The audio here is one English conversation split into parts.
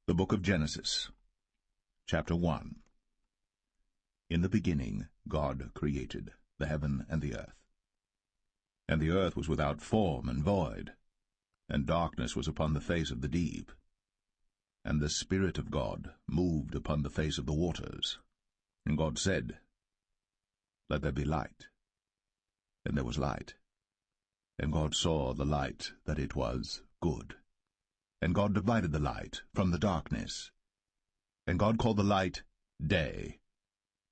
The Book of Genesis, Chapter 1. In the beginning God created the heaven and the earth. And the earth was without form and void, and darkness was upon the face of the deep. And the Spirit of God moved upon the face of the waters. And God said, Let there be light. And there was light. And God saw the light that it was good. And God divided the light from the darkness. And God called the light day,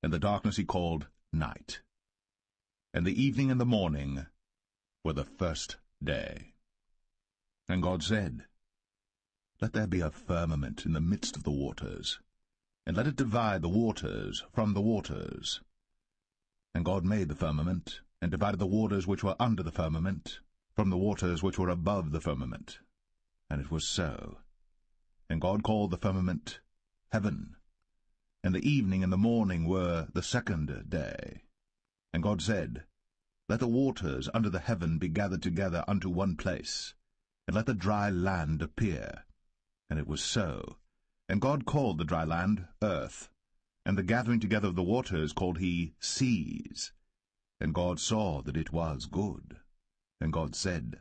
and the darkness he called night. And the evening and the morning were the first day. And God said, Let there be a firmament in the midst of the waters, and let it divide the waters from the waters. And God made the firmament, and divided the waters which were under the firmament from the waters which were above the firmament. And it was so. And God called the firmament heaven. And the evening and the morning were the second day. And God said, Let the waters under the heaven be gathered together unto one place, and let the dry land appear. And it was so. And God called the dry land earth, and the gathering together of the waters called he seas. And God saw that it was good. And God said,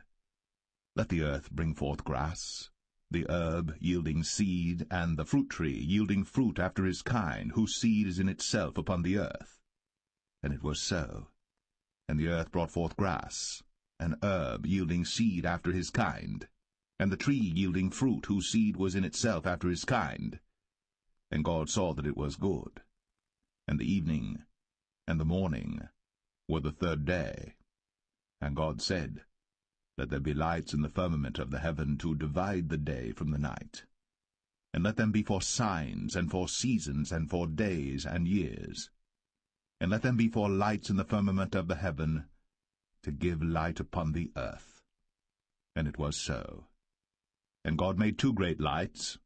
Let the earth bring forth grass, the herb yielding seed, and the fruit tree yielding fruit after his kind, whose seed is in itself upon the earth. And it was so. And the earth brought forth grass, an herb yielding seed after his kind, and the tree yielding fruit, whose seed was in itself after his kind. And God saw that it was good. And the evening and the morning were the third day. And God said, Let there be lights in the firmament of the heaven to divide the day from the night. And let them be for signs, and for seasons, and for days and years. And let them be for lights in the firmament of the heaven, to give light upon the earth. And it was so. And God made two great lights,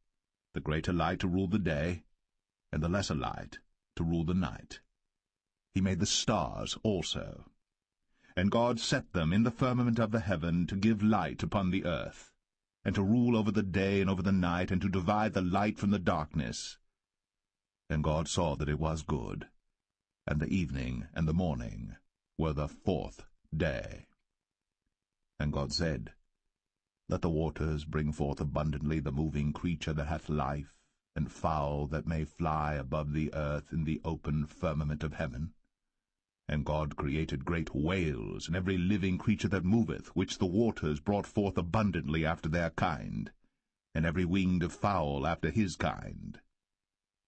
the greater light to rule the day, and the lesser light to rule the night. He made the stars also. And God set them in the firmament of the heaven to give light upon the earth, and to rule over the day and over the night, and to divide the light from the darkness. And God saw that it was good. And the evening and the morning were the fourth day. And God said, Let the waters bring forth abundantly the moving creature that hath life, and fowl that may fly above the earth in the open firmament of heaven. And God created great whales, and every living creature that moveth, which the waters brought forth abundantly after their kind, and every winged fowl after his kind.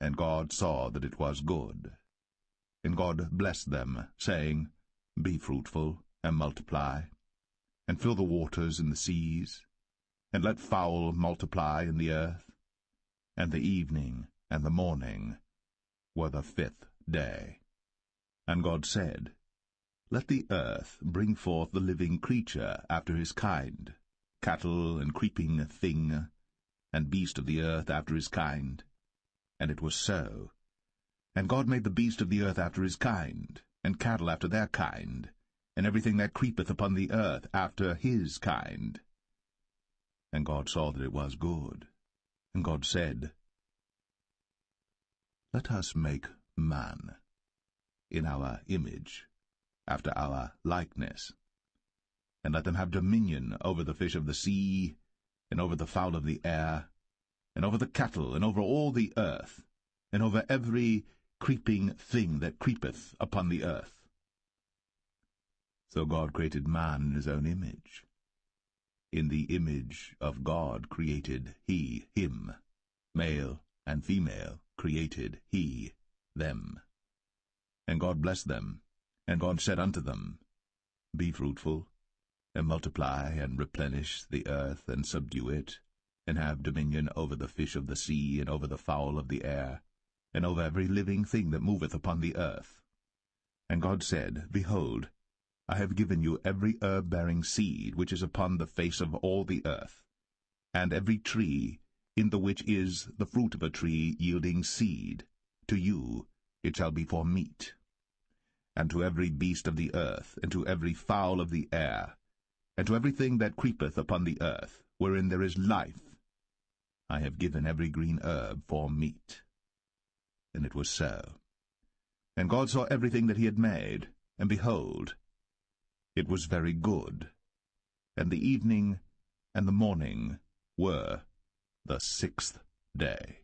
And God saw that it was good. And God blessed them, saying, Be fruitful, and multiply, and fill the waters in the seas, and let fowl multiply in the earth. And the evening and the morning were the fifth day. And God said, Let the earth bring forth the living creature after his kind, cattle and creeping thing, and beast of the earth after his kind. And it was so. And God made the beast of the earth after his kind, and cattle after their kind, and everything that creepeth upon the earth after his kind. And God saw that it was good. And God said, Let us make man in our image, after our likeness, and let them have dominion over the fish of the sea, and over the fowl of the air, and over the cattle, and over all the earth, and over every creeping thing that creepeth upon the earth. So God created man in his own image. In the image of God created he him, male and female created he them. And God blessed them, and God said unto them, Be fruitful, and multiply, and replenish the earth, and subdue it, and have dominion over the fish of the sea, and over the fowl of the air, and over every living thing that moveth upon the earth. And God said, Behold, I have given you every herb-bearing seed which is upon the face of all the earth, and every tree in the which is the fruit of a tree yielding seed. To you it shall be for meat. And to every beast of the earth, and to every fowl of the air, and to everything that creepeth upon the earth, wherein there is life, I have given every green herb for meat. And it was so. And God saw everything that he had made, and behold, it was very good. And the evening and the morning were the 6th day.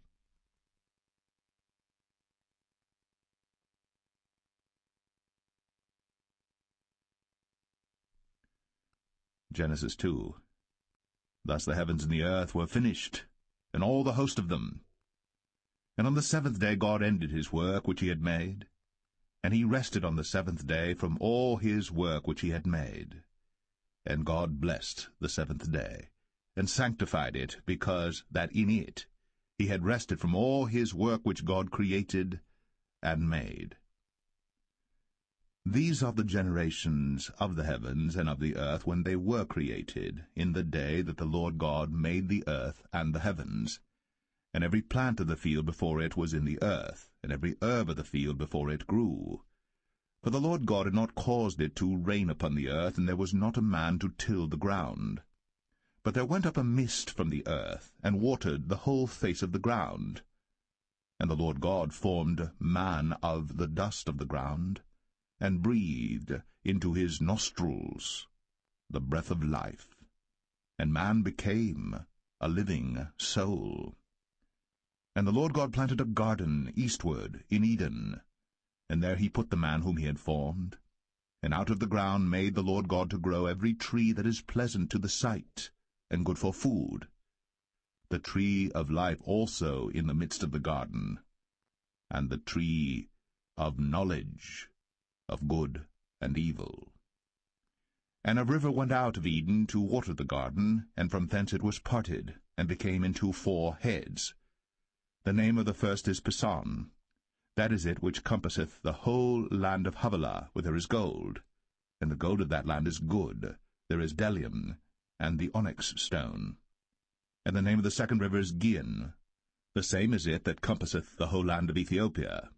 Genesis 2. Thus the heavens and the earth were finished, and all the host of them. And on the 7th day God ended his work which he had made, and he rested on the 7th day from all his work which he had made. And God blessed the 7th day, and sanctified it, because that in it he had rested from all his work which God created and made. These are the generations of the heavens and of the earth when they were created, in the day that the Lord God made the earth and the heavens. And every plant of the field before it was in the earth, and every herb of the field before it grew. For the Lord God had not caused it to rain upon the earth, and there was not a man to till the ground. But there went up a mist from the earth, and watered the whole face of the ground. And the Lord God formed man of the dust of the ground, and breathed into his nostrils the breath of life. And man became a living soul. And the Lord God planted a garden eastward in Eden, and there he put the man whom he had formed. And out of the ground made the Lord God to grow every tree that is pleasant to the sight, and good for food, the tree of life also in the midst of the garden, and the tree of knowledge of good and evil. And a river went out of Eden to water the garden, and from thence it was parted, and became into 4 heads. The name of the first is Pison. That is it which compasseth the whole land of Havilah, where there is gold. And the gold of that land is good. There is bdellium, and the onyx stone. And the name of the second river is Gihon. The same is it that compasseth the whole land of Ethiopia.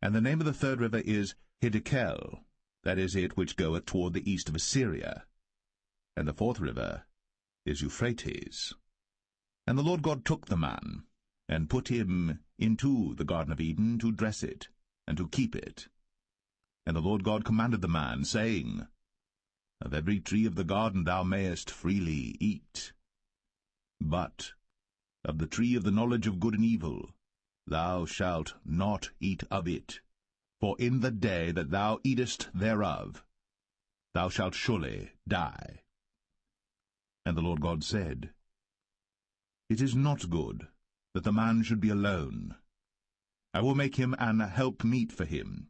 And the name of the third river is Hiddekel. That is it which goeth toward the east of Assyria. And the 4th river is Euphrates. And the Lord God took the man, and put him into the Garden of Eden to dress it, and to keep it. And the Lord God commanded the man, saying, Of every tree of the garden thou mayest freely eat, but of the tree of the knowledge of good and evil thou shalt not eat of it, for in the day that thou eatest thereof thou shalt surely die. And the Lord God said, It is not good that the man should be alone. I will make him an helpmeet for him.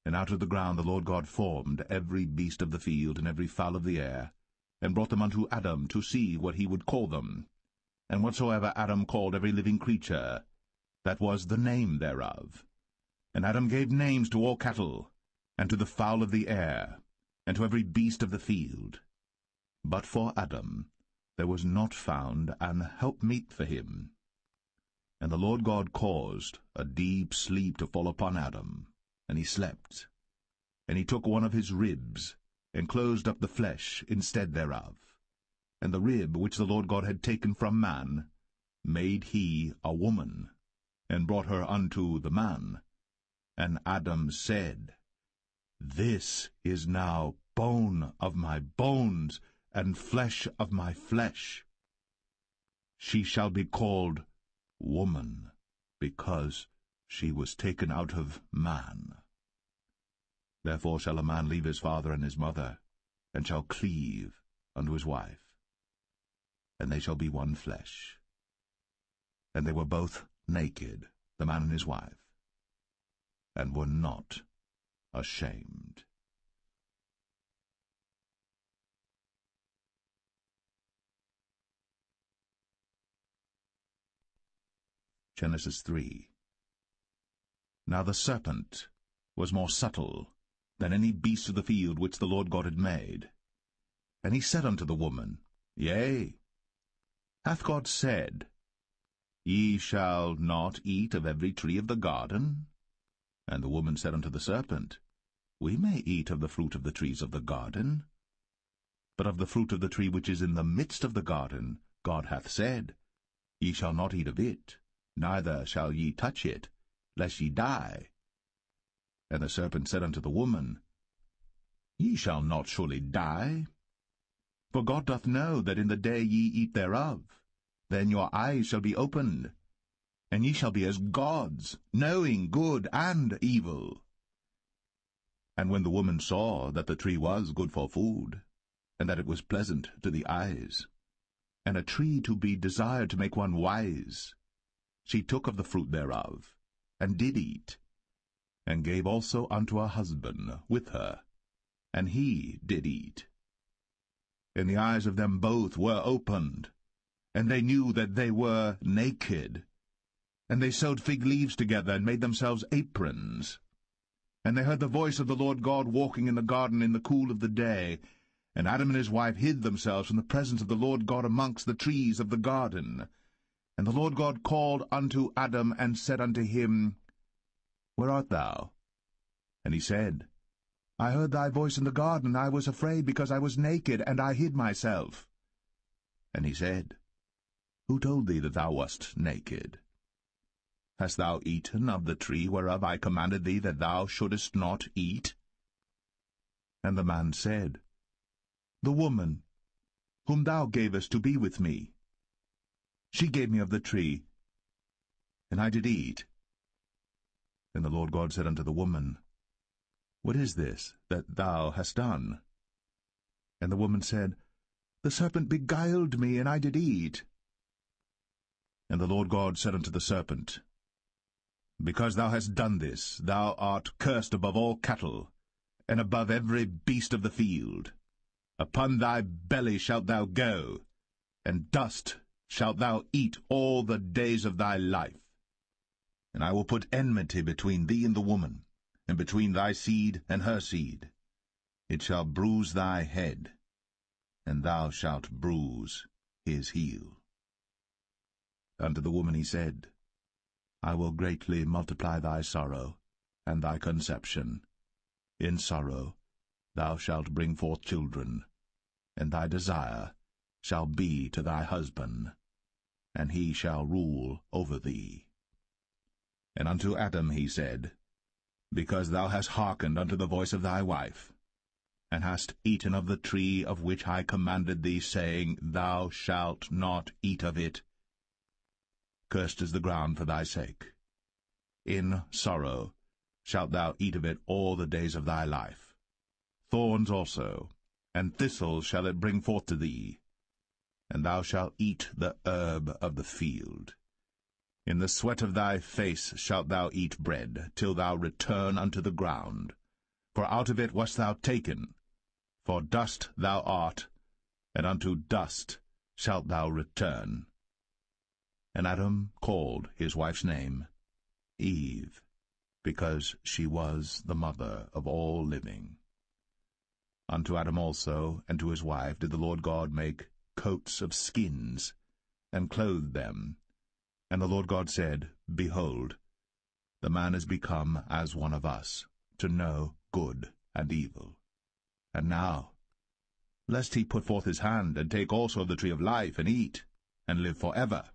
And out of the ground the Lord God formed every beast of the field and every fowl of the air, and brought them unto Adam to see what he would call them. And whatsoever Adam called every living creature, that was the name thereof. And Adam gave names to all cattle, and to the fowl of the air, and to every beast of the field. But for Adam there was not found an helpmeet for him. And the Lord God caused a deep sleep to fall upon Adam, and he slept. And he took one of his ribs, and closed up the flesh instead thereof. And the rib which the Lord God had taken from man made he a woman, and brought her unto the man. And Adam said, This is now bone of my bones, and flesh of my flesh. She shall be called woman, because she was taken out of man. Therefore shall a man leave his father and his mother, and shall cleave unto his wife, and they shall be one flesh. And they were both naked, the man and his wife, and were not ashamed. Genesis 3. Now the serpent was more subtle than any beast of the field which the Lord God had made. And he said unto the woman, Yea, hath God said, Ye shall not eat of every tree of the garden? And the woman said unto the serpent, We may eat of the fruit of the trees of the garden. But of the fruit of the tree which is in the midst of the garden, God hath said, Ye shall not eat of it, neither shall ye touch it, lest ye die. And the serpent said unto the woman, Ye shall not surely die. For God doth know that in the day ye eat thereof, then your eyes shall be opened, and ye shall be as gods, knowing good and evil. And when the woman saw that the tree was good for food, and that it was pleasant to the eyes, and a tree to be desired to make one wise, she took of the fruit thereof, and did eat, and gave also unto her husband with her, and he did eat. And the eyes of them both were opened, and they knew that they were naked. And they sewed fig leaves together, and made themselves aprons. And they heard the voice of the Lord God walking in the garden in the cool of the day. And Adam and his wife hid themselves from the presence of the Lord God amongst the trees of the garden. And the Lord God called unto Adam, and said unto him, Where art thou? And he said, I heard thy voice in the garden, and I was afraid, because I was naked, and I hid myself. And he said, Who told thee that thou wast naked? Hast thou eaten of the tree whereof I commanded thee that thou shouldest not eat? And the man said, The woman, whom thou gavest to be with me, she gave me of the tree, and I did eat. And the Lord God said unto the woman, What is this that thou hast done? And the woman said, The serpent beguiled me, and I did eat. And the Lord God said unto the serpent, Because thou hast done this, thou art cursed above all cattle, and above every beast of the field. Upon thy belly shalt thou go, and dust shalt thou eat all the days of thy life. And I will put enmity between thee and the woman, and between thy seed and her seed. It shall bruise thy head, and thou shalt bruise his heel. Unto the woman he said, I will greatly multiply thy sorrow, and thy conception. In sorrow thou shalt bring forth children, and thy desire shall be to thy husband, and he shall rule over thee. And unto Adam he said, Because thou hast hearkened unto the voice of thy wife, and hast eaten of the tree of which I commanded thee, saying, Thou shalt not eat of it, cursed is the ground for thy sake. In sorrow shalt thou eat of it all the days of thy life. Thorns also, and thistles shall it bring forth to thee, and thou shalt eat the herb of the field. In the sweat of thy face shalt thou eat bread, till thou return unto the ground. For out of it wast thou taken, for dust thou art, and unto dust shalt thou return. And Adam called his wife's name Eve, because she was the mother of all living. Unto Adam also and to his wife did the Lord God make coats of skins, and clothed them. And the Lord God said, Behold, the man is become as one of us, to know good and evil. And now, lest he put forth his hand, and take also of the tree of life, and eat, and live for ever.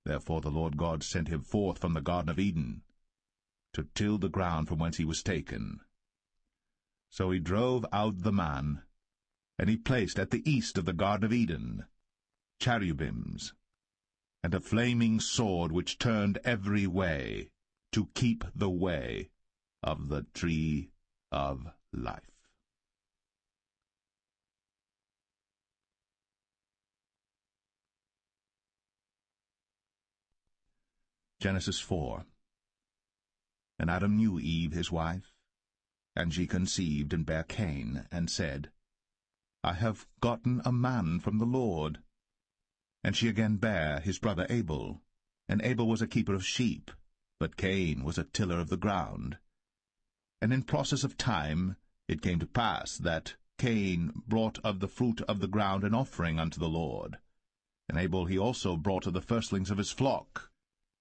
Therefore the Lord God sent him forth from the Garden of Eden, to till the ground from whence he was taken. So he drove out the man, and he placed at the east of the Garden of Eden cherubims, and a flaming sword which turned every way, to keep the way of the tree of life. Genesis 4. And Adam knew Eve his wife, and she conceived and bare Cain, and said, I have gotten a man from the Lord. And she again bare his brother Abel. And Abel was a keeper of sheep, but Cain was a tiller of the ground. And in process of time it came to pass that Cain brought of the fruit of the ground an offering unto the Lord. And Abel he also brought of the firstlings of his flock,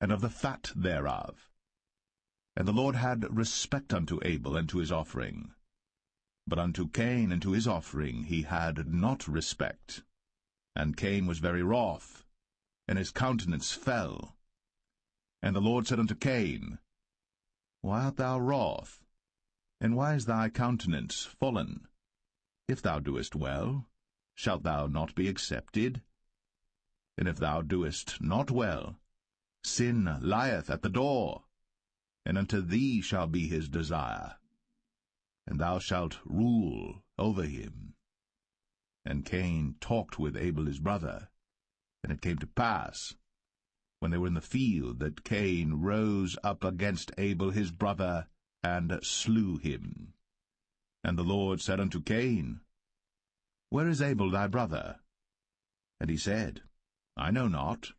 and of the fat thereof. And the Lord had respect unto Abel and to his offering. But unto Cain and to his offering he had not respect. And Cain was very wroth, and his countenance fell. And the Lord said unto Cain, Why art thou wroth? And why is thy countenance fallen? If thou doest well, shalt thou not be accepted? And if thou doest not well, sin lieth at the door, and unto thee shall be his desire, and thou shalt rule over him. And Cain talked with Abel his brother. And it came to pass, when they were in the field, that Cain rose up against Abel his brother, and slew him. And the Lord said unto Cain, Where is Abel thy brother? And he said, I know not.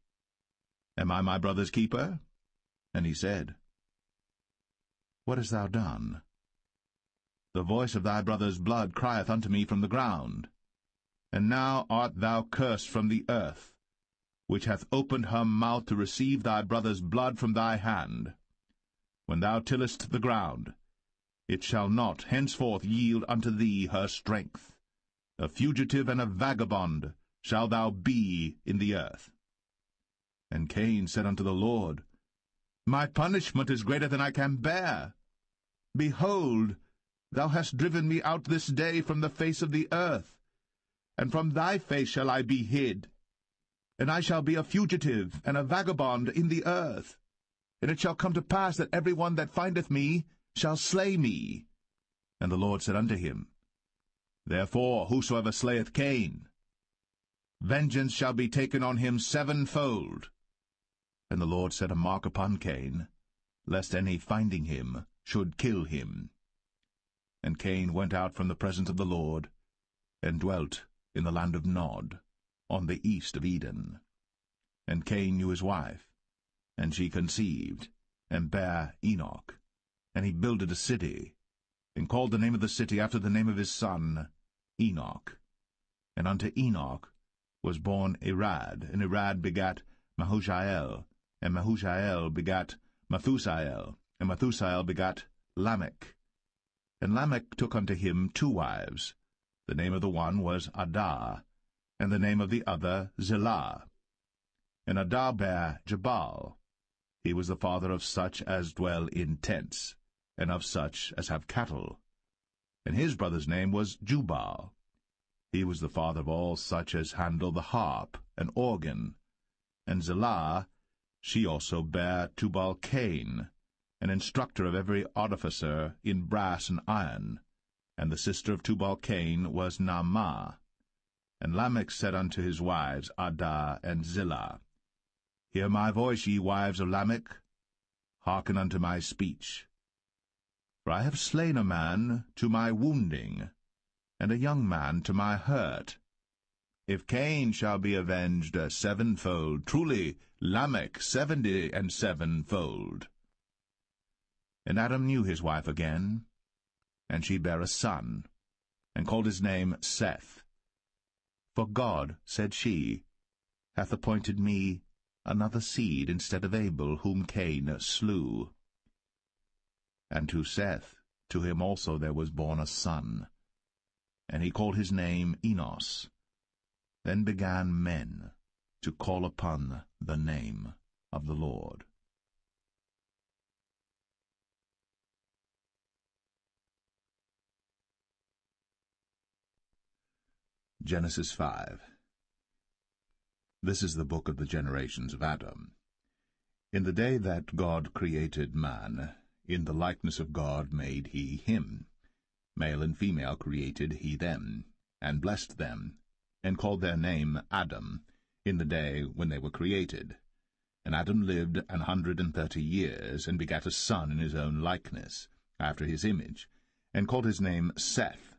Am I my brother's keeper? And he said, What hast thou done? The voice of thy brother's blood crieth unto me from the ground. And now art thou cursed from the earth, which hath opened her mouth to receive thy brother's blood from thy hand. When thou tillest the ground, it shall not henceforth yield unto thee her strength. A fugitive and a vagabond shalt thou be in the earth. And Cain said unto the Lord, My punishment is greater than I can bear. Behold, thou hast driven me out this day from the face of the earth, and from thy face shall I be hid. And I shall be a fugitive and a vagabond in the earth. And it shall come to pass that every one that findeth me shall slay me. And the Lord said unto him, Therefore whosoever slayeth Cain, vengeance shall be taken on him sevenfold. And the Lord set a mark upon Cain, lest any finding him should kill him. And Cain went out from the presence of the Lord, and dwelt in the land of Nod, on the east of Eden. And Cain knew his wife, and she conceived, and bare Enoch. And he builded a city, and called the name of the city after the name of his son, Enoch. And unto Enoch was born Irad, and Irad begat Mahushael, and Mahushael begat Methusael, and Methusael begat Lamech. And Lamech took unto him 2 wives. The name of the one was Adah, and the name of the other Zillah. And Adah bare Jabal. He was the father of such as dwell in tents, and of such as have cattle. And his brother's name was Jubal. He was the father of all such as handle the harp and organ. And Zillah, she also bare Tubal-Cain, an instructor of every artificer in brass and iron. And the sister of Tubal-Cain was Naamah. And Lamech said unto his wives, Adah and Zillah, Hear my voice, ye wives of Lamech. Hearken unto my speech. For I have slain a man to my wounding, and a young man to my hurt. If Cain shall be avenged 7-fold, truly Lamech 77-fold. And Adam knew his wife again, and she bare a son, and called his name Seth. For God, said she, hath appointed me another seed instead of Abel, whom Cain slew. And to Seth, to him also there was born a son, and he called his name Enos. Then began men to call upon the name of the Lord. Genesis 5. This is the book of the generations of Adam. In the day that God created man, in the likeness of God made he him. Male and female created he them, and blessed them, and called their name Adam, in the day when they were created. And Adam lived 130 years, and begat a son in his own likeness, after his image, and called his name Seth.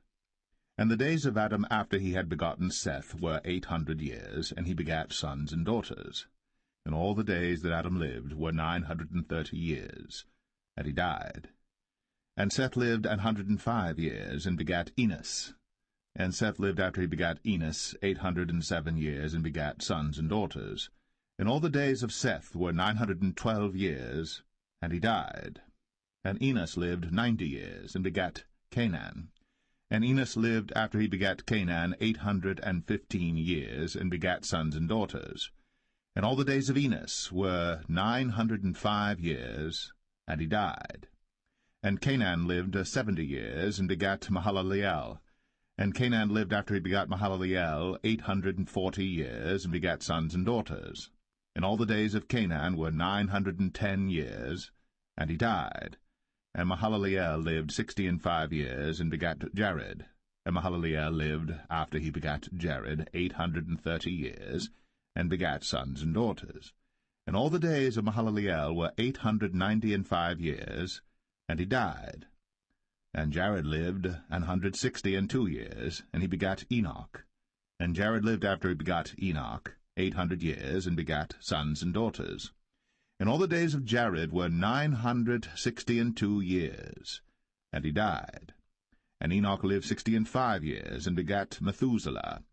And the days of Adam after he had begotten Seth were 800 years, and he begat sons and daughters. And all the days that Adam lived were 930 years, and he died. And Seth lived 105 years, and begat Enos. And Seth lived after he begat Enos 807 years, and begat sons and daughters. And all the days of Seth were 912 years, and he died. And Enos lived 90 years, and begat Canaan. And Enos lived after he begat Canaan 815 years, and begat sons and daughters. And all the days of Enos were 905 years, and he died. And Canaan lived 70 years, and begat Mahalaleel. And Canaan lived after he begat Mahalaleel 840 years, and begat sons and daughters. And all the days of Canaan were 910 years, and he died. And Mahalaleel lived 65 years, and begat Jared. And Mahalaleel lived, after he begat Jared, 830 years, and begat sons and daughters. And all the days of Mahalaleel were 895 years, and he died. And Jared lived 162 years, and he begat Enoch. And Jared lived after he begat Enoch 800 years, and begat sons and daughters. And all the days of Jared were 962 years, and he died. And Enoch lived 65 years, and begat Methuselah.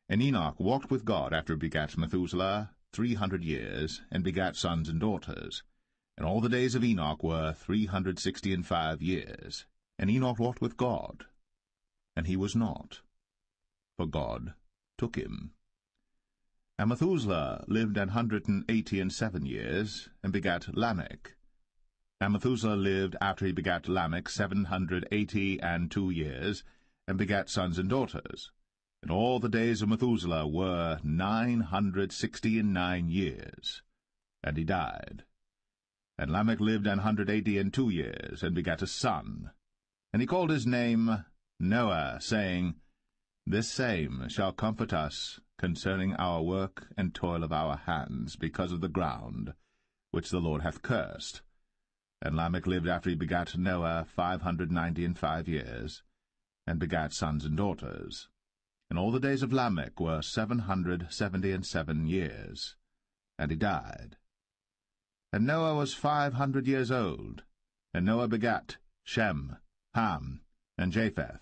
And Enoch walked with God after he begat Methuselah 300 years, and begat sons and daughters. And all the days of Enoch were 365 years. And Enoch walked with God, and he was not, for God took him. And Methuselah lived 187 years, and begat Lamech. And Methuselah lived after he begat Lamech 782 years, and begat sons and daughters. And all the days of Methuselah were 969 years, and he died. And Lamech lived 182 years, and begat a son. And he called his name Noah, saying, This same shall comfort us concerning our work and toil of our hands, because of the ground which the Lord hath cursed. And Lamech lived after he begat Noah 595 years, and begat sons and daughters. And all the days of Lamech were 777 years, and he died. And Noah was 500 years old, and Noah begat Shem, Ham, and Japheth.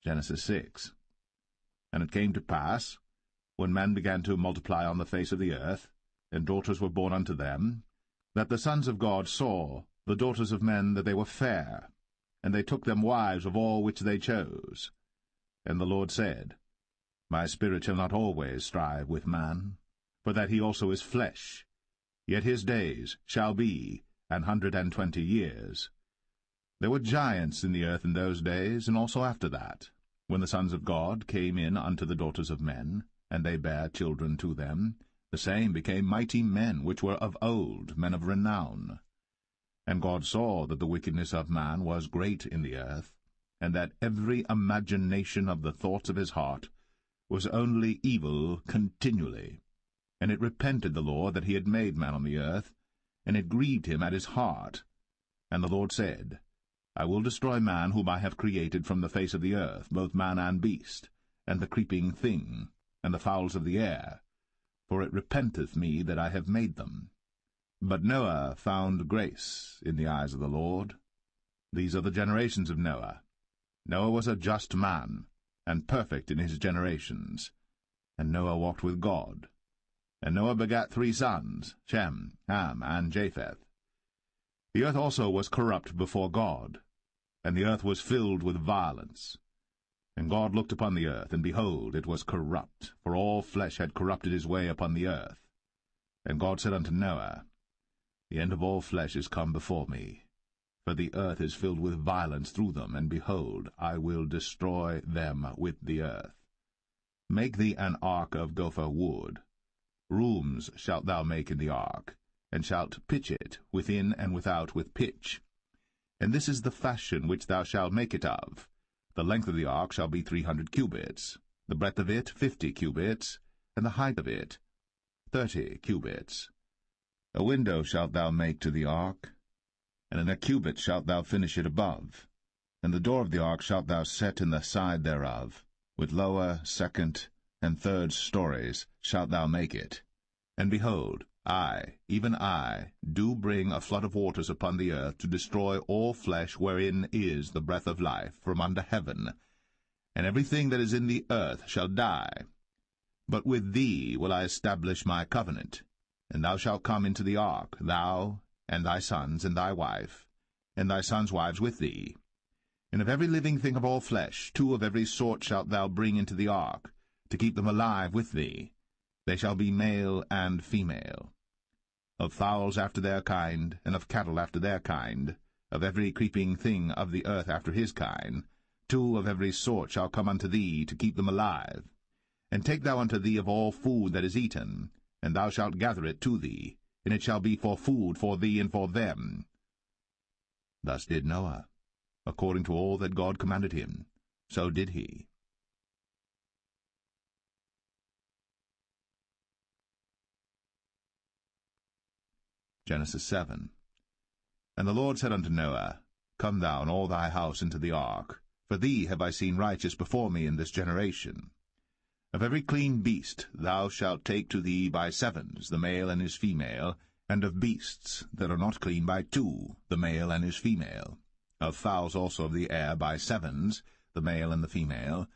Genesis 6. And it came to pass, when men began to multiply on the face of the earth, and daughters were born unto them, that the sons of God saw the daughters of men that they were fair, and they took them wives of all which they chose. And the Lord said, My spirit shall not always strive with man, for that he also is flesh, yet his days shall be 120 years. There were giants in the earth in those days, and also after that, when the sons of God came in unto the daughters of men, and they bare children to them, the same became mighty men, which were of old, men of renown. And God saw that the wickedness of man was great in the earth, and that every imagination of the thoughts of his heart was only evil continually. And it repented the Lord that he had made man on the earth, and it grieved him at his heart. And the Lord said, I will destroy man whom I have created from the face of the earth, both man and beast, and the creeping thing, and the fowls of the air, for it repenteth me that I have made them. But Noah found grace in the eyes of the Lord. These are the generations of Noah. Noah was a just man, and perfect in his generations. And Noah walked with God. And Noah begat 3 sons, Shem, Ham, and Japheth. The earth also was corrupt before God, and the earth was filled with violence. And God looked upon the earth, and behold, it was corrupt, for all flesh had corrupted his way upon the earth. And God said unto Noah, The end of all flesh is come before me, for the earth is filled with violence through them, and behold, I will destroy them with the earth. Make thee an ark of gopher wood. Rooms shalt thou make in the ark, and shalt pitch it within and without with pitch. And this is the fashion which thou shalt make it of. The length of the ark shall be 300 cubits, the breadth of it 50 cubits, and the height of it 30 cubits. A window shalt thou make to the ark, and in a cubit shalt thou finish it above. And the door of the ark shalt thou set in the side thereof, with lower, second, and third stories shalt thou make it. And behold, I, even I, do bring a flood of waters upon the earth to destroy all flesh wherein is the breath of life from under heaven, and everything that is in the earth shall die. But with thee will I establish my covenant, and thou shalt come into the ark, thou, and thy sons, and thy wife, and thy sons' wives with thee. And of every living thing of all flesh, 2 of every sort shalt thou bring into the ark, to keep them alive with thee. They shall be male and female. Of fowls after their kind, and of cattle after their kind, of every creeping thing of the earth after his kind, 2 of every sort shall come unto thee, to keep them alive. And take thou unto thee of all food that is eaten, and thou shalt gather it to thee, and it shall be for food for thee and for them. Thus did Noah. According to all that God commanded him, so did he. Genesis 7. And the Lord said unto Noah, Come thou and all thy house into the ark, for thee have I seen righteous before me in this generation. Of every clean beast thou shalt take to thee by 7s, the male and his female, and of beasts that are not clean by 2, the male and his female. Of fowls also of the air by 7s, the male and the female,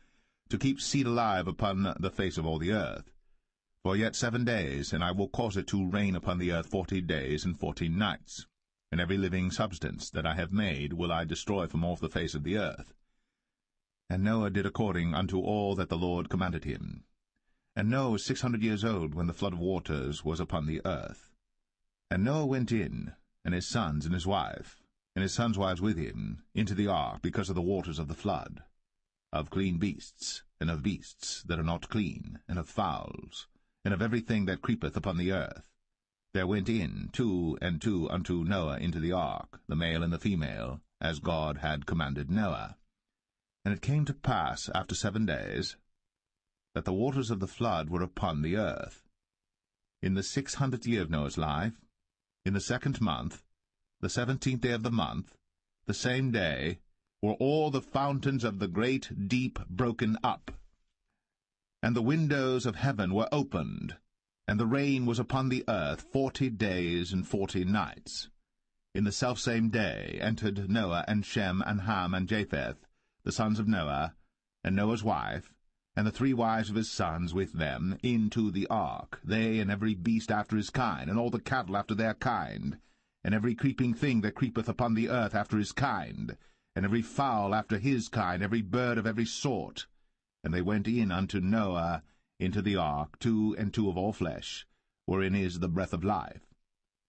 to keep seed alive upon the face of all the earth. For yet 7 days, and I will cause it to rain upon the earth 40 days and 14 nights. And every living substance that I have made will I destroy from off the face of the earth. And Noah did according unto all that the Lord commanded him. And Noah was 600 years old when the flood of waters was upon the earth. And Noah went in, and his sons and his wife, and his sons' wives with him, into the ark because of the waters of the flood, of clean beasts, and of beasts that are not clean, and of fowls, and of everything that creepeth upon the earth. There went in 2 and 2 unto Noah into the ark, the male and the female, as God had commanded Noah. And it came to pass after 7 days, that the waters of the flood were upon the earth. In the 600th year of Noah's life, in the 2nd month, the 17th day of the month, the same day, were all the fountains of the great deep broken up. And the windows of heaven were opened, and the rain was upon the earth 40 days and 40 nights. In the selfsame day entered Noah and Shem and Ham and Japheth, the sons of Noah, and Noah's wife, and the 3 wives of his sons with them, into the ark, they and every beast after his kind, and all the cattle after their kind, and every creeping thing that creepeth upon the earth after his kind, and every fowl after his kind, every bird of every sort. And they went in unto Noah into the ark, 2 and 2 of all flesh, wherein is the breath of life.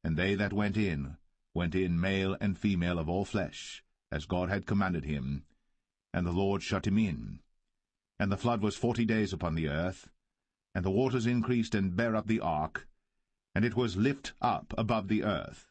And they that went in male and female of all flesh, as God had commanded him. And the Lord shut him in. And the flood was 40 days upon the earth, and the waters increased and bare up the ark, and it was lift up above the earth.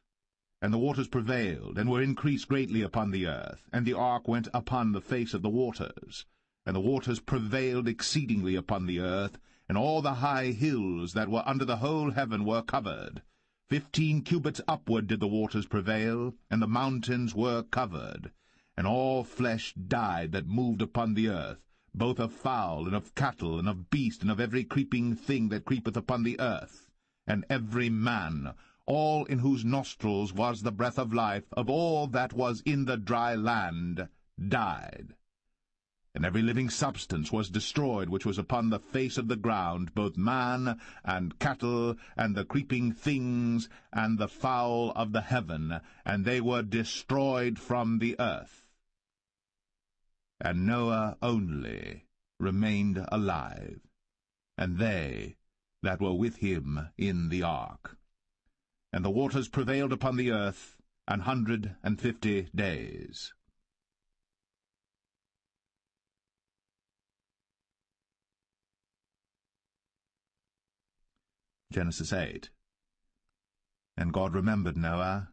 And the waters prevailed, and were increased greatly upon the earth, and the ark went upon the face of the waters. And the waters prevailed exceedingly upon the earth, and all the high hills that were under the whole heaven were covered. 15 cubits upward did the waters prevail, and the mountains were covered. And all flesh died that moved upon the earth, both of fowl, and of cattle, and of beast, and of every creeping thing that creepeth upon the earth. And every man, all in whose nostrils was the breath of life, of all that was in the dry land, died. And every living substance was destroyed which was upon the face of the ground, both man and cattle, and the creeping things, and the fowl of the heaven, and they were destroyed from the earth. And Noah only remained alive, and they that were with him in the ark. And the waters prevailed upon the earth 150 days. Genesis 8. And God remembered Noah,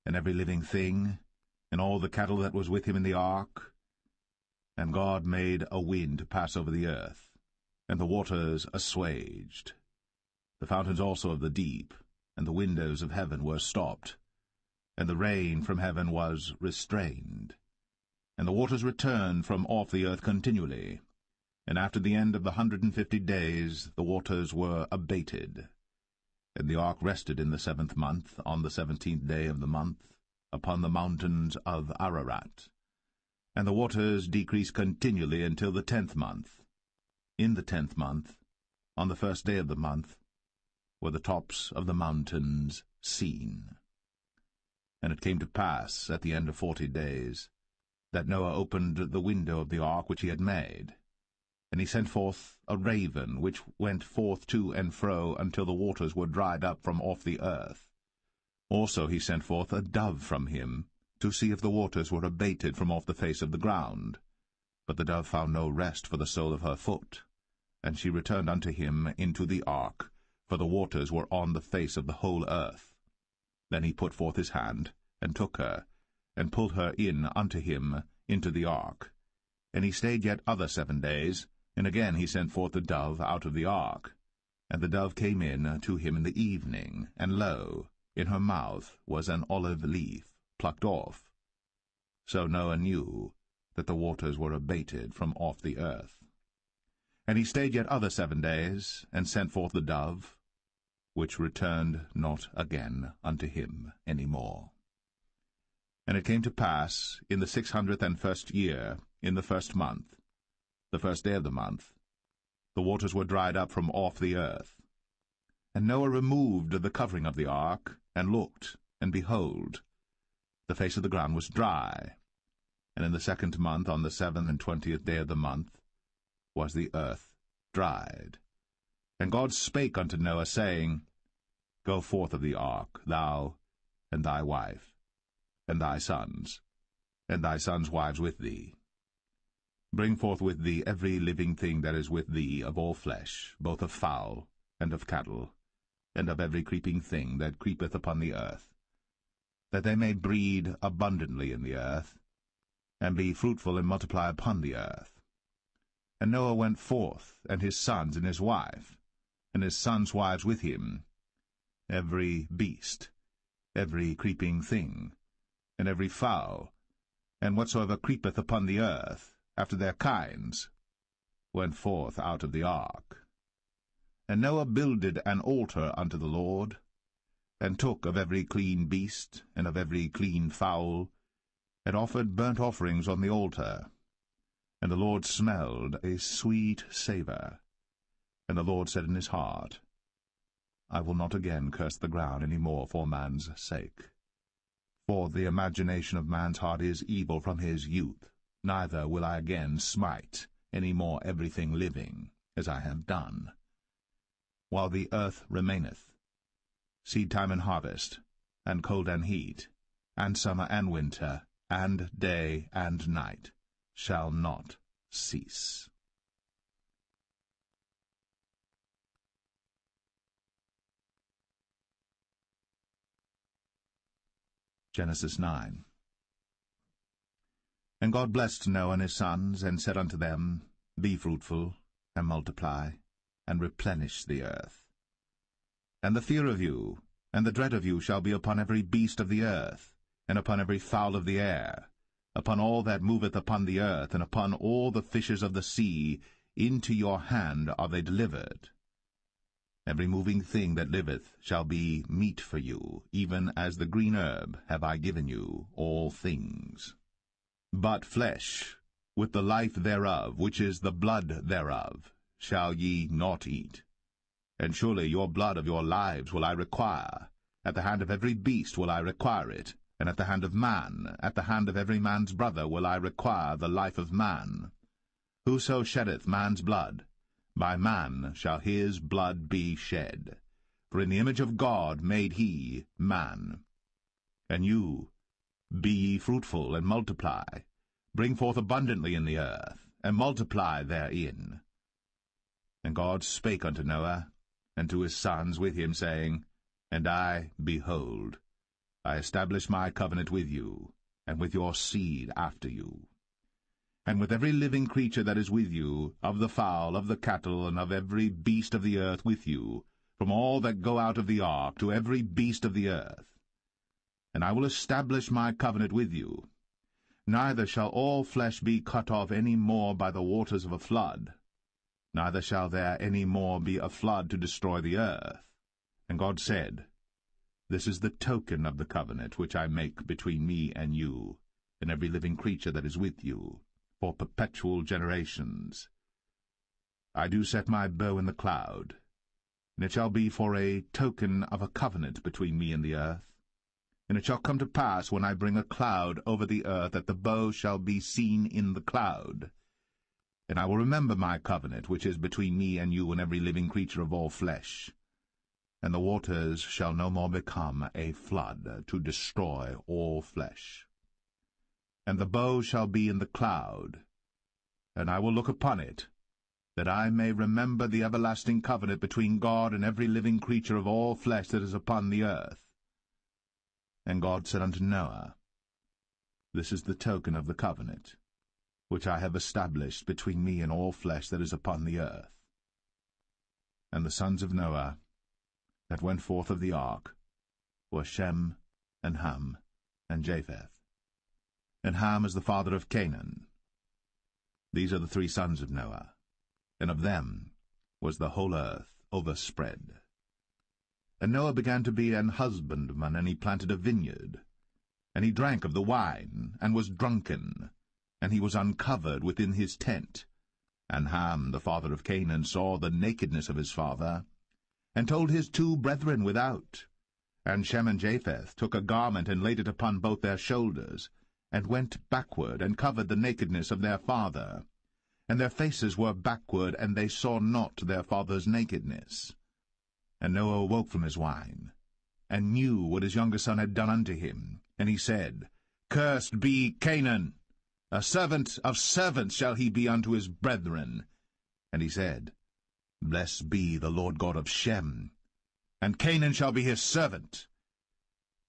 and every living thing, and all the cattle that was with him in the ark. And God made a wind to pass over the earth, and the waters assuaged. The fountains also of the deep, and the windows of heaven were stopped, and the rain from heaven was restrained. And the waters returned from off the earth continually. And after the end of the 150 days the waters were abated. And the ark rested in the 7th month, on the 17th day of the month, upon the mountains of Ararat. And the waters decreased continually until the 10th month. In the 10th month, on the 1st day of the month, were the tops of the mountains seen. And it came to pass, at the end of 40 days, that Noah opened the window of the ark which he had made. And he sent forth a raven, which went forth to and fro until the waters were dried up from off the earth. Also he sent forth a dove from him, to see if the waters were abated from off the face of the ground. But the dove found no rest for the sole of her foot. And she returned unto him into the ark, for the waters were on the face of the whole earth. Then he put forth his hand, and took her, and pulled her in unto him into the ark. And he stayed yet other 7 days, and again he sent forth the dove out of the ark. And the dove came in to him in the evening, and lo, in her mouth was an olive leaf plucked off. So Noah knew that the waters were abated from off the earth. And he stayed yet other 7 days, and sent forth the dove, which returned not again unto him any more. And it came to pass, in the 601st year, in the 1st month, the 1st day of the month, the waters were dried up from off the earth. And Noah removed the covering of the ark, and looked, and behold, the face of the ground was dry. And in the 2nd month, on the 27th day of the month, was the earth dried. And God spake unto Noah, saying, Go forth of the ark, thou, and thy wife, and thy sons wives with thee. Bring forth with thee every living thing that is with thee of all flesh, both of fowl, and of cattle, and of every creeping thing that creepeth upon the earth, that they may breed abundantly in the earth, and be fruitful and multiply upon the earth. And Noah went forth, and his sons and his wife, and his sons' wives with him, every beast, every creeping thing, and every fowl, and whatsoever creepeth upon the earth, after their kinds, went forth out of the ark. And Noah builded an altar unto the Lord, and took of every clean beast, and of every clean fowl, and offered burnt offerings on the altar. And the Lord smelled a sweet savour. And the Lord said in his heart, I will not again curse the ground any more for man's sake. For the imagination of man's heart is evil from his youth, neither will I again smite any more everything living, as I have done. While the earth remaineth, seed-time and harvest, and cold and heat, and summer and winter, and day and night, shall not cease. Genesis 9. And God blessed Noah and his sons, and said unto them, Be fruitful, and multiply, and replenish the earth. And the fear of you, and the dread of you shall be upon every beast of the earth, and upon every fowl of the air, upon all that moveth upon the earth, and upon all the fishes of the sea. Into your hand are they delivered. Every moving thing that liveth shall be meat for you, even as the green herb have I given you all things. But flesh, with the life thereof, which is the blood thereof, shall ye not eat. And surely your blood of your lives will I require. At the hand of every beast will I require it, and at the hand of man, at the hand of every man's brother will I require the life of man. Whoso sheddeth man's blood, by man shall his blood be shed. For in the image of God made he man. And you, be ye fruitful, and multiply, bring forth abundantly in the earth, and multiply therein. And God spake unto Noah, and to his sons with him, saying, And I, behold, I establish my covenant with you, and with your seed after you, and with every living creature that is with you, of the fowl, of the cattle, and of every beast of the earth with you, from all that go out of the ark to every beast of the earth. And I will establish my covenant with you. Neither shall all flesh be cut off any more by the waters of a flood, neither shall there any more be a flood to destroy the earth. And God said, This is the token of the covenant which I make between me and you, and every living creature that is with you, for perpetual generations. I do set my bow in the cloud, and it shall be for a token of a covenant between me and the earth. And it shall come to pass, when I bring a cloud over the earth, that the bow shall be seen in the cloud. And I will remember my covenant, which is between me and you and every living creature of all flesh. And the waters shall no more become a flood, to destroy all flesh. And the bow shall be in the cloud, and I will look upon it, that I may remember the everlasting covenant between God and every living creature of all flesh that is upon the earth. And God said unto Noah, This is the token of the covenant, which I have established between me and all flesh that is upon the earth. And the sons of Noah that went forth of the ark were Shem, and Ham, and Japheth. And Ham is the father of Canaan. These are the 3 sons of Noah, and of them was the whole earth overspread. And Noah began to be an husbandman, and he planted a vineyard. And he drank of the wine, and was drunken, and he was uncovered within his tent. And Ham, the father of Canaan, saw the nakedness of his father, and told his 2 brethren without. And Shem and Japheth took a garment, and laid it upon both their shoulders, and went backward, and covered the nakedness of their father. And their faces were backward, and they saw not their father's nakedness. And Noah awoke from his wine, and knew what his younger son had done unto him. And he said, Cursed be Canaan! A servant of servants shall he be unto his brethren. And he said, Blessed be the Lord God of Shem, and Canaan shall be his servant.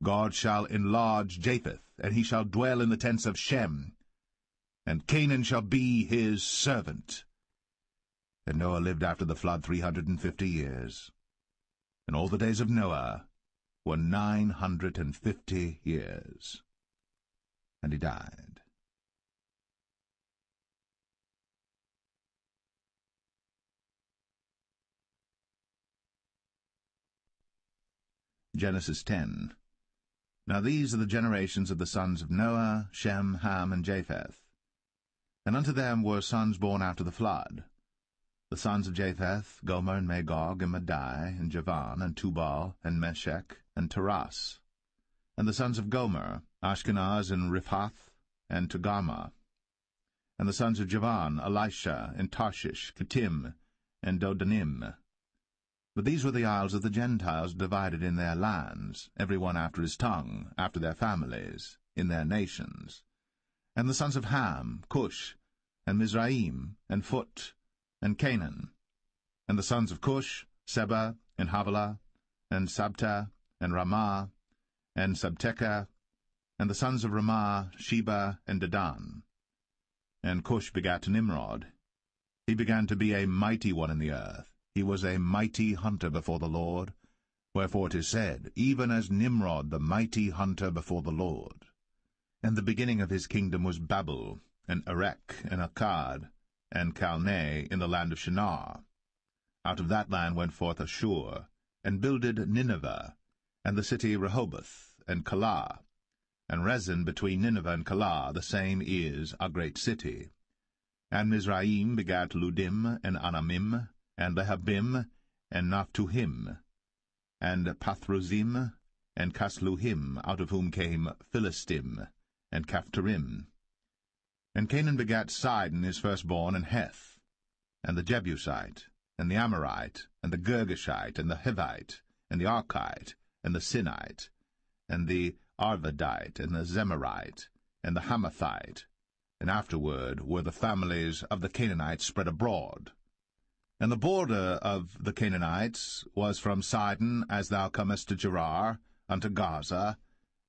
God shall enlarge Japheth, and he shall dwell in the tents of Shem, and Canaan shall be his servant. And Noah lived after the flood 350 years. And all the days of Noah were 950 years. And he died. Genesis 10. Now these are the generations of the sons of Noah, Shem, Ham, and Japheth. And unto them were sons born after the flood. The sons of Japheth, Gomer, and Magog, and Madai, and Javan, and Tubal, and Meshech, and Taras. And the sons of Gomer, Ashkenaz, and Riphath, and Togarmah. And the sons of Javan, Elisha, and Tarshish, Kittim, and Dodanim. But these were the isles of the Gentiles divided in their lands, every one after his tongue, after their families, in their nations. And the sons of Ham, Cush, and Mizraim, and Phut, and Canaan. And the sons of Cush, Seba, and Havilah, and Sabta, and Ramah, and Sabteka. And the sons of Ramah, Sheba, and Dedan. And Cush begat Nimrod. He began to be a mighty one in the earth. He was a mighty hunter before the Lord. Wherefore it is said, Even as Nimrod the mighty hunter before the Lord. And the beginning of his kingdom was Babel, and Erech, and Akkad, and Calneh in the land of Shinar. Out of that land went forth Ashur, and builded Nineveh, and the city Rehoboth, and Calah. And Rezin between Nineveh and Calah, the same is a great city. And Mizraim begat Ludim, and Anamim, and Lehabim, and Naphtuhim, and Pathruzim, and Casluhim, out of whom came Philistim, and Caphtorim. And Canaan begat Sidon his firstborn, and Heth, and the Jebusite, and the Amorite, and the Girgashite, and the Hivite, and the Archite, and the Sinite, and the Arvadite, and the Zemarite, and the Hamathite. And afterward were the families of the Canaanites spread abroad. And the border of the Canaanites was from Sidon, as thou comest to Gerar, unto Gaza,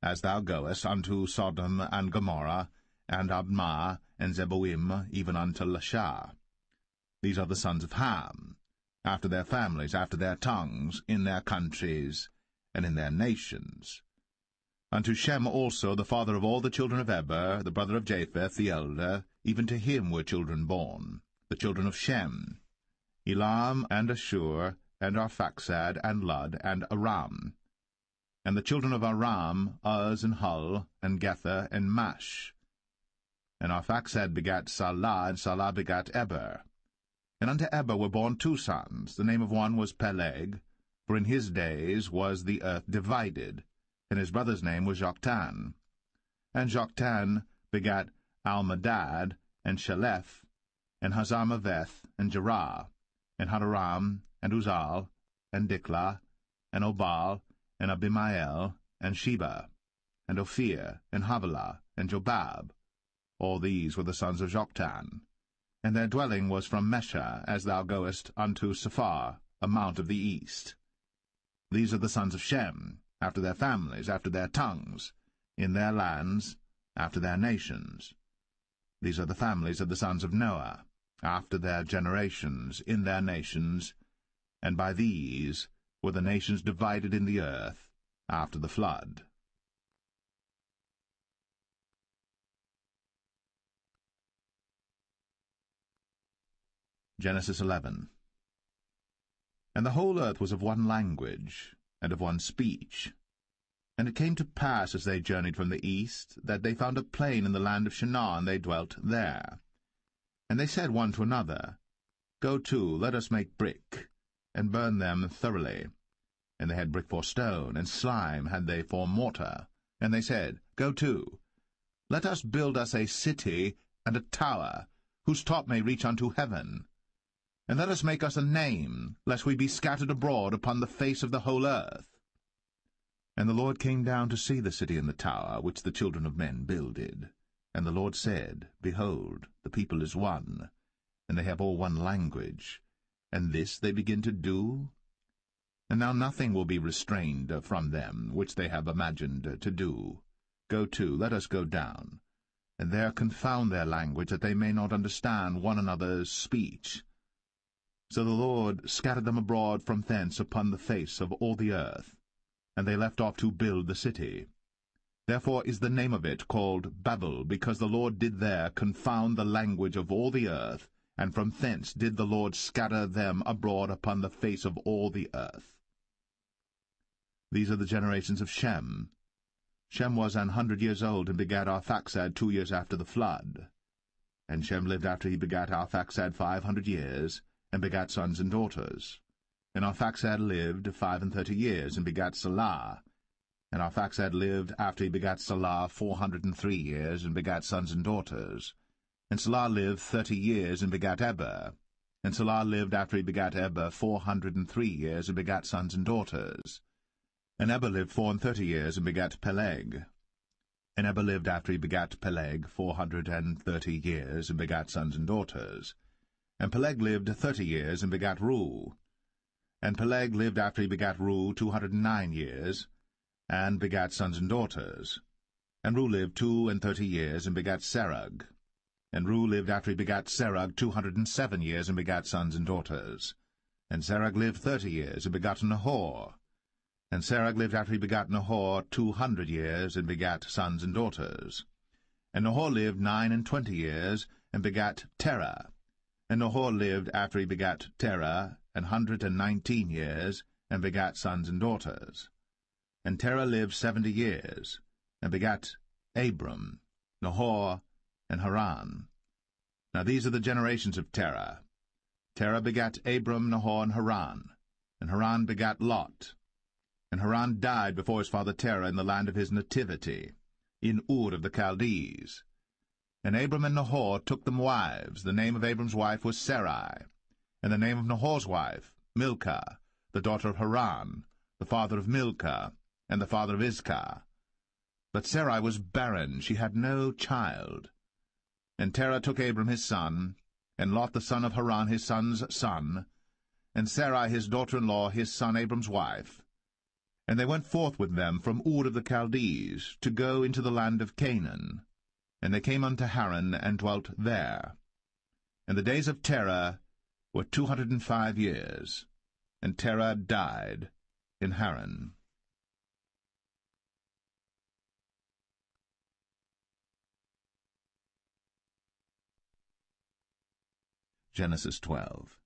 as thou goest unto Sodom and Gomorrah, and Admah, and Zeboim, even unto Lasha. These are the sons of Ham, after their families, after their tongues, in their countries, and in their nations. Unto Shem also, the father of all the children of Eber, the brother of Japheth, the elder, even to him were children born, the children of Shem, Elam, and Ashur, and Arphaxad, and Lud, and Aram. And the children of Aram, Uz, and Hul, and Gether, and Mash. And Arphaxad begat Salah, and Salah begat Eber. And unto Eber were born 2 sons. The name of one was Peleg, for in his days was the earth divided, and his brother's name was Joktan. And Joktan begat Almadad, and Sheleph, and Hazarmaveth, and Jerah, and Hadoram, and Uzal, and Diklah, and Obal, and Abimael, and Sheba, and Ophir, and Havilah, and Jobab. All these were the sons of Joktan. And their dwelling was from Mesha, as thou goest unto Sephar, a mount of the east. These are the sons of Shem, after their families, after their tongues, in their lands, after their nations. These are the families of the sons of Noah, after their generations, in their nations, and by these were the nations divided in the earth after the flood. Genesis 11. And the whole earth was of one language, and of one speech. And it came to pass, as they journeyed from the east, that they found a plain in the land of Shinar, and they dwelt there. And they said one to another, Go to, let us make brick, and burn them thoroughly. And they had brick for stone, and slime had they for mortar. And they said, Go to, let us build us a city and a tower, whose top may reach unto heaven. And let us make us a name, lest we be scattered abroad upon the face of the whole earth. And the Lord came down to see the city and the tower, which the children of men builded. And the Lord said, Behold, the people is one, and they have all one language, and this they begin to do? And now nothing will be restrained from them, which they have imagined to do. Go to, let us go down, and there confound their language, that they may not understand one another's speech. So the Lord scattered them abroad from thence upon the face of all the earth, and they left off to build the city. Therefore is the name of it called Babel, because the Lord did there confound the language of all the earth, and from thence did the Lord scatter them abroad upon the face of all the earth. These are the generations of Shem. Shem was 100 years old, and begat Arphaxad 2 years after the flood. And Shem lived after he begat Arphaxad 500 years, and begat sons and daughters. And Arphaxad lived 35 years, and begat Salah. And Arphaxad lived after he begat Salah 403 years, and begat sons and daughters. And Salah lived 30 years, and begat Eber. And Salah lived after he begat Eber 403 years, and begat sons and daughters. And Eber lived 34 years, and begat Peleg. And Eber lived after he begat Peleg 430 years, and begat sons and daughters. And Peleg lived 30 years, and begat Reu. And Peleg lived after he begat Reu 209 years, and begat sons and daughters. And Reu lived 32 years, and begat Serug. And Reu lived after he begat Serug 207 years, and begat sons and daughters. And Serug lived 30 years, and begat Nahor. And Serug lived after he begat Nahor 200 years, and begat sons and daughters. And Nahor lived 29 years, and begat Terah. And Nahor lived after he begat Terah 119 years, and begat sons and daughters. And Terah lived 70 years, and begat Abram, Nahor, and Haran. Now these are the generations of Terah. Terah begat Abram, Nahor, and Haran begat Lot. And Haran died before his father Terah in the land of his nativity, in Ur of the Chaldees. And Abram and Nahor took them wives. The name of Abram's wife was Sarai, and the name of Nahor's wife, Milcah, the daughter of Haran, the father of Milcah, and the father of Iscah. But Sarai was barren, she had no child. And Terah took Abram his son, and Lot the son of Haran his son's son, and Sarai his daughter-in-law his son Abram's wife. And they went forth with them from Ur of the Chaldees, to go into the land of Canaan. And they came unto Haran, and dwelt there. And the days of Terah were 205 years, and Terah died in Haran. Genesis 12.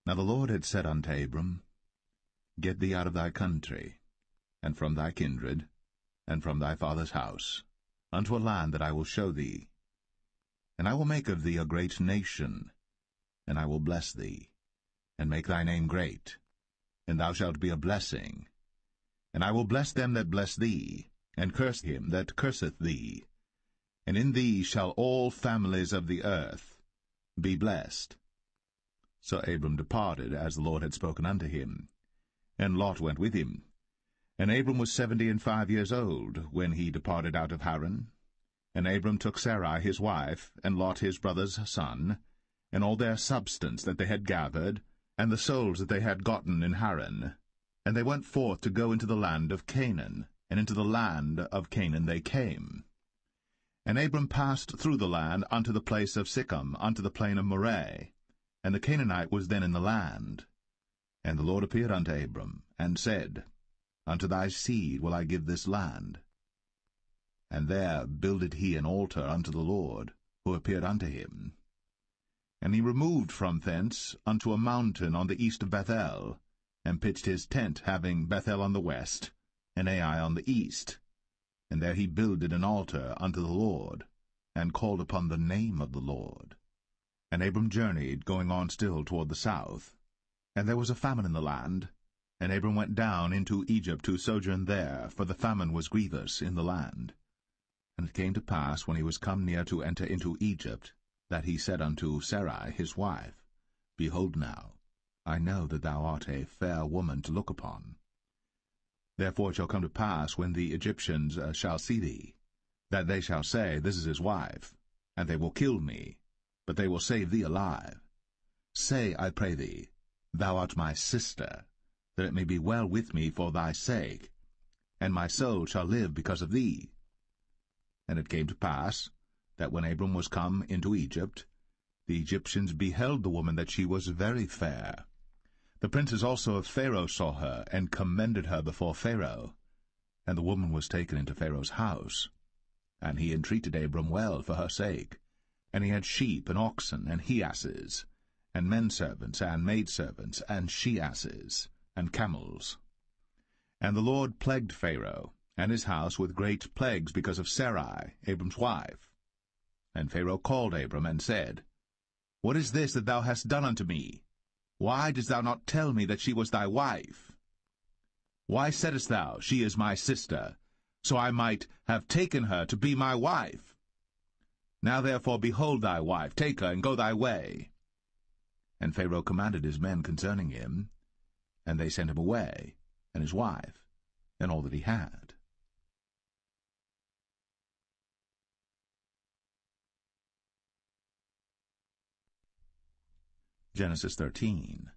Now the Lord had said unto Abram, Get thee out of thy country, and from thy kindred, and from thy father's house, unto a land that I will show thee. And I will make of thee a great nation, and I will bless thee, and make thy name great, and thou shalt be a blessing. And I will bless them that bless thee, and curse him that curseth thee. And in thee shall all families of the earth be blessed. So Abram departed, as the Lord had spoken unto him. And Lot went with him. And Abram was 75 old, when he departed out of Haran. And Abram took Sarai his wife, and Lot his brother's son, and all their substance that they had gathered, and the souls that they had gotten in Haran. And they went forth to go into the land of Canaan, and into the land of Canaan they came. And Abram passed through the land unto the place of Sichem, unto the plain of Moreh, and the Canaanite was then in the land. And the Lord appeared unto Abram, and said, Unto thy seed will I give this land. And there builded he an altar unto the Lord, who appeared unto him. And he removed from thence unto a mountain on the east of Bethel, and pitched his tent, having Bethel on the west, and Ai on the east. And there he builded an altar unto the Lord, and called upon the name of the Lord. And Abram journeyed, going on still toward the south. And there was a famine in the land, and Abram went down into Egypt to sojourn there, for the famine was grievous in the land. And it came to pass, when he was come near to enter into Egypt, that he said unto Sarai his wife, Behold now, I know that thou art a fair woman to look upon. Therefore it shall come to pass, when the Egyptians shall see thee, that they shall say, This is his wife, and they will kill me, but they will save thee alive. Say, I pray thee, Thou art my sister, that it may be well with me for thy sake, and my soul shall live because of thee. And it came to pass, that when Abram was come into Egypt, the Egyptians beheld the woman that she was very fair. The princes also of Pharaoh saw her, and commended her before Pharaoh. And the woman was taken into Pharaoh's house. And he entreated Abram well for her sake. And he had sheep, and oxen, and he-asses, and men-servants, and maidservants, and she-asses, and camels. And the Lord plagued Pharaoh, and his house with great plagues, because of Sarai, Abram's wife. And Pharaoh called Abram, and said, What is this that thou hast done unto me? Why didst thou not tell me that she was thy wife? Why saidst thou, She is my sister, so I might have taken her to be my wife? Now therefore behold thy wife, take her, and go thy way. And Pharaoh commanded his men concerning him, and they sent him away, and his wife, and all that he had. Genesis 13.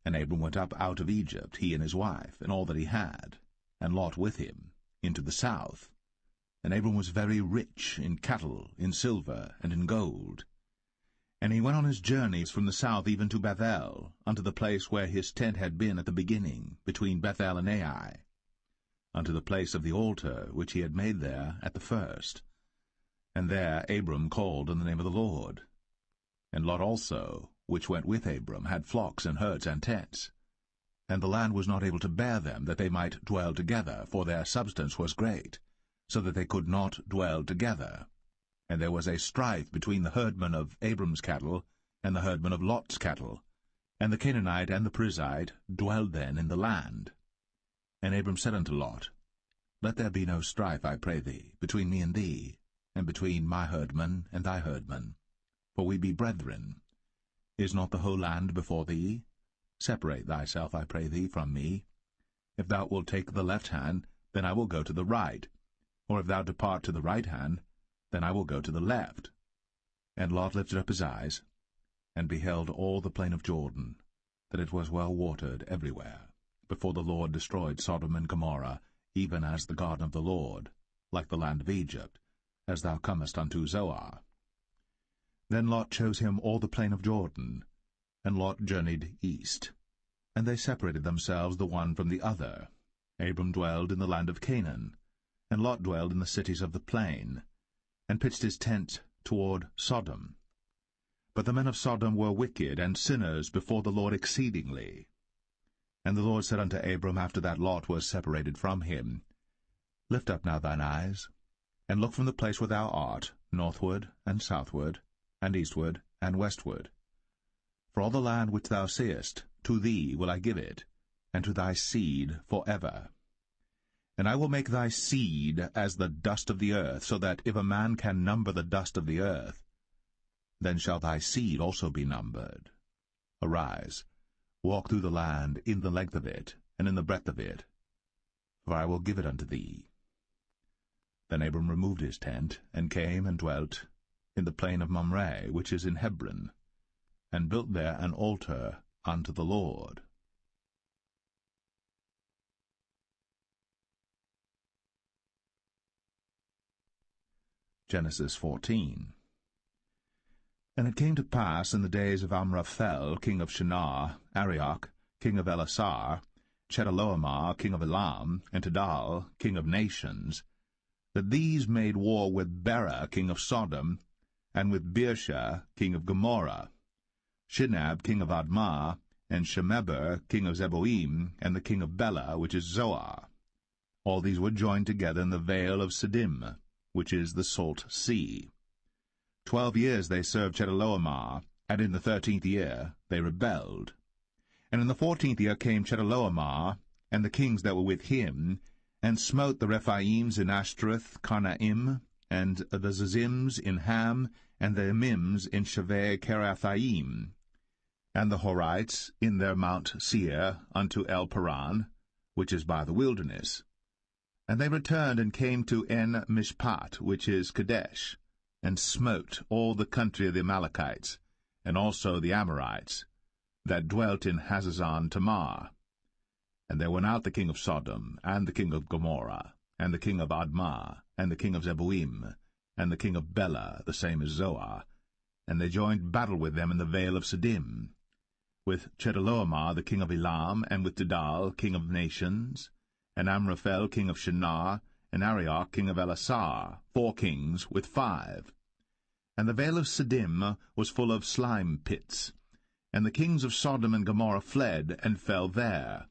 And Abram went up out of Egypt, he and his wife, and all that he had, and Lot with him, into the south. And Abram was very rich in cattle, in silver, and in gold. And he went on his journeys from the south even to Bethel, unto the place where his tent had been at the beginning, between Bethel and Ai, unto the place of the altar which he had made there at the first. And there Abram called on the name of the Lord. And Lot also, which went with Abram, had flocks and herds and tents. And the land was not able to bear them, that they might dwell together, for their substance was great, so that they could not dwell together. And there was a strife between the herdmen of Abram's cattle and the herdmen of Lot's cattle. And the Canaanite and the Perizzite dwelled then in the land. And Abram said unto Lot, Let there be no strife, I pray thee, between me and thee, and between my herdmen and thy herdmen, for we be brethren. Is not the whole land before thee? Separate thyself, I pray thee, from me. If thou wilt take the left hand, then I will go to the right. Or if thou depart to the right hand, then I will go to the left. And Lot lifted up his eyes, and beheld all the plain of Jordan, that it was well watered everywhere, before the Lord destroyed Sodom and Gomorrah, even as the garden of the Lord, like the land of Egypt, as thou comest unto Zoar. Then Lot chose him all the plain of Jordan, and Lot journeyed east. And they separated themselves the one from the other. Abram dwelled in the land of Canaan, and Lot dwelled in the cities of the plain, and pitched his tent toward Sodom. But the men of Sodom were wicked and sinners before the Lord exceedingly. And the Lord said unto Abram, after that Lot was separated from him, Lift up now thine eyes, and look from the place where thou art, northward and southward, and eastward and westward. For all the land which thou seest, to thee will I give it, and to thy seed for ever. And I will make thy seed as the dust of the earth, so that if a man can number the dust of the earth, then shall thy seed also be numbered. Arise, walk through the land in the length of it, and in the breadth of it, for I will give it unto thee. Then Abram removed his tent, and came and dwelt in the plain of Mamre, which is in Hebron, and built there an altar unto the Lord. Genesis 14. And it came to pass in the days of Amraphel, king of Shinar, Arioch, king of Elasar, Chedorlaomer, king of Elam, and Tidal, king of nations, that these made war with Bera, king of Sodom, and with Birsha, king of Gomorrah, Shinab, king of Admah, and Shemeber, king of Zeboim, and the king of Bela, which is Zoar. All these were joined together in the vale of Siddim, which is the salt sea. 12 years they served Chedorlaomer, and in the 13th year they rebelled. And in the 14th year came Chedorlaomer, and the kings that were with him, and smote the Rephaims in Ashtaroth Karnaim, and the Zazims in Ham, and the Emims in Shaveh Kiriathaim, and the Horites in their Mount Seir unto El Paran, which is by the wilderness. And they returned and came to En Mishpat, which is Kadesh, and smote all the country of the Amalekites, and also the Amorites, that dwelt in Hazazon Tamar. And there went out the king of Sodom, and the king of Gomorrah, and the king of Admah, and the king of Zeboim, and the king of Bela, the same as Zoar, and they joined battle with them in the vale of Siddim, with Chedorlaomer the king of Elam, and with Tidal king of nations, and Amraphel king of Shinar, and Arioch king of Elasar, 4 kings with 5. And the vale of Siddim was full of slime pits, and the kings of Sodom and Gomorrah fled, and fell there.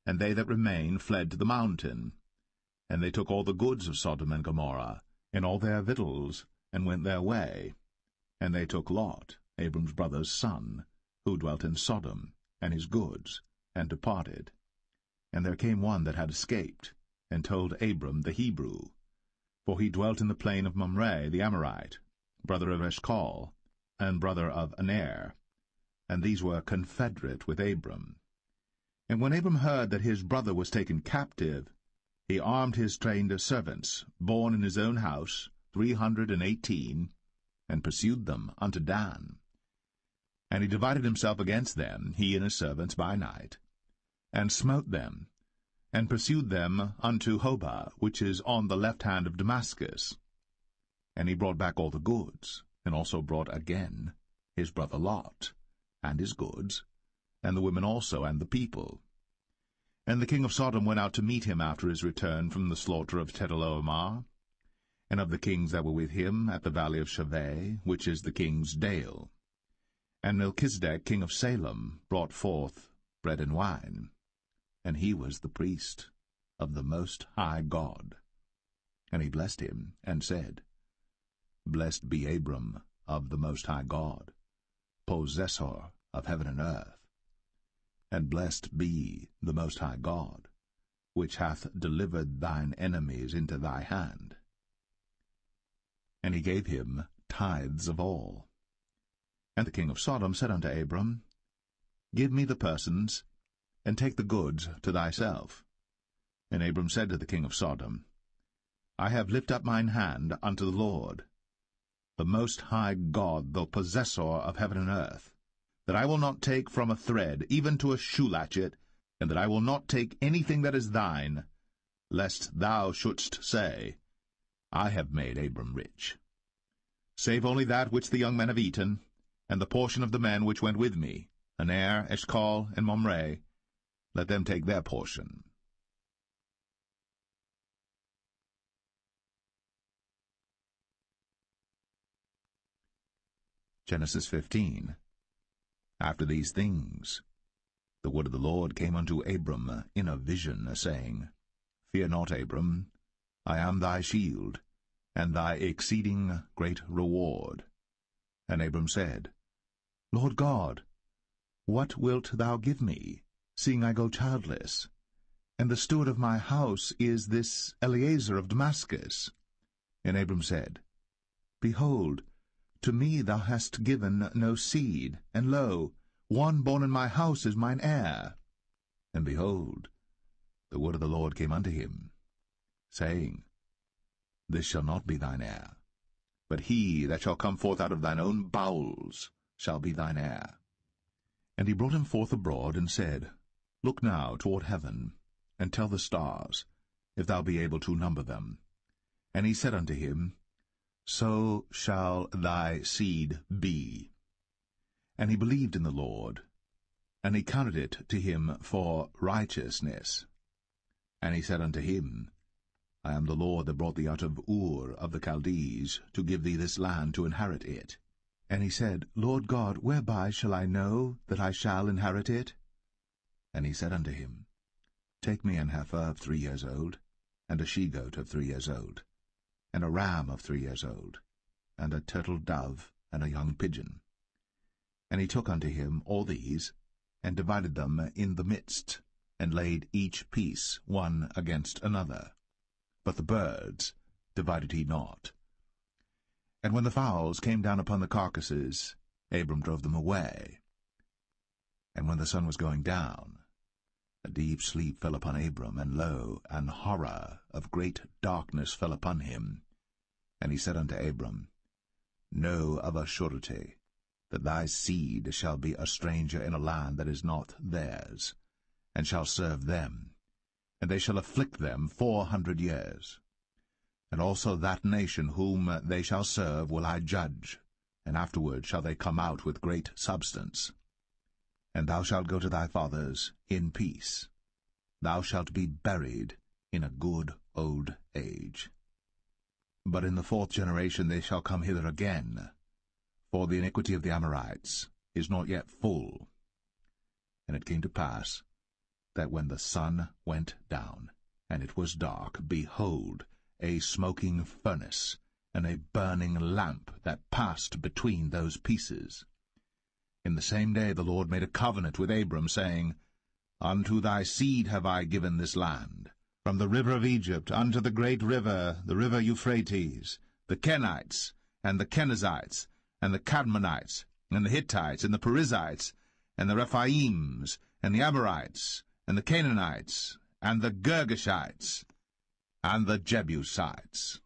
And they that remained fled to the mountain. And they took all the goods of Sodom and Gomorrah, and all their victuals, and went their way. And they took Lot, Abram's brother's son, who dwelt in Sodom, and his goods, and departed. And there came one that had escaped, and told Abram the Hebrew, for he dwelt in the plain of Mamre the Amorite, brother of Eshcol, and brother of Aner, and these were confederate with Abram. And when Abram heard that his brother was taken captive, he armed his trained servants, born in his own house, 318, and pursued them unto Dan. And he divided himself against them, he and his servants, by night, and smote them, and pursued them unto Hobah, which is on the left hand of Damascus. And he brought back all the goods, and also brought again his brother Lot, and his goods, and the women also, and the people. And the king of Sodom went out to meet him after his return from the slaughter of Chedorlaomer, and of the kings that were with him at the valley of Shaveh, which is the king's dale. And Melchizedek king of Salem brought forth bread and wine, and he was the priest of the Most High God. And he blessed him, and said, Blessed be Abram of the Most High God, possessor of heaven and earth. And blessed be the Most High God, which hath delivered thine enemies into thy hand. And he gave him tithes of all. And the king of Sodom said unto Abram, Give me the persons, and take the goods to thyself. And Abram said to the king of Sodom, I have lifted up mine hand unto the Lord, the Most High God, the possessor of heaven and earth, that I will not take from a thread, even to a shoe latchet, and that I will not take anything that is thine, lest thou shouldst say, I have made Abram rich. Save only that which the young men have eaten, and the portion of the men which went with me, Aner, Eshcol, and Mamre, let them take their portion. Genesis 15. After these things, the word of the Lord came unto Abram in a vision, saying, Fear not, Abram, I am thy shield, and thy exceeding great reward. And Abram said, Lord God, what wilt thou give me, seeing I go childless? and the steward of my house is this Eliezer of Damascus. And Abram said, Behold, to me thou hast given no seed, and lo, one born in my house is mine heir. And behold, the word of the Lord came unto him, saying, This shall not be thine heir, but he that shall come forth out of thine own bowels shall be thine heir. And he brought him forth abroad, and said, Look now toward heaven, and tell the stars, if thou be able to number them. And he said unto him, So shall thy seed be. And he believed in the Lord, and he counted it to him for righteousness. And he said unto him, I am the Lord that brought thee out of Ur of the Chaldees, to give thee this land to inherit it. And he said, Lord God, whereby shall I know that I shall inherit it? And he said unto him, Take me an heifer of 3 years old, and a she-goat of 3 years old, and a ram of 3 years old, and a turtle dove, and a young pigeon. And he took unto him all these, and divided them in the midst, and laid each piece one against another. But the birds divided he not. And when the fowls came down upon the carcasses, Abram drove them away. And when the sun was going down, a deep sleep fell upon Abram, and lo, an horror of great darkness fell upon him. And he said unto Abram, Know of a surety that thy seed shall be a stranger in a land that is not theirs, and shall serve them, and they shall afflict them 400 years. And also that nation whom they shall serve will I judge, and afterward shall they come out with great substance. And thou shalt go to thy fathers in peace. Thou shalt be buried in a good old age. But in the 4th generation they shall come hither again, for the iniquity of the Amorites is not yet full. And it came to pass, that when the sun went down, and it was dark, behold, a smoking furnace, and a burning lamp that passed between those pieces. In the same day the Lord made a covenant with Abram, saying, Unto thy seed have I given this land, from the river of Egypt unto the great river, the river Euphrates, the Kenites, and the Kenizzites, and the Cadmonites, and the Hittites, and the Perizzites, and the Rephaims, and the Amorites, and the Canaanites, and the Girgashites, and the Jebusites.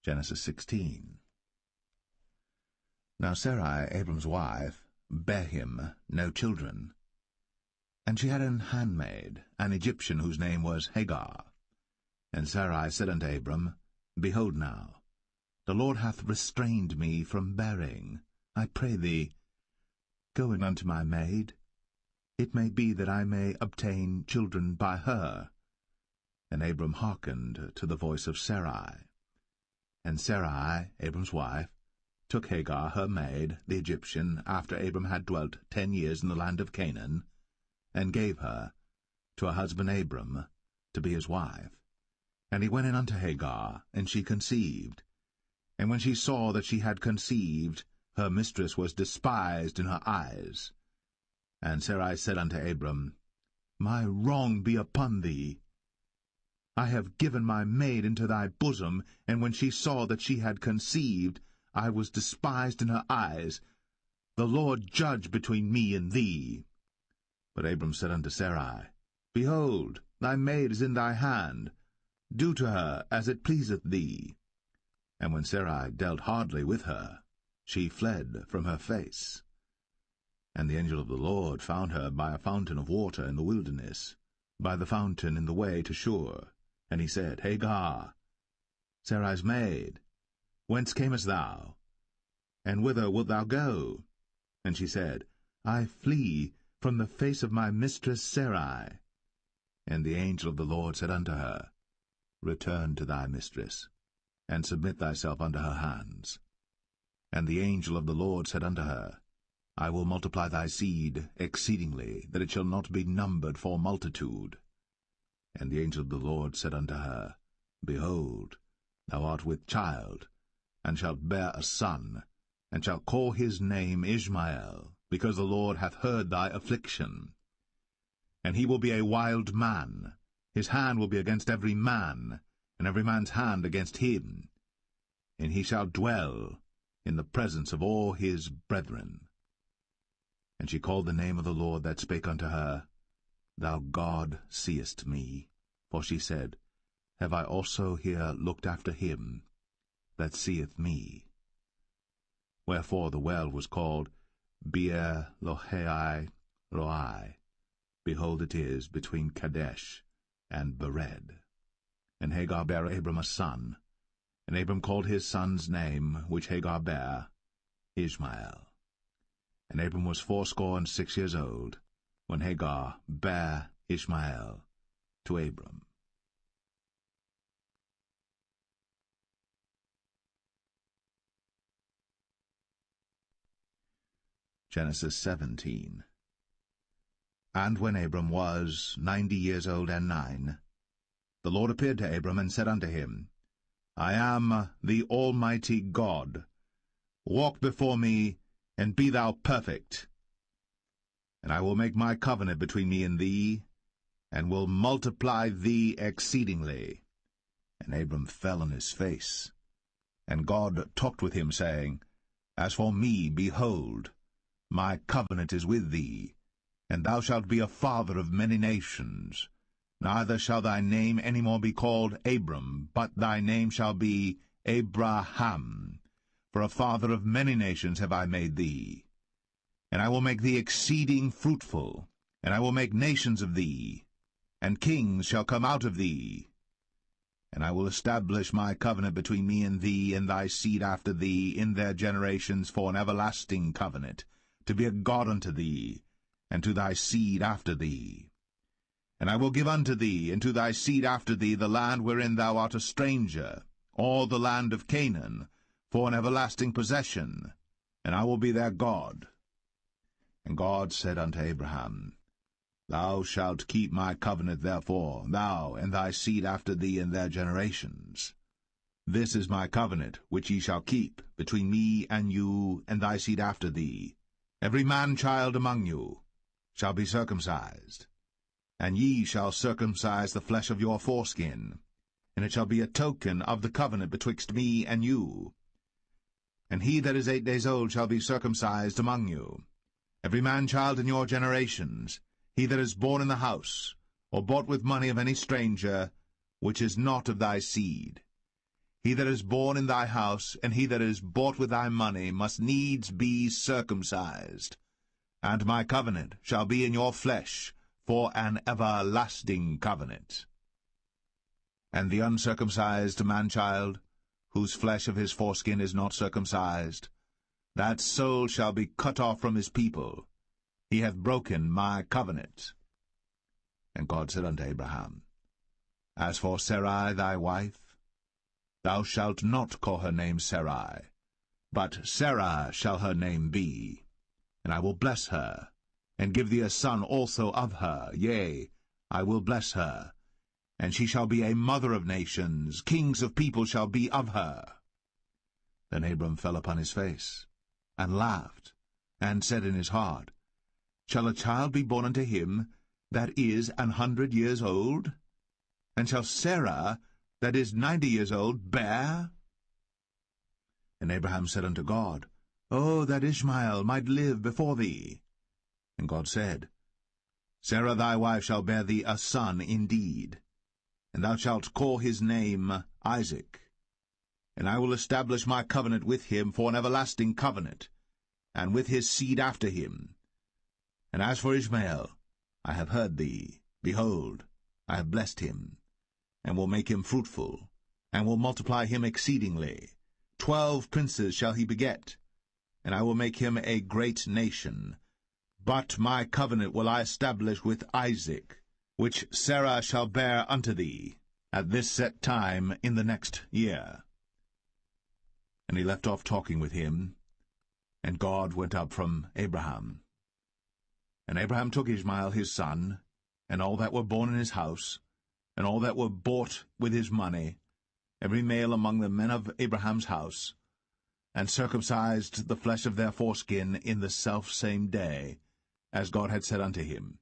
Genesis 16. Now Sarai, Abram's wife, bare him no children. And she had an handmaid, an Egyptian, whose name was Hagar. And Sarai said unto Abram, Behold now, the Lord hath restrained me from bearing. I pray thee, go in unto my maid. It may be that I may obtain children by her. And Abram hearkened to the voice of Sarai. And Sarai, Abram's wife, took Hagar her maid, the Egyptian, after Abram had dwelt 10 years in the land of Canaan, and gave her to her husband Abram to be his wife. And he went in unto Hagar, and she conceived. And when she saw that she had conceived, her mistress was despised in her eyes. And Sarai said unto Abram, My wrong be upon thee. I have given my maid into thy bosom, and when she saw that she had conceived, I was despised in her eyes. The Lord judge between me and thee. But Abram said unto Sarai, Behold, thy maid is in thy hand. Do to her as it pleaseth thee. And when Sarai dealt hardly with her, she fled from her face. And the angel of the Lord found her by a fountain of water in the wilderness, by the fountain in the way to Shur. And he said, Hagar, Sarai's maid, whence camest thou? And whither wilt thou go? And she said, I flee from the face of my mistress Sarai. And the angel of the Lord said unto her, Return to thy mistress, and submit thyself unto her hands. And the angel of the Lord said unto her, I will multiply thy seed exceedingly, that it shall not be numbered for multitude. And the angel of the Lord said unto her, Behold, thou art with child, and shalt bear a son, and shalt call his name Ishmael, because the Lord hath heard thy affliction. And he will be a wild man, his hand will be against every man, and every man's hand against him. And he shall dwell in the presence of all his brethren. And she called the name of the Lord that spake unto her, Thou God seest me. For she said, Have I also here looked after him that seeth me? Wherefore the well was called Beer-Lahai Roi. Behold, it is between Kadesh and Bered. And Hagar bare Abram a son, and Abram called his son's name, which Hagar bare, Ishmael. And Abram was 86 years old, when Hagar bare Ishmael to Abram. Genesis 17. And when Abram was 90 years old and 9, the Lord appeared to Abram and said unto him, I am the Almighty God. Walk before me, and be thou perfect. And I will make my covenant between me and thee, and will multiply thee exceedingly. And Abram fell on his face. And God talked with him, saying, As for me, behold, my covenant is with thee, and thou shalt be a father of many nations. Neither shall thy name any more be called Abram, but thy name shall be Abraham. For a father of many nations have I made thee. And I will make thee exceeding fruitful, and I will make nations of thee, and kings shall come out of thee. And I will establish my covenant between me and thee and thy seed after thee in their generations for an everlasting covenant, to be a God unto thee, and to thy seed after thee. And I will give unto thee and to thy seed after thee the land wherein thou art a stranger, all the land of Canaan, for an everlasting possession, and I will be their God. And God said unto Abraham, Thou shalt keep my covenant therefore, thou and thy seed after thee in their generations. This is my covenant which ye shall keep between me and you and thy seed after thee. Every man-child among you shall be circumcised, and ye shall circumcise the flesh of your foreskin, and it shall be a token of the covenant betwixt me and you. And he that is 8 days old shall be circumcised among you, every man-child in your generations, he that is born in the house, or bought with money of any stranger, which is not of thy seed. He that is born in thy house, and he that is bought with thy money, must needs be circumcised. And my covenant shall be in your flesh, for an everlasting covenant. And the uncircumcised man-child, whose flesh of his foreskin is not circumcised, that soul shall be cut off from his people. He hath broken my covenant. And God said unto Abraham, As for Sarai thy wife, thou shalt not call her name Sarai, but Sarah shall her name be. And I will bless her, and give thee a son also of her. Yea, I will bless her, and she shall be a mother of nations. Kings of people shall be of her. Then Abram fell upon his face, and laughed, and said in his heart, Shall a child be born unto him that is 100 years old? And shall Sarah, that is 90 years old, bear? And Abraham said unto God, O that Ishmael might live before thee. And God said, Sarah thy wife shall bear thee a son indeed, and thou shalt call his name Isaac. And I will establish my covenant with him for an everlasting covenant, and with his seed after him. And as for Ishmael, I have heard thee. Behold, I have blessed him, and will make him fruitful, and will multiply him exceedingly. 12 princes shall he beget, and I will make him a great nation. But my covenant will I establish with Isaac, which Sarah shall bear unto thee, at this set time in the next year. And he left off talking with him, and God went up from Abraham. And Abraham took Ishmael his son, and all that were born in his house, and all that were bought with his money, every male among the men of Abraham's house, and circumcised the flesh of their foreskin in the selfsame day, as God had said unto him.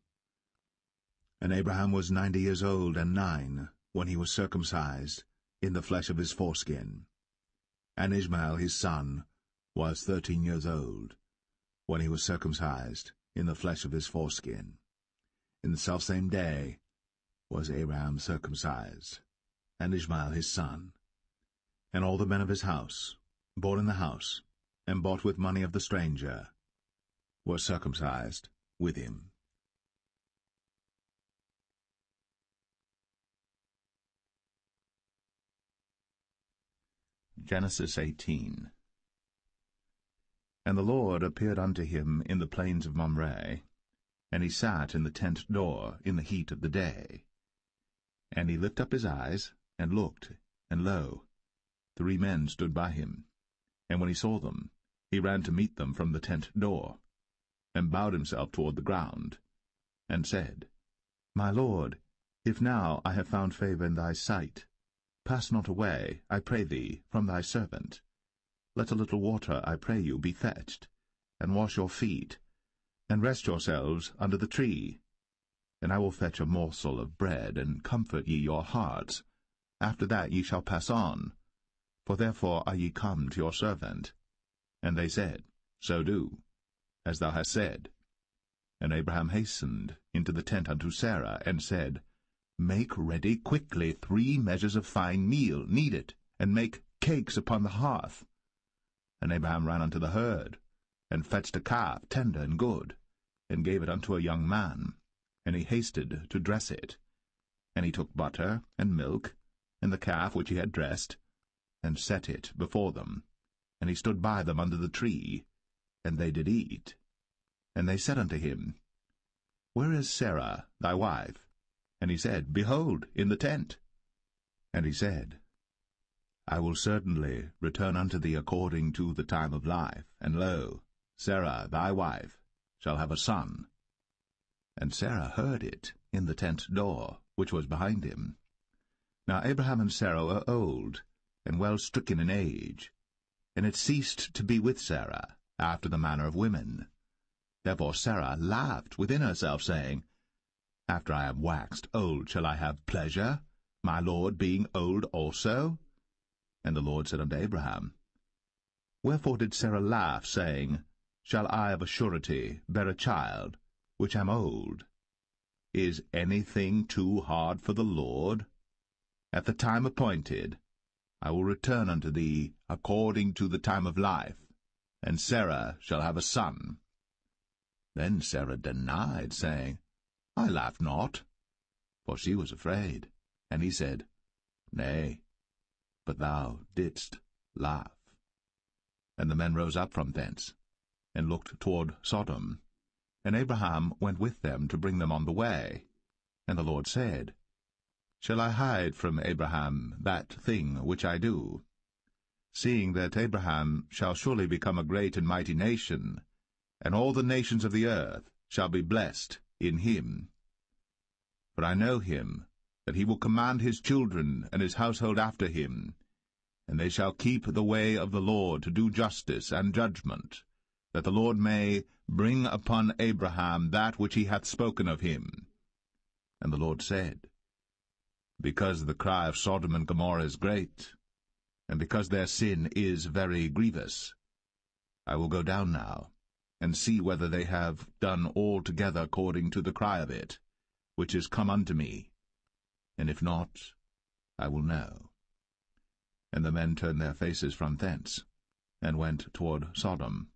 And Abraham was 90 years old and 9, when he was circumcised in the flesh of his foreskin. And Ishmael his son was 13 years old, when he was circumcised in the flesh of his foreskin. In the selfsame day was Abraham circumcised, and Ishmael his son. And all the men of his house, born in the house, and bought with money of the stranger, were circumcised with him. Genesis 18. And the Lord appeared unto him in the plains of Mamre, and he sat in the tent door in the heat of the day. And he lifted up his eyes, and looked, and lo, 3 men stood by him. And when he saw them, he ran to meet them from the tent door, and bowed himself toward the ground, and said, My Lord, if now I have found favor in thy sight, pass not away, I pray thee, from thy servant. Let a little water, I pray you, be fetched, and wash your feet, and rest yourselves under the tree. And I will fetch a morsel of bread, and comfort ye your hearts. After that ye shall pass on, for therefore are ye come to your servant. And they said, So do, as thou hast said. And Abraham hastened into the tent unto Sarah, and said, Make ready quickly 3 measures of fine meal, knead it, and make cakes upon the hearth. And Abraham ran unto the herd, and fetched a calf tender and good, and gave it unto a young man, and he hasted to dress it. And he took butter and milk, and the calf which he had dressed, and set it before them. And he stood by them under the tree, and they did eat. And they said unto him, Where is Sarah thy wife? And he said, Behold, in the tent. And he said, I will certainly return unto thee according to the time of life, and lo, Sarah thy wife shall have a son. And Sarah heard it in the tent door, which was behind him. Now Abraham and Sarah were old, and well stricken in age, and it ceased to be with Sarah, after the manner of women. Therefore Sarah laughed within herself, saying, After I am waxed old shall I have pleasure, my Lord being old also? And the Lord said unto Abraham, Wherefore did Sarah laugh, saying, Shall I of a surety bear a child, which am old? Is anything too hard for the Lord? At the time appointed I will return unto thee according to the time of life, and Sarah shall have a son. Then Sarah denied, saying, I laughed not, for she was afraid. And he said, Nay, but thou didst laugh. And the men rose up from thence, and looked toward Sodom. And Abraham went with them to bring them on the way. And the Lord said, Shall I hide from Abraham that thing which I do? Seeing that Abraham shall surely become a great and mighty nation, and all the nations of the earth shall be blessed in him. For I know him, that he will command his children and his household after him, and they shall keep the way of the Lord to do justice and judgment, that the Lord may bring upon Abraham that which he hath spoken of him. And the Lord said, Because the cry of Sodom and Gomorrah is great, and because their sin is very grievous, I will go down now, and see whether they have done altogether according to the cry of it, which is come unto me. And if not, I will know. And the men turned their faces from thence, and went toward Sodom.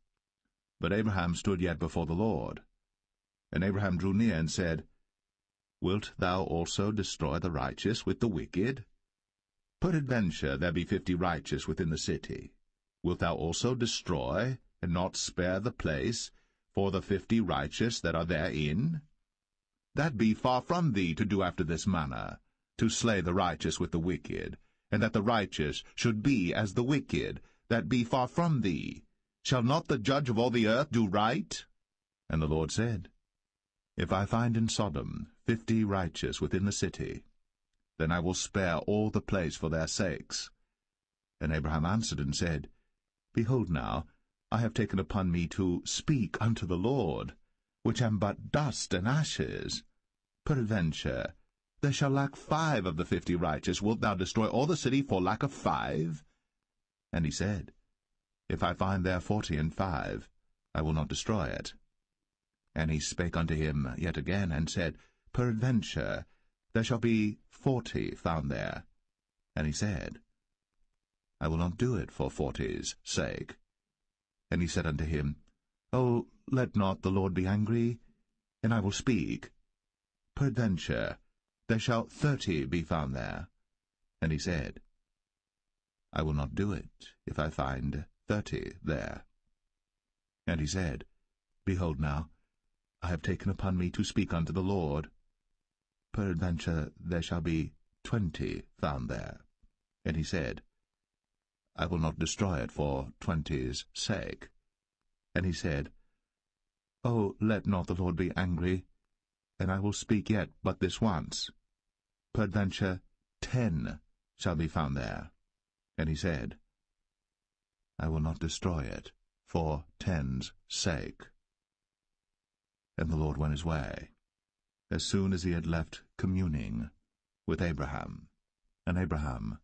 But Abraham stood yet before the Lord. And Abraham drew near, and said, Wilt thou also destroy the righteous with the wicked? Peradventure there be 50 righteous within the city. Wilt thou also destroy, and not spare the place, for the 50 righteous that are therein? That be far from thee to do after this manner, to slay the righteous with the wicked, and that the righteous should be as the wicked, that be far from thee. Shall not the judge of all the earth do right? And the Lord said, If I find in Sodom 50 righteous within the city, then I will spare all the place for their sakes. And Abraham answered and said, Behold now, I have taken upon me to speak unto the Lord, which am but dust and ashes. Peradventure, there shall lack 5 of the 50 righteous. Wilt thou destroy all the city for lack of 5? And he said, If I find there 40 and 5, I will not destroy it. And he spake unto him yet again, and said, Peradventure, there shall be 40 found there. And he said, I will not do it for 40's sake. And he said unto him, O, let not the Lord be angry, and I will speak. Peradventure, there shall 30 be found there. And he said, I will not do it, if I find 30 there. And he said, Behold now, I have taken upon me to speak unto the Lord. Peradventure there shall be 20 found there. And he said, I will not destroy it for 20's sake. And he said, O, let not the Lord be angry, and I will speak yet but this once. Peradventure 10 shall be found there. And he said, I will not destroy it for 10's sake. And the Lord went his way, as soon as he had left communing with Abraham. And Abraham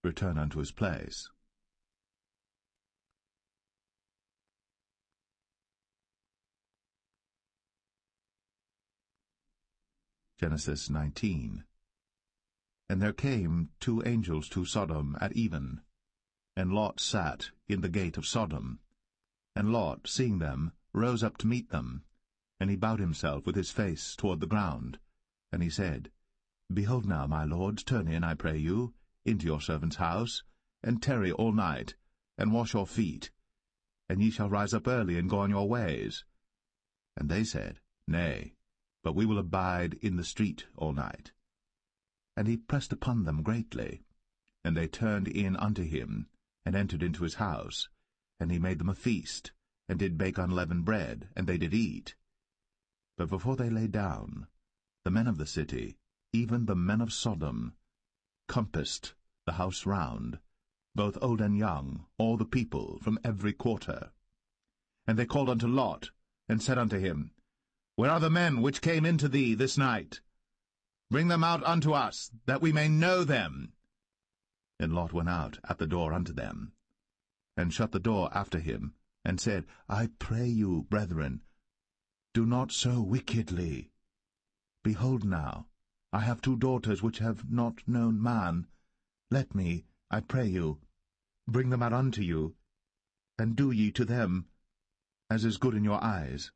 returned unto his place. Genesis 19. And there came 2 angels to Sodom at even, and Lot sat in the gate of Sodom. And Lot, seeing them, rose up to meet them. And he bowed himself with his face toward the ground. And he said, Behold now, my lords, turn in, I pray you, into your servant's house, and tarry all night, and wash your feet, and ye shall rise up early, and go on your ways. And they said, Nay, but we will abide in the street all night. And he pressed upon them greatly. And they turned in unto him, and entered into his house. And he made them a feast, and did bake unleavened bread, and they did eat. But before they lay down, the men of the city, even the men of Sodom, compassed the house round, both old and young, all the people from every quarter. And they called unto Lot, and said unto him, Where are the men which came into thee this night? Bring them out unto us, that we may know them. And Lot went out at the door unto them, and shut the door after him, and said, I pray you, brethren, do not so wickedly. Behold now, I have 2 daughters which have not known man. Let me, I pray you, bring them out unto you, and do ye to them as is good in your eyes.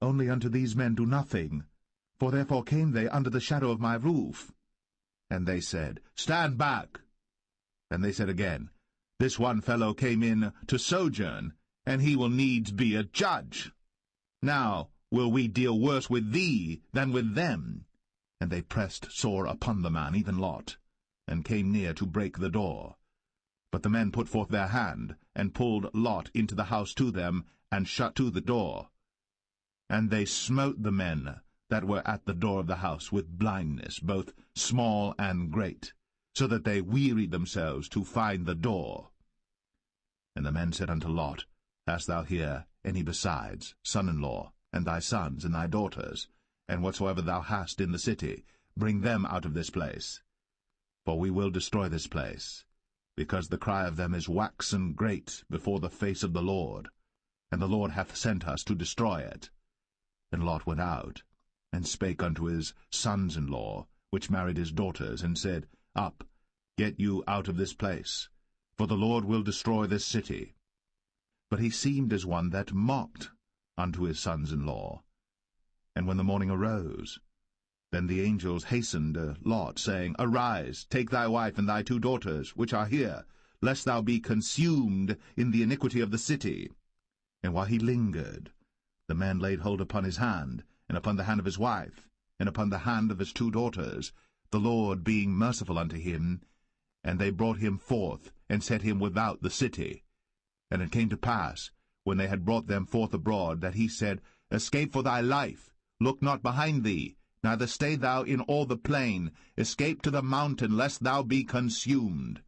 Only unto these men do nothing, for therefore came they under the shadow of my roof. And they said, Stand back. And they said again, This one fellow came in to sojourn, and he will needs be a judge. Now will we deal worse with thee than with them. And they pressed sore upon the man, even Lot, and came near to break the door. But the men put forth their hand, and pulled Lot into the house to them, and shut to the door. And they smote the men that were at the door of the house with blindness, both small and great, so that they wearied themselves to find the door. And the men said unto Lot, Hast thou here any besides, son-in-law, and thy sons, and thy daughters, and whatsoever thou hast in the city, bring them out of this place? For we will destroy this place, because the cry of them is waxen great before the face of the Lord, and the Lord hath sent us to destroy it. And Lot went out, and spake unto his sons-in-law, which married his daughters, and said, Up, get you out of this place, for the Lord will destroy this city. But he seemed as one that mocked unto his sons-in-law. And when the morning arose, then the angels hastened Lot, saying, Arise, take thy wife and thy 2 daughters, which are here, lest thou be consumed in the iniquity of the city. And while he lingered, the man laid hold upon his hand, and upon the hand of his wife, and upon the hand of his 2 daughters, the Lord being merciful unto him. And they brought him forth, and set him without the city. And it came to pass, when they had brought them forth abroad, that he said, Escape for thy life, look not behind thee, neither stay thou in all the plain, escape to the mountain, lest thou be consumed.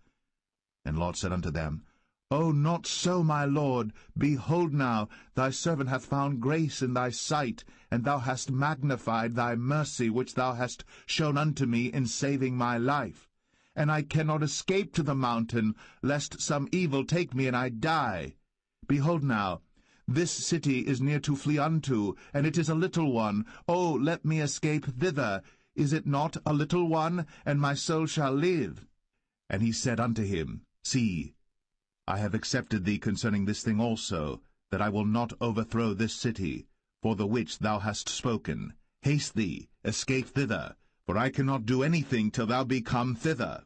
And Lot said unto them, "O not so, my lord. Behold now, thy servant hath found grace in thy sight, and thou hast magnified thy mercy which thou hast shown unto me in saving my life. And I cannot escape to the mountain, lest some evil take me and I die. Behold now, this city is near to flee unto, and it is a little one. O let me escape thither. Is it not a little one? And my soul shall live." And he said unto him, See, I have accepted thee concerning this thing also, that I will not overthrow this city, for the which thou hast spoken. Haste thee, escape thither, for I cannot do anything till thou be come thither.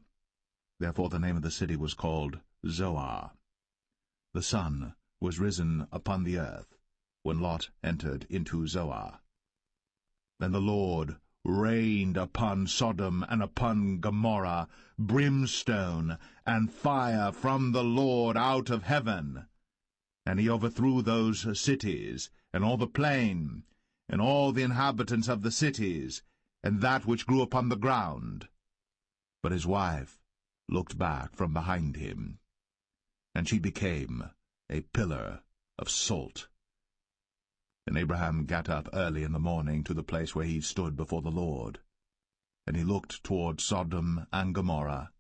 Therefore the name of the city was called Zoar. The sun was risen upon the earth, when Lot entered into Zoar. Then the Lord rained upon Sodom and upon Gomorrah brimstone and fire from the Lord out of heaven. And he overthrew those cities, and all the plain, and all the inhabitants of the cities, and that which grew upon the ground. But his wife looked back from behind him, and she became a pillar of salt. And Abraham got up early in the morning to the place where he stood before the Lord. And he looked toward Sodom and Gomorrah,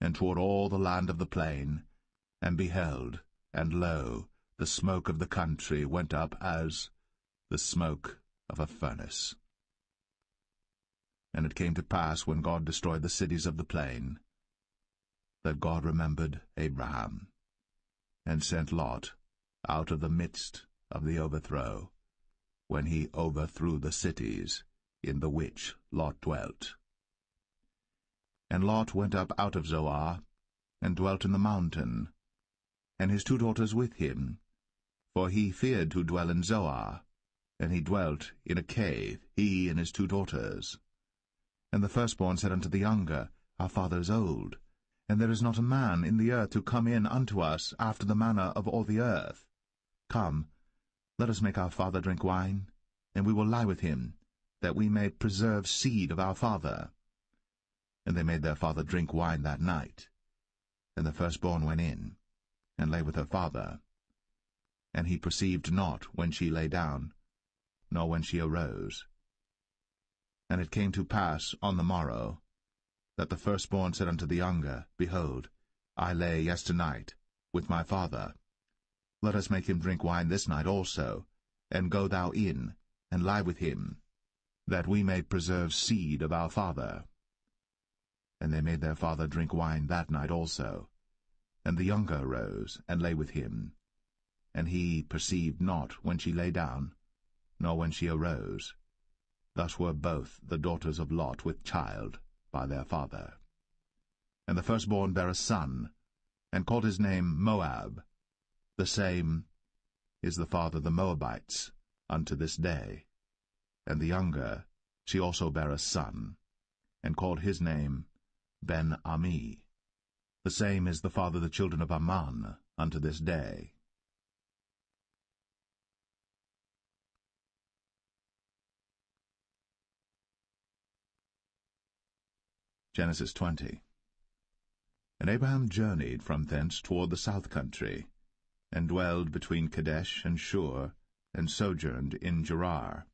and toward all the land of the plain, and beheld, and lo, the smoke of the country went up as the smoke of a furnace. And it came to pass, when God destroyed the cities of the plain, that God remembered Abraham, and sent Lot out of the midst of the overthrow, when he overthrew the cities in the which Lot dwelt. And Lot went up out of Zoar, and dwelt in the mountain, and his 2 daughters with him, for he feared to dwell in Zoar, and he dwelt in a cave, he and his 2 daughters. And the firstborn said unto the younger, Our father is old, and there is not a man in the earth to come in unto us after the manner of all the earth. Come, let us make our father drink wine, and we will lie with him, that we may preserve seed of our father. And they made their father drink wine that night. And the firstborn went in, and lay with her father. And he perceived not when she lay down, nor when she arose. And it came to pass on the morrow, that the firstborn said unto the younger, Behold, I lay yesternight with my father. Let us make him drink wine this night also, and go thou in, and lie with him, that we may preserve seed of our father. And they made their father drink wine that night also. And the younger arose, and lay with him. And he perceived not when she lay down, nor when she arose. Thus were both the daughters of Lot with child by their father. And the firstborn bare a son, and called his name Moab. The same is the father of the Moabites unto this day. And the younger, she also bare a son, and called his name Ben-Ami. The same is the father of the children of Ammon unto this day. Genesis 20. And Abraham journeyed from thence toward the south country, and dwelled between Kadesh and Shur, and sojourned in Gerar.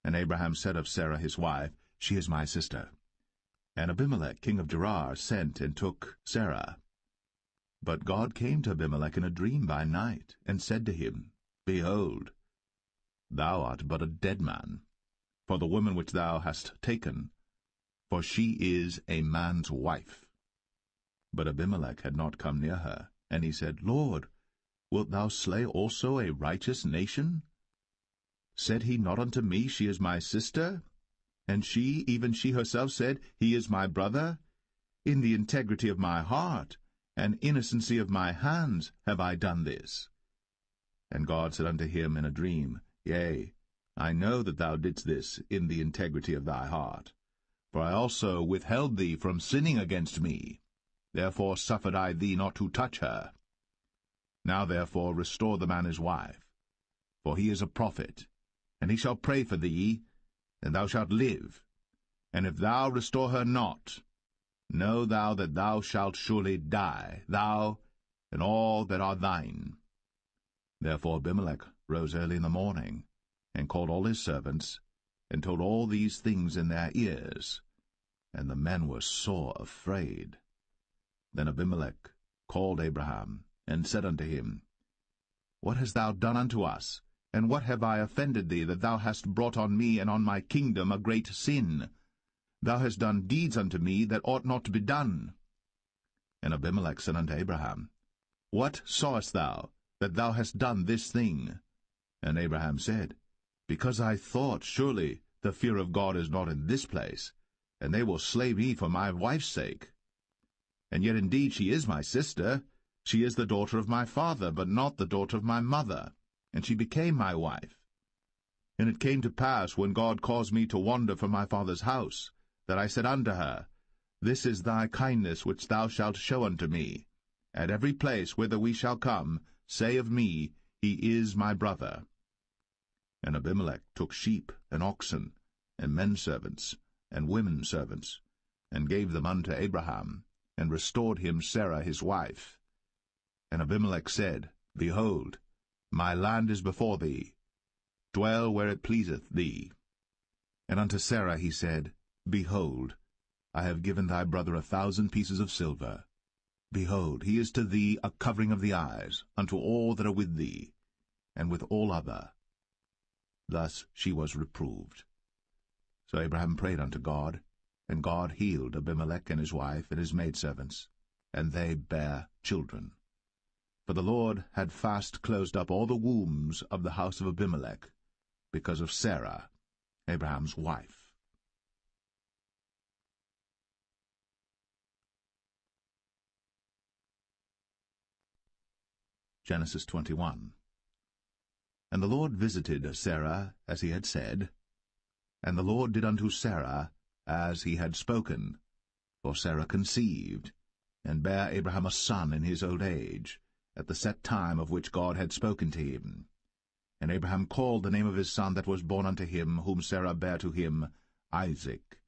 And Abraham said of Sarah his wife, She is my sister. And Abimelech king of Gerar sent and took Sarah. But God came to Abimelech in a dream by night, and said to him, Behold, thou art but a dead man, for the woman which thou hast taken, for she is a man's wife. But Abimelech had not come near her, and he said, Lord, wilt thou slay also a righteous nation? Said he not unto me, She is my sister? And she, even she herself, said, He is my brother? In the integrity of my heart, and innocency of my hands, have I done this. And God said unto him in a dream, Yea, I know that thou didst this in the integrity of thy heart. For I also withheld thee from sinning against me. Therefore suffered I thee not to touch her. Now therefore restore the man his wife, for he is a prophet, and he shall pray for thee, and thou shalt live. And if thou restore her not, know thou that thou shalt surely die, thou and all that are thine. Therefore Abimelech rose early in the morning, and called all his servants, and told all these things in their ears. And the men were sore afraid. Then Abimelech called Abraham, and said unto him, What hast thou done unto us? And what have I offended thee, that thou hast brought on me and on my kingdom a great sin? Thou hast done deeds unto me that ought not to be done. And Abimelech said unto Abraham, What sawest thou, that thou hast done this thing? And Abraham said, Because I thought, surely the fear of God is not in this place, and they will slay me for my wife's sake. And yet indeed she is my sister. She is the daughter of my father, but not the daughter of my mother, and she became my wife. And it came to pass, when God caused me to wander from my father's house, that I said unto her, This is thy kindness which thou shalt show unto me. At every place whither we shall come, say of me, He is my brother. And Abimelech took sheep and oxen, and men servants, and women servants, and gave them unto Abraham, and restored him Sarah his wife. And Abimelech said, Behold, my land is before thee. Dwell where it pleaseth thee. And unto Sarah he said, Behold, I have given thy brother 1,000 pieces of silver. Behold, he is to thee a covering of the eyes, unto all that are with thee, and with all other. Thus she was reproved. So Abraham prayed unto God, and God healed Abimelech and his wife and his maidservants, and they bare children. For the Lord had fast closed up all the wombs of the house of Abimelech, because of Sarah, Abraham's wife. Genesis 21. And the Lord visited Sarah as he had said, and the Lord did unto Sarah as he had spoken. For Sarah conceived, and bare Abraham a son in his old age, at the set time of which God had spoken to him. And Abraham called the name of his son that was born unto him, whom Sarah bare to him, Isaac.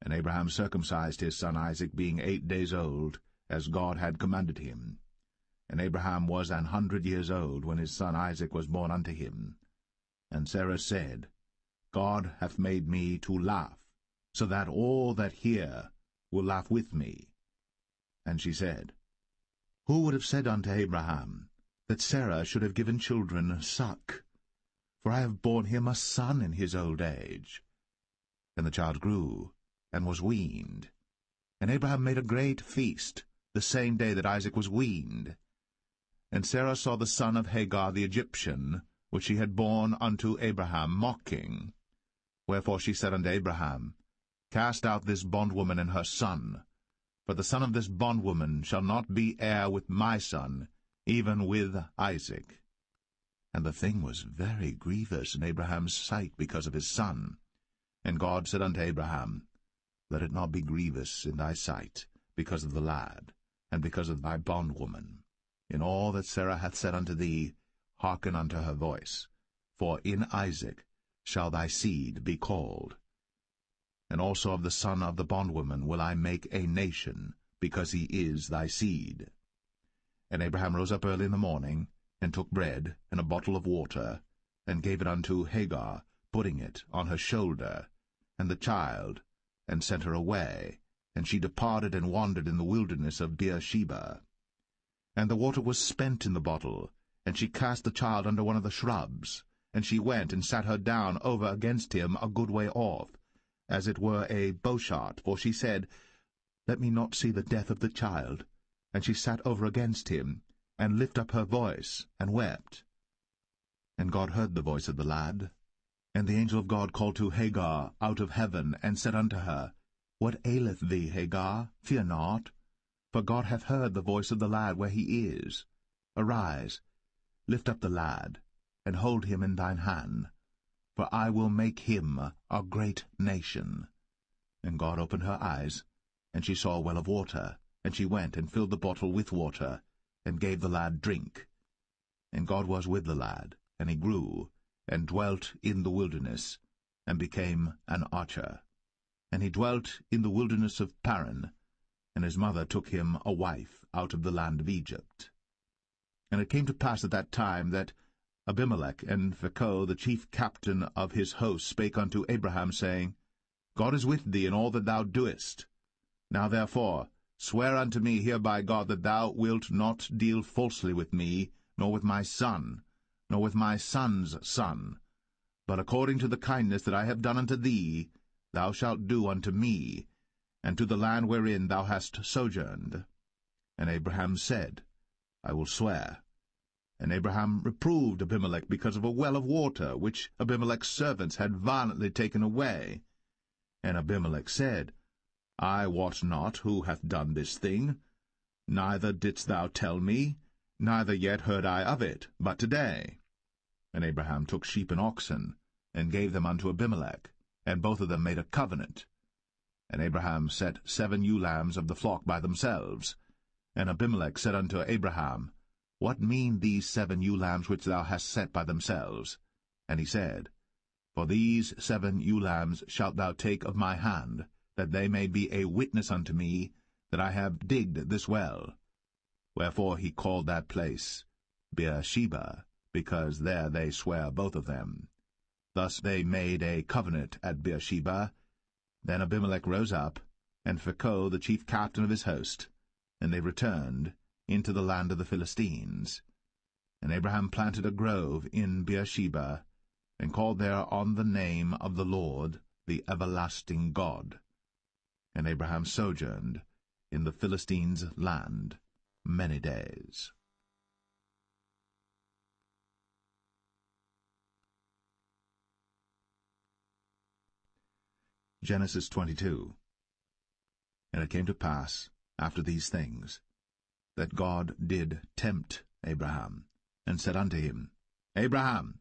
And Abraham circumcised his son Isaac, being 8 days old, as God had commanded him. And Abraham was 100 years old when his son Isaac was born unto him. And Sarah said, God hath made me to laugh, so that all that hear will laugh with me. And she said, Who would have said unto Abraham, that Sarah should have given children suck? For I have borne him a son in his old age. And the child grew, and was weaned. And Abraham made a great feast, the same day that Isaac was weaned. And Sarah saw the son of Hagar the Egyptian, which she had borne unto Abraham, mocking. Wherefore she said unto Abraham, Cast out this bondwoman and her son, for the son of this bondwoman shall not be heir with my son, even with Isaac. And the thing was very grievous in Abraham's sight because of his son. And God said unto Abraham, Let it not be grievous in thy sight, because of the lad, and because of thy bondwoman. In all that Sarah hath said unto thee, hearken unto her voice, for in Isaac shall thy seed be called. And also of the son of the bondwoman will I make a nation, because he is thy seed. And Abraham rose up early in the morning, and took bread and a bottle of water, and gave it unto Hagar, putting it on her shoulder, and the child, and sent her away, and she departed and wandered in the wilderness of Beersheba. And the water was spent in the bottle, and she cast the child under one of the shrubs, and she went and sat her down over against him a good way off, as it were a bowshot, for she said, Let me not see the death of the child. And she sat over against him, and lifted up her voice, and wept. And God heard the voice of the lad. And the angel of God called to Hagar out of heaven, and said unto her, What aileth thee, Hagar? Fear not. For God hath heard the voice of the lad where he is. Arise, lift up the lad, and hold him in thine hand, for I will make him a great nation. And God opened her eyes, and she saw a well of water, and she went and filled the bottle with water, and gave the lad drink. And God was with the lad, and he grew, and dwelt in the wilderness, and became an archer. And he dwelt in the wilderness of Paran, and his mother took him a wife out of the land of Egypt. And it came to pass at that time that Abimelech and Phicol, the chief captain of his host, spake unto Abraham, saying, God is with thee in all that thou doest. Now therefore swear unto me here by God that thou wilt not deal falsely with me, nor with my son, nor with my son's son, but according to the kindness that I have done unto thee, thou shalt do unto me, and to the land wherein thou hast sojourned. And Abraham said, I will swear. And Abraham reproved Abimelech because of a well of water, which Abimelech's servants had violently taken away. And Abimelech said, I wot not who hath done this thing, neither didst thou tell me, neither yet heard I of it, but today. And Abraham took sheep and oxen, and gave them unto Abimelech, and both of them made a covenant. And Abraham set 7 ewe lambs of the flock by themselves. And Abimelech said unto Abraham, What mean these 7 ewe lambs which thou hast set by themselves? And he said, For these 7 ewe lambs shalt thou take of my hand, that they may be a witness unto me that I have digged this well. Wherefore he called that place Beersheba, because there they sware both of them. Thus they made a covenant at Beersheba. Then Abimelech rose up, and Phicol the chief captain of his host, and they returned into the land of the Philistines. And Abraham planted a grove in Beersheba, and called there on the name of the Lord, the everlasting God. And Abraham sojourned in the Philistines' land many days. Genesis 22. And it came to pass, after these things, that God did tempt Abraham, and said unto him, Abraham.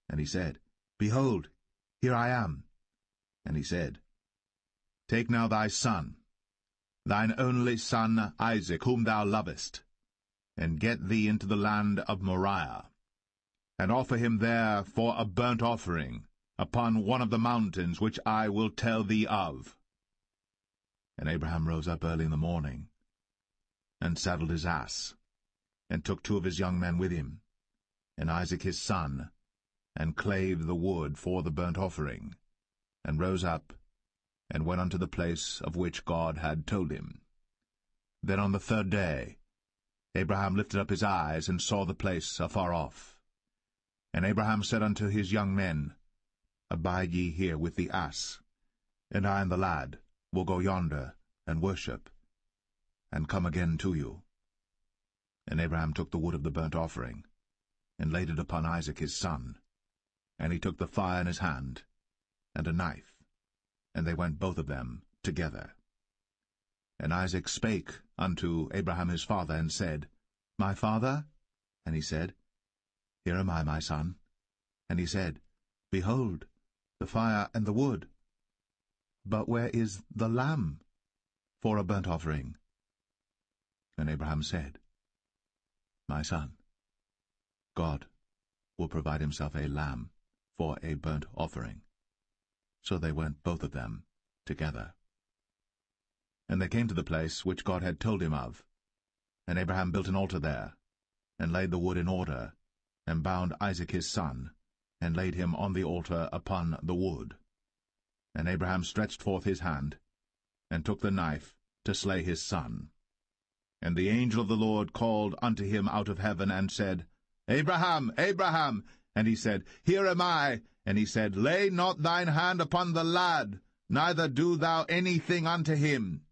And he said, Behold, here I am. And he said, Take now thy son, thine only son Isaac, whom thou lovest, and get thee into the land of Moriah, and offer him there for a burnt offering upon one of the mountains which I will tell thee of. And Abraham rose up early in the morning, and saddled his ass, and took 2 of his young men with him, and Isaac his son, and clave the wood for the burnt offering, and rose up, and went unto the place of which God had told him. Then on the 3rd day Abraham lifted up his eyes, and saw the place afar off. And Abraham said unto his young men, Abide ye here with the ass, and I and the lad will go yonder, and worship, and come again to you. And Abraham took the wood of the burnt offering, and laid it upon Isaac his son. And he took the fire in his hand, and a knife, and they went both of them together. And Isaac spake unto Abraham his father, and said, My father? And he said, Here am I, my son. And he said, Behold, the fire and the wood. But where is the lamb for a burnt offering? And Abraham said, My son, God will provide himself a lamb for a burnt offering. So they went both of them together. And they came to the place which God had told him of. And Abraham built an altar there, and laid the wood in order, and bound Isaac his son, and laid him on the altar upon the wood. And Abraham stretched forth his hand, and took the knife to slay his son. And the angel of the Lord called unto him out of heaven, and said, Abraham, Abraham! And he said, Here am I. And he said, Lay not thine hand upon the lad, neither do thou anything unto him.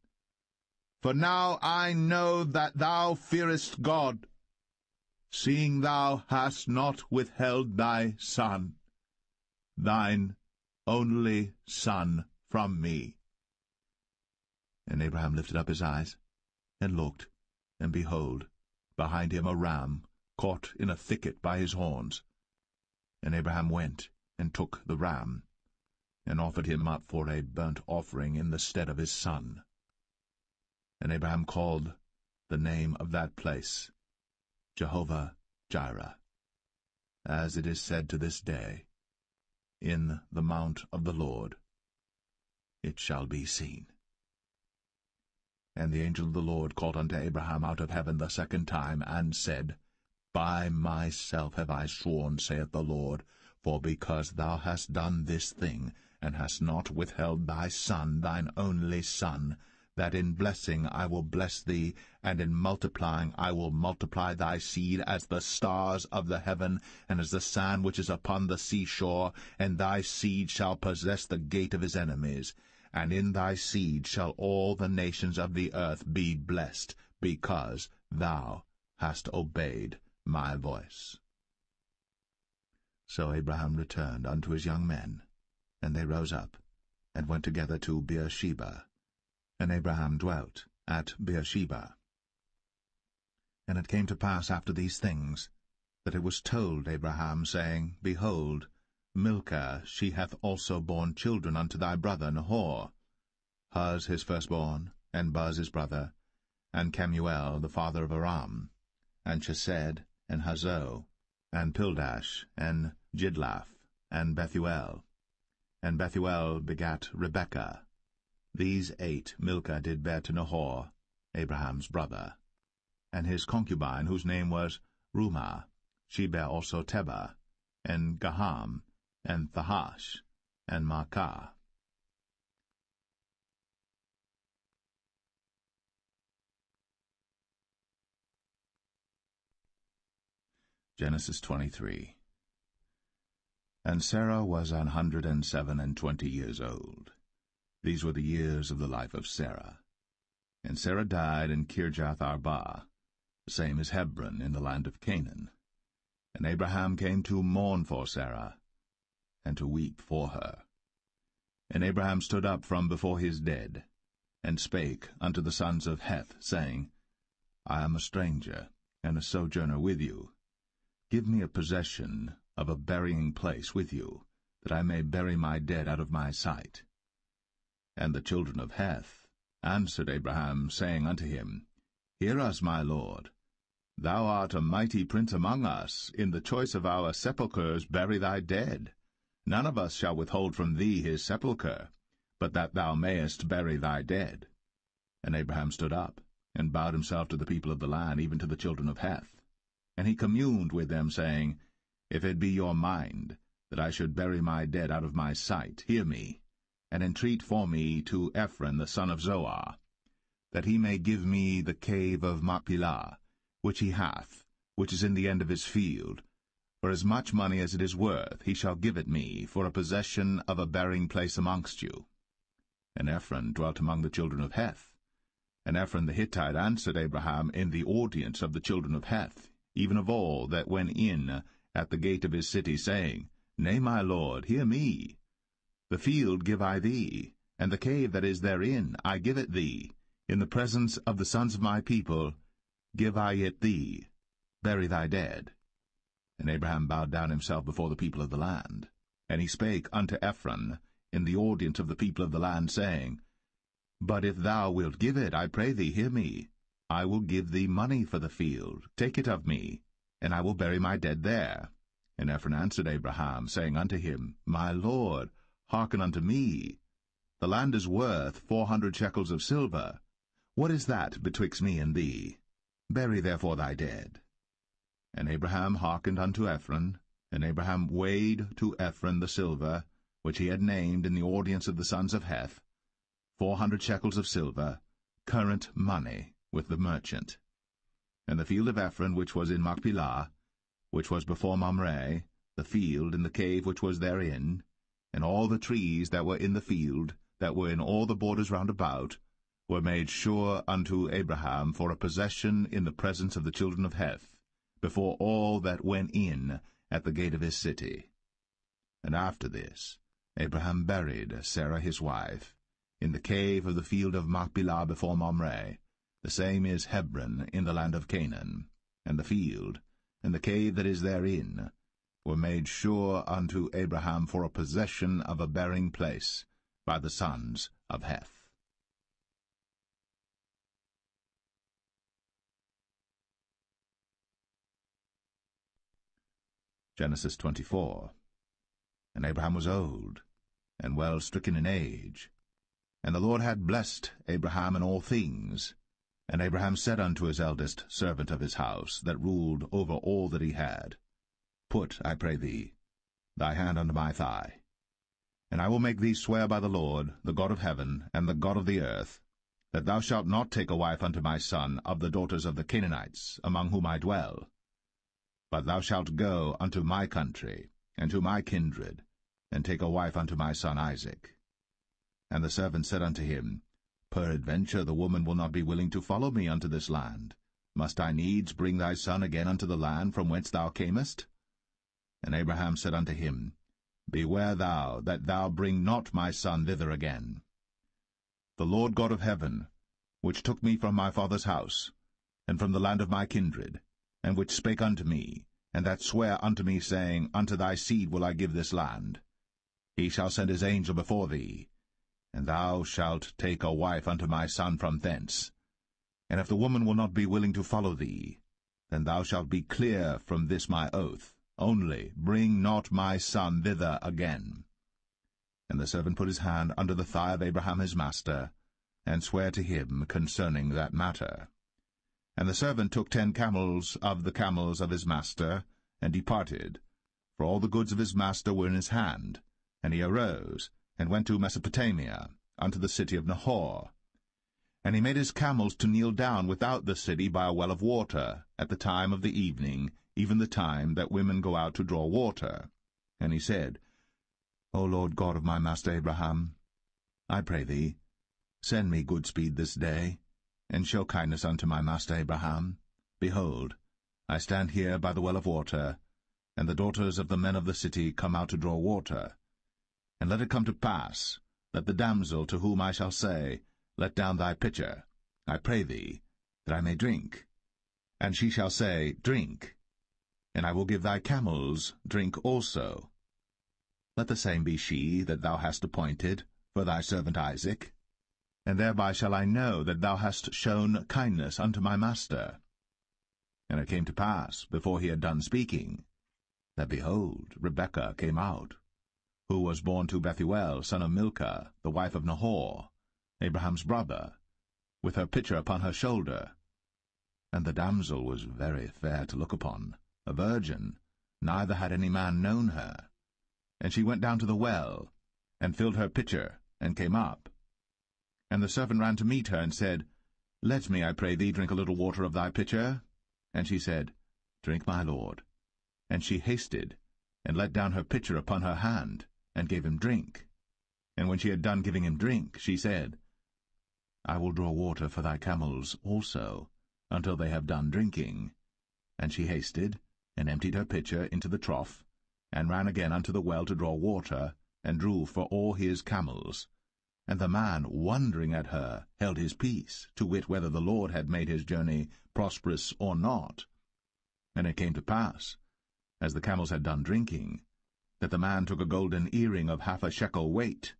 For now I know that thou fearest God, seeing thou hast not withheld thy son, thine only son, from me. And Abraham lifted up his eyes, and looked, and behold, behind him a ram caught in a thicket by his horns. And Abraham went, and took the ram, and offered him up for a burnt offering in the stead of his son. And Abraham called the name of that place Jehovah-Jireh, as it is said to this day, In the mount of the Lord it shall be seen. And the angel of the Lord called unto Abraham out of heaven the 2nd time, and said, By myself have I sworn, saith the Lord, for because thou hast done this thing, and hast not withheld thy son, thine only son, that in blessing I will bless thee, and in multiplying I will multiply thy seed as the stars of the heaven, and as the sand which is upon the seashore, and thy seed shall possess the gate of his enemies. And in thy seed shall all the nations of the earth be blessed, because thou hast obeyed my voice. So Abraham returned unto his young men, and they rose up, and went together to Beersheba. And Abraham dwelt at Beersheba. And it came to pass after these things, that it was told Abraham, saying, Behold, Milcah, she hath also borne children unto thy brother Nahor, Huz his firstborn, and Buz his brother, and Kemuel the father of Aram, and Chesed, and Hazo, and Pildash, and Jidlaph, and Bethuel. And Bethuel begat Rebekah. These 8 Milcah did bear to Nahor, Abraham's brother. And his concubine, whose name was Rumah, she bare also Tebah, and Gaham, and Thahash, and Maacah. Genesis 23. And Sarah was 127 years old. These were the years of the life of Sarah. And Sarah died in Kirjath-Arba, the same as Hebron in the land of Canaan. And Abraham came to mourn for Sarah, and to weep for her. And Abraham stood up from before his dead, and spake unto the sons of Heth, saying, I am a stranger, and a sojourner with you. Give me a possession of a burying place with you, that I may bury my dead out of my sight. And the children of Heth answered Abraham, saying unto him, Hear us, my lord. Thou art a mighty prince among us. In the choice of our sepulchres bury thy dead. None of us shall withhold from thee his sepulchre, but that thou mayest bury thy dead. And Abraham stood up, and bowed himself to the people of the land, even to the children of Heth. And he communed with them, saying, If it be your mind that I should bury my dead out of my sight, hear me, and entreat for me to Ephron the son of Zoar, that he may give me the cave of Machpelah, which he hath, which is in the end of his field. For as much money as it is worth, he shall give it me, for a possession of a burying place amongst you. And Ephron dwelt among the children of Heth. And Ephron the Hittite answered Abraham in the audience of the children of Heth, even of all that went in at the gate of his city, saying, Nay, my lord, hear me. The field give I thee, and the cave that is therein I give it thee. In the presence of the sons of my people give I it thee. Bury thy dead. And Abraham bowed down himself before the people of the land. And he spake unto Ephron in the audience of the people of the land, saying, But if thou wilt give it, I pray thee, hear me. I will give thee money for the field. Take it of me, and I will bury my dead there. And Ephron answered Abraham, saying unto him, My lord, hearken unto me. The land is worth 400 shekels of silver. What is that betwixt me and thee? Bury therefore thy dead. And Abraham hearkened unto Ephron, and Abraham weighed to Ephron the silver, which he had named in the audience of the sons of Heth, 400 shekels of silver, current money, with the merchant. And the field of Ephron which was in Machpelah, which was before Mamre, the field and the cave which was therein, and all the trees that were in the field, that were in all the borders round about, were made sure unto Abraham for a possession in the presence of the children of Heth, before all that went in at the gate of his city. And after this Abraham buried Sarah his wife in the cave of the field of Machpelah before Mamre. The same is Hebron in the land of Canaan. And the field, and the cave that is therein, were made sure unto Abraham for a possession of a burying place by the sons of Heth. Genesis 24. And Abraham was old, and well stricken in age. And the Lord had blessed Abraham in all things. And Abraham said unto his eldest servant of his house, that ruled over all that he had, Put, I pray thee, thy hand under my thigh, and I will make thee swear by the Lord, the God of heaven, and the God of the earth, that thou shalt not take a wife unto my son of the daughters of the Canaanites, among whom I dwell, but thou shalt go unto my country, and to my kindred, and take a wife unto my son Isaac. And the servant said unto him, Peradventure the woman will not be willing to follow me unto this land. Must I needs bring thy son again unto the land from whence thou camest? And Abraham said unto him, Beware thou that thou bring not my son thither again. The Lord God of heaven, which took me from my father's house, and from the land of my kindred, and which spake unto me, and that sware unto me, saying, Unto thy seed will I give this land, he shall send his angel before thee, and thou shalt take a wife unto my son from thence. And if the woman will not be willing to follow thee, then thou shalt be clear from this my oath, only bring not my son thither again. And the servant put his hand under the thigh of Abraham his master, and sware to him concerning that matter. And the servant took 10 camels of the camels of his master, and departed, for all the goods of his master were in his hand. And he arose, and went to Mesopotamia, unto the city of Nahor. And he made his camels to kneel down without the city by a well of water, at the time of the evening, even the time that women go out to draw water. And he said, O Lord God of my master Abraham, I pray thee, send me good speed this day, and show kindness unto my master Abraham. Behold, I stand here by the well of water, and the daughters of the men of the city come out to draw water. And let it come to pass, that the damsel to whom I shall say, Let down thy pitcher, I pray thee, that I may drink. And she shall say, Drink, and I will give thy camels drink also. Let the same be she that thou hast appointed for thy servant Isaac, and thereby shall I know that thou hast shown kindness unto my master. And it came to pass, before he had done speaking, that, behold, Rebekah came out, who was born to Bethuel, son of Milcah, the wife of Nahor, Abraham's brother, with her pitcher upon her shoulder. And the damsel was very fair to look upon, a virgin, neither had any man known her. And she went down to the well, and filled her pitcher, and came up. And the servant ran to meet her, and said, Let me, I pray thee, drink a little water of thy pitcher. And she said, Drink, my lord. And she hasted, and let down her pitcher upon her hand, and gave him drink. And when she had done giving him drink, she said, I will draw water for thy camels also, until they have done drinking. And she hasted, and emptied her pitcher into the trough, and ran again unto the well to draw water, and drew for all his camels. And the man, wondering at her, held his peace, to wit whether the Lord had made his journey prosperous or not. And it came to pass, as the camels had done drinking, that the man took a golden earring of 1/2 shekel weight,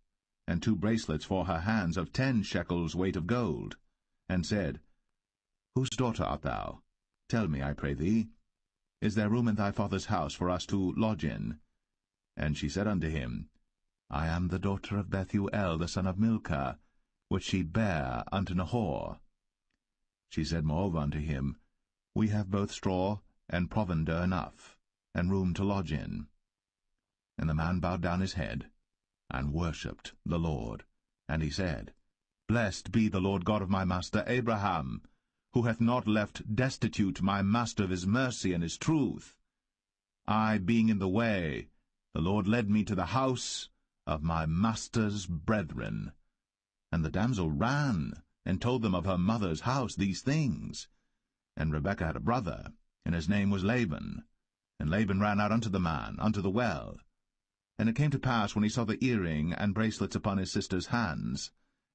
and 2 bracelets for her hands of 10 shekels weight of gold, and said, Whose daughter art thou? Tell me, I pray thee. Is there room in thy father's house for us to lodge in? And she said unto him, I am the daughter of Bethuel, the son of Milcah, which she bare unto Nahor. She said moreover unto him, We have both straw and provender enough, and room to lodge in. And the man bowed down his head, and worshipped the Lord. And he said, Blessed be the Lord God of my master Abraham, who hath not left destitute my master of his mercy and his truth. I being in the way, the Lord led me to the house of my master's brethren. And the damsel ran, and told them of her mother's house these things. And Rebekah had a brother, and his name was Laban. And Laban ran out unto the man, unto the well. And it came to pass, when he saw the earring and bracelets upon his sister's hands,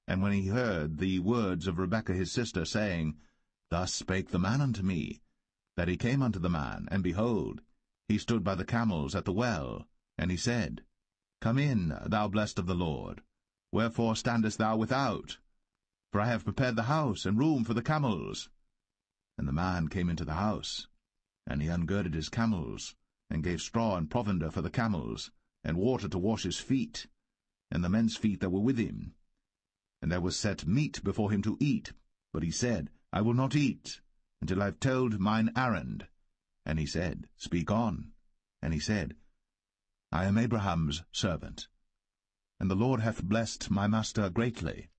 and when he heard the words of Rebekah his sister, saying, Thus spake the man unto me, that he came unto the man, and behold, he stood by the camels at the well. And he said, Come in, thou blessed of the Lord. Wherefore standest thou without? For I have prepared the house and room for the camels. And the man came into the house, and he ungirded his camels, and gave straw and provender for the camels, and water to wash his feet, and the men's feet that were with him. And there was set meat before him to eat, but he said, I will not eat until I have told mine errand. And he said, Speak on. And he said, I am Abraham's servant. And the Lord hath blessed my master greatly,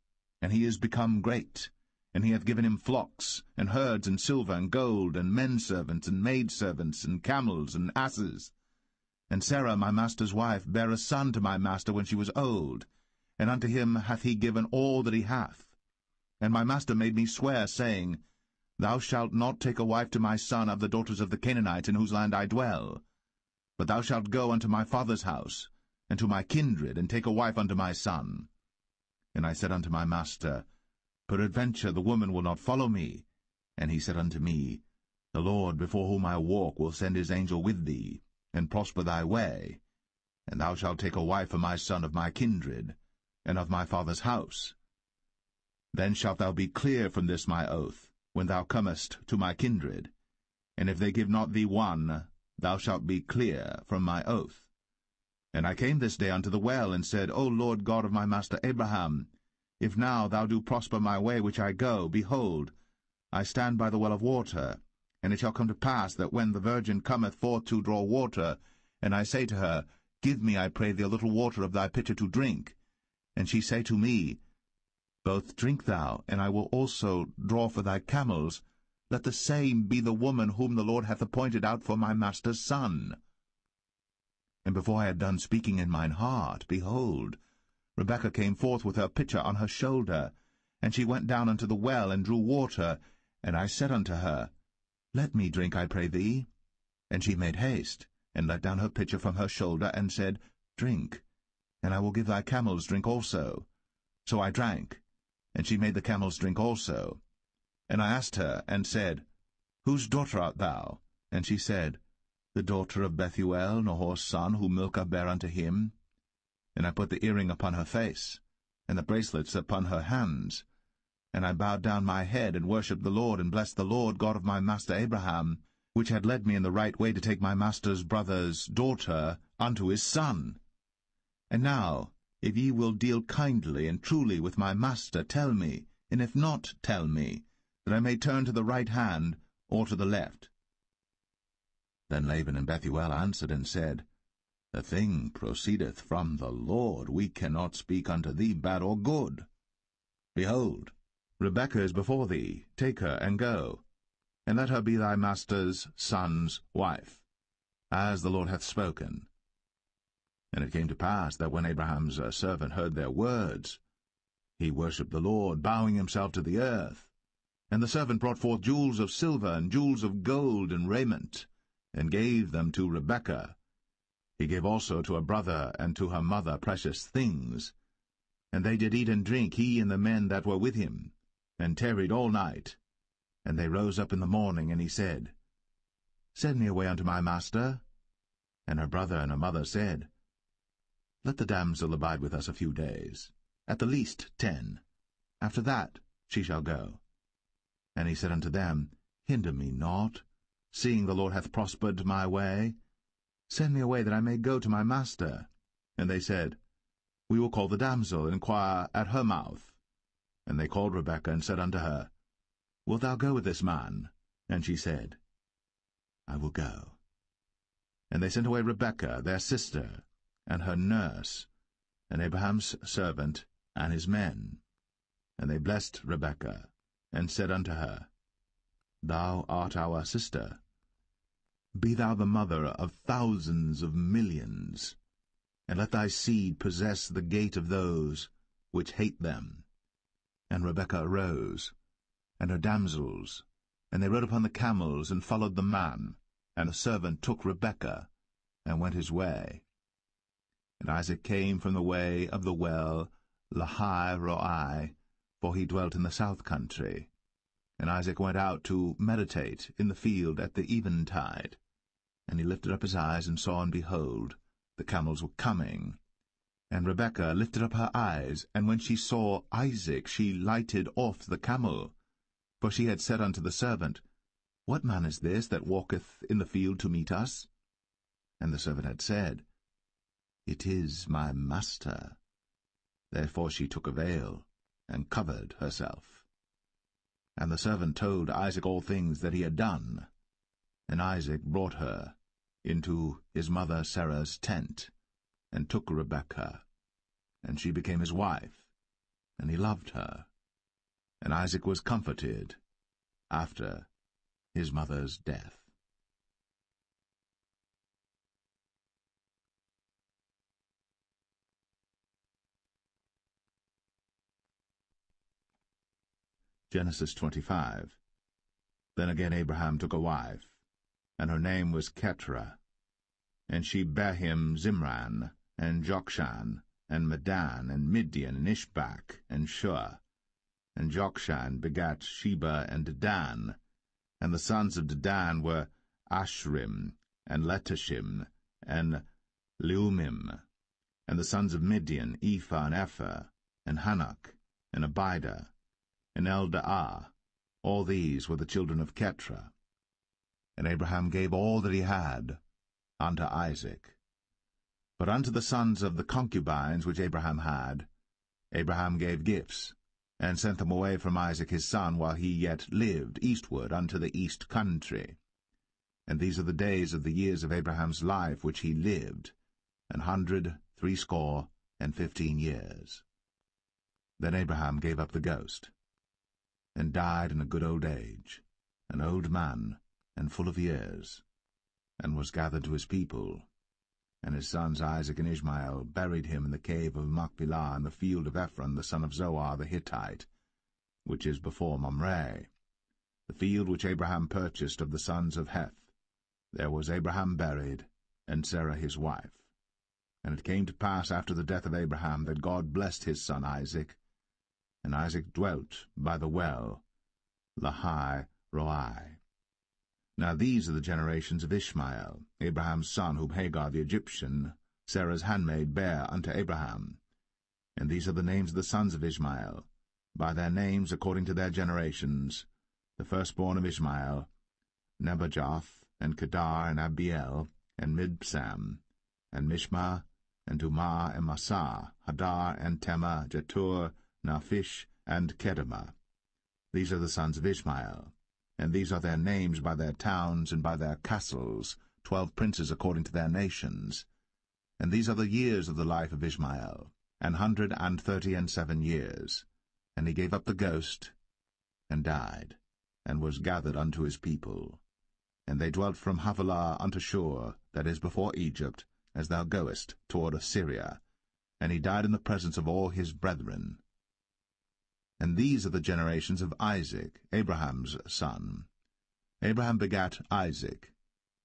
and he is become great. And he hath given him flocks, and herds, and silver, and gold, and menservants, and maidservants, and camels, and asses. And Sarah my master's wife bare a son to my master when she was old, and unto him hath he given all that he hath. And my master made me swear, saying, Thou shalt not take a wife to my son of the daughters of the Canaanites in whose land I dwell, but thou shalt go unto my father's house, and to my kindred, and take a wife unto my son. And I said unto my master, Peradventure the woman will not follow me. And he said unto me, The Lord before whom I walk will send his angel with thee, and prosper thy way. And thou shalt take a wife for my son of my kindred, and of my father's house. Then shalt thou be clear from this my oath, when thou comest to my kindred. And if they give not thee one, thou shalt be clear from my oath. And I came this day unto the well, and said, O Lord God of my master Abraham, if now thou do prosper my way which I go, behold, I stand by the well of water. And it shall come to pass that when the virgin cometh forth to draw water, and I say to her, Give me, I pray thee, a little water of thy pitcher to drink, and she say to me, Both drink thou, and I will also draw for thy camels, let the same be the woman whom the Lord hath appointed out for my master's son. And before I had done speaking in mine heart, behold, Rebekah came forth with her pitcher on her shoulder, and she went down unto the well, and drew water. And I said unto her, Let me drink, I pray thee. And she made haste, and let down her pitcher from her shoulder, and said, Drink, and I will give thy camels drink also. So I drank, and she made the camels drink also. And I asked her, and said, Whose daughter art thou? And she said, The daughter of Bethuel, Nahor's son, whom Milcah bare unto him. And I put the earring upon her face, and the bracelets upon her hands. And I bowed down my head, and worshipped the Lord, and blessed the Lord God of my master Abraham, which had led me in the right way to take my master's brother's daughter unto his son. And now, if ye will deal kindly and truly with my master, tell me, and if not, tell me, that I may turn to the right hand or to the left. Then Laban and Bethuel answered and said, The thing proceedeth from the Lord. We cannot speak unto thee bad or good. Behold, Rebekah is before thee. Take her, and go, and let her be thy master's son's wife, as the Lord hath spoken. And it came to pass that when Abraham's servant heard their words, he worshipped the Lord, bowing himself to the earth. And the servant brought forth jewels of silver, and jewels of gold, and raiment, and gave them to Rebekah. He gave also to her brother and to her mother precious things. And they did eat and drink, he and the men that were with him, and tarried all night. And they rose up in the morning, and he said, Send me away unto my master. And her brother and her mother said, Let the damsel abide with us a few days, at the least 10. After that she shall go. And he said unto them, Hinder me not, seeing the Lord hath prospered my way. Send me away, that I may go to my master. And they said, We will call the damsel, and inquire at her mouth. And they called Rebekah, and said unto her, Wilt thou go with this man? And she said, I will go. And they sent away Rebekah, their sister, and her nurse, and Abraham's servant, and his men. And they blessed Rebekah, and said unto her, Thou art our sister. Be thou the mother of thousands of millions, and let thy seed possess the gate of those which hate them. And Rebekah arose, and her damsels, and they rode upon the camels, and followed the man. And the servant took Rebekah, and went his way. And Isaac came from the way of the well Lahai-roi, for he dwelt in the south country. And Isaac went out to meditate in the field at the eventide. And he lifted up his eyes, and saw, and behold, the camels were coming. And Rebekah lifted up her eyes, and when she saw Isaac, she lighted off the camel. For she had said unto the servant, What man is this that walketh in the field to meet us? And the servant had said, It is my master. Therefore she took a veil, and covered herself. And the servant told Isaac all things that he had done. And Isaac brought her into his mother Sarah's tent, and took Rebekah, and she became his wife, and he loved her. And Isaac was comforted after his mother's death. Genesis 25. Then again Abraham took a wife, and her name was Keturah. And she bare him Zimran, and Jokshan, and Medan, and Midian, and Ishbak, and Shua. And Jokshan begat Sheba and Dedan. And the sons of Dedan were Ashrim, and Letashim, and Leumim. And the sons of Midian, Ephah, and Epher, and Hanok, and Abida, and Eldaah. All these were the children of Keturah. And Abraham gave all that he had unto Isaac. But unto the sons of the concubines which Abraham had, Abraham gave gifts, and sent them away from Isaac his son while he yet lived eastward unto the east country. And these are the days of the years of Abraham's life which he lived, 160 years. Then Abraham gave up the ghost, and died in a good old age, an old man, and full of years, and was gathered to his people. And his sons Isaac and Ishmael buried him in the cave of Machpelah in the field of Ephron the son of Zoar the Hittite, which is before Mamre, the field which Abraham purchased of the sons of Heth. There was Abraham buried, and Sarah his wife. And it came to pass after the death of Abraham that God blessed his son Isaac, and Isaac dwelt by the well, Lahai Roi. Now these are the generations of Ishmael, Abraham's son, whom Hagar the Egyptian, Sarah's handmaid, bare unto Abraham. And these are the names of the sons of Ishmael, by their names according to their generations: the firstborn of Ishmael, Nebajoth, and Kedar, and Abiel, and Mibsam, and Mishma, and Dumah, and Massa, Hadar, and Tema, Jetur, Naphish, and Kedemah. These are the sons of Ishmael, and these are their names by their towns and by their castles, 12 princes according to their nations. And these are the years of the life of Ishmael, 137 years. And he gave up the ghost, and died, and was gathered unto his people. And they dwelt from Havilah unto Shur, that is before Egypt, as thou goest toward Assyria. And he died in the presence of all his brethren. And these are the generations of Isaac, Abraham's son. Abraham begat Isaac.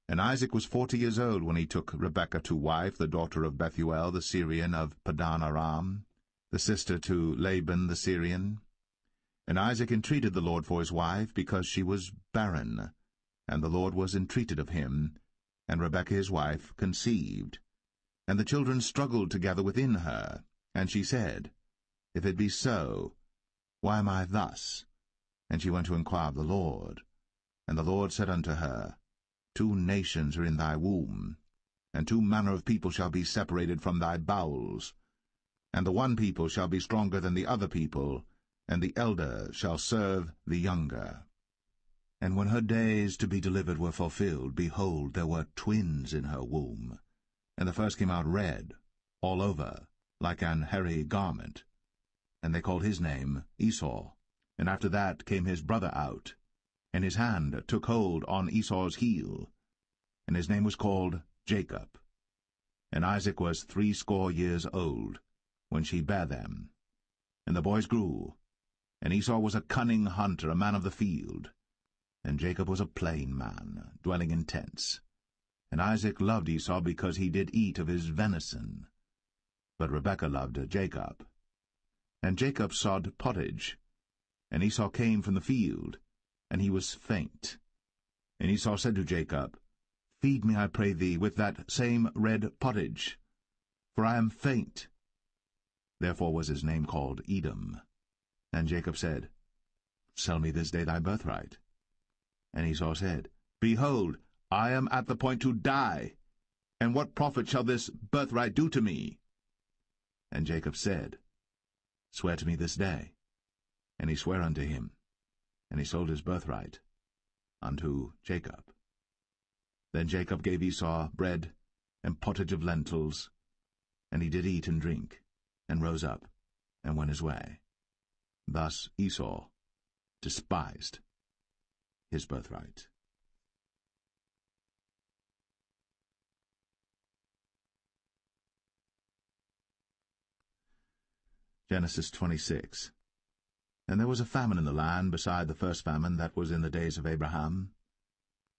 And Isaac was 40 years old when he took Rebekah to wife, the daughter of Bethuel the Syrian of Padan Aram, the sister to Laban the Syrian. And Isaac entreated the Lord for his wife, because she was barren. And the Lord was entreated of him, and Rebekah his wife conceived. And the children struggled together within her. And she said, If it be so, why am I thus? And she went to inquire of the Lord. And the Lord said unto her, 2 nations are in thy womb, and 2 manner of people shall be separated from thy bowels. And the one people shall be stronger than the other people, and the elder shall serve the younger. And when her days to be delivered were fulfilled, behold, there were twins in her womb. And the first came out red, all over, like an hairy garment. And they called his name Esau. And after that came his brother out, and his hand took hold on Esau's heel, and his name was called Jacob. And Isaac was 80 years old when she bare them. And the boys grew, and Esau was a cunning hunter, a man of the field, and Jacob was a plain man, dwelling in tents. And Isaac loved Esau because he did eat of his venison, but Rebekah loved Jacob. And Jacob sod pottage, and Esau came from the field, and he was faint. And Esau said to Jacob, Feed me, I pray thee, with that same red pottage, for I am faint. Therefore was his name called Edom. And Jacob said, Sell me this day thy birthright. And Esau said, Behold, I am at the point to die, and what profit shall this birthright do to me? And Jacob said, Swear to me this day. And he sware unto him. and he sold his birthright unto Jacob. Then Jacob gave Esau bread and pottage of lentils, and he did eat and drink, and rose up, and went his way. Thus Esau despised his birthright. Genesis 26. And there was a famine in the land beside the first famine that was in the days of Abraham.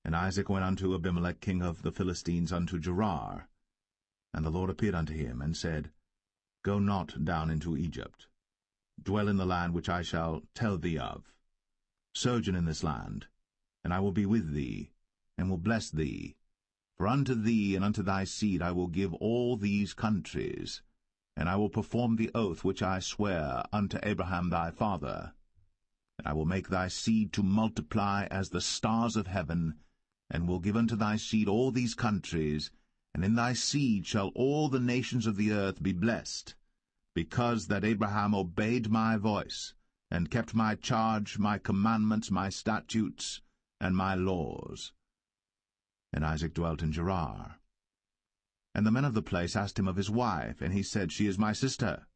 And Isaac went unto Abimelech king of the Philistines unto Gerar. And the Lord appeared unto him, and said, Go not down into Egypt. Dwell in the land which I shall tell thee of. Sojourn in this land, and I will be with thee, and will bless thee. For unto thee and unto thy seed I will give all these countries, and I will perform the oath which I swear unto Abraham thy father. And I will make thy seed to multiply as the stars of heaven, and will give unto thy seed all these countries, and in thy seed shall all the nations of the earth be blessed, because that Abraham obeyed my voice, and kept my charge, my commandments, my statutes, and my laws. And Isaac dwelt in Gerar. And the men of the place asked him of his wife, and he said, She is my sister.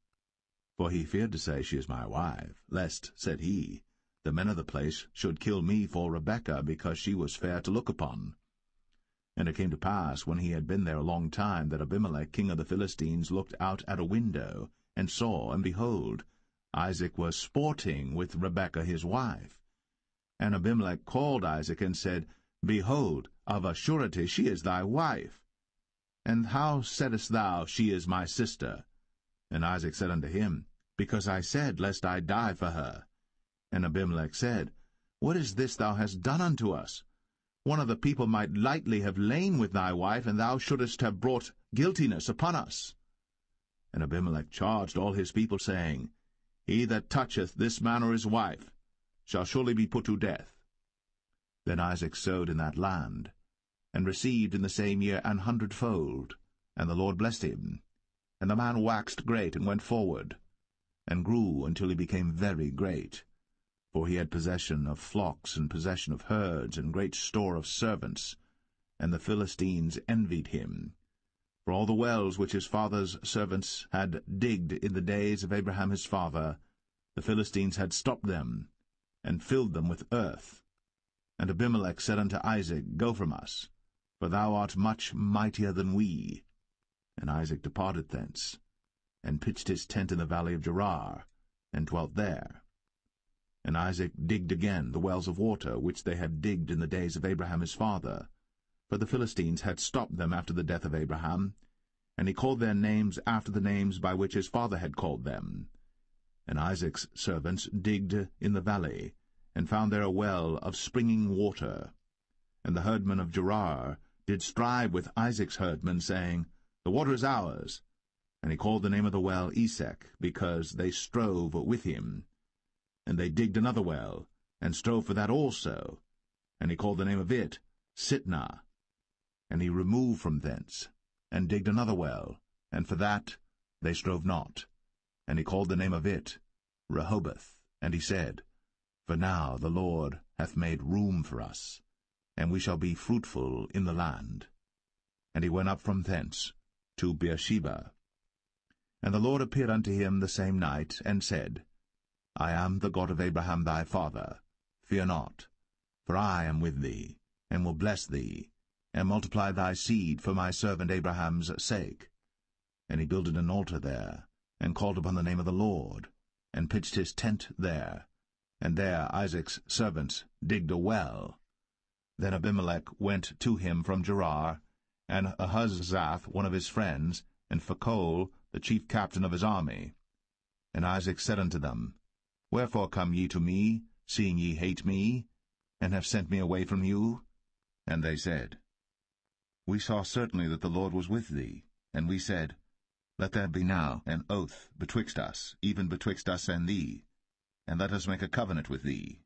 For he feared to say, She is my wife, lest, said he, the men of the place should kill me for Rebekah, because she was fair to look upon. And it came to pass, when he had been there a long time, that Abimelech king of the Philistines looked out at a window, and saw, and behold, Isaac was sporting with Rebekah his wife. And Abimelech called Isaac, and said, Behold, of a surety she is thy wife. And how saidst thou, She is my sister? And Isaac said unto him, Because I said, Lest I die for her. And Abimelech said, What is this thou hast done unto us? One of the people might lightly have lain with thy wife, and thou shouldest have brought guiltiness upon us. And Abimelech charged all his people, saying, He that toucheth this man or his wife shall surely be put to death. Then Isaac sowed in that land, and received in the same year 100-fold, and the Lord blessed him. And the man waxed great, and went forward, and grew until he became very great. For he had possession of flocks, and possession of herds, and great store of servants. And the Philistines envied him. For all the wells which his father's servants had digged in the days of Abraham his father, the Philistines had stopped them, and filled them with earth. And Abimelech said unto Isaac, Go from us, for thou art much mightier than we. And Isaac departed thence, and pitched his tent in the valley of Gerar, and dwelt there. And Isaac digged again the wells of water, which they had digged in the days of Abraham his father, for the Philistines had stopped them after the death of Abraham, and he called their names after the names by which his father had called them. And Isaac's servants digged in the valley, and found there a well of springing water. And the herdmen of Gerar did strive with Isaac's herdmen, saying, The water is ours. And he called the name of the well Esek, because they strove with him. And they digged another well, and strove for that also. And he called the name of it Sitnah. And he removed from thence, and digged another well, and for that they strove not. And he called the name of it Rehoboth. And he said, For now the Lord hath made room for us, and we shall be fruitful in the land. And he went up from thence to Beersheba. And the Lord appeared unto him the same night, and said, I am the God of Abraham thy father. Fear not, for I am with thee, and will bless thee, and multiply thy seed for my servant Abraham's sake. And he builded an altar there, and called upon the name of the Lord, and pitched his tent there. And there Isaac's servants digged a well. Then Abimelech went to him from Gerar, and Ahuzzath one of his friends, and Phicol the chief captain of his army. And Isaac said unto them, Wherefore come ye to me, seeing ye hate me, and have sent me away from you? And they said, We saw certainly that the Lord was with thee. And we said, Let there be now an oath betwixt us, even betwixt us and thee, and let us make a covenant with thee,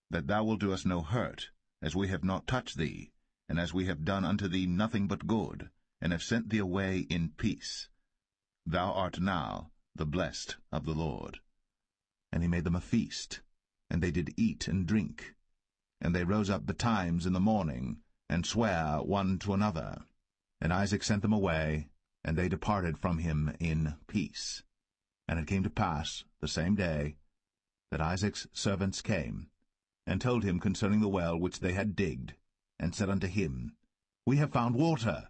that thou wilt do us no hurt, as we have not touched thee, and as we have done unto thee nothing but good, and have sent thee away in peace. Thou art now the blessed of the Lord. And he made them a feast, and they did eat and drink. And they rose up betimes in the morning, and sware one to another. And Isaac sent them away, and they departed from him in peace. And it came to pass the same day that Isaac's servants came, and told him concerning the well which they had digged, and said unto him, We have found water.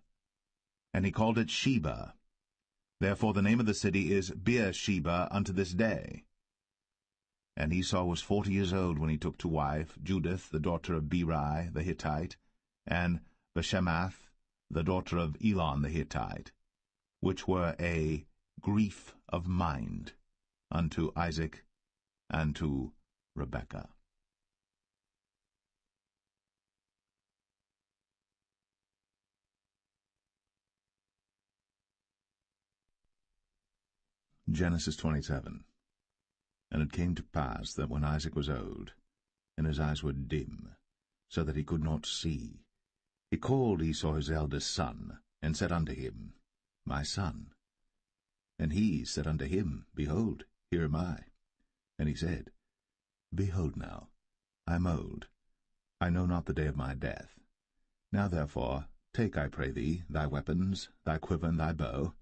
And he called it Sheba. Therefore the name of the city is Beersheba unto this day. And Esau was 40 years old when he took to wife Judith the daughter of Beri the Hittite, and Bashemath the daughter of Elon the Hittite, which were a grief of mind unto Isaac and to Rebekah. Genesis 27. And it came to pass that when Isaac was old, and his eyes were dim, so that he could not see, he called Esau his eldest son, and said unto him, My son. And he said unto him, Behold, here am I. And he said, Behold now, I am old, I know not the day of my death. Now therefore take, I pray thee, thy weapons, thy quiver, and thy bow,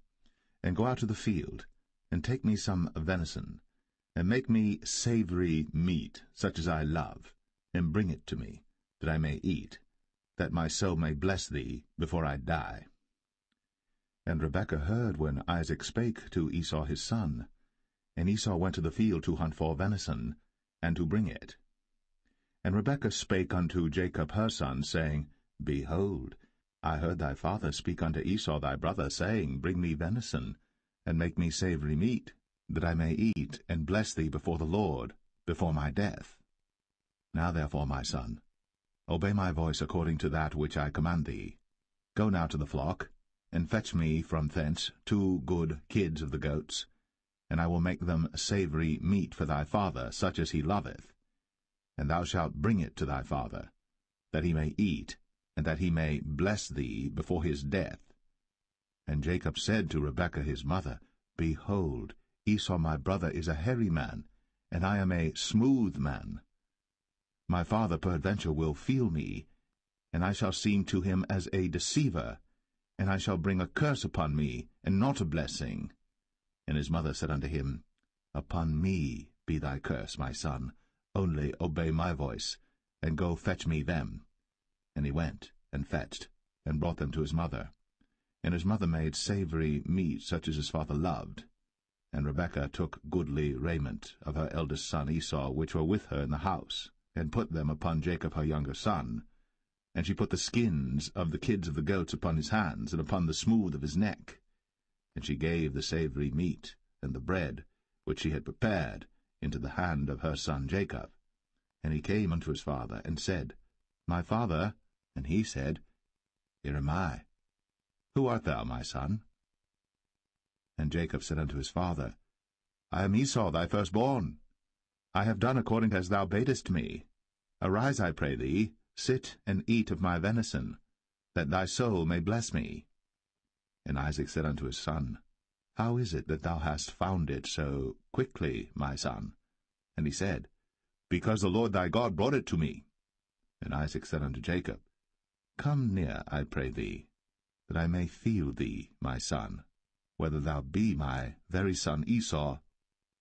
and go out to the field, and take me some venison, and make me savory meat, such as I love, and bring it to me, that I may eat, that my soul may bless thee before I die. And Rebekah heard when Isaac spake to Esau his son. And Esau went to the field to hunt for venison, and to bring it. And Rebekah spake unto Jacob her son, saying, Behold, I heard thy father speak unto Esau thy brother, saying, Bring me venison, and make me savory meat, that I may eat, and bless thee before the Lord, before my death. Now therefore, my son, obey my voice according to that which I command thee. Go now to the flock, and fetch me from thence 2 good kids of the goats, and I will make them savory meat for thy father, such as he loveth. And thou shalt bring it to thy father, that he may eat, and that he may bless thee before his death. And Jacob said to Rebekah his mother, Behold, Esau my brother is a hairy man, and I am a smooth man. My father peradventure will feel me, and I shall seem to him as a deceiver, and I shall bring a curse upon me, and not a blessing. And his mother said unto him, Upon me be thy curse, my son, only obey my voice, and go fetch me them. And he went, and fetched, and brought them to his mother. And his mother made savory meat, such as his father loved. And Rebekah took goodly raiment of her eldest son Esau, which were with her in the house, and put them upon Jacob her younger son. And she put the skins of the kids of the goats upon his hands, and upon the smooth of his neck. And she gave the savory meat, and the bread, which she had prepared, into the hand of her son Jacob. And he came unto his father, and said, My father. And he said, Here am I. Who art thou, my son? And Jacob said unto his father, I am Esau thy firstborn. I have done according as thou badest me. Arise, I pray thee, sit and eat of my venison, that thy soul may bless me. And Isaac said unto his son, How is it that thou hast found it so quickly, my son? And he said, Because the Lord thy God brought it to me. And Isaac said unto Jacob, Come near, I pray thee, that I may feel thee, my son, whether thou be my very son Esau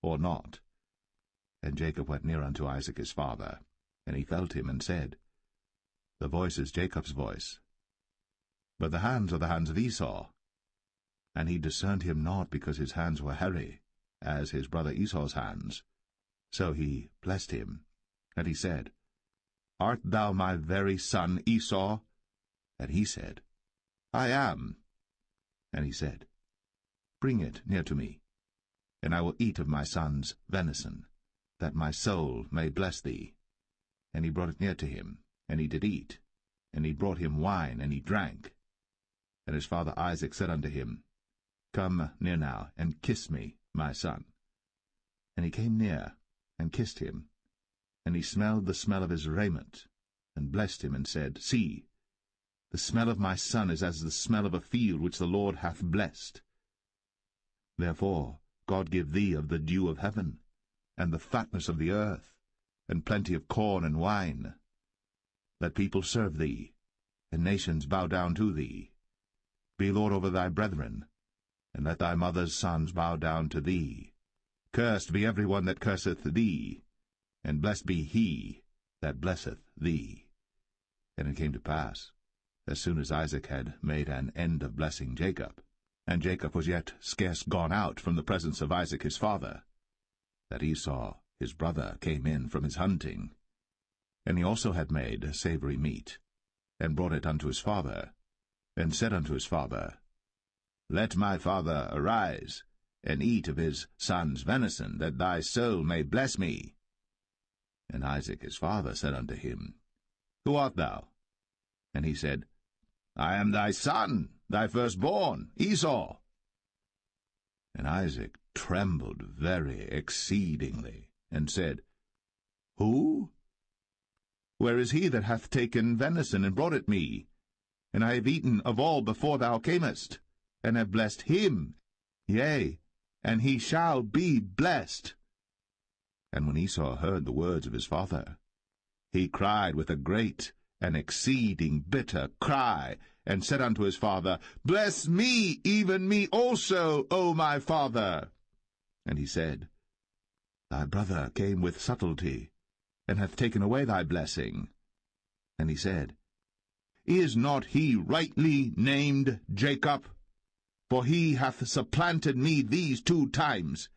or not. And Jacob went near unto Isaac his father, and he felt him, and said, The voice is Jacob's voice, but the hands are the hands of Esau. And he discerned him not, because his hands were hairy, as his brother Esau's hands. So he blessed him. And he said, Art thou my very son Esau? And he said, I am. And he said, Bring it near to me, and I will eat of my son's venison, that my soul may bless thee. And he brought it near to him, and he did eat. And he brought him wine, and he drank. And his father Isaac said unto him, Come near now, and kiss me, my son. And he came near, and kissed him. And he smelled the smell of his raiment, and blessed him, and said, See, the smell of my son is as the smell of a field which the Lord hath blessed. Therefore God give thee of the dew of heaven, and the fatness of the earth, and plenty of corn and wine. Let people serve thee, and nations bow down to thee. Be lord over thy brethren, and let thy mother's sons bow down to thee. Cursed be every one that curseth thee, and blessed be he that blesseth thee. And it came to pass, as soon as Isaac had made an end of blessing Jacob, and Jacob was yet scarce gone out from the presence of Isaac his father, that Esau his brother came in from his hunting. And he also had made savory meat, and brought it unto his father, and said unto his father, Let my father arise, and eat of his son's venison, that thy soul may bless me. And Isaac his father said unto him, Who art thou? And he said, I am thy son, thy firstborn, Esau. And Isaac trembled very exceedingly, and said, Who? Where is he that hath taken venison and brought it me? And I have eaten of all before thou camest, and have blessed him, yea, and he shall be blessed. And when Esau heard the words of his father, he cried with a great and exceeding bitter cry, and said unto his father, Bless me, even me also, O my father. And he said, Thy brother came with subtlety, and hath taken away thy blessing. And he said, Is not he rightly named Jacob? For he hath supplanted me these 2 times.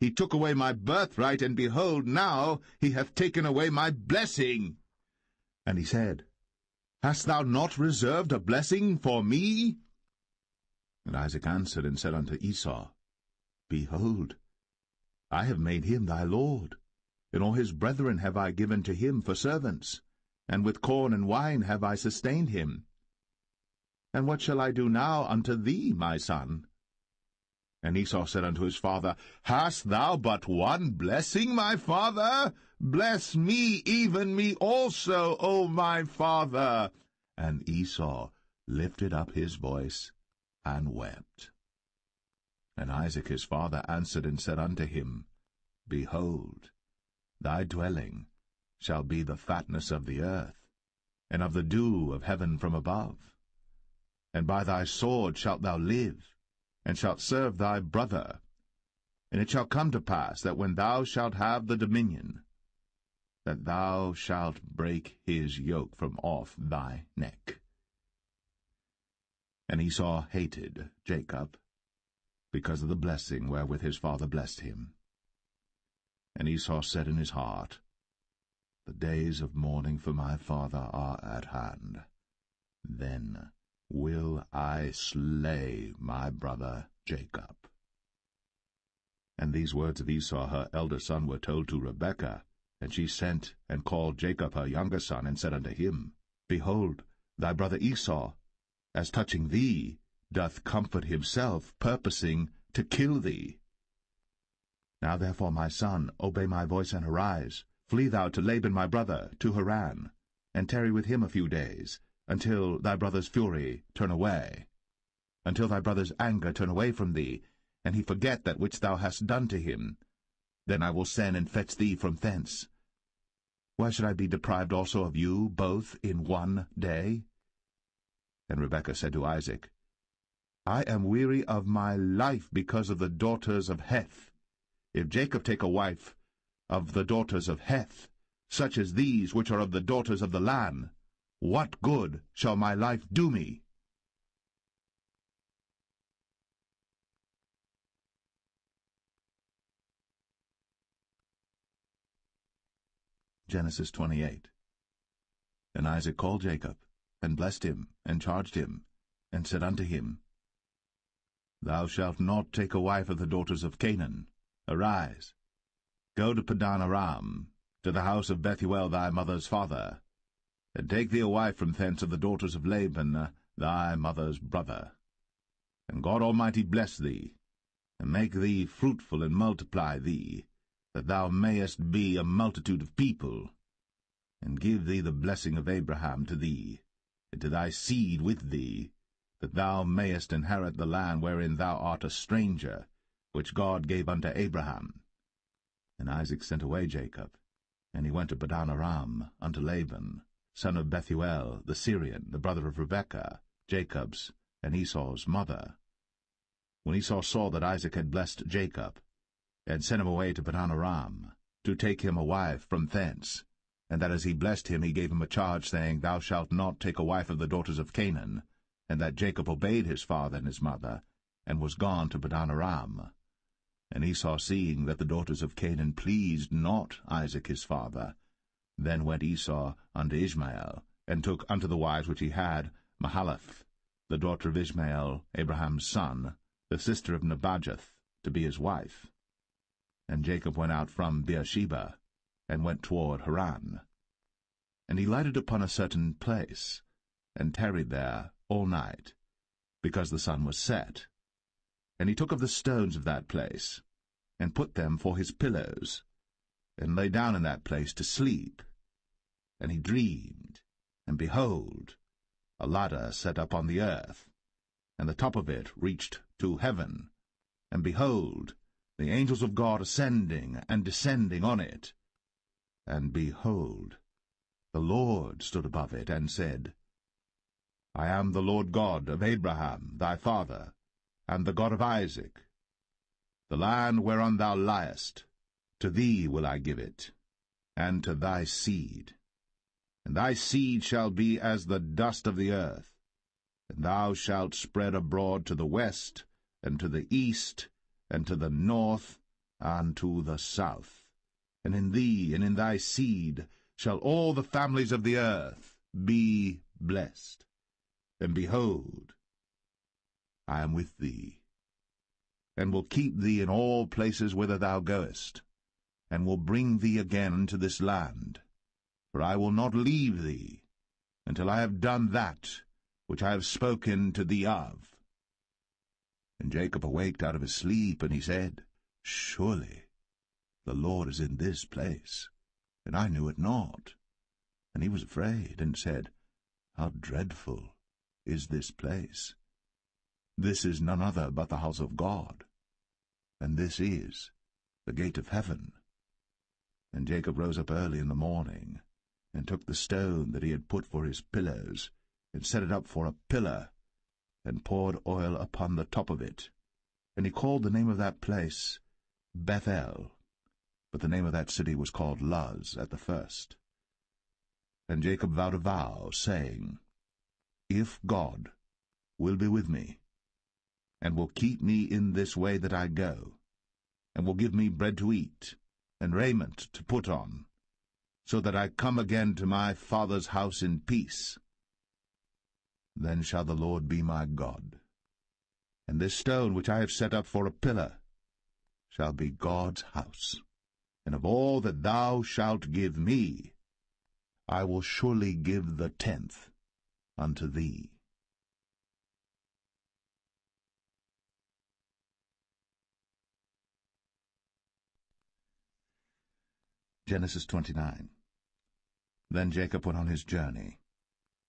He took away my birthright, and behold, now he hath taken away my blessing. And he said, Hast thou not reserved a blessing for me? And Isaac answered and said unto Esau, Behold, I have made him thy lord, and all his brethren have I given to him for servants, and with corn and wine have I sustained him. And what shall I do now unto thee, my son? And Esau said unto his father, Hast thou but one blessing, my father? Bless me, even me also, O my father. And Esau lifted up his voice and wept. And Isaac his father answered and said unto him, Behold, thy dwelling shall be the fatness of the earth, and of the dew of heaven from above. And by thy sword shalt thou live, and shalt serve thy brother. And it shall come to pass that when thou shalt have the dominion, that thou shalt break his yoke from off thy neck. And Esau hated Jacob, because of the blessing wherewith his father blessed him. And Esau said in his heart, The days of mourning for my father are at hand. Then will I slay my brother Jacob. And these words of Esau her elder son were told to Rebekah, and she sent and called Jacob her younger son, and said unto him, Behold, thy brother Esau, as touching thee, doth comfort himself, purposing to kill thee. Now therefore, my son, obey my voice, and arise. Flee thou to Laban my brother, to Haran, and tarry with him a few days, until thy brother's fury turn away, until thy brother's anger turn away from thee, and he forget that which thou hast done to him. Then I will send and fetch thee from thence. Why should I be deprived also of you both in one day? And Rebekah said to Isaac, I am weary of my life because of the daughters of Heth. If Jacob take a wife of the daughters of Heth, such as these which are of the daughters of the land, what good shall my life do me? Genesis 28. And Isaac called Jacob, and blessed him, and charged him, and said unto him, Thou shalt not take a wife of the daughters of Canaan. Arise, go to Padan Aram, to the house of Bethuel thy mother's father, and take thee a wife from thence of the daughters of Laban thy mother's brother. And God Almighty bless thee, and make thee fruitful, and multiply thee, that thou mayest be a multitude of people, and give thee the blessing of Abraham to thee, and to thy seed with thee, that thou mayest inherit the land wherein thou art a stranger, which God gave unto Abraham. And Isaac sent away Jacob, And he went to Padan-aram unto Laban, son of Bethuel the Syrian, the brother of Rebekah, Jacob's and Esau's mother. When Esau saw that Isaac had blessed Jacob, and sent him away to Padan-aram, to take him a wife from thence, and that as he blessed him he gave him a charge, saying, Thou shalt not take a wife of the daughters of Canaan, and that Jacob obeyed his father and his mother, and was gone to Padan-aram. And Esau, seeing that the daughters of Canaan pleased not Isaac his father, then went Esau unto Ishmael, and took unto the wives which he had Mahalath, the daughter of Ishmael, Abraham's son, the sister of Nebajoth, to be his wife. And Jacob went out from Beersheba, and went toward Haran. And he lighted upon a certain place, and tarried there all night, because the sun was set. And he took of the stones of that place, and put them for his pillows, and lay down in that place to sleep. And he dreamed, and behold, a ladder set up on the earth, and the top of it reached to heaven, and behold, the angels of God ascending and descending on it. And behold, the Lord stood above it, and said, I am the Lord God of Abraham thy father, and the God of Isaac. The land whereon thou liest, to thee will I give it, and to thy seed. And thy seed shall be as the dust of the earth, and thou shalt spread abroad to the west, and to the east, and to the north, and to the south. And in thee and in thy seed shall all the families of the earth be blessed. And behold, I am with thee, and will keep thee in all places whither thou goest, and will bring thee again into this land. For I will not leave thee, until I have done that which I have spoken to thee of. And Jacob awaked out of his sleep, and he said, Surely the Lord is in this place, and I knew it not. And he was afraid, and said, How dreadful is this place! This is none other but the house of God, and this is the gate of heaven. And Jacob rose up early in the morning, and took the stone that he had put for his pillows, and set it up for a pillar, and poured oil upon the top of it. And he called the name of that place Bethel, but the name of that city was called Luz at the first. And Jacob vowed a vow, saying, If God will be with me, and will keep me in this way that I go, and will give me bread to eat, and raiment to put on, so that I come again to my father's house in peace, then shall the Lord be my God. And this stone which I have set up for a pillar shall be God's house. And of all that thou shalt give me, I will surely give the 10th unto thee. Genesis 29. Then Jacob went on his journey,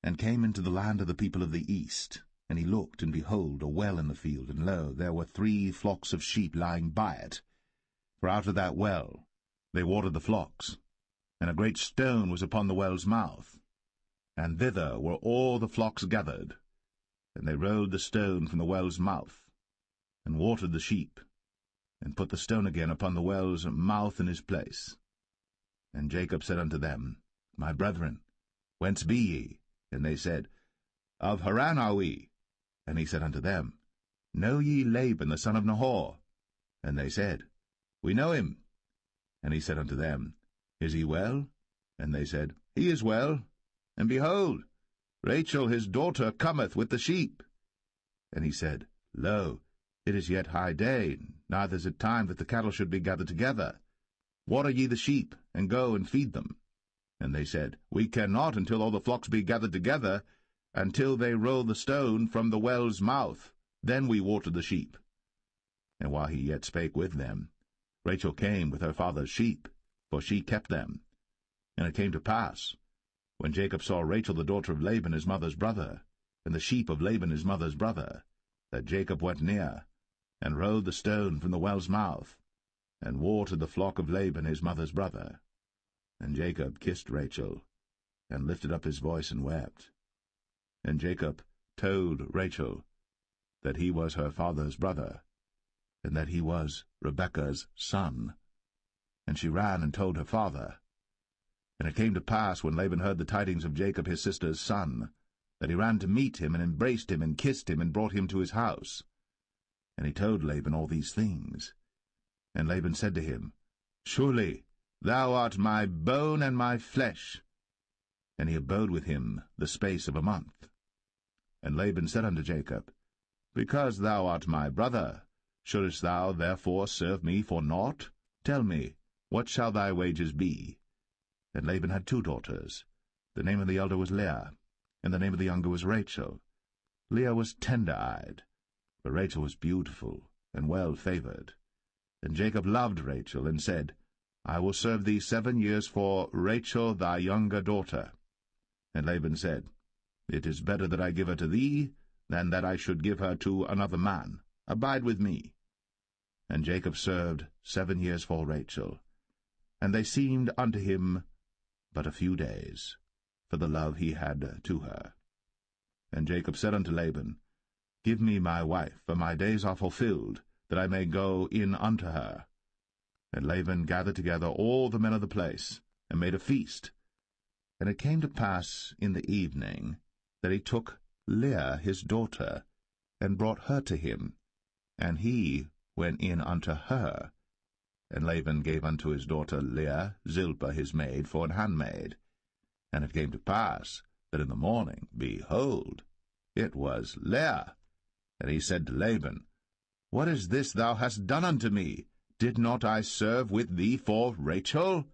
and came into the land of the people of the east. And he looked, and behold, a well in the field, and lo, there were 3 flocks of sheep lying by it. For out of that well they watered the flocks, and a great stone was upon the well's mouth. And thither were all the flocks gathered. And they rolled the stone from the well's mouth, and watered the sheep, and put the stone again upon the well's mouth in his place. And Jacob said unto them, My brethren, whence be ye? And they said, Of Haran are we. And he said unto them, Know ye Laban the son of Nahor? And they said, We know him. And he said unto them, Is he well? And they said, He is well. And behold, Rachel his daughter cometh with the sheep. And he said, Lo, it is yet high day, neither is it time that the cattle should be gathered together. Water ye the sheep, and go and feed them. And they said, We cannot until all the flocks be gathered together, until they roll the stone from the well's mouth. Then we water the sheep. And while he yet spake with them, Rachel came with her father's sheep, for she kept them. And it came to pass, when Jacob saw Rachel the daughter of Laban his mother's brother, and the sheep of Laban his mother's brother, that Jacob went near, and rolled the stone from the well's mouth, and watered the flock of Laban his mother's brother. And Jacob kissed Rachel, and lifted up his voice and wept. And Jacob told Rachel that he was her father's brother, and that he was Rebekah's son. And she ran and told her father. And it came to pass, when Laban heard the tidings of Jacob his sister's son, that he ran to meet him, and embraced him, and kissed him, and brought him to his house. And he told Laban all these things. And Laban said to him, Surely thou art my bone and my flesh. And he abode with him the space of a month. And Laban said unto Jacob, Because thou art my brother, shouldest thou therefore serve me for naught? Tell me, what shall thy wages be? And Laban had 2 daughters. The name of the elder was Leah, and the name of the younger was Rachel. Leah was tender-eyed, but Rachel was beautiful and well-favored. And Jacob loved Rachel, and said, I will serve thee 7 years for Rachel thy younger daughter. And Laban said, It is better that I give her to thee, than that I should give her to another man. Abide with me. And Jacob served 7 years for Rachel. And they seemed unto him but a few days, for the love he had to her. And Jacob said unto Laban, Give me my wife, for my days are fulfilled, that I may go in unto her. And Laban gathered together all the men of the place, and made a feast. And it came to pass in the evening that he took Leah his daughter, and brought her to him, and he went in unto her. And Laban gave unto his daughter Leah Zilpah his maid for an handmaid. And it came to pass that in the morning, behold, it was Leah. And he said to Laban, What is this thou hast done unto me? Did not I serve with thee for Rachel?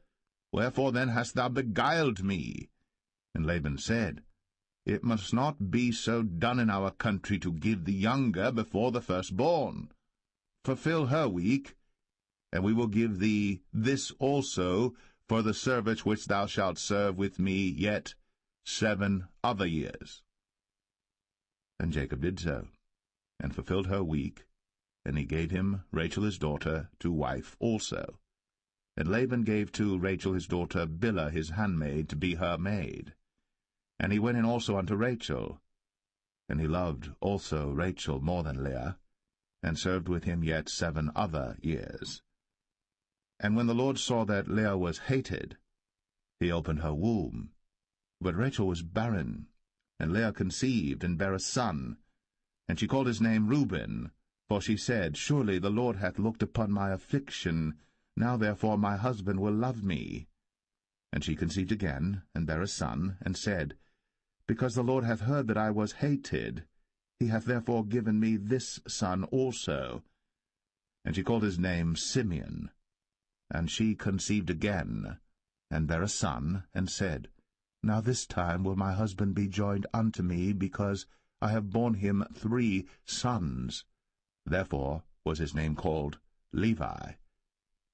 Wherefore then hast thou beguiled me? And Laban said, It must not be so done in our country to give the younger before the firstborn. Fulfill her week, and we will give thee this also for the service which thou shalt serve with me yet 7 other years. And Jacob did so, and fulfilled her week, and he gave him Rachel his daughter to wife also. And Laban gave to Rachel his daughter Bilhah his handmaid to be her maid. And he went in also unto Rachel. And he loved also Rachel more than Leah, and served with him yet 7 other years. And when the Lord saw that Leah was hated, he opened her womb. But Rachel was barren, and Leah conceived, and bare a son. And she called his name Reuben, for she said, Surely the Lord hath looked upon my affliction, now therefore my husband will love me. And she conceived again, and bare a son, and said, Because the Lord hath heard that I was hated, he hath therefore given me this son also. And she called his name Simeon. And she conceived again, and bare a son, and said, Now this time will my husband be joined unto me, because I have borne him 3 sons. Therefore was his name called Levi.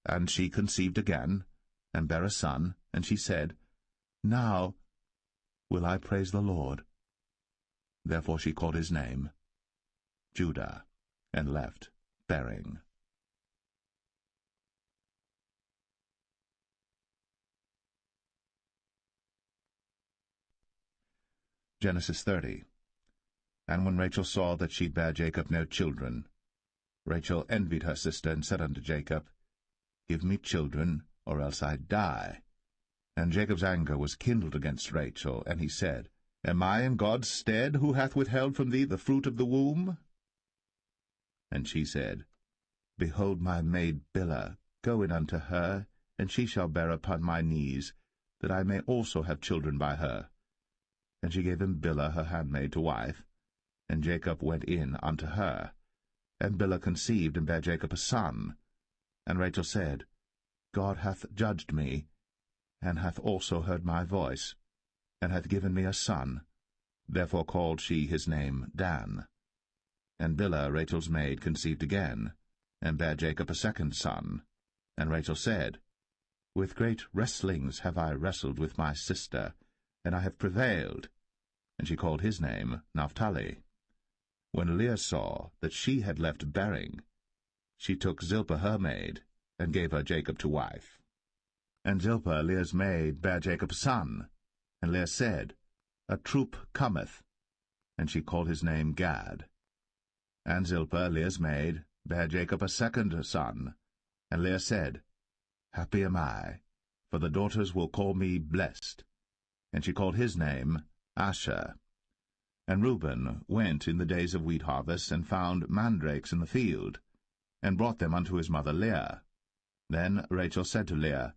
And she conceived again, and bare a son, and she said, Now will I praise the Lord. Therefore she called his name Judah, and left bearing. Genesis 30. And when Rachel saw that she bare Jacob no children, Rachel envied her sister, and said unto Jacob, Give me children, or else I die. And Jacob's anger was kindled against Rachel, and he said, Am I in God's stead, who hath withheld from thee the fruit of the womb? And she said, Behold my maid Bilhah, go in unto her, and she shall bear upon my knees, that I may also have children by her. And she gave him Bilhah her handmaid to wife, and Jacob went in unto her. And Bilhah conceived, and bare Jacob a son. And Rachel said, God hath judged me, and hath also heard my voice, and hath given me a son. Therefore called she his name Dan. And Bilhah Rachel's maid conceived again, and bare Jacob a second son. And Rachel said, With great wrestlings have I wrestled with my sister, and I have prevailed. And she called his name Naphtali. When Leah saw that she had left bearing, she took Zilpah her maid, and gave her Jacob to wife. And Zilpah, Leah's maid, bare Jacob a son. And Leah said, A troop cometh. And she called his name Gad. And Zilpah, Leah's maid, bare Jacob a second son. And Leah said, Happy am I, for the daughters will call me blessed. And she called his name Asher. And Reuben went in the days of wheat harvest, and found mandrakes in the field, and brought them unto his mother Leah. Then Rachel said to Leah,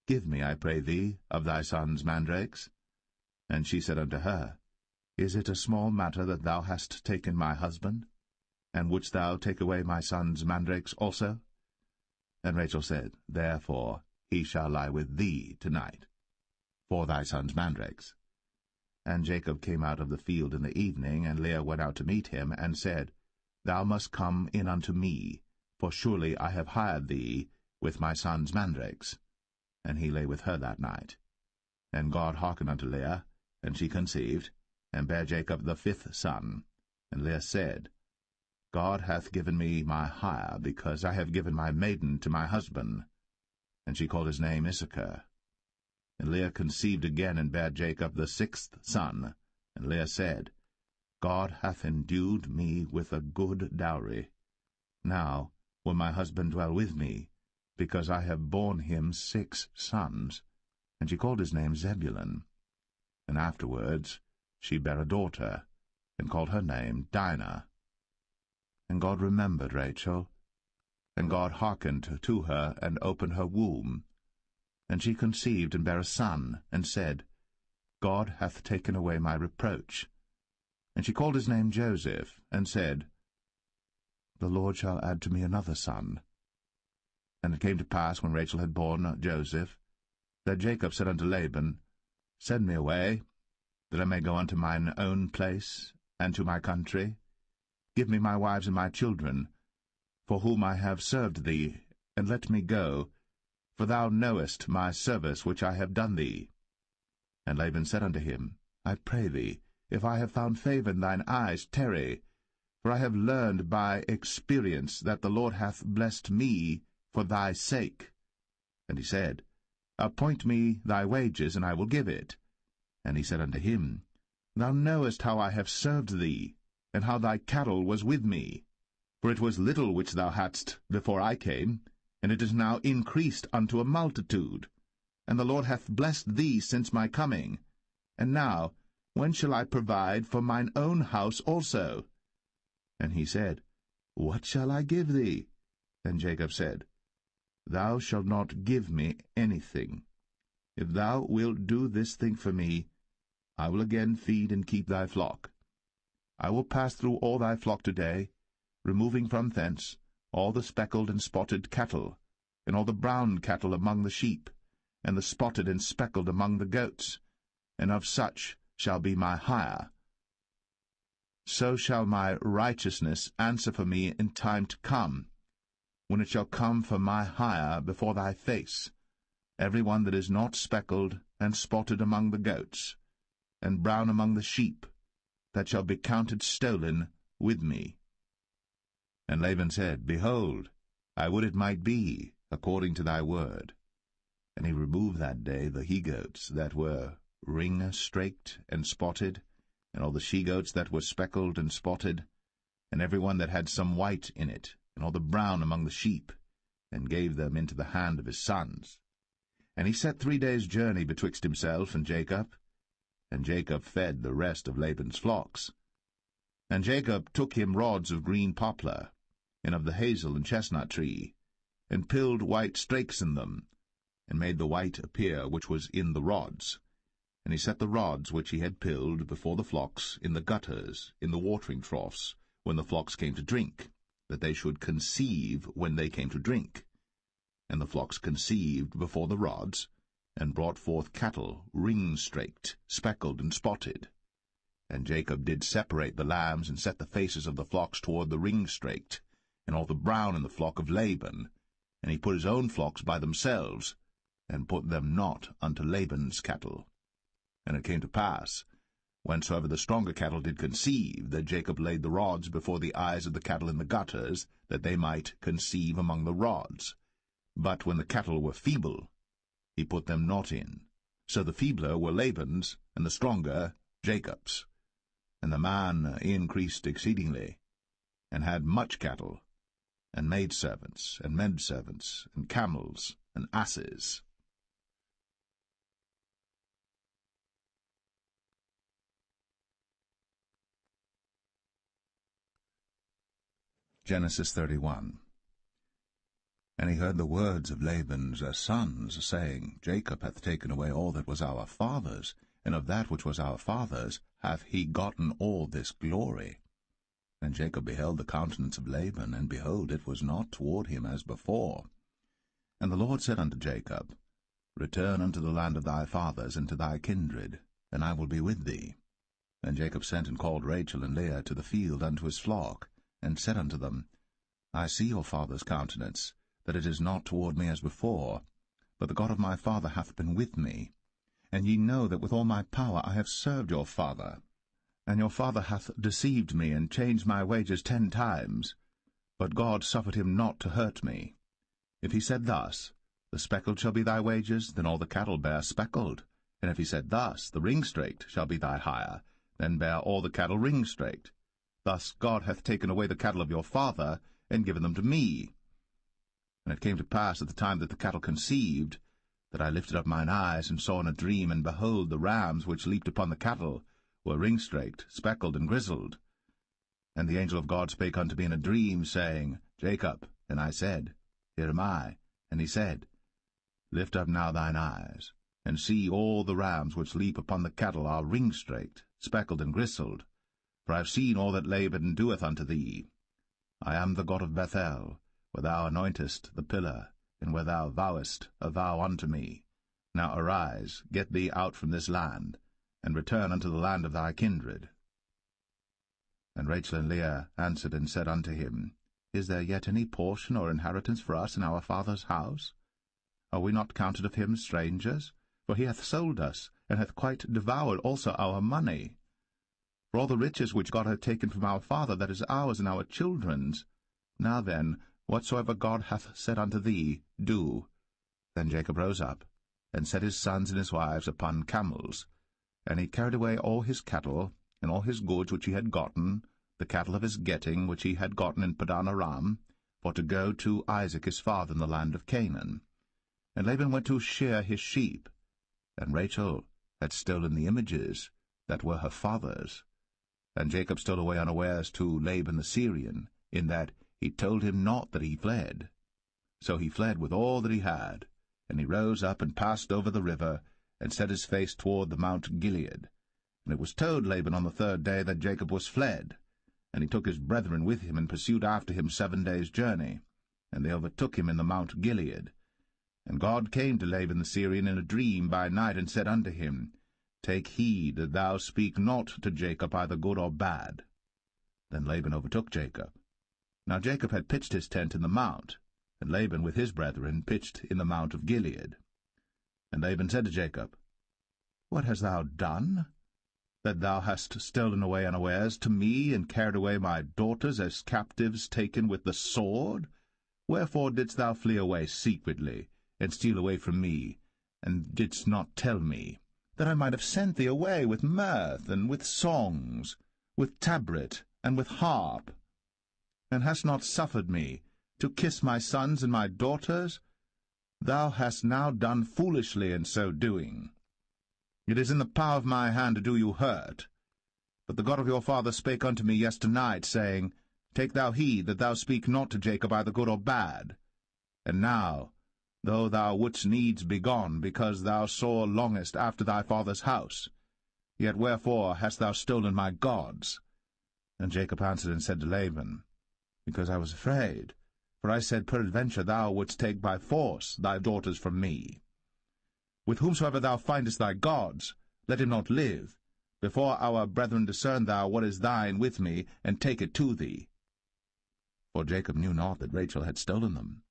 Give me, I pray thee, of thy son's mandrakes. And she said unto her, Is it a small matter that thou hast taken my husband? And wouldst thou take away my son's mandrakes also? And Rachel said, Therefore he shall lie with thee tonight, for thy son's mandrakes. And Jacob came out of the field in the evening, and Leah went out to meet him, and said, Thou must come in unto me, for surely I have hired thee with my son's mandrakes. And he lay with her that night. And God hearkened unto Leah, and she conceived, and bare Jacob the fifth son. And Leah said, God hath given me my hire, because I have given my maiden to my husband. And she called his name Issachar. And Leah conceived again, and bare Jacob the sixth son. And Leah said, God hath endued me with a good dowry. Now will my husband dwell with me, because I have borne him 6 sons. And she called his name Zebulun. And afterwards she bare a daughter, and called her name Dinah. And God remembered Rachel, and God hearkened to her, and opened her womb. And she conceived, and bare a son, and said, God hath taken away my reproach. And she called his name Joseph, and said, The Lord shall add to me another son. And it came to pass, when Rachel had borne Joseph, that Jacob said unto Laban, Send me away, that I may go unto mine own place, and to my country. Give me my wives and my children, for whom I have served thee, and let me go, for thou knowest my service which I have done thee. And Laban said unto him, I pray thee, if I have found favour in thine eyes, tarry, for I have learned by experience that the Lord hath blessed me for thy sake. And he said, Appoint me thy wages, and I will give it. And he said unto him, Thou knowest how I have served thee, and how thy cattle was with me. For it was little which thou hadst before I came, and it is now increased unto a multitude. And the Lord hath blessed thee since my coming. And now, when shall I provide for mine own house also? And he said, What shall I give thee? And Jacob said, Thou shalt not give me anything. If thou wilt do this thing for me, I will again feed and keep thy flock. I will pass through all thy flock today, removing from thence all the speckled and spotted cattle, and all the brown cattle among the sheep, and the spotted and speckled among the goats, and of such shall be my hire. So shall my righteousness answer for me in time to come, when it shall come for my hire before thy face, every one that is not speckled and spotted among the goats, and brown among the sheep, that shall be counted stolen with me. And Laban said, Behold, I would it might be according to thy word. And he removed that day the he-goats that were ring-straked and spotted, and all the she-goats that were speckled and spotted, and every one that had some white in it, and all the brown among the sheep, and gave them into the hand of his sons. And he set 3 days' journey betwixt himself and Jacob fed the rest of Laban's flocks. And Jacob took him rods of green poplar, and of the hazel and chestnut tree, and pilled white strakes in them, and made the white appear which was in the rods. And he set the rods which he had pilled before the flocks in the gutters, in the watering troughs, when the flocks came to drink, that they should conceive when they came to drink. And the flocks conceived before the rods, and brought forth cattle, ring-straked, speckled, and spotted. And Jacob did separate the lambs, and set the faces of the flocks toward the ring-straked, and all the brown in the flock of Laban. And he put his own flocks by themselves, and put them not unto Laban's cattle. And it came to pass, whensoever the stronger cattle did conceive, that Jacob laid the rods before the eyes of the cattle in the gutters, that they might conceive among the rods. But when the cattle were feeble, he put them not in. So the feebler were Laban's, and the stronger Jacob's. And the man increased exceedingly, and had much cattle, and maidservants, and menservants, and camels, and asses. Genesis 31. And he heard the words of Laban's sons, saying, Jacob hath taken away all that was our father's, and of that which was our father's hath he gotten all this glory. And Jacob beheld the countenance of Laban, and behold, it was not toward him as before. And the Lord said unto Jacob, Return unto the land of thy fathers, and to thy kindred, and I will be with thee. And Jacob sent and called Rachel and Leah to the field unto his flock, and said unto them, I see your father's countenance, that it is not toward me as before, but the God of my father hath been with me. And ye know that with all my power I have served your father. And your father hath deceived me, and changed my wages 10 times. But God suffered him not to hurt me. If he said thus, The speckled shall be thy wages, then all the cattle bear speckled. And if he said thus, The ringstraked shall be thy hire, then bear all the cattle ringstraked. Thus God hath taken away the cattle of your father, and given them to me. And it came to pass at the time that the cattle conceived, that I lifted up mine eyes, and saw in a dream, and behold, the rams which leaped upon the cattle were ringstraked, speckled, and grizzled. And the angel of God spake unto me in a dream, saying, Jacob. And I said, Here am I. And he said, Lift up now thine eyes, and see all the rams which leap upon the cattle are ringstraked, speckled, and grizzled. For I have seen all that Laban doeth unto thee. I am the God of Bethel, where thou anointest the pillar, and where thou vowest a vow unto me. Now arise, get thee out from this land, and return unto the land of thy kindred. And Rachel and Leah answered and said unto him, Is there yet any portion or inheritance for us in our father's house? Are we not counted of him strangers? For he hath sold us, and hath quite devoured also our money. For all the riches which God hath taken from our father, that is ours and our children's. Now then, whatsoever God hath said unto thee, do. Then Jacob rose up, and set his sons and his wives upon camels. And he carried away all his cattle, and all his goods which he had gotten, the cattle of his getting which he had gotten in Padan Aram, for to go to Isaac his father in the land of Canaan. And Laban went to shear his sheep, and Rachel had stolen the images that were her father's. And Jacob stole away unawares to Laban the Syrian, in that he told him not that he fled. So he fled with all that he had, and he rose up and passed over the river, and set his face toward the Mount Gilead. And it was told Laban on the 3rd day that Jacob was fled. And he took his brethren with him, and pursued after him 7 days' journey. And they overtook him in the Mount Gilead. And God came to Laban the Syrian in a dream by night, and said unto him, Take heed that thou speak not to Jacob either good or bad. Then Laban overtook Jacob. Now Jacob had pitched his tent in the mount, and Laban with his brethren pitched in the Mount of Gilead. And Laban said to Jacob, What hast thou done, that thou hast stolen away unawares to me, and carried away my daughters as captives taken with the sword? Wherefore didst thou flee away secretly, and steal away from me, and didst not tell me, that I might have sent thee away with mirth, and with songs, with tabret, and with harp, and hast not suffered me to kiss my sons and my daughters? Thou hast now done foolishly in so doing. It is in the power of my hand to do you hurt. But the God of your father spake unto me yesternight, saying, Take thou heed that thou speak not to Jacob either good or bad. And now, though thou wouldst needs be gone, because thou sore longest after thy father's house, yet wherefore hast thou stolen my gods? And Jacob answered and said to Laban, Because I was afraid, for I said, Peradventure thou wouldst take by force thy daughters from me. With whomsoever thou findest thy gods, let him not live. Before our brethren discern thou what is thine with me, and take it to thee. For Jacob knew not that Rachel had stolen them.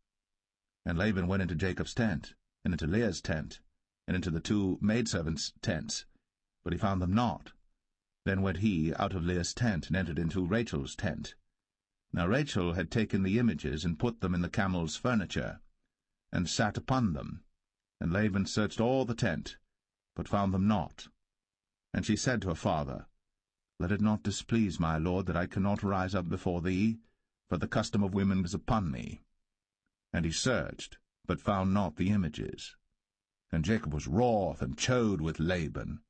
And Laban went into Jacob's tent, and into Leah's tent, and into the 2 maidservants' tents, but he found them not. Then went he out of Leah's tent, and entered into Rachel's tent. Now Rachel had taken the images, and put them in the camel's furniture, and sat upon them. And Laban searched all the tent, but found them not. And she said to her father, Let it not displease my lord that I cannot rise up before thee, for the custom of women is upon me. And he searched, but found not the images. And Jacob was wroth and chode with Laban.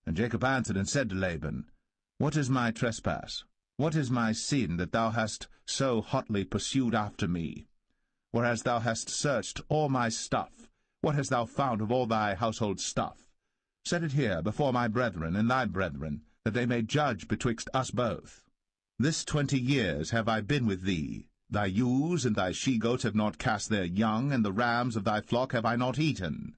And Jacob answered and said to Laban, What is my trespass? What is my sin, that thou hast so hotly pursued after me? Whereas thou hast searched all my stuff, what hast thou found of all thy household stuff? Set it here before my brethren and thy brethren, that they may judge betwixt us both. This 20 years have I been with thee. Thy ewes and thy she-goats have not cast their young, and the rams of thy flock have I not eaten.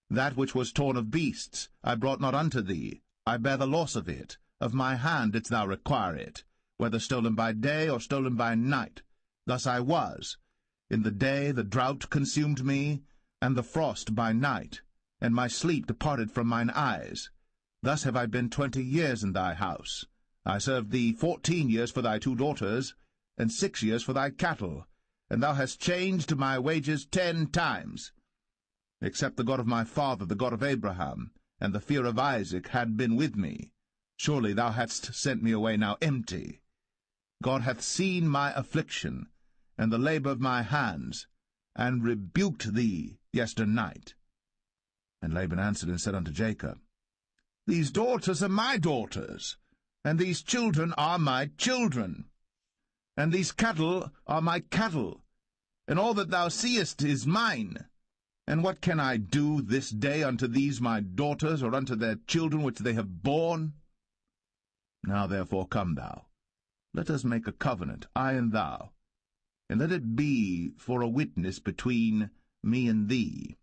That which was torn of beasts I brought not unto thee. I bear the loss of it. Of my hand didst thou require it, whether stolen by day or stolen by night. Thus I was. In the day the drought consumed me, and the frost by night, and my sleep departed from mine eyes. Thus have I been 20 years in thy house. I served thee 14 years for thy 2 daughters, and 6 years for thy cattle, and thou hast changed my wages 10 times. Except the God of my father, the God of Abraham, and the fear of Isaac had been with me, surely thou hadst sent me away now empty. God hath seen my affliction, and the labor of my hands, and rebuked thee yesternight. And Laban answered and said unto Jacob, These daughters are my daughters, and these children are my children, and these cattle are my cattle, and all that thou seest is mine. And what can I do this day unto these my daughters, or unto their children which they have borne? Now therefore come thou, let us make a covenant, I and thou, and let it be for a witness between me and thee.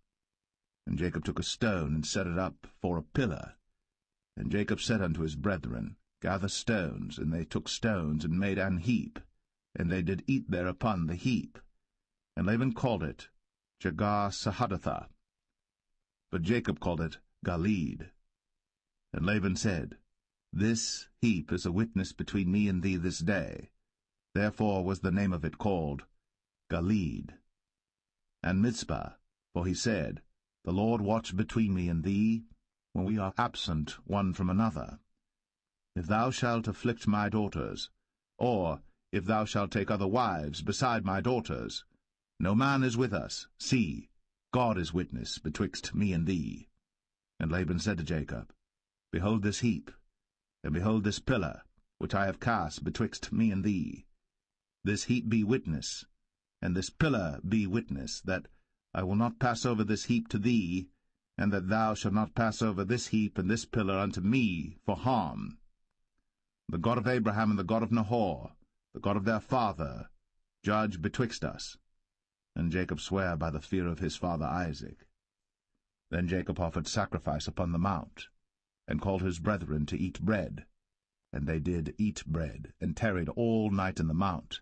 And Jacob took a stone, and set it up for a pillar. And Jacob said unto his brethren, Gather stones. And they took stones, and made an heap, and they did eat thereupon the heap. And Laban called it Jegar-sahadathah, but Jacob called it Galeed. And Laban said, This heap is a witness between me and thee this day. Therefore was the name of it called Galeed. And Mizpah, for he said, The Lord watch between me and thee, when we are absent one from another. If thou shalt afflict my daughters, or if thou shalt take other wives beside my daughters, no man is with us. See, God is witness betwixt me and thee. And Laban said to Jacob, Behold this heap, and behold this pillar, which I have cast betwixt me and thee. This heap be witness, and this pillar be witness, that I will not pass over this heap to thee, and that thou shalt not pass over this heap and this pillar unto me for harm. The God of Abraham and the God of Nahor, the God of their father, judge betwixt us. And Jacob sware by the fear of his father Isaac. Then Jacob offered sacrifice upon the mount, and called his brethren to eat bread. And they did eat bread, and tarried all night in the mount.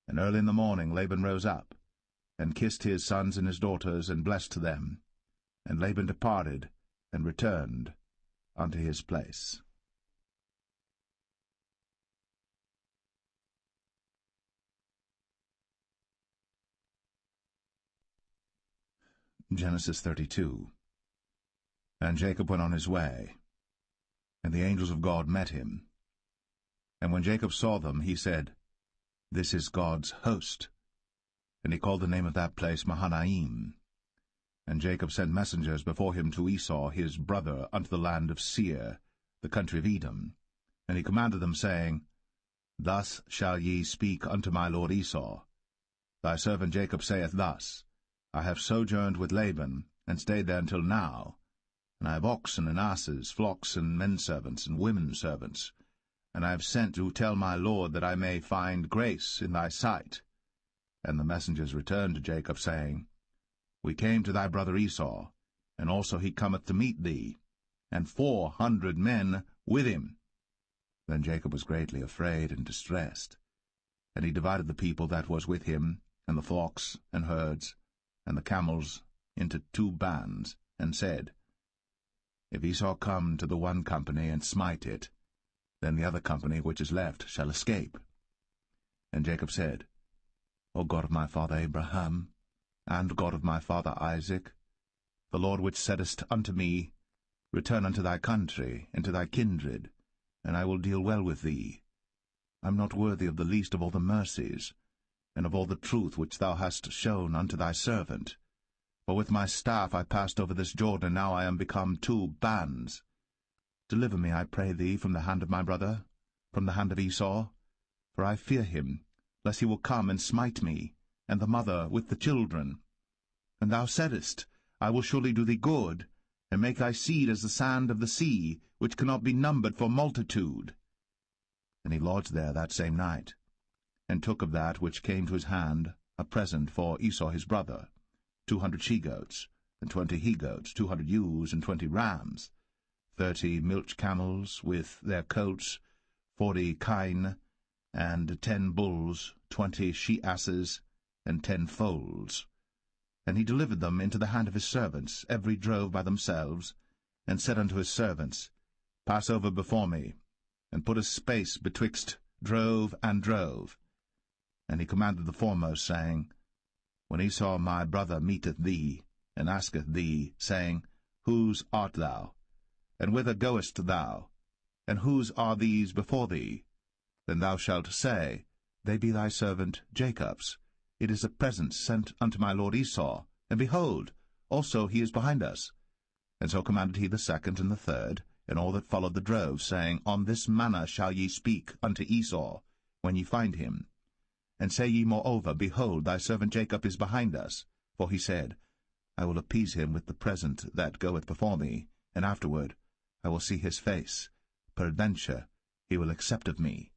And early in the morning Laban rose up, and kissed his sons and his daughters, and blessed them. And Laban departed, and returned unto his place. Genesis 32. And Jacob went on his way, and the angels of God met him. And when Jacob saw them, he said, This is God's host. And he called the name of that place Mahanaim. And Jacob sent messengers before him to Esau his brother unto the land of Seir, the country of Edom. And he commanded them, saying, Thus shall ye speak unto my lord Esau. Thy servant Jacob saith thus, I have sojourned with Laban, and stayed there until now. And I have oxen and asses, flocks and menservants and women servants. And I have sent to tell my lord that I may find grace in thy sight. And the messengers returned to Jacob, saying, We came to thy brother Esau, and also he cometh to meet thee, and 400 men with him. Then Jacob was greatly afraid and distressed. And he divided the people that was with him, and the flocks and herds, and the camels, into 2 bands, and said, If Esau come to the one company and smite it, then the other company which is left shall escape. And Jacob said, O God of my father Abraham, and God of my father Isaac, the Lord which saidest unto me, Return unto thy country, and to thy kindred, and I will deal well with thee. I am not worthy of the least of all the mercies, and of all the truth which thou hast shown unto thy servant. For with my staff I passed over this Jordan, and now I am become 2 bands. Deliver me, I pray thee, from the hand of my brother, from the hand of Esau, for I fear him, lest he will come and smite me, and the mother with the children. And thou saidest, I will surely do thee good, and make thy seed as the sand of the sea, which cannot be numbered for multitude. And he lodged there that same night, and took of that which came to his hand a present for Esau his brother, 200 she-goats, and 20 he-goats, 200 ewes, and 20 rams, 30 milch camels with their coats, 40 kine, and 10 bulls, 20 she-asses, and 10 foals. And he delivered them into the hand of his servants, every drove by themselves, and said unto his servants, Pass over before me, and put a space betwixt drove and drove. And he commanded the foremost, saying, When Esau my brother meeteth thee, and asketh thee, saying, Whose art thou? And whither goest thou? And whose are these before thee? Then thou shalt say, They be thy servant Jacob's. It is a present sent unto my lord Esau, and behold, also he is behind us. And so commanded he the second and the third, and all that followed the drove, saying, On this manner shall ye speak unto Esau, when ye find him. And say ye moreover, Behold, thy servant Jacob is behind us. For he said, I will appease him with the present that goeth before me, and afterward I will see his face. Peradventure he will accept of me.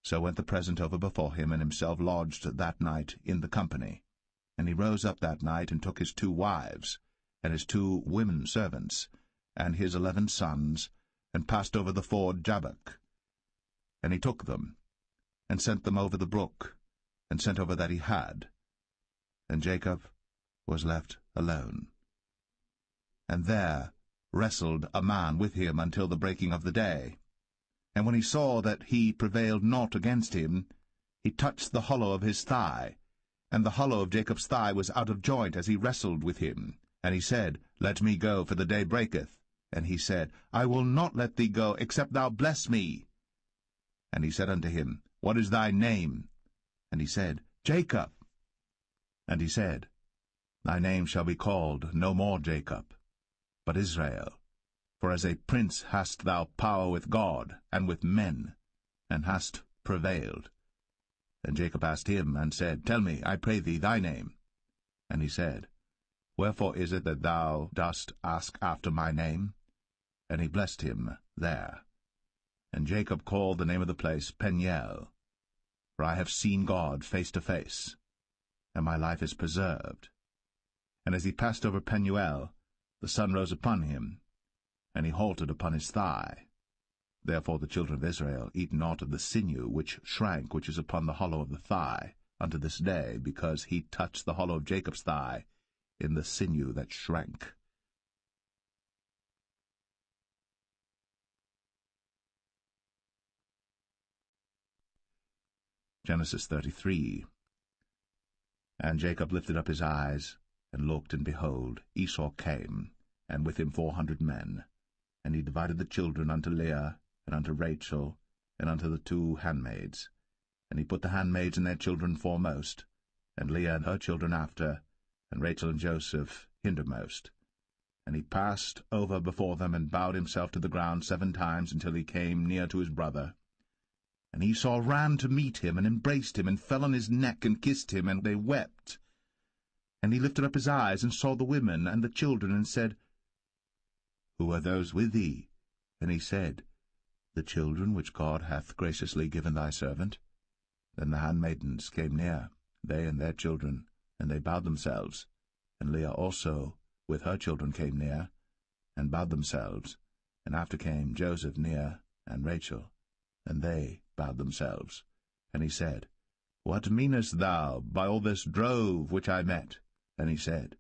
So went the present over before him, and himself lodged that night in the company. And he rose up that night, and took his 2 wives, and his 2 women servants, and his 11 sons, and passed over the ford Jabbok. And he took them, and sent them over the brook, and sent over that he had. And Jacob was left alone. And there wrestled a man with him until the breaking of the day. And when he saw that he prevailed not against him, he touched the hollow of his thigh, and the hollow of Jacob's thigh was out of joint as he wrestled with him. And he said, Let me go, for the day breaketh. And he said, I will not let thee go, except thou bless me. And he said unto him, What is thy name? And he said, Jacob. And he said, Thy name shall be called no more Jacob, but Israel. For as a prince hast thou power with God and with men, and hast prevailed. And Jacob asked him, and said, Tell me, I pray thee, thy name. And he said, Wherefore is it that thou dost ask after my name? And he blessed him there. And Jacob called the name of the place Peniel, for I have seen God face to face, and my life is preserved. And as he passed over Penuel, the sun rose upon him, and he halted upon his thigh. Therefore the children of Israel eat not of the sinew which shrank, which is upon the hollow of the thigh, unto this day, because he touched the hollow of Jacob's thigh in the sinew that shrank. Genesis 33. And Jacob lifted up his eyes, and looked, and behold, Esau came, and with him 400 men. And he divided the children unto Leah, and unto Rachel, and unto the 2 handmaids. And he put the handmaids and their children foremost, and Leah and her children after, and Rachel and Joseph hindermost. And he passed over before them, and bowed himself to the ground 7 times, until he came near to his brother. And Esau ran to meet him, and embraced him, and fell on his neck, and kissed him, and they wept. And he lifted up his eyes, and saw the women and the children, and said, Who are those with thee? And he said, The children which God hath graciously given thy servant. Then the handmaidens came near, they and their children, and they bowed themselves. And Leah also with her children came near, and bowed themselves. And after came Joseph near, and Rachel, and they bowed themselves. And he said, What meanest thou by all this drove which I met? And he said,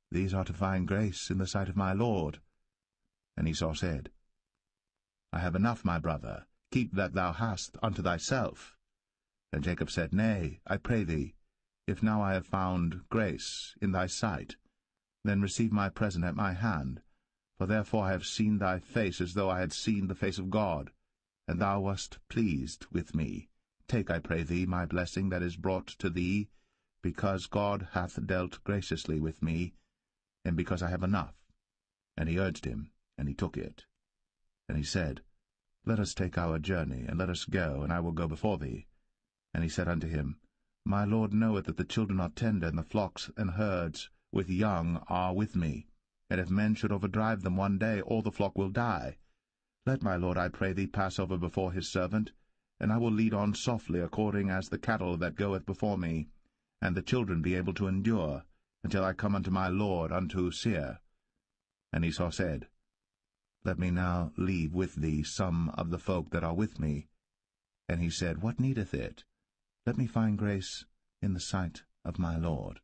These are to find grace in the sight of my Lord. And Esau said, I have enough, my brother, keep that thou hast unto thyself. And Jacob said, Nay, I pray thee, if now I have found grace in thy sight, Then receive my present at my hand, for therefore I have seen thy face as though I had seen the face of God, and thou wast pleased with me. Take, I pray thee, my blessing that is brought to thee, because God hath dealt graciously with me, and because I have enough. And he urged him, and he took it. And he said, Let us take our journey, and let us go, and I will go before thee. And he said unto him, My Lord knoweth that the children are tender, and the flocks and herds with young are with me. And if men should overdrive them one day, all the flock will die. Let my Lord, I pray thee, pass over before his servant, and I will lead on softly according as the cattle that goeth before me, and the children be able to endure, until I come unto my Lord unto Seir. And Esau said, Let me now leave with thee some of the folk that are with me. And he said, What needeth it? Let me find grace in the sight of my Lord.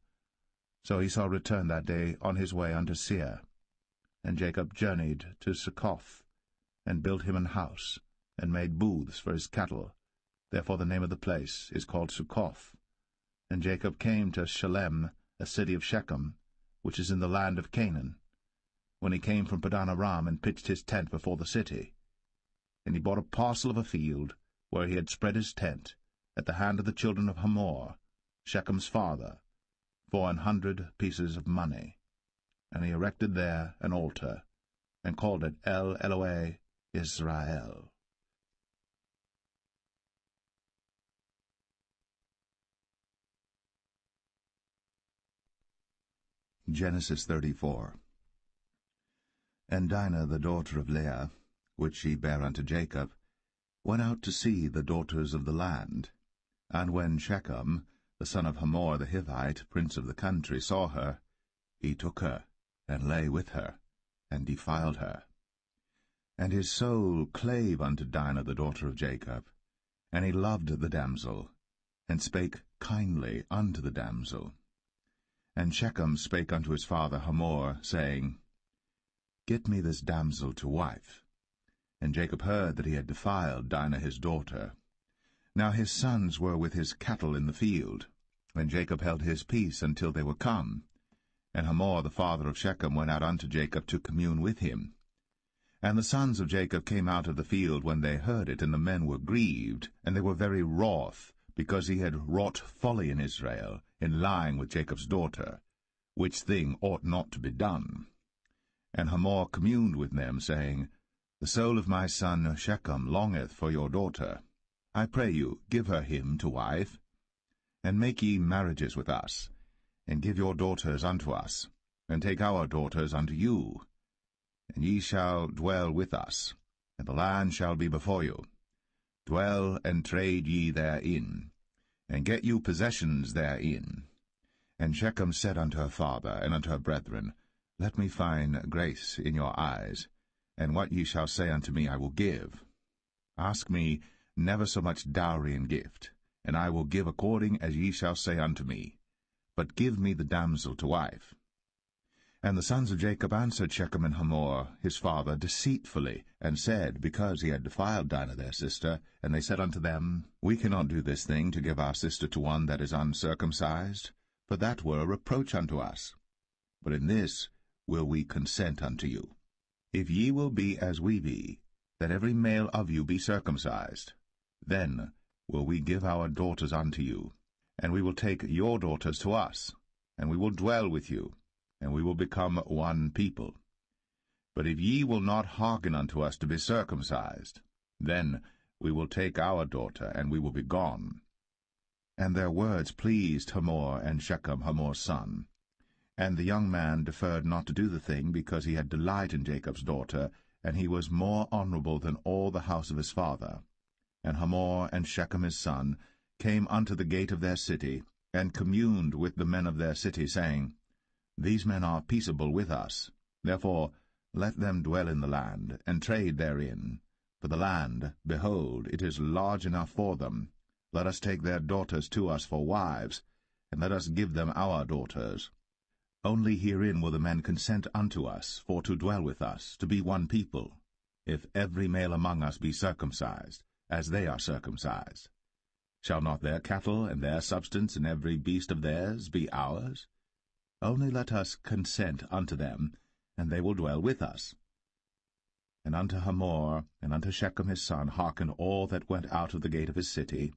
So Esau returned that day on his way unto Seir. And Jacob journeyed to Succoth, and built him an house, and made booths for his cattle. Therefore the name of the place is called Succoth. And Jacob came to Shalem, a city of Shechem, which is in the land of Canaan, when he came from Padan Aram, and pitched his tent before the city. And he bought a parcel of a field, where he had spread his tent, at the hand of the children of Hamor, Shechem's father, for 100 pieces of money. And he erected there an altar, and called it El Elohe Israel. Genesis 34. And Dinah the daughter of Leah, which she bare unto Jacob, went out to see the daughters of the land. And when Shechem, the son of Hamor the Hivite, prince of the country, saw her, he took her, and lay with her, and defiled her. And his soul clave unto Dinah the daughter of Jacob, and he loved the damsel, and spake kindly unto the damsel. And Shechem spake unto his father Hamor, saying, Get me this damsel to wife. And Jacob heard that he had defiled Dinah his daughter. Now his sons were with his cattle in the field, and Jacob held his peace until they were come. And Hamor the father of Shechem went out unto Jacob to commune with him. And the sons of Jacob came out of the field when they heard it, and the men were grieved, and they were very wroth, because he had wrought folly in Israel, in lying with Jacob's daughter, which thing ought not to be done. And Hamor communed with them, saying, The soul of my son Shechem longeth for your daughter. I pray you, give her him to wife. And make ye marriages with us, and give your daughters unto us, and take our daughters unto you. And ye shall dwell with us, and the land shall be before you. Dwell and trade ye therein, and get you possessions therein. And Shechem said unto her father and unto her brethren, Let me find grace in your eyes, and what ye shall say unto me I will give. Ask me never so much dowry and gift, and I will give according as ye shall say unto me. But give me the damsel to wife. And the sons of Jacob answered Shechem and Hamor his father deceitfully, and said, because he had defiled Dinah their sister, and they said unto them, We cannot do this thing, to give our sister to one that is uncircumcised, for that were a reproach unto us. But in this will we consent unto you. If ye will be as we be, that every male of you be circumcised, then will we give our daughters unto you, and we will take your daughters to us, and we will dwell with you, and we will become one people. But if ye will not hearken unto us to be circumcised, then we will take our daughter, and we will be gone. And their words pleased Hamor and Shechem Hamor's son. And the young man deferred not to do the thing, because he had delight in Jacob's daughter, and he was more honorable than all the house of his father. And Hamor and Shechem his son came unto the gate of their city, and communed with the men of their city, saying, These men are peaceable with us. Therefore let them dwell in the land, and trade therein. For the land, behold, it is large enough for them. Let us take their daughters to us for wives, and let us give them our daughters. Only herein will the men consent unto us, for to dwell with us, to be one people, if every male among us be circumcised, as they are circumcised. Shall not their cattle and their substance and every beast of theirs be ours? Only let us consent unto them, and they will dwell with us. And unto Hamor and unto Shechem his son hearkened all that went out of the gate of his city,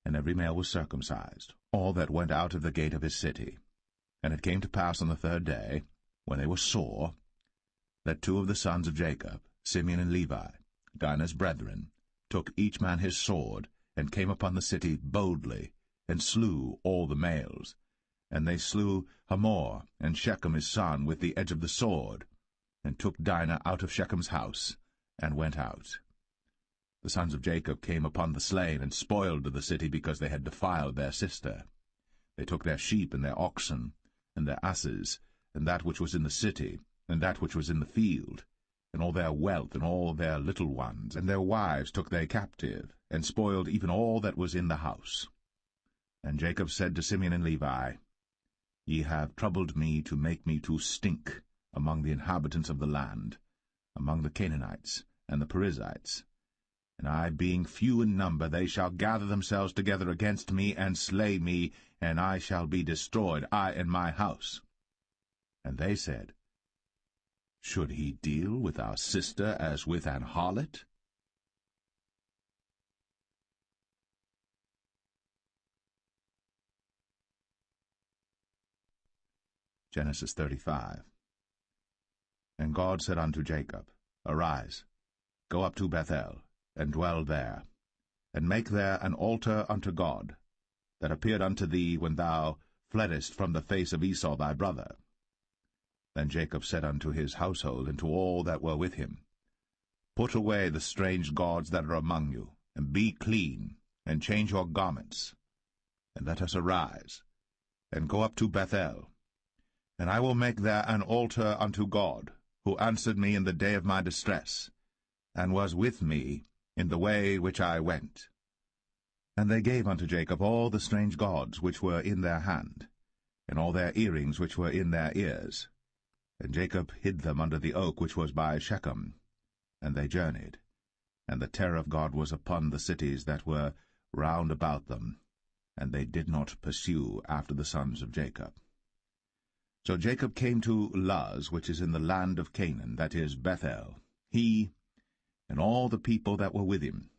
and every male was circumcised, all that went out of the gate of his city. And it came to pass on the third day, when they were sore, that two of the sons of Jacob, Simeon and Levi, Dinah's brethren, took each man his sword, and came upon the city boldly, and slew all the males. And they slew Hamor and Shechem his son with the edge of the sword, and took Dinah out of Shechem's house, and went out. The sons of Jacob came upon the slain, and spoiled the city, because they had defiled their sister. They took their sheep and their oxen, and their asses, and that which was in the city, and that which was in the field, and all their wealth, and all their little ones, and their wives took they captive, and spoiled even all that was in the house. And Jacob said to Simeon and Levi, Ye have troubled me to make me to stink among the inhabitants of the land, among the Canaanites and the Perizzites. And I, being few in number, they shall gather themselves together against me, and slay me, and I shall be destroyed, I and my house. And they said, Should he deal with our sister as with an harlot? Genesis 35. And God said unto Jacob, Arise, go up to Bethel, and dwell there, and make there an altar unto God, that appeared unto thee when thou fleddest from the face of Esau thy brother. Then Jacob said unto his household, and to all that were with him, Put away the strange gods that are among you, and be clean, and change your garments, and let us arise, and go up to Bethel. And I will make there an altar unto God, who answered me in the day of my distress, and was with me in the way which I went. And they gave unto Jacob all the strange gods which were in their hand, and all their earrings which were in their ears. And Jacob hid them under the oak which was by Shechem. And they journeyed, and the terror of God was upon the cities that were round about them, and they did not pursue after the sons of Jacob. So Jacob came to Luz, which is in the land of Canaan, that is Bethel, he and all the people that were with him.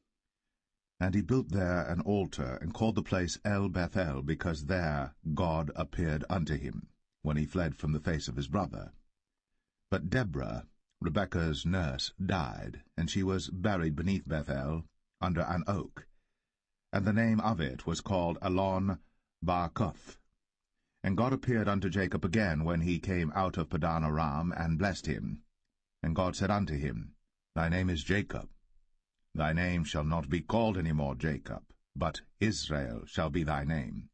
And he built there an altar, and called the place El Bethel, because there God appeared unto him, when he fled from the face of his brother. But Deborah, Rebekah's nurse, died, and she was buried beneath Bethel, under an oak. And the name of it was called Elon Barkoth. And God appeared unto Jacob again when he came out of Padan Aram, and blessed him. And God said unto him, Thy name is Jacob. Thy name shall not be called any more Jacob, but Israel shall be thy name.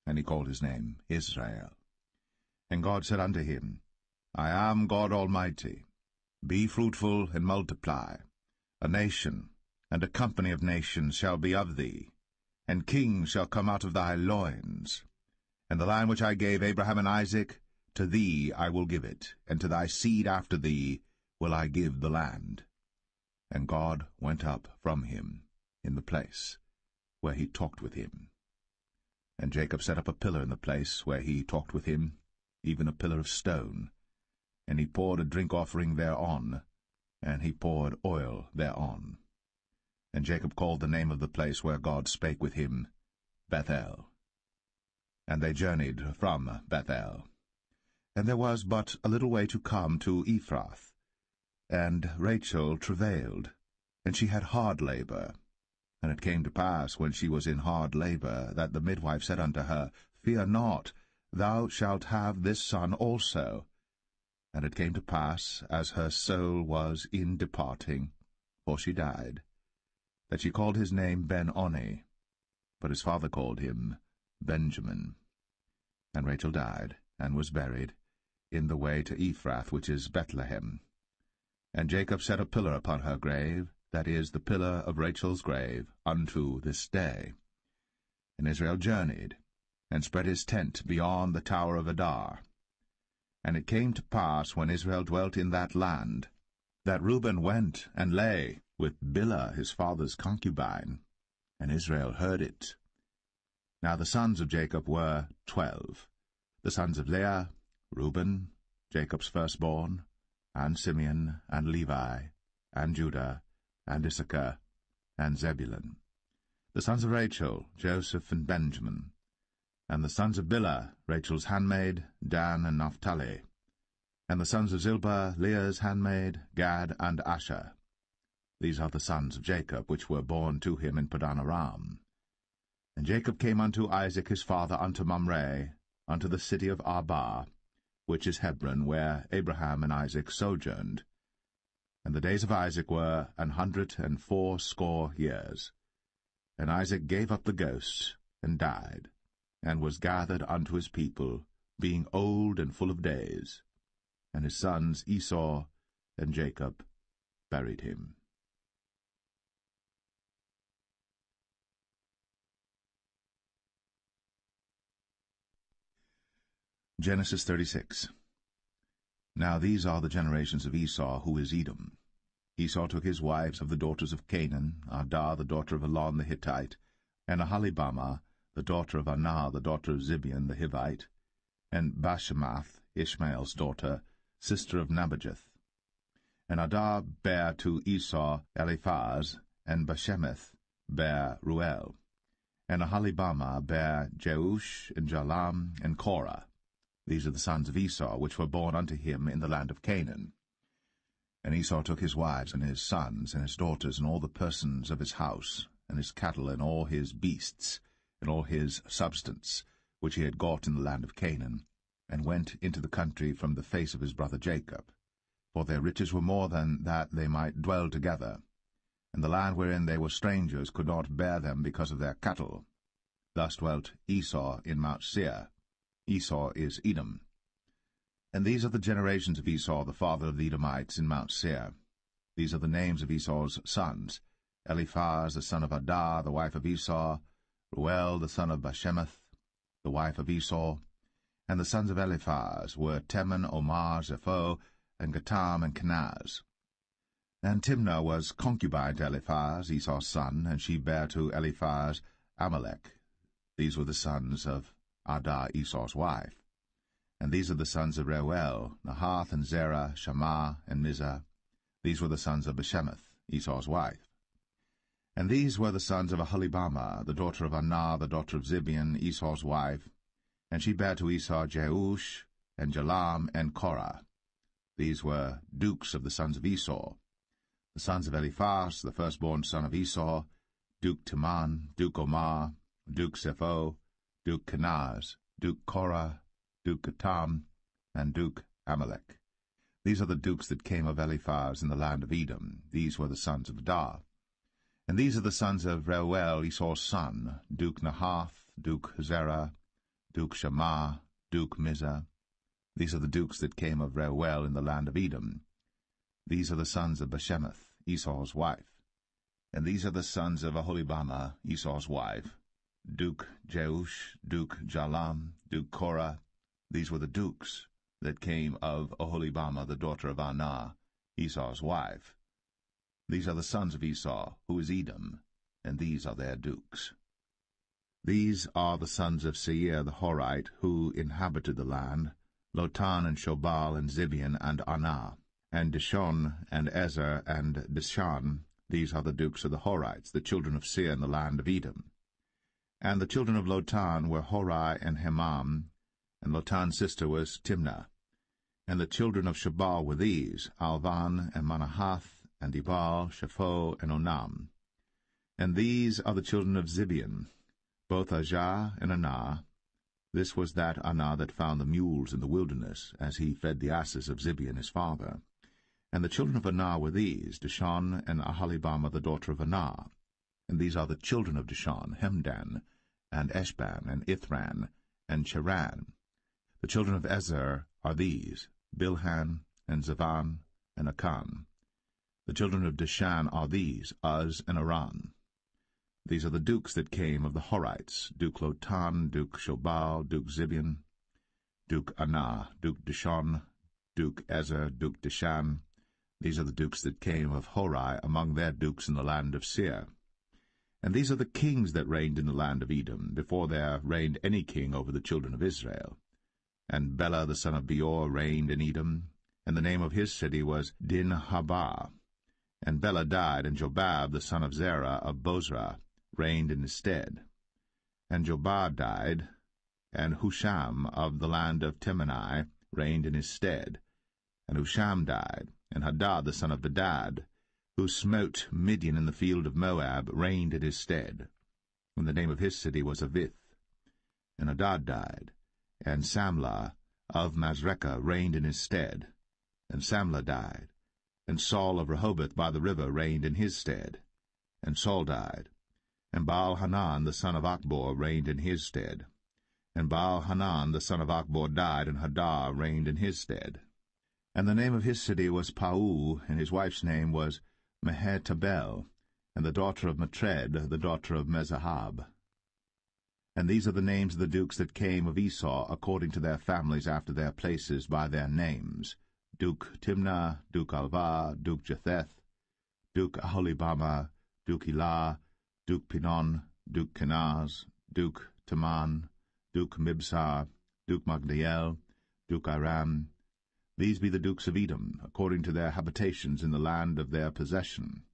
And he called his name Israel. And God said unto him, I am God Almighty. Be fruitful and multiply. A nation and a company of nations shall be of thee, and kings shall come out of thy loins. And the land which I gave Abraham and Isaac, to thee I will give it, and to thy seed after thee will I give the land. And God went up from him in the place where he talked with him. And Jacob set up a pillar in the place where he talked with him, even a pillar of stone. And he poured a drink offering thereon, and he poured oil thereon. And Jacob called the name of the place where God spake with him, Bethel. And they journeyed from Bethel. And there was but a little way to come to Ephrath. And Rachel travailed, and she had hard labor. And it came to pass, when she was in hard labor, that the midwife said unto her, Fear not, thou shalt have this son also. And it came to pass, as her soul was in departing, for she died, that she called his name Ben-Oni, but his father called him Benjamin. And Rachel died, and was buried, in the way to Ephrath, which is Bethlehem. And Jacob set a pillar upon her grave, that is, the pillar of Rachel's grave, unto this day. And Israel journeyed, and spread his tent beyond the tower of Adar. And it came to pass, when Israel dwelt in that land, that Reuben went and lay with Bilhah his father's concubine, and Israel heard it. Now the sons of Jacob were 12, the sons of Leah, Reuben, Jacob's firstborn, and Simeon, and Levi, and Judah, and Issachar, and Zebulun. The sons of Rachel, Joseph and Benjamin. And the sons of Bilhah, Rachel's handmaid, Dan and Naphtali. And the sons of Zilpah, Leah's handmaid, Gad and Asher. These are the sons of Jacob, which were born to him in Padan Aram. And Jacob came unto Isaac his father unto Mamre, unto the city of Arba, which is Hebron, where Abraham and Isaac sojourned. And the days of Isaac were 180 years. And Isaac gave up the ghost, and died, and was gathered unto his people, being old and full of days. And his sons Esau and Jacob buried him. Genesis 36. Now these are the generations of Esau, who is Edom. Esau took his wives of the daughters of Canaan, Adah the daughter of Elon the Hittite, and Aholibamah the daughter of Anah the daughter of Zibeon the Hivite, and Bashemath, Ishmael's daughter, sister of Nebajoth. And Adah bare to Esau Eliphaz, and Bashemath bare Ruel. And Aholibamah bare Jeush, and Jalam, and Korah. These are the sons of Esau, which were born unto him in the land of Canaan. And Esau took his wives, and his sons, and his daughters, and all the persons of his house, and his cattle, and all his beasts, and all his substance, which he had got in the land of Canaan, and went into the country from the face of his brother Jacob. For their riches were more than that they might dwell together, and the land wherein they were strangers could not bear them because of their cattle. Thus dwelt Esau in Mount Seir. Esau is Edom. And these are the generations of Esau, the father of the Edomites, in Mount Seir. These are the names of Esau's sons: Eliphaz the son of Adah, the wife of Esau; Ruel the son of Bashemath, the wife of Esau. And the sons of Eliphaz were Teman, Omar, Zepho, and Gatam, and Kenaz. And Timnah was concubine to Eliphaz, Esau's son, and she bare to Eliphaz Amalek. These were the sons of Adah, Esau's wife. And these are the sons of Reuel, Nahath, and Zerah, Shammah, and Mizah. These were the sons of Bashemath, Esau's wife. And these were the sons of Aholibamah, the daughter of Anah, the daughter of Zibeon, Esau's wife. And she bare to Esau Jeush, and Jalam, and Korah. These were dukes of the sons of Esau. The sons of Eliphaz, the firstborn son of Esau: Duke Teman, Duke Omar, Duke Zepho, Duke Kenaz, Duke Korah, Duke Gatam, and Duke Amalek. These are the dukes that came of Eliphaz in the land of Edom. These were the sons of Adah. And these are the sons of Reuel, Esau's son: Duke Nahath, Duke Zerah, Duke Shammah, Duke Mizah. These are the dukes that came of Reuel in the land of Edom. These are the sons of Bashemath, Esau's wife. And these are the sons of Aholibamah, Esau's wife: Duke Jeush, Duke Jalam, Duke Korah. These were the dukes that came of Aholibamah, the daughter of Anah, Esau's wife. These are the sons of Esau, who is Edom, and these are their dukes. These are the sons of Seir the Horite, who inhabited the land: Lotan, and Shobal, and Zibeon, and Anah, and Dishon, and Ezer, and Dishan. These are the dukes of the Horites, the children of Seir in the land of Edom. And the children of Lotan were Hori and Hemam, and Lotan's sister was Timnah. And the children of Shobal were these: Alvan, and Manahath, and Ebal, Shapho, and Onam. And these are the children of Zibeon, both Ajah and Anah. This was that Anah that found the mules in the wilderness, as he fed the asses of Zibeon his father. And the children of Anah were these: Dishon, and Aholibamah the daughter of Anah. And these are the children of Dishon: Hemdan, and Eshban, and Ithran, and Cheran. The children of Ezer are these: Bilhan, and Zavan, and Akan. The children of Dishan are these: Uz and Aran. These are the dukes that came of the Horites: Duke Lotan, Duke Shobal, Duke Zibeon, Duke Anah, Duke Dishon, Duke Ezer, Duke Dishan. These are the dukes that came of Hori among their dukes in the land of Seir. And these are the kings that reigned in the land of Edom, before there reigned any king over the children of Israel. And Bela the son of Beor reigned in Edom, and the name of his city was Dinhabah. And Bela died, and Jobab the son of Zerah of Bozrah reigned in his stead. And Jobab died, and Husham of the land of Temani reigned in his stead. And Husham died, and Hadad the son of Bedad, who smote Midian in the field of Moab, reigned in his stead. And the name of his city was Avith. And Hadad died, and Samlah of Masrekah reigned in his stead. And Samlah died, and Saul of Rehoboth by the river reigned in his stead. And Saul died, and Baal-Hanan the son of Achbor reigned in his stead. And Baal-Hanan the son of Achbor died, and Hadar reigned in his stead. And the name of his city was Pau, and his wife's name was Mehetabel, and the daughter of Matred, the daughter of Mezahab. And these are the names of the dukes that came of Esau, according to their families after their places by their names: Duke Timnah, Duke Alvah, Duke Jetheth, Duke Aholibama, Duke Elah, Duke Pinon, Duke Kenaz, Duke Taman, Duke Mibsar, Duke Magdiel, Duke Aram. These be the dukes of Edom, according to their habitations in the land of their possession.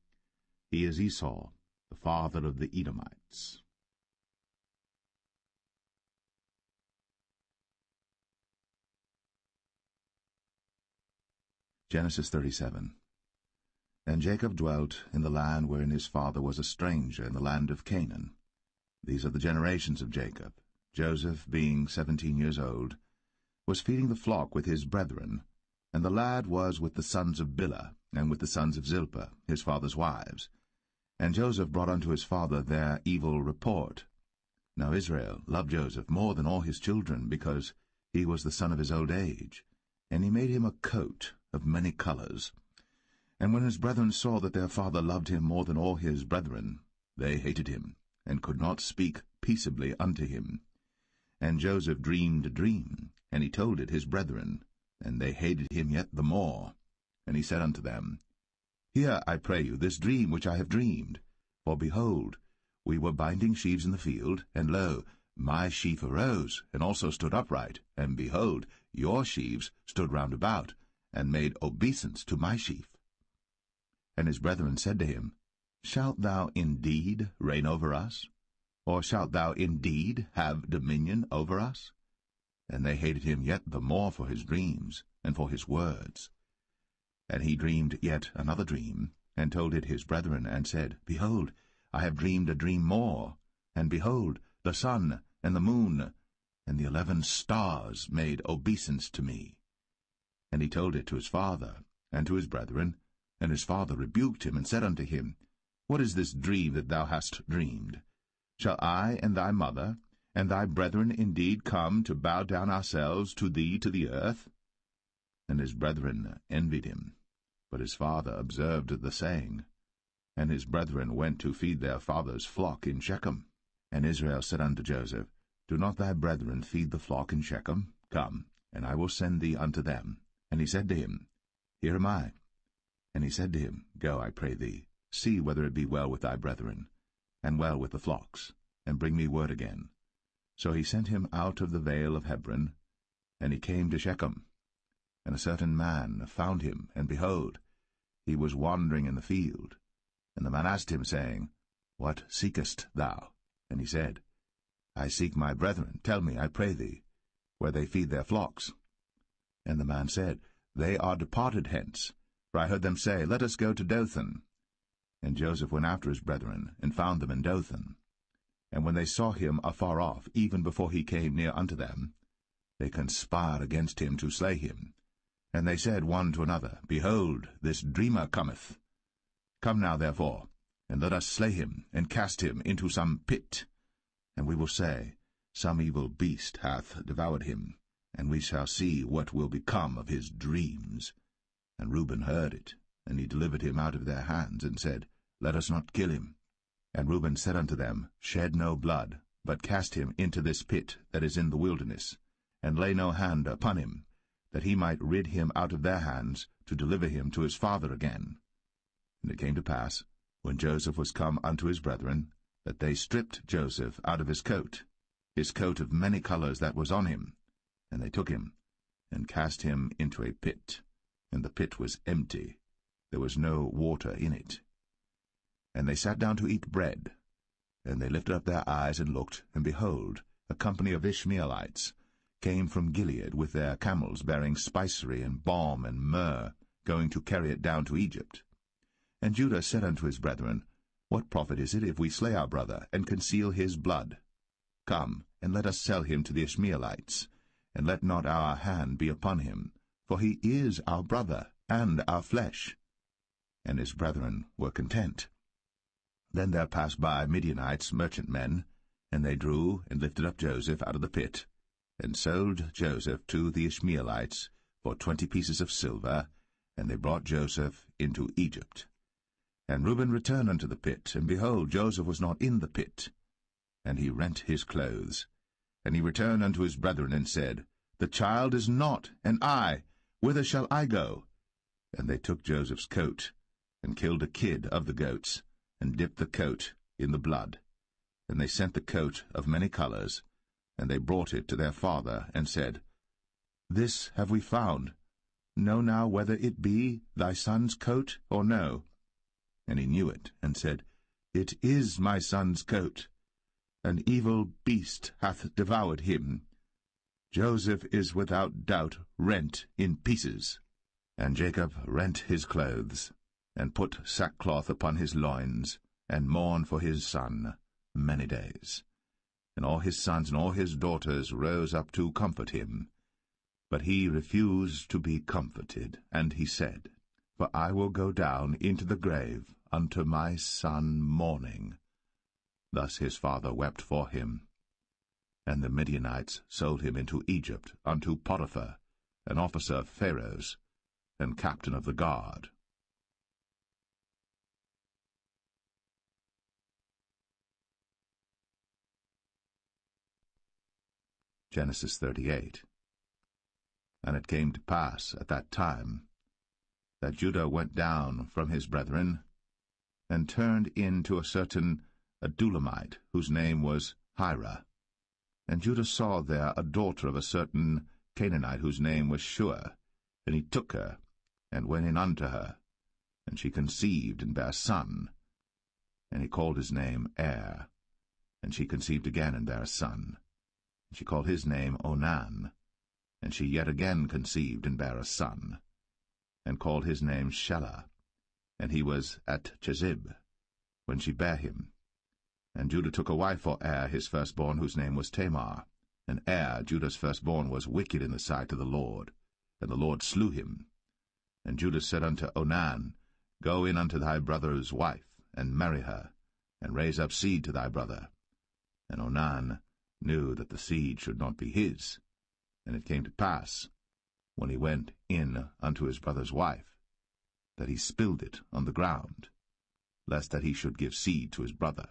He is Esau, the father of the Edomites. Genesis 37. And Jacob dwelt in the land wherein his father was a stranger, in the land of Canaan. These are the generations of Jacob. Joseph, being 17 years old, was feeding the flock with his brethren, and the lad was with the sons of Bilhah, and with the sons of Zilpah, his father's wives. And Joseph brought unto his father their evil report. Now Israel loved Joseph more than all his children, because he was the son of his old age, and he made him a coat of many colors. And when his brethren saw that their father loved him more than all his brethren, they hated him, and could not speak peaceably unto him. And Joseph dreamed a dream, and he told it his brethren, and they hated him yet the more. And he said unto them, Hear, I pray you, this dream which I have dreamed. For behold, we were binding sheaves in the field, and lo, my sheaf arose, and also stood upright, and behold, your sheaves stood round about, and made obeisance to my sheaf. And his brethren said to him, Shalt thou indeed reign over us? Or shalt thou indeed have dominion over us? And they hated him yet the more for his dreams, and for his words. And he dreamed yet another dream, and told it his brethren, and said, Behold, I have dreamed a dream more, and behold, the sun, and the moon, and the 11 stars made obeisance to me. And he told it to his father, and to his brethren, and his father rebuked him, and said unto him, What is this dream that thou hast dreamed? Shall I and thy mother, and thy brethren indeed come to bow down ourselves to thee to the earth? And his brethren envied him. But his father observed the saying. And his brethren went to feed their father's flock in Shechem. And Israel said unto Joseph, Do not thy brethren feed the flock in Shechem? Come, and I will send thee unto them. And he said to him, Here am I. And he said to him, Go, I pray thee, see whether it be well with thy brethren, and well with the flocks, and bring me word again. So he sent him out of the vale of Hebron, and he came to Shechem. And a certain man found him, and behold, he was wandering in the field. And the man asked him, saying, What seekest thou? And he said, I seek my brethren. Tell me, I pray thee, where they feed their flocks. And the man said, They are departed hence, for I heard them say, Let us go to Dothan. And Joseph went after his brethren, and found them in Dothan. And when they saw him afar off, even before he came near unto them, they conspired against him to slay him. And they said one to another, Behold, this dreamer cometh. Come now, therefore, and let us slay him, and cast him into some pit. And we will say, Some evil beast hath devoured him, and we shall see what will become of his dreams. And Reuben heard it, and he delivered him out of their hands, and said, Let us not kill him. And Reuben said unto them, Shed no blood, but cast him into this pit that is in the wilderness, and lay no hand upon him, that he might rid him out of their hands, to deliver him to his father again. And it came to pass, when Joseph was come unto his brethren, that they stripped Joseph out of his coat of many colors that was on him, And they took him, and cast him into a pit, and the pit was empty, there was no water in it. And they sat down to eat bread, and they lifted up their eyes and looked, and behold, a company of Ishmaelites came from Gilead with their camels bearing spicery and balm and myrrh, going to carry it down to Egypt. And Judah said unto his brethren, What profit is it if we slay our brother, and conceal his blood? Come, and let us sell him to the Ishmaelites, and let not our hand be upon him, for he is our brother, and our flesh. And his brethren were content. Then there passed by Midianites, merchantmen, and they drew and lifted up Joseph out of the pit, and sold Joseph to the Ishmaelites for 20 pieces of silver, and they brought Joseph into Egypt. And Reuben returned unto the pit, and behold, Joseph was not in the pit. And he rent his clothes. And he returned unto his brethren, and said, The child is not, and I, whither shall I go? And they took Joseph's coat, and killed a kid of the goats, and dipped the coat in the blood. And they sent the coat of many colors, and they brought it to their father, and said, This have we found. Know now whether it be thy son's coat or no. And he knew it, and said, It is my son's coat. An evil beast hath devoured him. Joseph is without doubt rent in pieces. And Jacob rent his clothes, and put sackcloth upon his loins, and mourned for his son many days. And all his sons and all his daughters rose up to comfort him. But he refused to be comforted, and he said, For I will go down into the grave unto my son mourning. Thus his father wept for him. And the Midianites sold him into Egypt unto Potiphar, an officer of Pharaoh's, and captain of the guard. Genesis 38. And it came to pass at that time that Judah went down from his brethren, and turned in to a certain Adulamite, whose name was Hira. And Judah saw there a daughter of a certain Canaanite, whose name was Shua. And he took her, and went in unto her. And she conceived, and bare a son. And he called his name Er. And she conceived again, and bare a son. And she called his name Onan. And she yet again conceived, and bare a son. And called his name Shelah. And he was at Chezib, when she bare him. And Judah took a wife for Er his firstborn, whose name was Tamar. And Er, Judah's firstborn, was wicked in the sight of the Lord, and the Lord slew him. And Judah said unto Onan, Go in unto thy brother's wife, and marry her, and raise up seed to thy brother. And Onan knew that the seed should not be his. And it came to pass, when he went in unto his brother's wife, that he spilled it on the ground, lest that he should give seed to his brother.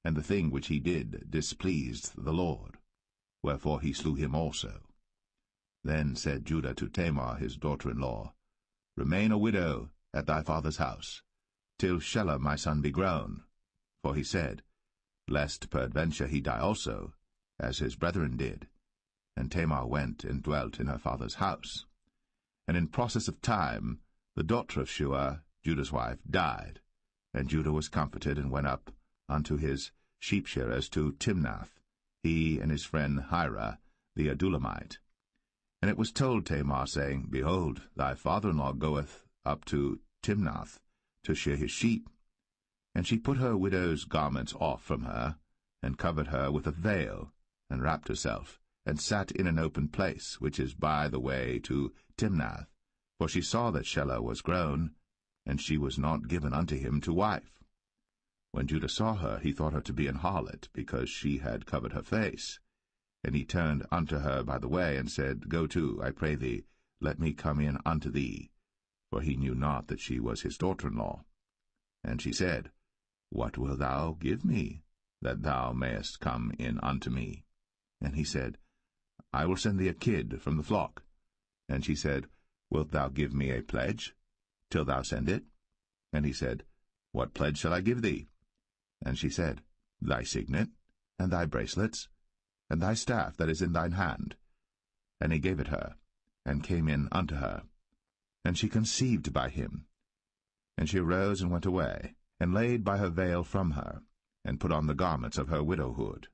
And the thing which he did displeased the Lord, wherefore he slew him also. Then said Judah to Tamar his daughter-in-law, Remain a widow at thy father's house, till Shelah my son be grown. For he said, Lest peradventure he die also, as his brethren did. And Tamar went and dwelt in her father's house. And in process of time the daughter of Shua, Judah's wife, died. And Judah was comforted, and went up unto his sheep-shearers to Timnath, he and his friend Hira the Adulamite. And it was told Tamar, saying, Behold, thy father-in-law goeth up to Timnath to shear his sheep. And she put her widow's garments off from her, and covered her with a veil, and wrapped herself, and sat in an open place, which is by the way to Timnath. For she saw that Shelah was grown, and she was not given unto him to wife. When Judah saw her, he thought her to be an harlot, because she had covered her face. And he turned unto her by the way, and said, Go to, I pray thee, let me come in unto thee. For he knew not that she was his daughter-in-law. And she said, What wilt thou give me, that thou mayest come in unto me? And he said, I will send thee a kid from the flock. And she said, Wilt thou give me a pledge, till thou send it? And he said, What pledge shall I give thee? And she said, Thy signet, and thy bracelets, and thy staff that is in thine hand. And he gave it her, and came in unto her. And she conceived by him. And she arose and went away, and laid by her veil from her, and put on the garments of her widowhood.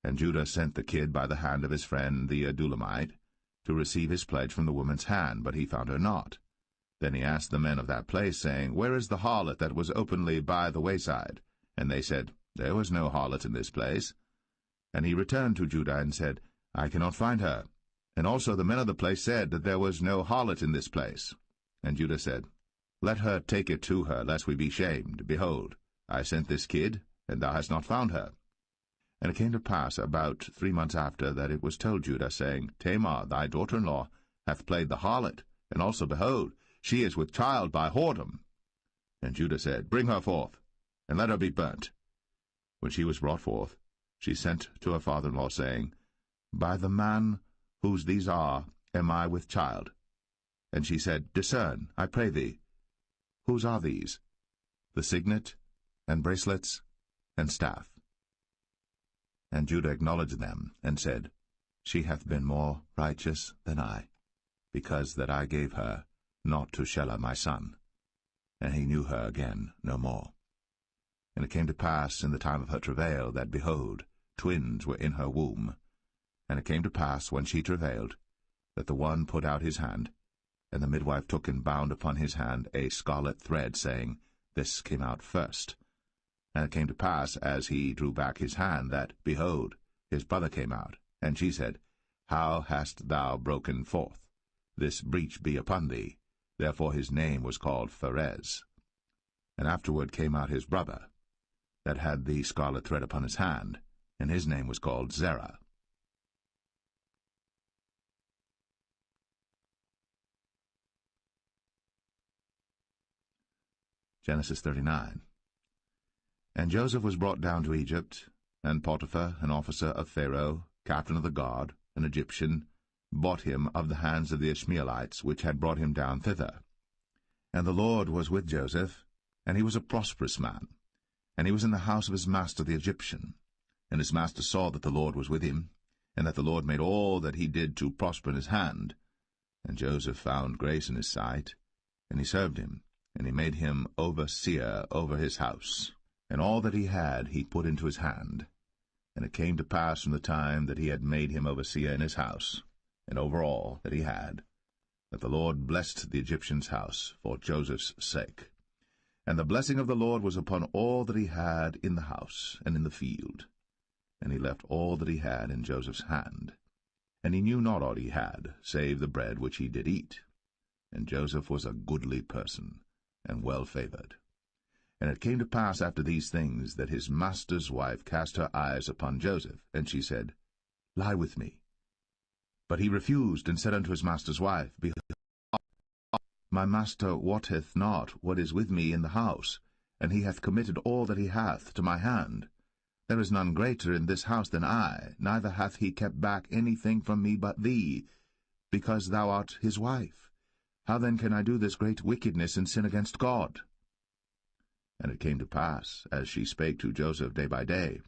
And Judah sent the kid by the hand of his friend the Adulamite, to receive his pledge from the woman's hand, but he found her not. Then he asked the men of that place, saying, Where is the harlot that was openly by the wayside? And they said, There was no harlot in this place. And he returned to Judah, and said, I cannot find her. And also the men of the place said that there was no harlot in this place. And Judah said, Let her take it to her, lest we be shamed. Behold, I sent this kid, and thou hast not found her. And it came to pass about 3 months after that it was told Judah, saying, Tamar, thy daughter-in-law, hath played the harlot, and also, behold, she is with child by whoredom. And Judah said, Bring her forth, and let her be burnt. When she was brought forth, she sent to her father-in-law, saying, By the man whose these are am I with child. And she said, Discern, I pray thee, whose are these? The signet, and bracelets, and staff. And Judah acknowledged them, and said, She hath been more righteous than I, because that I gave her not to Shelah my son. And he knew her again no more. And it came to pass in the time of her travail, that, behold, twins were in her womb. And it came to pass, when she travailed, that the one put out his hand, and the midwife took and bound upon his hand a scarlet thread, saying, This came out first. And it came to pass, as he drew back his hand, that, behold, his brother came out. And she said, How hast thou broken forth? This breach be upon thee. Therefore his name was called Pharez. And afterward came out his brother, that had the scarlet thread upon his hand, and his name was called Zerah. Genesis 39. And Joseph was brought down to Egypt, and Potiphar, an officer of Pharaoh, captain of the guard, an Egyptian, bought him of the hands of the Ishmaelites, which had brought him down thither. And the Lord was with Joseph, and he was a prosperous man. And he was in the house of his master the Egyptian. And his master saw that the Lord was with him, and that the Lord made all that he did to prosper in his hand. And Joseph found grace in his sight, and he served him, and he made him overseer over his house. And all that he had he put into his hand. And it came to pass from the time that he had made him overseer in his house, and over all that he had, that the Lord blessed the Egyptian's house for Joseph's sake. And the blessing of the Lord was upon all that he had in the house and in the field. And he left all that he had in Joseph's hand. And he knew not aught he had, save the bread which he did eat. And Joseph was a goodly person, and well favored. And it came to pass after these things, that his master's wife cast her eyes upon Joseph, and she said, Lie with me. But he refused, and said unto his master's wife, Behold, my master wotteth not what is with me in the house, and he hath committed all that he hath to my hand. There is none greater in this house than I, neither hath he kept back anything from me but thee, because thou art his wife. How then can I do this great wickedness and sin against God? And it came to pass, as she spake to Joseph day by day,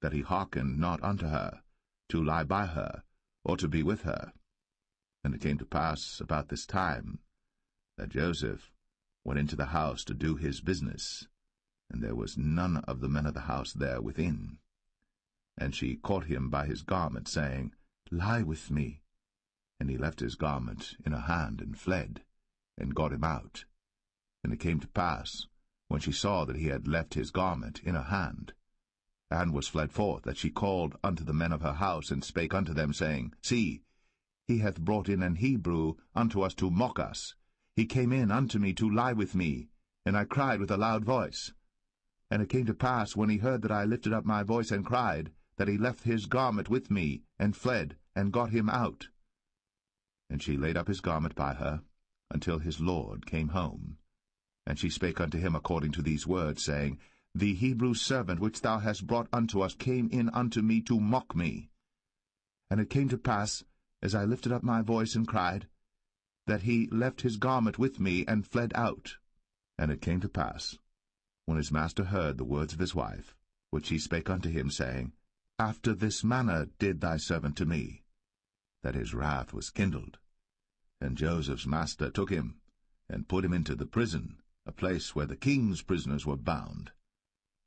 that he hearkened not unto her, to lie by her, or to be with her. And it came to pass about this time, that Joseph went into the house to do his business, and there was none of the men of the house there within. And she caught him by his garment, saying, Lie with me. And he left his garment in her hand, and fled, and got him out. And it came to pass, when she saw that he had left his garment in her hand, and was fled forth, that she called unto the men of her house, and spake unto them, saying, See, he hath brought in an Hebrew unto us to mock us. He came in unto me to lie with me, and I cried with a loud voice. And it came to pass, when he heard that I lifted up my voice and cried, that he left his garment with me, and fled, and got him out. And she laid up his garment by her, until his lord came home. And she spake unto him according to these words, saying, The Hebrew servant which thou hast brought unto us came in unto me to mock me. And it came to pass, as I lifted up my voice and cried, that he left his garment with me, and fled out. And it came to pass, when his master heard the words of his wife, which she spake unto him, saying, After this manner did thy servant to me, that his wrath was kindled. And Joseph's master took him, and put him into the prison, a place where the king's prisoners were bound.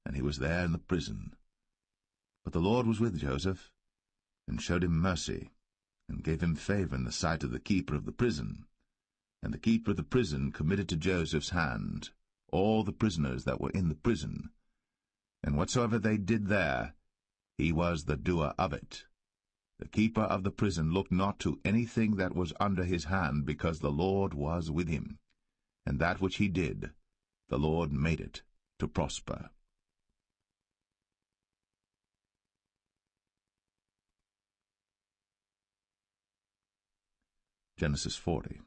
And he was there in the prison. But the Lord was with Joseph, and showed him mercy, and gave him favor in the sight of the keeper of the prison. And the keeper of the prison committed to Joseph's hand all the prisoners that were in the prison. And whatsoever they did there, he was the doer of it. The keeper of the prison looked not to anything that was under his hand, because the Lord was with him. And that which he did, the Lord made it to prosper. Genesis 40.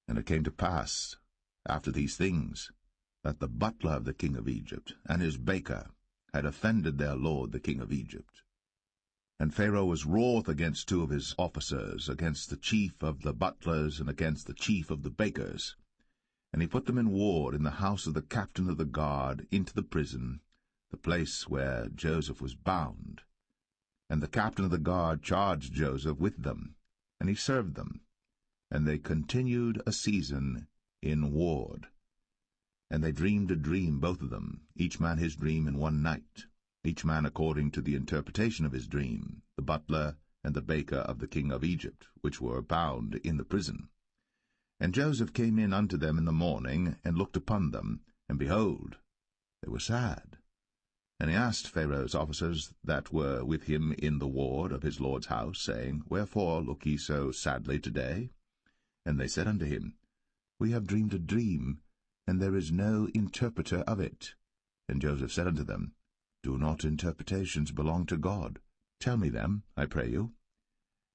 And it came to pass, after these things, that the butler of the king of Egypt and his baker had offended their lord the king of Egypt. And Pharaoh was wroth against two of his officers, against the chief of the butlers and against the chief of the bakers. And he put them in ward in the house of the captain of the guard into the prison, the place where Joseph was bound. And the captain of the guard charged Joseph with them, and he served them. And they continued a season in ward. And they dreamed a dream, both of them, each man his dream in one night, each man according to the interpretation of his dream, the butler and the baker of the king of Egypt, which were bound in the prison. And Joseph came in unto them in the morning, and looked upon them, and behold, they were sad. And he asked Pharaoh's officers that were with him in the ward of his lord's house, saying, Wherefore look ye so sadly today? And they said unto him, We have dreamed a dream, and there is no interpreter of it. And Joseph said unto them, Do not interpretations belong to God? Tell me them, I pray you.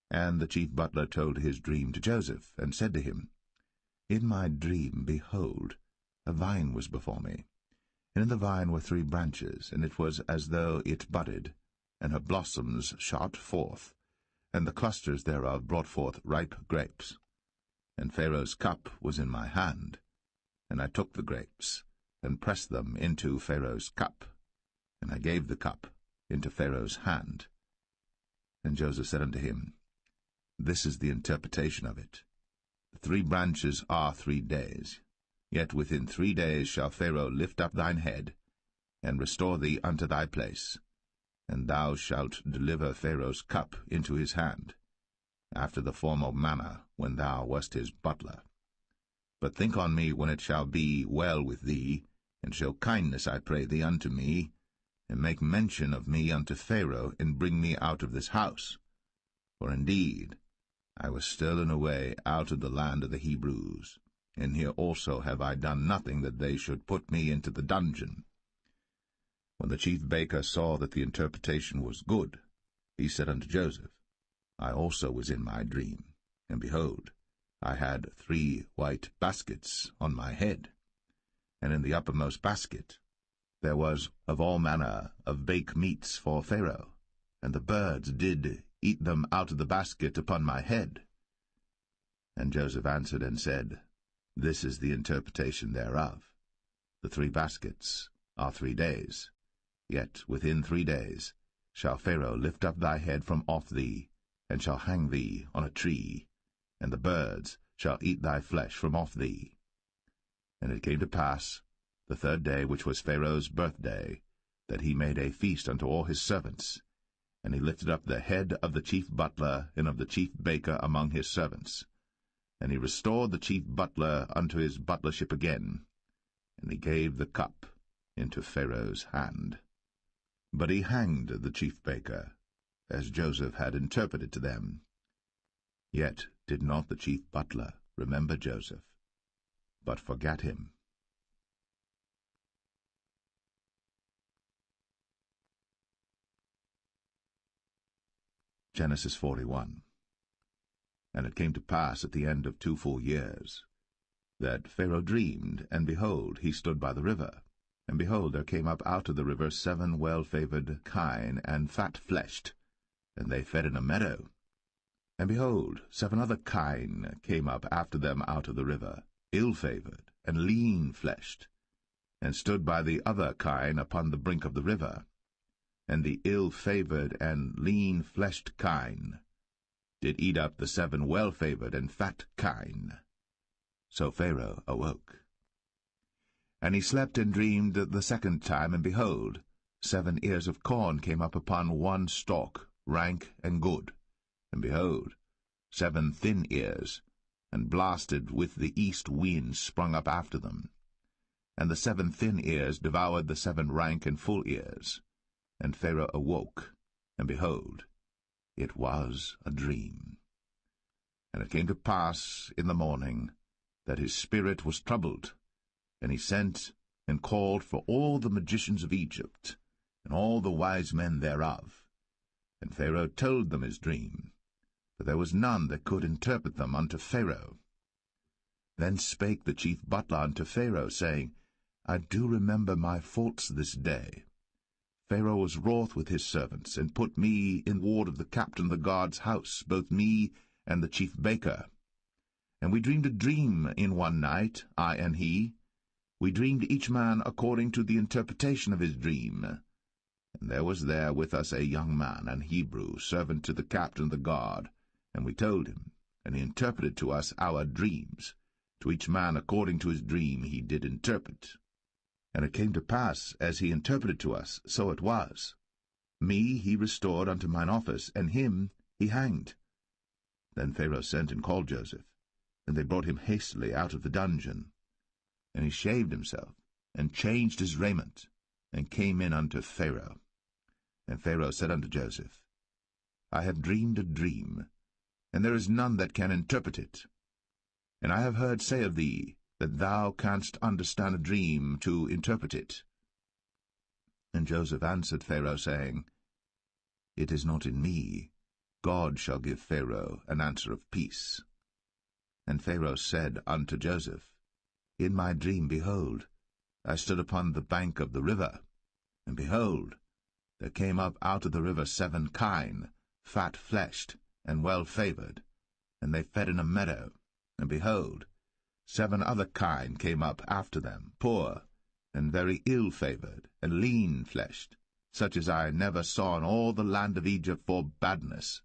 And the chief butler told his dream to Joseph, and said to him, In my dream, behold, a vine was before me. And in the vine were 3 branches, and it was as though it budded, and her blossoms shot forth, and the clusters thereof brought forth ripe grapes. And Pharaoh's cup was in my hand, and I took the grapes, and pressed them into Pharaoh's cup, and I gave the cup into Pharaoh's hand. And Joseph said unto him, This is the interpretation of it. The 3 branches are 3 days. Yet within 3 days shall Pharaoh lift up thine head, and restore thee unto thy place, and thou shalt deliver Pharaoh's cup into his hand, after the former manner when thou wast his butler. But think on me when it shall be well with thee, and show kindness, I pray thee, unto me, and make mention of me unto Pharaoh, and bring me out of this house. For indeed I was stolen away out of the land of the Hebrews, and here also have I done nothing that they should put me into the dungeon. When the chief baker saw that the interpretation was good, he said unto Joseph, I also was in my dream, and behold, I had 3 white baskets on my head, and in the uppermost basket there was of all manner of bake meats for Pharaoh, and the birds did eat them out of the basket upon my head. And Joseph answered and said, This is the interpretation thereof. The 3 baskets are 3 days. Yet within 3 days shall Pharaoh lift up thy head from off thee, and shall hang thee on a tree, and the birds shall eat thy flesh from off thee. And it came to pass, the 3rd day, which was Pharaoh's birthday, that he made a feast unto all his servants, and he lifted up the head of the chief butler and of the chief baker among his servants. And he restored the chief butler unto his butlership again, and he gave the cup into Pharaoh's hand. But he hanged the chief baker, as Joseph had interpreted to them. Yet did not the chief butler remember Joseph, but forgat him. Genesis 41. And it came to pass at the end of 2 full years, that Pharaoh dreamed, and behold, he stood by the river. And behold, there came up out of the river 7 well-favored kine, and fat-fleshed, and they fed in a meadow. And behold, 7 other kine came up after them out of the river, ill-favored, and lean-fleshed, and stood by the other kine upon the brink of the river. and the ill-favored and lean-fleshed kine did eat up the 7 well-favored and fat kine. So Pharaoh awoke. And he slept and dreamed the second time, and behold, 7 ears of corn came up upon one stalk, rank and good. And behold, 7 thin ears, and blasted with the east wind, sprung up after them. And the 7 thin ears devoured the 7 rank and full ears. And Pharaoh awoke, and behold, it was a dream. And it came to pass in the morning that his spirit was troubled, and he sent and called for all the magicians of Egypt, and all the wise men thereof. And Pharaoh told them his dream, but there was none that could interpret them unto Pharaoh. Then spake the chief butler unto Pharaoh, saying, I do remember my faults this day. Pharaoh was wroth with his servants, and put me in ward of the captain of the guard's house, both me and the chief baker. And we dreamed a dream in one night, I and he. We dreamed each man according to the interpretation of his dream. And there was there with us a young man, an Hebrew, servant to the captain of the guard. And we told him, and he interpreted to us our dreams. To each man according to his dream he did interpret. And it came to pass, as he interpreted to us, so it was. Me he restored unto mine office, and him he hanged. Then Pharaoh sent and called Joseph, and they brought him hastily out of the dungeon. And he shaved himself, and changed his raiment, and came in unto Pharaoh. And Pharaoh said unto Joseph, I have dreamed a dream, and there is none that can interpret it. And I have heard say of thee, that thou canst understand a dream to interpret it. And Joseph answered Pharaoh, saying, It is not in me. God shall give Pharaoh an answer of peace. And Pharaoh said unto Joseph, In my dream, behold, I stood upon the bank of the river, and behold, there came up out of the river 7 kine, fat-fleshed, and well-favored, and they fed in a meadow. And behold, 7 other kine came up after them, poor, and very ill-favored, and lean-fleshed, such as I never saw in all the land of Egypt for badness.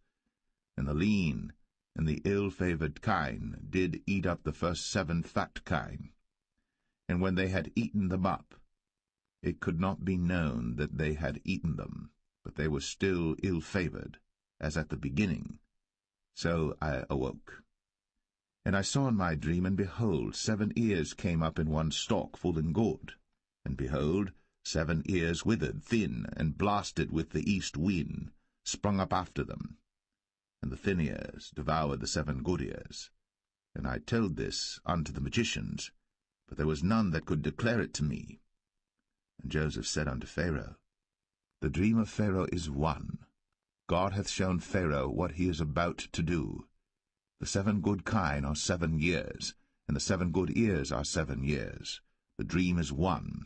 And the lean and the ill-favored kine did eat up the first 7 fat kine. And when they had eaten them up, it could not be known that they had eaten them, but they were still ill-favored, as at the beginning. So I awoke. And I saw in my dream, and behold, 7 ears came up in one stalk, full and good. And behold, 7 ears withered, thin, and blasted with the east wind, sprung up after them. And the thin ears devoured the 7 good ears. And I told this unto the magicians, but there was none that could declare it to me. And Joseph said unto Pharaoh, The dream of Pharaoh is one. God hath shown Pharaoh what he is about to do. The 7 good kine are 7 years, and the 7 good ears are 7 years. The dream is one.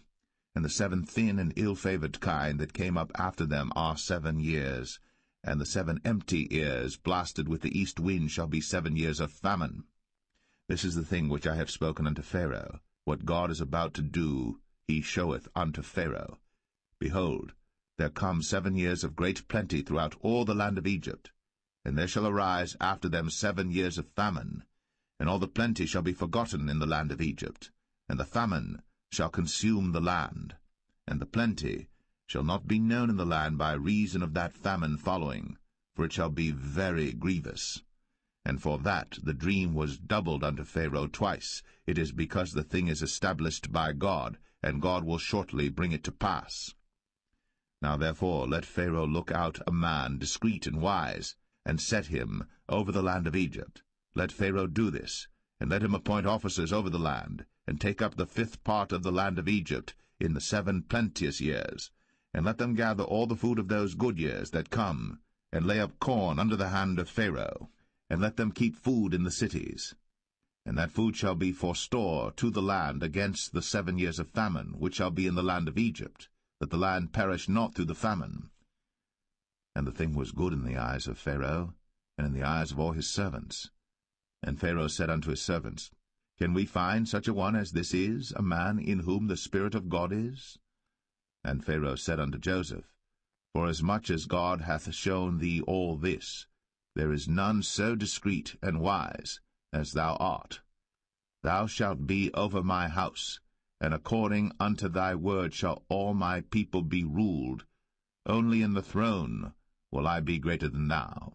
And the 7 thin and ill-favored kine that came up after them are 7 years, and the 7 empty ears blasted with the east wind shall be 7 years of famine. This is the thing which I have spoken unto Pharaoh. What God is about to do, he showeth unto Pharaoh. Behold, there come 7 years of great plenty throughout all the land of Egypt, and there shall arise after them 7 years of famine, and all the plenty shall be forgotten in the land of Egypt, and the famine shall consume the land, and the plenty shall not be known in the land by reason of that famine following, for it shall be very grievous. And for that the dream was doubled unto Pharaoh twice. It is because the thing is established by God, and God will shortly bring it to pass. Now therefore let Pharaoh look out a man discreet and wise, and set him over the land of Egypt. Let Pharaoh do this, and let him appoint officers over the land, and take up the 5th part of the land of Egypt in the 7 plenteous years, and let them gather all the food of those good years that come, and lay up corn under the hand of Pharaoh, and let them keep food in the cities. And that food shall be for store to the land against the 7 years of famine, which shall be in the land of Egypt, that the land perish not through the famine. And the thing was good in the eyes of Pharaoh, and in the eyes of all his servants. And Pharaoh said unto his servants, Can we find such a one as this is, a man in whom the Spirit of God is? And Pharaoh said unto Joseph, Forasmuch as God hath shown thee all this, there is none so discreet and wise as thou art. Thou shalt be over my house, and according unto thy word shall all my people be ruled. Only in the throne will I be greater than thou.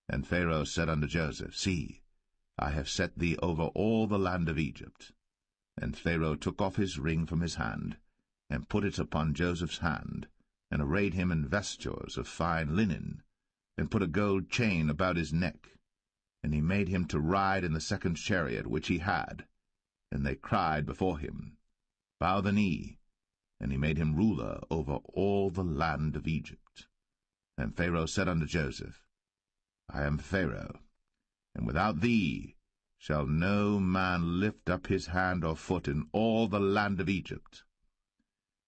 And Pharaoh said unto Joseph, See, I have set thee over all the land of Egypt. And Pharaoh took off his ring from his hand, and put it upon Joseph's hand, and arrayed him in vestures of fine linen, and put a gold chain about his neck. And he made him to ride in the second chariot which he had. And they cried before him, Bow the knee. And he made him ruler over all the land of Egypt. And Pharaoh said unto Joseph, I am Pharaoh, and without thee shall no man lift up his hand or foot in all the land of Egypt.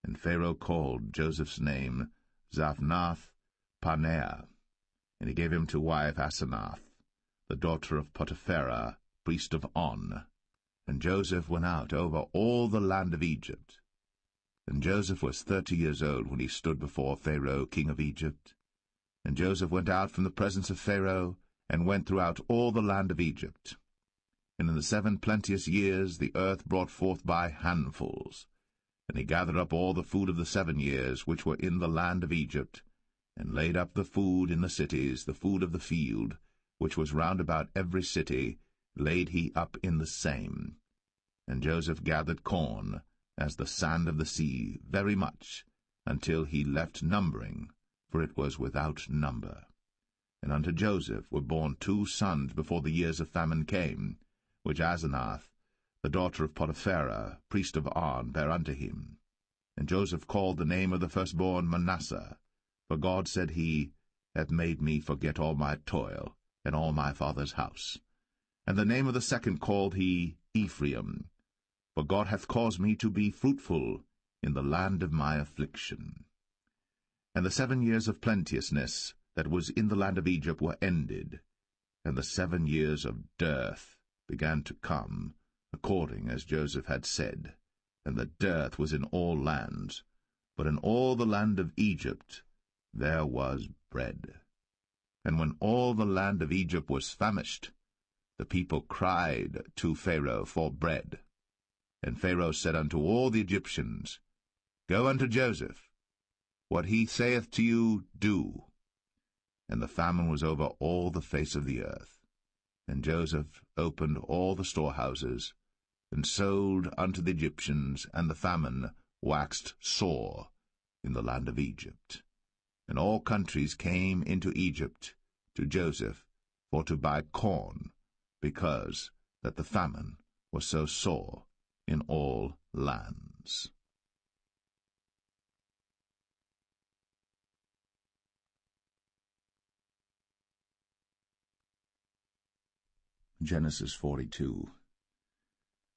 And Pharaoh called Joseph's name Zaphnath-Paneah, and he gave him to wife Asenath, the daughter of Potipherah, priest of On. And Joseph went out over all the land of Egypt. And Joseph was 30 years old when he stood before Pharaoh king of Egypt. And Joseph went out from the presence of Pharaoh, and went throughout all the land of Egypt. And in the 7 plenteous years the earth brought forth by handfuls. And he gathered up all the food of the 7 years which were in the land of Egypt, and laid up the food in the cities, the food of the field, which was round about every city, laid he up in the same. And Joseph gathered corn, as the sand of the sea, very much, until he left numbering, for it was without number. And unto Joseph were born 2 sons before the years of famine came, which Asenath, the daughter of Potipherah, priest of On, bare unto him. And Joseph called the name of the firstborn Manasseh, for God, said he, hath made me forget all my toil, and all my father's house. And the name of the second called he Ephraim, for God hath caused me to be fruitful in the land of my affliction. And the 7 years of plenteousness that was in the land of Egypt were ended, and the 7 years of dearth began to come, according as Joseph had said. And the dearth was in all lands, but in all the land of Egypt there was bread. And when all the land of Egypt was famished, the people cried to Pharaoh for bread. And Pharaoh said unto all the Egyptians, Go unto Joseph, what he saith to you, do. And the famine was over all the face of the earth. And Joseph opened all the storehouses, and sold unto the Egyptians, and the famine waxed sore in the land of Egypt. And all countries came into Egypt to Joseph for to buy corn, because that the famine was so sore in all lands. Genesis 42.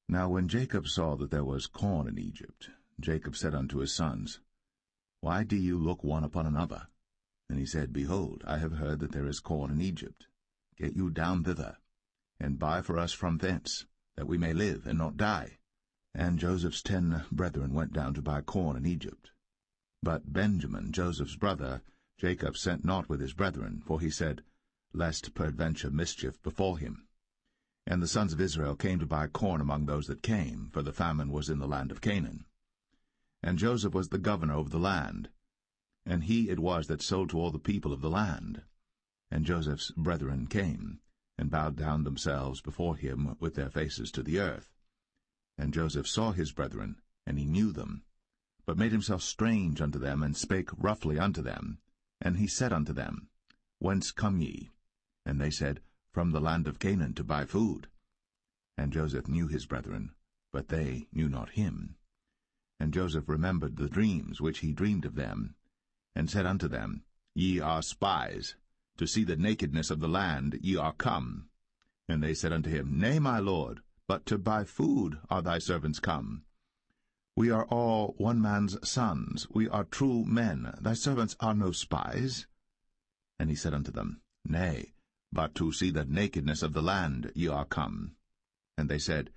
Now when Jacob saw that there was corn in Egypt, Jacob said unto his sons, Why do you look one upon another? And he said, Behold, I have heard that there is corn in Egypt. Get you down thither, and buy for us from thence, that we may live and not die. And Joseph's 10 brethren went down to buy corn in Egypt. But Benjamin, Joseph's brother, Jacob sent not with his brethren, for he said, Lest peradventure mischief befall him. And the sons of Israel came to buy corn among those that came, for the famine was in the land of Canaan. And Joseph was the governor over the land, and he it was that sold to all the people of the land. And Joseph's brethren came, and bowed down themselves before him with their faces to the earth. And Joseph saw his brethren, and he knew them, but made himself strange unto them, and spake roughly unto them. And he said unto them, Whence come ye? And they said, From the land of Canaan, to buy food. And Joseph knew his brethren, but they knew not him. And Joseph remembered the dreams which he dreamed of them, and said unto them, Ye are spies, to see the nakedness of the land ye are come. And they said unto him, Nay, my lord, but to buy food are thy servants come. We are all one man's sons, we are true men, thy servants are no spies. And he said unto them, Nay, but to see the nakedness of the land ye are come. And they said,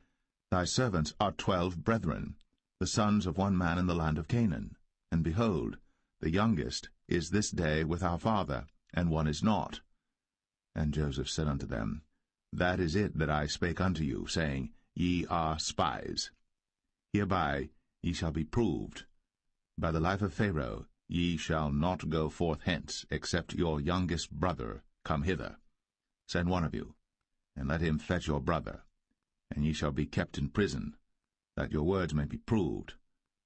Thy servants are 12 brethren, the sons of one man in the land of Canaan. And behold, The youngest is this day with our father, and one is not. And Joseph said unto them, That is it that I spake unto you, saying, Ye are spies. Hereby ye shall be proved. By the life of Pharaoh ye shall not go forth hence, except your youngest brother come hither. Send one of you, and let him fetch your brother, and ye shall be kept in prison, that your words may be proved,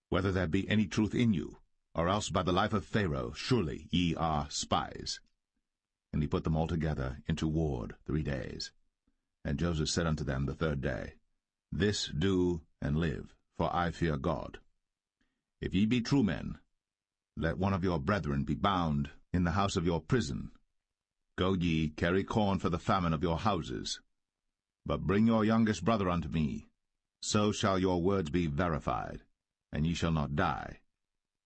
whether there be any truth in you, or else by the life of Pharaoh surely ye are spies. And he put them all together into ward 3 days. And Joseph said unto them the 3rd day, This do and live, for I fear God. If ye be true men, let one of your brethren be bound in the house of your prison. Go ye, carry corn for the famine of your houses. But bring your youngest brother unto me. So shall your words be verified, and ye shall not die.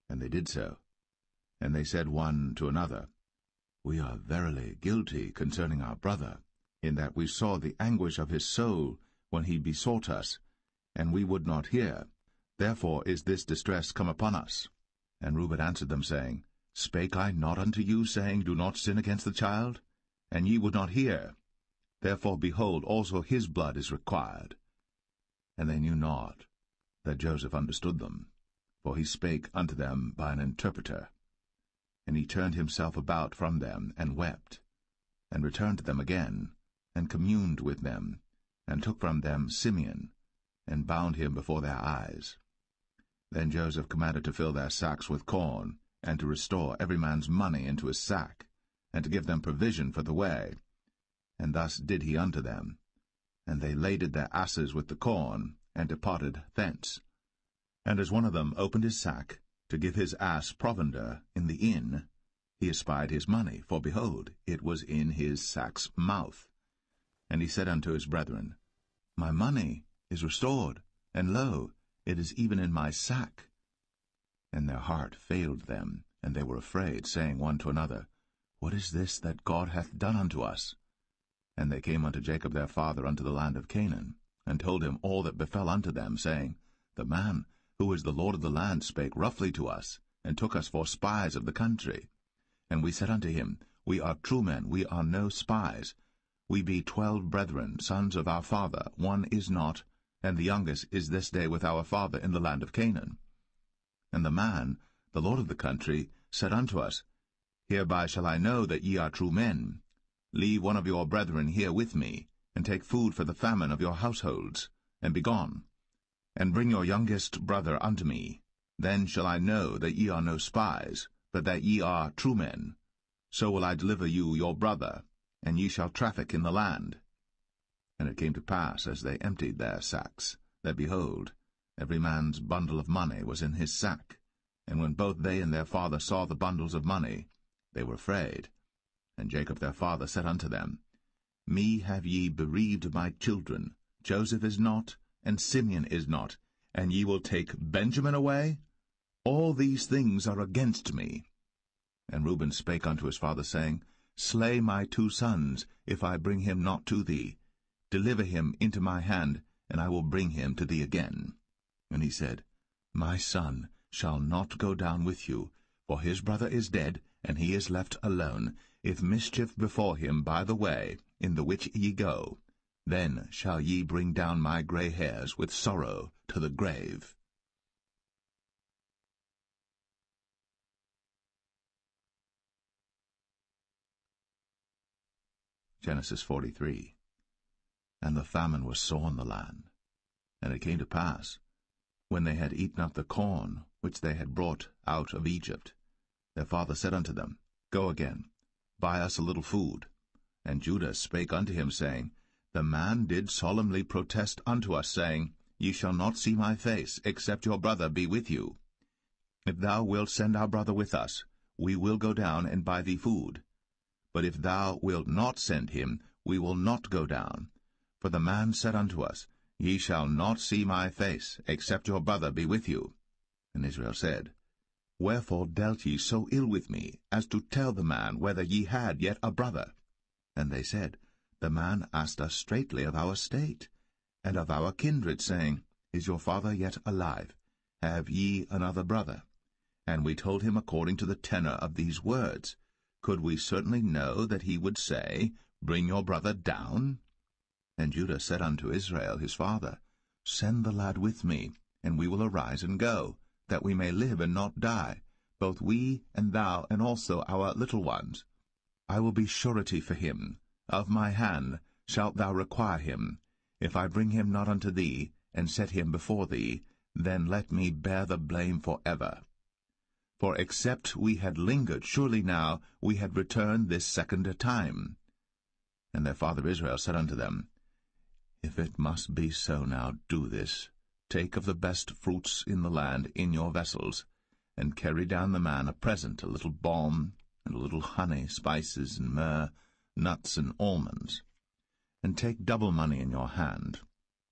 And they did so. And they said one to another, We are verily guilty concerning our brother, in that we saw the anguish of his soul when he besought us, and we would not hear. Therefore is this distress come upon us. And Reuben answered them, saying, Spake I not unto you, saying, Do not sin against the child? And ye would not hear. Therefore, behold, also his blood is required. And they knew not that Joseph understood them, for he spake unto them by an interpreter. And he turned himself about from them, and wept, and returned to them again, and communed with them, and took from them Simeon, and bound him before their eyes. Then Joseph commanded to fill their sacks with corn, and to restore every man's money into his sack, and to give them provision for the way. And thus did he unto them. And they laded their asses with the corn, and departed thence. And as one of them opened his sack, to give his ass provender in the inn, he espied his money, for behold, it was in his sack's mouth. And he said unto his brethren, My money is restored, and lo, it is even in my sack. And their heart failed them, and they were afraid, saying one to another, What is this that God hath done unto us? And they came unto Jacob their father unto the land of Canaan, and told him all that befell unto them, saying, The man who is the Lord of the land spake roughly to us, and took us for spies of the country. And we said unto him, We are true men, we are no spies. We be 12 brethren, sons of our father, one is not, and the youngest is this day with our father in the land of Canaan. And the man, the Lord of the country, said unto us, Hereby shall I know that ye are true men. Leave one of your brethren here with me, and take food for the famine of your households, and be gone. And bring your youngest brother unto me. Then shall I know that ye are no spies, but that ye are true men. So will I deliver you your brother, and ye shall traffic in the land. And it came to pass, as they emptied their sacks, that, behold, every man's bundle of money was in his sack. And when both they and their father saw the bundles of money, they were afraid. And Jacob their father said unto them, Me have ye bereaved of my children. Joseph is not, and Simeon is not, and ye will take Benjamin away? All these things are against me. And Reuben spake unto his father, saying, Slay my 2 sons, if I bring him not to thee. Deliver him into my hand, and I will bring him to thee again. And he said, My son shall not go down with you, for his brother is dead, and he is left alone. If mischief befall him by the way, in the which ye go, then shall ye bring down my gray hairs with sorrow to the grave. Genesis 43. And the famine was sore in the land. And it came to pass, when they had eaten up the corn which they had brought out of Egypt, their father said unto them, Go again, buy us a little food. And Judah spake unto him, saying, The man did solemnly protest unto us, saying, Ye shall not see my face, except your brother be with you. If thou wilt send our brother with us, we will go down and buy thee food. But if thou wilt not send him, we will not go down. For the man said unto us, Ye shall not see my face, except your brother be with you. And Israel said, Wherefore dealt ye so ill with me, as to tell the man whether ye had yet a brother? And they said, The man asked us straitly of our state, and of our kindred, saying, Is your father yet alive? Have ye another brother? And we told him according to the tenor of these words. Could we certainly know that he would say, Bring your brother down? And Judah said unto Israel his father, Send the lad with me, and we will arise and go, that we may live and not die, both we and thou, and also our little ones. I will be surety for him. Of my hand shalt thou require him. If I bring him not unto thee, and set him before thee, then let me bear the blame forever. For except we had lingered, surely now we had returned this second time. And their father Israel said unto them, If it must be so now, do this. Take of the best fruits in the land in your vessels, and carry down the man a present, a little balm, and a little honey, spices, and myrrh, nuts, and almonds. And take double money in your hand,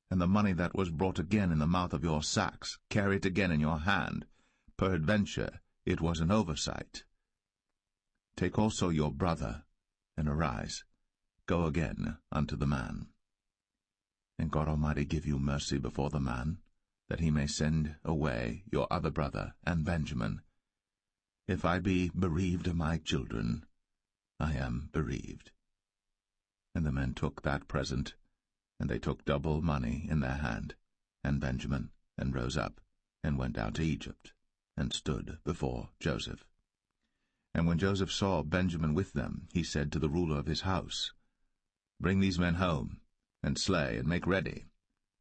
and the money that was brought again in the mouth of your sacks, carry it again in your hand. Peradventure it was an oversight. Take also your brother, and arise, go again unto the man. And God Almighty give you mercy before the man, that he may send away your other brother and Benjamin. If I be bereaved of my children, I am bereaved. And the men took that present, and they took double money in their hand, and Benjamin, and rose up, and went down to Egypt, and stood before Joseph. And when Joseph saw Benjamin with them, he said to the ruler of his house, Bring these men home, and slay, and make ready,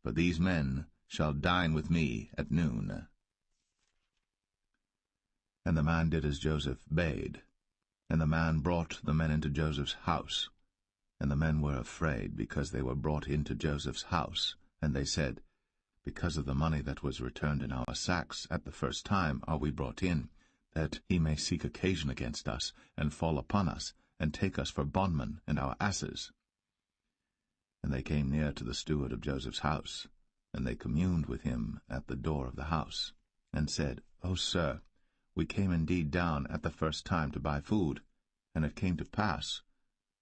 for these men shall dine with me at noon. And the man did as Joseph bade, and the man brought the men into Joseph's house. And the men were afraid, because they were brought into Joseph's house. And they said, Because of the money that was returned in our sacks at the first time are we brought in, that he may seek occasion against us, and fall upon us, and take us for bondmen and our asses. And they came near to the steward of Joseph's house, and they communed with him at the door of the house, and said, O sir, we came indeed down at the first time to buy food, and it came to pass,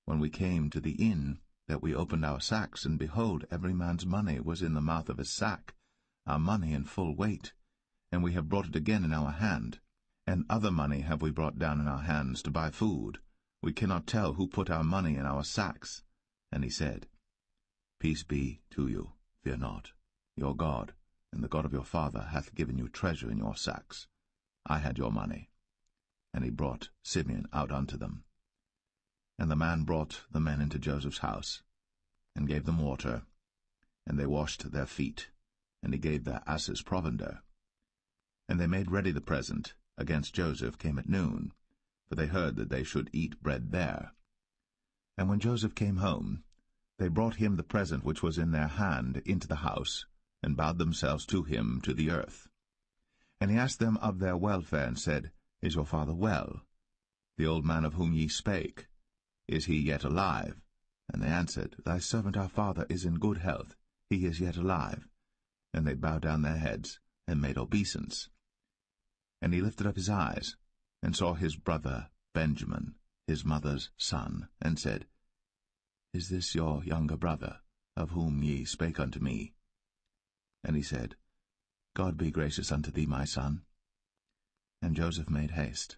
when we came to the inn, that we opened our sacks, and behold, every man's money was in the mouth of his sack, our money in full weight, and we have brought it again in our hand. And other money have we brought down in our hands to buy food. We cannot tell who put our money in our sacks. And he said, Peace be to you, fear not. Your God, and the God of your father, hath given you treasure in your sacks. I had your money. And he brought Simeon out unto them. And the man brought the men into Joseph's house, and gave them water, and they washed their feet, and he gave their asses provender. And they made ready the present against Joseph came at noon, for they heard that they should eat bread there. And when Joseph came home, they brought him the present which was in their hand into the house, and bowed themselves to him to the earth. And he asked them of their welfare, and said, Is your father well? The old man of whom ye spake, is he yet alive? And they answered, Thy servant our father is in good health, he is yet alive. And they bowed down their heads, and made obeisance. And he lifted up his eyes, and saw his brother Benjamin, his mother's son, and said, Is this your younger brother, of whom ye spake unto me? And he said, God be gracious unto thee, my son. And Joseph made haste,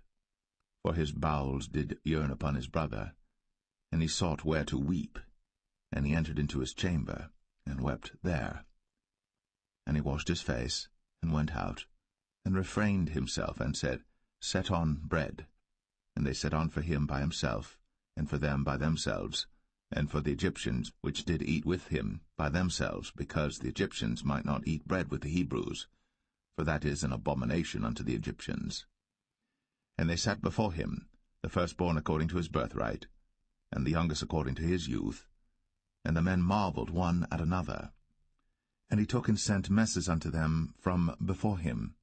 for his bowels did yearn upon his brother, and he sought where to weep. And he entered into his chamber, and wept there. And he washed his face, and went out, and refrained himself, and said, Set on bread. And they set on for him by himself, and for them by themselves, and for the Egyptians which did eat with him by themselves, because the Egyptians might not eat bread with the Hebrews, for that is an abomination unto the Egyptians. And they sat before him, the firstborn according to his birthright, and the youngest according to his youth. And the men marveled one at another. And he took and sent messes unto them from before him.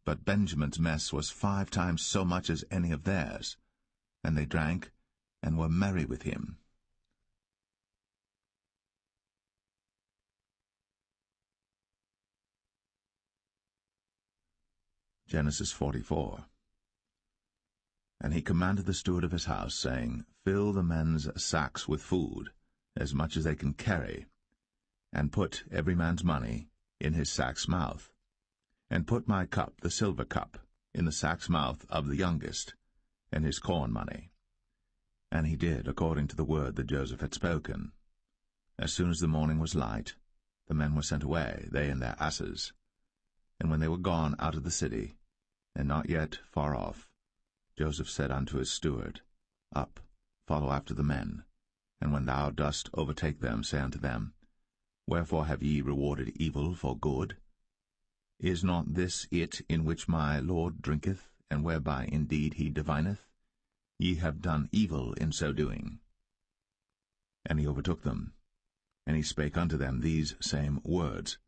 But Benjamin's mess was 5 times so much as any of theirs. And they drank, and were merry with him. Genesis 44. And he commanded the steward of his house, saying, Fill the men's sacks with food, as much as they can carry, and put every man's money in his sack's mouth. And put my cup, the silver cup, in the sack's mouth of the youngest, and his corn money. And he did according to the word that Joseph had spoken. As soon as the morning was light, the men were sent away, they and their asses. And when they were gone out of the city, and not yet far off, Joseph said unto his steward, Up, follow after the men, and when thou dost overtake them, say unto them, Wherefore have ye rewarded evil for good? Is not this it in which my Lord drinketh, and whereby indeed he divineth? Ye have done evil in so doing. And he overtook them, and he spake unto them these same words.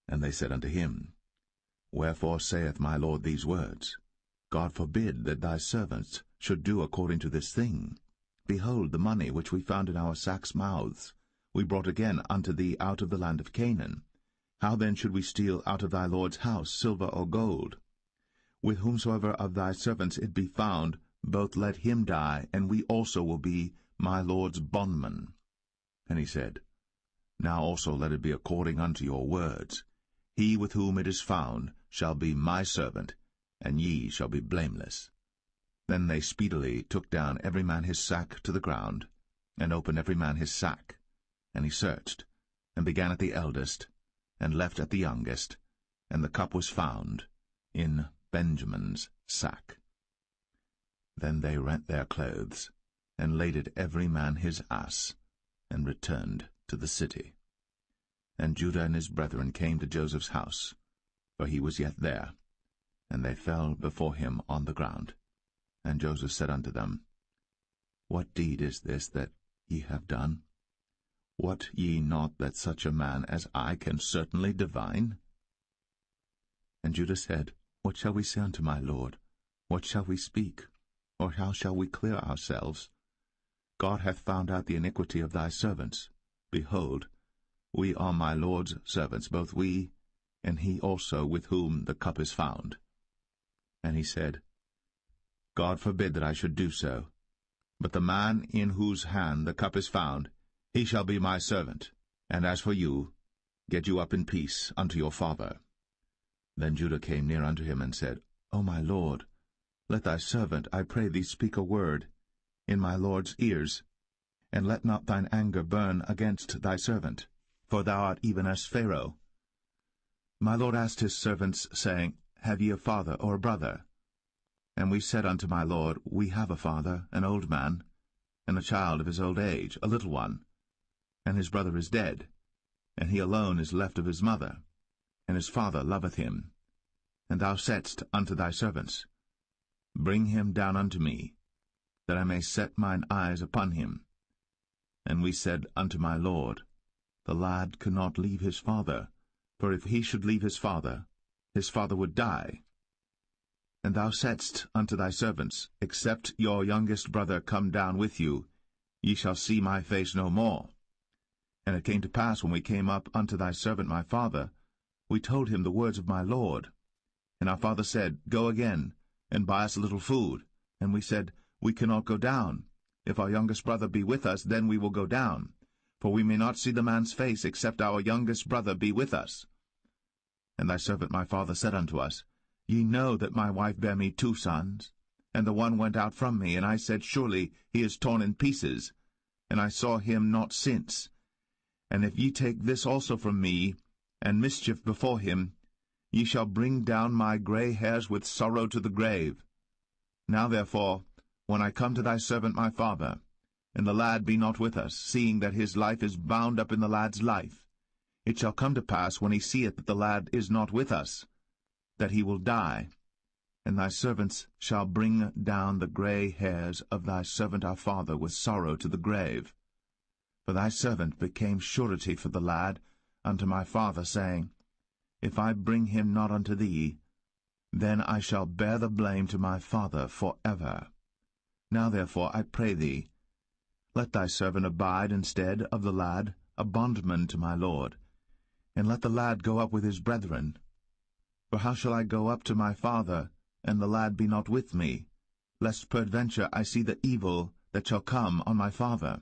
And they said unto him, Wherefore saith my Lord these words? God forbid that thy servants should do according to this thing. Behold, the money which we found in our sacks' mouths we brought again unto thee out of the land of Canaan. How then should we steal out of thy Lord's house silver or gold? With whomsoever of thy servants it be found, both let him die, and we also will be my Lord's bondmen. And he said, Now also let it be according unto your words. He with whom it is found shall be my servant, and ye shall be blameless. Then they speedily took down every man his sack to the ground, and opened every man his sack. And he searched, and began at the eldest, and left at the youngest, and the cup was found in Benjamin's sack. Then they rent their clothes, and laded every man his ass, and returned to the city. And Judah and his brethren came to Joseph's house, for he was yet there, and they fell before him on the ground. And Joseph said unto them, What deed is this that ye have done? Wot ye not that such a man as I can certainly divine? And Judah said, What shall we say unto my lord? What shall we speak? Or how shall we clear ourselves? God hath found out the iniquity of thy servants. Behold, we are my Lord's servants, both we, and he also with whom the cup is found. And he said, God forbid that I should do so. But the man in whose hand the cup is found, he shall be my servant. And as for you, get you up in peace unto your father. Then Judah came near unto him, and said, O my lord, let thy servant, I pray thee, speak a word in my lord's ears, and let not thine anger burn against thy servant, for thou art even as Pharaoh. My lord asked his servants, saying, Have ye a father or a brother? And we said unto my lord, We have a father, an old man, and a child of his old age, a little one. And his brother is dead, and he alone is left of his mother, and his father loveth him. And thou saidst unto thy servants, Bring him down unto me, that I may set mine eyes upon him. And we said unto my lord, The lad cannot leave his father, for if he should leave his father would die. And thou saidst unto thy servants, Except your youngest brother come down with you, ye shall see my face no more. And it came to pass, when we came up unto thy servant my father, we told him the words of my lord. And our father said, Go again, and buy us a little food. And we said, We cannot go down. If our youngest brother be with us, then we will go down. For we may not see the man's face, except our youngest brother be with us. And thy servant my father said unto us, Ye know that my wife bare me 2 sons, and the one went out from me, and I said, Surely he is torn in pieces, and I saw him not since. And if ye take this also from me, and mischief before him, ye shall bring down my gray hairs with sorrow to the grave. Now therefore, when I come to thy servant my father, and the lad be not with us, seeing that his life is bound up in the lad's life, it shall come to pass, when he seeth that the lad is not with us, that he will die. And thy servants shall bring down the gray hairs of thy servant our father with sorrow to the grave. For thy servant became surety for the lad unto my father, saying, If I bring him not unto thee, then I shall bear the blame to my father for ever. Now therefore, I pray thee, let thy servant abide instead of the lad, a bondman to my lord, and let the lad go up with his brethren. For how shall I go up to my father, and the lad be not with me, lest peradventure I see the evil that shall come on my father?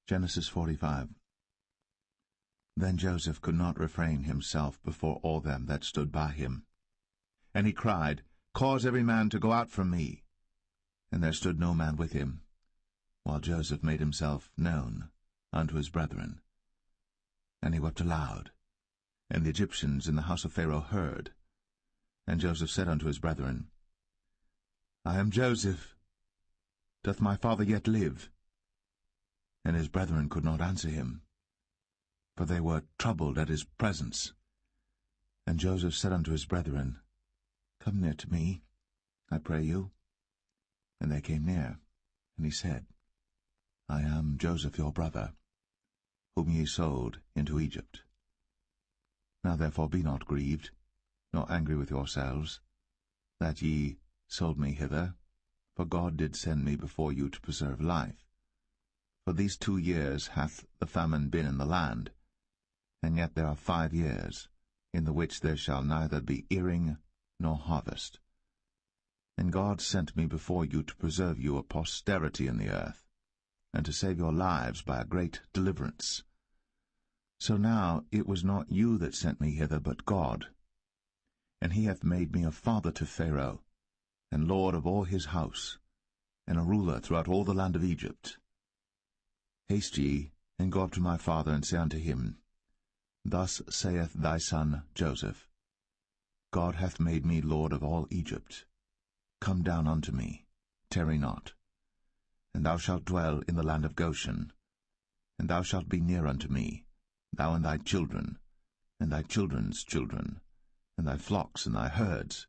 Genesis 45. Then Joseph could not refrain himself before all them that stood by him. And he cried, Cause every man to go out from me. And there stood no man with him, while Joseph made himself known unto his brethren. And he wept aloud. And the Egyptians in the house of Pharaoh heard. And Joseph said unto his brethren, I am Joseph. Doth my father yet live? And his brethren could not answer him, for they were troubled at his presence. And Joseph said unto his brethren, Come near to me, I pray you. And they came near, and he said, I am Joseph your brother, whom ye sold into Egypt. Now therefore be not grieved, nor angry with yourselves, that ye sold me hither, for God did send me before you to preserve life. For these 2 years hath the famine been in the land, and yet there are 5 years, in the which there shall neither be earing nor harvest. And God sent me before you to preserve you a posterity in the earth, and to save your lives by a great deliverance. So now it was not you that sent me hither, but God. And he hath made me a father to Pharaoh, and lord of all his house, and a ruler throughout all the land of Egypt. Haste ye, and go up to my father, and say unto him, Thus saith thy son Joseph, God hath made me lord of all Egypt. Come down unto me, tarry not. And thou shalt dwell in the land of Goshen. And thou shalt be near unto me, thou and thy children, and thy children's children, and thy flocks and thy herds,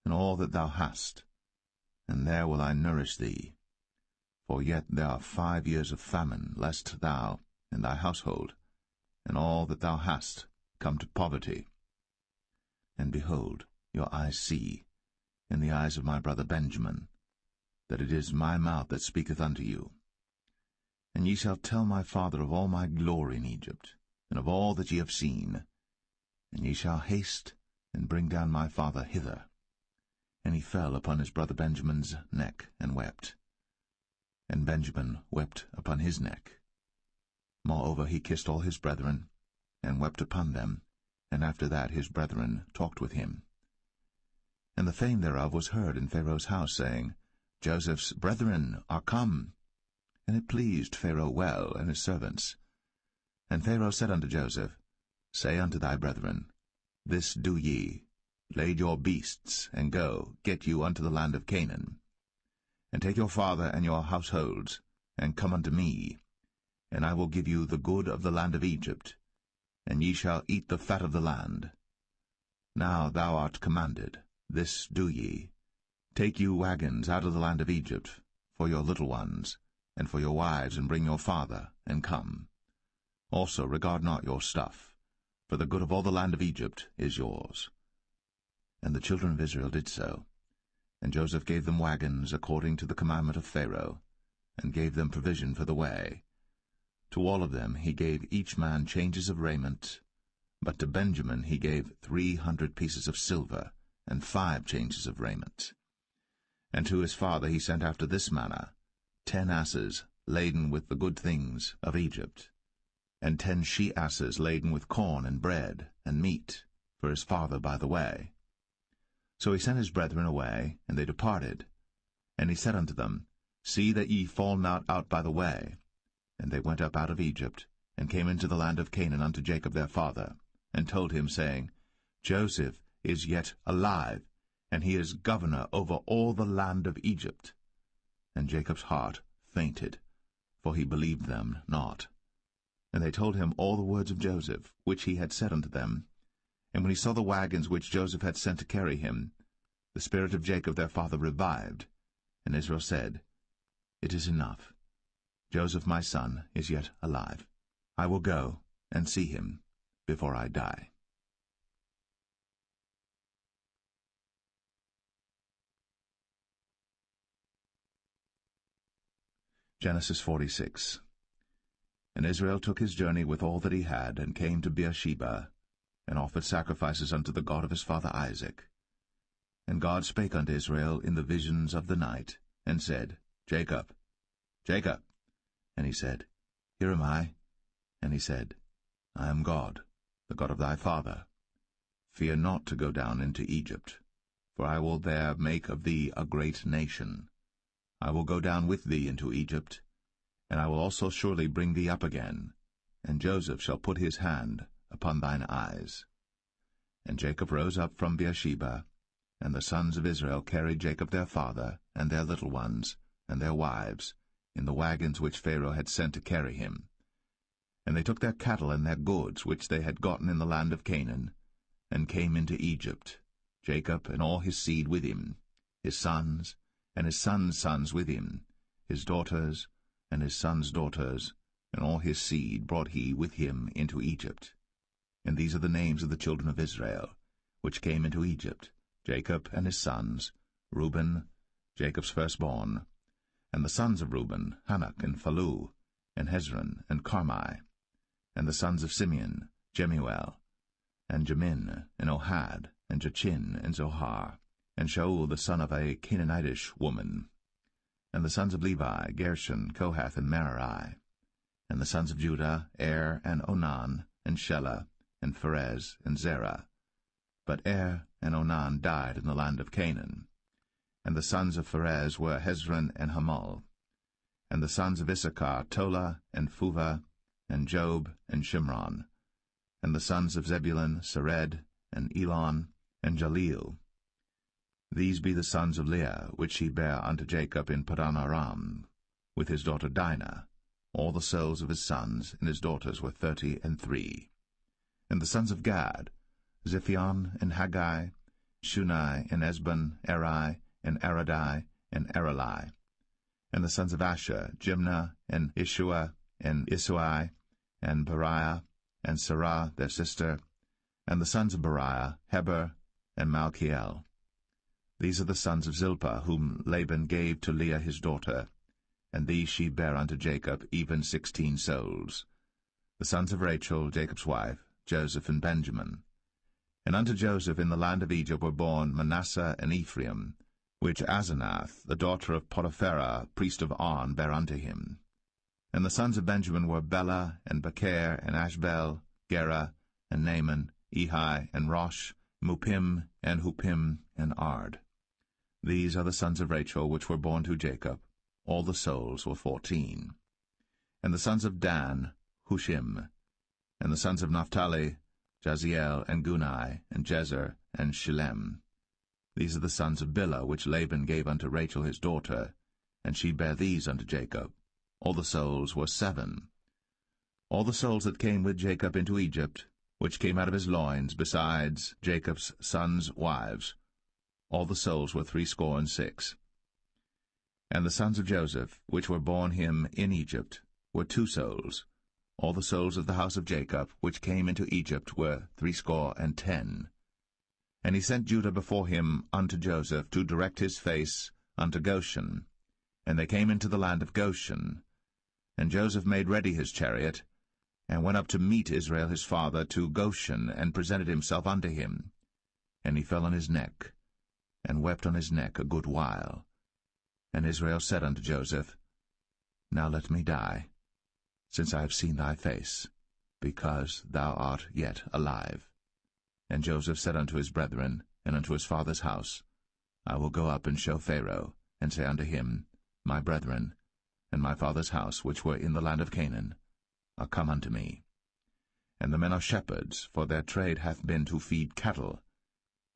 and all that thou hast. And there will I nourish thee. For yet there are 5 years of famine, lest thou and thy household, and all that thou hast, come to poverty. And behold, your eyes see, in the eyes of my brother Benjamin, that it is my mouth that speaketh unto you. And ye shall tell my father of all my glory in Egypt, and of all that ye have seen. And ye shall haste and bring down my father hither. And he fell upon his brother Benjamin's neck, and wept. And Benjamin wept upon his neck. Moreover he kissed all his brethren, and wept upon them, and after that his brethren talked with him. And the fame thereof was heard in Pharaoh's house, saying, Joseph's brethren are come. And it pleased Pharaoh well, and his servants. And Pharaoh said unto Joseph, Say unto thy brethren, This do ye, lade your beasts, and go, get you unto the land of Canaan. And take your father and your households, and come unto me, and I will give you the good of the land of Egypt, and ye shall eat the fat of the land. Now thou art commanded, this do ye. Take you wagons out of the land of Egypt, for your little ones, and for your wives, and bring your father, and come. Also regard not your stuff, for the good of all the land of Egypt is yours. And the children of Israel did so. And Joseph gave them wagons according to the commandment of Pharaoh, and gave them provision for the way. To all of them he gave each man changes of raiment, but to Benjamin he gave 300 pieces of silver, and 5 changes of raiment. And to his father he sent after this manner, 10 asses laden with the good things of Egypt, and 10 she-asses laden with corn and bread and meat, for his father by the way. So he sent his brethren away, and they departed. And he said unto them, See that ye fall not out by the way. And they went up out of Egypt, and came into the land of Canaan unto Jacob their father, and told him, saying, Joseph is yet alive, and he is governor over all the land of Egypt. And Jacob's heart fainted, for he believed them not. And they told him all the words of Joseph, which he had said unto them. And when he saw the wagons which Joseph had sent to carry him, the spirit of Jacob their father revived. And Israel said, It is enough. Joseph my son is yet alive. I will go and see him before I die. Genesis 46. And Israel took his journey with all that he had, and came to Beersheba, and offered sacrifices unto the God of his father Isaac. And God spake unto Israel in the visions of the night, and said, Jacob, Jacob. And he said, Here am I. And he said, I am God, the God of thy father. Fear not to go down into Egypt, for I will there make of thee a great nation. I will go down with thee into Egypt, and I will also surely bring thee up again, and Joseph shall put his hand upon thine eyes. And Jacob rose up from Beersheba, and the sons of Israel carried Jacob their father, and their little ones, and their wives, in the wagons which Pharaoh had sent to carry him. And they took their cattle and their goods which they had gotten in the land of Canaan, and came into Egypt, Jacob and all his seed with him, his sons, and his sons' sons with him, his daughters, and his sons' daughters, and all his seed brought he with him into Egypt. And these are the names of the children of Israel, which came into Egypt, Jacob and his sons, Reuben, Jacob's firstborn, and the sons of Reuben, Hanok and Phalu, and Hezron and Carmi, and the sons of Simeon, Jemuel, and Jamin, and Ohad, and Jachin, and Zohar, and Shaul the son of a Canaanitish woman, and the sons of Levi, Gershon, Kohath, and Merari, and the sons of Judah, Er, and Onan, and Shelah, and Pharez, and Zerah. But Er and Onan died in the land of Canaan. And the sons of Pharez were Hezron and Hamul. And the sons of Issachar, Tola, and Phuvah, and Job, and Shimron. And the sons of Zebulun, Sered, and Elon, and Jaleel. These be the sons of Leah, which she bare unto Jacob in Padan Aram, with his daughter Dinah. All the souls of his sons and his daughters were 33. And the sons of Gad, Ziphion, and Haggai, Shunai, and Esbon, Eri, and Aradai, and Aralai. And the sons of Asher, Jimnah, and Ishua, and Isui, and Beriah, and Sarah their sister. And the sons of Beriah, Heber, and Malchiel. These are the sons of Zilpah, whom Laban gave to Leah his daughter, and these she bare unto Jacob, even 16 souls. The sons of Rachel, Jacob's wife, Joseph and Benjamin. And unto Joseph in the land of Egypt were born Manasseh and Ephraim, which Asenath, the daughter of Potipherah, priest of On, bare unto him. And the sons of Benjamin were Bela, and Becher, and Ashbel, Gera, and Naaman, Ehi, and Rosh, Mupim, and Hupim, and Ard. These are the sons of Rachel, which were born to Jacob. All the souls were 14. And the sons of Dan, Hushim. And the sons of Naphtali, Jaziel, and Gunai, and Jezer, and Shillem. These are the sons of Bilhah, which Laban gave unto Rachel his daughter, and she bare these unto Jacob. All the souls were 7. All the souls that came with Jacob into Egypt, which came out of his loins, besides Jacob's sons' wives, all the souls were 66. And the sons of Joseph, which were born him in Egypt, were 2 souls. All the souls of the house of Jacob, which came into Egypt, were 10. And he sent Judah before him unto Joseph, to direct his face unto Goshen. And they came into the land of Goshen. And Joseph made ready his chariot, and went up to meet Israel his father to Goshen, and presented himself unto him. And he fell on his neck, and wept on his neck a good while. And Israel said unto Joseph, Now let me die, since I have seen thy face, because thou art yet alive. And Joseph said unto his brethren, and unto his father's house, I will go up and show Pharaoh, and say unto him, My brethren, and my father's house, which were in the land of Canaan, are come unto me. And the men are shepherds, for their trade hath been to feed cattle,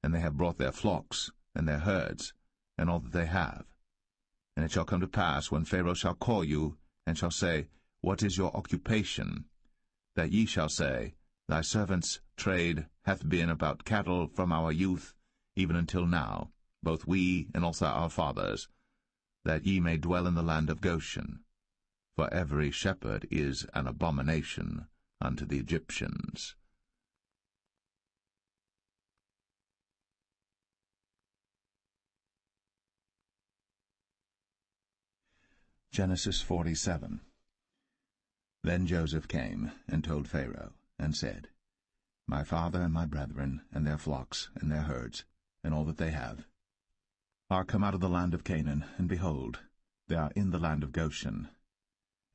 and they have brought their flocks, and their herds, and all that they have. And it shall come to pass, when Pharaoh shall call you, and shall say, What is your occupation? That ye shall say, Thy servant's trade hath been about cattle from our youth, even until now, both we and also our fathers, that ye may dwell in the land of Goshen. For every shepherd is an abomination unto the Egyptians. Genesis 47. Then Joseph came and told Pharaoh, and said, My father and my brethren, and their flocks, and their herds, and all that they have, are come out of the land of Canaan, and behold, they are in the land of Goshen.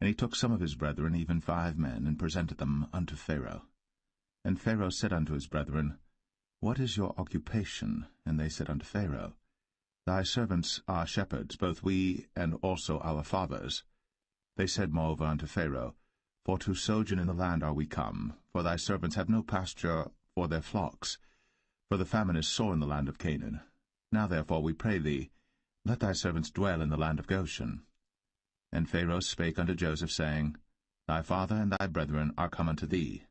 And he took some of his brethren, even 5 men, and presented them unto Pharaoh. And Pharaoh said unto his brethren, What is your occupation? And they said unto Pharaoh, Thy servants are shepherds, both we and also our fathers. They said moreover unto Pharaoh, For to sojourn in the land are we come, for thy servants have no pasture for their flocks, for the famine is sore in the land of Canaan. Now therefore, we pray thee, let thy servants dwell in the land of Goshen. And Pharaoh spake unto Joseph, saying, Thy father and thy brethren are come unto thee.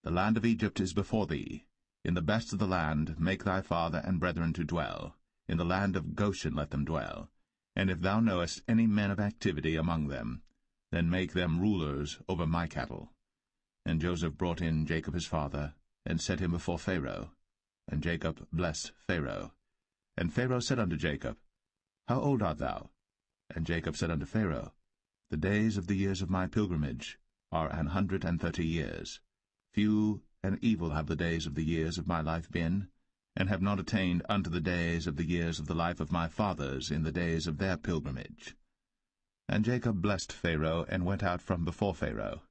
The land of Egypt is before thee. In the best of the land make thy father and brethren to dwell. In the land of Goshen let them dwell. And if thou knowest any men of activity among them, then make them rulers over my cattle. And Joseph brought in Jacob his father, and set him before Pharaoh. And Jacob blessed Pharaoh. And Pharaoh said unto Jacob, How old art thou? And Jacob said unto Pharaoh, The days of the years of my pilgrimage are 130 years. Few and evil have the days of the years of my life been, and have not attained unto the days of the years of the life of my fathers in the days of their pilgrimage. And Jacob blessed Pharaoh, and went out from before Pharaoh.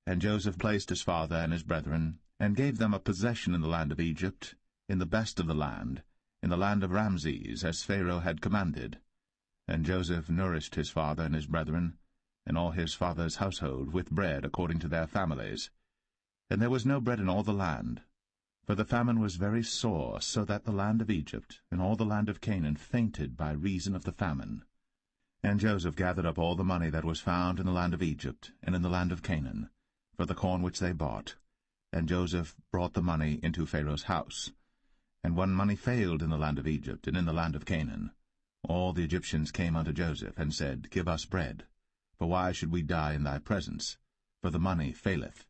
And Joseph placed his father and his brethren, and gave them a possession in the land of Egypt, in the best of the land, in the land of Ramses, as Pharaoh had commanded. And Joseph nourished his father and his brethren, and all his father's household, with bread according to their families. And there was no bread in all the land, for the famine was very sore, so that the land of Egypt and all the land of Canaan fainted by reason of the famine. And Joseph gathered up all the money that was found in the land of Egypt and in the land of Canaan, for the corn which they bought. And Joseph brought the money into Pharaoh's house. And when money failed in the land of Egypt and in the land of Canaan, all the Egyptians came unto Joseph, and said, Give us bread, for why should we die in thy presence? For the money faileth.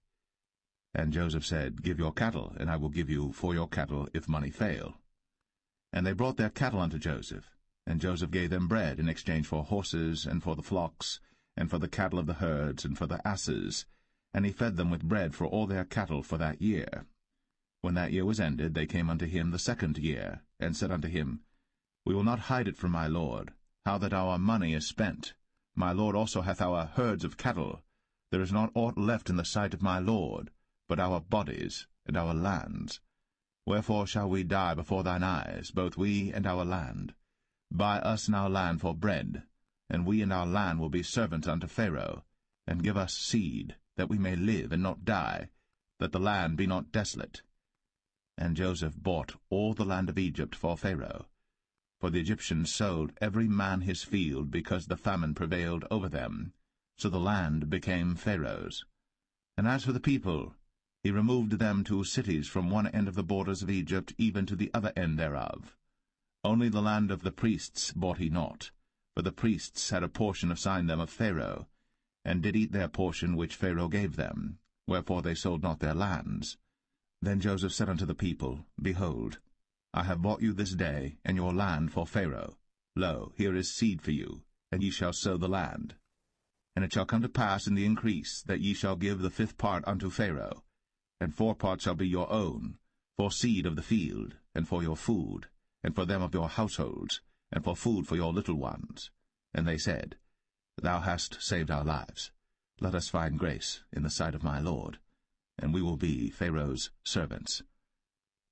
And Joseph said, Give your cattle, and I will give you for your cattle, if money fail. And they brought their cattle unto Joseph, and Joseph gave them bread in exchange for horses, and for the flocks, and for the cattle of the herds, and for the asses, and he fed them with bread for all their cattle for that year. When that year was ended, they came unto him the 2nd year, and said unto him, We will not hide it from my lord, how that our money is spent. My lord also hath our herds of cattle. There is not aught left in the sight of my lord, but our bodies and our lands. Wherefore shall we die before thine eyes, both we and our land? Buy us now land for bread, and we and our land will be servants unto Pharaoh, and give us seed, that we may live and not die, that the land be not desolate. And Joseph bought all the land of Egypt for Pharaoh. For the Egyptians sold every man his field, because the famine prevailed over them. So the land became Pharaoh's. And as for the people, he removed them to cities from one end of the borders of Egypt even to the other end thereof. Only the land of the priests bought he not, for the priests had a portion assigned them of Pharaoh, and did eat their portion which Pharaoh gave them, wherefore they sold not their lands. Then Joseph said unto the people, Behold, I have bought you this day, and your land for Pharaoh. Lo, here is seed for you, and ye shall sow the land. And it shall come to pass in the increase, that ye shall give the 5th part unto Pharaoh, and 4 parts shall be your own, for seed of the field, and for your food, and for them of your households, and for food for your little ones. And they said, Thou hast saved our lives. Let us find grace in the sight of my lord, and we will be Pharaoh's servants.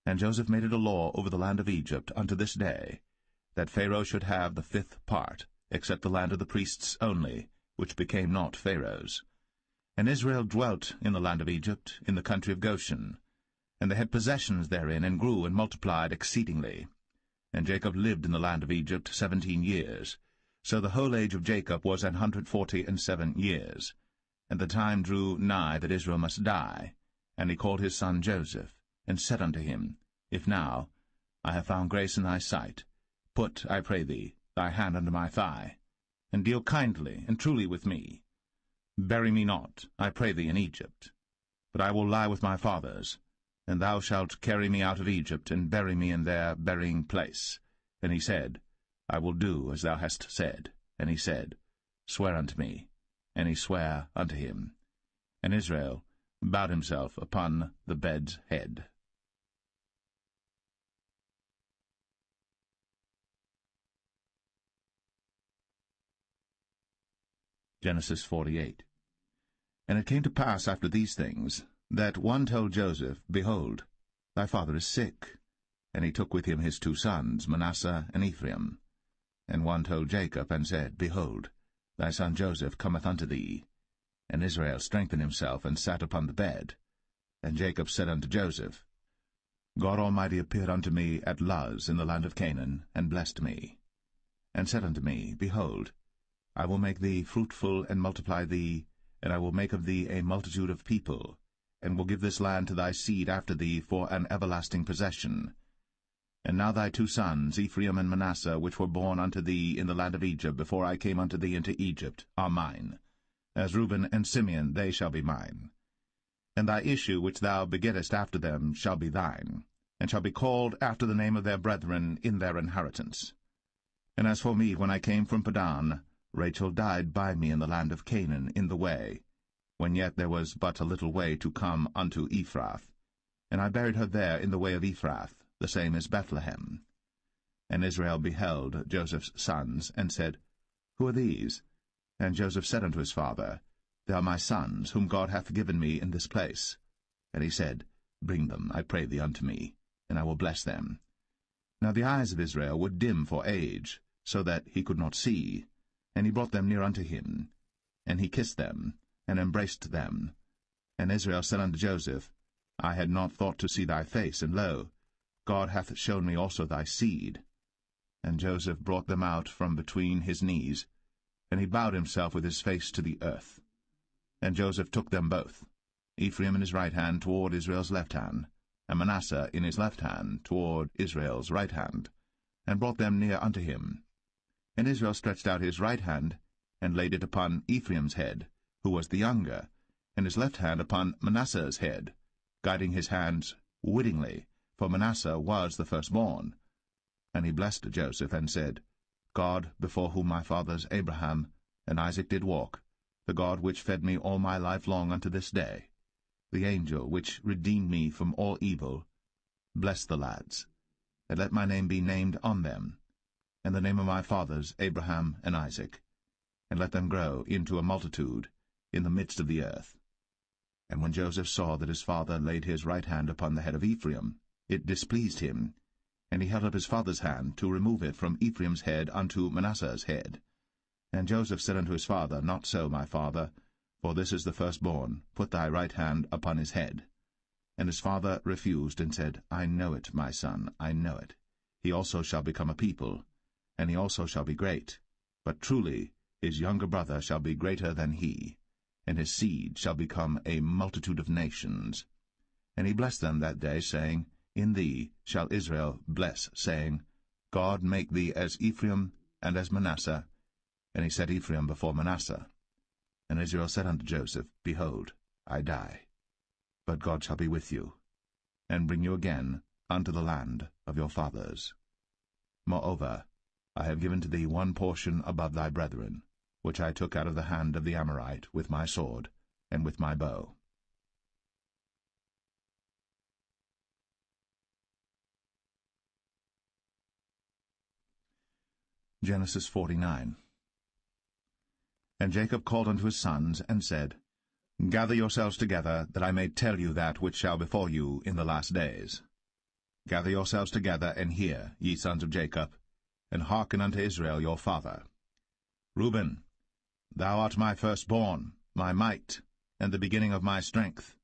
And Joseph made it a law over the land of Egypt unto this day, that Pharaoh should have the 5th part, except the land of the priests only, which became not Pharaoh's. And Israel dwelt in the land of Egypt, in the country of Goshen. And they had possessions therein, and grew and multiplied exceedingly. And Jacob lived in the land of Egypt 17 years. So the whole age of Jacob was 147 years. And the time drew nigh that Israel must die. And he called his son Joseph, and said unto him, If now I have found grace in thy sight, put, I pray thee, thy hand under my thigh, and deal kindly and truly with me. Bury me not, I pray thee, in Egypt. But I will lie with my fathers, and thou shalt carry me out of Egypt, and bury me in their burying place. And he said, I will do as thou hast said. And he said, Swear unto me. And he sware unto him. And Israel bowed himself upon the bed's head. Genesis 48. And it came to pass after these things, that one told Joseph, Behold, thy father is sick. And he took with him his 2 sons, Manasseh and Ephraim. And one told Jacob, and said, Behold, thy son Joseph cometh unto thee. And Israel strengthened himself, and sat upon the bed. And Jacob said unto Joseph, God Almighty appeared unto me at Luz in the land of Canaan, and blessed me, and said unto me, Behold, I will make thee fruitful, and multiply thee, and I will make of thee a multitude of people, and will give this land to thy seed after thee for an everlasting possession. And now thy 2 sons, Ephraim and Manasseh, which were born unto thee in the land of Egypt, before I came unto thee into Egypt, are mine. As Reuben and Simeon they shall be mine. And thy issue which thou begettest after them shall be thine, and shall be called after the name of their brethren in their inheritance. And as for me, when I came from Padan, Rachel died by me in the land of Canaan in the way, when yet there was but a little way to come unto Ephrath. And I buried her there in the way of Ephrath, the same as Bethlehem. And Israel beheld Joseph's sons, and said, Who are these? And Joseph said unto his father, They are my sons, whom God hath given me in this place. And he said, Bring them, I pray thee, unto me, and I will bless them. Now the eyes of Israel were dim for age, so that he could not see. And he brought them near unto him. And he kissed them, and embraced them. And Israel said unto Joseph, I had not thought to see thy face, and lo, God hath shown me also thy seed. And Joseph brought them out from between his knees, and he bowed himself with his face to the earth. And Joseph took them both, Ephraim in his right hand toward Israel's left hand, and Manasseh in his left hand toward Israel's right hand, and brought them near unto him. And Israel stretched out his right hand, and laid it upon Ephraim's head, who was the younger, and his left hand upon Manasseh's head, guiding his hands wittingly, for Manasseh was the firstborn. And he blessed Joseph, and said, God, before whom my fathers Abraham and Isaac did walk, the God which fed me all my life long unto this day, the angel which redeemed me from all evil, bless the lads, and let my name be named on them, and the name of my fathers Abraham and Isaac, and let them grow into a multitude in the midst of the earth. And when Joseph saw that his father laid his right hand upon the head of Ephraim, it displeased him, and he held up his father's hand to remove it from Ephraim's head unto Manasseh's head. And Joseph said unto his father, Not so, my father, for this is the firstborn. Put thy right hand upon his head. And his father refused, and said, I know it, my son, I know it. He also shall become a people, and he also shall be great. But truly his younger brother shall be greater than he, and his seed shall become a multitude of nations. And he blessed them that day, saying, In thee shall Israel bless, saying, God make thee as Ephraim and as Manasseh. And he set Ephraim before Manasseh. And Israel said unto Joseph, Behold, I die, but God shall be with you, and bring you again unto the land of your fathers. Moreover, I have given to thee one portion above thy brethren, which I took out of the hand of the Amorite with my sword and with my bow. Genesis 49. And Jacob called unto his sons, and said, Gather yourselves together, that I may tell you that which shall befall you in the last days. Gather yourselves together, and hear, ye sons of Jacob, and hearken unto Israel your father. Reuben, thou art my firstborn, my might, and the beginning of my strength,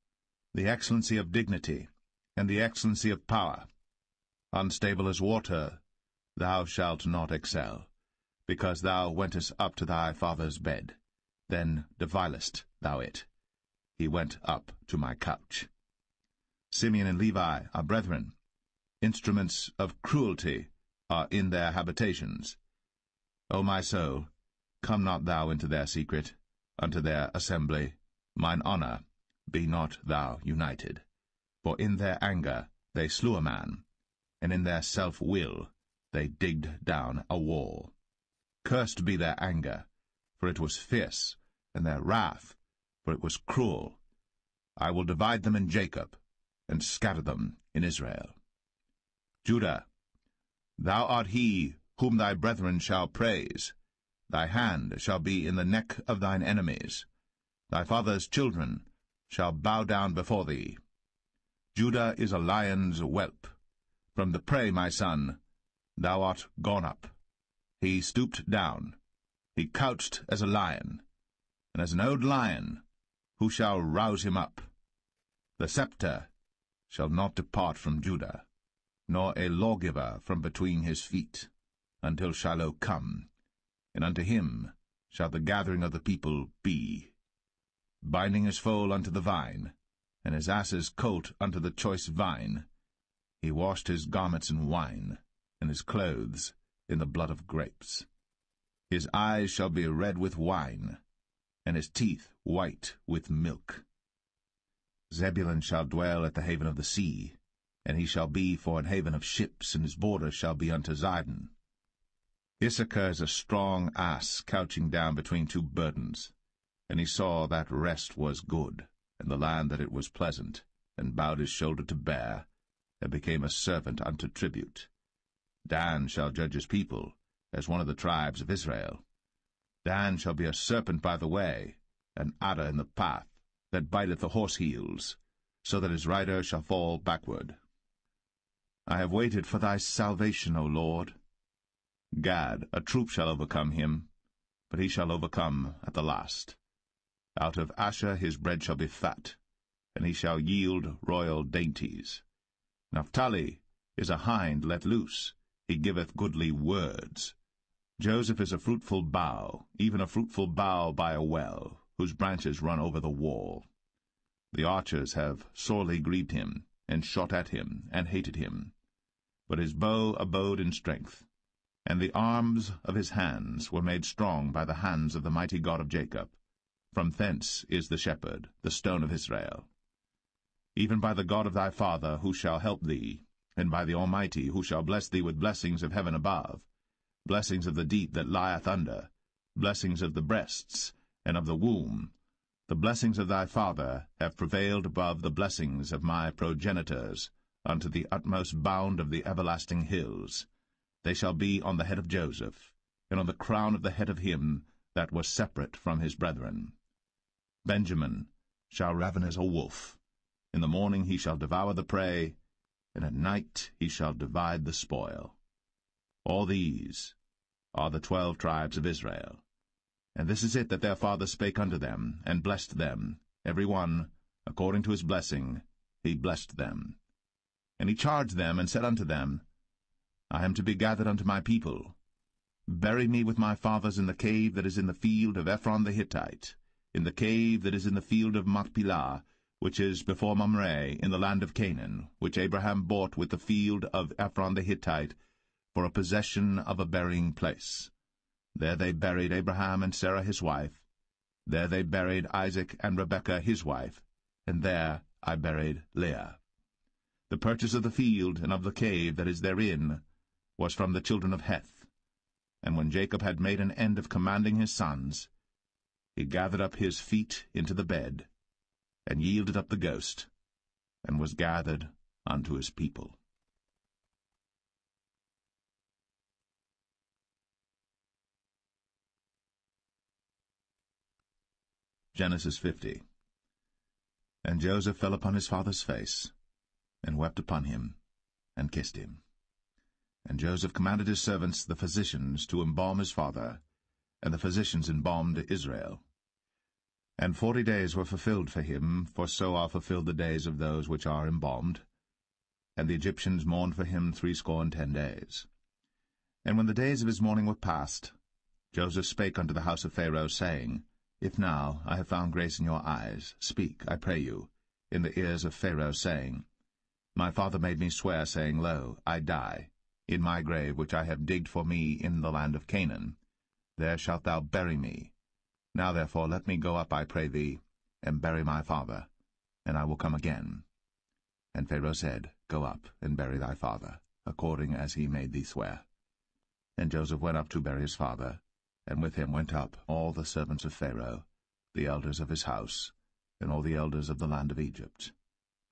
the excellency of dignity, and the excellency of power. Unstable as water, thou shalt not excel, because thou wentest up to thy father's bed. Then devilest thou it. He went up to my couch. Simeon and Levi are brethren. Instruments of cruelty are in their habitations. O my soul, come not thou into their secret, unto their assembly. Mine honour, be not thou united. For in their anger they slew a man, and in their self-will they digged down a wall. Cursed be their anger, for it was fierce, and their wrath, for it was cruel. I will divide them in Jacob, and scatter them in Israel. Judah, thou art he whom thy brethren shall praise. Thy hand shall be in the neck of thine enemies. Thy father's children shall bow down before thee. Judah is a lion's whelp. From the prey, my son, thou art gone up. He stooped down. He couched as a lion, and as an old lion, who shall rouse him up? The scepter shall not depart from Judah, nor a lawgiver from between his feet, until Shiloh come, and unto him shall the gathering of the people be. Binding his foal unto the vine, and his ass's colt unto the choice vine, he washed his garments in wine, and his clothes in the blood of grapes. His eyes shall be red with wine, and his teeth white with milk. Zebulun shall dwell at the haven of the sea, and he shall be for an haven of ships, and his borders shall be unto Zidon. Issachar is a strong ass couching down between two burdens, and he saw that rest was good, and the land that it was pleasant, and bowed his shoulder to bear, and became a servant unto tribute. Dan shall judge his people, as one of the tribes of Israel. Dan shall be a serpent by the way, an adder in the path, that biteth the horse heels, so that his rider shall fall backward. I have waited for thy salvation, O Lord. Gad, a troop shall overcome him, but he shall overcome at the last. Out of Asher his bread shall be fat, and he shall yield royal dainties. Naphtali is a hind let loose, he giveth goodly words. Joseph is a fruitful bough, even a fruitful bough by a well, whose branches run over the wall. The archers have sorely grieved him, and shot at him, and hated him. But his bow abode in strength, and the arms of his hands were made strong by the hands of the mighty God of Jacob. From thence is the shepherd, the stone of Israel. Even by the God of thy father, who shall help thee, and by the Almighty, who shall bless thee with blessings of heaven above, blessings of the deep that lieth under, blessings of the breasts, and of the womb. The blessings of thy father have prevailed above the blessings of my progenitors, unto the utmost bound of the everlasting hills. They shall be on the head of Joseph, and on the crown of the head of him that was separate from his brethren. Benjamin shall raven as a wolf. In the morning he shall devour the prey, and at night he shall divide the spoil. All these are the 12 tribes of Israel. And this is it that their father spake unto them, and blessed them, every one, according to his blessing, he blessed them. And he charged them, and said unto them, I am to be gathered unto my people. Bury me with my fathers in the cave that is in the field of Ephron the Hittite, in the cave that is in the field of Machpelah, which is before Mamre, in the land of Canaan, which Abraham bought with the field of Ephron the Hittite, for a possession of a burying place. There they buried Abraham and Sarah his wife. There they buried Isaac and Rebekah his wife, and there I buried Leah. The purchase of the field and of the cave that is therein was from the children of Heth. And when Jacob had made an end of commanding his sons, he gathered up his feet into the bed, and yielded up the ghost, and was gathered unto his people. Genesis 50. And Joseph fell upon his father's face, and wept upon him, and kissed him. And Joseph commanded his servants, the physicians, to embalm his father, and the physicians embalmed Israel. And 40 days were fulfilled for him, for so are fulfilled the days of those which are embalmed. And the Egyptians mourned for him 60 days. And when the days of his mourning were past, Joseph spake unto the house of Pharaoh, saying, If now I have found grace in your eyes, speak, I pray you, in the ears of Pharaoh, saying, My father made me swear, saying, Lo, I die, in my grave which I have digged for me in the land of Canaan. There shalt thou bury me. Now therefore let me go up, I pray thee, and bury my father, and I will come again. And Pharaoh said, Go up, and bury thy father, according as he made thee swear. And Joseph went up to bury his father, and with him went up all the servants of Pharaoh, the elders of his house, and all the elders of the land of Egypt,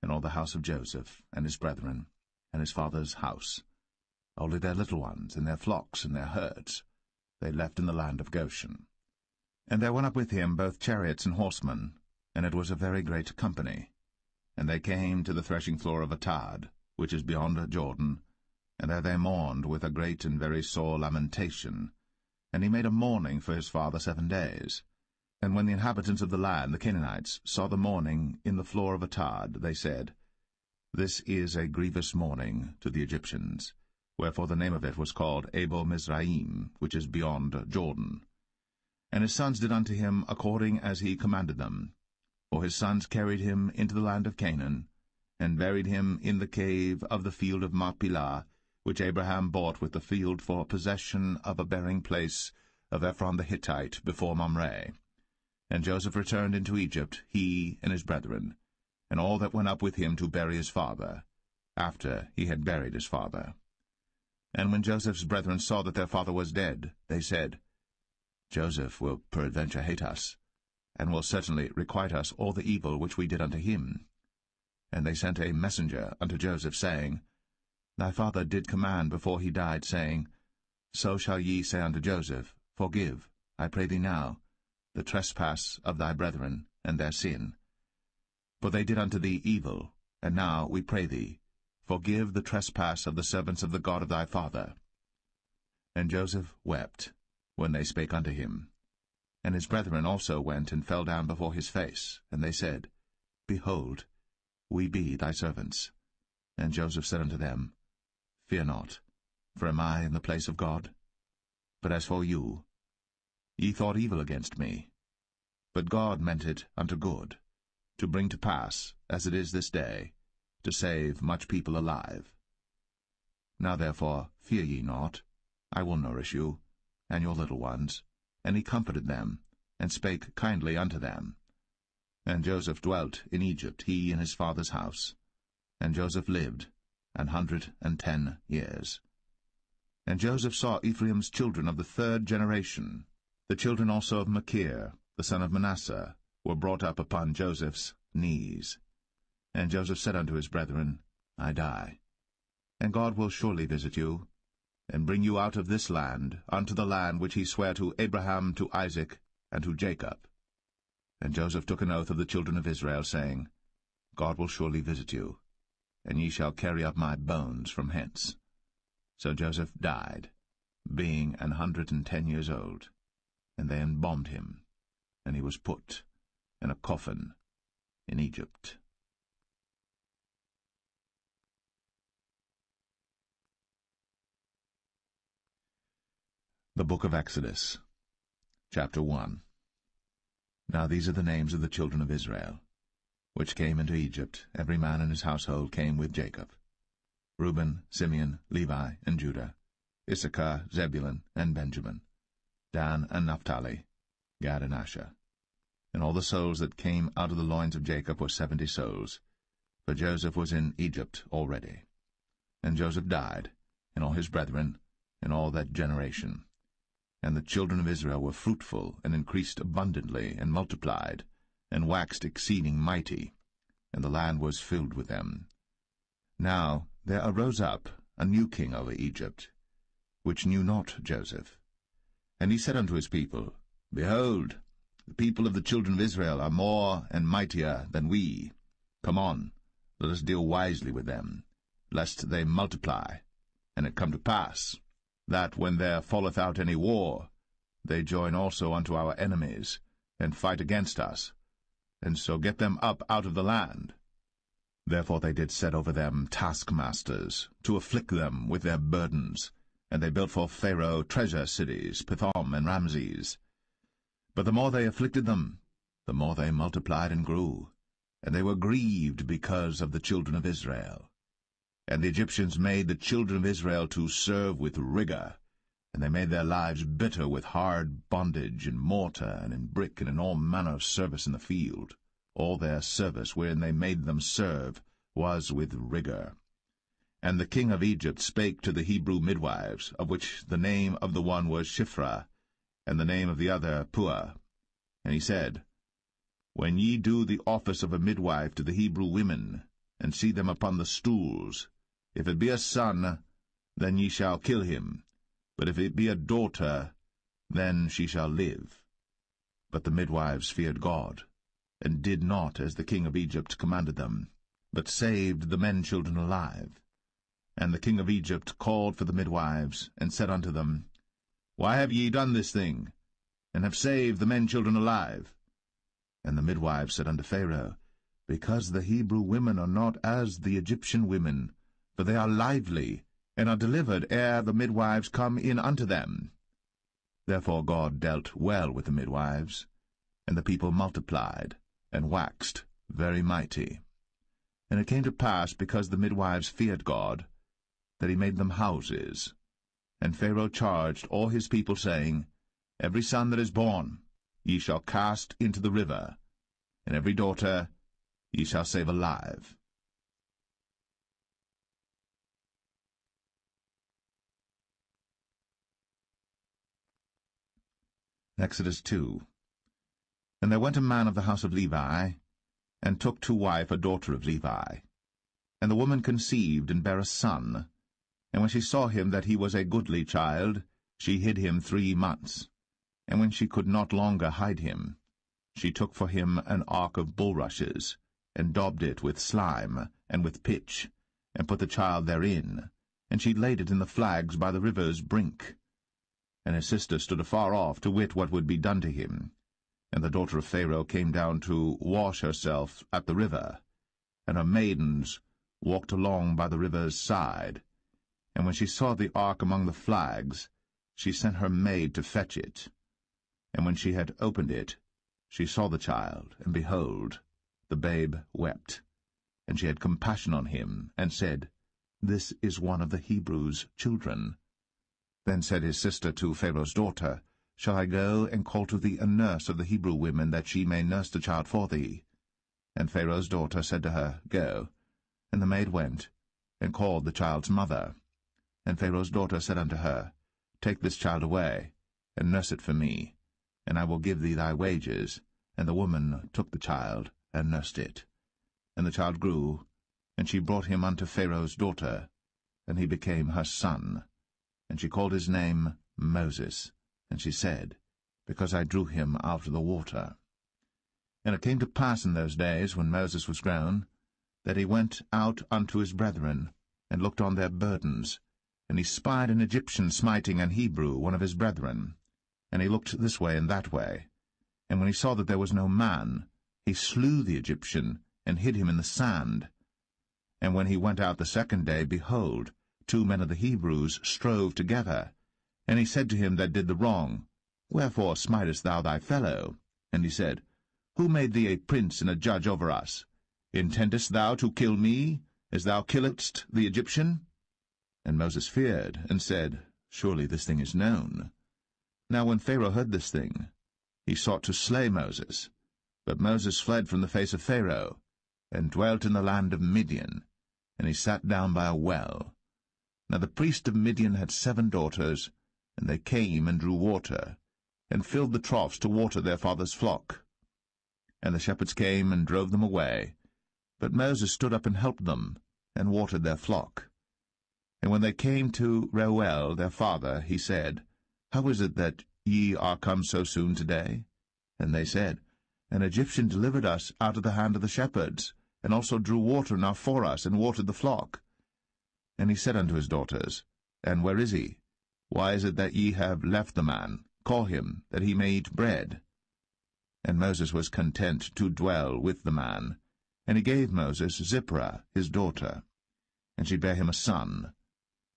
and all the house of Joseph, and his brethren, and his father's house, only their little ones, and their flocks, and their herds. they left in the land of Goshen. And there went up with him both chariots and horsemen, and it was a very great company. And they came to the threshing floor of Atad, which is beyond Jordan, and there they mourned with a great and very sore lamentation. And he made a mourning for his father 7 days. And when the inhabitants of the land, the Canaanites, saw the mourning in the floor of Atad, they said, This is a grievous mourning to the Egyptians. Wherefore the name of it was called Abel-Mizraim, which is beyond Jordan. And his sons did unto him according as he commanded them. For his sons carried him into the land of Canaan, and buried him in the cave of the field of Machpelah, which Abraham bought with the field for possession of a burying place of Ephron the Hittite before Mamre. And Joseph returned into Egypt, he and his brethren, and all that went up with him to bury his father, after he had buried his father. And when Joseph's brethren saw that their father was dead, they said, Joseph will peradventure hate us, and will certainly requite us all the evil which we did unto him. And they sent a messenger unto Joseph, saying, Thy father did command before he died, saying, So shall ye say unto Joseph, Forgive, I pray thee now, the trespass of thy brethren, and their sin. For they did unto thee evil, and now, we pray thee, forgive the trespass of the servants of the God of thy father. And Joseph wept, when they spake unto him. And his brethren also went and fell down before his face, and they said, Behold, we be thy servants. And Joseph said unto them, Fear not, for am I in the place of God? But as for you, ye thought evil against me, but God meant it unto good, to bring to pass, as it is this day, to save much people alive. Now therefore fear ye not, I will nourish you, and your little ones. And he comforted them, and spake kindly unto them. And Joseph dwelt in Egypt, he and his father's house. And Joseph lived 110 years. And Joseph saw Ephraim's children of the 3rd generation. The children also of Machir, the son of Manasseh, were brought up upon Joseph's knees. And Joseph said unto his brethren, I die, and God will surely visit you, and bring you out of this land unto the land which he sware to Abraham, to Isaac, and to Jacob. And Joseph took an oath of the children of Israel, saying, God will surely visit you, and ye shall carry up my bones from hence. So Joseph died, being 110 years old, and they embalmed him, and he was put in a coffin in Egypt. The Book of Exodus, Chapter 1. Now these are the names of the children of Israel, which came into Egypt. Every man in his household came with Jacob: Reuben, Simeon, Levi, and Judah, Issachar, Zebulun, and Benjamin, Dan and Naphtali, Gad and Asher. And all the souls that came out of the loins of Jacob were 70 souls, for Joseph was in Egypt already. And Joseph died, and all his brethren, and all that generation. And the children of Israel were fruitful, and increased abundantly, and multiplied, and waxed exceeding mighty, and the land was filled with them. Now there arose up a new king over Egypt, which knew not Joseph. And he said unto his people, Behold, the people of the children of Israel are more and mightier than we. Come on, let us deal wisely with them, lest they multiply. And it come to pass, that when there falleth out any war, they join also unto our enemies, and fight against us, and so get them up out of the land. Therefore they did set over them taskmasters, to afflict them with their burdens, and they built for Pharaoh treasure cities, Pithom and Ramses. But the more they afflicted them, the more they multiplied and grew, and they were grieved because of the children of Israel. And the Egyptians made the children of Israel to serve with rigor, and they made their lives bitter with hard bondage, in mortar, and in brick, and in all manner of service in the field. All their service wherein they made them serve was with rigor. And the king of Egypt spake to the Hebrew midwives, of which the name of the one was Shiphrah, and the name of the other Puah. And he said, When ye do the office of a midwife to the Hebrew women, and see them upon the stools, if it be a son, then ye shall kill him, but if it be a daughter, then she shall live. But the midwives feared God, and did not as the king of Egypt commanded them, but saved the men-children alive. And the king of Egypt called for the midwives, and said unto them, Why have ye done this thing, and have saved the men-children alive? And the midwives said unto Pharaoh, Because the Hebrew women are not as the Egyptian women, for they are lively, and are delivered ere the midwives come in unto them. Therefore God dealt well with the midwives, and the people multiplied, and waxed very mighty. And it came to pass, because the midwives feared God, that he made them houses. And Pharaoh charged all his people, saying, Every son that is born ye shall cast into the river, and every daughter ye shall save alive. Exodus 2. And there went a man of the house of Levi, and took to wife a daughter of Levi. And the woman conceived, and bare a son. And when she saw him that he was a goodly child, she hid him 3 months. And when she could not longer hide him, she took for him an ark of bulrushes, and daubed it with slime, and with pitch, and put the child therein, and she laid it in the flags by the river's brink. And his sister stood afar off, to wit what would be done to him. And the daughter of Pharaoh came down to wash herself at the river, and her maidens walked along by the river's side. And when she saw the ark among the flags, she sent her maid to fetch it. And when she had opened it, she saw the child, and behold, the babe wept. And she had compassion on him, and said, This is one of the Hebrews' children. Then said his sister to Pharaoh's daughter, Shall I go and call to thee a nurse of the Hebrew women, that she may nurse the child for thee? And Pharaoh's daughter said to her, Go. And the maid went, and called the child's mother. And Pharaoh's daughter said unto her, Take this child away, and nurse it for me, and I will give thee thy wages. And the woman took the child, and nursed it. And the child grew, and she brought him unto Pharaoh's daughter, and he became her son. And she called his name Moses. And she said, Because I drew him out of the water. And it came to pass in those days, when Moses was grown, that he went out unto his brethren, and looked on their burdens. And he spied an Egyptian smiting an Hebrew, one of his brethren. And he looked this way and that way. And when he saw that there was no man, he slew the Egyptian, and hid him in the sand. And when he went out the second day, behold, 2 men of the Hebrews strove together. And he said to him that did the wrong, Wherefore smitest thou thy fellow? And he said, Who made thee a prince and a judge over us? Intendest thou to kill me, as thou killedst the Egyptian? And Moses feared, and said, Surely this thing is known. Now when Pharaoh heard this thing, he sought to slay Moses. But Moses fled from the face of Pharaoh, and dwelt in the land of Midian, and he sat down by a well. Now the priest of Midian had 7 daughters, and they came and drew water, and filled the troughs to water their father's flock. And the shepherds came and drove them away. But Moses stood up and helped them, and watered their flock. And when they came to Reuel their father, he said, How is it that ye are come so soon today? And they said, An Egyptian delivered us out of the hand of the shepherds, and also drew water enough for us, and watered the flock. And he said unto his daughters, And where is he? Why is it that ye have left the man? Call him, that he may eat bread. And Moses was content to dwell with the man. And he gave Moses Zipporah his daughter. And she bare him a son.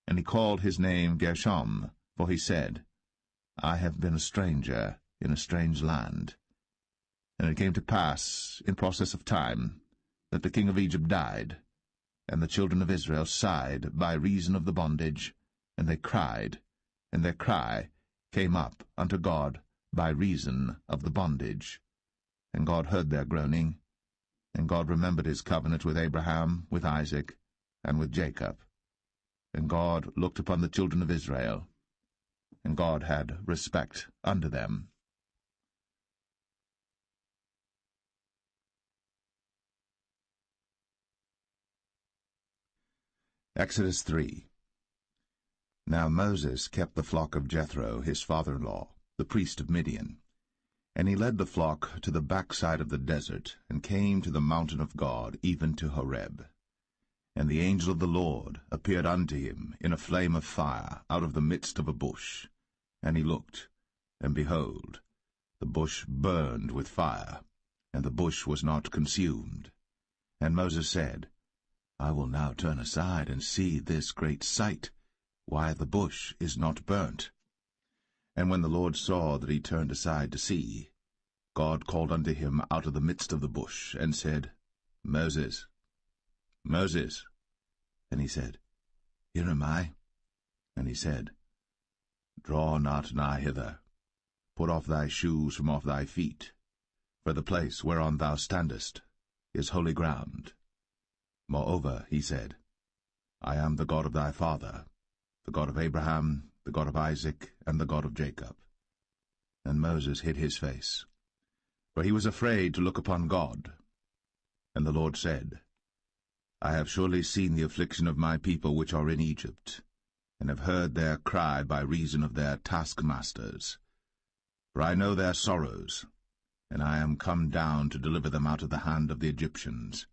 And he called his name Gershom, for he said, I have been a stranger in a strange land. And it came to pass, in process of time, that the king of Egypt died. And the children of Israel sighed by reason of the bondage, and they cried, and their cry came up unto God by reason of the bondage. And God heard their groaning, and God remembered his covenant with Abraham, with Isaac, and with Jacob. And God looked upon the children of Israel, and God had respect unto them. Exodus 3. Now Moses kept the flock of Jethro his father-in-law, the priest of Midian. And he led the flock to the backside of the desert, and came to the mountain of God, even to Horeb. And the angel of the Lord appeared unto him in a flame of fire out of the midst of a bush. And he looked, and behold, the bush burned with fire, and the bush was not consumed. And Moses said, I will now turn aside and see this great sight, why the bush is not burnt. And when the Lord saw that he turned aside to see, God called unto him out of the midst of the bush, and said, Moses, Moses. And he said, Here am I. And he said, Draw not nigh hither. Put off thy shoes from off thy feet, for the place whereon thou standest is holy ground. Moreover, he said, I am the God of thy father, the God of Abraham, the God of Isaac, and the God of Jacob. And Moses hid his face, for he was afraid to look upon God. And the Lord said, I have surely seen the affliction of my people which are in Egypt, and have heard their cry by reason of their taskmasters. For I know their sorrows, and I am come down to deliver them out of the hand of the Egyptians,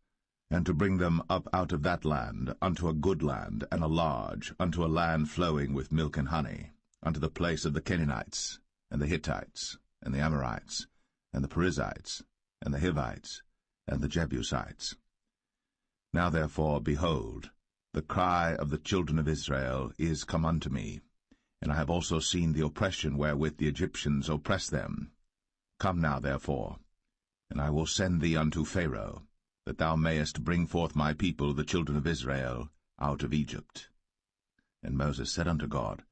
and to bring them up out of that land unto a good land, and a large, unto a land flowing with milk and honey, unto the place of the Canaanites, and the Hittites, and the Amorites, and the Perizzites, and the Hivites, and the Jebusites. Now therefore, behold, the cry of the children of Israel is come unto me, and I have also seen the oppression wherewith the Egyptians oppress them. Come now therefore, and I will send thee unto Pharaoh, that thou mayest bring forth my people, the children of Israel, out of Egypt. And Moses said unto God,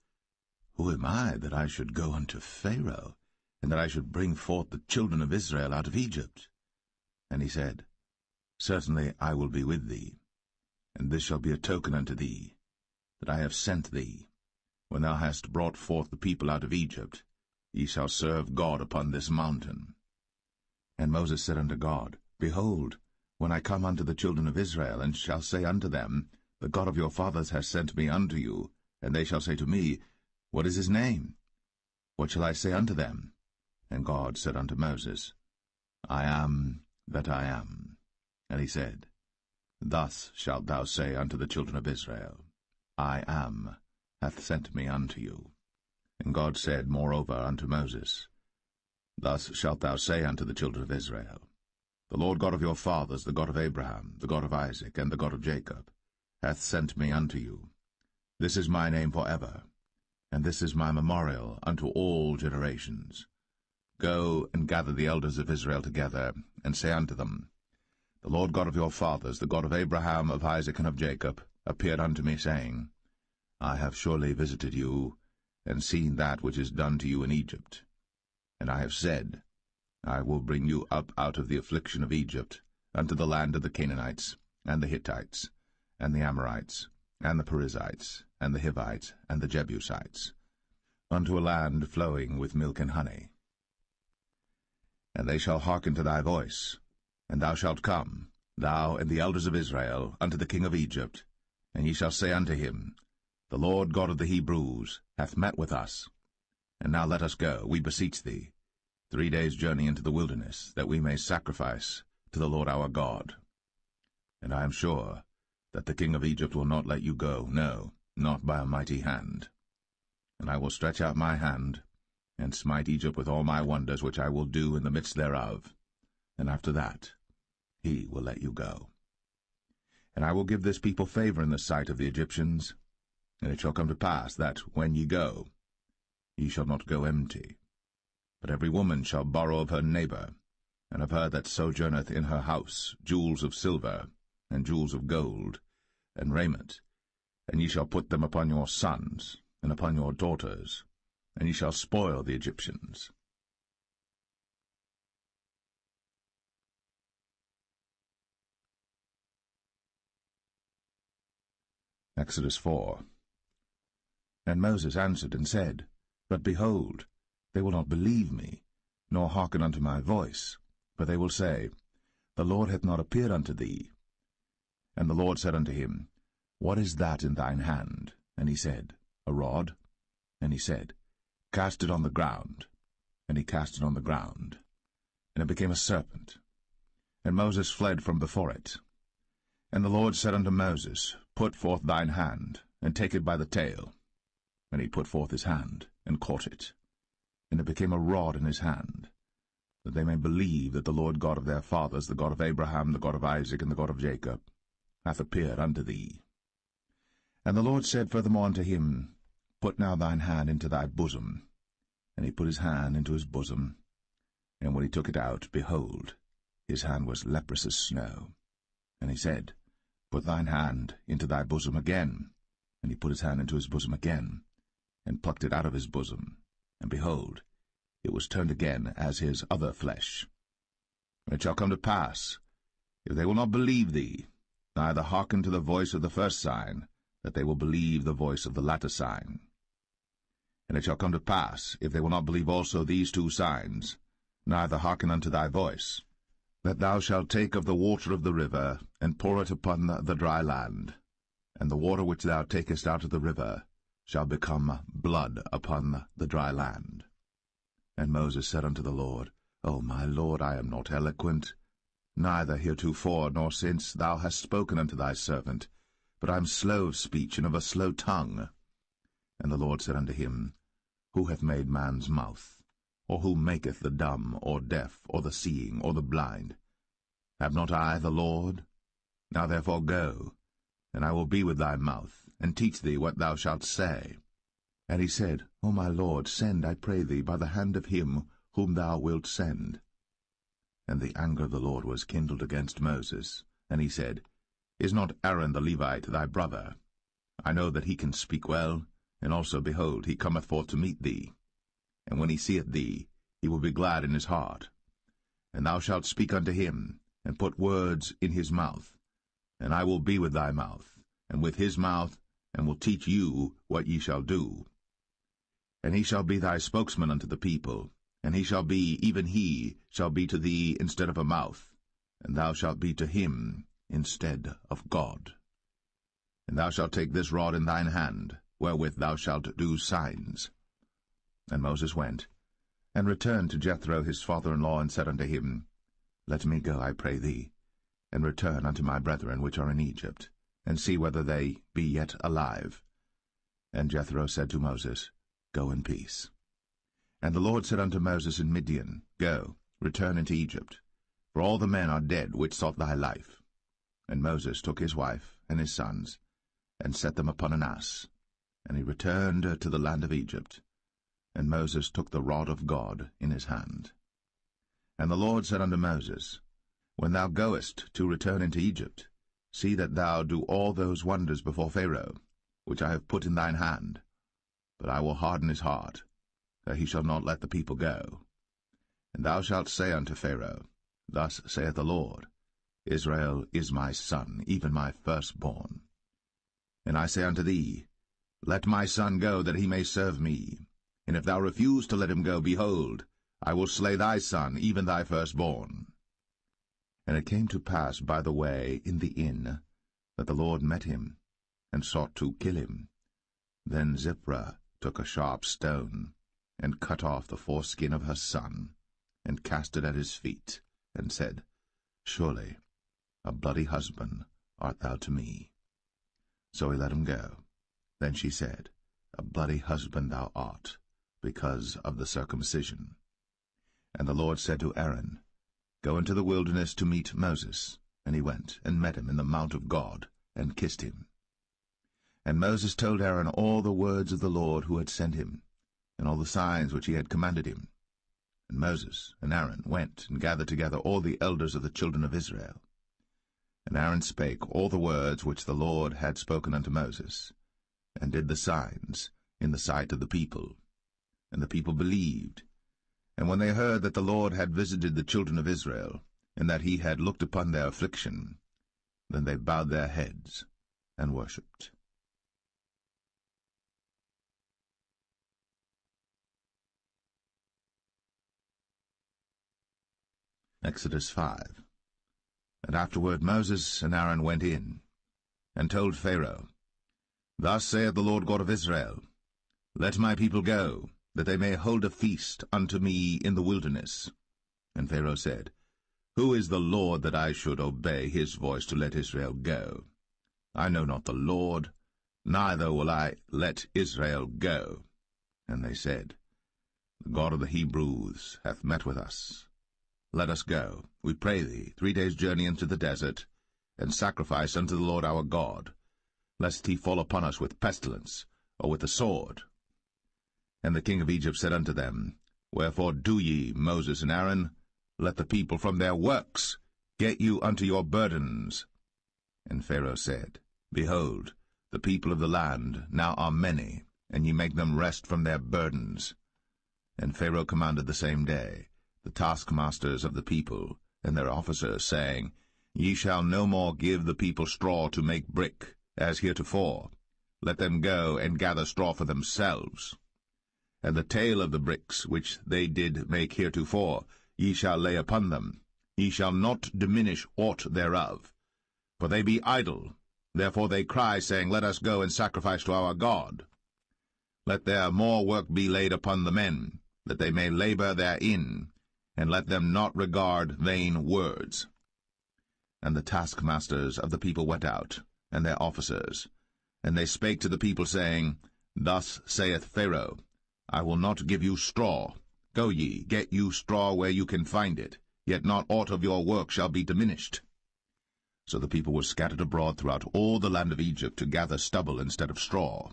Who am I, that I should go unto Pharaoh, and that I should bring forth the children of Israel out of Egypt? And he said, Certainly I will be with thee, and this shall be a token unto thee, that I have sent thee. When thou hast brought forth the people out of Egypt, ye shall serve God upon this mountain. And Moses said unto God, Behold, when I come unto the children of Israel, and shall say unto them, The God of your fathers has sent me unto you, and they shall say to me, What is his name? What shall I say unto them? And God said unto Moses, I am that I am. And he said, Thus shalt thou say unto the children of Israel, I am hath sent me unto you. And God said moreover unto Moses, Thus shalt thou say unto the children of Israel, The Lord God of your fathers, the God of Abraham, the God of Isaac, and the God of Jacob, hath sent me unto you. This is my name for ever, and this is my memorial unto all generations. Go and gather the elders of Israel together, and say unto them, The Lord God of your fathers, the God of Abraham, of Isaac, and of Jacob, appeared unto me, saying, I have surely visited you, and seen that which is done to you in Egypt. And I have said, I will bring you up out of the affliction of Egypt, unto the land of the Canaanites, and the Hittites, and the Amorites, and the Perizzites, and the Hivites, and the Jebusites, unto a land flowing with milk and honey. And they shall hearken to thy voice, and thou shalt come, thou and the elders of Israel, unto the king of Egypt, and ye shall say unto him, The Lord God of the Hebrews hath met with us. And now let us go, we beseech thee, 3 days' journey into the wilderness, that we may sacrifice to the Lord our God. And I am sure that the king of Egypt will not let you go, no, not by a mighty hand. And I will stretch out my hand, and smite Egypt with all my wonders which I will do in the midst thereof. And after that he will let you go. And I will give this people favor in the sight of the Egyptians. And it shall come to pass that, when ye go, ye shall not go empty. But every woman shall borrow of her neighbor, and of her that sojourneth in her house, jewels of silver, and jewels of gold, and raiment. And ye shall put them upon your sons, and upon your daughters, and ye shall spoil the Egyptians. Exodus 4. And Moses answered and said, But behold, they will not believe me, nor hearken unto my voice, for they will say, The Lord hath not appeared unto thee. And the Lord said unto him, What is that in thine hand? And he said, A rod. And he said, Cast it on the ground. And he cast it on the ground, and it became a serpent. And Moses fled from before it. And the Lord said unto Moses, Put forth thine hand, and take it by the tail. And he put forth his hand, and caught it. And it became a rod in his hand, that they may believe that the Lord God of their fathers, the God of Abraham, the God of Isaac, and the God of Jacob, hath appeared unto thee. And the Lord said furthermore unto him, Put now thine hand into thy bosom. And he put his hand into his bosom, and when he took it out, behold, his hand was leprous as snow. And he said, Put thine hand into thy bosom again. And he put his hand into his bosom again, and plucked it out of his bosom, and behold, it was turned again as his other flesh. And it shall come to pass, if they will not believe thee, neither hearken to the voice of the first sign, that they will believe the voice of the latter sign. And it shall come to pass, if they will not believe also these two signs, neither hearken unto thy voice, that thou shalt take of the water of the river, and pour it upon the dry land, and the water which thou takest out of the river shall become blood upon the dry land. And Moses said unto the Lord, O my Lord, I am not eloquent, neither heretofore nor since thou hast spoken unto thy servant, but I am slow of speech and of a slow tongue. And the Lord said unto him, Who hath made man's mouth? Or who maketh the dumb, or deaf, or the seeing, or the blind? Have not I the Lord? Now therefore go, and I will be with thy mouth, and teach thee what thou shalt say. And he said, O my Lord, send, I pray thee, by the hand of him whom thou wilt send. And the anger of the Lord was kindled against Moses, and he said, Is not Aaron the Levite thy brother? I know that he can speak well, and also, behold, he cometh forth to meet thee. And when he seeth thee, he will be glad in his heart. And thou shalt speak unto him, and put words in his mouth. And I will be with thy mouth, and with his mouth, and will teach you what ye shall do. And he shall be thy spokesman unto the people, and he shall be, even he, shall be to thee instead of a mouth, and thou shalt be to him instead of God. And thou shalt take this rod in thine hand, wherewith thou shalt do signs. And Moses went, and returned to Jethro his father-in-law, and said unto him, Let me go, I pray thee, and return unto my brethren which are in Egypt, and see whether they be yet alive. And Jethro said to Moses, Go in peace. And the Lord said unto Moses in Midian, Go, return into Egypt, for all the men are dead which sought thy life. And Moses took his wife and his sons, and set them upon an ass, and he returned to the land of Egypt. And Moses took the rod of God in his hand. And the Lord said unto Moses, When thou goest to return into Egypt, see that thou do all those wonders before Pharaoh, which I have put in thine hand. But I will harden his heart, that he shall not let the people go. And thou shalt say unto Pharaoh, Thus saith the Lord, Israel is my son, even my firstborn. And I say unto thee, Let my son go, that he may serve me. And if thou refuse to let him go, behold, I will slay thy son, even thy firstborn. And it came to pass by the way in the inn, that the Lord met him, and sought to kill him. Then Zipporah took a sharp stone, and cut off the foreskin of her son, and cast it at his feet, and said, Surely a bloody husband art thou to me. So he let him go. Then she said, A bloody husband thou art, because of the circumcision. And the Lord said to Aaron, Go into the wilderness to meet Moses. And he went, and met him in the mount of God, and kissed him. And Moses told Aaron all the words of the Lord who had sent him, and all the signs which he had commanded him. And Moses and Aaron went and gathered together all the elders of the children of Israel. And Aaron spake all the words which the Lord had spoken unto Moses, and did the signs in the sight of the people. And the people believed. And when they heard that the Lord had visited the children of Israel, and that he had looked upon their affliction, then they bowed their heads and worshipped. Exodus 5. And afterward Moses and Aaron went in, and told Pharaoh, Thus saith the Lord God of Israel, Let my people go, that they may hold a feast unto me in the wilderness. And Pharaoh said, Who is the Lord that I should obey his voice to let Israel go? I know not the Lord, neither will I let Israel go. And they said, The God of the Hebrews hath met with us. Let us go, we pray thee, 3 days' journey into the desert, and sacrifice unto the Lord our God, lest he fall upon us with pestilence, or with the sword. And the king of Egypt said unto them, Wherefore do ye, Moses and Aaron? Let the people from their works get you unto your burdens. And Pharaoh said, Behold, the people of the land now are many, and ye make them rest from their burdens. And Pharaoh commanded the same day the taskmasters of the people and their officers, saying, Ye shall no more give the people straw to make brick, as heretofore. Let them go and gather straw for themselves. And the tale of the bricks which they did make heretofore ye shall lay upon them. Ye shall not diminish aught thereof. For they be idle, therefore they cry, saying, Let us go and sacrifice to our God. Let their more work be laid upon the men, that they may labor therein, and let them not regard vain words. And the taskmasters of the people went out, and their officers, and they spake to the people, saying, Thus saith Pharaoh, I will not give you straw. Go ye, get you straw where you can find it, yet not aught of your work shall be diminished. So the people were scattered abroad throughout all the land of Egypt to gather stubble instead of straw.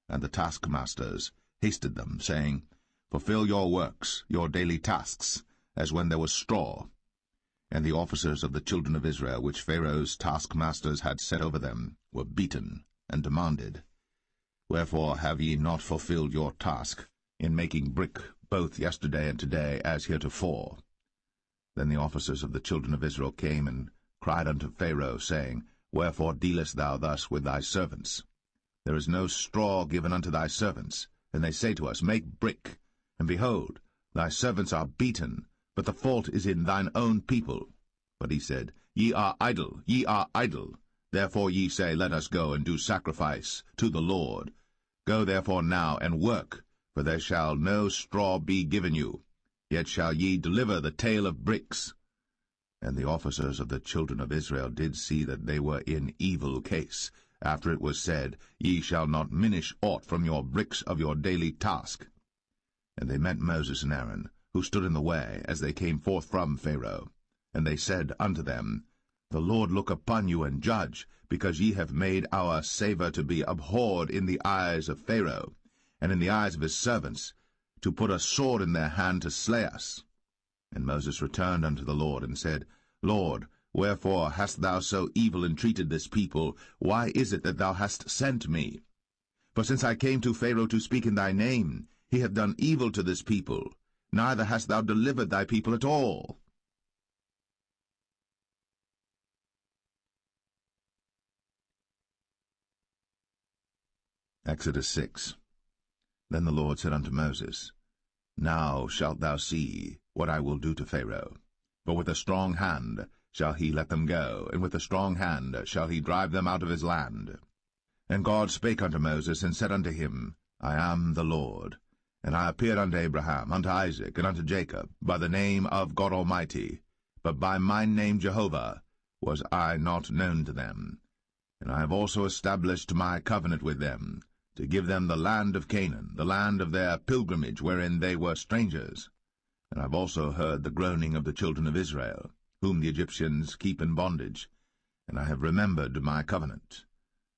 And the taskmasters hasted them, saying, Fulfill your works, your daily tasks, as when there was straw. And the officers of the children of Israel, which Pharaoh's taskmasters had set over them, were beaten, and demanded, Wherefore have ye not fulfilled your task, in making brick both yesterday and today, as heretofore? Then the officers of the children of Israel came and cried unto Pharaoh, saying, Wherefore dealest thou thus with thy servants? There is no straw given unto thy servants. And they say to us, Make brick. And behold, thy servants are beaten, but the fault is in thine own people. But he said, Ye are idle, ye are idle. Therefore ye say, Let us go and do sacrifice to the Lord. Go therefore now and work, for there shall no straw be given you. Yet shall ye deliver the tale of bricks. And the officers of the children of Israel did see that they were in evil case, after it was said, Ye shall not minish aught from your bricks of your daily task. And they met Moses and Aaron, who stood in the way, as they came forth from Pharaoh. And they said unto them, The Lord look upon you and judge, because ye have made our savour to be abhorred in the eyes of Pharaoh, and in the eyes of his servants, to put a sword in their hand to slay us. And Moses returned unto the Lord, and said, Lord, wherefore hast thou so evil entreated this people? Why is it that thou hast sent me? For since I came to Pharaoh to speak in thy name, he hath done evil to this people, neither hast thou delivered thy people at all. Exodus 6. Then the Lord said unto Moses, Now shalt thou see what I will do to Pharaoh. For with a strong hand shall he let them go, and with a strong hand shall he drive them out of his land. And God spake unto Moses, and said unto him, I am the Lord. And I appeared unto Abraham, unto Isaac, and unto Jacob, by the name of God Almighty, but by my name Jehovah was I not known to them. And I have also established my covenant with them, to give them the land of Canaan, the land of their pilgrimage, wherein they were strangers. And I have also heard the groaning of the children of Israel, whom the Egyptians keep in bondage, and I have remembered my covenant.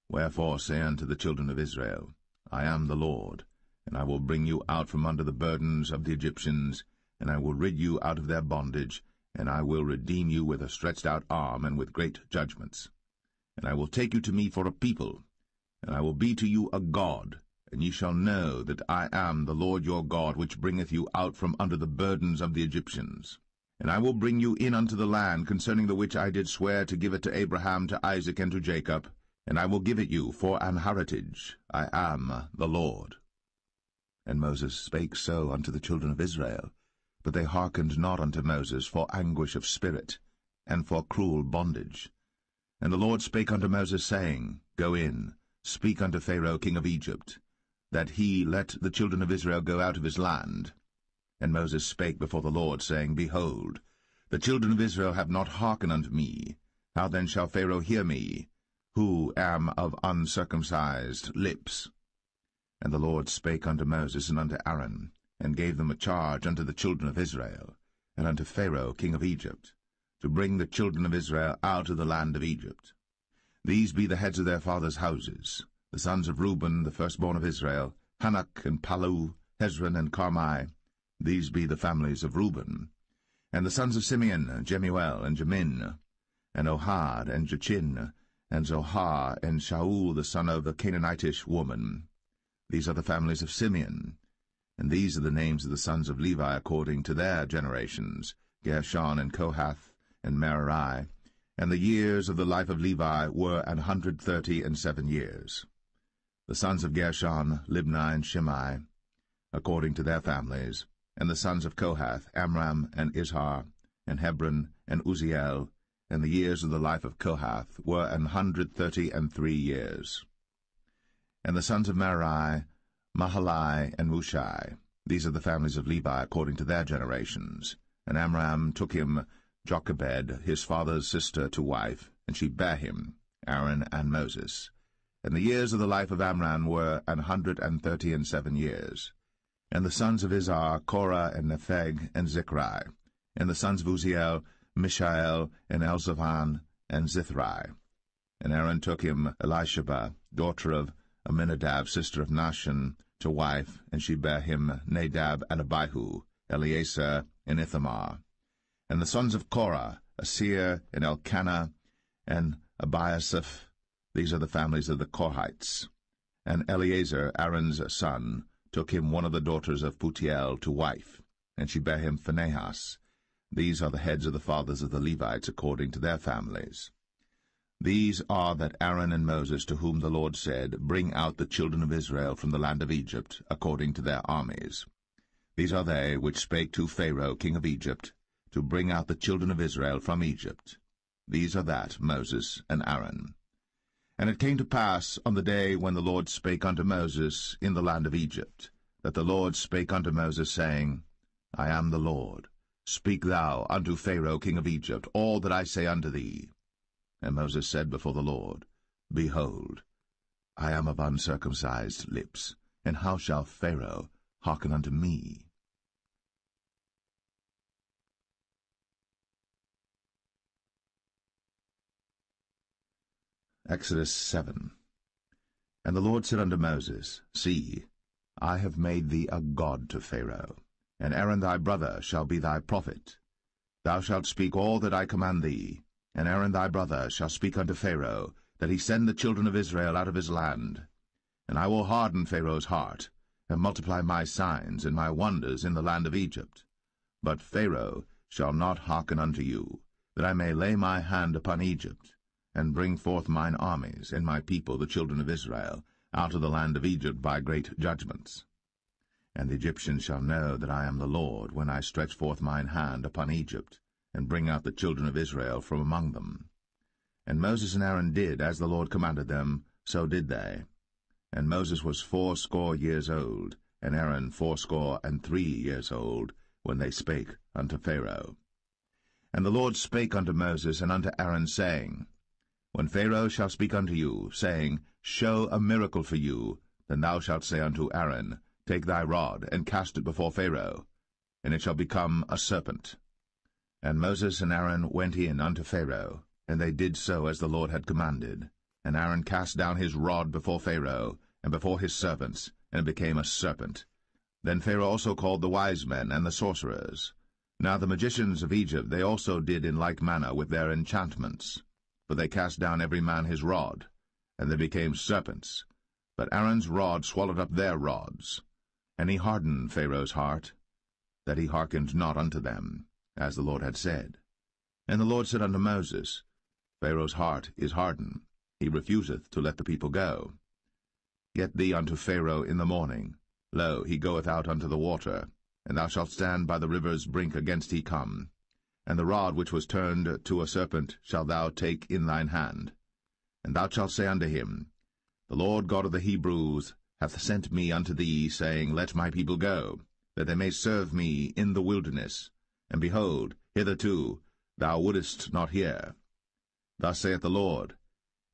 Wherefore say unto the children of Israel, I am the Lord, and I will bring you out from under the burdens of the Egyptians, and I will rid you out of their bondage, and I will redeem you with a stretched out arm and with great judgments. And I will take you to me for a people, and I will be to you a God, and ye shall know that I am the Lord your God, which bringeth you out from under the burdens of the Egyptians. And I will bring you in unto the land, concerning the which I did swear to give it to Abraham, to Isaac, and to Jacob, and I will give it you for an heritage. I am the Lord. And Moses spake so unto the children of Israel, but they hearkened not unto Moses for anguish of spirit, and for cruel bondage. And the Lord spake unto Moses, saying, Go in, speak unto Pharaoh king of Egypt, that he let the children of Israel go out of his land. And Moses spake before the Lord, saying, Behold, the children of Israel have not hearkened unto me. How then shall Pharaoh hear me, who am of uncircumcised lips? And the Lord spake unto Moses and unto Aaron, and gave them a charge unto the children of Israel, and unto Pharaoh king of Egypt, to bring the children of Israel out of the land of Egypt. These be the heads of their fathers' houses, the sons of Reuben, the firstborn of Israel, Hanok and Palu, Hezron and Carmi. These be the families of Reuben. And the sons of Simeon, Jemuel and Jamin, and Ohad and Jachin, and Zohar and Shaul the son of a Canaanitish woman. These are the families of Simeon. And these are the names of the sons of Levi according to their generations, Gershon and Kohath and Merari. And the years of the life of Levi were 137 years. The sons of Gershon, Libni and Shimei, according to their families. And the sons of Kohath, Amram and Izhar, and Hebron and Uzziel. And the years of the life of Kohath were 133 years. And the sons of Merari, Mahali and Mushai. These are the families of Levi according to their generations. And Amram took him Jochebed, his father's sister, to wife, and she bare him, Aaron and Moses. And the years of the life of Amram were 137 years. And the sons of Izhar, Korah and Nepheg and Zichri. And the sons of Uzziel, Mishael and Elzavan and Zithri. And Aaron took him Elisheba, daughter of Aminadab, sister of Nahshon, to wife, and she bare him Nadab and Abihu, Eleazar and Ithamar. And the sons of Korah, Asir and Elkanah and Abiasaph. These are the families of the Korhites. And Eleazar, Aaron's son, took him one of the daughters of Putiel to wife, and she bare him Phinehas. These are the heads of the fathers of the Levites according to their families. These are that Aaron and Moses, to whom the Lord said, Bring out the children of Israel from the land of Egypt, according to their armies. These are they which spake to Pharaoh king of Egypt, to bring out the children of Israel from Egypt. These are that Moses and Aaron. And it came to pass on the day when the Lord spake unto Moses in the land of Egypt, that the Lord spake unto Moses, saying, I am the Lord. Speak thou unto Pharaoh king of Egypt all that I say unto thee. And Moses said before the Lord, Behold, I am of uncircumcised lips, and how shall Pharaoh hearken unto me? Exodus 7. And the Lord said unto Moses, See, I have made thee a god to Pharaoh, and Aaron thy brother shall be thy prophet. Thou shalt speak all that I command thee, and Aaron thy brother shall speak unto Pharaoh, that he send the children of Israel out of his land. And I will harden Pharaoh's heart, and multiply my signs and my wonders in the land of Egypt. But Pharaoh shall not hearken unto you, that I may lay my hand upon Egypt, and bring forth mine armies and my people the children of Israel out of the land of Egypt by great judgments. And the Egyptians shall know that I am the Lord, when I stretch forth mine hand upon Egypt, and bring out the children of Israel from among them. And Moses and Aaron did as the Lord commanded them, so did they. And Moses was 80 years old, and Aaron 83 years old, when they spake unto Pharaoh. And the Lord spake unto Moses and unto Aaron, saying, When Pharaoh shall speak unto you, saying, Show a miracle for you, then thou shalt say unto Aaron, Take thy rod, and cast it before Pharaoh, and it shall become a serpent. And Moses and Aaron went in unto Pharaoh, and they did so as the Lord had commanded. And Aaron cast down his rod before Pharaoh, and before his servants, and it became a serpent. Then Pharaoh also called the wise men and the sorcerers. Now the magicians of Egypt they also did in like manner with their enchantments. For they cast down every man his rod, and they became serpents. But Aaron's rod swallowed up their rods. And he hardened Pharaoh's heart, that he hearkened not unto them, as the Lord had said. And the Lord said unto Moses, Pharaoh's heart is hardened, he refuseth to let the people go. Get thee unto Pharaoh in the morning. Lo, he goeth out unto the water, and thou shalt stand by the river's brink against he come. And the rod which was turned to a serpent shalt thou take in thine hand. And thou shalt say unto him, The Lord God of the Hebrews hath sent me unto thee, saying, Let my people go, that they may serve me in the wilderness. And behold, hitherto thou wouldest not hear. Thus saith the Lord,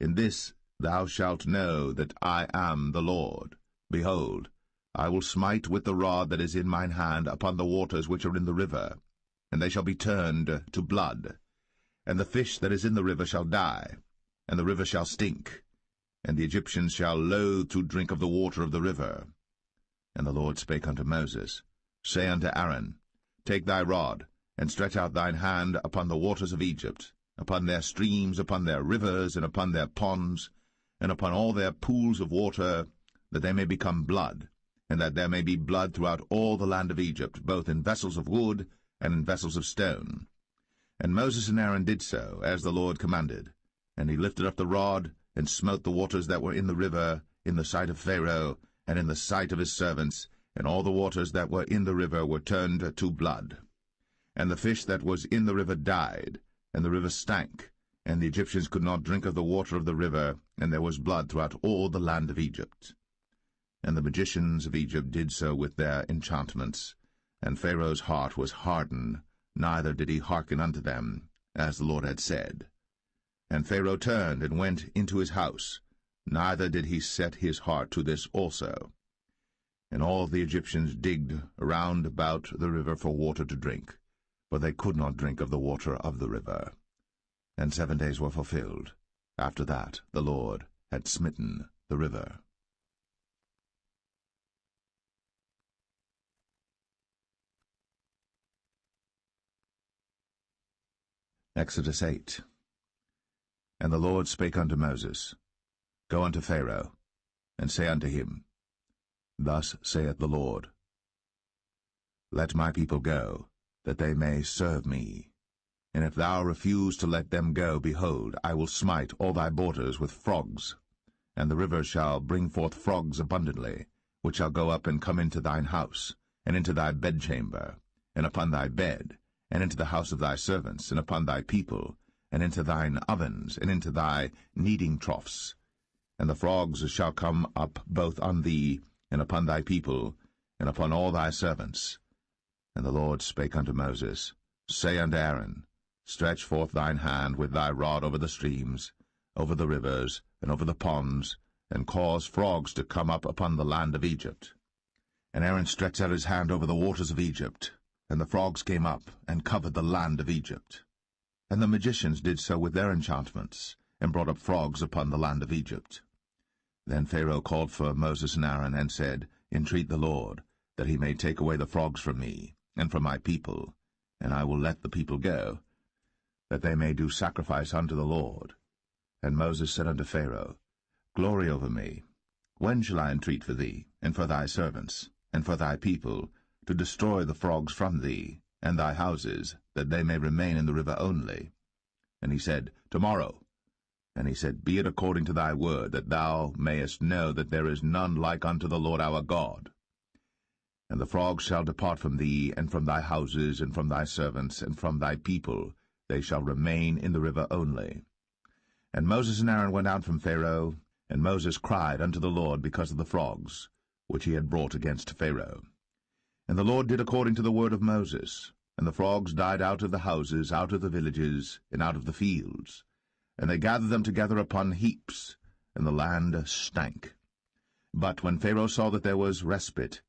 In this thou shalt know that I am the Lord. Behold, I will smite with the rod that is in mine hand upon the waters which are in the river, and they shall be turned to blood. And the fish that is in the river shall die, and the river shall stink, and the Egyptians shall loathe to drink of the water of the river. And the Lord spake unto Moses, Say unto Aaron, Take thy rod, and stretch out thine hand upon the waters of Egypt, upon their streams, upon their rivers, and upon their ponds, and upon all their pools of water, that they may become blood, and that there may be blood throughout all the land of Egypt, both in vessels of wood and in vessels of stone. And Moses and Aaron did so, as the Lord commanded. And he lifted up the rod, and smote the waters that were in the river, in the sight of Pharaoh, and in the sight of his servants, and all the waters that were in the river were turned to blood. And the fish that was in the river died, and the river stank, and the Egyptians could not drink of the water of the river, and there was blood throughout all the land of Egypt. And the magicians of Egypt did so with their enchantments, and Pharaoh's heart was hardened, neither did he hearken unto them, as the Lord had said. And Pharaoh turned and went into his house, neither did he set his heart to this also. And all the Egyptians digged around about the river for water to drink, for they could not drink of the water of the river. And 7 days were fulfilled. After that the Lord had smitten the river. Exodus 8. And the Lord spake unto Moses, Go unto Pharaoh, and say unto him, Thus saith the Lord, Let my people go, that they may serve me. And if thou refuse to let them go, behold, I will smite all thy borders with frogs, and the river shall bring forth frogs abundantly, which shall go up and come into thine house, and into thy bedchamber, and upon thy bed, and into the house of thy servants, and upon thy people, and into thine ovens, and into thy kneading troughs. And the frogs shall come up both on thee, and upon thy people, and upon all thy servants. And the Lord spake unto Moses, Say unto Aaron, Stretch forth thine hand with thy rod over the streams, over the rivers, and over the ponds, and cause frogs to come up upon the land of Egypt. And Aaron stretched out his hand over the waters of Egypt, and the frogs came up, and covered the land of Egypt. And the magicians did so with their enchantments, and brought up frogs upon the land of Egypt. Then Pharaoh called for Moses and Aaron, and said, Entreat the Lord, that he may take away the frogs from me, and from my people, and I will let the people go, that they may do sacrifice unto the Lord. And Moses said unto Pharaoh, Glory over me. When shall I entreat for thee, and for thy servants, and for thy people, to destroy the frogs from thee, and thy houses, that they may remain in the river only? And he said, Tomorrow. And he said, Be it according to thy word, that thou mayest know that there is none like unto the Lord our God. And the frogs shall depart from thee, and from thy houses, and from thy servants, and from thy people, they shall remain in the river only. And Moses and Aaron went out from Pharaoh, and Moses cried unto the Lord because of the frogs, which he had brought against Pharaoh. And the Lord did according to the word of Moses, and the frogs died out of the houses, out of the villages, and out of the fields. And they gathered them together upon heaps, and the land stank. But when Pharaoh saw that there was respite,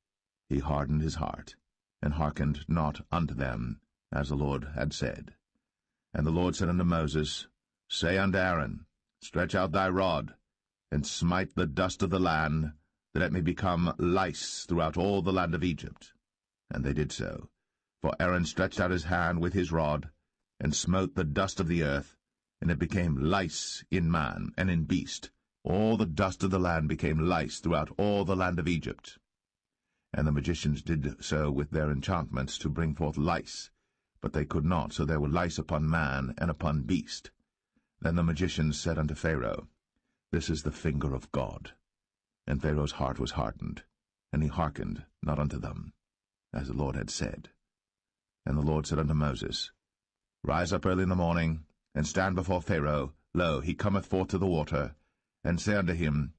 he hardened his heart, and hearkened not unto them, as the Lord had said. And the Lord said unto Moses, Say unto Aaron, Stretch out thy rod, and smite the dust of the land, that it may become lice throughout all the land of Egypt. And they did so. For Aaron stretched out his hand with his rod, and smote the dust of the earth, and it became lice in man and in beast. All the dust of the land became lice throughout all the land of Egypt. And the magicians did so with their enchantments to bring forth lice, but they could not, so there were lice upon man and upon beast. Then the magicians said unto Pharaoh, This is the finger of God. And Pharaoh's heart was hardened, and he hearkened not unto them, as the Lord had said. And the Lord said unto Moses, Rise up early in the morning, and stand before Pharaoh. Lo, he cometh forth to the water. And say unto him,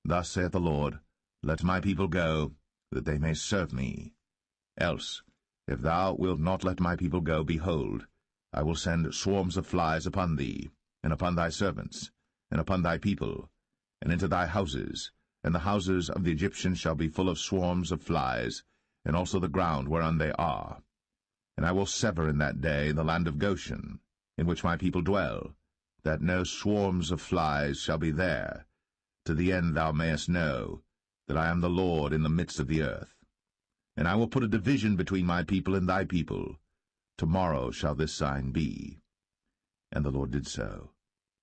Thus saith the Lord, Let my people go, that they may serve me. Else, if thou wilt not let my people go, behold, I will send swarms of flies upon thee, and upon thy servants, and upon thy people, and into thy houses, and the houses of the Egyptians shall be full of swarms of flies, and also the ground whereon they are. And I will sever in that day the land of Goshen, in which my people dwell, that no swarms of flies shall be there, to the end thou mayest know that I am the Lord in the midst of the earth. And I will put a division between my people and thy people. Tomorrow shall this sign be. And the Lord did so.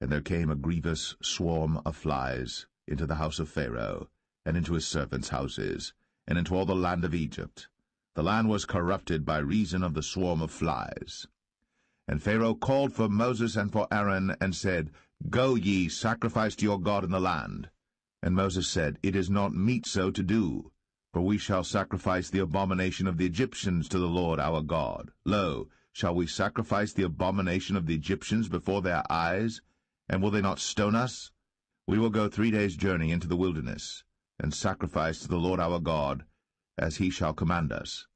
And there came a grievous swarm of flies into the house of Pharaoh, and into his servants' houses, and into all the land of Egypt. The land was corrupted by reason of the swarm of flies. And Pharaoh called for Moses and for Aaron, and said, Go ye, sacrifice to your God in the land. And Moses said, It is not meet so to do, for we shall sacrifice the abomination of the Egyptians to the Lord our God. Lo, shall we sacrifice the abomination of the Egyptians before their eyes? And will they not stone us? We will go 3 days' journey into the wilderness, and sacrifice to the Lord our God, as he shall command us.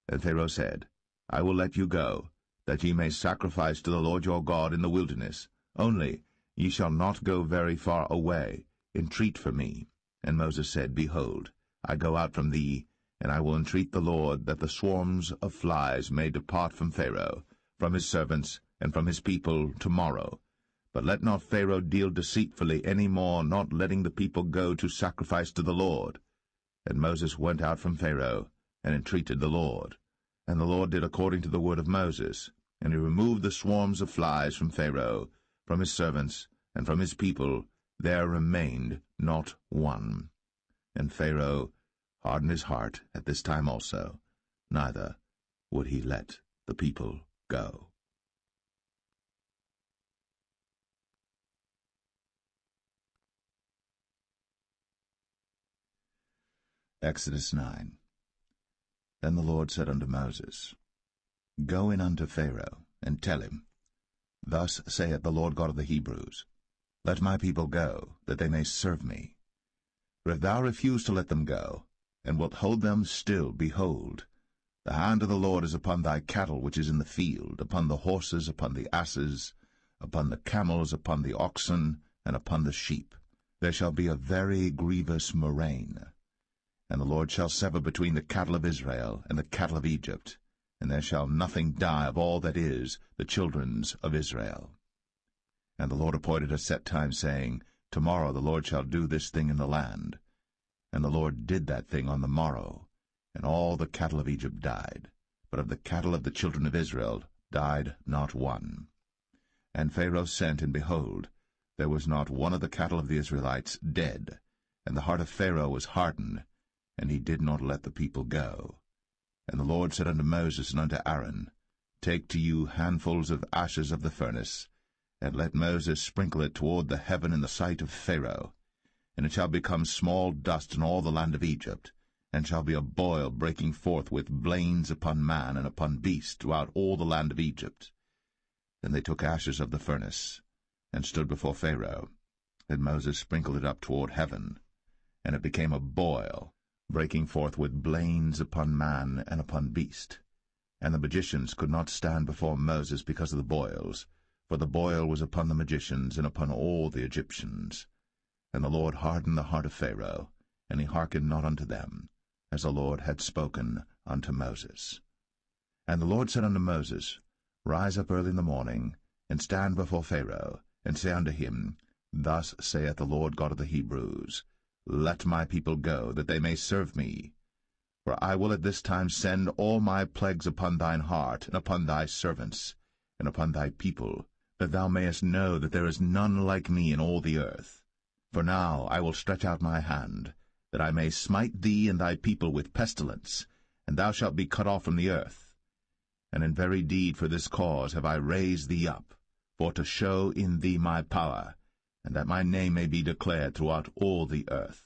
And Pharaoh said, I will let you go, that ye may sacrifice to the Lord your God in the wilderness. Only ye shall not go very far away. Entreat for me. And Moses said, Behold, I go out from thee, and I will entreat the Lord that the swarms of flies may depart from Pharaoh, from his servants, and from his people tomorrow. But let not Pharaoh deal deceitfully any more, not letting the people go to sacrifice to the Lord. And Moses went out from Pharaoh, and entreated the Lord. And the Lord did according to the word of Moses, and he removed the swarms of flies from Pharaoh, from his servants, and from his people. There remained not one. And Pharaoh hardened his heart at this time also, neither would he let the people go. Exodus 9. Then the Lord said unto Moses, Go in unto Pharaoh, and tell him, Thus saith the Lord God of the Hebrews, Let my people go, that they may serve me. For if thou refuse to let them go, and wilt hold them still, behold, the hand of the Lord is upon thy cattle which is in the field, upon the horses, upon the asses, upon the camels, upon the oxen, and upon the sheep. There shall be a very grievous murrain. And the Lord shall sever between the cattle of Israel and the cattle of Egypt, and there shall nothing die of all that is the children's of Israel. And the Lord appointed a set time, saying, Tomorrow the Lord shall do this thing in the land. And the Lord did that thing on the morrow, and all the cattle of Egypt died, but of the cattle of the children of Israel died not one. And Pharaoh sent, and behold, there was not one of the cattle of the Israelites dead, and the heart of Pharaoh was hardened, and he did not let the people go. And the Lord said unto Moses and unto Aaron, Take to you handfuls of ashes of the furnace, and let Moses sprinkle it toward the heaven in the sight of Pharaoh. And it shall become small dust in all the land of Egypt, and shall be a boil breaking forth with blains upon man and upon beast throughout all the land of Egypt. Then they took ashes of the furnace, and stood before Pharaoh. And Moses sprinkled it up toward heaven, and it became a boil, breaking forth with blains upon man and upon beast. And the magicians could not stand before Moses because of the boils, for the boil was upon the magicians and upon all the Egyptians. And the Lord hardened the heart of Pharaoh, and he hearkened not unto them, as the Lord had spoken unto Moses. And the Lord said unto Moses, Rise up early in the morning, and stand before Pharaoh, and say unto him, Thus saith the Lord God of the Hebrews, Let my people go, that they may serve me. For I will at this time send all my plagues upon thine heart, and upon thy servants, and upon thy people, that thou mayest know that there is none like me in all the earth. For now I will stretch out my hand, that I may smite thee and thy people with pestilence, and thou shalt be cut off from the earth. And in very deed for this cause have I raised thee up, for to show in thee my power, and that my name may be declared throughout all the earth.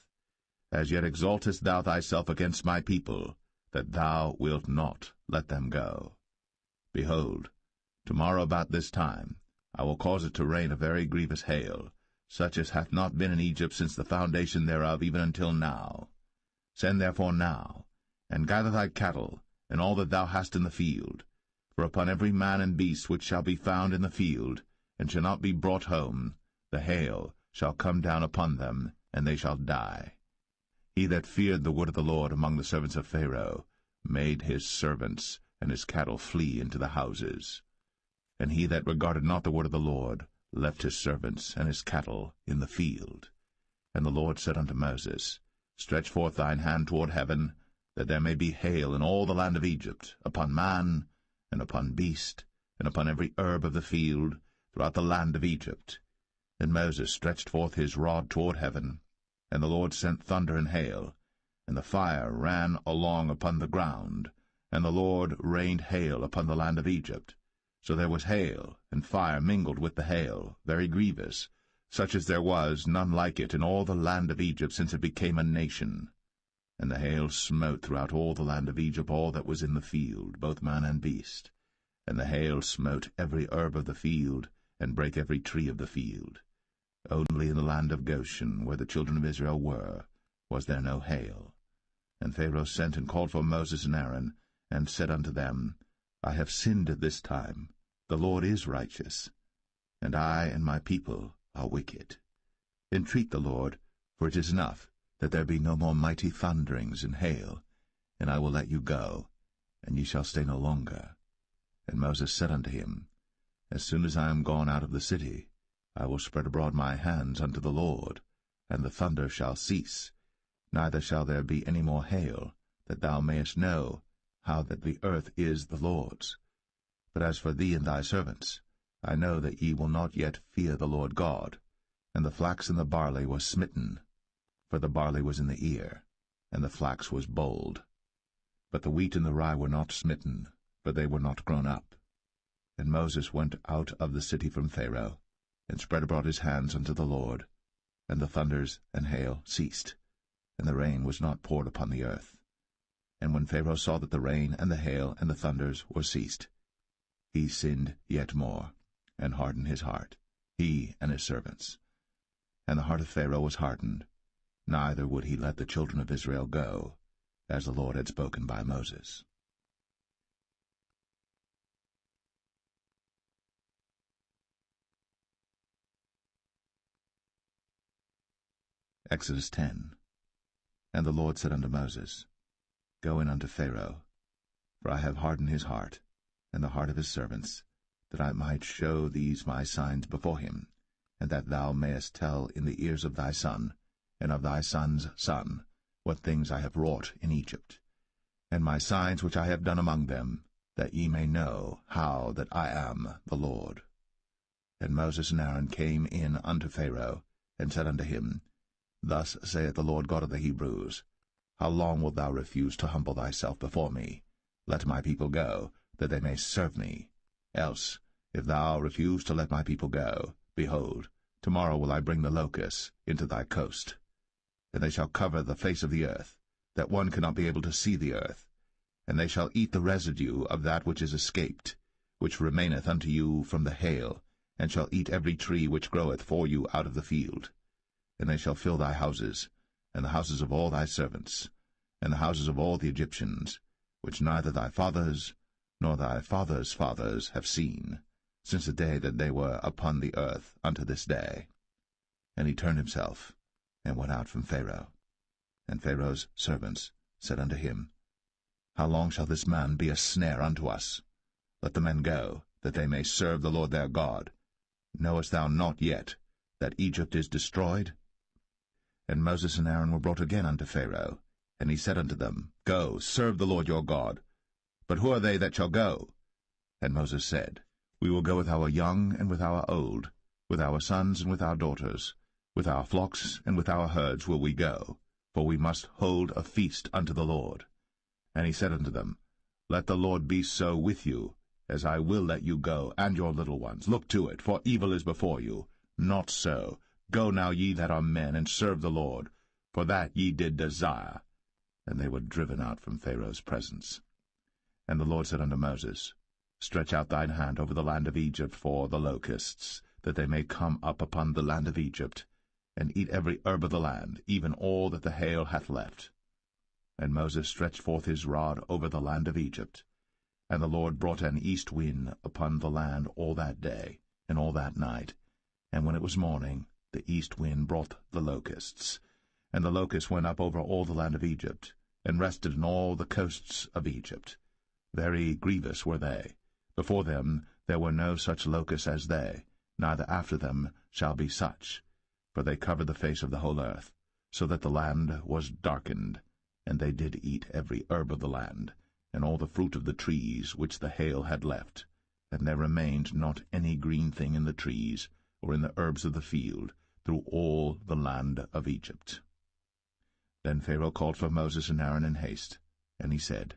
As yet exaltest thou thyself against my people, that thou wilt not let them go. Behold, tomorrow about this time I will cause it to rain a very grievous hail, such as hath not been in Egypt since the foundation thereof even until now. Send therefore now, and gather thy cattle, and all that thou hast in the field. For upon every man and beast which shall be found in the field, and shall not be brought home, the hail shall come down upon them, and they shall die. He that feared the word of the Lord among the servants of Pharaoh made his servants and his cattle flee into the houses. And he that regarded not the word of the Lord left his servants and his cattle in the field. And the Lord said unto Moses, Stretch forth thine hand toward heaven, that there may be hail in all the land of Egypt, upon man, and upon beast, and upon every herb of the field, throughout the land of Egypt. And Moses stretched forth his rod toward heaven, and the Lord sent thunder and hail, and the fire ran along upon the ground, and the Lord rained hail upon the land of Egypt. So there was hail and fire mingled with the hail, very grievous, such as there was none like it in all the land of Egypt since it became a nation. And the hail smote throughout all the land of Egypt all that was in the field, both man and beast. And the hail smote every herb of the field, and brake every tree of the field. Only in the land of Goshen, where the children of Israel were, was there no hail. And Pharaoh sent and called for Moses and Aaron, and said unto them, I have sinned at this time. The Lord is righteous, and I and my people are wicked. Entreat the Lord, for it is enough that there be no more mighty thunderings and hail, and I will let you go, and ye shall stay no longer. And Moses said unto him, As soon as I am gone out of the city, I will spread abroad my hands unto the Lord, and the thunder shall cease, neither shall there be any more hail, that thou mayest know how that the earth is the Lord's. But as for thee and thy servants, I know that ye will not yet fear the Lord God. And the flax and the barley was smitten, for the barley was in the ear, and the flax was bold. But the wheat and the rye were not smitten, for they were not grown up. And Moses went out of the city from Pharaoh, and spread abroad his hands unto the Lord, and the thunders and hail ceased, and the rain was not poured upon the earth. And when Pharaoh saw that the rain and the hail and the thunders were ceased, he sinned yet more, and hardened his heart, he and his servants. And the heart of Pharaoh was hardened, neither would he let the children of Israel go, as the Lord had spoken by Moses. Exodus 10. And the Lord said unto Moses, Go in unto Pharaoh, for I have hardened his heart, and the heart of his servants, that I might show these my signs before him, and that thou mayest tell in the ears of thy son, and of thy son's son, what things I have wrought in Egypt, and my signs which I have done among them, that ye may know how that I am the Lord. And Moses and Aaron came in unto Pharaoh, and said unto him, Thus saith the Lord God of the Hebrews, How long wilt thou refuse to humble thyself before me? Let my people go, that they may serve me. Else, if thou refuse to let my people go, behold, tomorrow will I bring the locusts into thy coast. And they shall cover the face of the earth, that one cannot be able to see the earth. And they shall eat the residue of that which is escaped, which remaineth unto you from the hail, and shall eat every tree which groweth for you out of the field. And they shall fill thy houses, and the houses of all thy servants, and the houses of all the Egyptians, which neither thy fathers nor thy fathers' fathers have seen, since the day that they were upon the earth unto this day. And he turned himself, and went out from Pharaoh. And Pharaoh's servants said unto him, How long shall this man be a snare unto us? Let the men go, that they may serve the Lord their God. Knowest thou not yet that Egypt is destroyed? And Moses and Aaron were brought again unto Pharaoh, and he said unto them, Go, serve the Lord your God. But who are they that shall go? And Moses said, We will go with our young and with our old, with our sons and with our daughters, with our flocks and with our herds will we go, for we must hold a feast unto the Lord. And he said unto them, Let the Lord be so with you, as I will let you go, and your little ones. Look to it, for evil is before you. Not so. Go now, ye that are men, and serve the Lord, for that ye did desire. And they were driven out from Pharaoh's presence. And the Lord said unto Moses, Stretch out thine hand over the land of Egypt for the locusts, that they may come up upon the land of Egypt, and eat every herb of the land, even all that the hail hath left. And Moses stretched forth his rod over the land of Egypt. And the Lord brought an east wind upon the land all that day, and all that night. And when it was morning, the east wind brought the locusts. And the locusts went up over all the land of Egypt, and rested in all the coasts of Egypt. Very grievous were they. Before them there were no such locusts as they, neither after them shall be such. For they covered the face of the whole earth, so that the land was darkened. And they did eat every herb of the land, and all the fruit of the trees which the hail had left. And there remained not any green thing in the trees, or in the herbs of the field, through all the land of Egypt. Then Pharaoh called for Moses and Aaron in haste, and he said,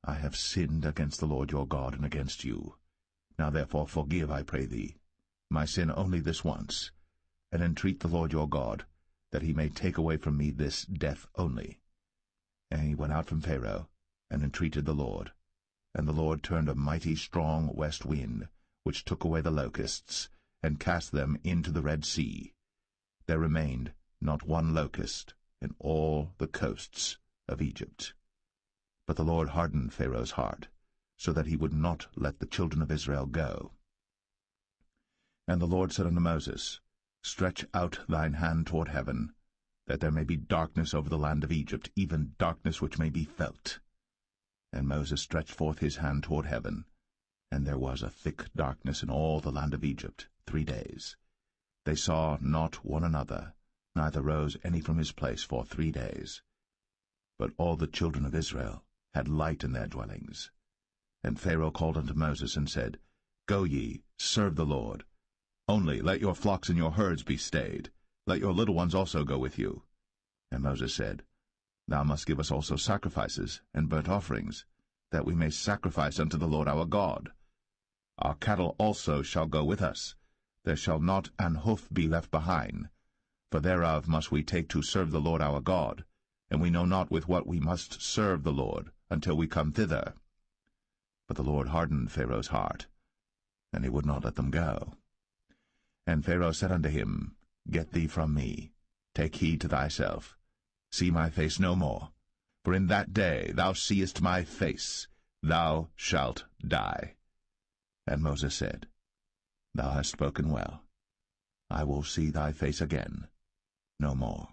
I have sinned against the Lord your God and against you. Now therefore forgive, I pray thee, my sin only this once, and entreat the Lord your God, that he may take away from me this death only. And he went out from Pharaoh, and entreated the Lord. And the Lord turned a mighty strong west wind, which took away the locusts, and cast them into the Red Sea. There remained not one locust in all the coasts of Egypt. But the Lord hardened Pharaoh's heart, so that he would not let the children of Israel go. And the Lord said unto Moses, Stretch out thine hand toward heaven, that there may be darkness over the land of Egypt, even darkness which may be felt. And Moses stretched forth his hand toward heaven, and there was a thick darkness in all the land of Egypt 3 days. They saw not one another, neither rose any from his place for 3 days. But all the children of Israel had light in their dwellings. And Pharaoh called unto Moses, and said, Go ye, serve the Lord. Only let your flocks and your herds be stayed. Let your little ones also go with you. And Moses said, Thou must give us also sacrifices and burnt offerings, that we may sacrifice unto the Lord our God. Our cattle also shall go with us. There shall not an hoof be left behind. For thereof must we take to serve the Lord our God, and we know not with what we must serve the Lord until we come thither. But the Lord hardened Pharaoh's heart, and he would not let them go. And Pharaoh said unto him, Get thee from me, take heed to thyself, see my face no more. For in that day thou seest my face, thou shalt die. And Moses said, Thou hast spoken well. I will see thy face again no more.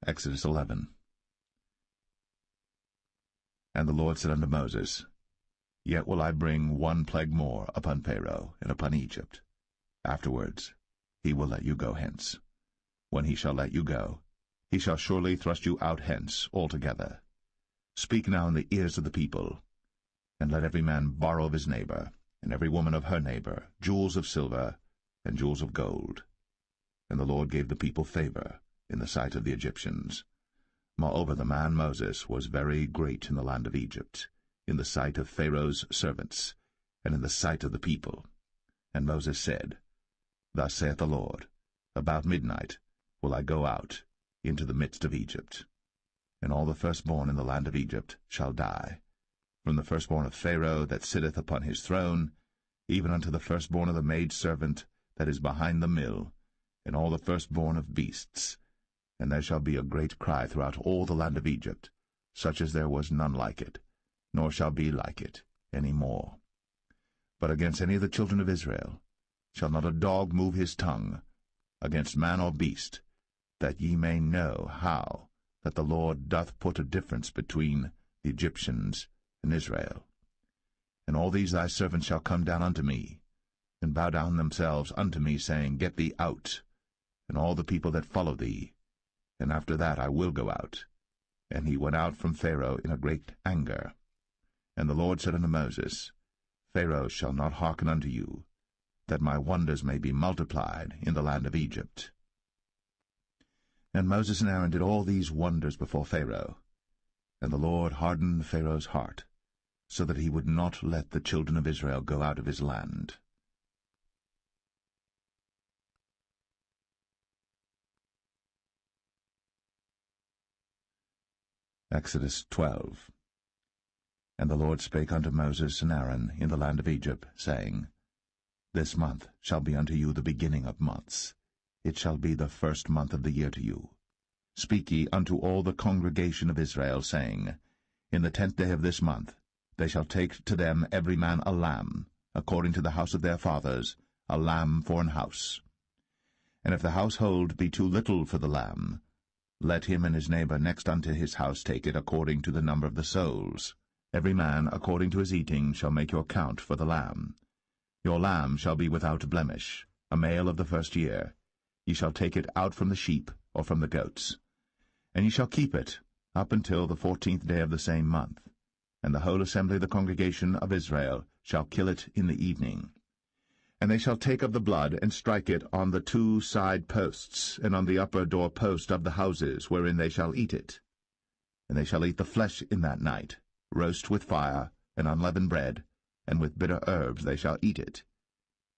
Exodus 11. And the Lord said unto Moses, Yet will I bring one plague more upon Pharaoh and upon Egypt. Afterwards he will let you go hence. When he shall let you go, he shall surely thrust you out hence altogether. Speak now in the ears of the people, and let every man borrow of his neighbor, and every woman of her neighbor, jewels of silver and jewels of gold. And the Lord gave the people favor in the sight of the Egyptians. Moreover, the man Moses was very great in the land of Egypt, in the sight of Pharaoh's servants, and in the sight of the people. And Moses said, Thus saith the Lord, About midnight will I go out into the midst of Egypt. And all the firstborn in the land of Egypt shall die, from the firstborn of Pharaoh that sitteth upon his throne, even unto the firstborn of the maidservant that is behind the mill, and all the firstborn of beasts. And there shall be a great cry throughout all the land of Egypt, such as there was none like it, nor shall be like it any more. But against any of the children of Israel shall not a dog move his tongue, against man or beast, that ye may know how that the Lord doth put a difference between the Egyptians and Israel. And all these thy servants shall come down unto me, and bow down themselves unto me, saying, Get thee out, and all the people that follow thee, and after that I will go out. And he went out from Pharaoh in a great anger. And the Lord said unto Moses, Pharaoh shall not hearken unto you, that my wonders may be multiplied in the land of Egypt. And Moses and Aaron did all these wonders before Pharaoh. And the Lord hardened Pharaoh's heart, so that he would not let the children of Israel go out of his land. Exodus 12. And the Lord spake unto Moses and Aaron in the land of Egypt, saying, This month shall be unto you the beginning of months. It shall be the first month of the year to you. Speak ye unto all the congregation of Israel, saying, In the 10th day of this month they shall take to them every man a lamb, according to the house of their fathers, a lamb for an house. And if the household be too little for the lamb, let him and his neighbor next unto his house take it according to the number of the souls. Every man according to his eating shall make your count for the lamb. Your lamb shall be without blemish, a male of the first year. Ye shall take it out from the sheep or from the goats. And ye shall keep it up until the 14th day of the same month. And the whole assembly of the congregation of Israel shall kill it in the evening. And they shall take of the blood, and strike it on the 2 side posts, and on the upper door post of the houses, wherein they shall eat it. And they shall eat the flesh in that night, roast with fire, and unleavened bread, and with bitter herbs they shall eat it.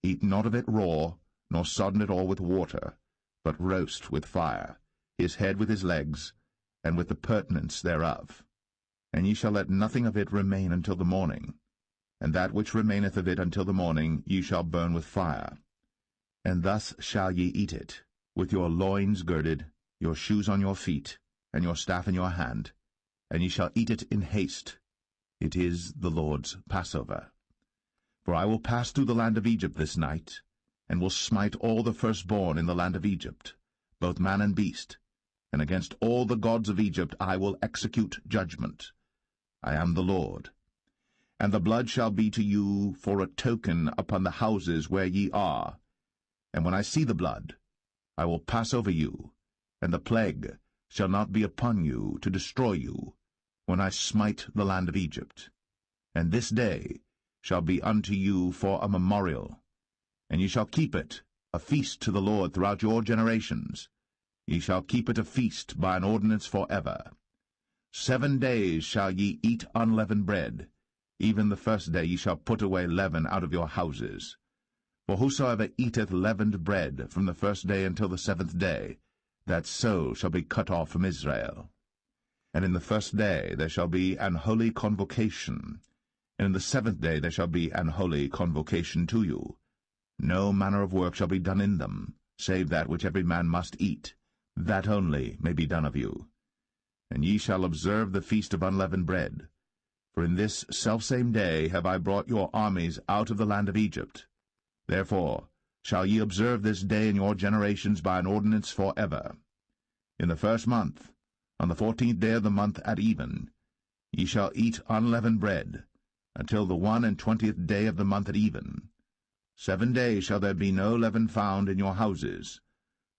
Eat not of it raw, nor sodden it all with water, but roast with fire, his head with his legs, and with the purtenance thereof. And ye shall let nothing of it remain until the morning. And that which remaineth of it until the morning ye shall burn with fire. And thus shall ye eat it, with your loins girded, your shoes on your feet, and your staff in your hand, and ye shall eat it in haste. It is the Lord's Passover. For I will pass through the land of Egypt this night, and will smite all the firstborn in the land of Egypt, both man and beast, and against all the gods of Egypt I will execute judgment. I am the Lord. And the blood shall be to you for a token upon the houses where ye are. And when I see the blood, I will pass over you, and the plague shall not be upon you to destroy you, when I smite the land of Egypt. And this day shall be unto you for a memorial, and ye shall keep it a feast to the Lord throughout your generations. Ye shall keep it a feast by an ordinance for ever. 7 days shall ye eat unleavened bread. Even the first day ye shall put away leaven out of your houses. For whosoever eateth leavened bread from the first day until the 7th day, that soul shall be cut off from Israel. And in the first day there shall be an holy convocation, and in the 7th day there shall be an holy convocation to you. No manner of work shall be done in them, save that which every man must eat, that only may be done of you. And ye shall observe the feast of unleavened bread. For in this selfsame day have I brought your armies out of the land of Egypt. Therefore shall ye observe this day in your generations by an ordinance for ever. In the 1st month, on the 14th day of the month at even, ye shall eat unleavened bread, until the 21st day of the month at even. 7 days shall there be no leaven found in your houses.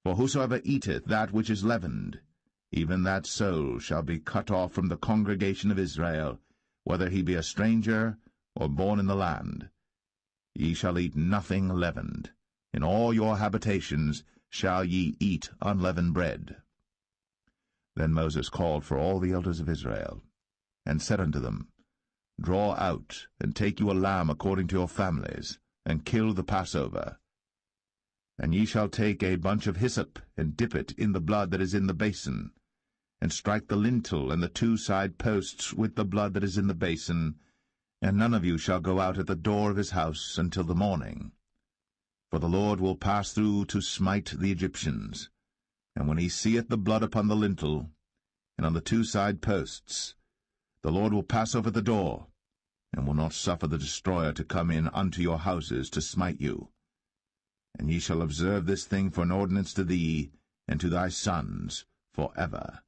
For whosoever eateth that which is leavened, even that soul shall be cut off from the congregation of Israel, whether he be a stranger or born in the land. Ye shall eat nothing leavened. In all your habitations shall ye eat unleavened bread. Then Moses called for all the elders of Israel, and said unto them, Draw out, and take you a lamb according to your families, and kill the Passover. And ye shall take a bunch of hyssop, and dip it in the blood that is in the basin, and strike the lintel and the 2 side posts with the blood that is in the basin, and none of you shall go out at the door of his house until the morning. For the Lord will pass through to smite the Egyptians. And when he seeth the blood upon the lintel, and on the 2 side posts, the Lord will pass over the door, and will not suffer the destroyer to come in unto your houses to smite you. And ye shall observe this thing for an ordinance to thee, and to thy sons, for ever.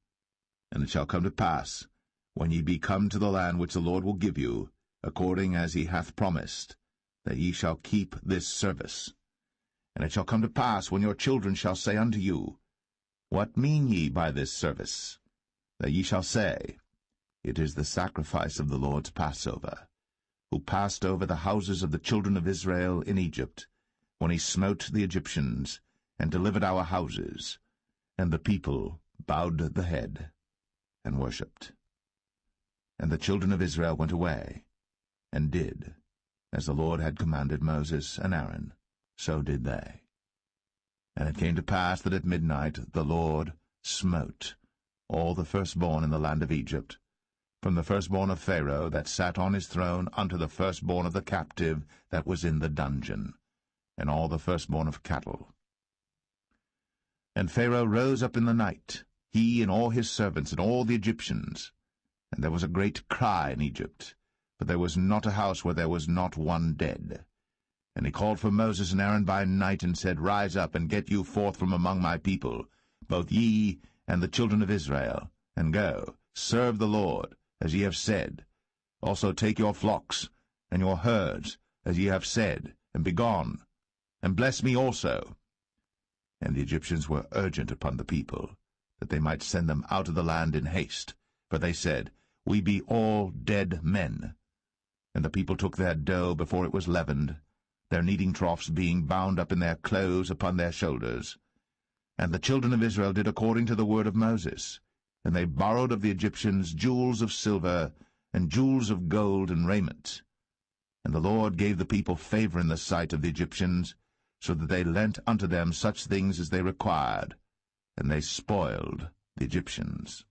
And it shall come to pass, when ye be come to the land which the Lord will give you, according as he hath promised, that ye shall keep this service. And it shall come to pass, when your children shall say unto you, What mean ye by this service? That ye shall say, It is the sacrifice of the Lord's Passover, who passed over the houses of the children of Israel in Egypt, when he smote the Egyptians, and delivered our houses. And the people bowed the head, and worshipped. And the children of Israel went away, and did, as the Lord had commanded Moses and Aaron, so did they. And it came to pass that at midnight the Lord smote all the firstborn in the land of Egypt, from the firstborn of Pharaoh that sat on his throne unto the firstborn of the captive that was in the dungeon. and all the firstborn of cattle. And Pharaoh rose up in the night, he and all his servants and all the Egyptians. And there was a great cry in Egypt, but there was not a house where there was not one dead. And he called for Moses and Aaron by night, and said, Rise up, and get you forth from among my people, both ye and the children of Israel, and go, serve the Lord, as ye have said. Also take your flocks and your herds, as ye have said, and be gone, and bless me also. And the Egyptians were urgent upon the people, that they might send them out of the land in haste. For they said, We be all dead men. And the people took their dough before it was leavened, their kneading troughs being bound up in their clothes upon their shoulders. And the children of Israel did according to the word of Moses. And they borrowed of the Egyptians jewels of silver, and jewels of gold and raiment. And the Lord gave the people favor in the sight of the Egyptians, so that they lent unto them such things as they required, and they spoiled the Egyptians.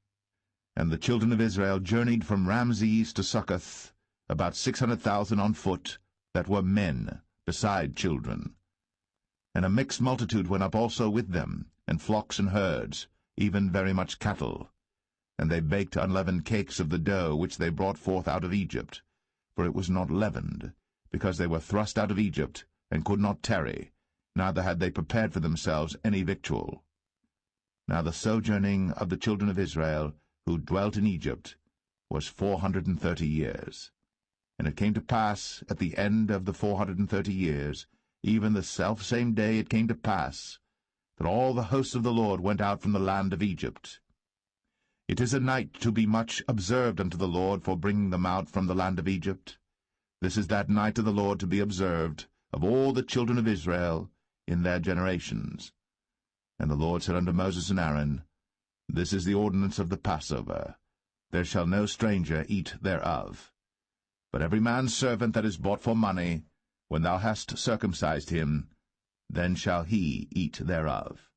And the children of Israel journeyed from Ramses to Succoth, about 600,000 on foot, that were men, beside children. And a mixed multitude went up also with them, and flocks and herds, even very much cattle. And they baked unleavened cakes of the dough which they brought forth out of Egypt, for it was not leavened, because they were thrust out of Egypt, and could not tarry, neither had they prepared for themselves any victual. Now the sojourning of the children of Israel, who dwelt in Egypt, was 430 years. And it came to pass at the end of the 430 years, even the selfsame day it came to pass, that all the hosts of the Lord went out from the land of Egypt. It is a night to be much observed unto the Lord for bringing them out from the land of Egypt. This is that night of the Lord to be observed of all the children of Israel in their generations. And the Lord said unto Moses and Aaron, This is the ordinance of the Passover. There shall no stranger eat thereof. But every man's servant that is bought for money, when thou hast circumcised him, then shall he eat thereof.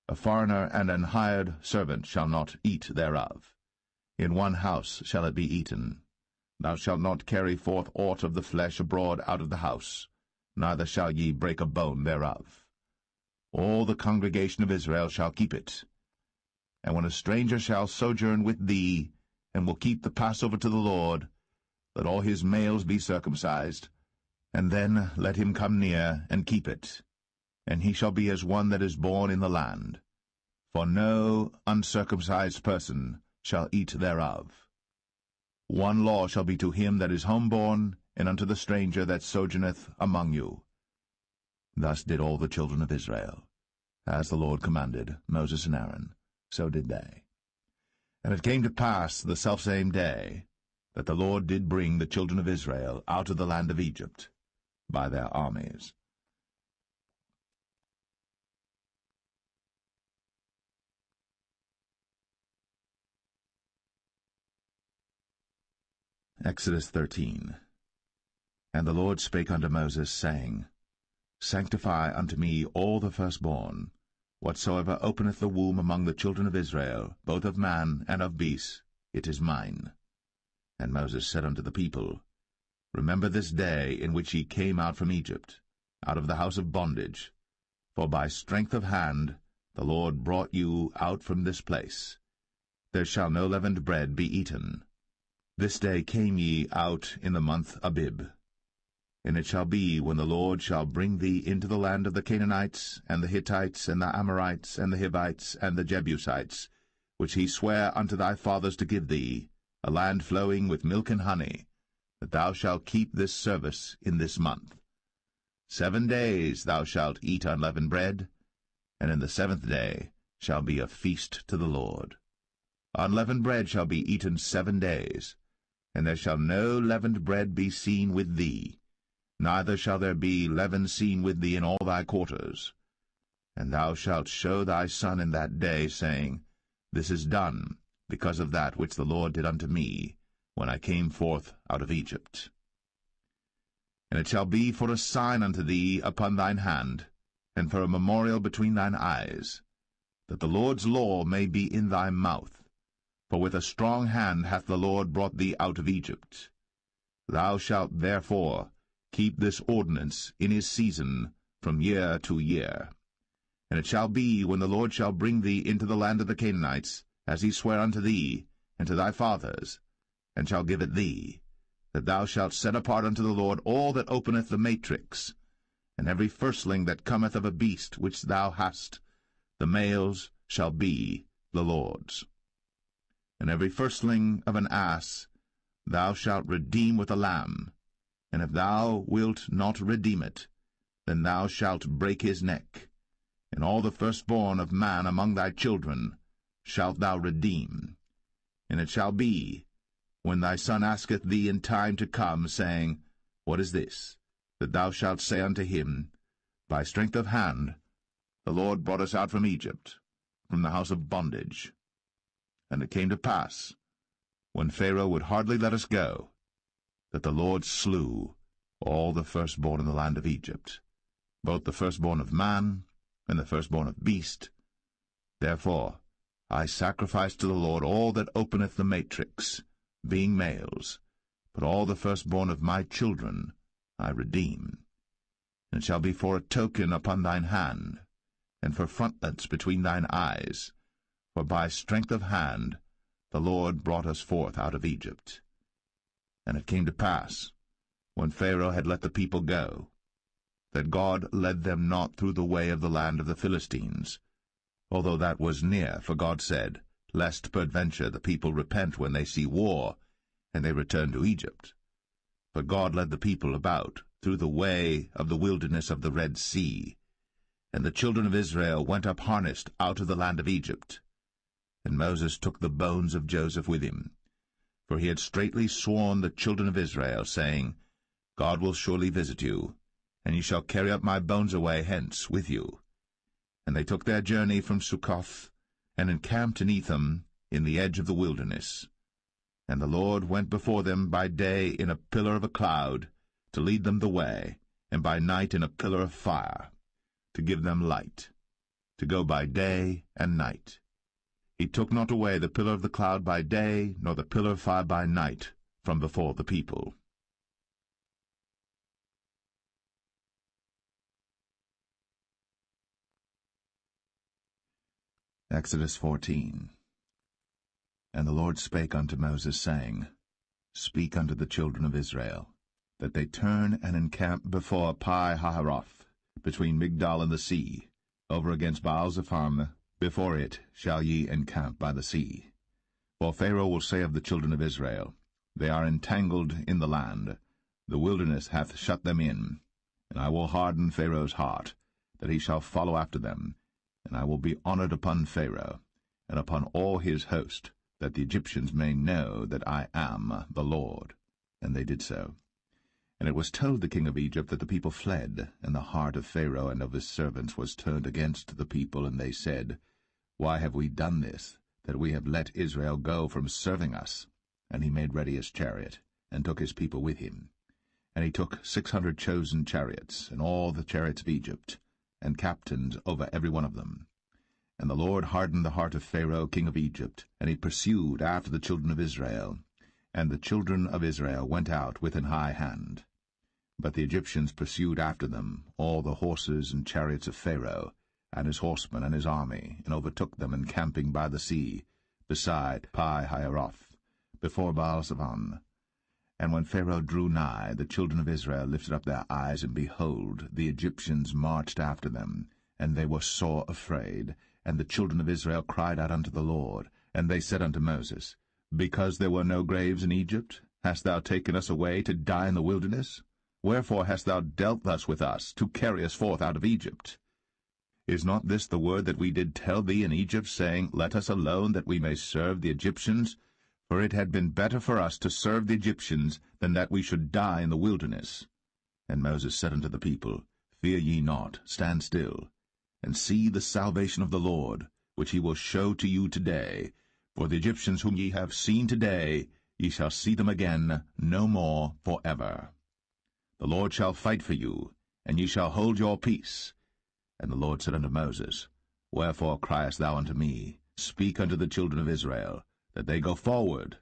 A foreigner and an hired servant shall not eat thereof. In one house shall it be eaten. Thou shalt not carry forth aught of the flesh abroad out of the house, neither shall ye break a bone thereof. All the congregation of Israel shall keep it. And when a stranger shall sojourn with thee, and will keep the Passover to the Lord, let all his males be circumcised, and then let him come near and keep it. And he shall be as one that is born in the land. For no uncircumcised person shall eat thereof. One law shall be to him that is homeborn, and unto the stranger that sojourneth among you. Thus did all the children of Israel. As the Lord commanded Moses and Aaron, so did they. And it came to pass the selfsame day, that the Lord did bring the children of Israel out of the land of Egypt by their armies. Exodus 13. And the Lord spake unto Moses, saying, Sanctify unto me all the firstborn, whatsoever openeth the womb among the children of Israel, both of man and of beast, it is mine. And Moses said unto the people, Remember this day in which ye came out from Egypt, out of the house of bondage, for by strength of hand the Lord brought you out from this place. There shall no leavened bread be eaten. This day came ye out in the month Abib. And it shall be, when the Lord shall bring thee into the land of the Canaanites, and the Hittites, and the Amorites, and the Hivites, and the Jebusites, which he sware unto thy fathers to give thee, a land flowing with milk and honey, that thou shalt keep this service in this month. 7 days thou shalt eat unleavened bread, and in the 7th day shall be a feast to the Lord. Unleavened bread shall be eaten 7 days, and there shall no leavened bread be seen with thee, neither shall there be leaven seen with thee in all thy quarters. And thou shalt show thy son in that day, saying, This is done, because of that which the Lord did unto me, when I came forth out of Egypt. And it shall be for a sign unto thee upon thine hand, and for a memorial between thine eyes, that the Lord's law may be in thy mouth. For with a strong hand hath the Lord brought thee out of Egypt. Thou shalt therefore keep this ordinance in his season from year to year. And it shall be, when the Lord shall bring thee into the land of the Canaanites, as he sware unto thee and to thy fathers, and shall give it thee, that thou shalt set apart unto the Lord all that openeth the matrix, and every firstling that cometh of a beast which thou hast, the males shall be the Lord's. And every firstling of an ass thou shalt redeem with a lamb, and if thou wilt not redeem it, then thou shalt break his neck. And all the firstborn of man among thy children shalt thou redeem. And it shall be, when thy son asketh thee in time to come, saying, What is this? That thou shalt say unto him, By strength of hand the Lord brought us out from Egypt, from the house of bondage. And it came to pass, when Pharaoh would hardly let us go, that the Lord slew all the firstborn in the land of Egypt, both the firstborn of man and the firstborn of beast. Therefore I sacrifice to the Lord all that openeth the matrix, being males, but all the firstborn of my children I redeem. And it shall be for a token upon thine hand, and for frontlets between thine eyes, for by strength of hand the Lord brought us forth out of Egypt. And it came to pass, when Pharaoh had let the people go, that God led them not through the way of the land of the Philistines, although that was near, for God said, Lest peradventure the people repent when they see war, and they return to Egypt. But God led the people about through the way of the wilderness of the Red Sea, and the children of Israel went up harnessed out of the land of Egypt. And Moses took the bones of Joseph with him, for he had straitly sworn the children of Israel, saying, God will surely visit you, and ye shall carry up my bones away hence with you. And they took their journey from Succoth, and encamped in Etham, in the edge of the wilderness. And the Lord went before them by day in a pillar of a cloud, to lead them the way, and by night in a pillar of fire, to give them light, to go by day and night. He took not away the pillar of the cloud by day, nor the pillar of fire by night, from before the people. Exodus 14. And the Lord spake unto Moses, saying, Speak unto the children of Israel, that they turn and encamp before Pi-hahiroth, between Migdol and the sea, over against Baal-zephon. Before it shall ye encamp by the sea. For Pharaoh will say of the children of Israel, They are entangled in the land, the wilderness hath shut them in. And I will harden Pharaoh's heart, that he shall follow after them. And I will be honored upon Pharaoh, and upon all his host, that the Egyptians may know that I am the Lord. And they did so. And it was told the king of Egypt that the people fled, and the heart of Pharaoh and of his servants was turned against the people, and they said, Why have we done this, that we have let Israel go from serving us? And he made ready his chariot, and took his people with him. And he took 600 chosen chariots, and all the chariots of Egypt, and captains over every one of them. And the Lord hardened the heart of Pharaoh king of Egypt, and he pursued after the children of Israel. And the children of Israel went out with an high hand. But the Egyptians pursued after them all the horses and chariots of Pharaoh, and his horsemen and his army, and overtook them encamping by the sea, beside Pi-hahiroth, before Baal-zephon. And when Pharaoh drew nigh, the children of Israel lifted up their eyes, and behold, the Egyptians marched after them, and they were sore afraid. And the children of Israel cried out unto the Lord, and they said unto Moses, Because there were no graves in Egypt, hast thou taken us away to die in the wilderness? Wherefore hast thou dealt thus with us, to carry us forth out of Egypt? Is not this the word that we did tell thee in Egypt, saying, Let us alone, that we may serve the Egyptians? For it had been better for us to serve the Egyptians, than that we should die in the wilderness. And Moses said unto the people, Fear ye not, stand still, and see the salvation of the Lord, which he will show to you today. For the Egyptians whom ye have seen today, ye shall see them again no more for ever. The Lord shall fight for you, and ye shall hold your peace. And the Lord said unto Moses, Wherefore criest thou unto me? Speak unto the children of Israel, that they go forward.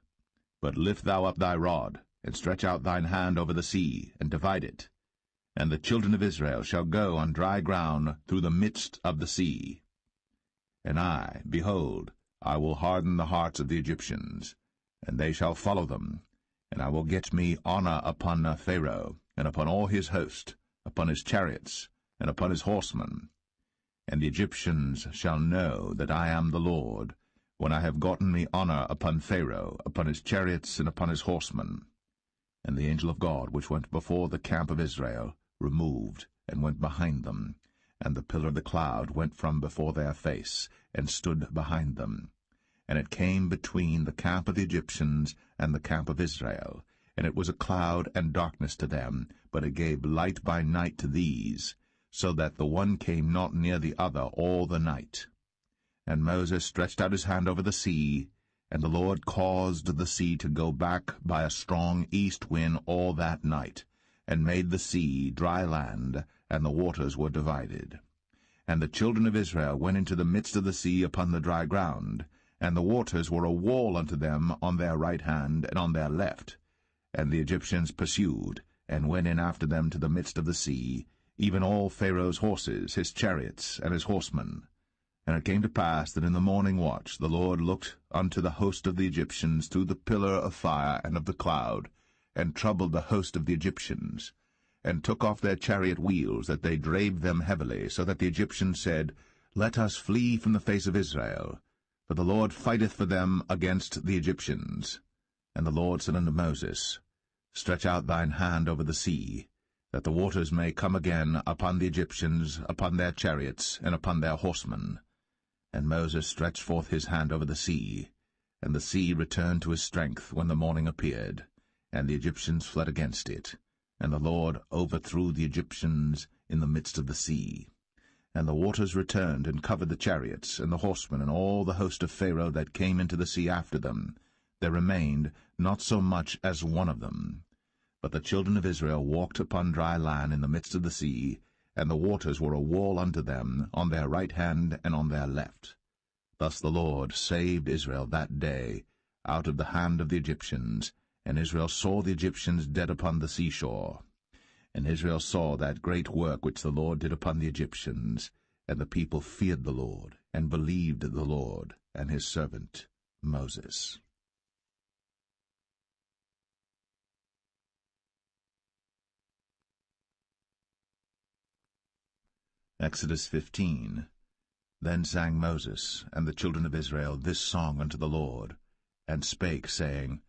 But lift thou up thy rod, and stretch out thine hand over the sea, and divide it. And the children of Israel shall go on dry ground through the midst of the sea. And I, behold, I will harden the hearts of the Egyptians, and they shall follow them. And I will get me honor upon Pharaoh, and upon all his host, upon his chariots, and upon his horsemen. And the Egyptians shall know that I am the Lord, when I have gotten me honor upon Pharaoh, upon his chariots, and upon his horsemen. And the angel of God, which went before the camp of Israel, removed, and went behind them. And the pillar of the cloud went from before their face, and stood behind them. And it came between the camp of the Egyptians and the camp of Israel. And it was a cloud and darkness to them, but it gave light by night to these, so that the one came not near the other all the night. And Moses stretched out his hand over the sea, and the Lord caused the sea to go back by a strong east wind all that night, and made the sea dry land, and the waters were divided. And the children of Israel went into the midst of the sea upon the dry ground, and the waters were a wall unto them on their right hand and on their left. And the Egyptians pursued, and went in after them to the midst of the sea, even all Pharaoh's horses, his chariots, and his horsemen. And it came to pass that in the morning watch the Lord looked unto the host of the Egyptians through the pillar of fire and of the cloud, and troubled the host of the Egyptians, and took off their chariot wheels, that they drave them heavily, so that the Egyptians said, Let us flee from the face of Israel, for the Lord fighteth for them against the Egyptians. And the Lord said unto Moses, Stretch out thine hand over the sea, that the waters may come again upon the Egyptians, upon their chariots, and upon their horsemen. And Moses stretched forth his hand over the sea, and the sea returned to his strength when the morning appeared, and the Egyptians fled against it. And the Lord overthrew the Egyptians in the midst of the sea. And the waters returned and covered the chariots, and the horsemen, and all the host of Pharaoh that came into the sea after them. There remained not so much as one of them. But the children of Israel walked upon dry land in the midst of the sea, and the waters were a wall unto them on their right hand and on their left. Thus the Lord saved Israel that day out of the hand of the Egyptians, and Israel saw the Egyptians dead upon the seashore. And Israel saw that great work which the Lord did upon the Egyptians, and the people feared the Lord, and believed the Lord and his servant Moses. Exodus 15. Then sang Moses and the children of Israel this song unto the Lord, and spake, saying,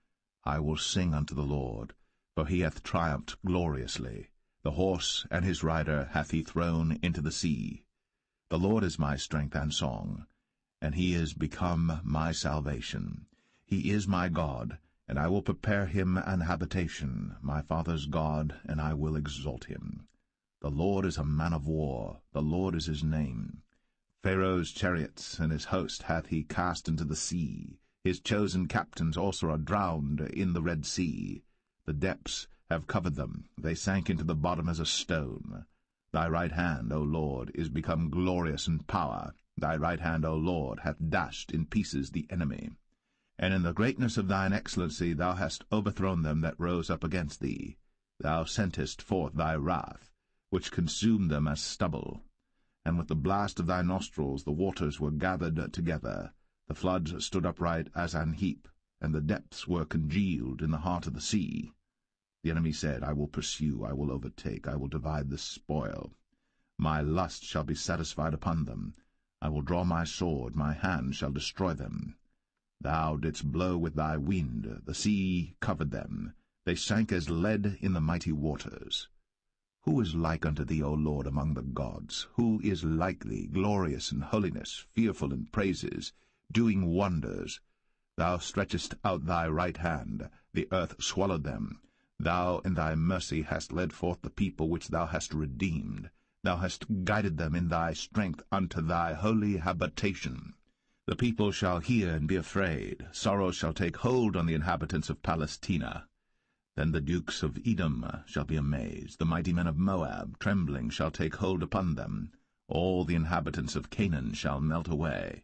I will sing unto the Lord, for he hath triumphed gloriously. The horse and his rider hath he thrown into the sea. The Lord is my strength and song, and he is become my salvation. He is my God, and I will prepare him an habitation, my father's God, and I will exalt him. The Lord is a man of war, the Lord is his name. Pharaoh's chariots and his host hath he cast into the sea. His chosen captains also are drowned in the Red Sea. The depths have covered them, they sank into the bottom as a stone. Thy right hand, O Lord, is become glorious in power. Thy right hand, O Lord, hath dashed in pieces the enemy. And in the greatness of thine excellency thou hast overthrown them that rose up against thee. Thou sentest forth thy wrath, which consumed them as stubble. And with the blast of thy nostrils the waters were gathered together. The floods stood upright as an heap, and the depths were congealed in the heart of the sea. The enemy said, I will pursue, I will overtake, I will divide the spoil. My lust shall be satisfied upon them. I will draw my sword, my hand shall destroy them. Thou didst blow with thy wind, the sea covered them. They sank as lead in the mighty waters. Who is like unto thee, O Lord, among the gods? Who is like thee, glorious in holiness, fearful in praises, doing wonders? Thou stretchest out thy right hand, the earth swallowed them. Thou in thy mercy hast led forth the people which thou hast redeemed. Thou hast guided them in thy strength unto thy holy habitation. The people shall hear and be afraid. Sorrow shall take hold on the inhabitants of Palestina. Then the dukes of Edom shall be amazed. The mighty men of Moab, trembling, shall take hold upon them. All the inhabitants of Canaan shall melt away.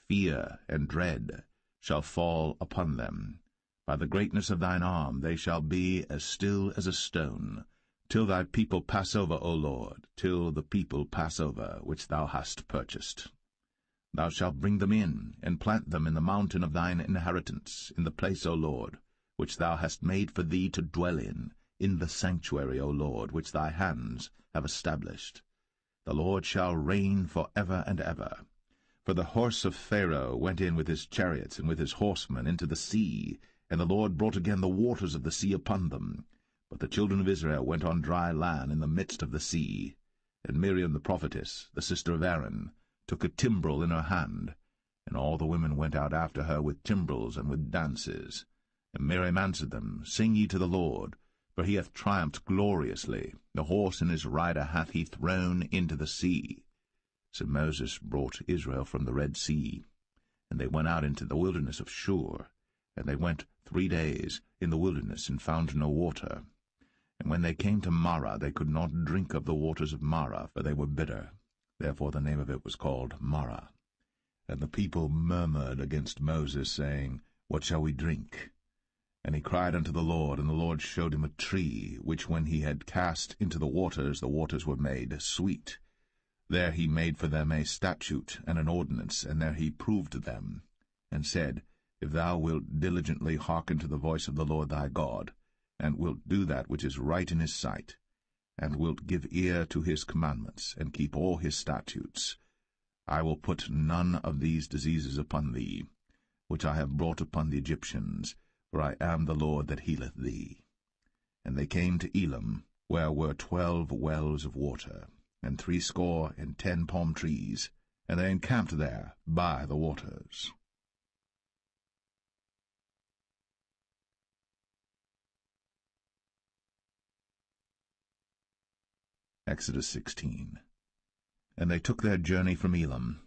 Fear and dread shall fall upon them. By the greatness of thine arm they shall be as still as a stone. till thy people pass over, O Lord, till the people pass over, which thou hast purchased. Thou shalt bring them in, and plant them in the mountain of thine inheritance, in the place, O Lord, which thou hast made for thee to dwell in the sanctuary, O Lord, which thy hands have established. The Lord shall reign for ever and ever. For the horse of Pharaoh went in with his chariots and with his horsemen into the sea, and the Lord brought again the waters of the sea upon them. But the children of Israel went on dry land in the midst of the sea. And Miriam the prophetess, the sister of Aaron, took a timbrel in her hand, and all the women went out after her with timbrels and with dances. And Miriam answered them, Sing ye to the Lord, for he hath triumphed gloriously. The horse and his rider hath he thrown into the sea. So Moses brought Israel from the Red Sea, and they went out into the wilderness of Shur. And they went 3 days in the wilderness, and found no water. And when they came to Marah, they could not drink of the waters of Marah, for they were bitter. Therefore the name of it was called Marah. And the people murmured against Moses, saying, What shall we drink? And he cried unto the Lord, and the Lord showed him a tree, which when he had cast into the waters were made sweet. There he made for them a statute and an ordinance, and there he proved them, and said, If thou wilt diligently hearken to the voice of the Lord thy God, and wilt do that which is right in his sight, and wilt give ear to his commandments, and keep all his statutes, I will put none of these diseases upon thee, which I have brought upon the Egyptians, for I am the Lord that healeth thee. And they came to Elim, where were 12 wells of water, and 60 palm trees, and they encamped there by the waters. Exodus 16. And they took their journey from Elim,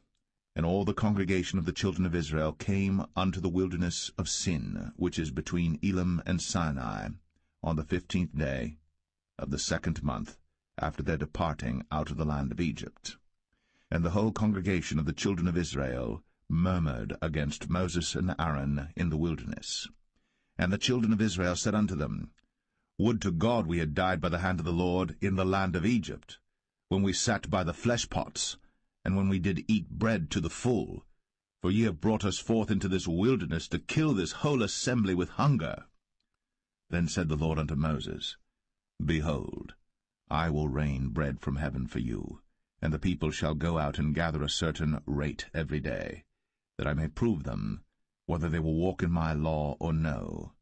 and all the congregation of the children of Israel came unto the wilderness of Sin, which is between Elim and Sinai, on the 15th day of the 2nd month, after their departing out of the land of Egypt. And the whole congregation of the children of Israel murmured against Moses and Aaron in the wilderness. And the children of Israel said unto them, Would to God we had died by the hand of the Lord in the land of Egypt, when we sat by the flesh pots, and when we did eat bread to the full. For ye have brought us forth into this wilderness to kill this whole assembly with hunger. Then said the Lord unto Moses, Behold, I will rain bread from heaven for you, and the people shall go out and gather a certain rate every day, that I may prove them, whether they will walk in my law or no.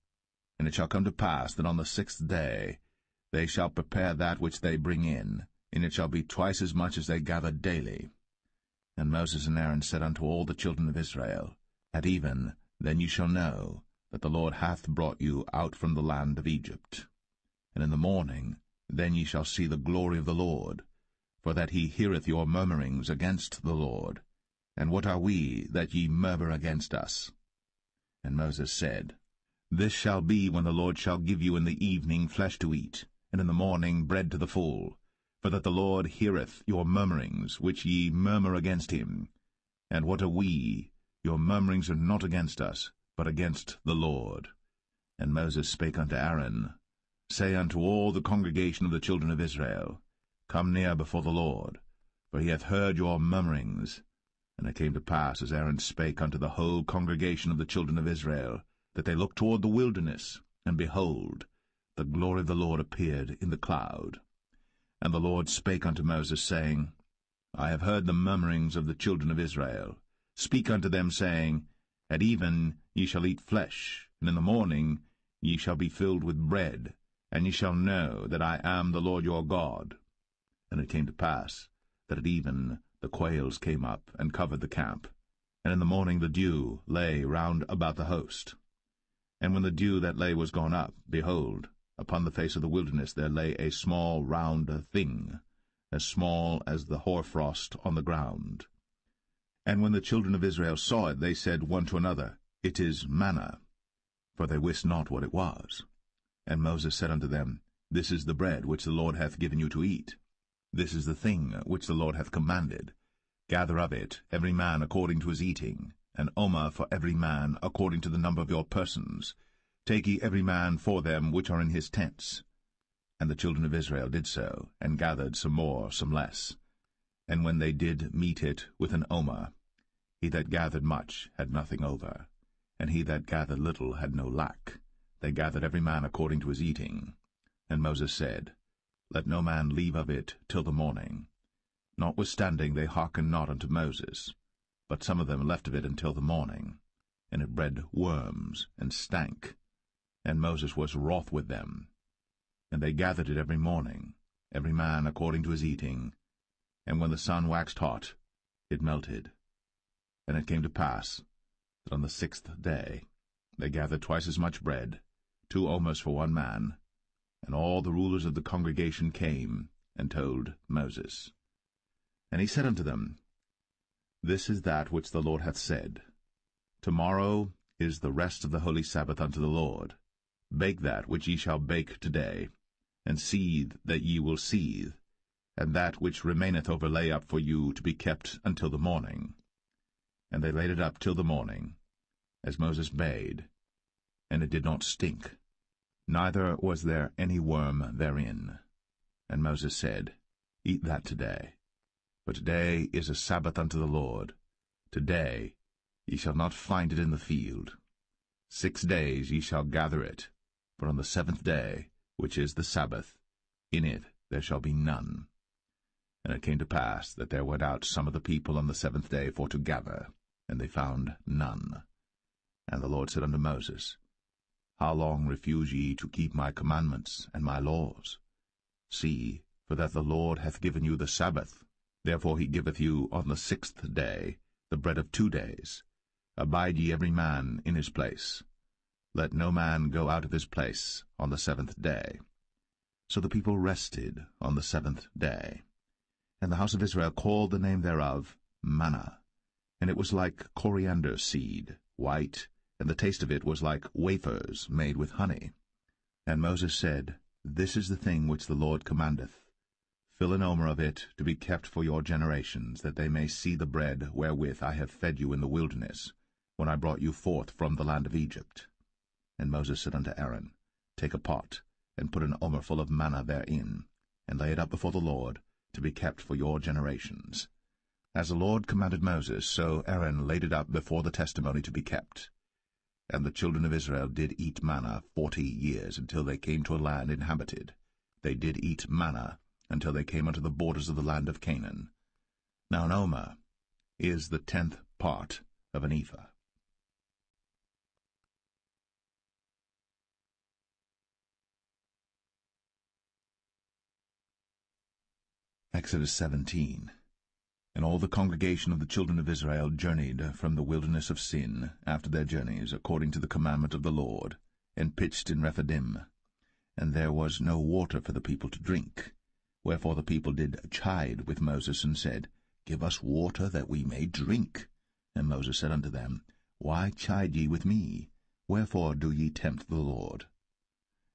And it shall come to pass that on the 6th day they shall prepare that which they bring in, and it shall be twice as much as they gather daily. And Moses and Aaron said unto all the children of Israel, At even then ye shall know that the Lord hath brought you out from the land of Egypt. And in the morning then ye shall see the glory of the Lord, for that he heareth your murmurings against the Lord. And what are we that ye murmur against us? And Moses said, This shall be when the Lord shall give you in the evening flesh to eat, and in the morning bread to the full, for that the Lord heareth your murmurings, which ye murmur against him. And what are we? Your murmurings are not against us, but against the Lord. And Moses spake unto Aaron, Say unto all the congregation of the children of Israel, Come near before the Lord, for he hath heard your murmurings. And it came to pass, as Aaron spake unto the whole congregation of the children of Israel, that they looked toward the wilderness, and behold, the glory of the Lord appeared in the cloud. And the Lord spake unto Moses, saying, I have heard the murmurings of the children of Israel. Speak unto them, saying, At even ye shall eat flesh, and in the morning ye shall be filled with bread, and ye shall know that I am the Lord your God. And it came to pass that at even the quails came up and covered the camp, and in the morning the dew lay round about the host. And when the dew that lay was gone up, behold, upon the face of the wilderness there lay a small round thing, as small as the hoarfrost on the ground. And when the children of Israel saw it, they said one to another, It is manna, for they wist not what it was. And Moses said unto them, This is the bread which the Lord hath given you to eat. This is the thing which the Lord hath commanded. Gather of it every man according to his eating, an omer for every man according to the number of your persons. Take ye every man for them which are in his tents. And the children of Israel did so, and gathered some more, some less. And when they did meet it with an omer, he that gathered much had nothing over, and he that gathered little had no lack. They gathered every man according to his eating. And Moses said, Let no man leave of it till the morning. Notwithstanding they hearkened not unto Moses, but some of them left of it until the morning. And it bred worms, and stank. And Moses was wroth with them. And they gathered it every morning, every man according to his eating. And when the sun waxed hot, it melted. And it came to pass that on the 6th day they gathered twice as much bread, 2 omers for one man. And all the rulers of the congregation came and told Moses. And he said unto them, This is that which the Lord hath said. Tomorrow is the rest of the holy Sabbath unto the Lord. Bake that which ye shall bake today, and seethe that ye will seethe, and that which remaineth over lay up for you to be kept until the morning. And they laid it up till the morning, as Moses bade, and it did not stink, neither was there any worm therein. And Moses said, Eat that today, for today is a Sabbath unto the Lord. Today ye shall not find it in the field. 6 days ye shall gather it, but on the 7th day, which is the Sabbath, in it there shall be none. And it came to pass that there went out some of the people on the 7th day for to gather, and they found none. And the Lord said unto Moses, How long refuse ye to keep my commandments and my laws? See, for that the Lord hath given you the Sabbath. Therefore he giveth you on the 6th day the bread of 2 days. Abide ye every man in his place. Let no man go out of his place on the 7th day. So the people rested on the 7th day. And the house of Israel called the name thereof manna. And it was like coriander seed, white, and the taste of it was like wafers made with honey. And Moses said, This is the thing which the Lord commandeth. Fill an omer of it to be kept for your generations, that they may see the bread wherewith I have fed you in the wilderness, when I brought you forth from the land of Egypt. And Moses said unto Aaron, Take a pot, and put an omer full of manna therein, and lay it up before the Lord, to be kept for your generations. As the Lord commanded Moses, so Aaron laid it up before the testimony to be kept. And the children of Israel did eat manna 40 years, until they came to a land inhabited. They did eat manna until they came unto the borders of the land of Canaan. Now an omer is the 10th part of an ephah. Exodus 17. And all the congregation of the children of Israel journeyed from the wilderness of Sin after their journeys, according to the commandment of the Lord, and pitched in Rephidim. And there was no water for the people to drink. Wherefore the people did chide with Moses, and said, Give us water that we may drink. And Moses said unto them, Why chide ye with me? Wherefore do ye tempt the Lord?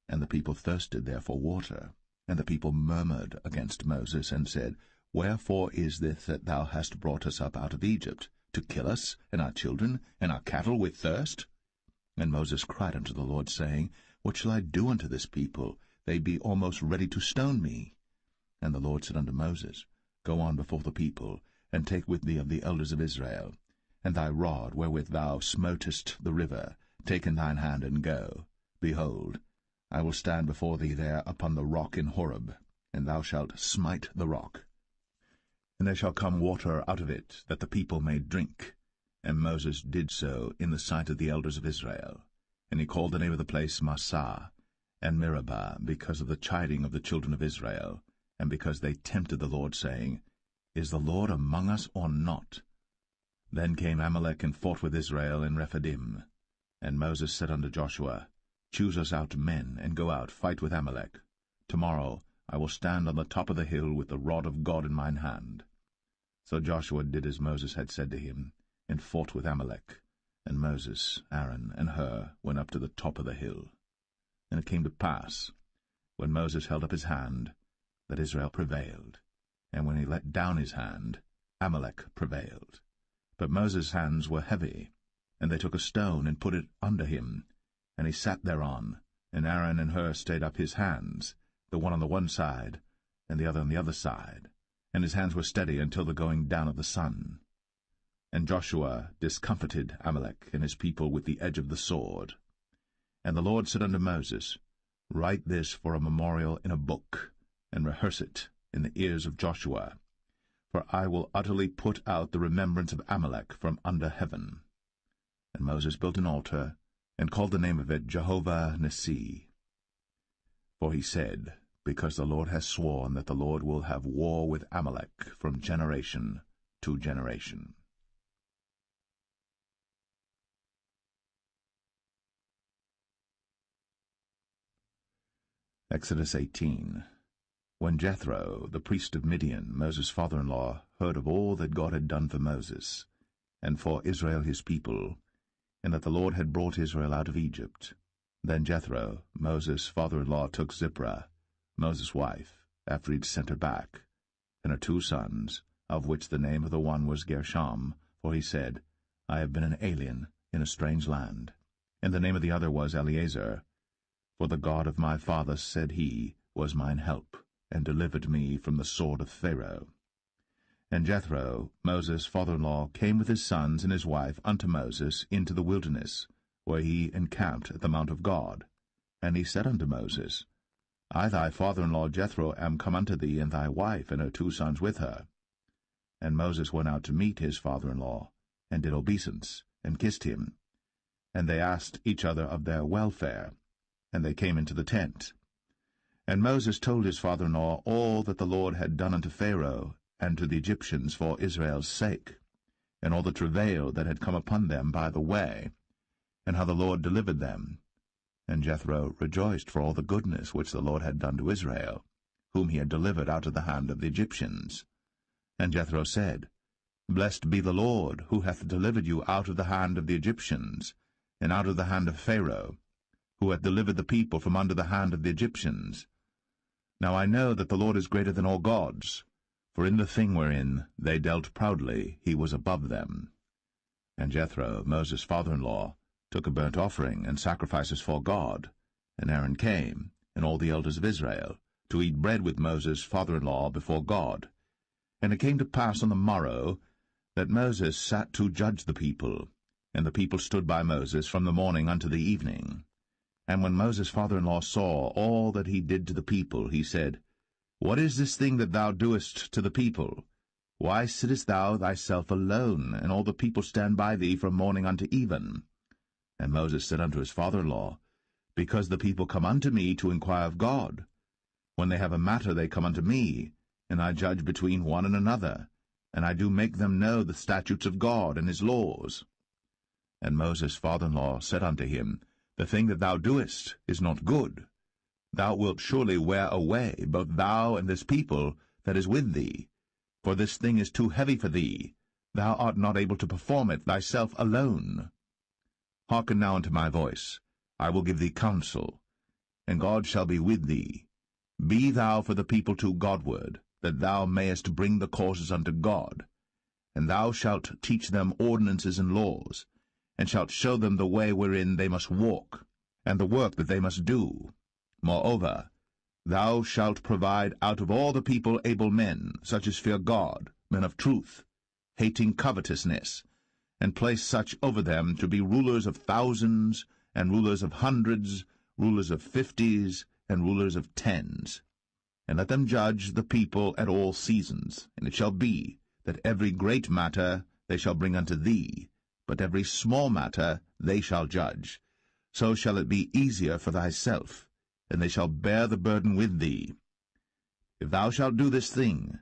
And the people thirsted there for water. And the people murmured against Moses, and said, Wherefore is this that thou hast brought us up out of Egypt, to kill us, and our children, and our cattle with thirst? And Moses cried unto the Lord, saying, What shall I do unto this people? They be almost ready to stone me. And the Lord said unto Moses, Go on before the people, and take with thee of the elders of Israel, and thy rod wherewith thou smotest the river, take in thine hand, and go. Behold, I will stand before thee there upon the rock in Horeb, and thou shalt smite the rock. And there shall come water out of it, that the people may drink. And Moses did so in the sight of the elders of Israel. And he called the name of the place Massah and Meribah, because of the chiding of the children of Israel, and because they tempted the Lord, saying, Is the Lord among us or not? Then came Amalek and fought with Israel in Rephidim. And Moses said unto Joshua, Choose us out men, and go out, fight with Amalek. Tomorrow I will stand on the top of the hill with the rod of God in mine hand. So Joshua did as Moses had said to him, and fought with Amalek. And Moses, Aaron, and Hur went up to the top of the hill. And it came to pass, when Moses held up his hand, that Israel prevailed. And when he let down his hand, Amalek prevailed. But Moses' hands were heavy, and they took a stone and put it under him, and he sat thereon, and Aaron and Hur stayed up his hands, the one on the one side, and the other on the other side, and his hands were steady until the going down of the sun. And Joshua discomfited Amalek and his people with the edge of the sword. And the Lord said unto Moses, Write this for a memorial in a book, and rehearse it in the ears of Joshua. For I will utterly put out the remembrance of Amalek from under heaven. And Moses built an altar, and called the name of it Jehovah Nissi. For he said, Because the Lord has sworn that the Lord will have war with Amalek from generation to generation. Exodus 18. When Jethro, the priest of Midian, Moses' father-in-law, heard of all that God had done for Moses, and for Israel his people, and that the Lord had brought Israel out of Egypt, then Jethro, Moses' father-in-law, took Zipporah, Moses' wife, after he had sent her back, and her 2 sons, of which the name of the one was Gershom, for he said, I have been an alien in a strange land. And the name of the other was Eleazar, for the God of my father, said he, was mine help, and delivered me from the sword of Pharaoh. And Jethro, Moses' father-in-law, came with his sons and his wife unto Moses into the wilderness, where he encamped at the mount of God. And he said unto Moses, I thy father-in-law Jethro am come unto thee, and thy wife and her 2 sons with her. And Moses went out to meet his father-in-law, and did obeisance, and kissed him. And they asked each other of their welfare, and they came into the tent. And Moses told his father-in-law all that the Lord had done unto Pharaoh and to the Egyptians for Israel's sake, and all the travail that had come upon them by the way, and how the Lord delivered them. And Jethro rejoiced for all the goodness which the Lord had done to Israel, whom he had delivered out of the hand of the Egyptians. And Jethro said, Blessed be the Lord, who hath delivered you out of the hand of the Egyptians, and out of the hand of Pharaoh, who hath delivered the people from under the hand of the Egyptians. Now I know that the Lord is greater than all gods, for in the thing wherein they dealt proudly he was above them. And Jethro, Moses' father-in-law, took a burnt offering and sacrifices for God, and Aaron came, and all the elders of Israel, to eat bread with Moses' father-in-law before God. And it came to pass on the morrow that Moses sat to judge the people, and the people stood by Moses from the morning unto the evening. And when Moses' father-in-law saw all that he did to the people, he said, What is this thing that thou doest to the people? Why sittest thou thyself alone, and all the people stand by thee from morning unto even? And Moses said unto his father-in-law, Because the people come unto me to inquire of God. When they have a matter they come unto me, and I judge between one and another, and I do make them know the statutes of God and his laws. And Moses' father-in-law said unto him, The thing that thou doest is not good. Thou wilt surely wear away, both thou and this people that is with thee. For this thing is too heavy for thee. Thou art not able to perform it thyself alone. Hearken now unto my voice. I will give thee counsel, and God shall be with thee. Be thou for the people too Godward, that thou mayest bring the causes unto God. And thou shalt teach them ordinances and laws, and shalt show them the way wherein they must walk, and the work that they must do. Moreover, thou shalt provide out of all the people able men, such as fear God, men of truth, hating covetousness, and place such over them to be rulers of thousands, and rulers of hundreds, rulers of 50s, and rulers of 10s. And let them judge the people at all seasons. And it shall be, that every great matter they shall bring unto thee, but every small matter they shall judge. So shall it be easier for thyself, and they shall bear the burden with thee. If thou shalt do this thing,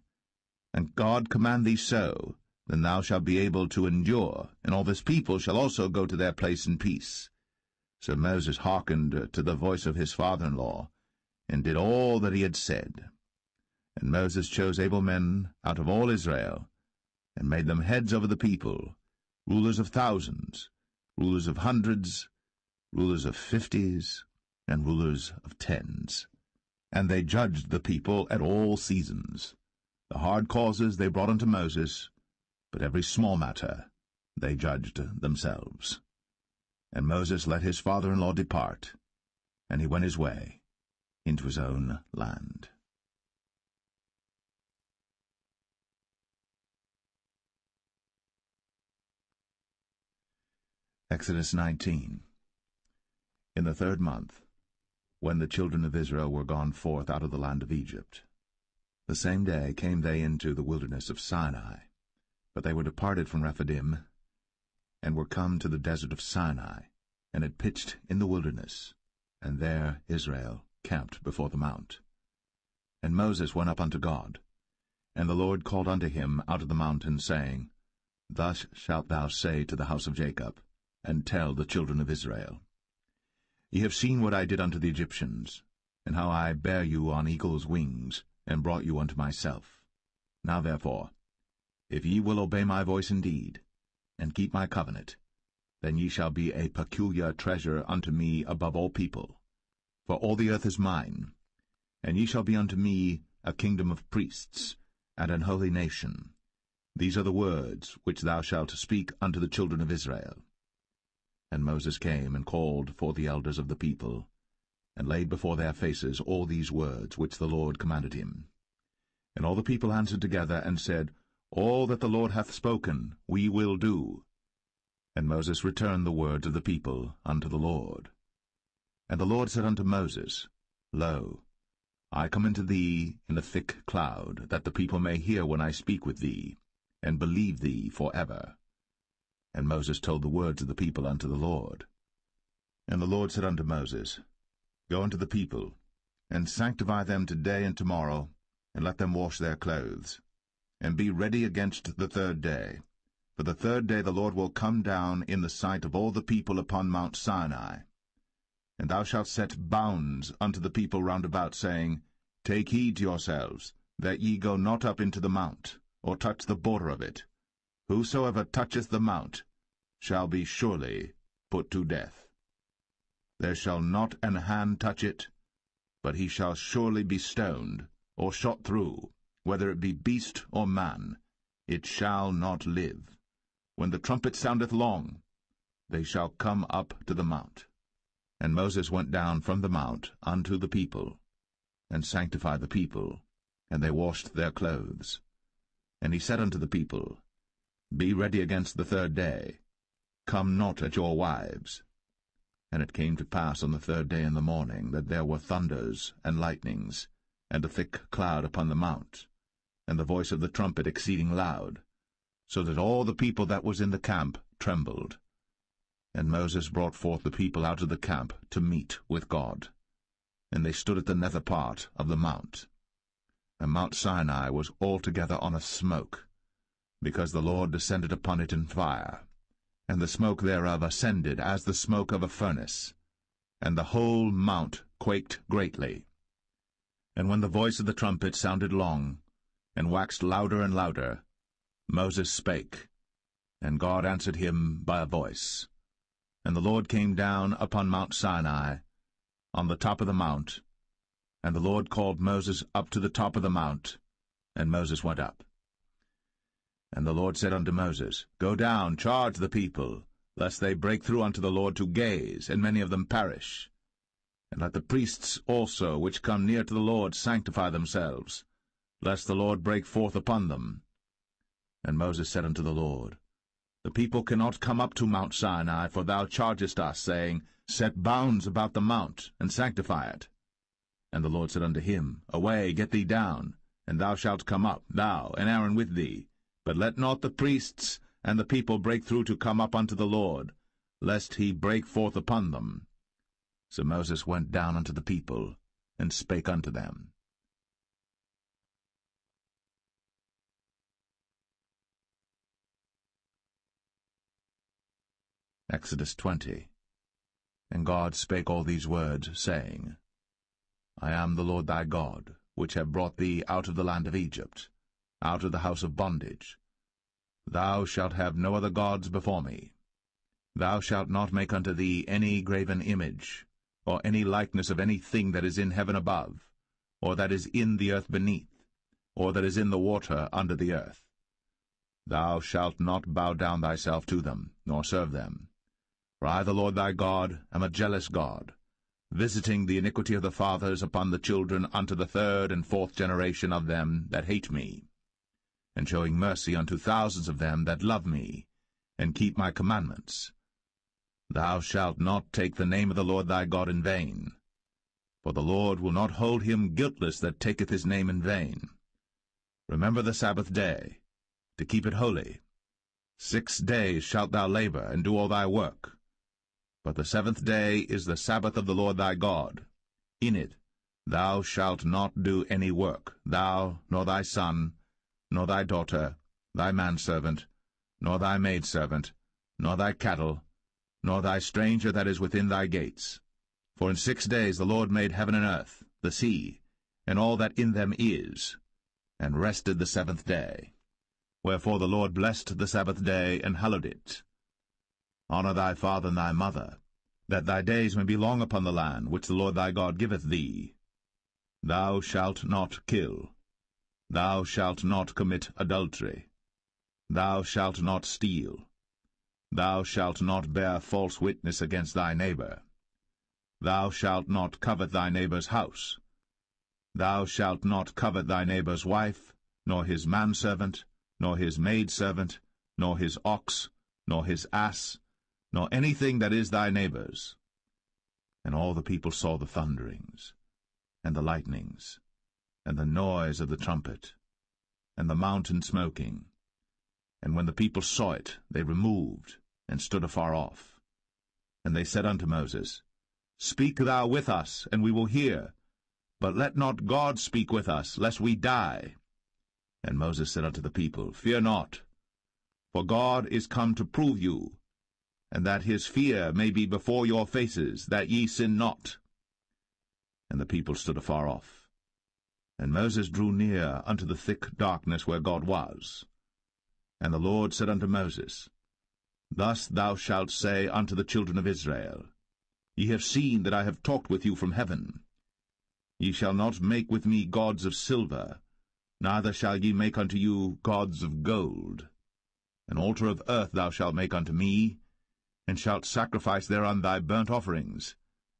and God command thee so, then thou shalt be able to endure, and all this people shall also go to their place in peace. So Moses hearkened to the voice of his father-in-law, and did all that he had said. And Moses chose able men out of all Israel, and made them heads over the people, rulers of thousands, rulers of hundreds, rulers of 50s, and rulers of 10s. And they judged the people at all seasons. The hard causes they brought unto Moses, but every small matter they judged themselves. And Moses let his father-in-law depart, and he went his way. into his own land. Exodus 19. In the 3rd month, when the children of Israel were gone forth out of the land of Egypt, the same day came they into the wilderness of Sinai. But they were departed from Rephidim, and were come to the desert of Sinai, and had pitched in the wilderness, and there Israel camped before the mount. And Moses went up unto God, and the Lord called unto him out of the mountain, saying, Thus shalt thou say to the house of Jacob, and tell the children of Israel, Ye have seen what I did unto the Egyptians, and how I bare you on eagle's wings, and brought you unto myself. Now therefore, if ye will obey my voice indeed, and keep my covenant, then ye shall be a peculiar treasure unto me above all people. For all the earth is mine, and ye shall be unto me a kingdom of priests, and an holy nation. These are the words which thou shalt speak unto the children of Israel. And Moses came and called for the elders of the people, and laid before their faces all these words which the Lord commanded him. And all the people answered together, and said, All that the Lord hath spoken we will do. And Moses returned the words of the people unto the Lord. And the Lord said unto Moses, Lo, I come unto thee in a thick cloud, that the people may hear when I speak with thee, and believe thee for ever. And Moses told the words of the people unto the Lord. And the Lord said unto Moses, Go unto the people, and sanctify them today and tomorrow, and let them wash their clothes, and be ready against the 3rd day. For the 3rd day the Lord will come down in the sight of all the people upon Mount Sinai. And thou shalt set bounds unto the people round about, saying, Take heed to yourselves, that ye go not up into the mount, or touch the border of it. Whosoever toucheth the mount shall be surely put to death. There shall not an hand touch it, but he shall surely be stoned, or shot through, whether it be beast or man. It shall not live. When the trumpet soundeth long, they shall come up to the mount. And Moses went down from the mount unto the people, and sanctified the people, and they washed their clothes. And he said unto the people, Be ready against the 3rd day. Come not at your wives. And it came to pass on the 3rd day in the morning, that there were thunders and lightnings, and a thick cloud upon the mount, and the voice of the trumpet exceeding loud, so that all the people that was in the camp trembled. And Moses brought forth the people out of the camp to meet with God. And they stood at the nether part of the mount. And Mount Sinai was altogether on a smoke, because the Lord descended upon it in fire, and the smoke thereof ascended as the smoke of a furnace, and the whole mount quaked greatly. And when the voice of the trumpet sounded long, and waxed louder and louder, Moses spake, and God answered him by a voice. And the Lord came down upon Mount Sinai, on the top of the mount, and the Lord called Moses up to the top of the mount, and Moses went up. And the Lord said unto Moses, Go down, charge the people, lest they break through unto the Lord to gaze, and many of them perish. And let the priests also, which come near to the Lord, sanctify themselves, lest the Lord break forth upon them. And Moses said unto the Lord, The people cannot come up to Mount Sinai, for thou chargest us, saying, Set bounds about the mount, and sanctify it. And the Lord said unto him, Away, get thee down, and thou shalt come up, thou and Aaron with thee. But let not the priests and the people break through to come up unto the Lord, lest he break forth upon them. So Moses went down unto the people, and spake unto them. Exodus 20. And God spake all these words, saying, I am the Lord thy God, which have brought thee out of the land of Egypt, out of the house of bondage. Thou shalt have no other gods before me. Thou shalt not make unto thee any graven image, or any likeness of any thing that is in heaven above, or that is in the earth beneath, or that is in the water under the earth. Thou shalt not bow down thyself to them, nor serve them. For I, the Lord thy God, am a jealous God, visiting the iniquity of the fathers upon the children unto the third and fourth generation of them that hate me, and showing mercy unto thousands of them that love me, and keep my commandments. Thou shalt not take the name of the Lord thy God in vain, for the Lord will not hold him guiltless that taketh his name in vain. Remember the Sabbath day, to keep it holy. 6 days shalt thou labor, and do all thy work. But the seventh day is the Sabbath of the Lord thy God. In it thou shalt not do any work, thou, nor thy son, nor thy daughter, thy manservant, nor thy maidservant, nor thy cattle, nor thy stranger that is within thy gates. For in 6 days the Lord made heaven and earth, the sea, and all that in them is, and rested the seventh day. Wherefore the Lord blessed the Sabbath day, and hallowed it. Honor thy father and thy mother, that thy days may be long upon the land which the Lord thy God giveth thee. Thou shalt not kill. Thou shalt not commit adultery. Thou shalt not steal. Thou shalt not bear false witness against thy neighbor. Thou shalt not covet thy neighbor's house. Thou shalt not covet thy neighbor's wife, nor his manservant, nor his maidservant, nor his ox, nor his ass, nor anything that is thy neighbor's. And all the people saw the thunderings, and the lightnings, and the noise of the trumpet, and the mountain smoking. And when the people saw it, they removed, and stood afar off. And they said unto Moses, Speak thou with us, and we will hear. But let not God speak with us, lest we die. And Moses said unto the people, Fear not, for God is come to prove you, and that his fear may be before your faces, that ye sin not. And the people stood afar off. And Moses drew near unto the thick darkness where God was. And the Lord said unto Moses, Thus thou shalt say unto the children of Israel, Ye have seen that I have talked with you from heaven. Ye shall not make with me gods of silver, neither shall ye make unto you gods of gold. An altar of earth thou shalt make unto me, and shalt sacrifice thereon thy burnt offerings,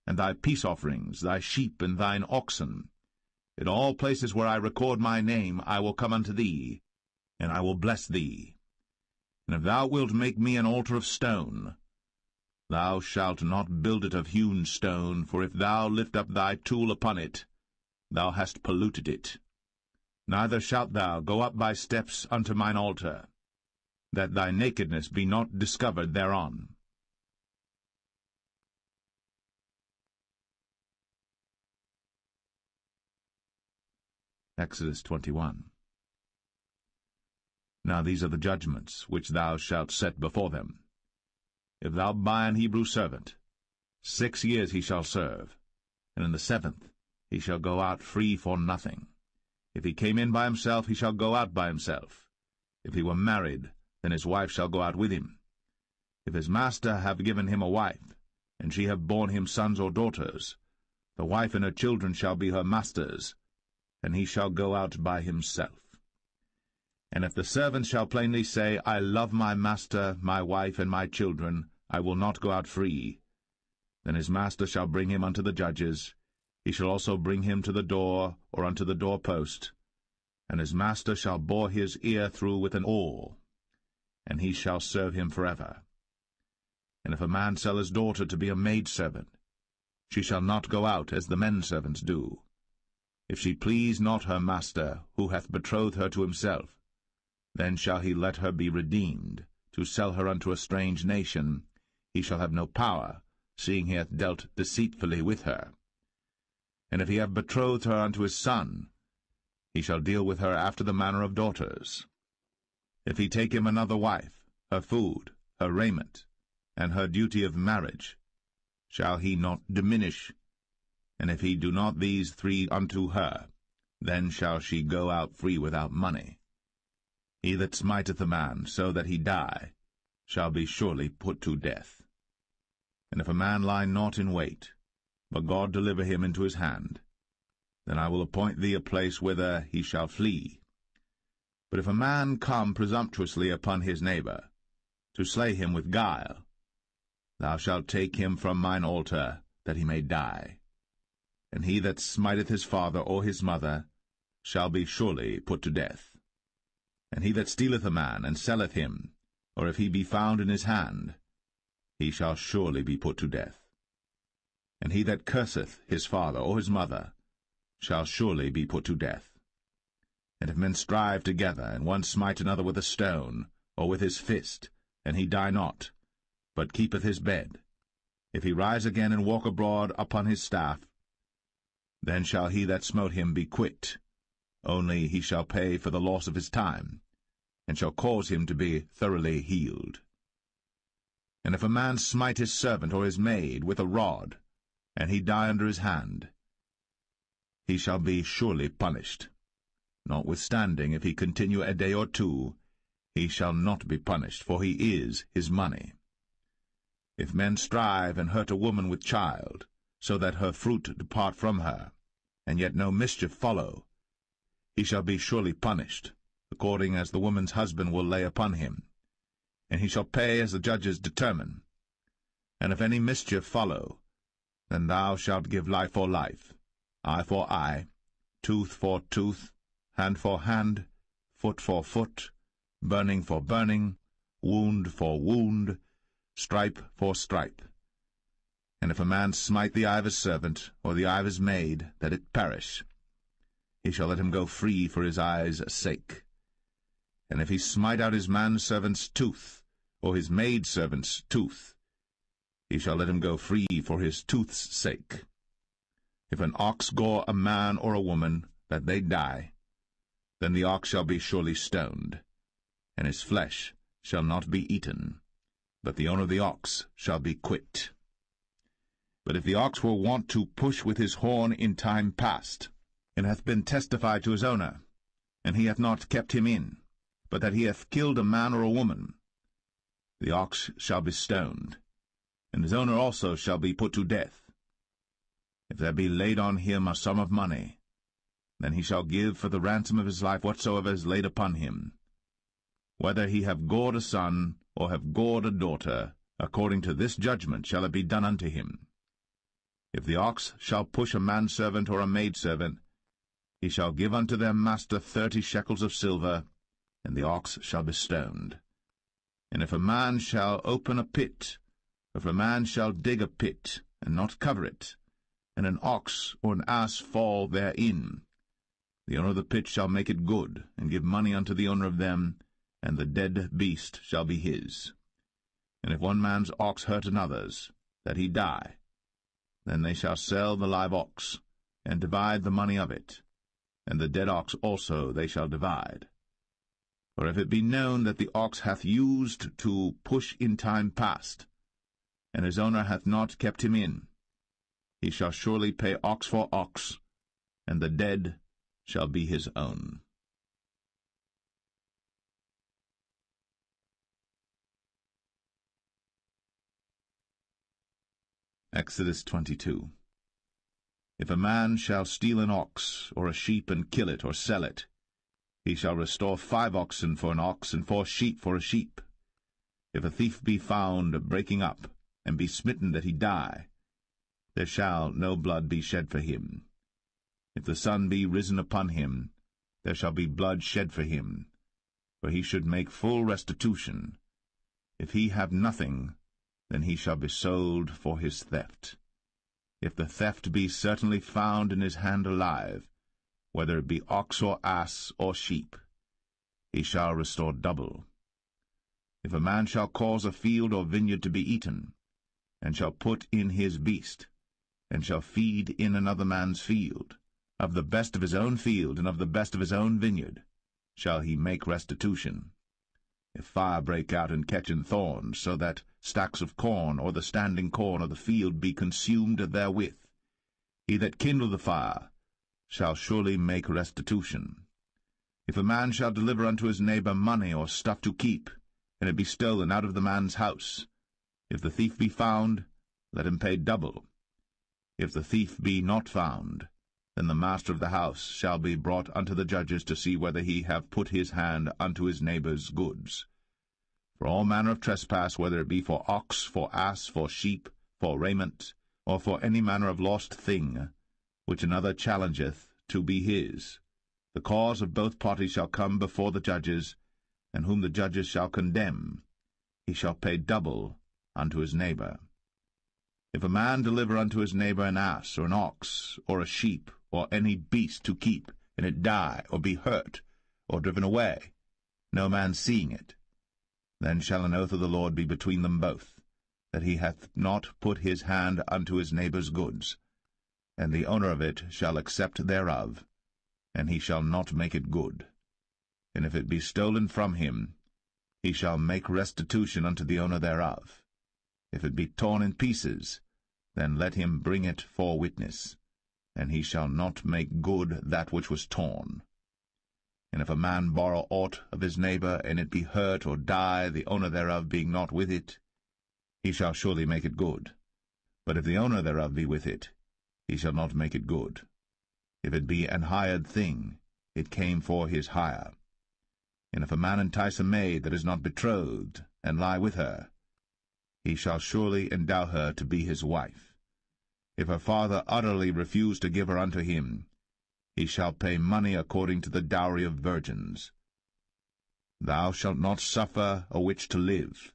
and thy peace offerings, thy sheep and thine oxen. In all places where I record my name I will come unto thee, and I will bless thee. And if thou wilt make me an altar of stone, thou shalt not build it of hewn stone, for if thou lift up thy tool upon it, thou hast polluted it. Neither shalt thou go up by steps unto mine altar, that thy nakedness be not discovered thereon. Exodus 21. Now these are the judgments which thou shalt set before them. If thou buy an Hebrew servant, 6 years he shall serve, and in the 7th he shall go out free for nothing. If he came in by himself, he shall go out by himself. If he were married, then his wife shall go out with him. If his master have given him a wife, and she have borne him sons or daughters, the wife and her children shall be her master's, and he shall go out by himself. And if the servant shall plainly say, I love my master, my wife, and my children, I will not go out free, then his master shall bring him unto the judges. He shall also bring him to the door, or unto the doorpost, and his master shall bore his ear through with an awl, and he shall serve him forever. And if a man sell his daughter to be a maidservant, she shall not go out as the men servants do. If she please not her master, who hath betrothed her to himself, then shall he let her be redeemed. To sell her unto a strange nation, he shall have no power, seeing he hath dealt deceitfully with her. And if he have betrothed her unto his son, he shall deal with her after the manner of daughters. If he take him another wife, her food, her raiment, and her duty of marriage, shall he not diminish? And if he do not these 3 unto her, then shall she go out free without money. He that smiteth a man so that he die shall be surely put to death. And if a man lie not in wait, but God deliver him into his hand, then I will appoint thee a place whither he shall flee. But if a man come presumptuously upon his neighbor, to slay him with guile, thou shalt take him from mine altar, that he may die. And he that smiteth his father or his mother shall be surely put to death. And he that stealeth a man, and selleth him, or if he be found in his hand, he shall surely be put to death. And he that curseth his father or his mother shall surely be put to death. And if men strive together, and one smite another with a stone, or with his fist, and he die not, but keepeth his bed, if he rise again and walk abroad upon his staff, then shall he that smote him be quit, only he shall pay for the loss of his time, and shall cause him to be thoroughly healed. And if a man smite his servant or his maid with a rod, and he die under his hand, he shall be surely punished. Notwithstanding, if he continue a day or two, he shall not be punished, for he is his money. If men strive and hurt a woman with child, so that her fruit depart from her, and yet no mischief follow, he shall be surely punished, according as the woman's husband will lay upon him, and he shall pay as the judges determine. And if any mischief follow, then thou shalt give life for life, eye for eye, tooth for tooth, hand for hand, foot for foot, burning for burning, wound for wound, stripe for stripe. And if a man smite the eye of his servant, or the eye of his maid, that it perish, he shall let him go free for his eye's sake. And if he smite out his manservant's tooth, or his maidservant's tooth, he shall let him go free for his tooth's sake. If an ox gore a man or a woman, that they die, then the ox shall be surely stoned, and his flesh shall not be eaten, but the owner of the ox shall be quit. But if the ox were wont to push with his horn in time past, and hath been testified to his owner, and he hath not kept him in, but that he hath killed a man or a woman, the ox shall be stoned, and his owner also shall be put to death. If there be laid on him a sum of money, then he shall give for the ransom of his life whatsoever is laid upon him. Whether he have gored a son, or have gored a daughter, according to this judgment shall it be done unto him. If the ox shall push a manservant or a maidservant, he shall give unto their master 30 shekels of silver, and the ox shall be stoned. And if a man shall open a pit, or if a man shall dig a pit, and not cover it, and an ox or an ass fall therein, the owner of the pit shall make it good, and give money unto the owner of them, and the dead beast shall be his. And if one man's ox hurt another's, that he die, then they shall sell the live ox, and divide the money of it, and the dead ox also they shall divide. For if it be known that the ox hath used to push in time past, and his owner hath not kept him in, he shall surely pay ox for ox, and the dead shall be his own. Exodus 22. If a man shall steal an ox or a sheep and kill it or sell it, he shall restore 5 oxen for an ox and 4 sheep for a sheep. If a thief be found breaking up, and be smitten that he die, there shall no blood be shed for him. If the sun be risen upon him, there shall be blood shed for him, for he should make full restitution. If he have nothing, then he shall be sold for his theft. If the theft be certainly found in his hand alive, whether it be ox or ass or sheep, he shall restore double. If a man shall cause a field or vineyard to be eaten, and shall put in his beast, and shall feed in another man's field, of the best of his own field and of the best of his own vineyard, shall he make restitution. If fire break out and catch in thorns, so that stacks of corn or the standing corn of the field be consumed therewith, he that kindled the fire shall surely make restitution. If a man shall deliver unto his neighbor money or stuff to keep, and it be stolen out of the man's house, if the thief be found, let him pay double. If the thief be not found, then the master of the house shall be brought unto the judges to see whether he have put his hand unto his neighbor's goods. For all manner of trespass, whether it be for ox, for ass, for sheep, for raiment, or for any manner of lost thing, which another challengeth to be his, the cause of both parties shall come before the judges, and whom the judges shall condemn, he shall pay double unto his neighbor. If a man deliver unto his neighbor an ass, or an ox, or a sheep, or any beast to keep, and it die, or be hurt, or driven away, no man seeing it, then shall an oath of the Lord be between them both, that he hath not put his hand unto his neighbor's goods, and the owner of it shall accept thereof, and he shall not make it good. And if it be stolen from him, he shall make restitution unto the owner thereof. If it be torn in pieces, then let him bring it for witness, and he shall not make good that which was torn. And if a man borrow aught of his neighbor, and it be hurt or die, the owner thereof being not with it, he shall surely make it good. But if the owner thereof be with it, he shall not make it good. If it be an hired thing, it came for his hire. And if a man entice a maid that is not betrothed, and lie with her, he shall surely endow her to be his wife. If her father utterly refuse to give her unto him, he shall pay money according to the dowry of virgins. Thou shalt not suffer a witch to live.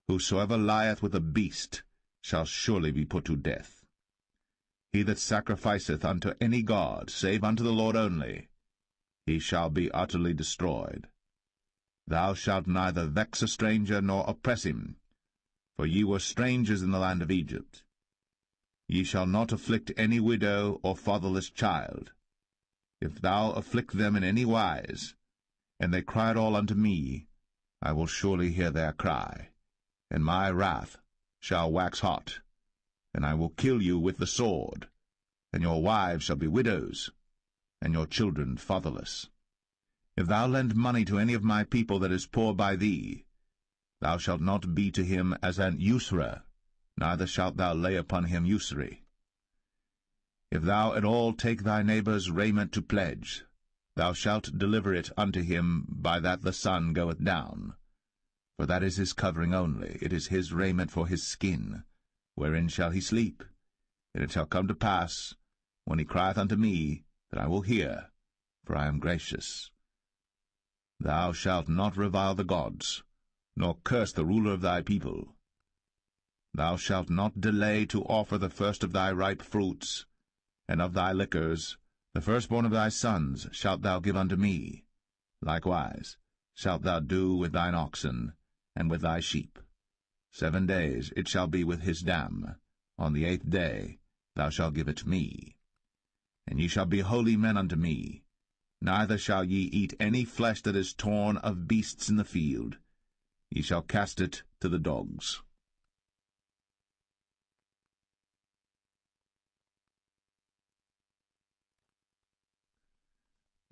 Whosoever lieth with a beast shall surely be put to death. He that sacrificeth unto any god, save unto the Lord only, he shall be utterly destroyed. Thou shalt neither vex a stranger nor oppress him, for ye were strangers in the land of Egypt. Ye shall not afflict any widow or fatherless child. If thou afflict them in any wise, and they cry at all unto me, I will surely hear their cry, and my wrath shall wax hot, and I will kill you with the sword, and your wives shall be widows, and your children fatherless. If thou lend money to any of my people that is poor by thee, thou shalt not be to him as an usurer, neither shalt thou lay upon him usury. If thou at all take thy neighbor's raiment to pledge, thou shalt deliver it unto him by that the sun goeth down. For that is his covering only, it is his raiment for his skin. Wherein shall he sleep? And it shall come to pass, when he crieth unto me, that I will hear, for I am gracious. Thou shalt not revile the gods, nor curse the ruler of thy people. Thou shalt not delay to offer the first of thy ripe fruits, and of thy liquors, the firstborn of thy sons shalt thou give unto me. Likewise shalt thou do with thine oxen, and with thy sheep. 7 days it shall be with his dam. On the 8th day thou shalt give it me. And ye shall be holy men unto me. Neither shall ye eat any flesh that is torn of beasts in the field. Ye shall cast it to the dogs.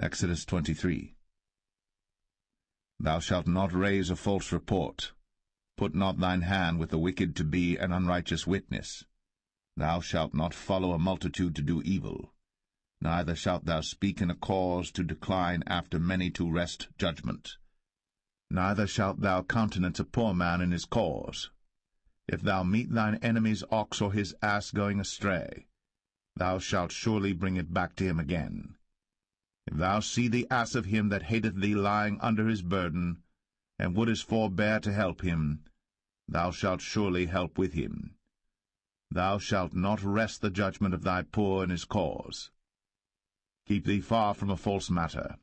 Exodus 23. Thou shalt not raise a false report. Put not thine hand with the wicked to be an unrighteous witness. Thou shalt not follow a multitude to do evil. Neither shalt thou speak in a cause to decline after many to wrest judgment. Neither shalt thou countenance a poor man in his cause. If thou meet thine enemy's ox or his ass going astray, thou shalt surely bring it back to him again. If thou see the ass of him that hateth thee lying under his burden, and wouldest forbear to help him, thou shalt surely help with him. Thou shalt not wrest the judgment of thy poor in his cause. Keep thee far from a false matter,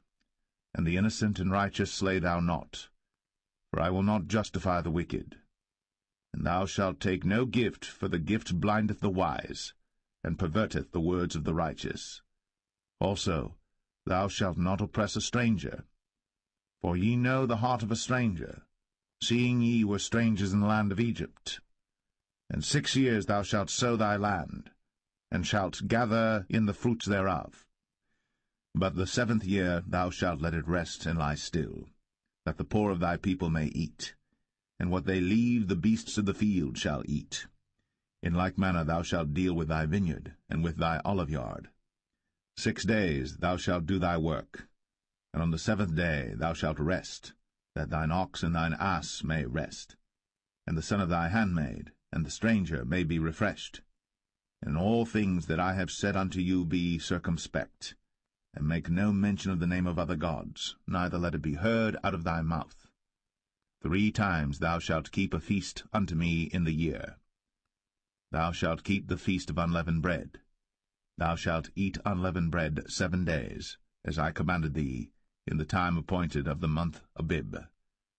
and the innocent and righteous slay thou not, for I will not justify the wicked. And thou shalt take no gift, for the gift blindeth the wise, and perverteth the words of the righteous. Also, thou shalt not oppress a stranger. For ye know the heart of a stranger, seeing ye were strangers in the land of Egypt. And 6 years thou shalt sow thy land, and shalt gather in the fruits thereof. But the 7th year thou shalt let it rest and lie still, that the poor of thy people may eat, and what they leave the beasts of the field shall eat. In like manner thou shalt deal with thy vineyard, and with thy oliveyard. 6 days thou shalt do thy work, and on the 7th day thou shalt rest, that thine ox and thine ass may rest, and the son of thy handmaid, and the stranger may be refreshed. In all things that I have said unto you be circumspect, and make no mention of the name of other gods, neither let it be heard out of thy mouth. 3 times thou shalt keep a feast unto me in the year. Thou shalt keep the feast of unleavened bread. Thou shalt eat unleavened bread 7 days, as I commanded thee, in the time appointed of the month Abib.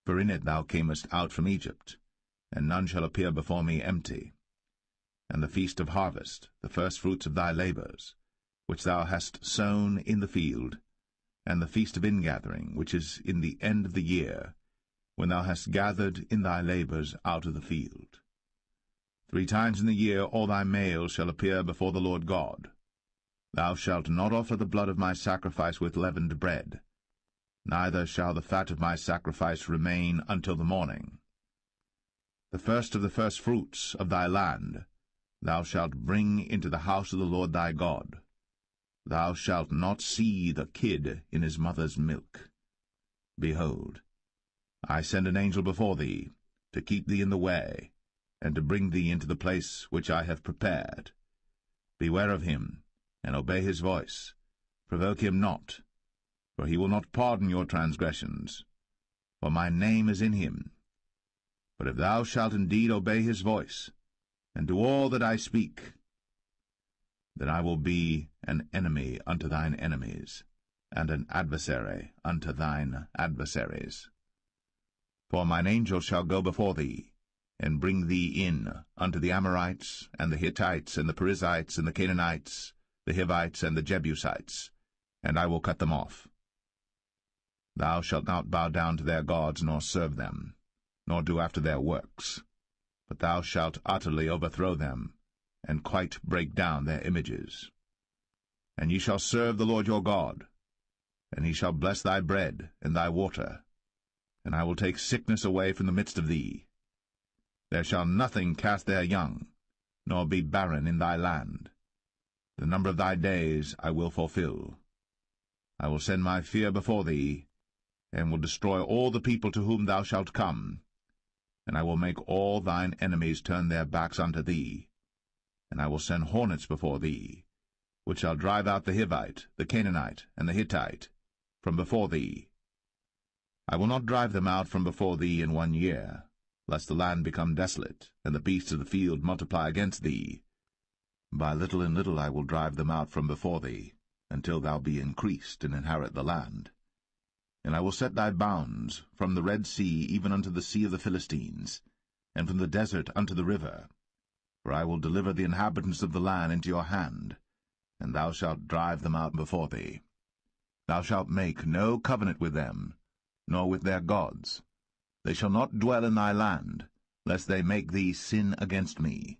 For in it thou camest out from Egypt, and none shall appear before me empty. And the feast of harvest, the firstfruits of thy labours, which thou hast sown in the field, and the feast of ingathering, which is in the end of the year, when thou hast gathered in thy labours out of the field. 3 times in the year all thy males shall appear before the Lord God. Thou shalt not offer the blood of my sacrifice with leavened bread, neither shall the fat of my sacrifice remain until the morning. The first of the firstfruits of thy land thou shalt bring into the house of the Lord thy God. Thou shalt not see the kid in his mother's milk. Behold, I send an angel before thee, to keep thee in the way, and to bring thee into the place which I have prepared. Beware of him, and obey his voice. Provoke him not, for he will not pardon your transgressions, for my name is in him. But if thou shalt indeed obey his voice, and do all that I speak, then I will be an enemy unto thine enemies, and an adversary unto thine adversaries. For mine angel shall go before thee, and bring thee in unto the Amorites, and the Hittites, and the Perizzites, and the Canaanites, the Hivites, and the Jebusites, and I will cut them off. Thou shalt not bow down to their gods, nor serve them, nor do after their works, but thou shalt utterly overthrow them, and quite break down their images. And ye shall serve the Lord your God, and he shall bless thy bread and thy water, and I will take sickness away from the midst of thee. There shall nothing cast their young, nor be barren in thy land. The number of thy days I will fulfill. I will send my fear before thee, and will destroy all the people to whom thou shalt come, and I will make all thine enemies turn their backs unto thee. And I will send hornets before thee, which shall drive out the Hivite, the Canaanite, and the Hittite from before thee. I will not drive them out from before thee in 1 year, lest the land become desolate, and the beasts of the field multiply against thee. By little and little I will drive them out from before thee, until thou be increased and inherit the land. And I will set thy bounds from the Red Sea even unto the sea of the Philistines, and from the desert unto the river. For I will deliver the inhabitants of the land into your hand, and thou shalt drive them out before thee. Thou shalt make no covenant with them, nor with their gods. They shall not dwell in thy land, lest they make thee sin against me.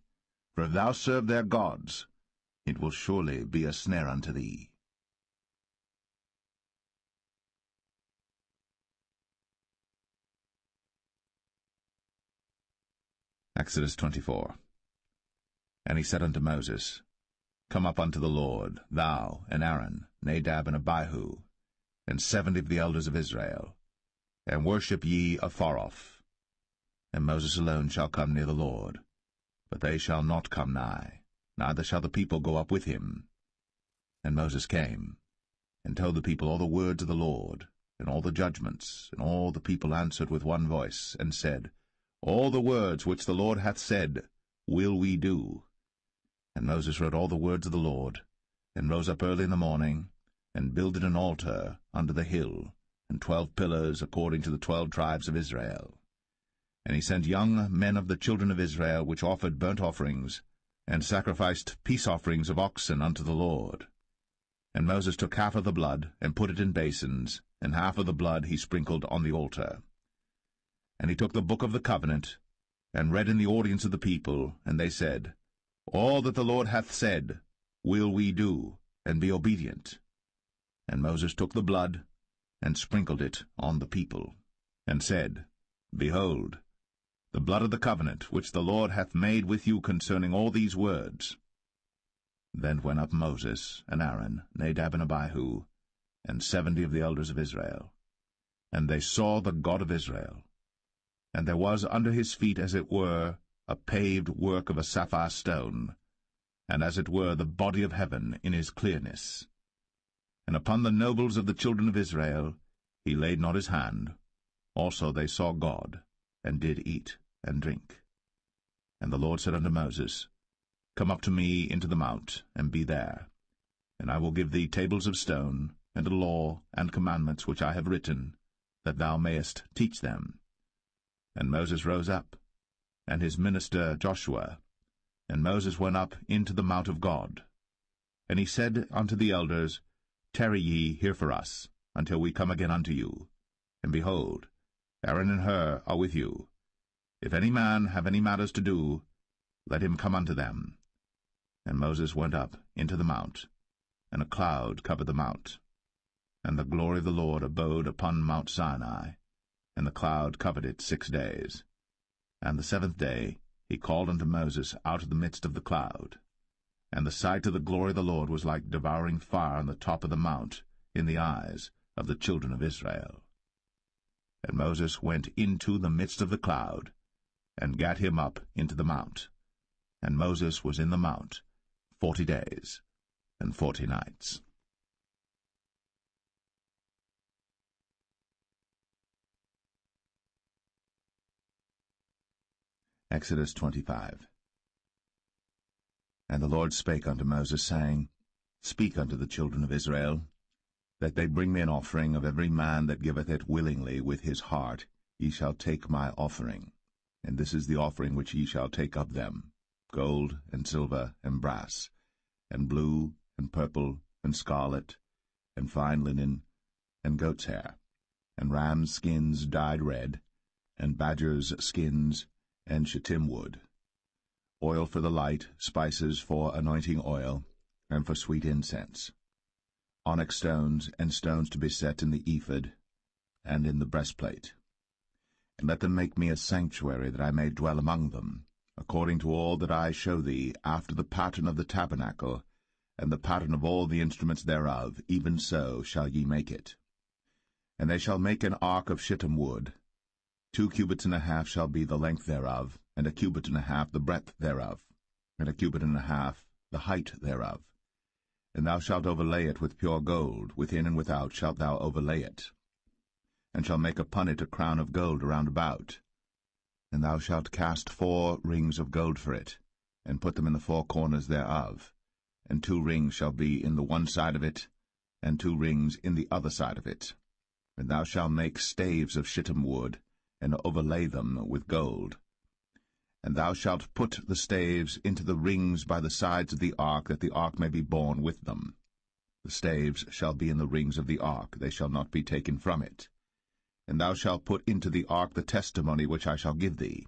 For if thou serve their gods, it will surely be a snare unto thee. Exodus 24. And he said unto Moses, Come up unto the Lord, thou, and Aaron, Nadab, and Abihu, and 70 of the elders of Israel, and worship ye afar off. And Moses alone shall come near the Lord, but they shall not come nigh, neither shall the people go up with him. And Moses came, and told the people all the words of the Lord, and all the judgments, and all the people answered with one voice, and said, All the words which the Lord hath said will we do. And Moses wrote all the words of the Lord, and rose up early in the morning, and builded an altar under the hill, and 12 pillars according to the 12 tribes of Israel. And he sent young men of the children of Israel, which offered burnt offerings, and sacrificed peace offerings of oxen unto the Lord. And Moses took half of the blood, and put it in basins, and half of the blood he sprinkled on the altar. And he took the book of the covenant, and read in the audience of the people, and they said, All that the Lord hath said will we do, and be obedient. And Moses took the blood, and sprinkled it on the people, and said, Behold, the blood of the covenant which the Lord hath made with you concerning all these words. Then went up Moses, and Aaron, Nadab, and Abihu, and 70 of the elders of Israel. And they saw the God of Israel. And there was under his feet, as it were, a paved work of a sapphire stone, and as it were the body of heaven in his clearness. And upon the nobles of the children of Israel he laid not his hand. Also they saw God, and did eat and drink. And the Lord said unto Moses, Come up to me into the mount, and be there. And I will give thee tables of stone, and a law and commandments which I have written, that thou mayest teach them. And Moses rose up, and his minister Joshua. And Moses went up into the mount of God. And he said unto the elders, Tarry ye here for us, until we come again unto you. And behold, Aaron and Hur are with you. If any man have any matters to do, let him come unto them. And Moses went up into the mount, and a cloud covered the mount. And the glory of the Lord abode upon Mount Sinai, and the cloud covered it 6 days. And the 7th day he called unto Moses out of the midst of the cloud. And the sight of the glory of the Lord was like devouring fire on the top of the mount in the eyes of the children of Israel. And Moses went into the midst of the cloud, and gat him up into the mount. And Moses was in the mount 40 days and 40 nights. Exodus 25. And the Lord spake unto Moses, saying, Speak unto the children of Israel, that they bring me an offering of every man that giveth it willingly with his heart. Ye shall take my offering. And this is the offering which ye shall take of them, gold, and silver, and brass, and blue, and purple, and scarlet, and fine linen, and goat's hair, and rams' skins dyed red, and badgers' skins, and shittim wood, oil for the light, spices for anointing oil, and for sweet incense, onyx stones, and stones to be set in the ephod, and in the breastplate. And let them make me a sanctuary, that I may dwell among them, according to all that I show thee, after the pattern of the tabernacle, and the pattern of all the instruments thereof, even so shall ye make it. And they shall make an ark of shittim wood. 2 cubits and a half shall be the length thereof, and 1 cubit and a half the breadth thereof, and 1 cubit and a half the height thereof. And thou shalt overlay it with pure gold, within and without shalt thou overlay it, and shalt make upon it a crown of gold round about. And thou shalt cast 4 rings of gold for it, and put them in the 4 corners thereof, and 2 rings shall be in the one side of it, and 2 rings in the other side of it. And thou shalt make staves of shittim wood, and overlay them with gold. And thou shalt put the staves into the rings by the sides of the ark, that the ark may be borne with them. The staves shall be in the rings of the ark, they shall not be taken from it. And thou shalt put into the ark the testimony which I shall give thee.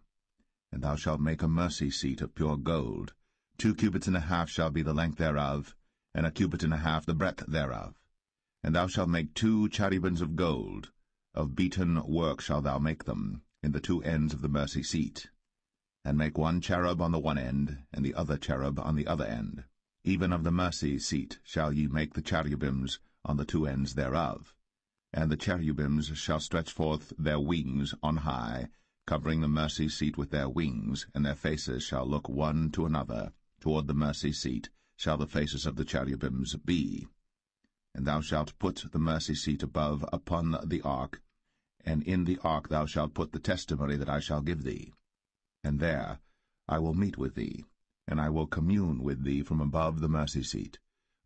And thou shalt make a mercy seat of pure gold. 2 cubits and a half shall be the length thereof, and 1 cubit and a half the breadth thereof. And thou shalt make 2 cherubims of gold. Of beaten work shalt thou make them, in the 2 ends of the mercy seat. And make 1 cherub on the one end, and the other cherub on the other end. Even of the mercy seat shall ye make the cherubims on the 2 ends thereof. And the cherubims shall stretch forth their wings on high, covering the mercy seat with their wings, and their faces shall look one to another. Toward the mercy seat shall the faces of the cherubims be. And thou shalt put the mercy seat above upon the ark, and in the ark thou shalt put the testimony that I shall give thee. And there I will meet with thee, and I will commune with thee from above the mercy seat,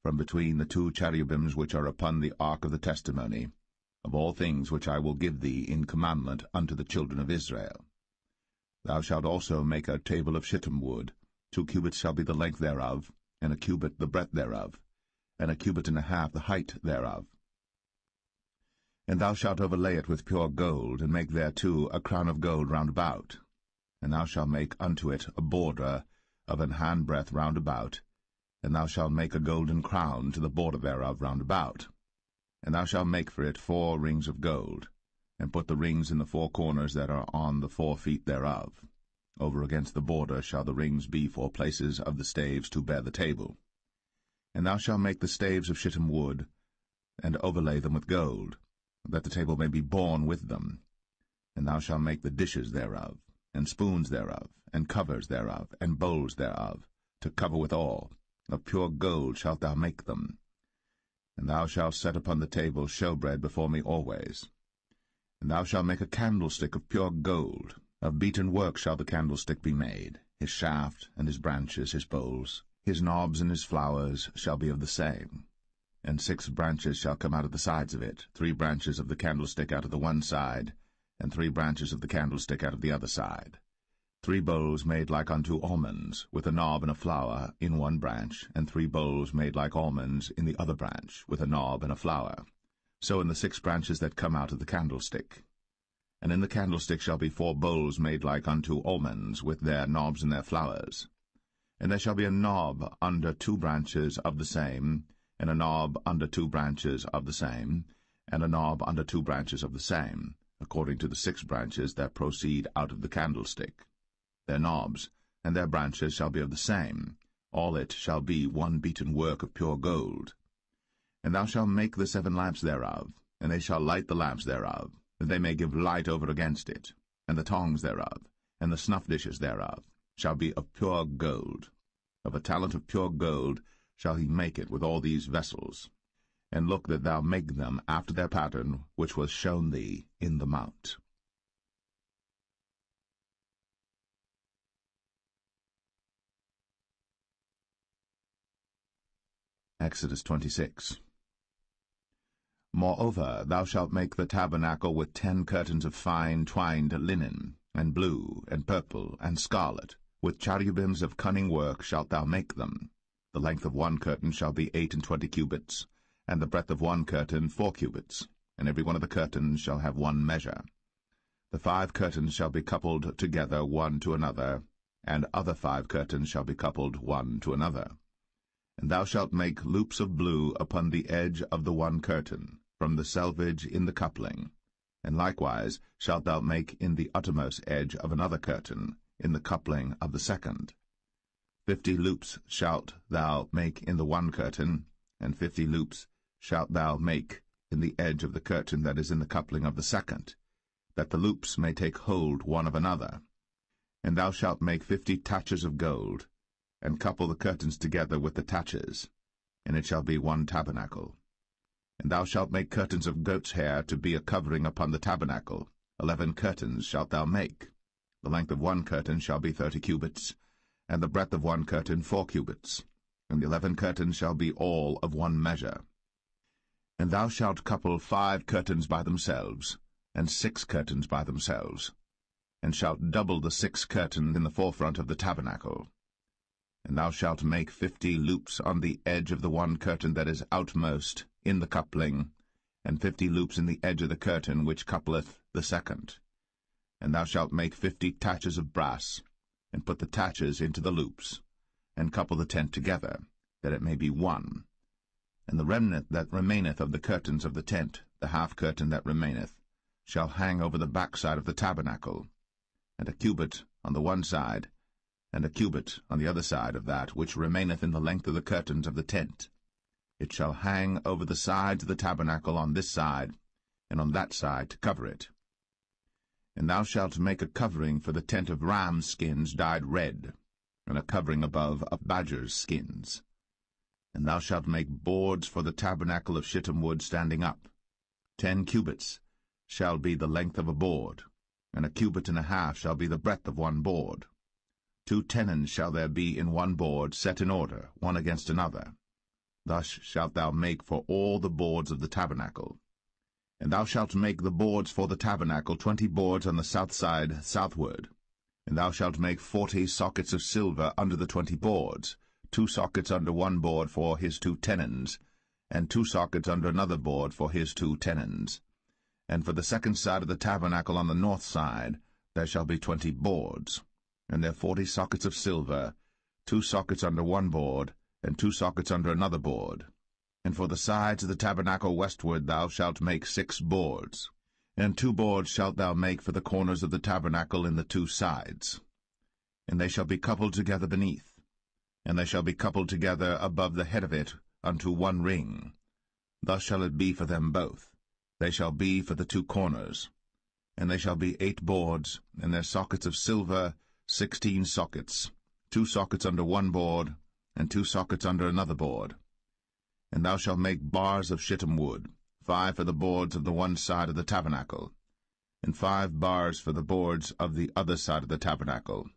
from between the 2 cherubims which are upon the ark of the testimony, of all things which I will give thee in commandment unto the children of Israel. Thou shalt also make a table of shittim wood. 2 cubits shall be the length thereof, and 1 cubit the breadth thereof, and 1 cubit and a half the height thereof. And thou shalt overlay it with pure gold, and make thereto a crown of gold round about. And thou shalt make unto it a border of an handbreadth round about, and thou shalt make a golden crown to the border thereof round about. And thou shalt make for it 4 rings of gold, and put the rings in the 4 corners that are on the 4 feet thereof. Over against the border shall the rings be for places of the staves to bear the table. And thou shalt make the staves of shittim wood, and overlay them with gold, that the table may be borne with them. And thou shalt make the dishes thereof, and spoons thereof, and covers thereof, and bowls thereof, to cover withal, of pure gold shalt thou make them. And thou shalt set upon the table showbread before me always. And thou shalt make a candlestick of pure gold. Of beaten work shall the candlestick be made. His shaft and his branches, his bowls, his knobs and his flowers shall be of the same. And 6 branches shall come out of the sides of it, 3 branches of the candlestick out of the one side, and 3 branches of the candlestick out of the other side. 3 bowls made like unto almonds, with a knob and a flower in one branch, and 3 bowls made like almonds in the other branch, with a knob and a flower. So in the 6 branches that come out of the candlestick. And in the candlestick shall be 4 bowls made like unto almonds, with their knobs and their flowers. And there shall be a knob under 2 branches of the same, and a knob under 2 branches of the same, and a knob under 2 branches of the same, according to the 6 branches that proceed out of the candlestick. Their knobs and their branches shall be of the same. All it shall be one beaten work of pure gold. And thou shalt make the 7 lamps thereof, and they shall light the lamps thereof, that they may give light over against it. And the tongs thereof, and the snuff dishes thereof, shall be of pure gold. Of a talent of pure gold shall he make it with all these vessels. And look that thou make them after their pattern, which was shown thee in the mount. Exodus 26. Moreover, thou shalt make the tabernacle with 10 curtains of fine twined linen, and blue, and purple, and scarlet. With cherubims of cunning work shalt thou make them. The length of one curtain shall be 28 cubits, and the breadth of one curtain 4 cubits, and every one of the curtains shall have one measure. The 5 curtains shall be coupled together one to another, and other 5 curtains shall be coupled one to another. And thou shalt make loops of blue upon the edge of the one curtain, from the selvage in the coupling. And likewise shalt thou make in the uttermost edge of another curtain, in the coupling of the second. 50 loops shalt thou make in the one curtain, and 50 loops shalt thou make in the edge of the curtain that is in the coupling of the second, that the loops may take hold one of another. And thou shalt make 50 taches of gold, and couple the curtains together with the taches, and it shall be one tabernacle. And thou shalt make curtains of goat's hair to be a covering upon the tabernacle. 11 curtains shalt thou make. The length of one curtain shall be 30 cubits, and the breadth of one curtain 4 cubits, and the 11 curtains shall be all of one measure. And thou shalt couple 5 curtains by themselves, and 6 curtains by themselves, and shalt double the 6 curtains in the forefront of the tabernacle. And thou shalt make 50 loops on the edge of the one curtain that is outmost in the coupling, and 50 loops in the edge of the curtain which coupleth the second. And thou shalt make 50 taches of brass, and put the taches into the loops, and couple the tent together, that it may be one. And the remnant that remaineth of the curtains of the tent, the half curtain that remaineth, shall hang over the backside of the tabernacle, and a cubit on the one side, and a cubit on the other side of that which remaineth in the length of the curtains of the tent. It shall hang over the sides of the tabernacle on this side, and on that side to cover it. And thou shalt make a covering for the tent of ram's skins dyed red, and a covering above of badger's skins. And thou shalt make boards for the tabernacle of shittim wood standing up. 10 cubits shall be the length of a board, and a cubit and a half shall be the breadth of one board. 2 tenons shall there be in one board, set in order, one against another. Thus shalt thou make for all the boards of the tabernacle. And thou shalt make the boards for the tabernacle 20 boards on the south side southward. And thou shalt make 40 sockets of silver under the 20 boards, 2 sockets under one board for his 2 tenons, and 2 sockets under another board for his 2 tenons. And for the second side of the tabernacle on the north side there shall be 20 boards, and there 40 sockets of silver, 2 sockets under one board, and 2 sockets under another board. And for the sides of the tabernacle westward thou shalt make 6 boards. And 2 boards shalt thou make for the corners of the tabernacle in the 2 sides. And they shall be coupled together beneath, and they shall be coupled together above the head of it unto one ring. Thus shall it be for them both. They shall be for the 2 corners. And they shall be 8 boards, and their sockets of silver 16 sockets, 2 sockets under one board, and 2 sockets under another board. And thou shalt make bars of shittim wood, 5 for the boards of the one side of the tabernacle, and 5 bars for the boards of the other side of the tabernacle,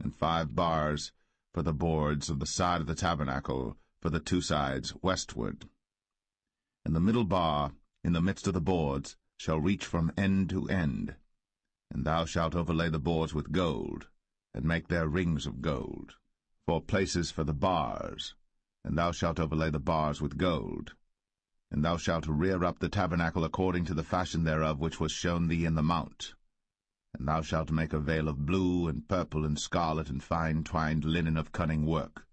and 5 bars for the boards of the side of the tabernacle for the 2 sides westward. And the middle bar in the midst of the boards shall reach from end to end. And thou shalt overlay the boards with gold, and make their rings of gold, for places for the bars, and thou shalt overlay the bars with gold. And thou shalt rear up the tabernacle according to the fashion thereof which was shown thee in the mount. And thou shalt make a veil of blue, and purple, and scarlet, and fine twined linen of cunning work.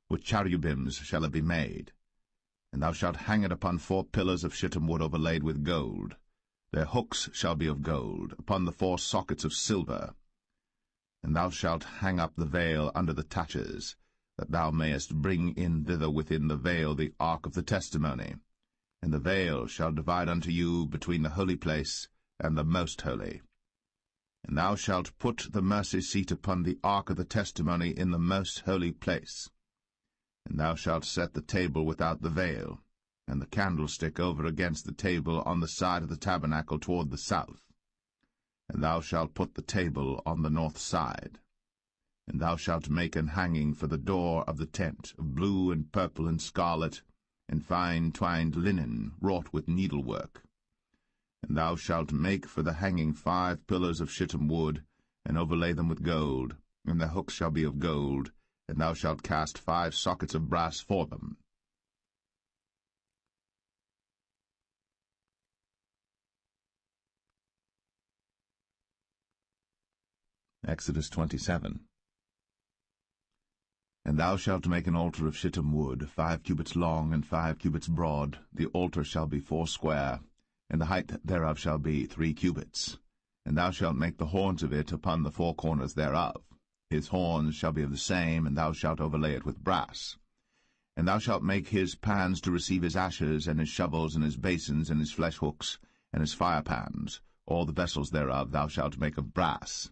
With cherubims shall it be made. And thou shalt hang it upon 4 pillars of shittim wood overlaid with gold. Their hooks shall be of gold, upon the 4 sockets of silver. And thou shalt hang up the veil under the taches, that thou mayest bring in thither within the veil the ark of the testimony. And the veil shall divide unto you between the holy place and the most holy. And thou shalt put the mercy seat upon the ark of the testimony in the most holy place. And thou shalt set the table without the veil, and the candlestick over against the table on the side of the tabernacle toward the south. And thou shalt put the table on the north side. And thou shalt make an hanging for the door of the tent, of blue and purple and scarlet, and fine twined linen, wrought with needlework. And thou shalt make for the hanging 5 pillars of shittim wood, and overlay them with gold, and their hooks shall be of gold, and thou shalt cast 5 sockets of brass for them. Exodus 27. And thou shalt make an altar of shittim wood, 5 cubits long and 5 cubits broad. The altar shall be 4 square, and the height thereof shall be 3 cubits. And thou shalt make the horns of it upon the 4 corners thereof. His horns shall be of the same, and thou shalt overlay it with brass. And thou shalt make his pans to receive his ashes, and his shovels, and his basins, and his flesh hooks, and his fire pans. All the vessels thereof thou shalt make of brass.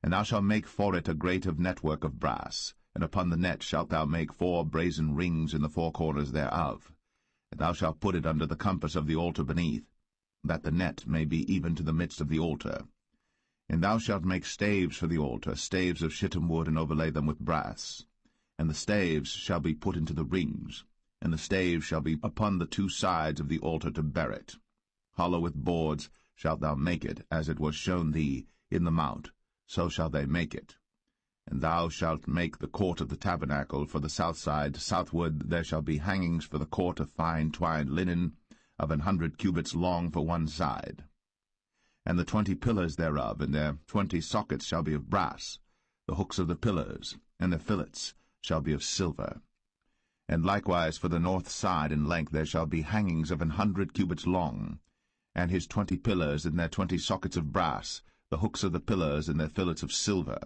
And thou shalt make for it a grate of network of brass, and upon the net shalt thou make 4 brazen rings in the 4 corners thereof. And thou shalt put it under the compass of the altar beneath, that the net may be even to the midst of the altar. And thou shalt make staves for the altar, staves of shittim wood, and overlay them with brass. And the staves shall be put into the rings, and the staves shall be upon the 2 sides of the altar to bear it. Hollow with boards shalt thou make it, as it was shown thee in the mount, so shall they make it. And thou shalt make the court of the tabernacle for the south side. Southward there shall be hangings for the court of fine twined linen, of 100 cubits long for one side. And the 20 pillars thereof, and their 20 sockets shall be of brass. The hooks of the pillars, and their fillets, shall be of silver. And likewise for the north side in length there shall be hangings of 100 cubits long, and his 20 pillars, and their 20 sockets of brass, the hooks of the pillars, and their fillets of silver.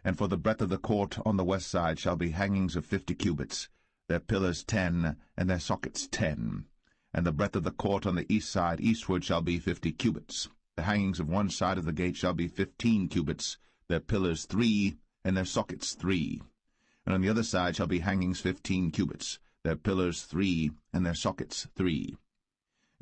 And for the breadth of the court on the west side shall be hangings of 50 cubits, their pillars 10, and their sockets 10. And the breadth of the court on the east side eastward shall be 50 cubits. The hangings of one side of the gate shall be 15 cubits, their pillars 3, and their sockets 3. And on the other side shall be hangings 15 cubits, their pillars 3, and their sockets 3.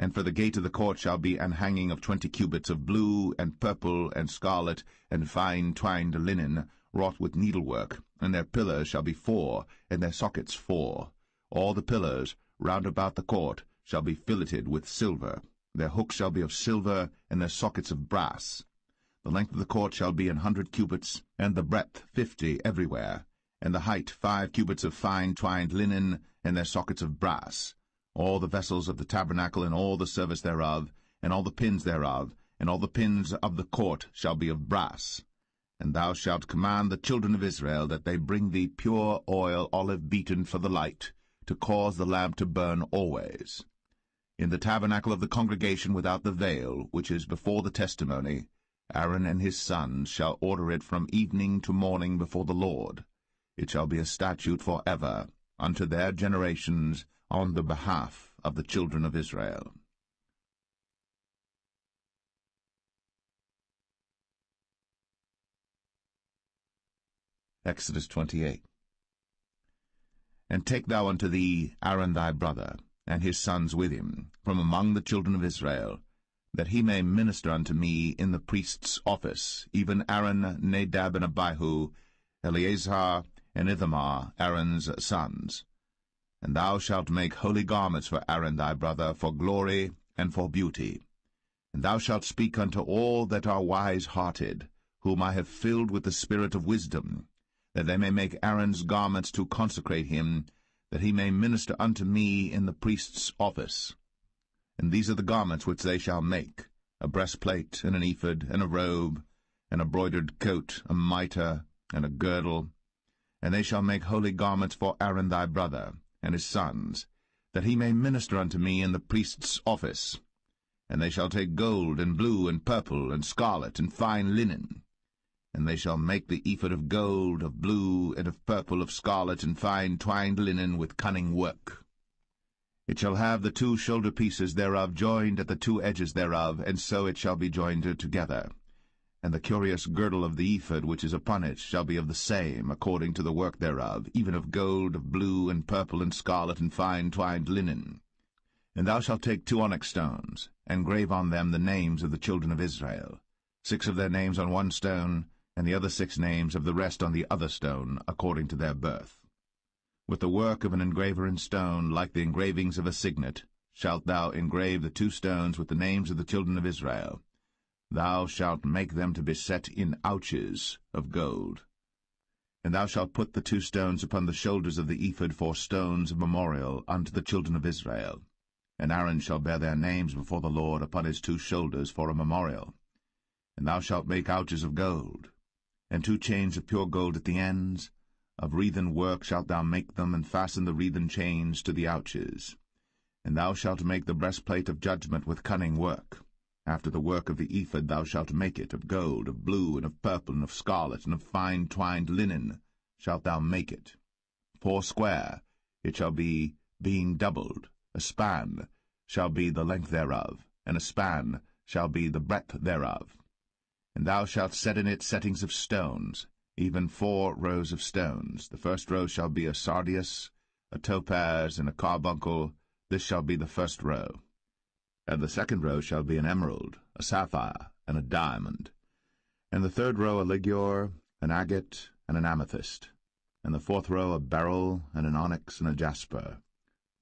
And for the gate of the court shall be an hanging of 20 cubits of blue, and purple, and scarlet, and fine twined linen, wrought with needlework, and their pillars shall be 4, and their sockets 4. All the pillars round about the court shall be filleted with silver. Their hooks shall be of silver, and their sockets of brass. The length of the court shall be 100 cubits, and the breadth 50 everywhere, and the height 5 cubits of fine twined linen, and their sockets of brass. All the vessels of the tabernacle, and all the service thereof, and all the pins thereof, and all the pins of the court shall be of brass. And thou shalt command the children of Israel that they bring thee pure oil, olive beaten for the light, to cause the lamp to burn always. In the tabernacle of the congregation without the veil, which is before the testimony, Aaron and his sons shall order it from evening to morning before the Lord. It shall be a statute for ever, unto their generations, on the behalf of the children of Israel. Exodus 28. And take thou unto thee Aaron thy brother, and his sons with him, from among the children of Israel, that he may minister unto me in the priest's office, even Aaron, Nadab, and Abihu, Eleazar, and Ithamar, Aaron's sons. And thou shalt make holy garments for Aaron thy brother, for glory and for beauty. And thou shalt speak unto all that are wise-hearted, whom I have filled with the spirit of wisdom, that they may make Aaron's garments to consecrate him, that he may minister unto me in the priest's office. And these are the garments which they shall make, a breastplate, and an ephod, and a robe, and a broidered coat, a mitre, and a girdle. And they shall make holy garments for Aaron thy brother, and his sons, that he may minister unto me in the priest's office. And they shall take gold, and blue, and purple, and scarlet, and fine linen. And they shall make the ephod of gold, of blue, and of purple, of scarlet, and fine twined linen with cunning work. It shall have the 2 shoulder pieces thereof joined at the 2 edges thereof, and so it shall be joined together. And the curious girdle of the ephod which is upon it shall be of the same, according to the work thereof, even of gold, of blue, and purple, and scarlet, and fine twined linen. And thou shalt take 2 onyx stones, and grave on them the names of the children of Israel, 6 of their names on one stone, and the other 6 names of the rest on the other stone, according to their birth. With the work of an engraver in stone, like the engravings of a signet, shalt thou engrave the 2 stones with the names of the children of Israel. Thou shalt make them to be set in ouches of gold. And thou shalt put the 2 stones upon the shoulders of the ephod for stones of memorial unto the children of Israel. And Aaron shall bear their names before the Lord upon his 2 shoulders for a memorial. And thou shalt make ouches of gold, and 2 chains of pure gold at the ends. Of wreathen work shalt thou make them, and fasten the wreathen chains to the ouches. And thou shalt make the breastplate of judgment with cunning work. After the work of the ephod thou shalt make it, of gold, of blue, and of purple, and of scarlet, and of fine twined linen shalt thou make it. 4 square it shall be, being doubled. A span shall be the length thereof, and a span shall be the breadth thereof. And thou shalt set in it settings of stones, even 4 rows of stones. The first row shall be a sardius, a topaz, and a carbuncle. This shall be the first row. And the second row shall be an emerald, a sapphire, and a diamond. And the third row a ligure, an agate, and an amethyst. And the 4th row a beryl, and an onyx, and a jasper.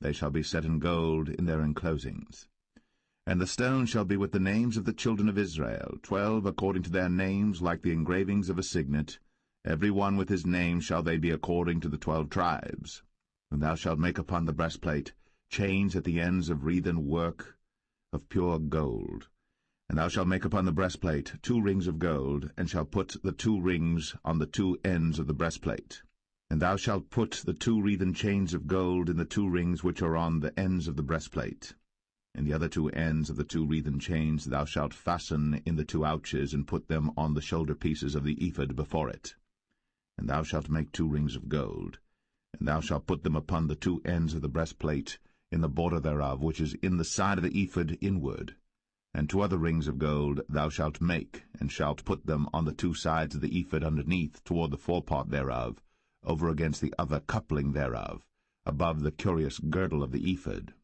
They shall be set in gold in their enclosings. And the stones shall be with the names of the children of Israel, 12 according to their names, like the engravings of a signet. Every one with his name shall they be according to the 12 tribes. And thou shalt make upon the breastplate chains at the ends of wreathen work of pure gold. And thou shalt make upon the breastplate 2 rings of gold, and shalt put the 2 rings on the 2 ends of the breastplate. And thou shalt put the 2 wreathen chains of gold in the 2 rings which are on the ends of the breastplate. And the other 2 ends of the 2 wreathen chains thou shalt fasten in the 2 ouches, and put them on the shoulder pieces of the ephod before it. And thou shalt make 2 rings of gold, and thou shalt put them upon the 2 ends of the breastplate, in the border thereof, which is in the side of the ephod inward. And 2 other rings of gold thou shalt make, and shalt put them on the 2 sides of the ephod underneath, toward the forepart thereof, over against the other coupling thereof, above the curious girdle of the ephod.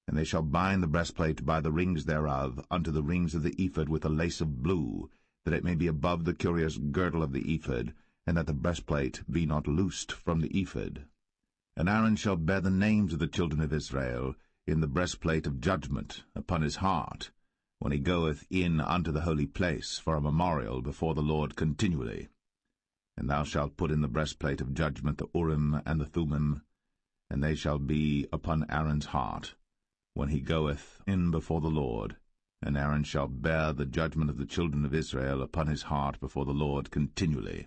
And they shall bind the breastplate by the rings thereof unto the rings of the ephod with a lace of blue, that it may be above the curious girdle of the ephod, and that the breastplate be not loosed from the ephod. And Aaron shall bear the names of the children of Israel in the breastplate of judgment upon his heart, when he goeth in unto the holy place for a memorial before the Lord continually. And thou shalt put in the breastplate of judgment the Urim and the Thummim, and they shall be upon Aaron's heart, when he goeth in before the Lord. And Aaron shall bear the judgment of the children of Israel upon his heart before the Lord continually.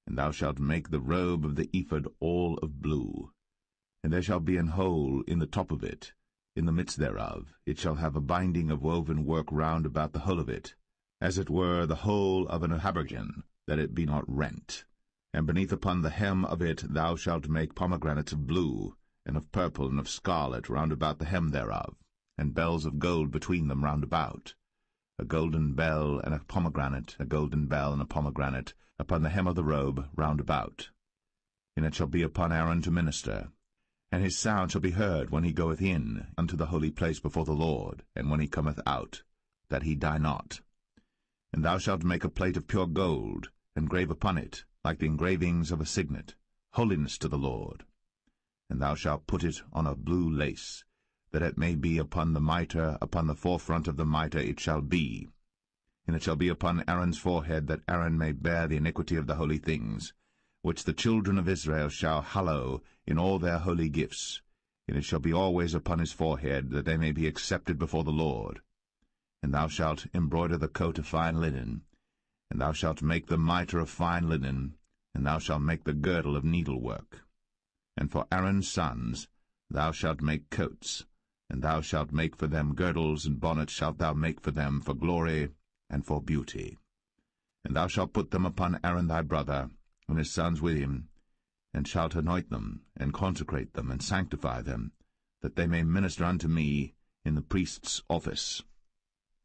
And thou shalt make the robe of the ephod all of blue. And there shall be an hole in the top of it, in the midst thereof. It shall have a binding of woven work round about the whole of it, as it were the whole of an habergeon, that it be not rent. And beneath upon the hem of it thou shalt make pomegranates of blue, and of purple, and of scarlet round about the hem thereof, and bells of gold between them round about, a golden bell and a pomegranate, a golden bell and a pomegranate, upon the hem of the robe round about. and it shall be upon Aaron to minister. And his sound shall be heard when he goeth in unto the holy place before the Lord, and when he cometh out, that he die not. And thou shalt make a plate of pure gold, and grave upon it, like the engravings of a signet, Holiness to the Lord. And thou shalt put it on a blue lace, that it may be upon the mitre, upon the forefront of the mitre it shall be. And it shall be upon Aaron's forehead, that Aaron may bear the iniquity of the holy things, which the children of Israel shall hallow in all their holy gifts. And it shall be always upon his forehead, that they may be accepted before the Lord. And thou shalt embroider the coat of fine linen, and thou shalt make the mitre of fine linen, and thou shalt make the girdle of needlework. And for Aaron's sons thou shalt make coats, and thou shalt make for them girdles, and bonnets shalt thou make for them for glory and for beauty. And thou shalt put them upon Aaron thy brother, and his sons with him, and shalt anoint them, and consecrate them, and sanctify them, that they may minister unto me in the priest's office.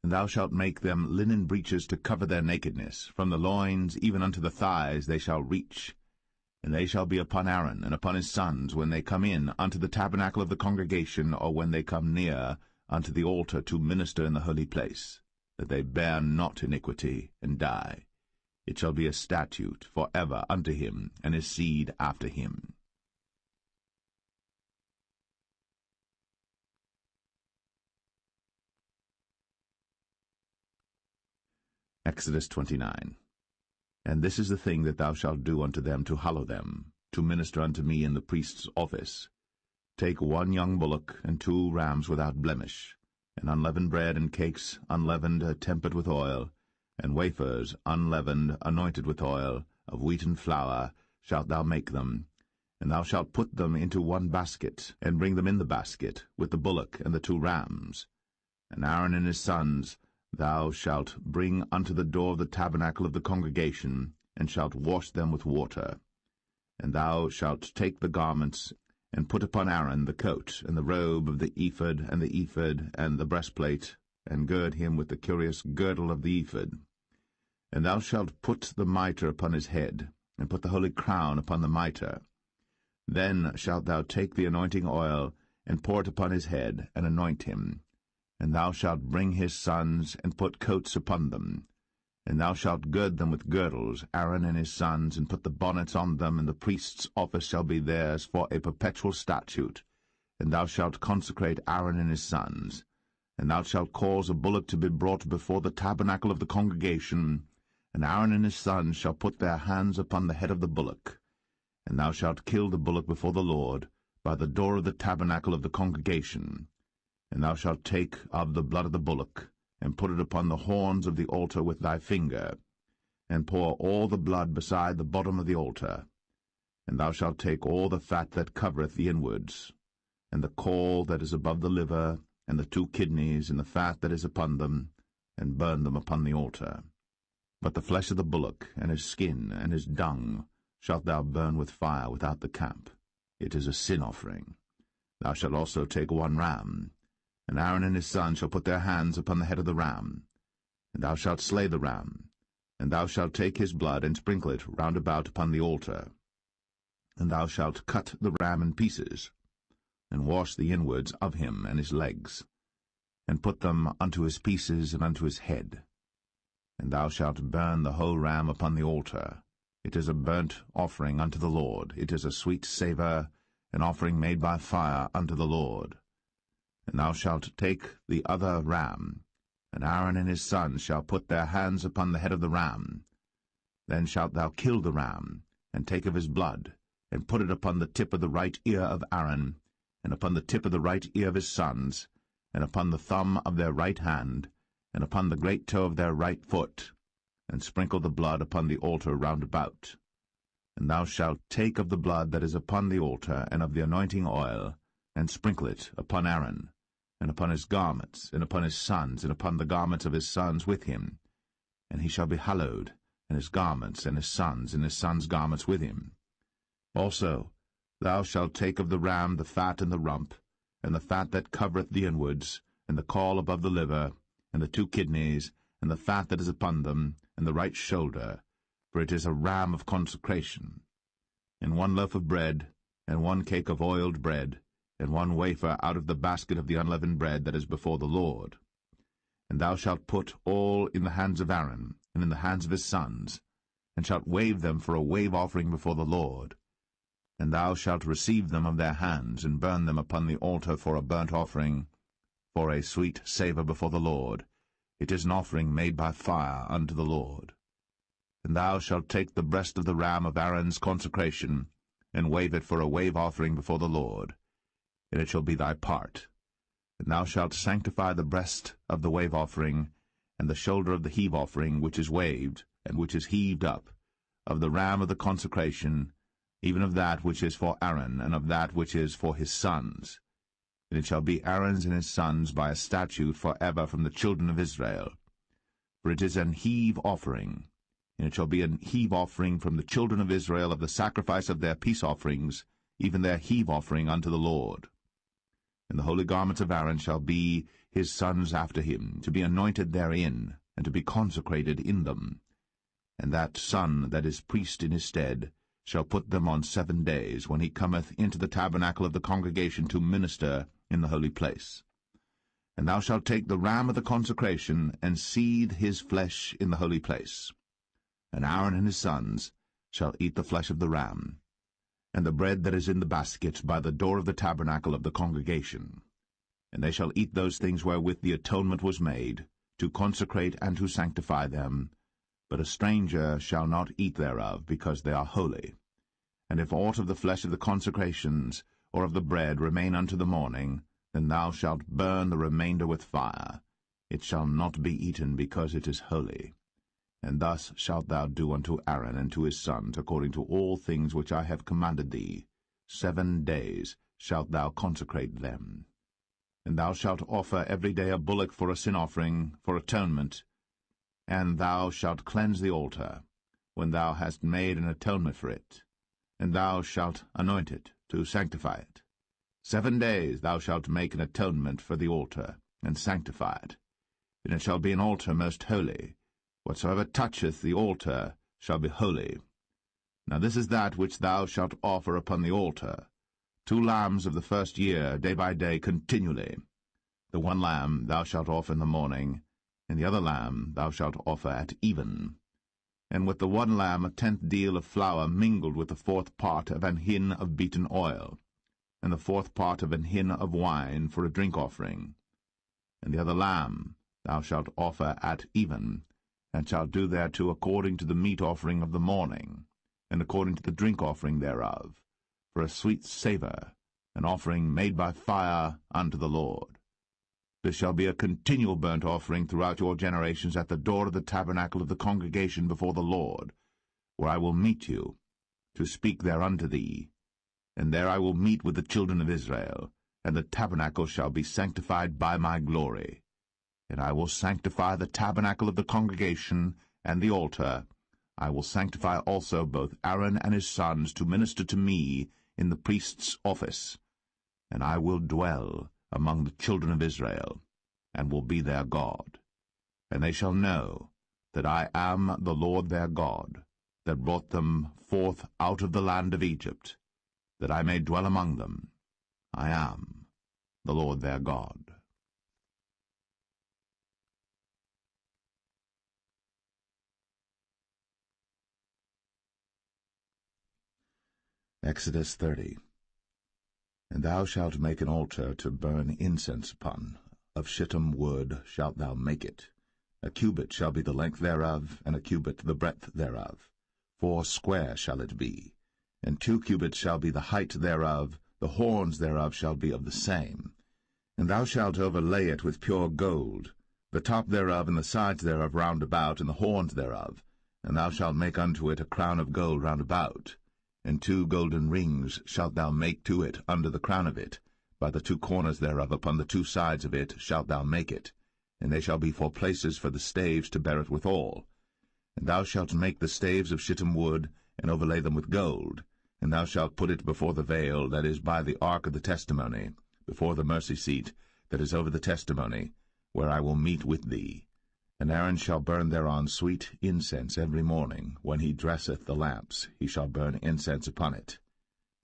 And thou shalt make them linen breeches to cover their nakedness, from the loins even unto the thighs they shall reach. And they shall be upon Aaron and upon his sons when they come in unto the tabernacle of the congregation, or when they come near unto the altar to minister in the holy place, that they bear not iniquity, and die. It shall be a statute for ever unto him and his seed after him. Exodus 29. And this is the thing that thou shalt do unto them to hallow them, to minister unto me in the priest's office. Take 1 young bullock, and 2 rams without blemish, and unleavened bread and cakes unleavened, tempered with oil, and wafers unleavened, anointed with oil, of wheaten flour shalt thou make them. And thou shalt put them into 1 basket, and bring them in the basket, with the bullock and the 2 rams. And Aaron and his sons thou shalt bring unto the door of the tabernacle of the congregation, and shalt wash them with water. And thou shalt take the garments, and put upon Aaron the coat, and the robe of the ephod, and the ephod, and the breastplate, and gird him with the curious girdle of the ephod. And thou shalt put the mitre upon his head, and put the holy crown upon the mitre. Then shalt thou take the anointing oil, and pour it upon his head, and anoint him. And thou shalt bring his sons, and put coats upon them. And thou shalt gird them with girdles, Aaron and his sons, and put the bonnets on them, and the priest's office shall be theirs for a perpetual statute. And thou shalt consecrate Aaron and his sons. And thou shalt cause a bullock to be brought before the tabernacle of the congregation, and Aaron and his sons shall put their hands upon the head of the bullock. And thou shalt kill the bullock before the Lord, by the door of the tabernacle of the congregation. And thou shalt take of the blood of the bullock, and put it upon the horns of the altar with thy finger, and pour all the blood beside the bottom of the altar. And thou shalt take all the fat that covereth the inwards, and the caul that is above the liver, and the 2 kidneys, and the fat that is upon them, and burn them upon the altar. But the flesh of the bullock, and his skin, and his dung, shalt thou burn with fire without the camp. It is a sin offering. Thou shalt also take 1 ram, and Aaron and his sons shall put their hands upon the head of the ram. And thou shalt slay the ram, and thou shalt take his blood, and sprinkle it round about upon the altar. And thou shalt cut the ram in pieces, and wash the inwards of him and his legs, and put them unto his pieces and unto his head. And thou shalt burn the whole ram upon the altar. It is a burnt offering unto the Lord. It is a sweet savour, an offering made by fire unto the Lord. And thou shalt take the other ram, and Aaron and his sons shall put their hands upon the head of the ram. Then shalt thou kill the ram, and take of his blood, and put it upon the tip of the right ear of Aaron, and upon the tip of the right ear of his sons, and upon the thumb of their right hand, and upon the great toe of their right foot, and sprinkle the blood upon the altar round about. And thou shalt take of the blood that is upon the altar, and of the anointing oil, and sprinkle it upon Aaron, and upon his garments, and upon his sons, and upon the garments of his sons with him. And he shall be hallowed, and his garments, and his sons' garments with him. Also thou shalt take of the ram the fat and the rump, and the fat that covereth the inwards, and the caul above the liver, and the 2 kidneys, and the fat that is upon them, and the right shoulder, for it is a ram of consecration. and 1 loaf of bread, and 1 cake of oiled bread, and 1 wafer out of the basket of the unleavened bread that is before the Lord. And thou shalt put all in the hands of Aaron, and in the hands of his sons, and shalt wave them for a wave offering before the Lord. And thou shalt receive them of their hands, and burn them upon the altar for a burnt offering, for a sweet savour before the Lord. It is an offering made by fire unto the Lord. And thou shalt take the breast of the ram of Aaron's consecration, and wave it for a wave offering before the Lord, and it shall be thy part. And thou shalt sanctify the breast of the wave offering, and the shoulder of the heave offering, which is waved, and which is heaved up, of the ram of the consecration, even of that which is for Aaron, and of that which is for his sons. And it shall be Aaron's and his sons by a statute for ever from the children of Israel. For it is an heave offering, and it shall be an heave offering from the children of Israel of the sacrifice of their peace offerings, even their heave offering unto the Lord. And the holy garments of Aaron shall be his sons after him, to be anointed therein, and to be consecrated in them. And that son that is priest in his stead shall put them on 7 days, when he cometh into the tabernacle of the congregation to minister in the holy place. And thou shalt take the ram of the consecration, and seethe his flesh in the holy place. And Aaron and his sons shall eat the flesh of the ram, and the bread that is in the basket by the door of the tabernacle of the congregation. And they shall eat those things wherewith the atonement was made, to consecrate and to sanctify them. But a stranger shall not eat thereof, because they are holy. And if aught of the flesh of the consecrations, or of the bread, remain unto the morning, then thou shalt burn the remainder with fire. It shall not be eaten, because it is holy. And thus shalt thou do unto Aaron and to his sons, according to all things which I have commanded thee. 7 days shalt thou consecrate them. And thou shalt offer every day a bullock for a sin offering, for atonement. And thou shalt cleanse the altar, when thou hast made an atonement for it. And thou shalt anoint it, to sanctify it. 7 days thou shalt make an atonement for the altar, and sanctify it. And it shall be an altar most holy. Whatsoever toucheth the altar shall be holy. Now this is that which thou shalt offer upon the altar: 2 lambs of the first year, day by day, continually. The 1 lamb thou shalt offer in the morning, and the other lamb thou shalt offer at even. And with the 1 lamb a 10th deal of flour mingled with the 4th part of an hin of beaten oil, and the 4th part of an hin of wine for a drink offering. And the other lamb thou shalt offer at even, and shalt do thereto according to the meat offering of the morning, and according to the drink offering thereof, for a sweet savour, an offering made by fire unto the Lord. This shall be a continual burnt offering throughout your generations at the door of the tabernacle of the congregation before the Lord, where I will meet you, to speak there unto thee. And there I will meet with the children of Israel, and the tabernacle shall be sanctified by my glory. And I will sanctify the tabernacle of the congregation and the altar. I will sanctify also both Aaron and his sons to minister to me in the priest's office. And I will dwell among the children of Israel, and will be their God. And they shall know that I am the Lord their God, that brought them forth out of the land of Egypt, that I may dwell among them. I am the Lord their God. Exodus 30. And thou shalt make an altar to burn incense upon. Of shittim wood shalt thou make it. A cubit shall be the length thereof, and a cubit the breadth thereof. 4 square shall it be. And 2 cubits shall be the height thereof. The horns thereof shall be of the same. And thou shalt overlay it with pure gold, the top thereof and the sides thereof round about, and the horns thereof. And thou shalt make unto it a crown of gold round about. And 2 golden rings shalt thou make to it under the crown of it. By the 2 corners thereof upon the 2 sides of it shalt thou make it. And they shall be for places for the staves to bear it withal. And thou shalt make the staves of shittim wood, and overlay them with gold. And thou shalt put it before the veil that is by the ark of the testimony, before the mercy seat that is over the testimony, where I will meet with thee. And Aaron shall burn thereon sweet incense every morning. When he dresseth the lamps, he shall burn incense upon it.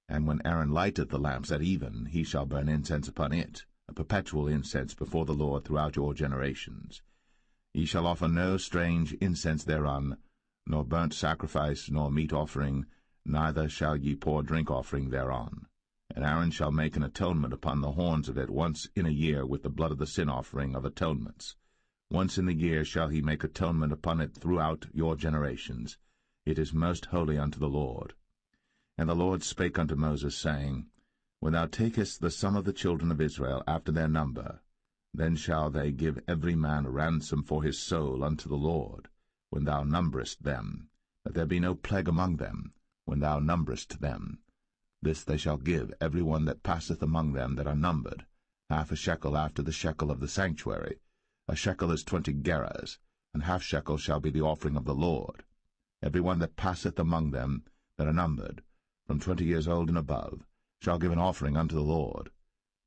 And when Aaron lighteth the lamps at even, he shall burn incense upon it, a perpetual incense before the Lord throughout your generations. Ye shall offer no strange incense thereon, nor burnt sacrifice, nor meat offering, neither shall ye pour drink offering thereon. And Aaron shall make an atonement upon the horns of it once in a year with the blood of the sin offering of atonements. Once in the year shall he make atonement upon it throughout your generations. It is most holy unto the Lord. And the Lord spake unto Moses, saying, When thou takest the sum of the children of Israel after their number, then shall they give every man a ransom for his soul unto the Lord, when thou numberest them, that there be no plague among them, when thou numberest them. This they shall give every one that passeth among them that are numbered, half a shekel after the shekel of the sanctuary. A shekel is 20 gerahs, and half shekel shall be the offering of the Lord. Every one that passeth among them that are numbered, from 20 years old and above, shall give an offering unto the Lord.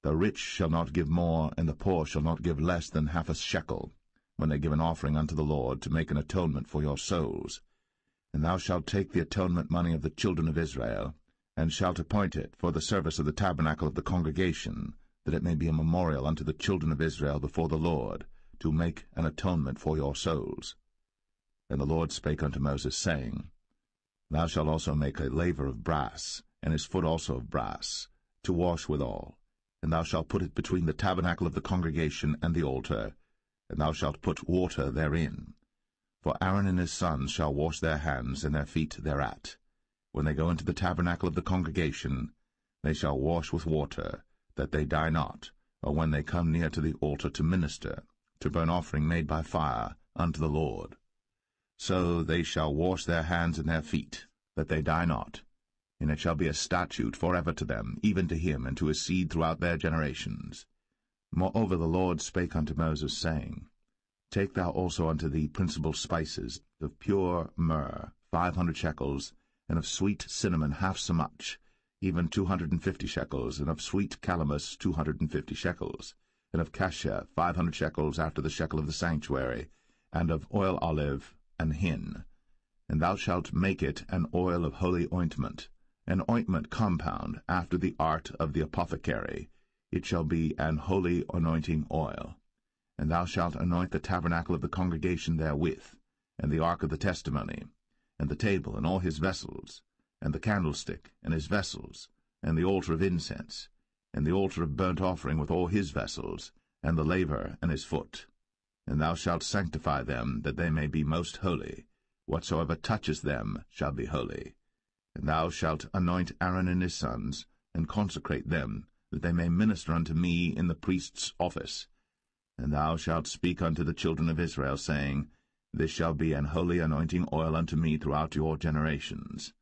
The rich shall not give more, and the poor shall not give less than half a shekel, when they give an offering unto the Lord, to make an atonement for your souls. And thou shalt take the atonement money of the children of Israel, and shalt appoint it for the service of the tabernacle of the congregation, that it may be a memorial unto the children of Israel before the Lord, to make an atonement for your souls. And the Lord spake unto Moses, saying, Thou shalt also make a laver of brass, and his foot also of brass, to wash withal. And thou shalt put it between the tabernacle of the congregation and the altar, and thou shalt put water therein. For Aaron and his sons shall wash their hands and their feet thereat. When they go into the tabernacle of the congregation, they shall wash with water, that they die not, or when they come near to the altar to minister, to burn offering made by fire unto the Lord. So they shall wash their hands and their feet, that they die not. And it shall be a statute forever to them, even to him and to his seed throughout their generations. Moreover the Lord spake unto Moses, saying, Take thou also unto thee principal spices, of pure myrrh 500 shekels, and of sweet cinnamon half so much, even 250 shekels, and of sweet calamus 250 shekels, and of cassia 500 shekels after the shekel of the sanctuary, and of oil olive and hin. And thou shalt make it an oil of holy ointment, an ointment compound after the art of the apothecary. It shall be an holy anointing oil. And thou shalt anoint the tabernacle of the congregation therewith, and the ark of the testimony, and the table and all his vessels, and the candlestick and his vessels, and the altar of incense, and the altar of burnt offering with all his vessels, and the laver and his foot. And thou shalt sanctify them, that they may be most holy. Whatsoever toucheth them shall be holy. And thou shalt anoint Aaron and his sons, and consecrate them, that they may minister unto me in the priest's office. And thou shalt speak unto the children of Israel, saying, This shall be an holy anointing oil unto me throughout your generations.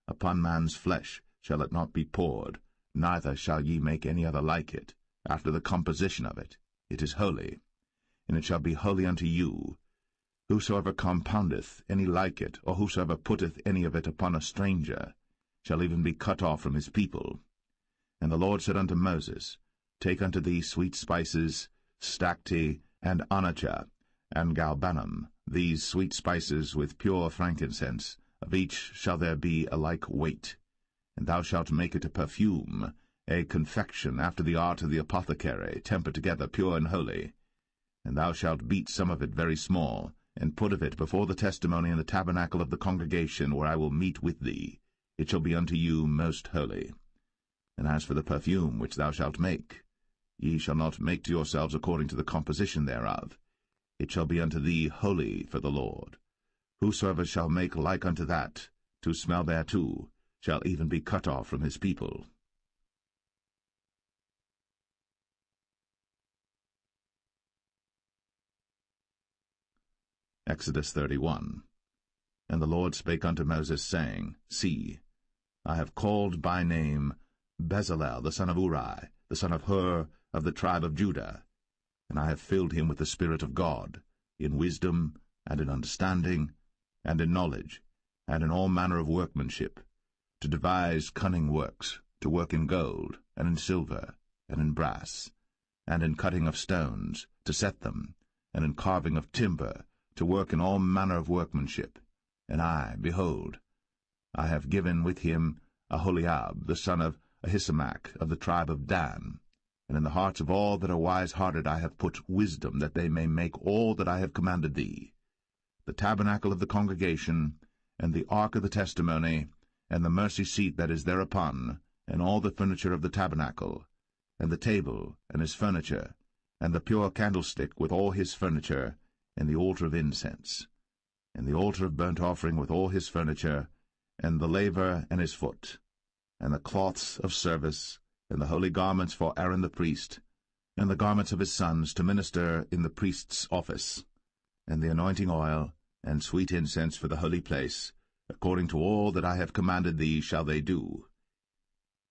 Upon man's flesh shall it not be poured, neither shall ye make any other like it, after the composition of it. It is holy, and it shall be holy unto you. Whosoever compoundeth any like it, or whosoever putteth any of it upon a stranger, shall even be cut off from his people. And the Lord said unto Moses, Take unto thee sweet spices, stacte, and onycha, and galbanum, these sweet spices with pure frankincense, of each shall there be a like weight. And thou shalt make it a perfume, a confection after the art of the apothecary, tempered together pure and holy. And thou shalt beat some of it very small, and put of it before the testimony in the tabernacle of the congregation, where I will meet with thee. It shall be unto you most holy. And as for the perfume which thou shalt make, ye shall not make to yourselves according to the composition thereof. It shall be unto thee holy for the Lord. Whosoever shall make like unto that, to smell thereto, shall even be cut off from his people. Exodus 31. And the Lord spake unto Moses, saying, See, I have called by name Bezalel the son of Uri, the son of Hur, of the tribe of Judah, and I have filled him with the Spirit of God, in wisdom, and in understanding, and in knowledge, and in all manner of workmanship, to devise cunning works, to work in gold, and in silver, and in brass, and in cutting of stones, to set them, and in carving of timber, to work in all manner of workmanship. And I, behold, I have given with him Aholiab, the son of Ahisamach, of the tribe of Dan. And in the hearts of all that are wise-hearted I have put wisdom, that they may make all that I have commanded thee: the tabernacle of the congregation, and the ark of the testimony, and the mercy seat that is thereupon, and all the furniture of the tabernacle, and the table, and his furniture, and the pure candlestick with all his furniture, and the altar of incense, and the altar of burnt offering with all his furniture, and the laver and his foot, and the cloths of service, and the holy garments for Aaron the priest, and the garments of his sons to minister in the priest's office, and the anointing oil, and sweet incense for the holy place, according to all that I have commanded thee shall they do.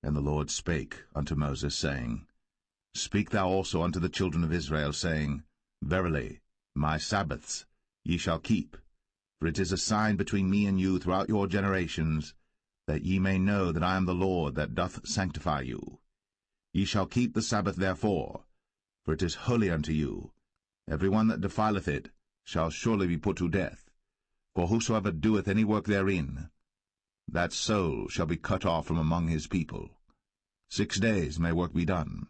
And the Lord spake unto Moses, saying, Speak thou also unto the children of Israel, saying, Verily, my Sabbaths ye shall keep, for it is a sign between me and you throughout your generations, that ye may know that I am the Lord that doth sanctify you. Ye shall keep the Sabbath therefore, for it is holy unto you. Every one that defileth it shall surely be put to death. For whosoever doeth any work therein, that soul shall be cut off from among his people. 6 days may work be done,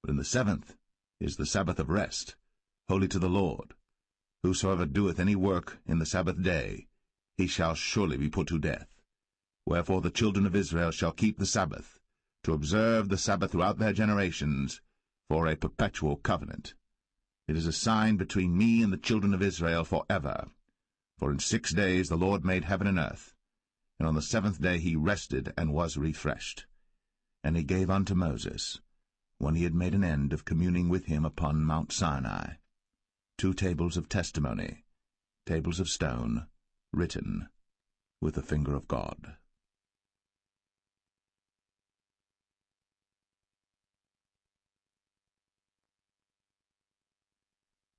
but in the 7th is the Sabbath of rest, holy to the Lord. Whosoever doeth any work in the Sabbath day, he shall surely be put to death. Wherefore the children of Israel shall keep the Sabbath, to observe the Sabbath throughout their generations, for a perpetual covenant. It is a sign between me and the children of Israel forever. For in 6 days the Lord made heaven and earth, and on the 7th day he rested and was refreshed. And he gave unto Moses, when he had made an end of communing with him upon Mount Sinai, 2 tables of testimony, tables of stone, written with the finger of God.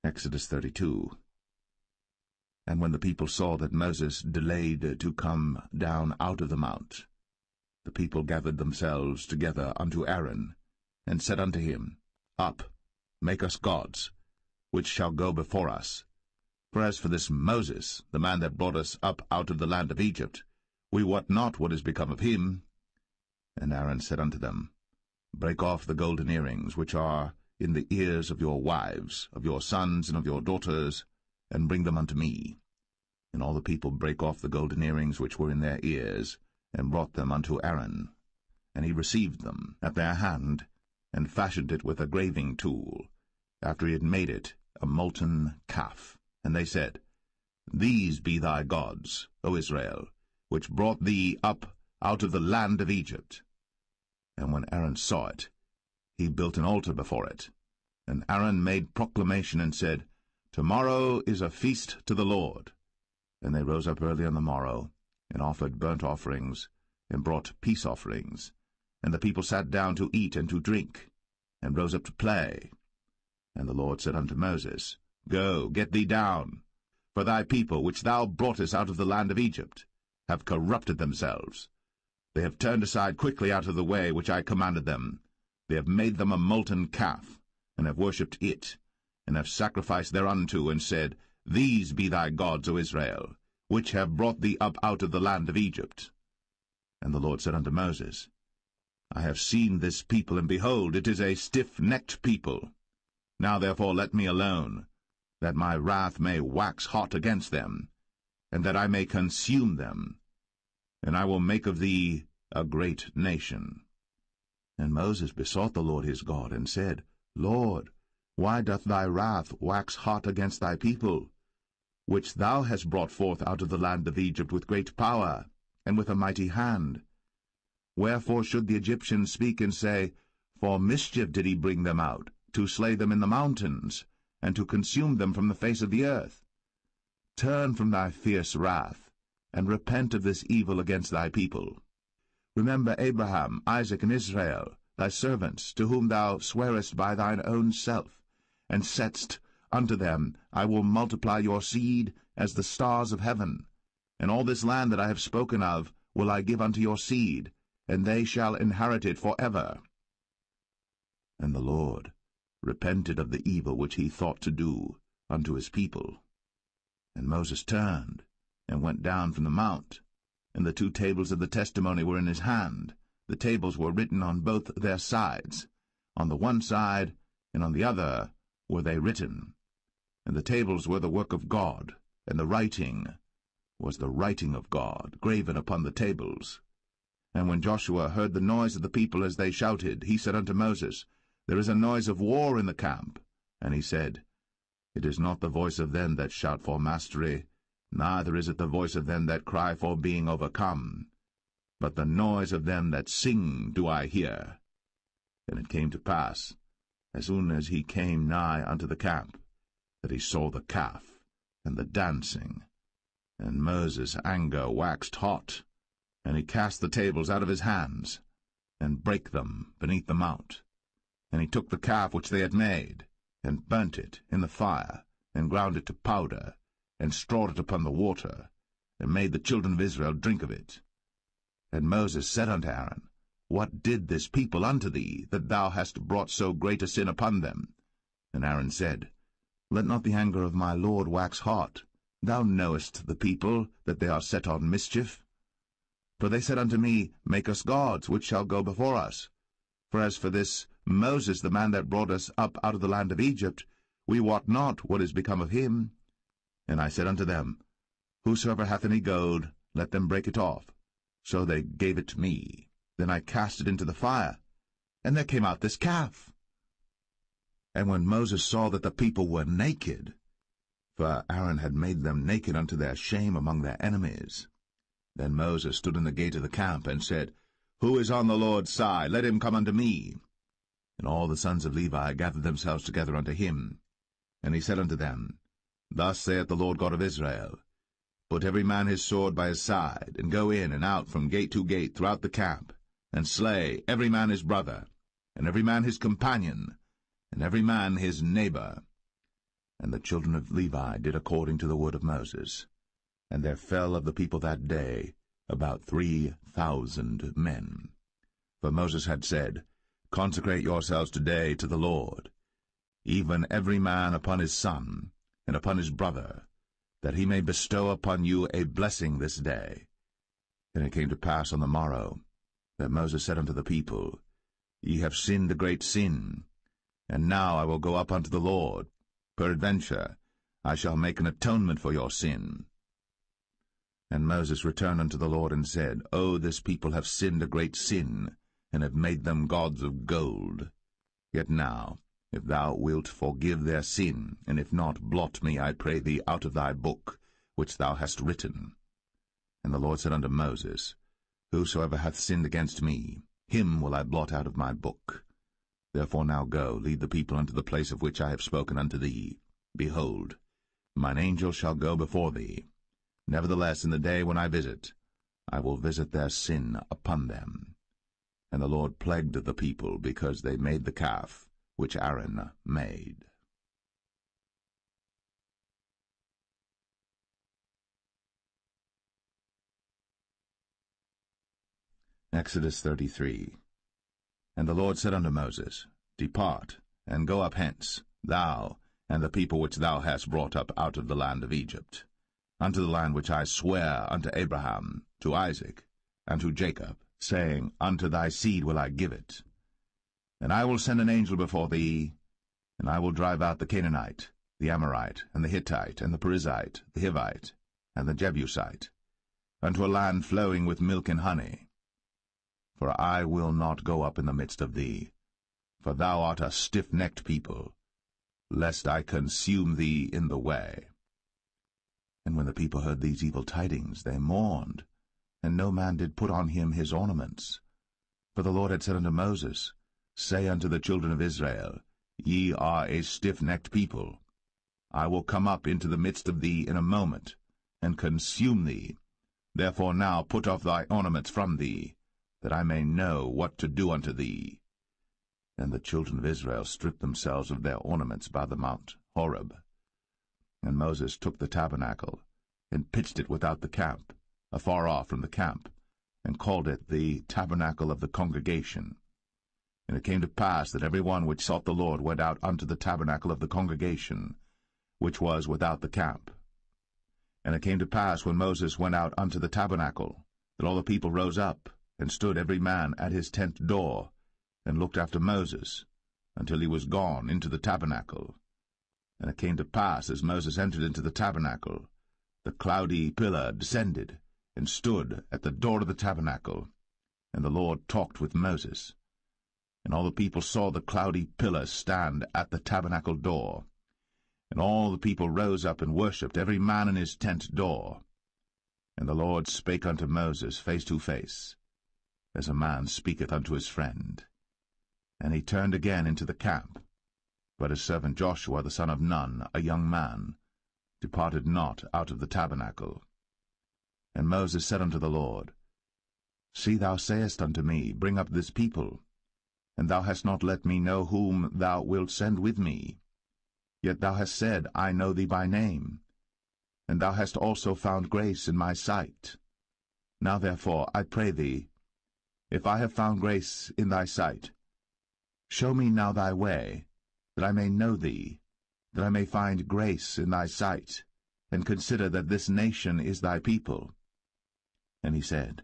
Exodus 32. And when the people saw that Moses delayed to come down out of the mount, the people gathered themselves together unto Aaron, and said unto him, Up, make us gods, which shall go before us. For as for this Moses, the man that brought us up out of the land of Egypt, we wot not what is become of him. And Aaron said unto them, Break off the golden earrings which are in the ears of your wives, of your sons, and of your daughters, and bring them unto me. And all the people brake off the golden earrings which were in their ears, and brought them unto Aaron. And he received them at their hand, and fashioned it with a graving tool, after he had made it a molten calf. And they said, These be thy gods, O Israel, which brought thee up out of the land of Egypt. And when Aaron saw it, he built an altar before it. And Aaron made proclamation and said, Tomorrow is a feast to the Lord. And they rose up early on the morrow, and offered burnt offerings, and brought peace offerings. And the people sat down to eat and to drink, and rose up to play. And the Lord said unto Moses, Go, get thee down, for thy people, which thou broughtest out of the land of Egypt, have corrupted themselves. They have turned aside quickly out of the way which I commanded them. They have made them a molten calf, and have worshipped it, and have sacrificed thereunto, and said, These be thy gods, O Israel, which have brought thee up out of the land of Egypt. And the Lord said unto Moses, I have seen this people, and behold, it is a stiff-necked people. Now therefore let me alone, that my wrath may wax hot against them, and that I may consume them, and I will make of thee a great nation. And Moses besought the Lord his God, and said, Lord, why doth thy wrath wax hot against thy people, which thou hast brought forth out of the land of Egypt with great power, and with a mighty hand? Wherefore should the Egyptians speak and say, For mischief did he bring them out, to slay them in the mountains, and to consume them from the face of the earth? Turn from thy fierce wrath, and repent of this evil against thy people. Remember Abraham, Isaac, and Israel, thy servants, to whom thou swarest by thine own self, and saidst unto them, I will multiply your seed as the stars of heaven, and all this land that I have spoken of will I give unto your seed, and they shall inherit it forever. And the Lord repented of the evil which he thought to do unto his people. And Moses turned, and went down from the mount, and the 2 tables of the testimony were in his hand. The tables were written on both their sides. On the one side and on the other were they written. And the tables were the work of God, and the writing was the writing of God, graven upon the tables. And when Joshua heard the noise of the people as they shouted, he said unto Moses, There is a noise of war in the camp. And he said, It is not the voice of them that shout for mastery, neither is it the voice of them that cry for being overcome, but the noise of them that sing do I hear. And it came to pass, as soon as he came nigh unto the camp, that he saw the calf and the dancing. And Moses' anger waxed hot, and he cast the tables out of his hands, and brake them beneath the mount. And he took the calf which they had made, and burnt it in the fire, and ground it to powder, and strawed it upon the water, and made the children of Israel drink of it. And Moses said unto Aaron, What did this people unto thee, that thou hast brought so great a sin upon them? And Aaron said, Let not the anger of my Lord wax hot. Thou knowest the people, that they are set on mischief. For they said unto me, Make us gods, which shall go before us. For as for this Moses, the man that brought us up out of the land of Egypt, we wot not what is become of him. And I said unto them, Whosoever hath any gold, let them break it off. So they gave it to me. Then I cast it into the fire, and there came out this calf. And when Moses saw that the people were naked, for Aaron had made them naked unto their shame among their enemies, then Moses stood in the gate of the camp, and said, Who is on the Lord's side? Let him come unto me. And all the sons of Levi gathered themselves together unto him. And he said unto them, Thus saith the Lord God of Israel, Put every man his sword by his side, and go in and out from gate to gate throughout the camp, and slay every man his brother, and every man his companion, and every man his neighbor. And the children of Levi did according to the word of Moses. And there fell of the people that day about 3,000 men. For Moses had said, Consecrate yourselves today to the Lord, even every man upon his son, and upon his brother, that he may bestow upon you a blessing this day. And it came to pass on the morrow, that Moses said unto the people, Ye have sinned a great sin, and now I will go up unto the Lord. Peradventure I shall make an atonement for your sin. And Moses returned unto the Lord, and said, O this people have sinned a great sin, and have made them gods of gold. Yet now, if thou wilt forgive their sin, and if not, blot me, I pray thee, out of thy book, which thou hast written. And the Lord said unto Moses, Whosoever hath sinned against me, him will I blot out of my book. Therefore now go, lead the people unto the place of which I have spoken unto thee. Behold, mine angel shall go before thee. Nevertheless, in the day when I visit, I will visit their sin upon them. And the Lord plagued the people, because they made the calf which Aaron made. Exodus 33. And the Lord said unto Moses, Depart, and go up hence, thou, and the people which thou hast brought up out of the land of Egypt, unto the land which I sware unto Abraham, to Isaac, and to Jacob, saying, Unto thy seed will I give it. And I will send an angel before thee, and I will drive out the Canaanite, the Amorite, and the Hittite, and the Perizzite, the Hivite, and the Jebusite, unto a land flowing with milk and honey. For I will not go up in the midst of thee, for thou art a stiff-necked people, lest I consume thee in the way. And when the people heard these evil tidings, they mourned, and no man did put on him his ornaments. For the Lord had said unto Moses, Say unto the children of Israel, Ye are a stiff-necked people. I will come up into the midst of thee in a moment, and consume thee. Therefore now put off thy ornaments from thee, that I may know what to do unto thee. And the children of Israel stripped themselves of their ornaments by the mount Horeb. And Moses took the tabernacle, and pitched it without the camp, afar off from the camp, and called it the tabernacle of the congregation. And it came to pass that every one which sought the Lord went out unto the tabernacle of the congregation, which was without the camp. And it came to pass, when Moses went out unto the tabernacle, that all the people rose up, and stood every man at his tent door, and looked after Moses, until he was gone into the tabernacle. And it came to pass, as Moses entered into the tabernacle, the cloudy pillar descended, and stood at the door of the tabernacle, and the Lord talked with Moses. And all the people saw the cloudy pillar stand at the tabernacle door. And all the people rose up and worshipped, every man in his tent door. And the Lord spake unto Moses face to face, as a man speaketh unto his friend. And he turned again into the camp. But his servant Joshua the son of Nun, a young man, departed not out of the tabernacle. And Moses said unto the Lord, See, thou sayest unto me, Bring up this people, and thou hast not let me know whom thou wilt send with me. Yet thou hast said, I know thee by name, and thou hast also found grace in my sight. Now therefore, I pray thee, if I have found grace in thy sight, show me now thy way, that I may know thee, that I may find grace in thy sight, and consider that this nation is thy people. And he said,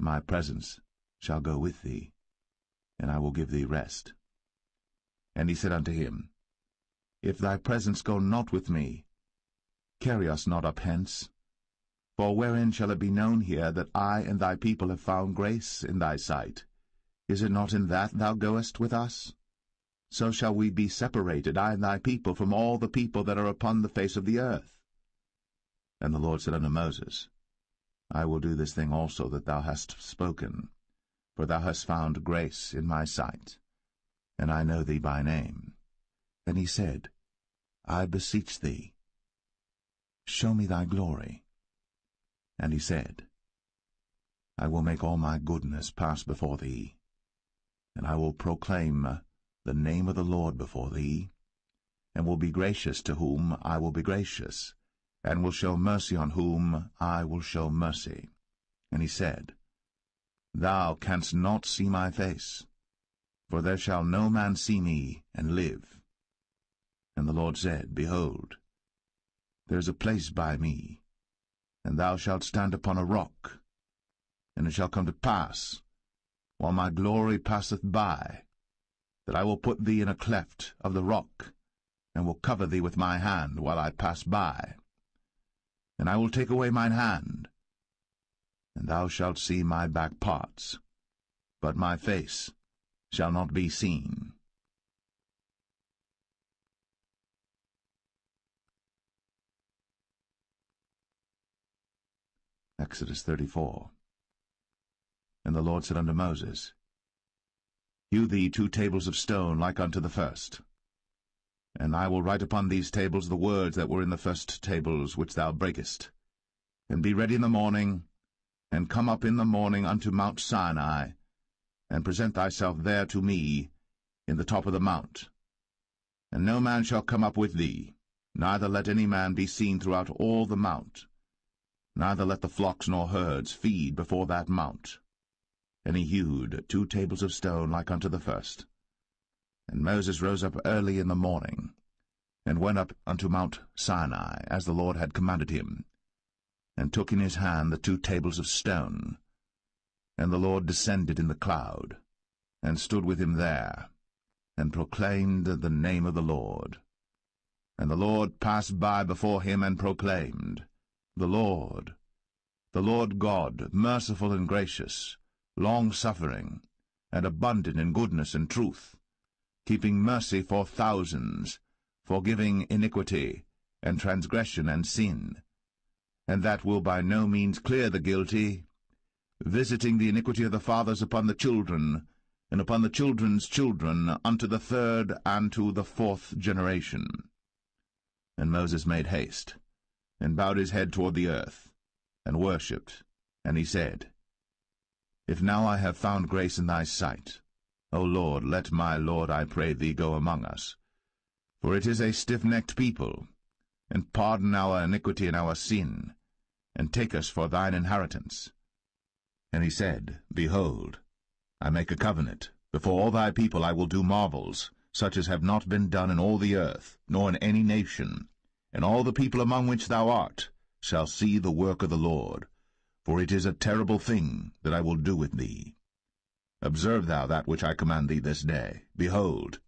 My presence shall go with thee, and I will give thee rest. And he said unto him, If thy presence go not with me, carry us not up hence. For wherein shall it be known here that I and thy people have found grace in thy sight? Is it not in that thou goest with us? So shall we be separated, I and thy people, from all the people that are upon the face of the earth. And the Lord said unto Moses, I will do this thing also that thou hast spoken, for thou hast found grace in my sight, and I know thee by name. And he said, I beseech thee, show me thy glory. And he said, I will make all my goodness pass before thee, and I will proclaim the name of the Lord before thee, and will be gracious to whom I will be gracious, and will show mercy on whom I will show mercy. And he said, Thou canst not see my face, for there shall no man see me and live. And the Lord said, Behold, there is a place by me, and thou shalt stand upon a rock. And it shall come to pass, while my glory passeth by, that I will put thee in a cleft of the rock, and will cover thee with my hand while I pass by. And I will take away mine hand, and thou shalt see my back parts, but my face shall not be seen. Exodus 34. And the Lord said unto Moses, Hew thee 2 tables of stone like unto the first. And I will write upon these tables the words that were in the first tables which thou breakest. And be ready in the morning, and come up in the morning unto Mount Sinai, and present thyself there to me in the top of the mount. And no man shall come up with thee, neither let any man be seen throughout all the mount, neither let the flocks nor herds feed before that mount. And he hewed 2 tables of stone like unto the first. And Moses rose up early in the morning, and went up unto Mount Sinai, as the Lord had commanded him, and took in his hand the 2 tables of stone. And the Lord descended in the cloud, and stood with him there, and proclaimed the name of the Lord. And the Lord passed by before him, and proclaimed, the Lord God, merciful and gracious, long-suffering, and abundant in goodness and truth, keeping mercy for thousands, forgiving iniquity, and transgression and sin, and that will by no means clear the guilty, visiting the iniquity of the fathers upon the children, and upon the children's children, unto the 3rd and to the 4th generation. And Moses made haste, and bowed his head toward the earth, and worshipped, and he said, If now I have found grace in thy sight, O Lord, let my Lord, I pray thee, go among us. For it is a stiff-necked people, and pardon our iniquity and our sin, and take us for thine inheritance. And he said, Behold, I make a covenant. Before all thy people I will do marvels, such as have not been done in all the earth, nor in any nation. And all the people among which thou art shall see the work of the Lord, for it is a terrible thing that I will do with thee. Observe thou that which I command thee this day. Behold,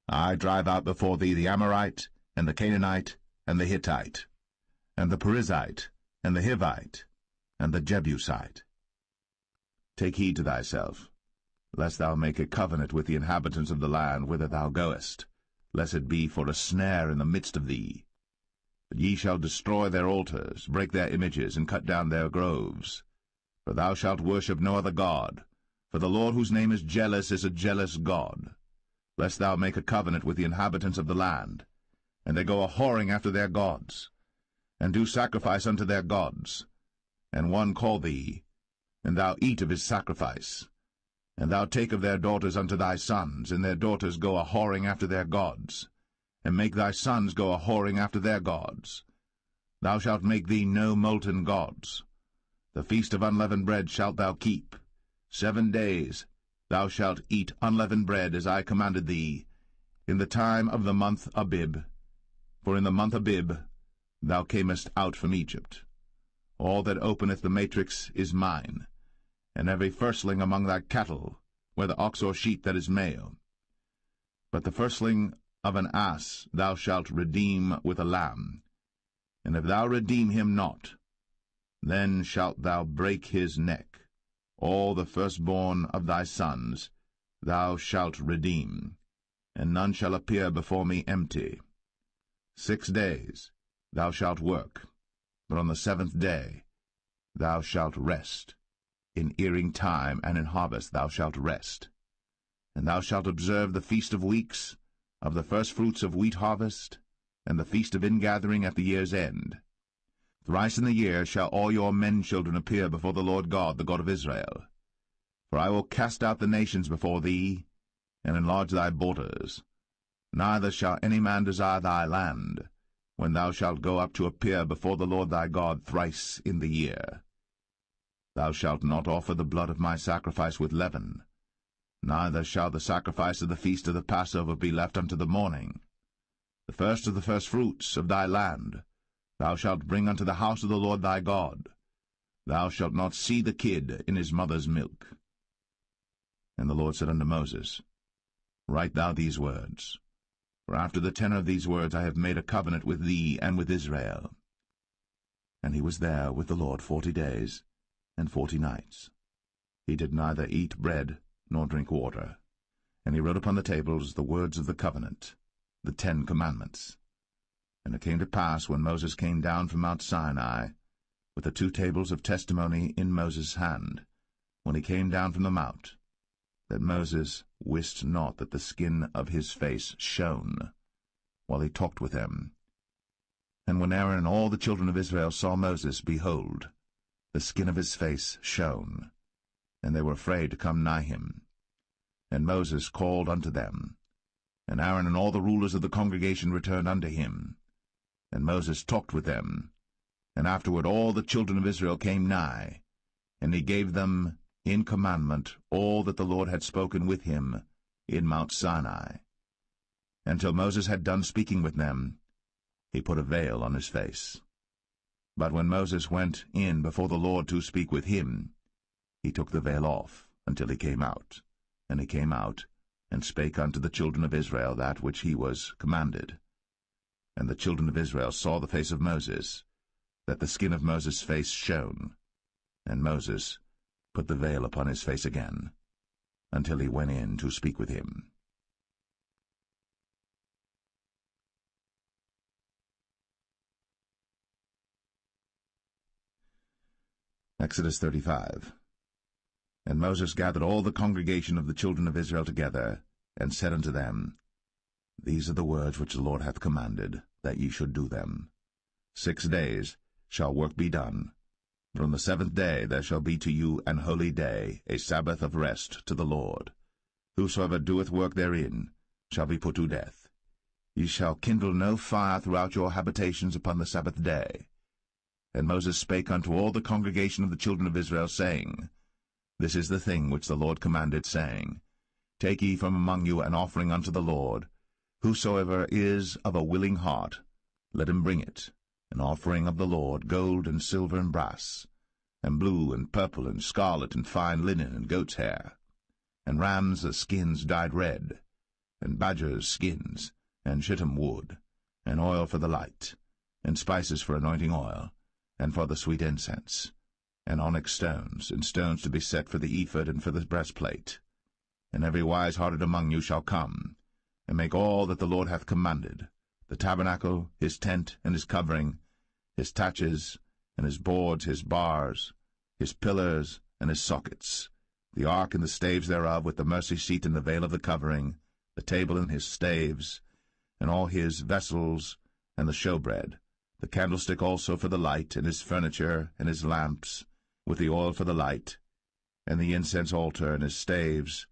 I drive out before thee the Amorite, and the Canaanite, and the Hittite, and the Perizzite, and the Hivite, and the Jebusite. Take heed to thyself, lest thou make a covenant with the inhabitants of the land whither thou goest, lest it be for a snare in the midst of thee. But ye shall destroy their altars, break their images, and cut down their groves. For thou shalt worship no other god, for the Lord whose name is jealous is a jealous God. Lest thou make a covenant with the inhabitants of the land, and they go a-whoring after their gods, and do sacrifice unto their gods, and one call thee, and thou eat of his sacrifice, and thou take of their daughters unto thy sons, and their daughters go a-whoring after their gods, and make thy sons go a-whoring after their gods. Thou shalt make thee no molten gods. The feast of unleavened bread shalt thou keep. 7 days thou shalt eat unleavened bread, as I commanded thee, in the time of the month Abib. For in the month Abib thou camest out from Egypt. All that openeth the matrix is mine, and every firstling among thy cattle, whether ox or sheep that is male. But the firstling of an ass thou shalt redeem with a lamb, and if thou redeem him not, then shalt thou break his neck. All the firstborn of thy sons thou shalt redeem, and none shall appear before me empty. 6 days thou shalt work, but on the 7th day thou shalt rest. In earing time and in harvest thou shalt rest. And thou shalt observe the feast of weeks, of the firstfruits of wheat harvest, and the feast of ingathering at the year's end. Thrice in the year shall all your men-children appear before the Lord God, the God of Israel. For I will cast out the nations before thee, and enlarge thy borders. Neither shall any man desire thy land, when thou shalt go up to appear before the Lord thy God thrice in the year. Thou shalt not offer the blood of my sacrifice with leaven, neither shall the sacrifice of the feast of the Passover be left unto the morning. The first of the firstfruits of thy land thou shalt bring unto the house of the Lord thy God. Thou shalt not see the kid in his mother's milk. And the Lord said unto Moses, Write thou these words, for after the tenor of these words I have made a covenant with thee and with Israel. And he was there with the Lord 40 days and 40 nights. He did neither eat bread nor drink water. And he wrote upon the tables the words of the covenant, the 10 commandments. And it came to pass, when Moses came down from Mount Sinai, with the 2 tables of testimony in Moses' hand, when he came down from the mount, that Moses wist not that the skin of his face shone, while he talked with him. And when Aaron and all the children of Israel saw Moses, behold, the skin of his face shone, and they were afraid to come nigh him. And Moses called unto them, and Aaron and all the rulers of the congregation returned unto him. And Moses talked with them, and afterward all the children of Israel came nigh, and he gave them in commandment all that the Lord had spoken with him in Mount Sinai. Until Moses had done speaking with them, he put a veil on his face. But when Moses went in before the Lord to speak with him, he took the veil off until he came out. And he came out, and spake unto the children of Israel that which he was commanded. And the children of Israel saw the face of Moses, that the skin of Moses' face shone. And Moses put the veil upon his face again, until he went in to speak with him. Exodus 35. And Moses gathered all the congregation of the children of Israel together, and said unto them, These are the words which the Lord hath commanded, that ye should do them. 6 days shall work be done, but on the 7th day there shall be to you an holy day, a Sabbath of rest to the Lord. Whosoever doeth work therein shall be put to death. Ye shall kindle no fire throughout your habitations upon the Sabbath day. And Moses spake unto all the congregation of the children of Israel, saying, This is the thing which the Lord commanded, saying, Take ye from among you an offering unto the Lord. Whosoever is of a willing heart, let him bring it. an offering of the Lord, gold and silver and brass, and blue and purple and scarlet and fine linen and goat's hair, and rams' skins dyed red, and badgers' skins, and shittim wood, and oil for the light, and spices for anointing oil, and for the sweet incense, and onyx stones, and stones to be set for the ephod and for the breastplate. And every wise-hearted among you shall come, and make all that the Lord hath commanded, the tabernacle, his tent, and his covering, his taches, and his boards, his bars, his pillars, and his sockets, the ark and the staves thereof, with the mercy seat and the veil of the covering, the table and his staves, and all his vessels, and the showbread, the candlestick also for the light, and his furniture, and his lamps, with the oil for the light, and the incense altar, and his staves,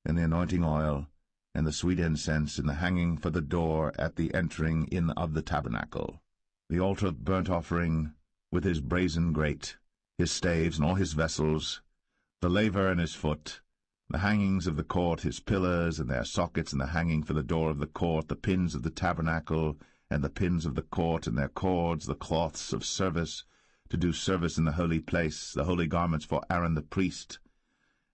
and the anointing oil, and the sweet incense, and the hanging for the door at the entering in of the tabernacle, the altar of burnt offering, with his brazen grate, his staves, and all his vessels, the laver and his foot, the hangings of the court, his pillars, and their sockets, and the hanging for the door of the court, the pins of the tabernacle, and the pins of the court, and their cords, the cloths of service, to do service in the holy place, the holy garments for Aaron the priest,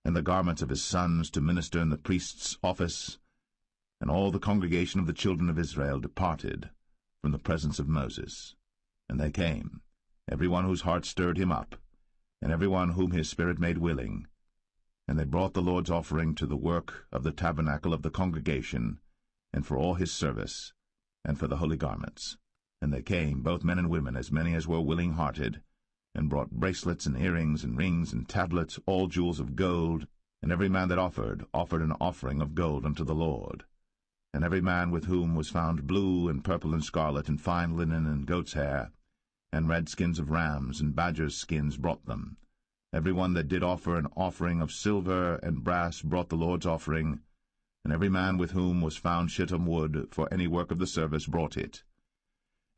and the garments of his sons to minister in the priest's office. And all the congregation of the children of Israel departed from the presence of Moses. And they came, every one whose heart stirred him up, and every one whom his spirit made willing. And they brought the Lord's offering to the work of the tabernacle of the congregation, and for all his service, and for the holy garments. And they came, both men and women, as many as were willing-hearted, and brought bracelets and earrings and rings and tablets, all jewels of gold. And every man that offered an offering of gold unto the Lord. And every man with whom was found blue and purple and scarlet and fine linen and goat's hair, and red skins of rams and badgers' skins brought them. Every one that did offer an offering of silver and brass brought the Lord's offering, and every man with whom was found shittim wood for any work of the service brought it.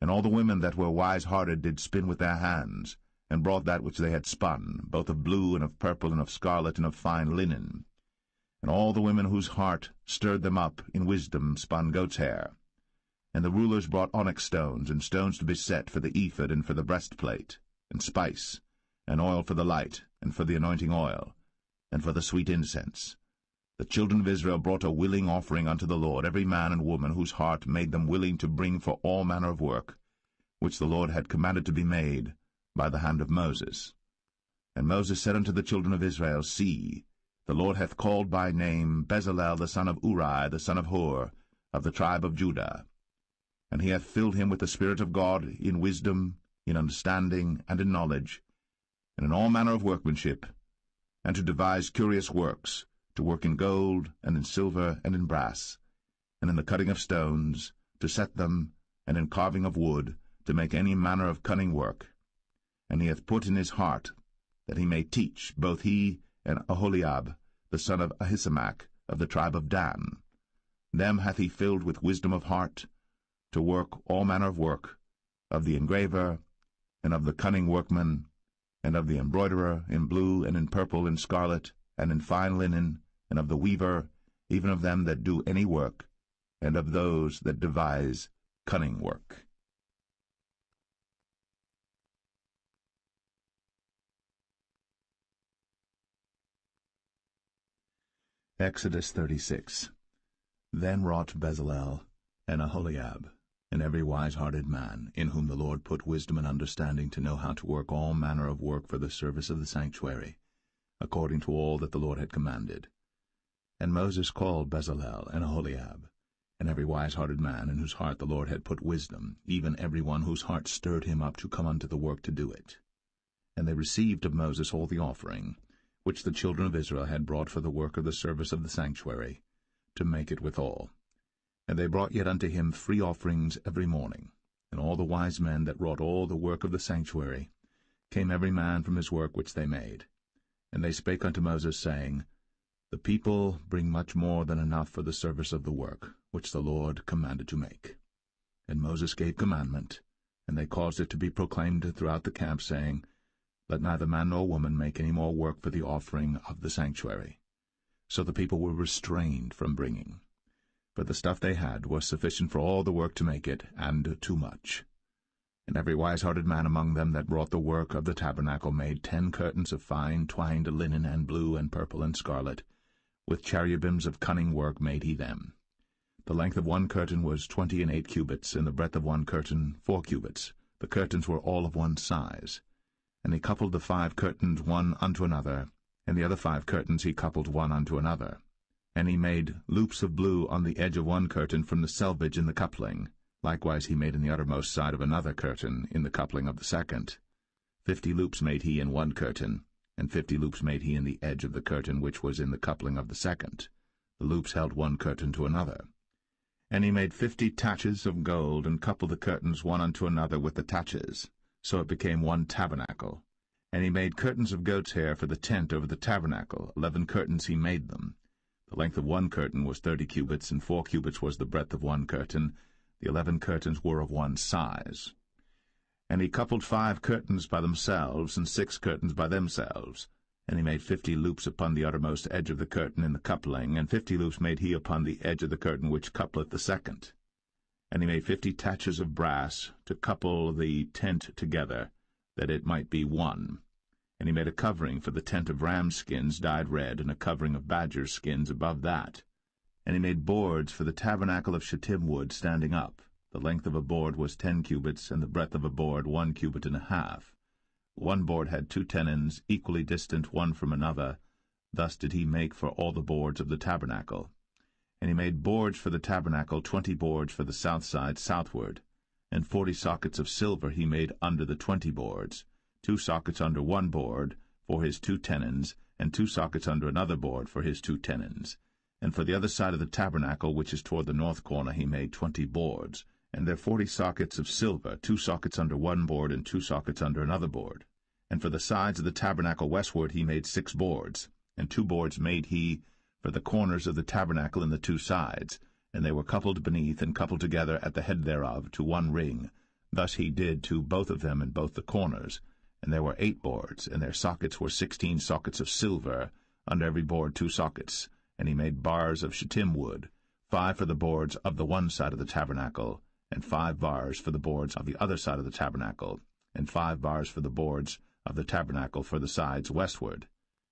And all the women that were wise-hearted did spin with their hands, and brought that which they had spun, both of blue and of purple and of scarlet and of fine linen. And all the women whose heart stirred them up in wisdom spun goat's hair. And the rulers brought onyx stones, and stones to be set for the ephod and for the breastplate, and spice, and oil for the light, and for the anointing oil, and for the sweet incense. The children of Israel brought a willing offering unto the Lord, every man and woman whose heart made them willing to bring for all manner of work, which the Lord had commanded to be made by the hand of Moses. And Moses said unto the children of Israel, See, the Lord hath called by name Bezalel the son of Uri, the son of Hur, of the tribe of Judah. And he hath filled him with the Spirit of God in wisdom, in understanding, and in knowledge, and in all manner of workmanship, and to devise curious works, to work in gold, and in silver, and in brass, and in the cutting of stones, to set them, and in carving of wood, to make any manner of cunning work. And he hath put in his heart that he may teach, both he and Aholiab, the son of Ahisamach, of the tribe of Dan. Them hath he filled with wisdom of heart, to work all manner of work, of the engraver, and of the cunning workman, and of the embroiderer, in blue, and in purple, and scarlet, and in fine linen, and of the weaver, even of them that do any work, and of those that devise cunning work. Exodus 36. Then wrought Bezalel and Aholiab, and every wise-hearted man, in whom the Lord put wisdom and understanding to know how to work all manner of work for the service of the sanctuary, according to all that the Lord had commanded. And Moses called Bezalel and Aholiab, and every wise-hearted man, in whose heart the Lord had put wisdom, even every one whose heart stirred him up to come unto the work to do it. And they received of Moses all the offering, which the children of Israel had brought for the work of the service of the sanctuary, to make it withal. And they brought yet unto him free offerings every morning. And all the wise men that wrought all the work of the sanctuary came every man from his work which they made. And they spake unto Moses, saying, The people bring much more than enough for the service of the work, which the Lord commanded to make. And Moses gave commandment, and they caused it to be proclaimed throughout the camp, saying, Let neither man nor woman make any more work for the offering of the sanctuary. So the people were restrained from bringing. For the stuff they had was sufficient for all the work to make it, and too much. And every wise-hearted man among them that wrought the work of the tabernacle made 10 curtains of fine twined linen and blue and purple and scarlet. With cherubims of cunning work made he them. The length of one curtain was 28 cubits, and the breadth of one curtain 4 cubits. The curtains were all of one size. And he coupled the 5 curtains one unto another, and the other 5 curtains he coupled one unto another. And he made loops of blue on the edge of one curtain from the selvage in the coupling. Likewise he made in the uttermost side of another curtain in the coupling of the second. 50 loops made he in one curtain, and 50 loops made he in the edge of the curtain which was in the coupling of the second. The loops held one curtain to another. And he made 50 taches of gold, and coupled the curtains one unto another with the taches. So it became one tabernacle. And he made curtains of goat's hair for the tent over the tabernacle. 11 curtains he made them. The length of one curtain was 30 cubits, and 4 cubits was the breadth of one curtain. The 11 curtains were of one size. And he coupled 5 curtains by themselves, and 6 curtains by themselves. And he made 50 loops upon the uttermost edge of the curtain in the coupling, and 50 loops made he upon the edge of the curtain which coupleth the second. And he made 50 taches of brass to couple the tent together, that it might be one. And he made a covering for the tent of ram skins dyed red, and a covering of badger skins above that. And he made boards for the tabernacle of shittim wood standing up. The length of a board was 10 cubits, and the breadth of a board 1 cubit and a half. One board had 2 tenons, equally distant one from another. Thus did he make for all the boards of the tabernacle. And he made boards for the tabernacle, 20 boards for the south side southward. And 40 sockets of silver he made under the 20 boards, 2 sockets under one board for his 2 tenons, and 2 sockets under another board for his 2 tenons. And for the other side of the tabernacle, which is toward the north corner, he made 20 boards, and there 40 sockets of silver, 2 sockets under one board, and 2 sockets under another board. And for the sides of the tabernacle westward he made 6 boards, and 2 boards made he for the corners of the tabernacle in the 2 sides, and they were coupled beneath and coupled together at the head thereof to one ring. Thus he did to both of them in both the corners. And there were 8 boards, and their sockets were 16 sockets of silver, under every board 2 sockets. And he made bars of shittim wood, 5 for the boards of the one side of the tabernacle, and 5 bars for the boards of the other side of the tabernacle, and 5 bars for the boards of the tabernacle for the sides westward.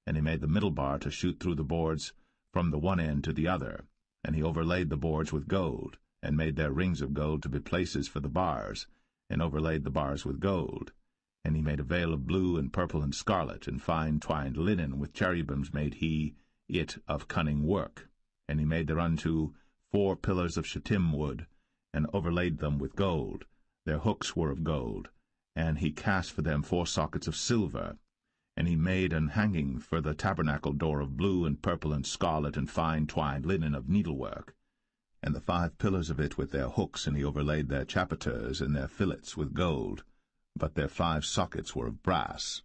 And he made the middle bar to shoot through the boards from the one end to the other. And he overlaid the boards with gold, and made their rings of gold to be places for the bars, and overlaid the bars with gold. And he made a veil of blue and purple and scarlet, and fine twined linen, with cherubims made he it of cunning work. And he made thereunto 4 pillars of shittim wood, and overlaid them with gold. Their hooks were of gold, and he cast for them 4 sockets of silver. And he made an hanging for the tabernacle door of blue and purple and scarlet and fine twined linen of needlework. And the 5 pillars of it with their hooks, and he overlaid their chapiters and their fillets with gold, but their 5 sockets were of brass.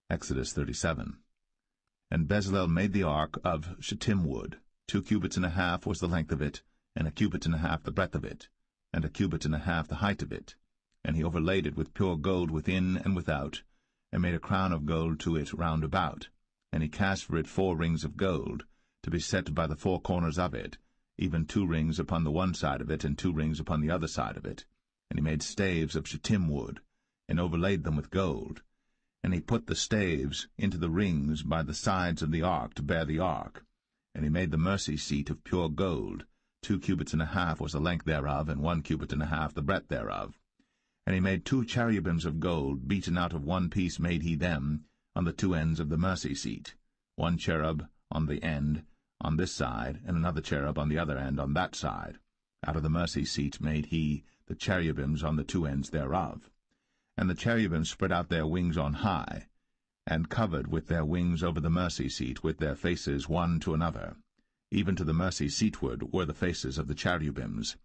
Exodus 37. And Bezalel made the ark of shittim wood. 2 cubits and a half was the length of it, and 1 cubit and a half the breadth of it, and 1 cubit and a half the height of it. And he overlaid it with pure gold within and without, and made a crown of gold to it round about. And he cast for it 4 rings of gold, to be set by the 4 corners of it, even 2 rings upon the one side of it, and 2 rings upon the other side of it. And he made staves of shittim wood, and overlaid them with gold. And he put the staves into the rings by the sides of the ark to bear the ark. And he made the mercy seat of pure gold. 2 cubits and a half was the length thereof, and 1 cubit and a half the breadth thereof. And he made 2 cherubims of gold, beaten out of one piece made he them, on the 2 ends of the mercy seat, 1 cherub on the end on this side, and another cherub on the other end on that side. Out of the mercy seat made he the cherubims on the 2 ends thereof. And the cherubims spread out their wings on high, and covered with their wings over the mercy seat, with their faces one to another. Even to the mercy seatward were the faces of the cherubims.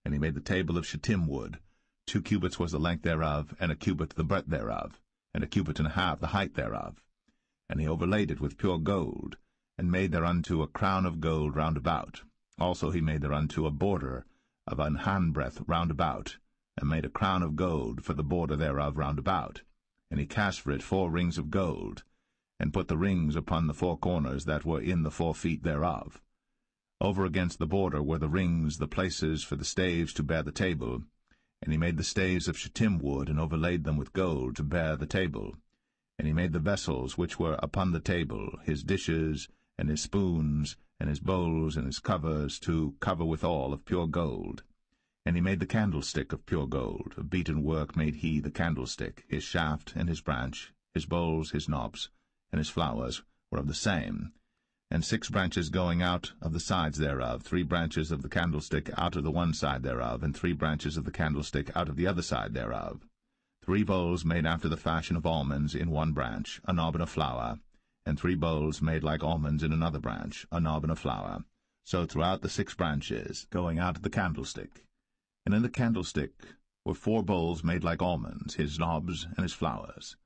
And he made the table of shittim wood. 2 cubits was the length thereof, and 1 cubit the breadth thereof, and 1 cubit and a half the height thereof. And he overlaid it with pure gold, and made thereunto a crown of gold round about. Also he made thereunto a border of an handbreadth round about, and made a crown of gold for the border thereof round about. And he cast for it 4 rings of gold. and put the rings upon the 4 corners that were in the 4 feet thereof. Over against the border were the rings, the places for the staves to bear the table. And he made the staves of shittim wood, and overlaid them with gold to bear the table. And he made the vessels which were upon the table, his dishes, and his spoons, and his bowls, and his covers, to cover withal of pure gold. And he made the candlestick of pure gold. Of beaten work made he the candlestick. His shaft and his branch, his bowls, his knobs, and his flowers were of the same. And 6 branches going out of the sides thereof, 3 branches of the candlestick out of the one side thereof, and 3 branches of the candlestick out of the other side thereof. 3 bowls made after the fashion of almonds in one branch, a knob and a flower, and 3 bowls made like almonds in another branch, a knob and a flower. So throughout the 6 branches, going out of the candlestick. And in the candlestick were 4 bowls made like almonds, his knobs and his flowers,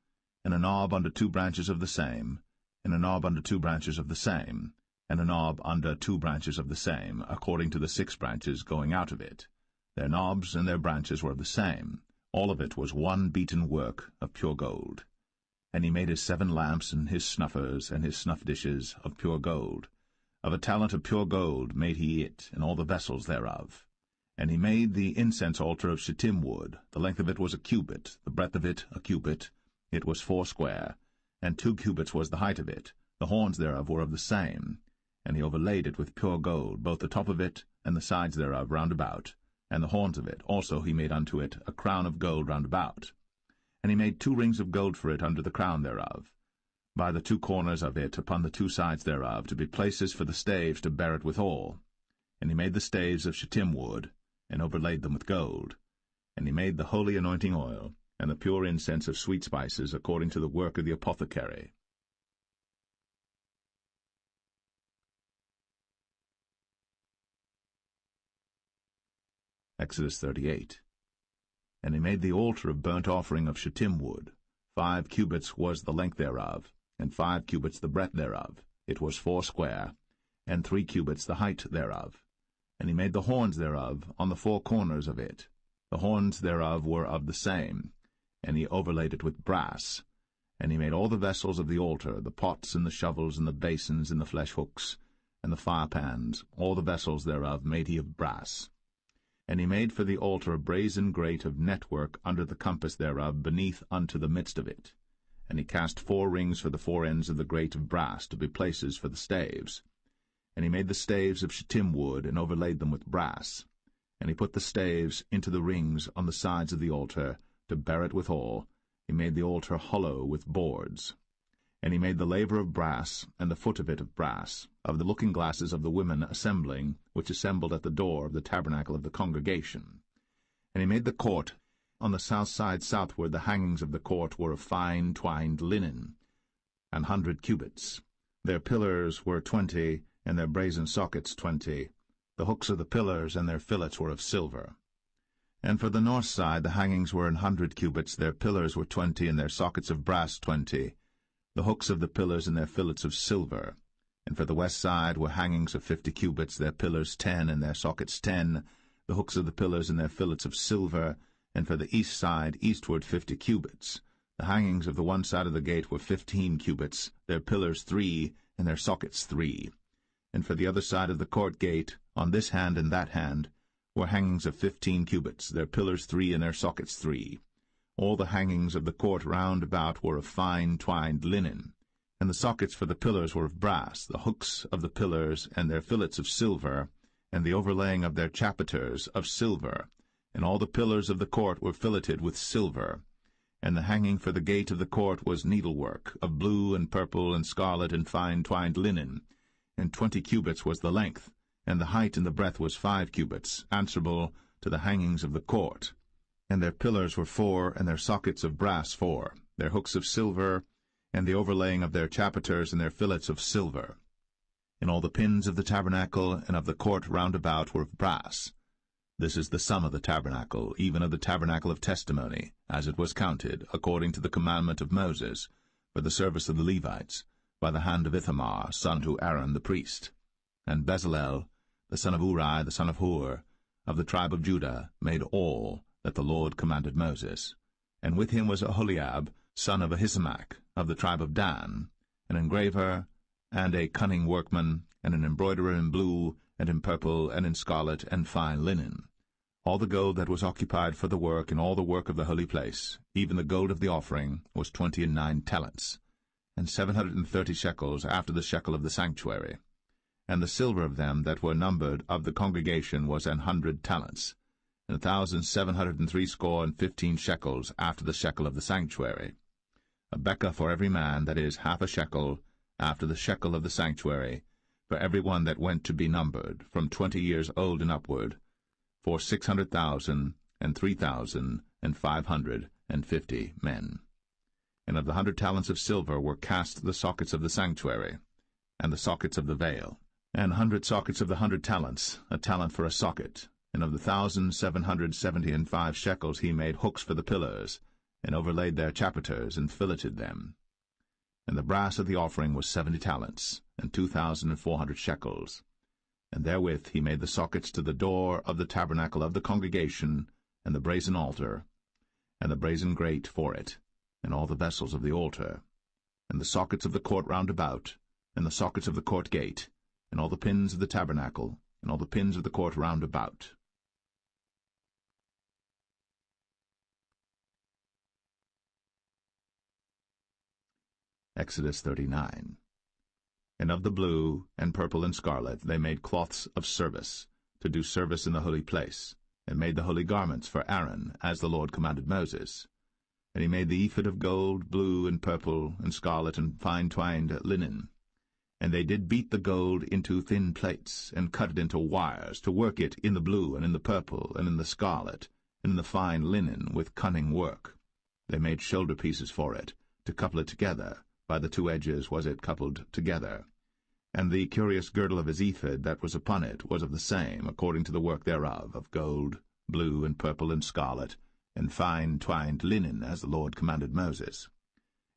and a knob under 2 branches of the same, and a knob under 2 branches of the same, and a knob under 2 branches of the same, according to the 6 branches going out of it. Their knobs and their branches were of the same. All of it was one beaten work of pure gold. And he made his 7 lamps, and his snuffers, and his snuff dishes of pure gold. Of a talent of pure gold made he it, and all the vessels thereof. And he made the incense altar of shittim wood. The length of it was a cubit, the breadth of it a cubit. It was 4 square, and 2 cubits was the height of it. The horns thereof were of the same. And he overlaid it with pure gold, both the top of it and the sides thereof round about. And the horns of it also he made unto it a crown of gold round about. And he made 2 rings of gold for it under the crown thereof, by the 2 corners of it upon the 2 sides thereof, to be places for the staves to bear it withal. And he made the staves of shittim wood, and overlaid them with gold. And he made the holy anointing oil, and the pure incense of sweet spices, according to the work of the apothecary. Exodus 38. And he made the altar of burnt offering of shittim wood. 5 cubits was the length thereof, and 5 cubits the breadth thereof. It was 4 square, and 3 cubits the height thereof. And he made the horns thereof on the 4 corners of it. The horns thereof were of the same, and he overlaid it with brass. And he made all the vessels of the altar, the pots and the shovels and the basins and the flesh hooks and the firepans, all the vessels thereof made he of brass. And he made for the altar a brazen grate of network under the compass thereof beneath unto the midst of it. And he cast 4 rings for the 4 ends of the grate of brass to be places for the staves. And he made the staves of shittim wood, and overlaid them with brass. And he put the staves into the rings on the sides of the altar, to bear it withal. He made the altar hollow with boards. And he made the laver of brass, and the foot of it of brass, of the looking-glasses of the women assembling, which assembled at the door of the tabernacle of the congregation. And he made the court. On the south side southward the hangings of the court were of fine twined linen, 100 cubits. Their pillars were 20, and their brazen sockets 20. The hooks of the pillars and their fillets were of silver. And for the north side the hangings were 100 cubits, their pillars were 20, and their sockets of brass 20. The hooks of the pillars and their fillets of silver. And for the west side were hangings of 50 cubits, their pillars 10, and their sockets 10, the hooks of the pillars and their fillets of silver. And for the east side eastward 50 cubits. The hangings of the one side of the gate were 15 cubits, their pillars 3, and their sockets 3. And for the other side of the court gate, on this hand and that hand, were hangings of 15 cubits, their pillars 3, and their sockets 3. All the hangings of the court round about were of fine twined linen. And the sockets for the pillars were of brass, the hooks of the pillars and their fillets of silver, and the overlaying of their chapiters of silver. And all the pillars of the court were filleted with silver. And the hanging for the gate of the court was needlework, of blue and purple and scarlet and fine twined linen. And 20 cubits was the length, and the height and the breadth was 5 cubits, answerable to the hangings of the court. And their pillars were 4, and their sockets of brass 4, their hooks of silver, and the overlaying of their chapiters and their fillets of silver. And all the pins of the tabernacle and of the court round about were of brass. This is the sum of the tabernacle, even of the tabernacle of testimony, as it was counted, according to the commandment of Moses, for the service of the Levites, by the hand of Ithamar, son to Aaron the priest. And Bezalel, the son of Uri, the son of Hur, of the tribe of Judah, made all that the Lord commanded Moses. And with him was Aholiab, son of Ahisamach, of the tribe of Dan. an engraver, and a cunning workman, and an embroiderer in blue, and in purple, and in scarlet, and fine linen. All the gold that was occupied for the work in all the work of the holy place, even the gold of the offering, was 29 talents, and 730 shekels after the shekel of the sanctuary. And the silver of them that were numbered of the congregation was 100 talents, and 1,760 shekels after the shekel of the sanctuary. A bekah for every man, that is, half a shekel, after the shekel of the sanctuary, for every one that went to be numbered, from 20 years old and upward, for 600,000 and 3,550 men. And of the 100 talents of silver were cast the sockets of the sanctuary, and the sockets of the veil, and 100 sockets of the 100 talents, a talent for a socket. And of the 1,775 shekels he made hooks for the pillars, and overlaid their chapiters, and filleted them. And the brass of the offering was 70 talents, and 2,400 shekels. And therewith he made the sockets to the door of the tabernacle of the congregation, and the brazen altar, and the brazen grate for it, and all the vessels of the altar, and the sockets of the court round about, and the sockets of the court gate, and all the pins of the tabernacle, and all the pins of the court round about. Exodus 39. And of the blue, and purple, and scarlet they made cloths of service, to do service in the holy place, and made the holy garments for Aaron, as the Lord commanded Moses. And he made the ephod of gold, blue, and purple, and scarlet, and fine-twined linen. And they did beat the gold into thin plates, and cut it into wires, to work it in the blue, and in the purple, and in the scarlet, and in the fine linen, with cunning work. They made shoulder pieces for it, to couple it together. By the two edges was it coupled together. And the curious girdle of his ephod that was upon it was of the same, according to the work thereof, of gold, blue, and purple, and scarlet, and fine twined linen, as the Lord commanded Moses.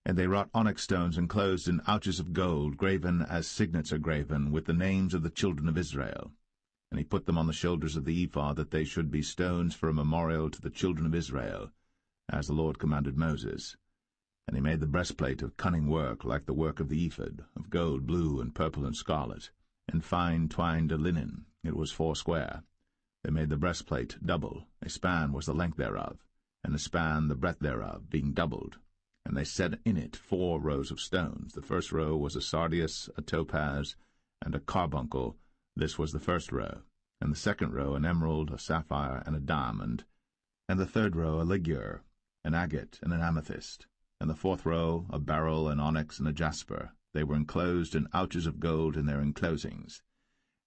And they wrought onyx stones enclosed in ouches of gold, graven as signets are graven, with the names of the children of Israel. And he put them on the shoulders of the ephod, that they should be stones for a memorial to the children of Israel, as the Lord commanded Moses. And he made the breastplate of cunning work, like the work of the ephod, of gold, blue, and purple, and scarlet, and fine twined linen. It was foursquare. They made the breastplate double. A span was the length thereof, and a span the breadth thereof, being doubled. And they set in it 4 rows of stones. The first row was a sardius, a topaz, and a carbuncle. This was the first row. And the second row an emerald, a sapphire, and a diamond. And the third row a ligure, an agate, and an amethyst. And the fourth row a beryl, an onyx, and a jasper. They were enclosed in ouches of gold in their enclosings.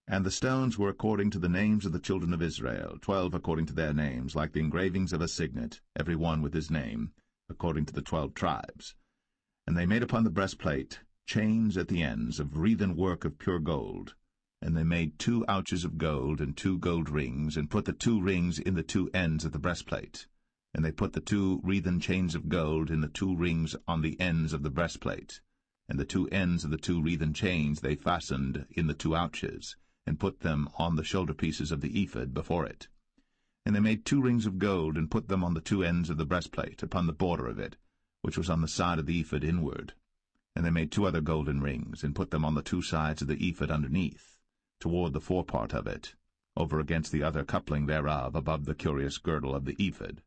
And the stones were according to the names of the children of Israel, 12 according to their names, like the engravings of a signet, every one with his name, according to the 12 tribes. And they made upon the breastplate chains at the ends of wreathen work of pure gold. And they made 2 ouches of gold, and 2 gold rings, and put the 2 rings in the 2 ends of the breastplate. And they put the 2 wreathen chains of gold in the 2 rings on the ends of the breastplate. And the 2 ends of the 2 wreathen chains they fastened in the 2 ouches, and put them on the shoulder pieces of the ephod before it. And they made 2 rings of gold, and put them on the 2 ends of the breastplate, upon the border of it, which was on the side of the ephod inward. And they made 2 other golden rings, and put them on the 2 sides of the ephod underneath, toward the forepart of it, over against the other coupling thereof, above the curious girdle of the ephod.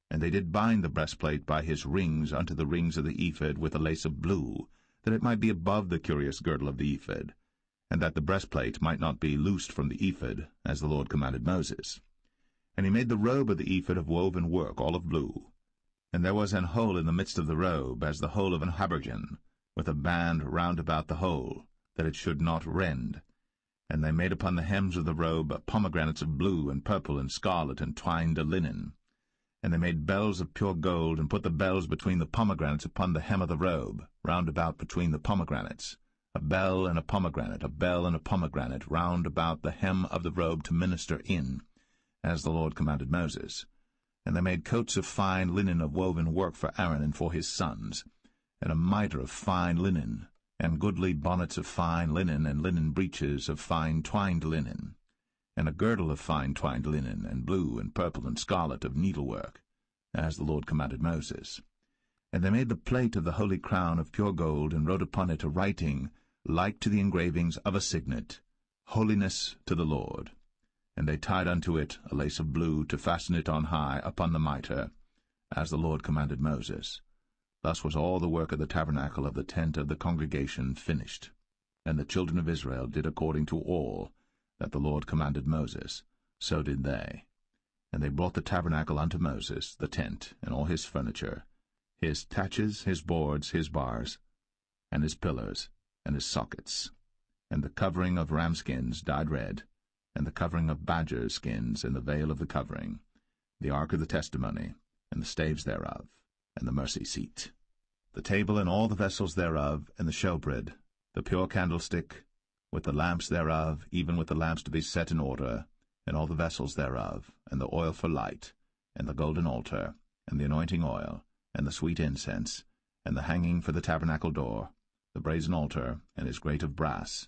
And they did bind the breastplate by his rings unto the rings of the ephod with a lace of blue, that it might be above the curious girdle of the ephod, and that the breastplate might not be loosed from the ephod, as the Lord commanded Moses. And he made the robe of the ephod of woven work, all of blue. And there was an hole in the midst of the robe, as the hole of an habergeon, with a band round about the hole, that it should not rend. And they made upon the hems of the robe pomegranates of blue and purple and scarlet and twined linen. And they made bells of pure gold, and put the bells between the pomegranates upon the hem of the robe, round about between the pomegranates, a bell and a pomegranate, a bell and a pomegranate, round about the hem of the robe to minister in, as the Lord commanded Moses. And they made coats of fine linen of woven work for Aaron and for his sons, and a mitre of fine linen, and goodly bonnets of fine linen, and linen breeches of fine twined linen, and a girdle of fine twined linen, and blue and purple and scarlet of needlework, as the Lord commanded Moses. And they made the plate of the holy crown of pure gold, and wrote upon it a writing like to the engravings of a signet, Holiness to the Lord. And they tied unto it a lace of blue, to fasten it on high upon the mitre, as the Lord commanded Moses. Thus was all the work of the tabernacle of the tent of the congregation finished. And the children of Israel did according to all that the Lord commanded Moses, so did they. And they brought the tabernacle unto Moses, the tent, and all his furniture, his taches, his boards, his bars, and his pillars, and his sockets, and the covering of ram skins dyed red, and the covering of badger skins, and the veil of the covering, the ark of the testimony, and the staves thereof, and the mercy seat, the table and all the vessels thereof, and the showbread, the pure candlestick, with the lamps thereof, even with the lamps to be set in order, and all the vessels thereof, and the oil for light, and the golden altar, and the anointing oil, and the sweet incense, and the hanging for the tabernacle door, the brazen altar, and his grate of brass,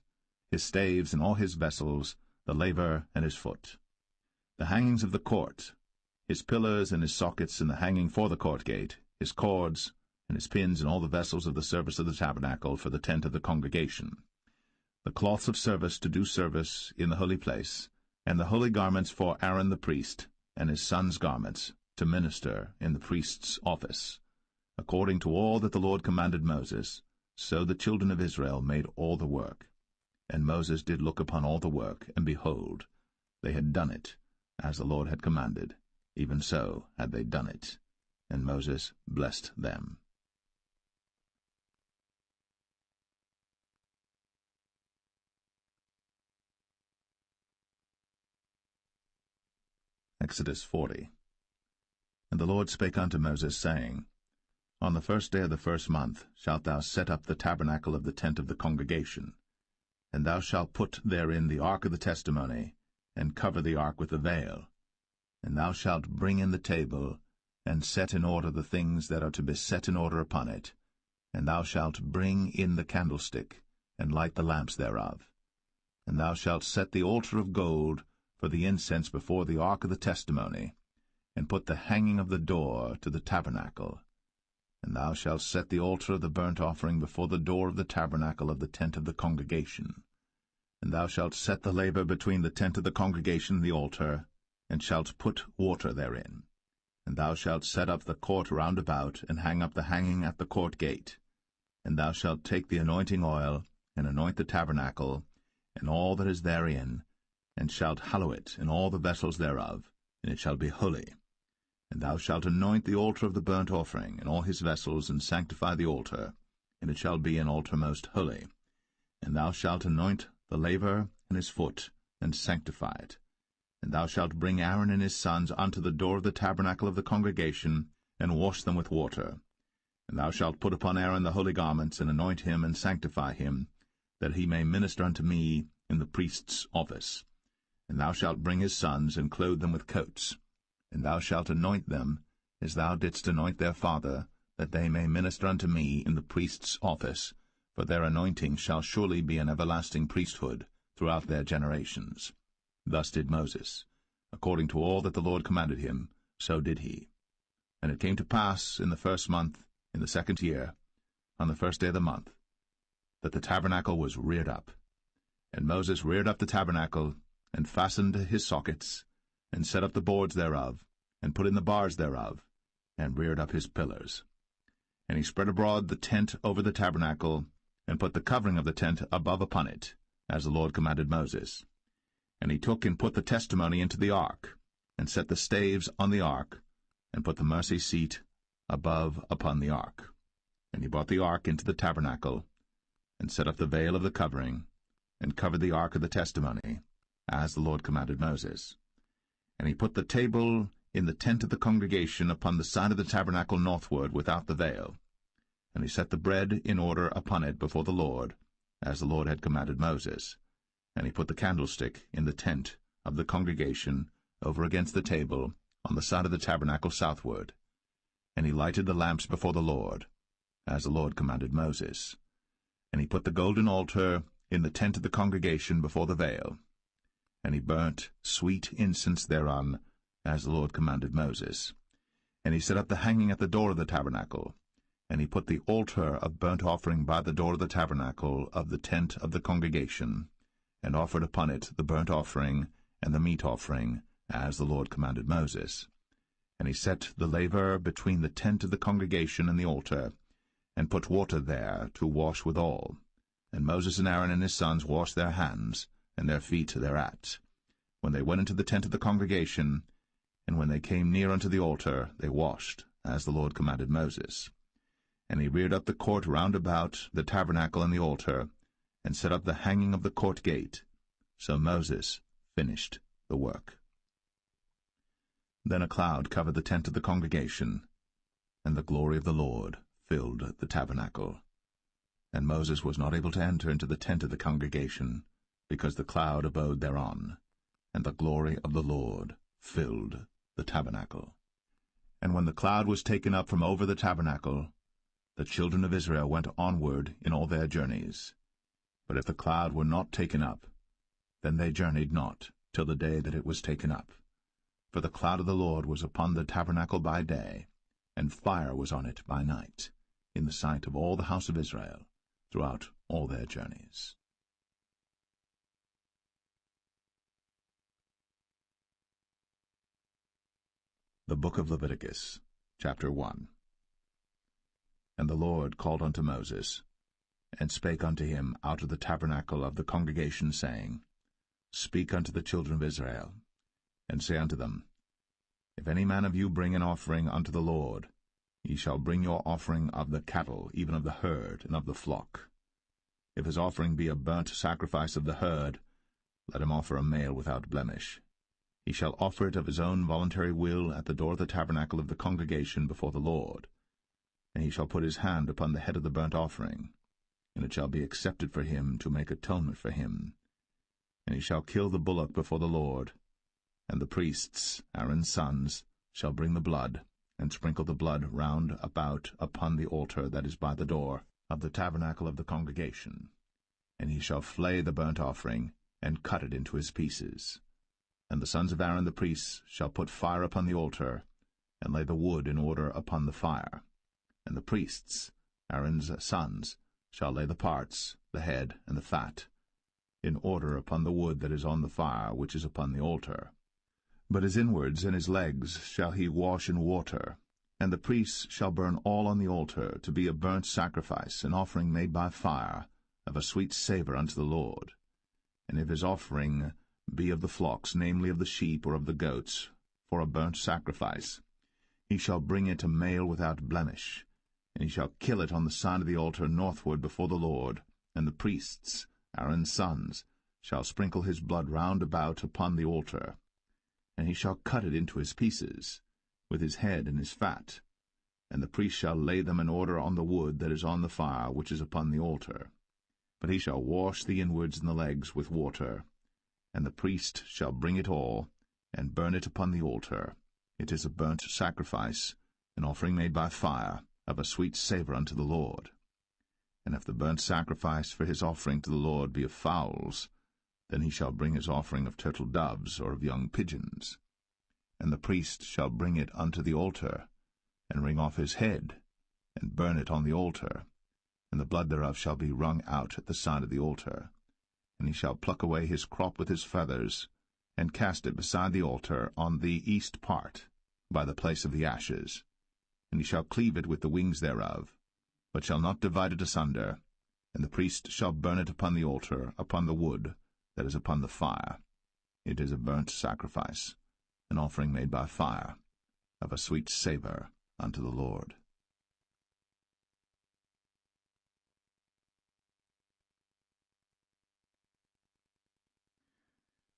his staves and all his vessels, the laver and his foot, the hangings of the court, his pillars and his sockets, and the hanging for the court gate, his cords, and his pins, and all the vessels of the service of the tabernacle for the tent of the congregation, the cloths of service to do service in the holy place, and the holy garments for Aaron the priest, and his sons' garments, to minister in the priest's office. According to all that the Lord commanded Moses, so the children of Israel made all the work. And Moses did look upon all the work, and behold, they had done it, as the Lord had commanded, even so had they done it. And Moses blessed them. Exodus 40. And the Lord spake unto Moses, saying, On the first day of the first month shalt thou set up the tabernacle of the tent of the congregation, and thou shalt put therein the ark of the testimony, and cover the ark with the veil. And thou shalt bring in the table, and set in order the things that are to be set in order upon it. And thou shalt bring in the candlestick, and light the lamps thereof. And thou shalt set the altar of gold for the incense before the ark of the testimony, and put the hanging of the door to the tabernacle. And thou shalt set the altar of the burnt offering before the door of the tabernacle of the tent of the congregation. And thou shalt set the laver between the tent of the congregation and the altar, and shalt put water therein. And thou shalt set up the court round about, and hang up the hanging at the court gate. And thou shalt take the anointing oil, and anoint the tabernacle, and all that is therein, and shalt hallow it, and all the vessels thereof, and it shall be holy. And thou shalt anoint the altar of the burnt offering, and all his vessels, and sanctify the altar, and it shall be an altar most holy. And thou shalt anoint the laver and his foot, and sanctify it. And thou shalt bring Aaron and his sons unto the door of the tabernacle of the congregation, and wash them with water. And thou shalt put upon Aaron the holy garments, and anoint him, and sanctify him, that he may minister unto me in the priest's office. And thou shalt bring his sons, and clothe them with coats. And thou shalt anoint them, as thou didst anoint their father, that they may minister unto me in the priest's office, for their anointing shall surely be an everlasting priesthood throughout their generations. Thus did Moses. According to all that the Lord commanded him, so did he. And it came to pass in the first month, in the second year, on the first day of the month, that the tabernacle was reared up. And Moses reared up the tabernacle, and fastened his sockets, and set up the boards thereof, and put in the bars thereof, and reared up his pillars. And he spread abroad the tent over the tabernacle, and put the covering of the tent above upon it, as the Lord commanded Moses. And he took and put the testimony into the ark, and set the staves on the ark, and put the mercy seat above upon the ark. And he brought the ark into the tabernacle, and set up the veil of the covering, and covered the ark of the testimony, as the Lord commanded Moses. And he put the table in the tent of the congregation upon the side of the tabernacle northward without the veil. And he set the bread in order upon it before the Lord, as the Lord had commanded Moses. And he put the candlestick in the tent of the congregation over against the table on the side of the tabernacle southward. And he lighted the lamps before the Lord, as the Lord commanded Moses. And he put the golden altar in the tent of the congregation before the veil. And he burnt sweet incense thereon, as the Lord commanded Moses. And he set up the hanging at the door of the tabernacle, And he put the altar of burnt offering by the door of the tabernacle of the tent of the congregation, and offered upon it the burnt offering and the meat offering, as the Lord commanded Moses. And he set the laver between the tent of the congregation and the altar, and put water there to wash withal. And Moses and Aaron and his sons washed their hands, and their feet thereat, when they went into the tent of the congregation, and when they came near unto the altar, they washed, as the Lord commanded Moses. And he reared up the court round about the tabernacle and the altar, and set up the hanging of the court gate. So Moses finished the work. Then a cloud covered the tent of the congregation, and the glory of the Lord filled the tabernacle. And Moses was not able to enter into the tent of the congregation, because the cloud abode thereon, and the glory of the Lord filled the tabernacle. And when the cloud was taken up from over the tabernacle, the children of Israel went onward in all their journeys. But if the cloud were not taken up, then they journeyed not till the day that it was taken up. For the cloud of the Lord was upon the tabernacle by day, and fire was on it by night, in the sight of all the house of Israel, throughout all their journeys. The Book of Leviticus, chapter 1. And the Lord called unto Moses, and spake unto him out of the tabernacle of the congregation, saying, Speak unto the children of Israel, and say unto them, If any man of you bring an offering unto the Lord, ye shall bring your offering of the cattle, even of the herd, and of the flock. If his offering be a burnt sacrifice of the herd, let him offer a male without blemish. He shall offer it of his own voluntary will at the door of the tabernacle of the congregation before the Lord. And he shall put his hand upon the head of the burnt offering, and it shall be accepted for him to make atonement for him. And he shall kill the bullock before the Lord, and the priests, Aaron's sons, shall bring the blood, and sprinkle the blood round about upon the altar that is by the door of the tabernacle of the congregation. And he shall flay the burnt offering, and cut it into his pieces. And the sons of Aaron the priests shall put fire upon the altar, and lay the wood in order upon the fire. And the priests, Aaron's sons, shall lay the parts, the head, and the fat, in order upon the wood that is on the fire which is upon the altar. But his inwards and his legs shall he wash in water, and the priests shall burn all on the altar to be a burnt sacrifice, an offering made by fire, of a sweet savour unto the Lord. And if his offering be of the flocks, namely of the sheep or of the goats, for a burnt sacrifice, he shall bring it a male without blemish, and he shall kill it on the side of the altar northward before the Lord, and the priests, Aaron's sons, shall sprinkle his blood round about upon the altar. And he shall cut it into his pieces, with his head and his fat, and the priest shall lay them in order on the wood that is on the fire which is upon the altar. But he shall wash the inwards and the legs with water, and the priest shall bring it all, and burn it upon the altar. It is a burnt sacrifice, an offering made by fire, of a sweet savour unto the Lord. And if the burnt sacrifice for his offering to the Lord be of fowls, then he shall bring his offering of turtle doves or of young pigeons. And the priest shall bring it unto the altar, and wring off his head, and burn it on the altar, and the blood thereof shall be wrung out at the side of the altar. And he shall pluck away his crop with his feathers, and cast it beside the altar on the east part, by the place of the ashes. And he shall cleave it with the wings thereof, but shall not divide it asunder. And the priest shall burn it upon the altar, upon the wood that is upon the fire. It is a burnt sacrifice, an offering made by fire, of a sweet savour unto the Lord.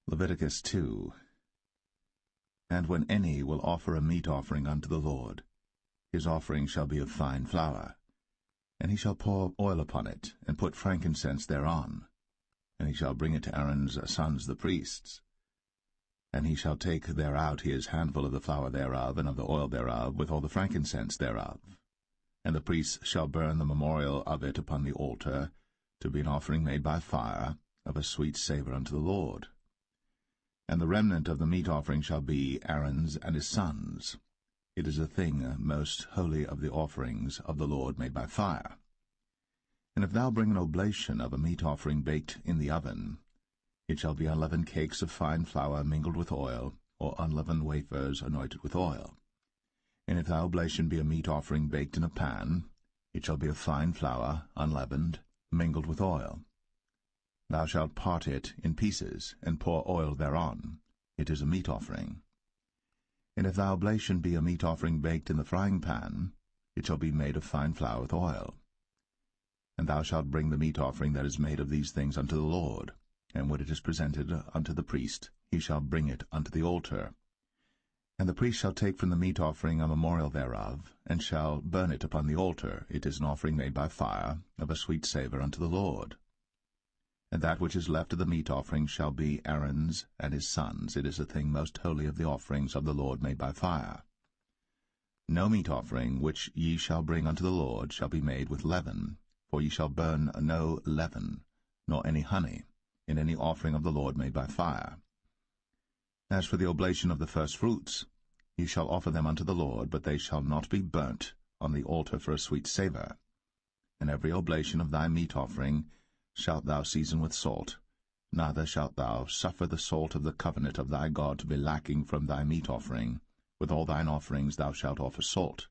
Leviticus 2. And when any will offer a meat offering unto the Lord, his offering shall be of fine flour. And he shall pour oil upon it, and put frankincense thereon. And he shall bring it to Aaron's sons the priests. And he shall take thereout his handful of the flour thereof, and of the oil thereof, with all the frankincense thereof. And the priests shall burn the memorial of it upon the altar, to be an offering made by fire, of a sweet savour unto the Lord. And the remnant of the meat offering shall be Aaron's and his sons'. It is a thing most holy of the offerings of the Lord made by fire. And if thou bring an oblation of a meat offering baked in the oven, it shall be unleavened cakes of fine flour mingled with oil, or unleavened wafers anointed with oil. And if thy oblation be a meat offering baked in a pan, it shall be of fine flour, unleavened, mingled with oil. Thou shalt part it in pieces, and pour oil thereon. It is a meat offering. And if thy oblation be a meat offering baked in the frying pan, it shall be made of fine flour with oil. And thou shalt bring the meat offering that is made of these things unto the Lord, and when it is presented unto the priest, he shall bring it unto the altar. And the priest shall take from the meat offering a memorial thereof, and shall burn it upon the altar. It is an offering made by fire, of a sweet savour unto the Lord. And that which is left of the meat offering shall be Aaron's and his sons'. It is a thing most holy of the offerings of the Lord made by fire. No meat offering which ye shall bring unto the Lord shall be made with leaven, for ye shall burn no leaven, nor any honey, in any offering of the Lord made by fire. As for the oblation of the firstfruits, ye shall offer them unto the Lord, but they shall not be burnt on the altar for a sweet savour. And every oblation of thy meat offering shalt thou season with salt, neither shalt thou suffer the salt of the covenant of thy God to be lacking from thy meat offering. With all thine offerings thou shalt offer salt.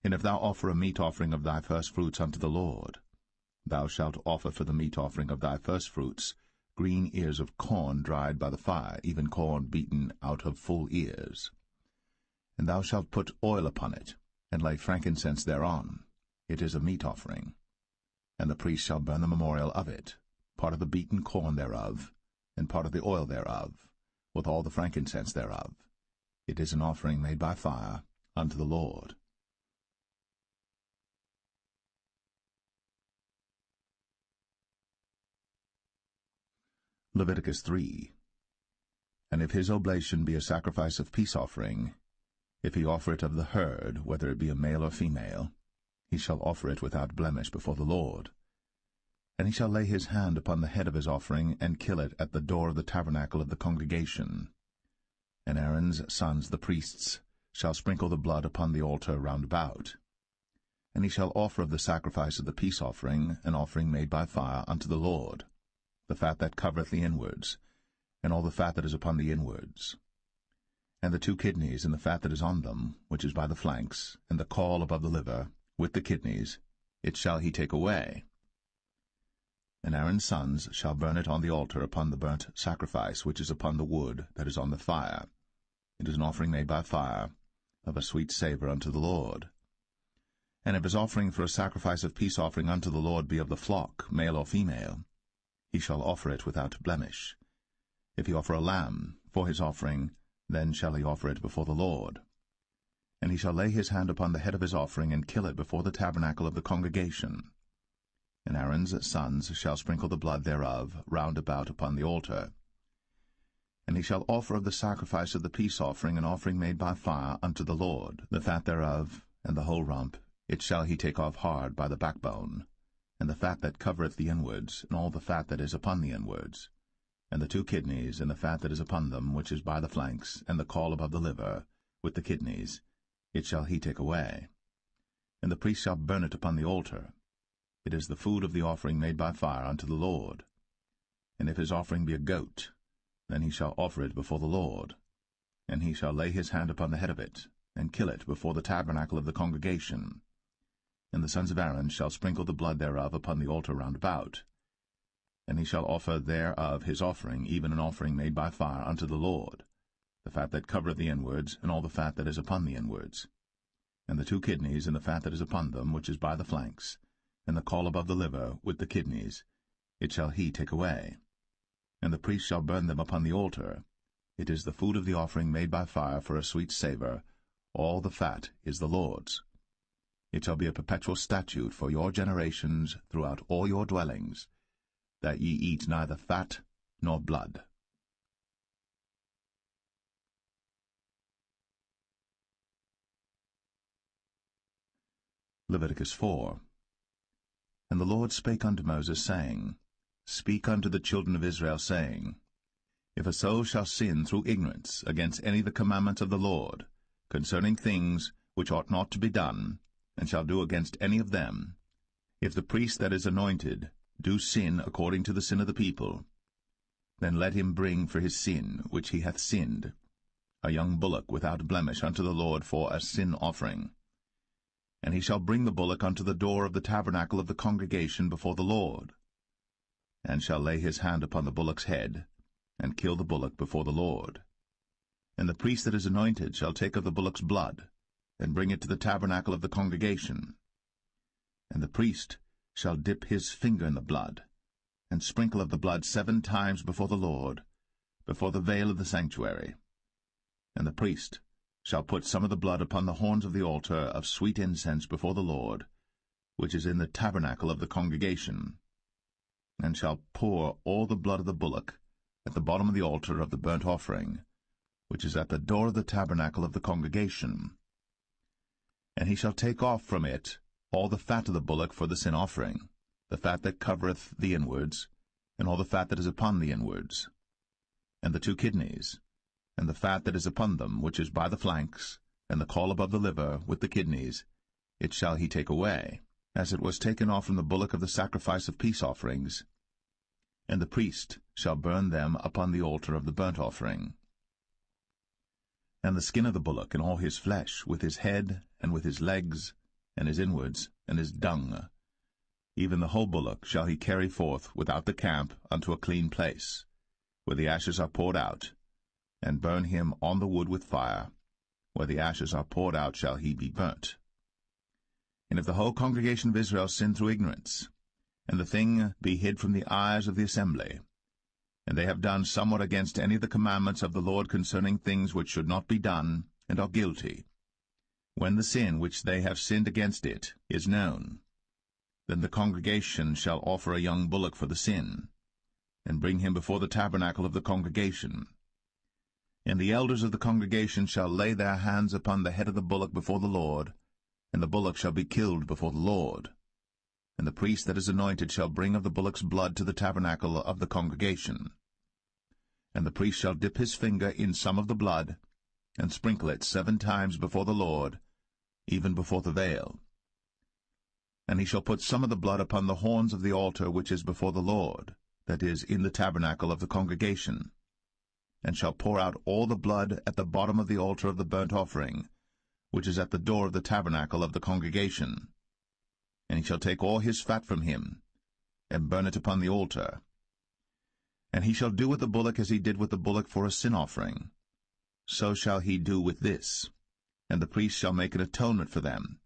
And if thou offer a meat offering of thy firstfruits unto the Lord, thou shalt offer for the meat offering of thy firstfruits green ears of corn dried by the fire, even corn beaten out of full ears. And thou shalt put oil upon it, and lay frankincense thereon. It is a meat offering. And the priest shall burn the memorial of it, part of the beaten corn thereof, and part of the oil thereof, with all the frankincense thereof. It is an offering made by fire unto the Lord. Leviticus 3. And if his oblation be a sacrifice of peace offering, if he offer it of the herd, whether it be a male or female, he shall offer it without blemish before the Lord. And he shall lay his hand upon the head of his offering, and kill it at the door of the tabernacle of the congregation. And Aaron's sons, the priests, shall sprinkle the blood upon the altar round about. And he shall offer of the sacrifice of the peace offering an offering made by fire unto the Lord, the fat that covereth the inwards, and all the fat that is upon the inwards, and the 2 kidneys, and the fat that is on them, which is by the flanks, and the caul above the liver, with the kidneys, it shall he take away. And Aaron's sons shall burn it on the altar upon the burnt sacrifice which is upon the wood that is on the fire. It is an offering made by fire, of a sweet savour unto the Lord. And if his offering for a sacrifice of peace offering unto the Lord be of the flock, male or female, he shall offer it without blemish. If he offer a lamb for his offering, then shall he offer it before the Lord. And he shall lay his hand upon the head of his offering, and kill it before the tabernacle of the congregation. And Aaron's sons shall sprinkle the blood thereof round about upon the altar. And he shall offer of the sacrifice of the peace offering an offering made by fire unto the Lord, the fat thereof, and the whole rump, it shall he take off hard by the backbone, and the fat that covereth the inwards, and all the fat that is upon the inwards, and the 2 kidneys, and the fat that is upon them, which is by the flanks, and the caul above the liver, with the kidneys, it shall he take away. And the priest shall burn it upon the altar. It is the food of the offering made by fire unto the Lord. And if his offering be a goat, then he shall offer it before the Lord. And he shall lay his hand upon the head of it, and kill it before the tabernacle of the congregation. And the sons of Aaron shall sprinkle the blood thereof upon the altar round about. And he shall offer thereof his offering, even an offering made by fire unto the Lord, the fat that covereth the inwards, and all the fat that is upon the inwards, and the 2 kidneys, and the fat that is upon them, which is by the flanks, and the caul above the liver, with the kidneys, it shall he take away. And the priest shall burn them upon the altar. It is the food of the offering made by fire for a sweet savour. All the fat is the Lord's. It shall be a perpetual statute for your generations throughout all your dwellings, that ye eat neither fat nor blood. Leviticus 4. And the Lord spake unto Moses, saying, Speak unto the children of Israel, saying, If a soul shall sin through ignorance against any of the commandments of the Lord, concerning things which ought not to be done, and shall do against any of them, if the priest that is anointed do sin according to the sin of the people, then let him bring for his sin which he hath sinned a young bullock without blemish unto the Lord for a sin offering. And he shall bring the bullock unto the door of the tabernacle of the congregation before the Lord, and shall lay his hand upon the bullock's head, and kill the bullock before the Lord. And the priest that is anointed shall take of the bullock's blood, and bring it to the tabernacle of the congregation. And the priest shall dip his finger in the blood, and sprinkle of the blood 7 times before the Lord, before the veil of the sanctuary. And the priest shall put some of the blood upon the horns of the altar of sweet incense before the Lord, which is in the tabernacle of the congregation, and shall pour all the blood of the bullock at the bottom of the altar of the burnt offering, which is at the door of the tabernacle of the congregation. And he shall take off from it all the fat of the bullock for the sin offering, the fat that covereth the inwards, and all the fat that is upon the inwards, and the 2 kidneys, and the fat that is upon them, which is by the flanks, and the caul above the liver, with the kidneys, it shall he take away, as it was taken off from the bullock of the sacrifice of peace offerings. And the priest shall burn them upon the altar of the burnt offering. And the skin of the bullock, and all his flesh, with his head, and with his legs, and his inwards, and his dung, even the whole bullock shall he carry forth without the camp unto a clean place, where the ashes are poured out, and burn him on the wood with fire. Where the ashes are poured out shall he be burnt. And if the whole congregation of Israel sin through ignorance, and the thing be hid from the eyes of the assembly, and they have done somewhat against any of the commandments of the Lord concerning things which should not be done, and are guilty, when the sin which they have sinned against it is known, then the congregation shall offer a young bullock for the sin, and bring him before the tabernacle of the congregation. And the elders of the congregation shall lay their hands upon the head of the bullock before the Lord, and the bullock shall be killed before the Lord. And the priest that is anointed shall bring of the bullock's blood to the tabernacle of the congregation. And the priest shall dip his finger in some of the blood, and sprinkle it 7 times before the Lord, even before the veil. And he shall put some of the blood upon the horns of the altar which is before the Lord, that is, in the tabernacle of the congregation, and shall pour out all the blood at the bottom of the altar of the burnt offering, which is at the door of the tabernacle of the congregation. And he shall take all his fat from him, and burn it upon the altar. And he shall do with the bullock as he did with the bullock for a sin offering. So shall he do with this. And the priest shall make an atonement for them,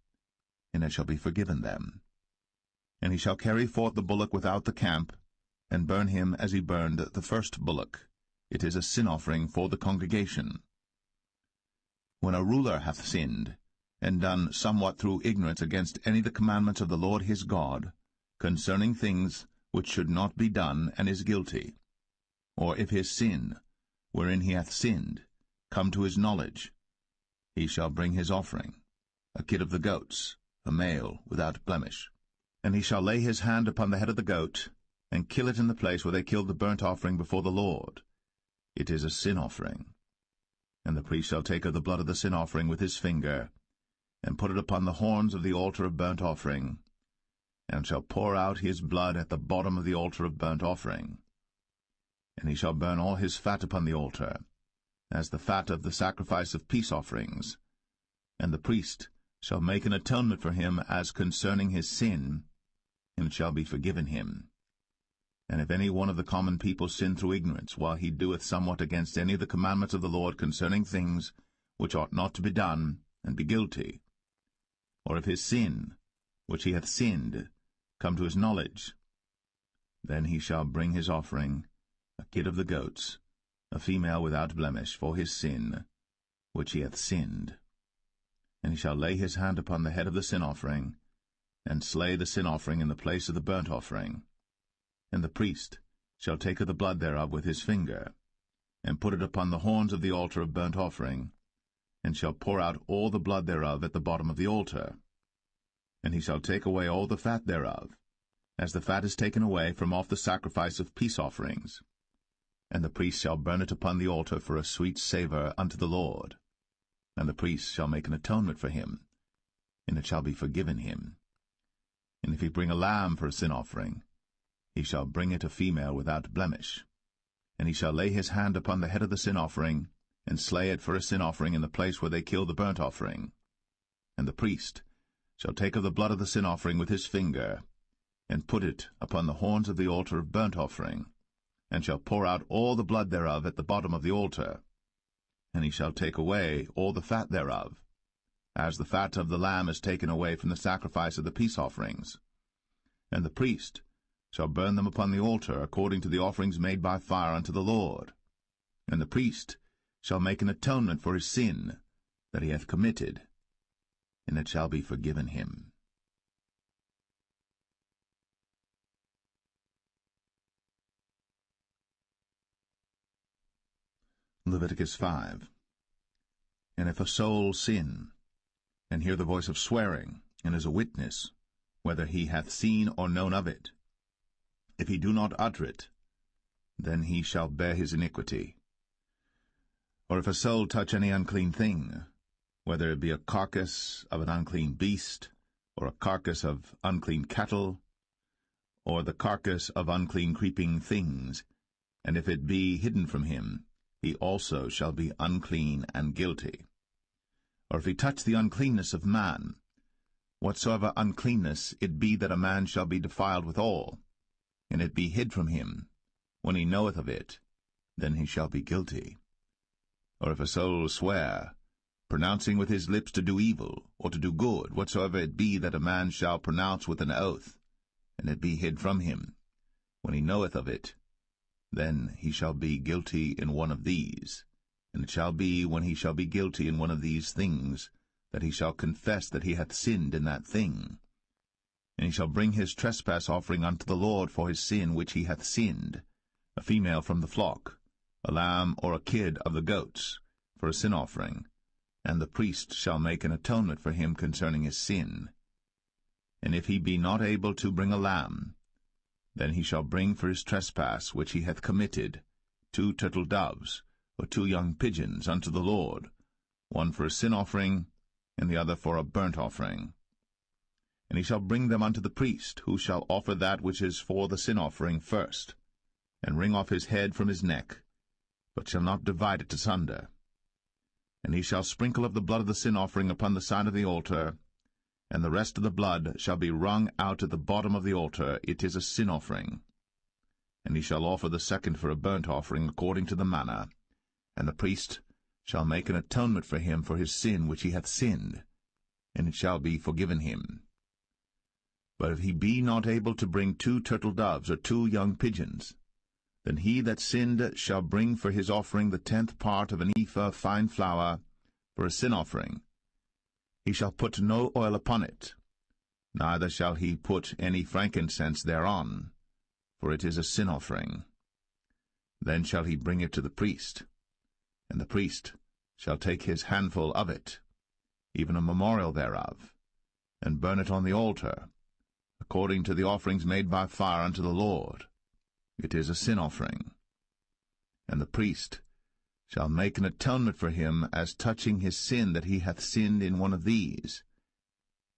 and it shall be forgiven them. And he shall carry forth the bullock without the camp, and burn him as he burned the first bullock. It is a sin offering for the congregation. When a ruler hath sinned, and done somewhat through ignorance against any of the commandments of the Lord his God, concerning things which should not be done, and is guilty, or if his sin, wherein he hath sinned, come to his knowledge, he shall bring his offering, a kid of the goats, a male without blemish. And he shall lay his hand upon the head of the goat, and kill it in the place where they killed the burnt offering before the Lord. It is a sin offering. And the priest shall take of the blood of the sin offering with his finger, and put it upon the horns of the altar of burnt offering, and shall pour out his blood at the bottom of the altar of burnt offering. And he shall burn all his fat upon the altar, as the fat of the sacrifice of peace offerings. And the priest shall make an atonement for him as concerning his sin, and it shall be forgiven him. And if any one of the common people sin through ignorance, while he doeth somewhat against any of the commandments of the Lord concerning things which ought not to be done, and be guilty, or if his sin, which he hath sinned, come to his knowledge, then he shall bring his offering, a kid of the goats, a female without blemish, for his sin, which he hath sinned. And he shall lay his hand upon the head of the sin offering, and slay the sin offering in the place of the burnt offering. And the priest shall take of the blood thereof with his finger, and put it upon the horns of the altar of burnt offering, and shall pour out all the blood thereof at the bottom of the altar. And he shall take away all the fat thereof, as the fat is taken away from off the sacrifice of peace offerings. And the priest shall burn it upon the altar for a sweet savour unto the Lord. And the priest shall make an atonement for him, and it shall be forgiven him. And if he bring a lamb for a sin offering, he shall bring it a female without blemish. And he shall lay his hand upon the head of the sin offering, and slay it for a sin offering in the place where they kill the burnt offering. And the priest shall take of the blood of the sin offering with his finger, and put it upon the horns of the altar of burnt offering, and shall pour out all the blood thereof at the bottom of the altar. And he shall take away all the fat thereof, as the fat of the lamb is taken away from the sacrifice of the peace offerings. And the priest shall burn them upon the altar, according to the offerings made by fire unto the Lord. And the priest shall make an atonement for his sin that he hath committed, and it shall be forgiven him. Leviticus 5. And if a soul sin, and hear the voice of swearing, and is a witness, whether he hath seen or known of it, if he do not utter it, then he shall bear his iniquity. Or if a soul touch any unclean thing, whether it be a carcass of an unclean beast, or a carcass of unclean cattle, or the carcass of unclean creeping things, and if it be hidden from him, he also shall be unclean and guilty. Or if he touch the uncleanness of man, whatsoever uncleanness it be that a man shall be defiled withal, and it be hid from him, when he knoweth of it, then he shall be guilty. Or if a soul swear, pronouncing with his lips to do evil, or to do good, whatsoever it be that a man shall pronounce with an oath, and it be hid from him, when he knoweth of it, then he shall be guilty in one of these. And it shall be, when he shall be guilty in one of these things, that he shall confess that he hath sinned in that thing. And he shall bring his trespass offering unto the Lord for his sin which he hath sinned, a female from the flock, a lamb or a kid of the goats, for a sin offering, and the priest shall make an atonement for him concerning his sin. And if he be not able to bring a lamb, then he shall bring for his trespass which he hath committed 2 turtle doves, or 2 young pigeons unto the Lord, one for a sin offering, and the other for a burnt offering. And he shall bring them unto the priest, who shall offer that which is for the sin offering first, and wring off his head from his neck, but shall not divide it asunder. And he shall sprinkle of the blood of the sin offering upon the side of the altar, and the rest of the blood shall be wrung out at the bottom of the altar. It is a sin offering. And he shall offer the second for a burnt offering according to the manner, and the priest shall make an atonement for him for his sin which he hath sinned, and it shall be forgiven him. But if he be not able to bring 2 turtle doves or 2 young pigeons, then he that sinned shall bring for his offering the 10th part of an ephah of fine flour for a sin offering. He shall put no oil upon it, neither shall he put any frankincense thereon, for it is a sin offering. Then shall he bring it to the priest, and the priest shall take his handful of it, even a memorial thereof, and burn it on the altar, according to the offerings made by fire unto the Lord. It is a sin offering. And the priest shall make an atonement for him as touching his sin that he hath sinned in one of these,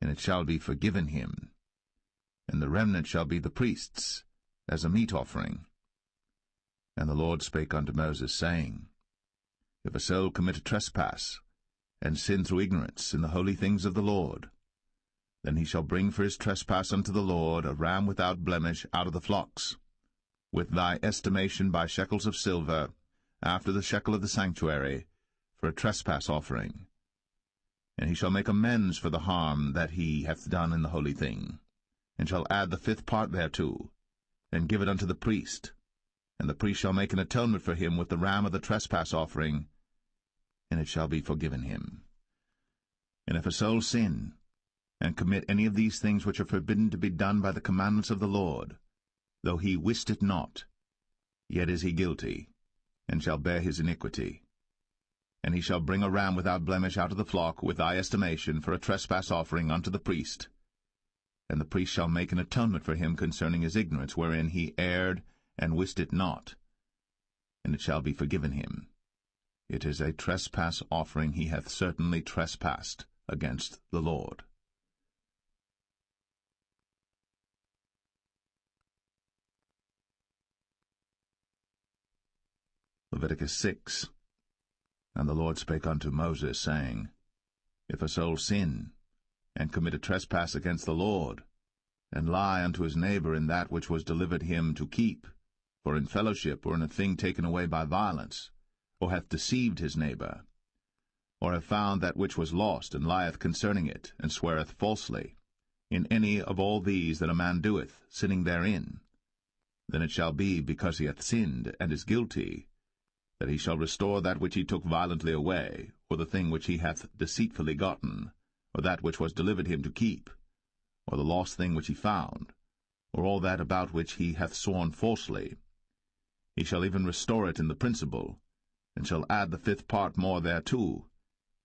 and it shall be forgiven him. And the remnant shall be the priest's, as a meat offering. And the Lord spake unto Moses, saying, If a soul commit a trespass, and sin through ignorance in the holy things of the Lord, then he shall bring for his trespass unto the Lord a ram without blemish out of the flocks, with thy estimation by shekels of silver, after the shekel of the sanctuary, for a trespass offering. And he shall make amends for the harm that he hath done in the holy thing, and shall add the 5th part thereto, and give it unto the priest. And the priest shall make an atonement for him with the ram of the trespass offering, and it shall be forgiven him. And if a soul sin, and commit any of these things which are forbidden to be done by the commandments of the Lord, though he wist it not, yet is he guilty, and shall bear his iniquity. And he shall bring a ram without blemish out of the flock, with thy estimation, for a trespass offering unto the priest. And the priest shall make an atonement for him concerning his ignorance, wherein he erred and wist it not, and it shall be forgiven him. It is a trespass offering. He hath certainly trespassed against the Lord. Leviticus 6. And the Lord spake unto Moses, saying, If a soul sin, and commit a trespass against the Lord, and lie unto his neighbor in that which was delivered him to keep, for in fellowship, or in a thing taken away by violence, or hath deceived his neighbor, or have found that which was lost, and lieth concerning it, and sweareth falsely, in any of all these that a man doeth, sinning therein, then it shall be, because he hath sinned, and is guilty, that he shall restore that which he took violently away, or the thing which he hath deceitfully gotten, or that which was delivered him to keep, or the lost thing which he found, or all that about which he hath sworn falsely. He shall even restore it in the principal, and shall add the 5th part more thereto,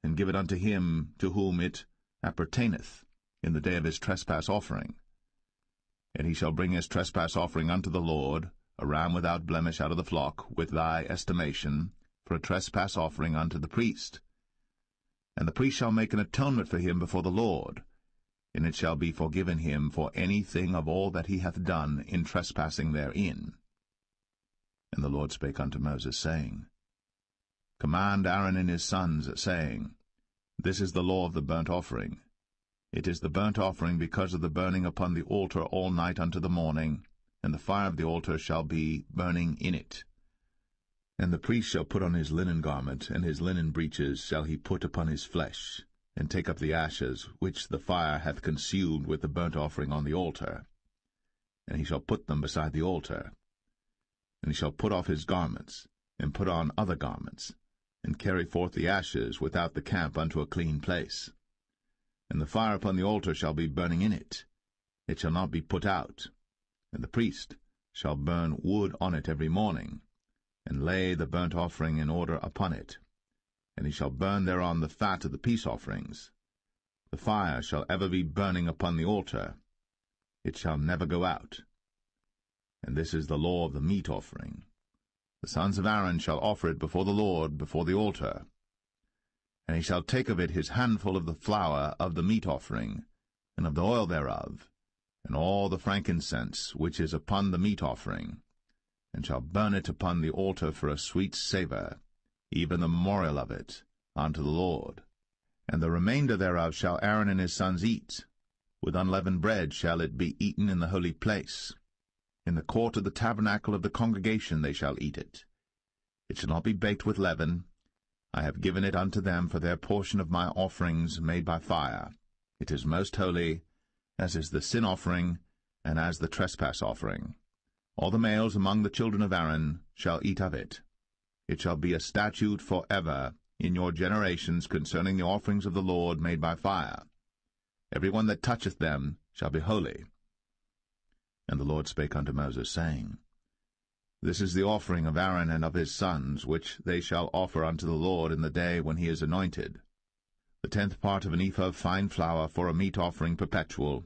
and give it unto him to whom it appertaineth in the day of his trespass offering. And he shall bring his trespass offering unto the Lord, a ram without blemish out of the flock, with thy estimation, for a trespass offering unto the priest. And the priest shall make an atonement for him before the Lord, and it shall be forgiven him for any thing of all that he hath done in trespassing therein. And the Lord spake unto Moses, saying, Command Aaron and his sons, saying, This is the law of the burnt offering. It is the burnt offering because of the burning upon the altar all night unto the morning, and the fire of the altar shall be burning in it. And the priest shall put on his linen garment, and his linen breeches shall he put upon his flesh, and take up the ashes which the fire hath consumed with the burnt offering on the altar. And he shall put them beside the altar. And he shall put off his garments, and put on other garments, and carry forth the ashes without the camp unto a clean place. And the fire upon the altar shall be burning in it. It shall not be put out. And the priest shall burn wood on it every morning, and lay the burnt offering in order upon it. And he shall burn thereon the fat of the peace offerings. The fire shall ever be burning upon the altar. It shall never go out. And this is the law of the meat offering. The sons of Aaron shall offer it before the Lord, before the altar. And he shall take of it his handful of the flour of the meat offering, and of the oil thereof, and all the frankincense which is upon the meat offering, and shall burn it upon the altar for a sweet savour, even the memorial of it, unto the Lord. And the remainder thereof shall Aaron and his sons eat. With unleavened bread shall it be eaten in the holy place. In the court of the tabernacle of the congregation they shall eat it. It shall not be baked with leaven. I have given it unto them for their portion of my offerings made by fire. It is most holy, as is the sin offering, and as the trespass offering. All the males among the children of Aaron shall eat of it. It shall be a statute for ever in your generations concerning the offerings of the Lord made by fire. Every one that toucheth them shall be holy. And the Lord spake unto Moses, saying, This is the offering of Aaron and of his sons, which they shall offer unto the Lord in the day when he is anointed. The 10th part of an ephah of fine flour for a meat offering perpetual,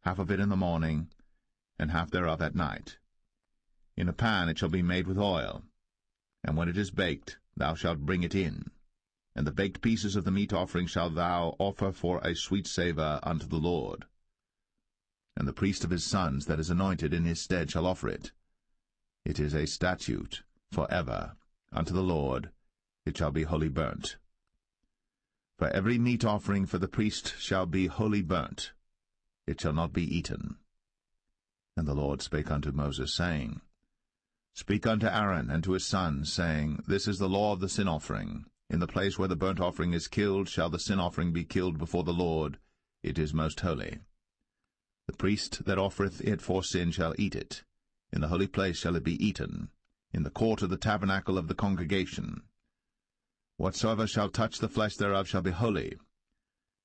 half of it in the morning, and half thereof at night. In a pan it shall be made with oil, and when it is baked, thou shalt bring it in. And the baked pieces of the meat offering shalt thou offer for a sweet savour unto the Lord. And the priest of his sons that is anointed in his stead shall offer it. It is a statute for ever unto the Lord. It shall be wholly burnt. For every meat offering for the priest shall be wholly burnt. It shall not be eaten. And the Lord spake unto Moses, saying, Speak unto Aaron and to his sons, saying, This is the law of the sin offering. In the place where the burnt offering is killed shall the sin offering be killed before the Lord. It is most holy. The priest that offereth it for sin shall eat it. In the holy place shall it be eaten, in the court of the tabernacle of the congregation. Whatsoever shall touch the flesh thereof shall be holy.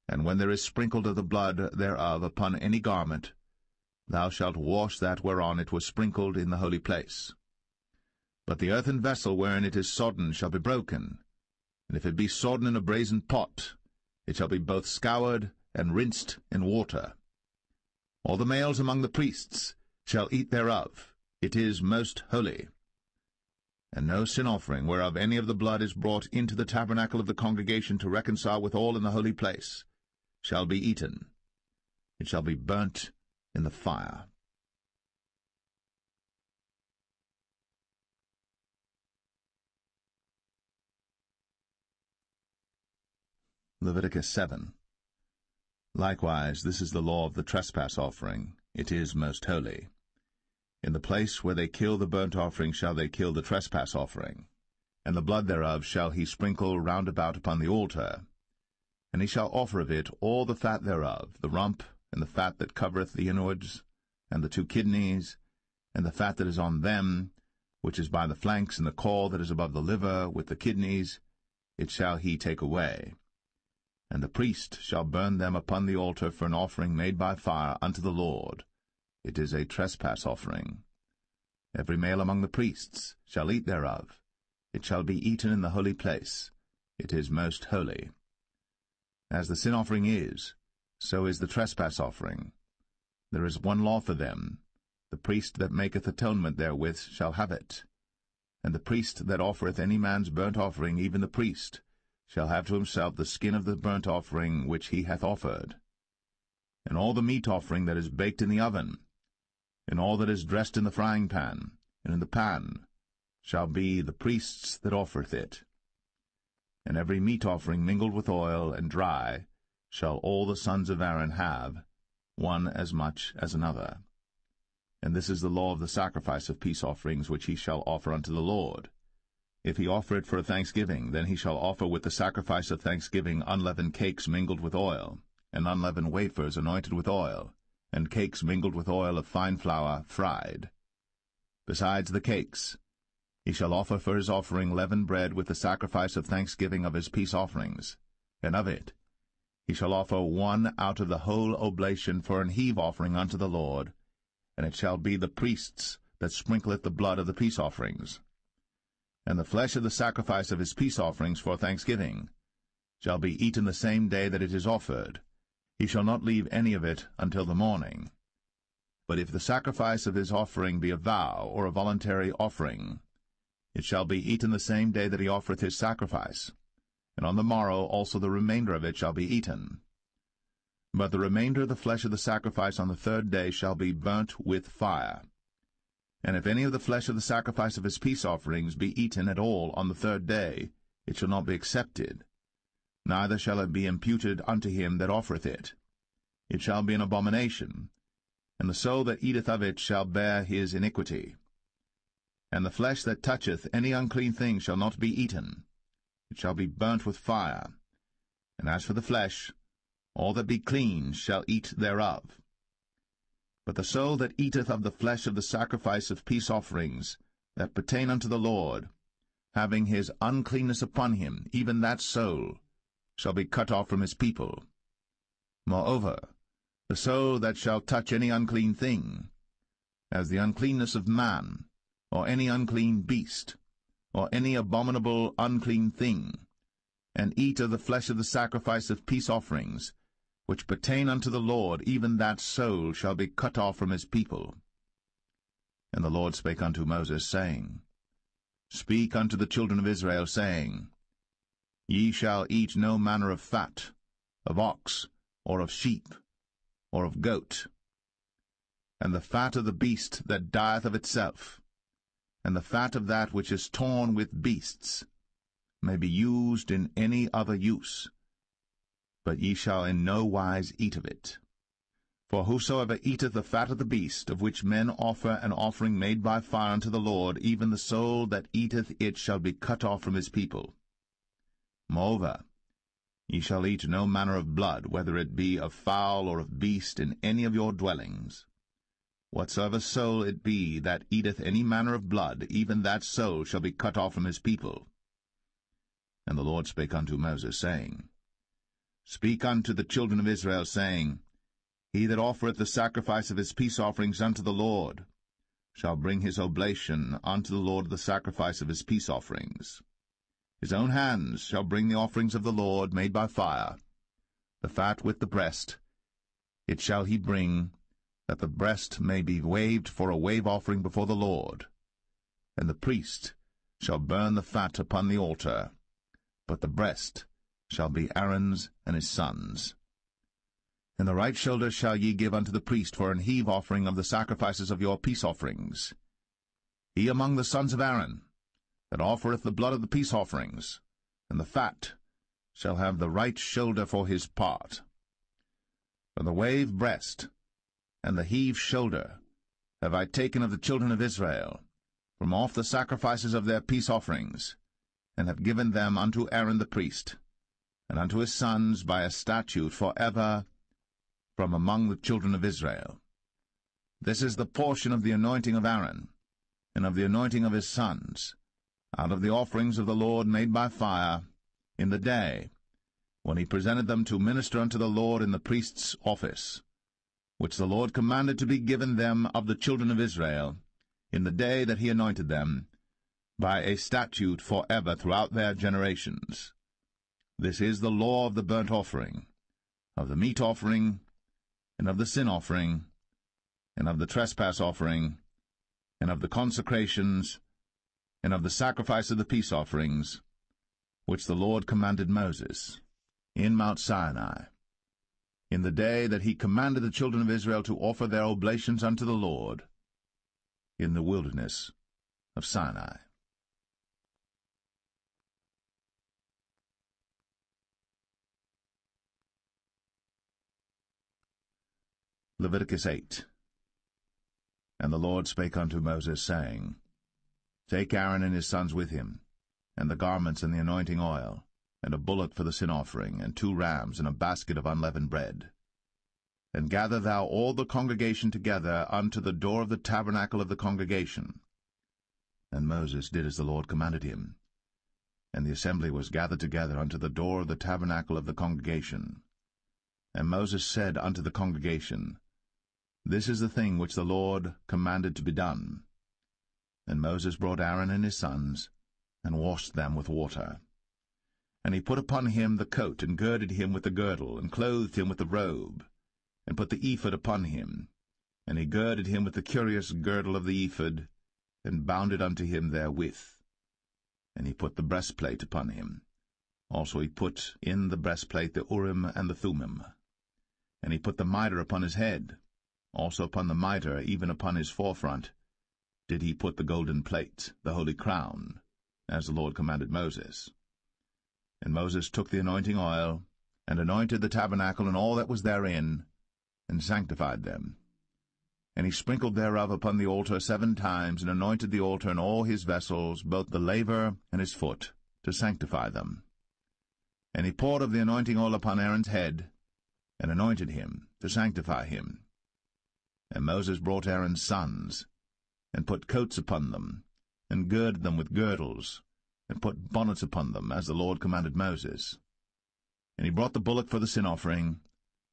And when there is sprinkled of the blood thereof upon any garment, thou shalt wash that whereon it was sprinkled in the holy place. But the earthen vessel wherein it is sodden shall be broken, and if it be sodden in a brazen pot, it shall be both scoured and rinsed in water. All the males among the priests shall eat thereof. It is most holy. And no sin offering, whereof any of the blood is brought into the tabernacle of the congregation to reconcile with all in the holy place, shall be eaten. It shall be burnt in the fire. Leviticus 7. Likewise, this is the law of the trespass offering. It is most holy. In the place where they kill the burnt offering shall they kill the trespass offering, and the blood thereof shall he sprinkle round about upon the altar. And he shall offer of it all the fat thereof, the rump, and the fat that covereth the inwards, and the 2 kidneys, and the fat that is on them, which is by the flanks, and the caul that is above the liver, with the kidneys, it shall he take away. And the priest shall burn them upon the altar for an offering made by fire unto the Lord. It is a trespass offering. Every male among the priests shall eat thereof. It shall be eaten in the holy place. It is most holy. As the sin offering is, so is the trespass offering. There is one law for them. The priest that maketh atonement therewith shall have it. And the priest that offereth any man's burnt offering, even the priest, shall have to himself the skin of the burnt offering which he hath offered. And all the meat offering that is baked in the oven, and all that is dressed in the frying pan, and in the pan, shall be the priest's that offereth it. And every meat offering mingled with oil and dry shall all the sons of Aaron have, one as much as another. And this is the law of the sacrifice of peace offerings which he shall offer unto the Lord. If he offer it for a thanksgiving, then he shall offer with the sacrifice of thanksgiving unleavened cakes mingled with oil, and unleavened wafers anointed with oil, and cakes mingled with oil of fine flour fried. Besides the cakes, he shall offer for his offering leavened bread with the sacrifice of thanksgiving of his peace offerings, and of it he shall offer one out of the whole oblation for an heave offering unto the Lord, and it shall be the priest's that sprinkleth the blood of the peace offerings. And the flesh of the sacrifice of his peace offerings for thanksgiving shall be eaten the same day that it is offered. He shall not leave any of it until the morning. But if the sacrifice of his offering be a vow or a voluntary offering, it shall be eaten the same day that he offereth his sacrifice, and on the morrow also the remainder of it shall be eaten. But the remainder of the flesh of the sacrifice on the 3rd day shall be burnt with fire. And if any of the flesh of the sacrifice of his peace offerings be eaten at all on the 3rd day, it shall not be accepted, neither shall it be imputed unto him that offereth it. It shall be an abomination, and the soul that eateth of it shall bear his iniquity. And the flesh that toucheth any unclean thing shall not be eaten. It shall be burnt with fire. And as for the flesh, all that be clean shall eat thereof. But the soul that eateth of the flesh of the sacrifice of peace offerings, that pertain unto the Lord, having his uncleanness upon him, even that soul, shall be cut off from his people. Moreover, the soul that shall touch any unclean thing, as the uncleanness of man, or any unclean beast, or any abominable unclean thing, and eat of the flesh of the sacrifice of peace offerings, which pertain unto the Lord, even that soul shall be cut off from his people. And the Lord spake unto Moses, saying, Speak unto the children of Israel, saying, Ye shall eat no manner of fat, of ox, or of sheep, or of goat, and the fat of the beast that dieth of itself, and the fat of that which is torn with beasts, may be used in any other use, but ye shall in no wise eat of it. For whosoever eateth the fat of the beast, of which men offer an offering made by fire unto the Lord, even the soul that eateth it shall be cut off from his people. Moreover, ye shall eat no manner of blood, whether it be of fowl or of beast, in any of your dwellings. Whatsoever soul it be that eateth any manner of blood, even that soul shall be cut off from his people. And the Lord spake unto Moses, saying, Speak unto the children of Israel, saying, He that offereth the sacrifice of his peace offerings unto the Lord shall bring his oblation unto the Lord the sacrifice of his peace offerings. His own hands shall bring the offerings of the Lord made by fire, the fat with the breast. It shall he bring, that the breast may be waved for a wave offering before the Lord. And the priest shall burn the fat upon the altar, but the breast shall be Aaron's and his sons'. And the right shoulder shall ye give unto the priest for an heave offering of the sacrifices of your peace offerings. He among the sons of Aaron, that offereth the blood of the peace offerings, and the fat, shall have the right shoulder for his part. For the wave breast and the heave shoulder have I taken of the children of Israel, from off the sacrifices of their peace offerings, and have given them unto Aaron the priest, and unto his sons by a statute for ever from among the children of Israel. This is the portion of the anointing of Aaron, and of the anointing of his sons, out of the offerings of the Lord made by fire, in the day when he presented them to minister unto the Lord in the priest's office, which the Lord commanded to be given them of the children of Israel, in the day that he anointed them, by a statute for ever throughout their generations. This is the law of the burnt offering, of the meat offering, and of the sin offering, and of the trespass offering, and of the consecrations, and of the sacrifice of the peace offerings, which the Lord commanded Moses in Mount Sinai, in the day that he commanded the children of Israel to offer their oblations unto the Lord, in the wilderness of Sinai. Leviticus 8. And the Lord spake unto Moses, saying, Take Aaron and his sons with him, and the garments and the anointing oil, and a bullock for the sin offering, and 2 rams, and a basket of unleavened bread. And gather thou all the congregation together unto the door of the tabernacle of the congregation. And Moses did as the Lord commanded him. And the assembly was gathered together unto the door of the tabernacle of the congregation. And Moses said unto the congregation, This is the thing which the Lord commanded to be done. And Moses brought Aaron and his sons, and washed them with water. And he put upon him the coat, and girded him with the girdle, and clothed him with the robe, and put the ephod upon him. And he girded him with the curious girdle of the ephod, and bound it unto him therewith. And he put the breastplate upon him. Also he put in the breastplate the Urim and the Thummim. And he put the mitre upon his head. Also upon the mitre, even upon his forefront, did he put the golden plate, the holy crown, as the Lord commanded Moses. And Moses took the anointing oil, and anointed the tabernacle and all that was therein, and sanctified them. And he sprinkled thereof upon the altar 7 times, and anointed the altar and all his vessels, both the laver and his foot, to sanctify them. And he poured of the anointing oil upon Aaron's head, and anointed him, to sanctify him. And Moses brought Aaron's sons, and put coats upon them, and girded them with girdles, and put bonnets upon them, as the Lord commanded Moses. And he brought the bullock for the sin offering,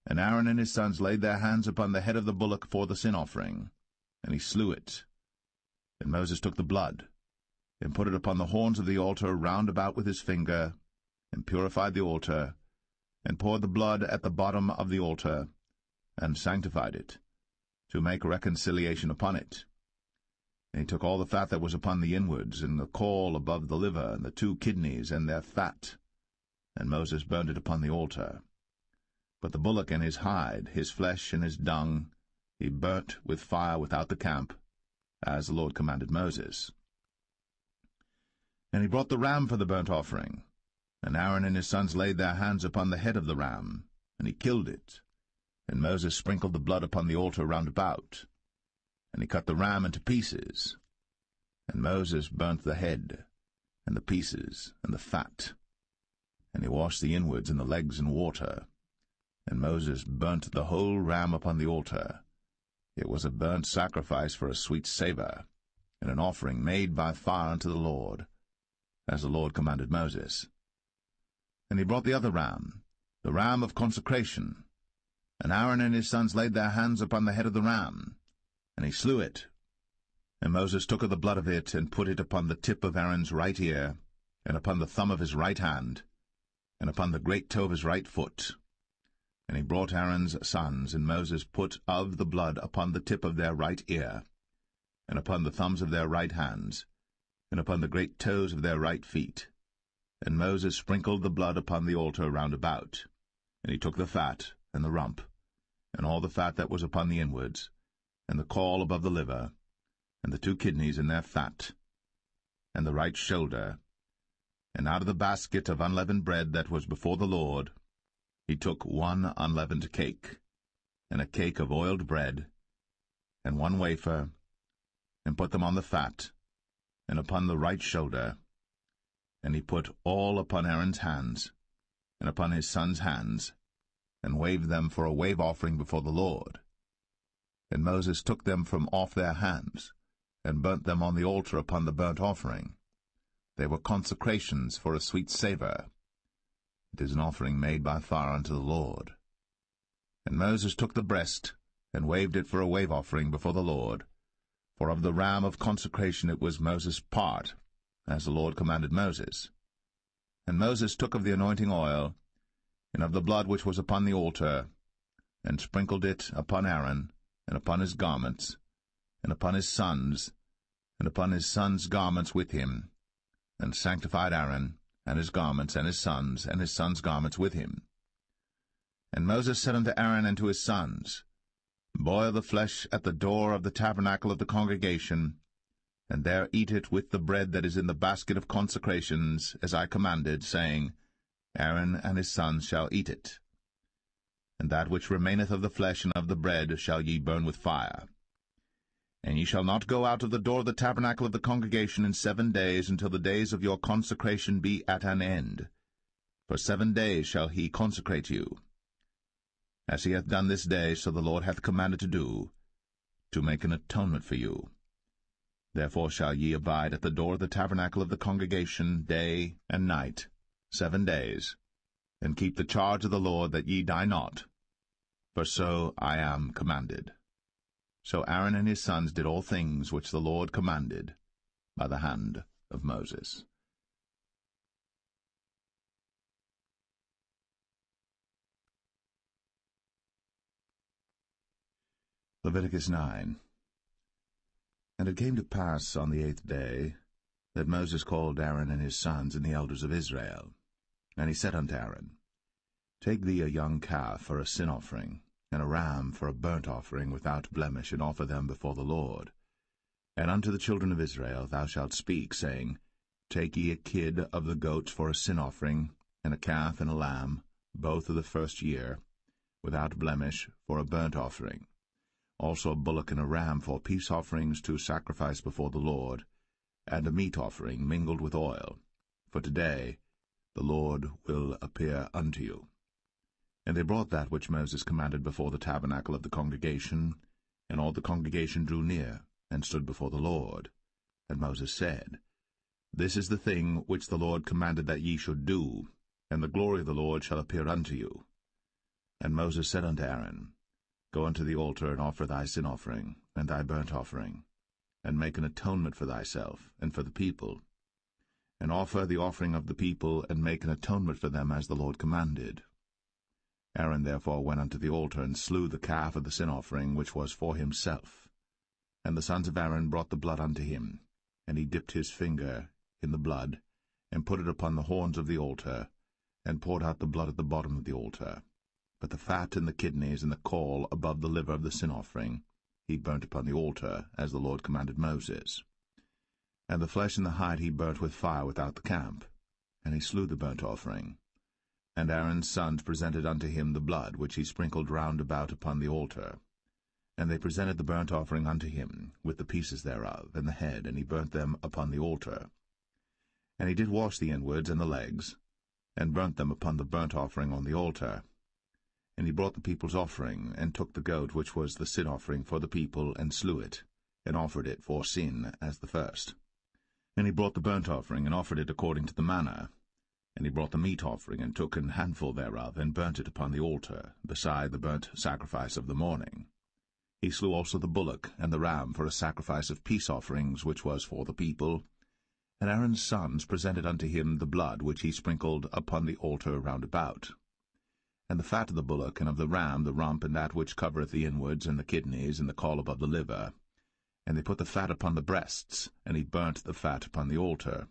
and Aaron and his sons laid their hands upon the head of the bullock for the sin offering, and he slew it. And Moses took the blood, and put it upon the horns of the altar round about with his finger, and purified the altar, and poured the blood at the bottom of the altar, and sanctified it, to make reconciliation upon it. And he took all the fat that was upon the inwards, and the caul above the liver, and the 2 kidneys, and their fat, and Moses burned it upon the altar. But the bullock and his hide, his flesh and his dung, he burnt with fire without the camp, as the Lord commanded Moses. And he brought the ram for the burnt offering, and Aaron and his sons laid their hands upon the head of the ram, and he killed it. And Moses sprinkled the blood upon the altar round about, and he cut the ram into pieces. And Moses burnt the head, and the pieces, and the fat. And he washed the inwards and the legs in water. And Moses burnt the whole ram upon the altar. It was a burnt sacrifice for a sweet savour, and an offering made by fire unto the Lord, as the Lord commanded Moses. And he brought the other ram, the ram of consecration. And Aaron and his sons laid their hands upon the head of the ram, and he slew it. And Moses took of the blood of it, and put it upon the tip of Aaron's right ear, and upon the thumb of his right hand, and upon the great toe of his right foot. And he brought Aaron's sons, and Moses put of the blood upon the tip of their right ear, and upon the thumbs of their right hands, and upon the great toes of their right feet. And Moses sprinkled the blood upon the altar round about. And he took the fat, and the rump, and all the fat that was upon the inwards, and the caul above the liver, and the 2 kidneys in their fat, and the right shoulder, and out of the basket of unleavened bread that was before the Lord, he took 1 unleavened cake, and a cake of oiled bread, and 1 wafer, and put them on the fat, and upon the right shoulder. And he put all upon Aaron's hands, and upon his sons' hands, and waved them for a wave offering before the Lord. And Moses took them from off their hands, and burnt them on the altar upon the burnt offering. They were consecrations for a sweet savour. It is an offering made by fire unto the Lord. And Moses took the breast, and waved it for a wave offering before the Lord. For of the ram of consecration it was Moses' part, as the Lord commanded Moses. And Moses took of the anointing oil, and of the blood which was upon the altar, and sprinkled it upon Aaron, and upon his garments, and upon his sons, and upon his sons' garments with him, and sanctified Aaron, and his garments, and his sons' garments with him. And Moses said unto Aaron and to his sons, Boil the flesh at the door of the tabernacle of the congregation, and there eat it with the bread that is in the basket of consecrations, as I commanded, saying, Aaron and his sons shall eat it. And that which remaineth of the flesh and of the bread shall ye burn with fire. And ye shall not go out of the door of the tabernacle of the congregation in 7 days, until the days of your consecration be at an end. For 7 days shall he consecrate you. As he hath done this day, so the Lord hath commanded to do, to make an atonement for you. Therefore shall ye abide at the door of the tabernacle of the congregation day and night, 7 days, and keep the charge of the Lord, that ye die not, for so I am commanded. So Aaron and his sons did all things which the Lord commanded by the hand of Moses. Leviticus 9. And it came to pass on the 8th day that Moses called Aaron and his sons and the elders of Israel. And he said unto Aaron, Take thee a young calf for a sin offering, and a ram for a burnt offering without blemish, and offer them before the Lord. And unto the children of Israel thou shalt speak, saying, Take ye a kid of the goats for a sin offering, and a calf and a lamb, both of the first year, without blemish, for a burnt offering. Also a bullock and a ram for peace offerings to sacrifice before the Lord, and a meat offering mingled with oil. For today the Lord will appear unto you. And they brought that which Moses commanded before the tabernacle of the congregation, and all the congregation drew near, and stood before the Lord. And Moses said, This is the thing which the Lord commanded that ye should do, and the glory of the Lord shall appear unto you. And Moses said unto Aaron, Go unto the altar, and offer thy sin offering, and thy burnt offering, and make an atonement for thyself, and for the people. And offer the offering of the people, and make an atonement for them, as the Lord commanded. Aaron therefore went unto the altar, and slew the calf of the sin offering, which was for himself. And the sons of Aaron brought the blood unto him, and he dipped his finger in the blood, and put it upon the horns of the altar, and poured out the blood at the bottom of the altar. But the fat and the kidneys and the caul above the liver of the sin offering he burnt upon the altar, as the Lord commanded Moses. And the flesh and the hide he burnt with fire without the camp. And he slew the burnt offering. And Aaron's sons presented unto him the blood, which he sprinkled round about upon the altar. And they presented the burnt offering unto him, with the pieces thereof, and the head, and he burnt them upon the altar. And he did wash the inwards and the legs, and burnt them upon the burnt offering on the altar. And he brought the people's offering, and took the goat which was the sin offering for the people, and slew it, and offered it for sin as the first. And he brought the burnt offering, and offered it according to the manner. And he brought the meat offering, and took an handful thereof, and burnt it upon the altar, beside the burnt sacrifice of the morning. He slew also the bullock and the ram for a sacrifice of peace offerings, which was for the people. And Aaron's sons presented unto him the blood which he sprinkled upon the altar round about. And the fat of the bullock and of the ram, the rump, and that which covereth the inwards, and the kidneys, and the caul above the liver. And they put the fat upon the breasts, and he burnt the fat upon the altar.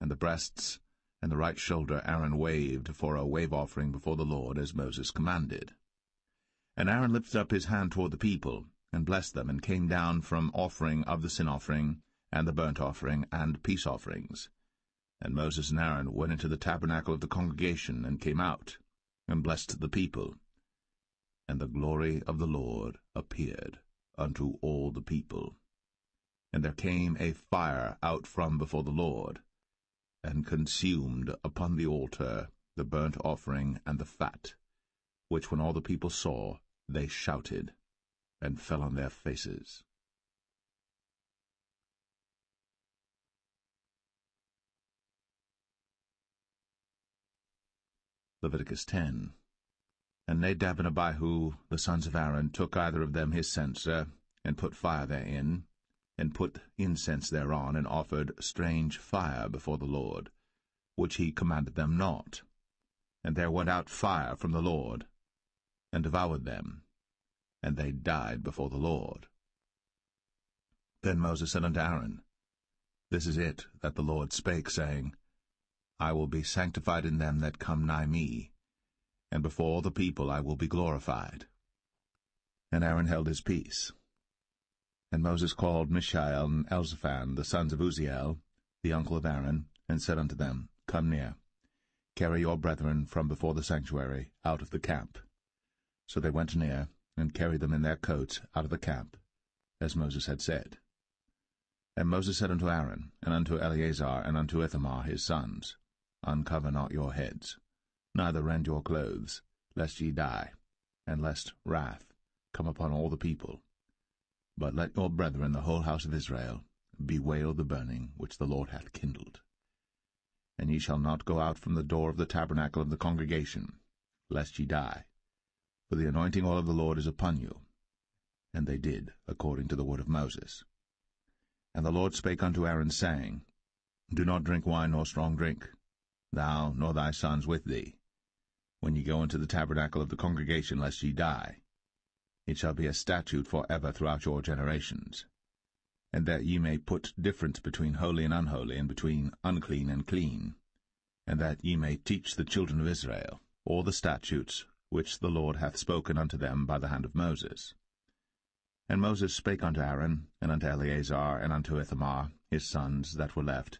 And the breasts and the right shoulder Aaron waved for a wave offering before the Lord, as Moses commanded. And Aaron lifted up his hand toward the people, and blessed them, and came down from offering of the sin offering, and the burnt offering, and peace offerings. And Moses and Aaron went into the tabernacle of the congregation, and came out, and blessed the people. And the glory of the Lord appeared unto all the people. And there came a fire out from before the Lord, and consumed upon the altar the burnt offering and the fat, which when all the people saw, they shouted, and fell on their faces. Leviticus 10. And Nadab and Abihu, the sons of Aaron, took either of them his censer, and put fire therein, and put incense thereon, and offered strange fire before the Lord, which he commanded them not. And there went out fire from the Lord, and devoured them, and they died before the Lord. Then Moses said unto Aaron, This is it that the Lord spake, saying, I will be sanctified in them that come nigh me, and before all the people I will be glorified. And Aaron held his peace. And Moses called Mishael and Elzaphan, the sons of Uzziel, the uncle of Aaron, and said unto them, Come near, carry your brethren from before the sanctuary out of the camp. So they went near, and carried them in their coats out of the camp, as Moses had said. And Moses said unto Aaron, and unto Eleazar, and unto Ithamar his sons, Uncover not your heads, neither rend your clothes, lest ye die, and lest wrath come upon all the people. But let your brethren, the whole house of Israel, bewail the burning which the Lord hath kindled. And ye shall not go out from the door of the tabernacle of the congregation, lest ye die. For the anointing oil of the Lord is upon you. And they did according to the word of Moses. And the Lord spake unto Aaron, saying, Do not drink wine nor strong drink, thou nor thy sons with thee, when ye go into the tabernacle of the congregation, lest ye die. It shall be a statute for ever throughout your generations. And that ye may put difference between holy and unholy, and between unclean and clean, and that ye may teach the children of Israel all the statutes which the Lord hath spoken unto them by the hand of Moses. And Moses spake unto Aaron, and unto Eleazar, and unto Ithamar, his sons that were left,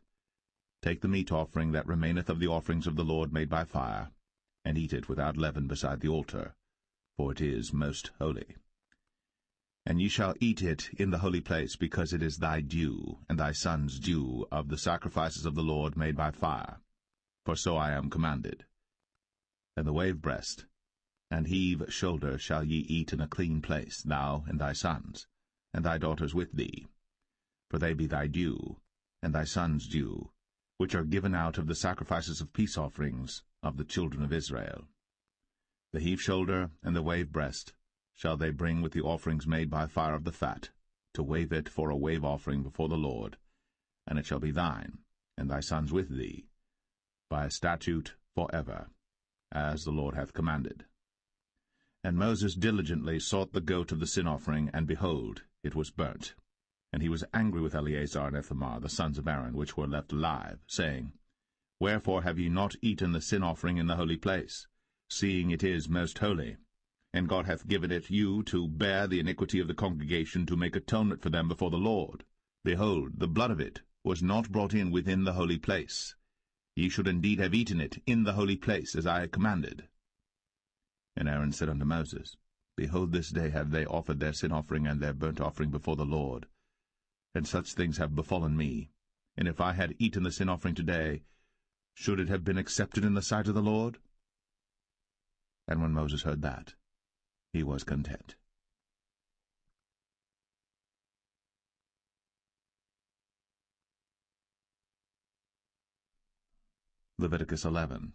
Take the meat offering that remaineth of the offerings of the Lord made by fire, and eat it without leaven beside the altar, for it is most holy. And ye shall eat it in the holy place, because it is thy due, and thy son's due, of the sacrifices of the Lord made by fire, for so I am commanded. And the wave breast and heave shoulder shall ye eat in a clean place, thou and thy sons, and thy daughters with thee, for they be thy due, and thy son's due, which are given out of the sacrifices of peace offerings of the children of Israel. The heave shoulder and the wave breast shall they bring with the offerings made by fire of the fat, to wave it for a wave offering before the Lord, and it shall be thine, and thy sons with thee, by a statute for ever, as the Lord hath commanded. And Moses diligently sought the goat of the sin offering, and behold, it was burnt. And he was angry with Eleazar and Ithamar, the sons of Aaron, which were left alive, saying, Wherefore have ye not eaten the sin offering in the holy place, seeing it is most holy? And God hath given it you to bear the iniquity of the congregation, to make atonement for them before the Lord. Behold, the blood of it was not brought in within the holy place. Ye should indeed have eaten it in the holy place, as I commanded. And Aaron said unto Moses, Behold, this day have they offered their sin offering and their burnt offering before the Lord. And such things have befallen me. And if I had eaten the sin offering today, should it have been accepted in the sight of the Lord? And when Moses heard that, he was content. Leviticus 11.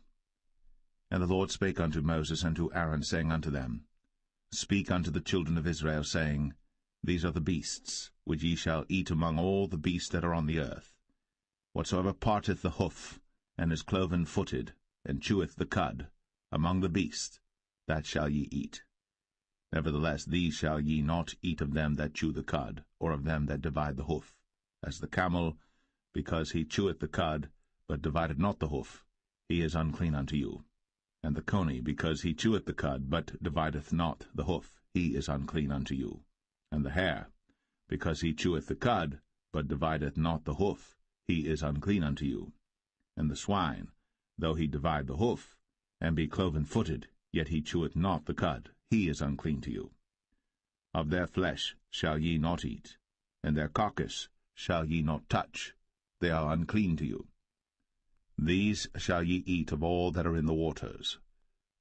And the Lord spake unto Moses and to Aaron, saying unto them, Speak unto the children of Israel, saying, These are the beasts, which ye shall eat among all the beasts that are on the earth. Whatsoever parteth the hoof, and is cloven-footed, and cheweth the cud, among the beasts, that shall ye eat. Nevertheless these shall ye not eat of them that chew the cud, or of them that divide the hoof. As the camel, because he cheweth the cud, but divideth not the hoof, he is unclean unto you. And the coney, because he cheweth the cud, but divideth not the hoof, he is unclean unto you. And the hare, because he cheweth the cud, but divideth not the hoof, he is unclean unto you. And the swine, though he divide the hoof, and be cloven-footed, yet he cheweth not the cud, he is unclean to you. Of their flesh shall ye not eat, and their carcass shall ye not touch, they are unclean to you. These shall ye eat of all that are in the waters.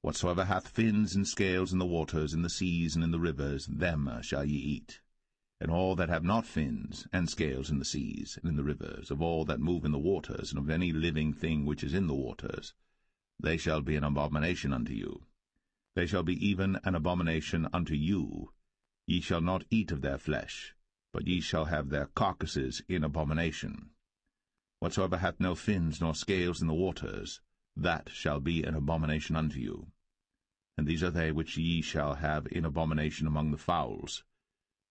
Whatsoever hath fins and scales in the waters, in the seas, and in the rivers, them shall ye eat. And all that have not fins and scales in the seas, and in the rivers, of all that move in the waters, and of any living thing which is in the waters, they shall be an abomination unto you. They shall be even an abomination unto you. Ye shall not eat of their flesh, but ye shall have their carcasses in abomination. Whatsoever hath no fins nor scales in the waters, that shall be an abomination unto you. And these are they which ye shall have in abomination among the fowls.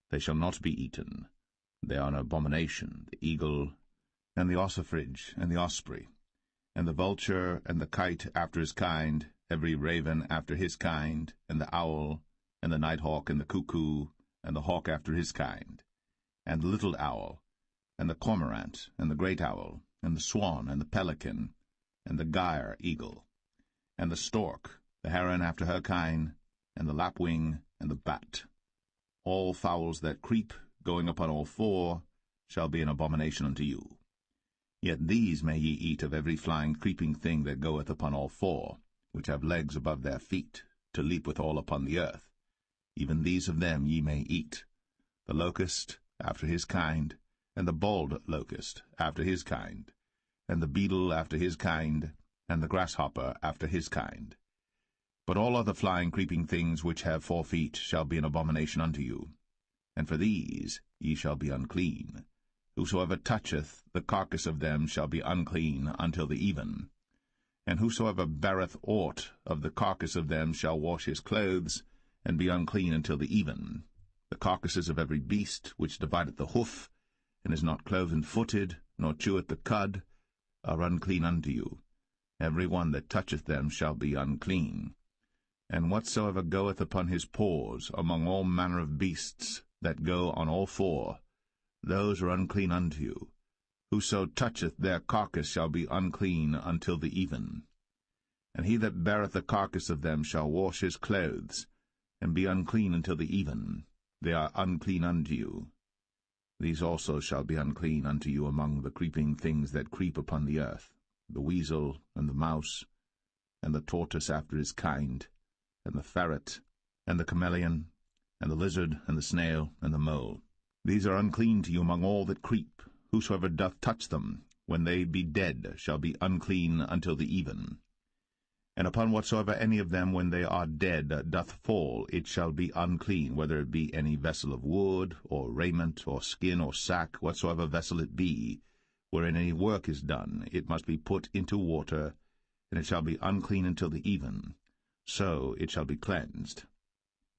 They shall not be eaten. They are an abomination, the eagle, and the ossifrage, and the osprey, and the vulture, and the kite after his kind, every raven after his kind, and the owl, and the nighthawk, and the cuckoo, and the hawk after his kind, and the little owl, and the cormorant, and the great owl, and the swan, and the pelican, and the gyre eagle, and the stork, the heron after her kind, and the lapwing, and the bat. All fowls that creep, going upon all four, shall be an abomination unto you. Yet these may ye eat of every flying creeping thing that goeth upon all four, which have legs above their feet, to leap withal upon the earth. Even these of them ye may eat. The locust after his kind, and the bald locust after his kind, and the beetle after his kind, and the grasshopper after his kind. But all other flying creeping things which have 4 feet shall be an abomination unto you. And for these ye shall be unclean. Whosoever toucheth the carcass of them shall be unclean until the even. And whosoever beareth aught of the carcass of them shall wash his clothes, and be unclean until the even. The carcasses of every beast which divideth the hoof, and is not cloven-footed, nor cheweth the cud, are unclean unto you. Every one that toucheth them shall be unclean. And whatsoever goeth upon his paws among all manner of beasts that go on all four, those are unclean unto you. Whoso toucheth their carcass shall be unclean until the even. And he that beareth the carcass of them shall wash his clothes, and be unclean until the even. They are unclean unto you. These also shall be unclean unto you among the creeping things that creep upon the earth, the weasel, and the mouse, and the tortoise after his kind, and the ferret, and the chameleon, and the lizard, and the snail, and the mole. These are unclean to you among all that creep. Whosoever doth touch them, when they be dead, shall be unclean until the even. And upon whatsoever any of them, when they are dead, doth fall, it shall be unclean, whether it be any vessel of wood, or raiment, or skin, or sack, whatsoever vessel it be, wherein any work is done, it must be put into water, and it shall be unclean until the even. So it shall be cleansed.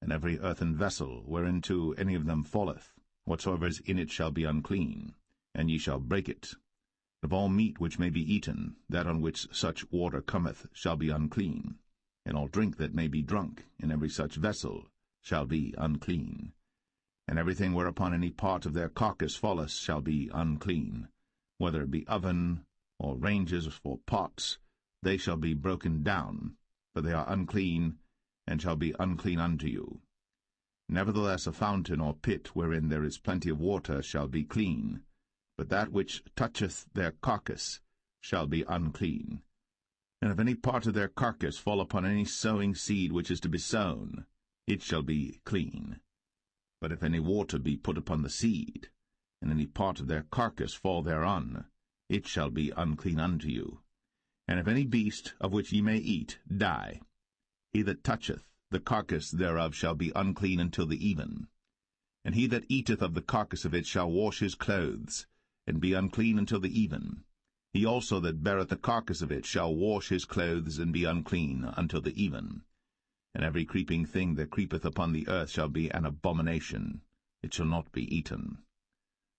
And every earthen vessel, whereinto any of them falleth, whatsoever is in it shall be unclean, and ye shall break it. Of all meat which may be eaten, that on which such water cometh shall be unclean, and all drink that may be drunk in every such vessel shall be unclean. And everything whereupon any part of their carcass falleth shall be unclean, whether it be oven, or ranges, or pots, they shall be broken down, for they are unclean, and shall be unclean unto you. Nevertheless a fountain or pit wherein there is plenty of water shall be clean, but that which toucheth their carcass shall be unclean. And if any part of their carcass fall upon any sowing seed which is to be sown, it shall be clean. But if any water be put upon the seed, and any part of their carcass fall thereon, it shall be unclean unto you. And if any beast, of which ye may eat, die, he that toucheth the carcass thereof shall be unclean until the even. And he that eateth of the carcass of it shall wash his clothes, and be unclean until the even. He also that beareth the carcass of it shall wash his clothes, and be unclean until the even. And every creeping thing that creepeth upon the earth shall be an abomination. It shall not be eaten.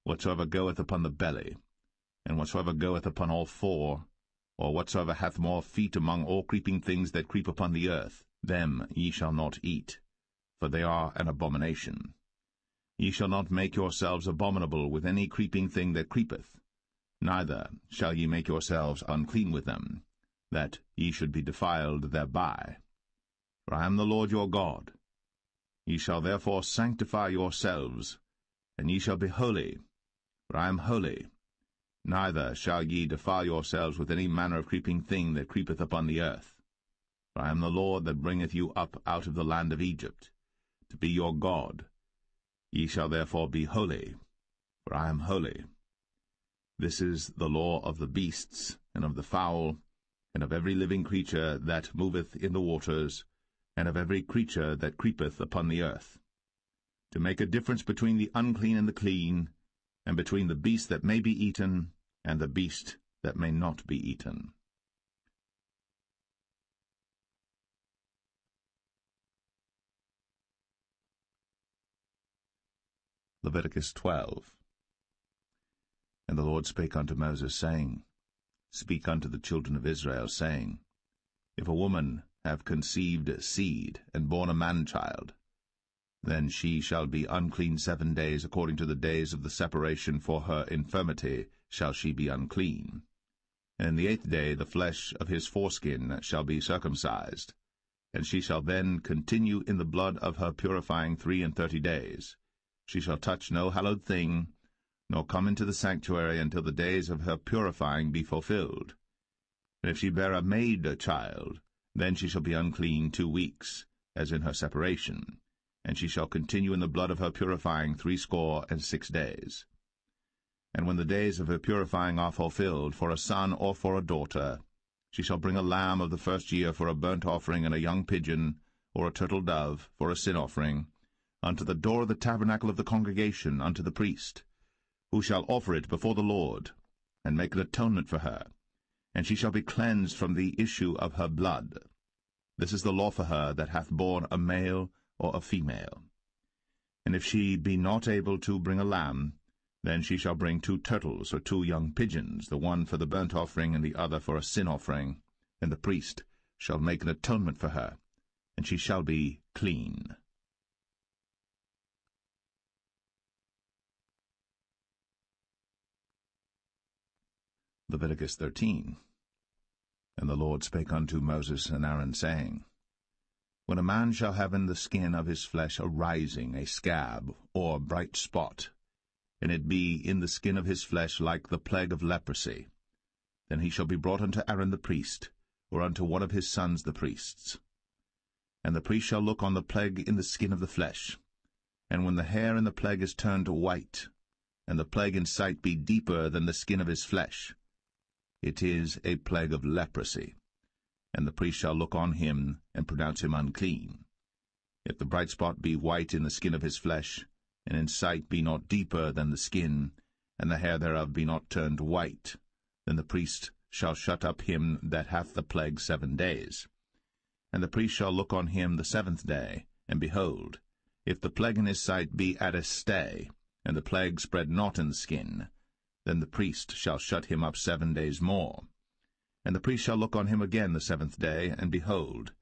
Whatsoever goeth upon the belly, and whatsoever goeth upon all four, or whatsoever hath more feet among all creeping things that creep upon the earth, them ye shall not eat, for they are an abomination. Ye shall not make yourselves abominable with any creeping thing that creepeth, neither shall ye make yourselves unclean with them, that ye should be defiled thereby. For I am the Lord your God. Ye shall therefore sanctify yourselves, and ye shall be holy, for I am holy. Neither shall ye defile yourselves with any manner of creeping thing that creepeth upon the earth. For I am the Lord that bringeth you up out of the land of Egypt, to be your God. Ye shall therefore be holy, for I am holy. This is the law of the beasts, and of the fowl, and of every living creature that moveth in the waters, and of every creature that creepeth upon the earth, to make a difference between the unclean and the clean, and between the beast that may be eaten, and the beast that may not be eaten. Leviticus 12. And the Lord spake unto Moses, saying, Speak unto the children of Israel, saying, If a woman have conceived seed, and born a man-child, then she shall be unclean 7 days, according to the days of the separation for her infirmity shall she be unclean. And in the 8th day the flesh of his foreskin shall be circumcised, and she shall then continue in the blood of her purifying 33 days. She shall touch no hallowed thing, nor come into the sanctuary until the days of her purifying be fulfilled. And if she bear a maid child, then she shall be unclean 2 weeks, as in her separation, and she shall continue in the blood of her purifying 66 days. And when the days of her purifying are fulfilled, for a son or for a daughter, she shall bring a lamb of the first year for a burnt offering, and a young pigeon, or a turtle dove, for a sin offering, unto the door of the tabernacle of the congregation, unto the priest, who shall offer it before the Lord, and make an atonement for her, and she shall be cleansed from the issue of her blood. This is the law for her that hath borne a male or a female. And if she be not able to bring a lamb, then she shall bring 2 turtles or 2 young pigeons, the one for the burnt offering and the other for a sin offering, and the priest shall make an atonement for her, and she shall be clean. Leviticus 13. And the Lord spake unto Moses and Aaron, saying, When a man shall have in the skin of his flesh a rising, a scab, or bright spot, and it be in the skin of his flesh like the plague of leprosy, then he shall be brought unto Aaron the priest, or unto one of his sons the priests. And the priest shall look on the plague in the skin of the flesh, and when the hair in the plague is turned white, and the plague in sight be deeper than the skin of his flesh, it is a plague of leprosy, and the priest shall look on him, and pronounce him unclean. If the bright spot be white in the skin of his flesh, and in sight be not deeper than the skin, and the hair thereof be not turned white, then the priest shall shut up him that hath the plague 7 days. And the priest shall look on him the 7th day, and behold, if the plague in his sight be at a stay, and the plague spread not in the skin, then the priest shall shut him up 7 days more. And the priest shall look on him again the 7th day, and behold,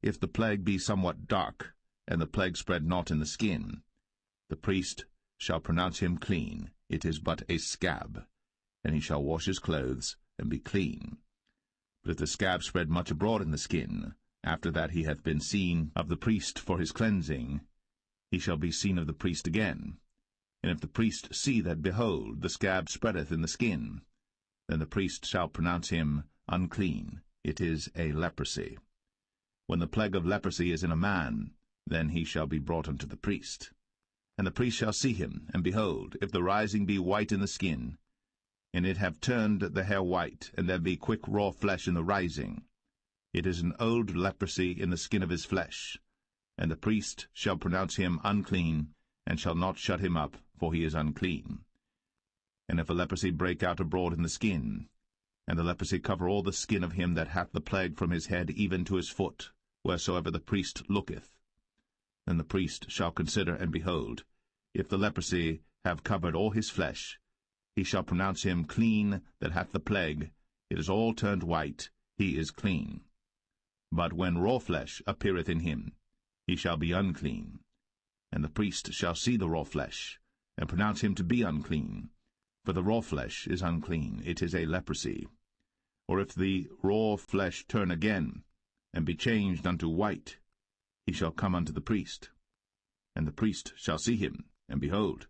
if the plague be somewhat dark, and the plague spread not in the skin, the priest shall pronounce him clean. It is but a scab, and he shall wash his clothes, and be clean. But if the scab spread much abroad in the skin, after that he hath been seen of the priest for his cleansing, he shall be seen of the priest again. And if the priest see that, behold, the scab spreadeth in the skin, then the priest shall pronounce him unclean. It is a leprosy. When the plague of leprosy is in a man, then he shall be brought unto the priest. And the priest shall see him, and behold, if the rising be white in the skin, and it have turned the hair white, and there be quick raw flesh in the rising, it is an old leprosy in the skin of his flesh. And the priest shall pronounce him unclean, and shall not shut him up, for he is unclean. And if a leprosy break out abroad in the skin, and the leprosy cover all the skin of him that hath the plague from his head even to his foot, wheresoever the priest looketh. Then the priest shall consider, and behold, if the leprosy have covered all his flesh, he shall pronounce him clean that hath the plague. It is all turned white, he is clean. But when raw flesh appeareth in him, he shall be unclean. And the priest shall see the raw flesh, and pronounce him to be unclean. For the raw flesh is unclean, it is a leprosy. Or if the raw flesh turn again, and be changed unto white, he shall come unto the priest. And the priest shall see him, and behold,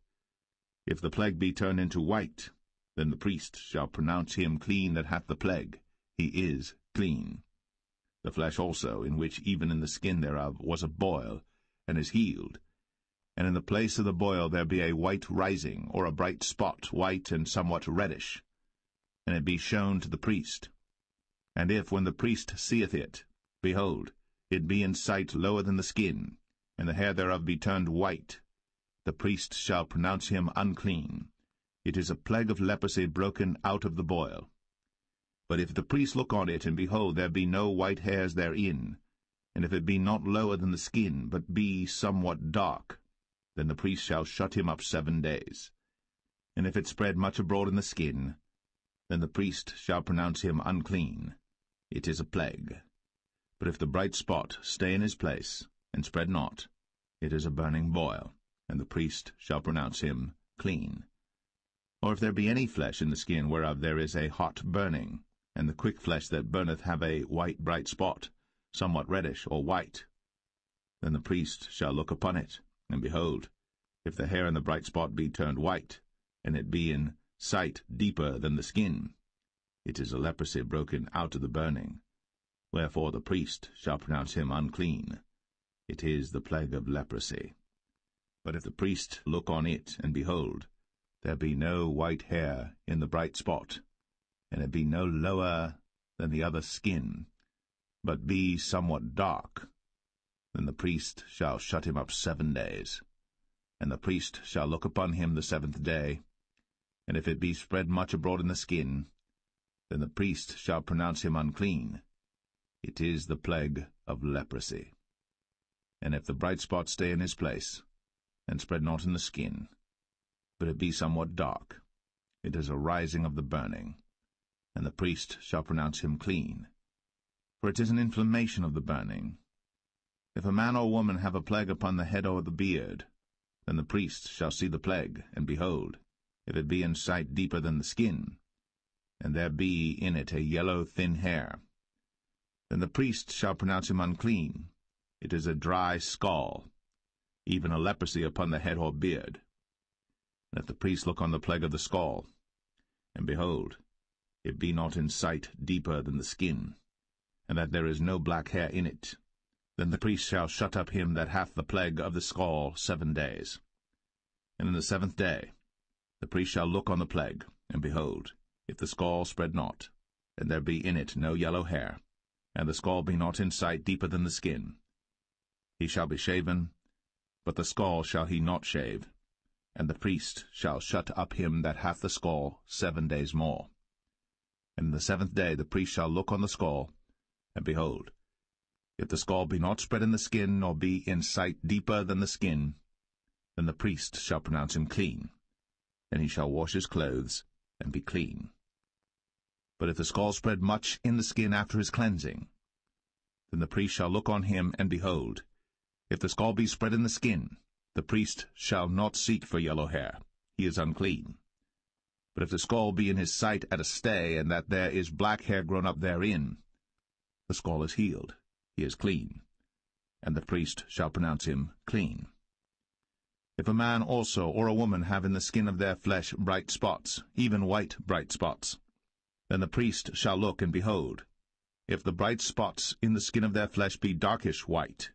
if the plague be turned into white, then the priest shall pronounce him clean that hath the plague. He is clean. The flesh also, in which even in the skin thereof was a boil, and is healed, and in the place of the boil there be a white rising, or a bright spot, white and somewhat reddish, and it be shown to the priest. And if, when the priest seeth it, behold, it be in sight lower than the skin, and the hair thereof be turned white, the priest shall pronounce him unclean. It is a plague of leprosy broken out of the boil. But if the priest look on it, and behold, there be no white hairs therein, and if it be not lower than the skin, but be somewhat dark, then the priest shall shut him up 7 days. And if it spread much abroad in the skin, then the priest shall pronounce him unclean. It is a plague. But if the bright spot stay in his place, and spread not, it is a burning boil, and the priest shall pronounce him clean. Or if there be any flesh in the skin whereof there is a hot burning, and the quick flesh that burneth have a white bright spot, somewhat reddish or white, then the priest shall look upon it, and behold, if the hair in the bright spot be turned white, and it be in sight deeper than the skin, it is a leprosy broken out of the burning. Wherefore the priest shall pronounce him unclean. It is the plague of leprosy. But if the priest look on it, and behold, there be no white hair in the bright spot, and it be no lower than the other skin, but be somewhat dark, then the priest shall shut him up 7 days. And the priest shall look upon him the 7th day, and if it be spread much abroad in the skin, then the priest shall pronounce him unclean. It is the plague of leprosy. And if the bright spot stay in his place, and spread not in the skin, but it be somewhat dark, it is a rising of the burning, and the priest shall pronounce him clean. For it is an inflammation of the burning. If a man or woman have a plague upon the head or the beard, then the priest shall see the plague, and behold, if it be in sight deeper than the skin, and there be in it a yellow thin hair, then the priest shall pronounce him unclean. It is a dry scall, even a leprosy upon the head or beard. And if the priest look on the plague of the scall, and behold, it be not in sight deeper than the skin, and that there is no black hair in it, then the priest shall shut up him that hath the plague of the scall 7 days. And in the 7th day the priest shall look on the plague, and behold, if the scall spread not, and there be in it no yellow hair, and the scall be not in sight deeper than the skin, he shall be shaven, but the scall shall he not shave, and the priest shall shut up him that hath the scall 7 days more. And in the 7th day the priest shall look on the scall, and behold, if the scall be not spread in the skin, nor be in sight deeper than the skin, then the priest shall pronounce him clean. Then he shall wash his clothes, and be clean. But if the scall spread much in the skin after his cleansing, then the priest shall look on him, and behold, if the scall be spread in the skin, the priest shall not seek for yellow hair. He is unclean. But if the scall be in his sight at a stay, and that there is black hair grown up therein, the scall is healed. He is clean. And the priest shall pronounce him clean. If a man also or a woman have in the skin of their flesh bright spots, even white bright spots, then the priest shall look, and behold, if the bright spots in the skin of their flesh be darkish white,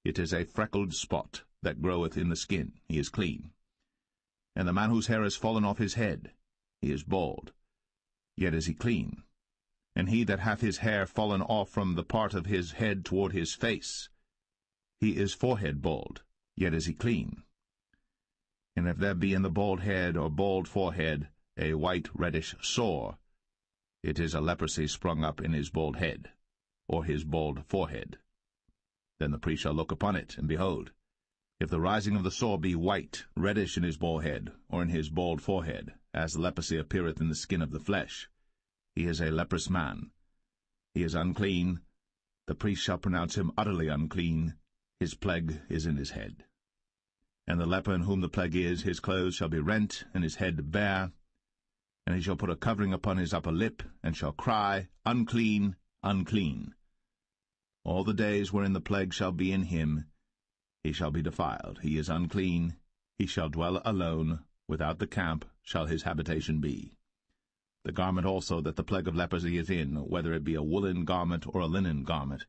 it is a freckled spot that groweth in the skin. He is clean. And the man whose hair is fallen off his head, he is bald, yet is he clean. And he that hath his hair fallen off from the part of his head toward his face, he is forehead bald, yet is he clean. And if there be in the bald head or bald forehead a white reddish sore, it is a leprosy sprung up in his bald head, or his bald forehead. Then the priest shall look upon it, and behold, if the rising of the sore be white, reddish in his bald head, or in his bald forehead, as the leprosy appeareth in the skin of the flesh, he is a leprous man. He is unclean. The priest shall pronounce him utterly unclean. His plague is in his head. And the leper in whom the plague is, his clothes shall be rent, and his head bare. And he shall put a covering upon his upper lip, and shall cry, Unclean, unclean. All the days wherein the plague shall be in him, he shall be defiled. He is unclean. He shall dwell alone. Without the camp shall his habitation be. The garment also that the plague of leprosy is in, whether it be a woolen garment or a linen garment,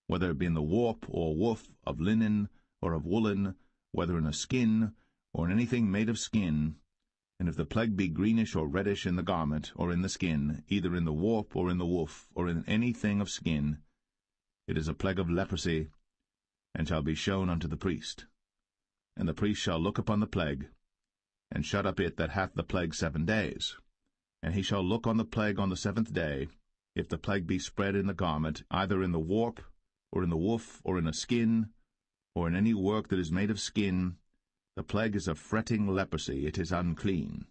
whether it be in the warp or woof of linen or of woolen, whether in a skin or in anything made of skin, and if the plague be greenish or reddish in the garment or in the skin, either in the warp or in the woof or in anything of skin, it is a plague of leprosy, and shall be shown unto the priest. And the priest shall look upon the plague, and shut up it that hath the plague 7 days. And he shall look on the plague on the 7th day, if the plague be spread in the garment, either in the warp, or in the woof, or in a skin, or in any work that is made of skin, the plague is a fretting leprosy, it is unclean.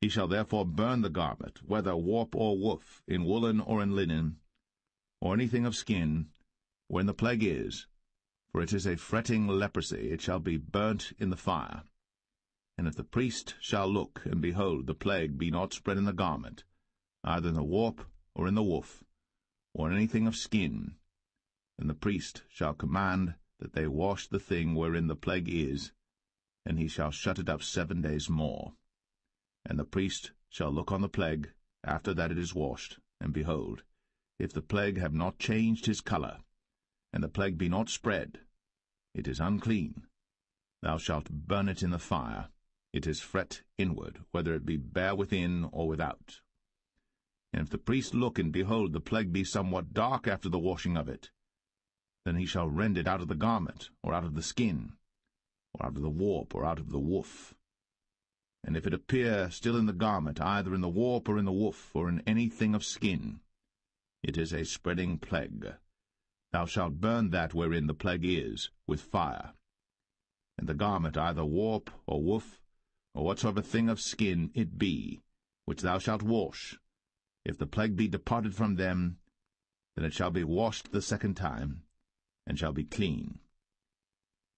He shall therefore burn the garment, whether warp or woof, in woolen or in linen, or anything of skin, wherein the plague is, for it is a fretting leprosy, it shall be burnt in the fire. And if the priest shall look, and behold, the plague be not spread in the garment, either in the warp or in the woof, or in anything of skin, then the priest shall command that they wash the thing wherein the plague is, and he shall shut it up 7 days more. And the priest shall look on the plague, after that it is washed, and behold, if the plague have not changed his colour, and the plague be not spread, it is unclean. Thou shalt burn it in the fire. It is fret inward, whether it be bare within or without. And if the priest look, and behold, the plague be somewhat dark after the washing of it, then he shall rend it out of the garment, or out of the skin, or out of the warp, or out of the woof. And if it appear still in the garment, either in the warp or in the woof, or in anything of skin, it is a spreading plague. Thou shalt burn that wherein the plague is, with fire. And the garment, either warp or woof, or whatsoever thing of skin it be, which thou shalt wash, if the plague be departed from them, then it shall be washed the 2nd time, and shall be clean.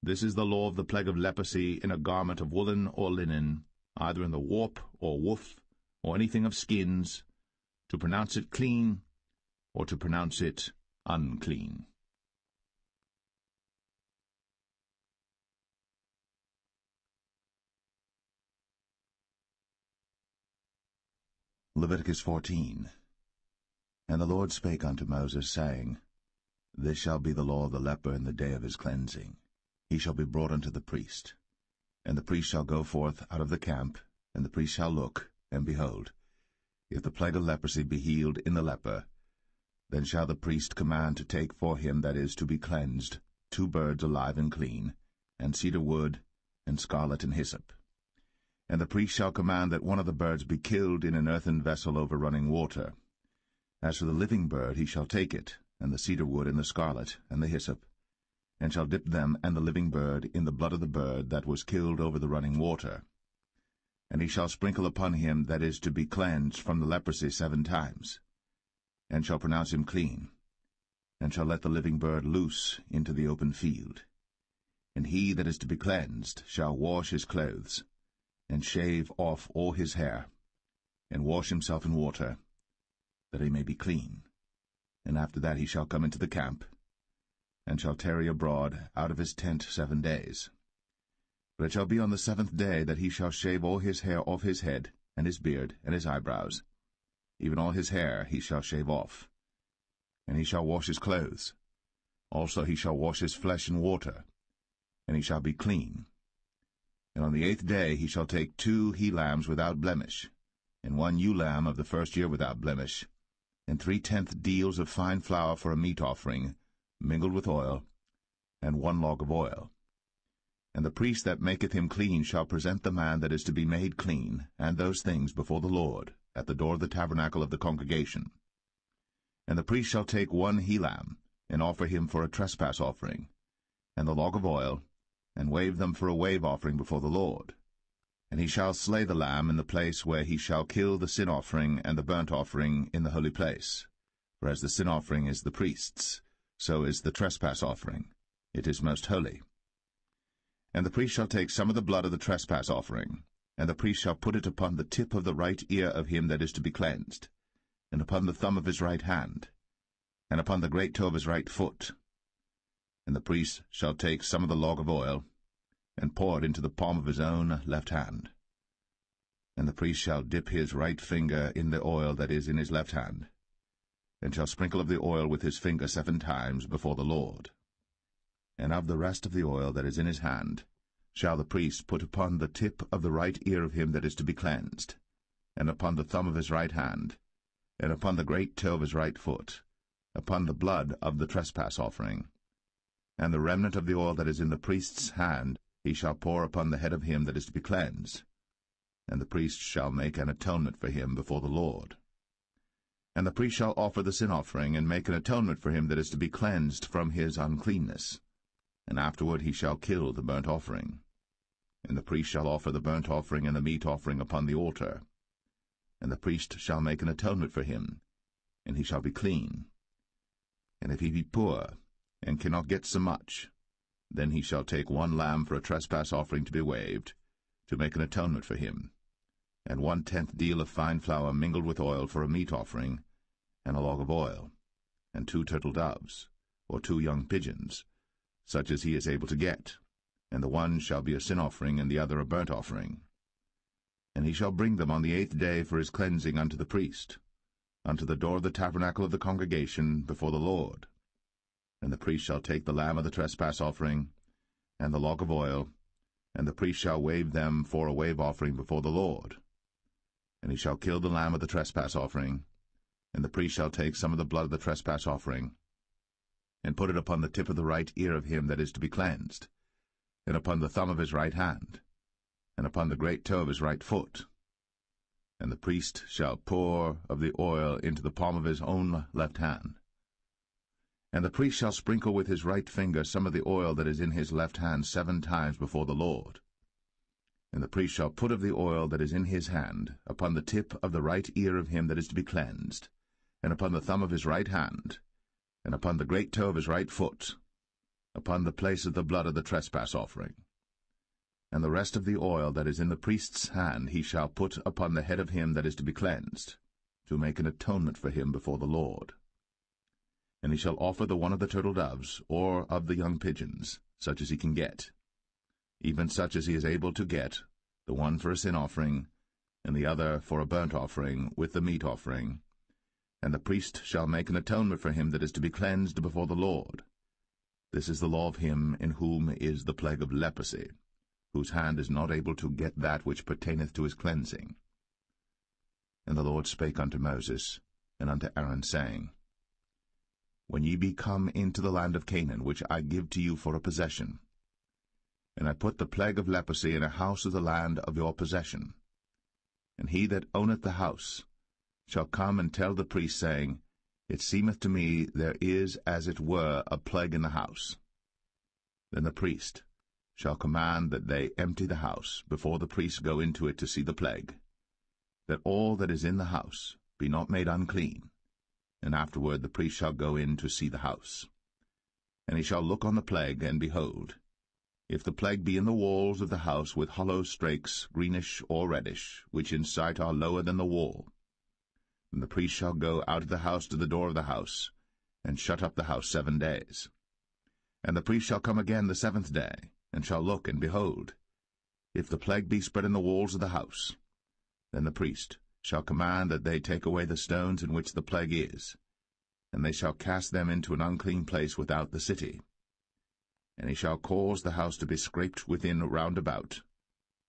This is the law of the plague of leprosy in a garment of woolen or linen, either in the warp or woof, or anything of skins, to pronounce it clean, or to pronounce it unclean. Leviticus 14. And the Lord spake unto Moses, saying, This shall be the law of the leper in the day of his cleansing. He shall be brought unto the priest. And the priest shall go forth out of the camp, and the priest shall look, and behold, if the plague of leprosy be healed in the leper, then shall the priest command to take for him that is to be cleansed 2 birds alive and clean, and cedar wood, and scarlet and hyssop. And the priest shall command that one of the birds be killed in an earthen vessel over running water. As for the living bird, he shall take it, and the cedar wood, and the scarlet, and the hyssop, and shall dip them and the living bird in the blood of the bird that was killed over the running water. And he shall sprinkle upon him that is to be cleansed from the leprosy 7 times, and shall pronounce him clean, and shall let the living bird loose into the open field. And he that is to be cleansed shall wash his clothes, and shave off all his hair, and wash himself in water, that he may be clean. And after that he shall come into the camp, and shall tarry abroad out of his tent 7 days. But it shall be on the 7th day that he shall shave all his hair off his head, and his beard, and his eyebrows. Even all his hair he shall shave off. And he shall wash his clothes. Also he shall wash his flesh in water, and he shall be clean. And on the 8th day he shall take 2 he-lambs without blemish, and 1 ewe-lamb of the 1st year without blemish, and 3/10 deals of fine flour for a meat offering, mingled with oil, and 1 log of oil. And the priest that maketh him clean shall present the man that is to be made clean, and those things before the Lord, at the door of the tabernacle of the congregation. And the priest shall take 1 he-lamb, and offer him for a trespass offering, and the log of oil, and wave them for a wave offering before the Lord. And he shall slay the lamb in the place where he shall kill the sin offering and the burnt offering in the holy place. For as the sin offering is the priest's, so is the trespass offering. It is most holy. And the priest shall take some of the blood of the trespass offering, and the priest shall put it upon the tip of the right ear of him that is to be cleansed, and upon the thumb of his right hand, and upon the great toe of his right foot. And the priest shall take some of the log of oil, and pour it into the palm of his own left hand. And the priest shall dip his right finger in the oil that is in his left hand, and shall sprinkle of the oil with his finger 7 times before the Lord. And of the rest of the oil that is in his hand shall the priest put upon the tip of the right ear of him that is to be cleansed, and upon the thumb of his right hand, and upon the great toe of his right foot, upon the blood of the trespass offering. And the remnant of the oil that is in the priest's hand he shall pour upon the head of him that is to be cleansed, and the priest shall make an atonement for him before the Lord. And the priest shall offer the sin offering, and make an atonement for him that is to be cleansed from his uncleanness. And afterward he shall kill the burnt offering. And the priest shall offer the burnt offering and the meat offering upon the altar. And the priest shall make an atonement for him, and he shall be clean. And if he be poor, and cannot get so much, then he shall take 1 lamb for a trespass offering to be waved, to make an atonement for him, and 1/10 deal of fine flour mingled with oil for a meat offering, and a log of oil, and 2 turtle doves, or 2 young pigeons, such as he is able to get, and the one shall be a sin offering, and the other a burnt offering. And he shall bring them on the 8th day for his cleansing unto the priest, unto the door of the tabernacle of the congregation before the Lord. And the priest shall take the lamb of the trespass offering, and the log of oil, and the priest shall wave them for a wave offering before the Lord. And he shall kill the lamb of the trespass offering, and the priest shall take some of the blood of the trespass offering, and put it upon the tip of the right ear of him that is to be cleansed, and upon the thumb of his right hand, and upon the great toe of his right foot. And the priest shall pour of the oil into the palm of his own left hand. And the priest shall sprinkle with his right finger some of the oil that is in his left hand 7 times before the Lord. And the priest shall put of the oil that is in his hand upon the tip of the right ear of him that is to be cleansed, and upon the thumb of his right hand, and upon the great toe of his right foot, upon the place of the blood of the trespass offering. And the rest of the oil that is in the priest's hand he shall put upon the head of him that is to be cleansed, to make an atonement for him before the Lord. And he shall offer the one of the turtle doves, or of the young pigeons, such as he can get, even such as he is able to get, the one for a sin offering, and the other for a burnt offering, with the meat offering. And the priest shall make an atonement for him that is to be cleansed before the Lord. This is the law of him in whom is the plague of leprosy, whose hand is not able to get that which pertaineth to his cleansing. And the Lord spake unto Moses and unto Aaron, saying, When ye be come into the land of Canaan, which I give to you for a possession, and I put the plague of leprosy in a house of the land of your possession, and he that owneth the house shall come and tell the priest, saying, It seemeth to me there is as it were a plague in the house. Then the priest shall command that they empty the house before the priests go into it to see the plague, that all that is in the house be not made unclean. And afterward the priest shall go in to see the house. And he shall look on the plague, and behold, if the plague be in the walls of the house with hollow strakes, greenish or reddish, which in sight are lower than the wall, then the priest shall go out of the house to the door of the house, and shut up the house 7 days. And the priest shall come again the 7th day, and shall look, and behold, if the plague be spread in the walls of the house, then the priest shall command that they take away the stones in which the plague is, and they shall cast them into an unclean place without the city. And he shall cause the house to be scraped within round about,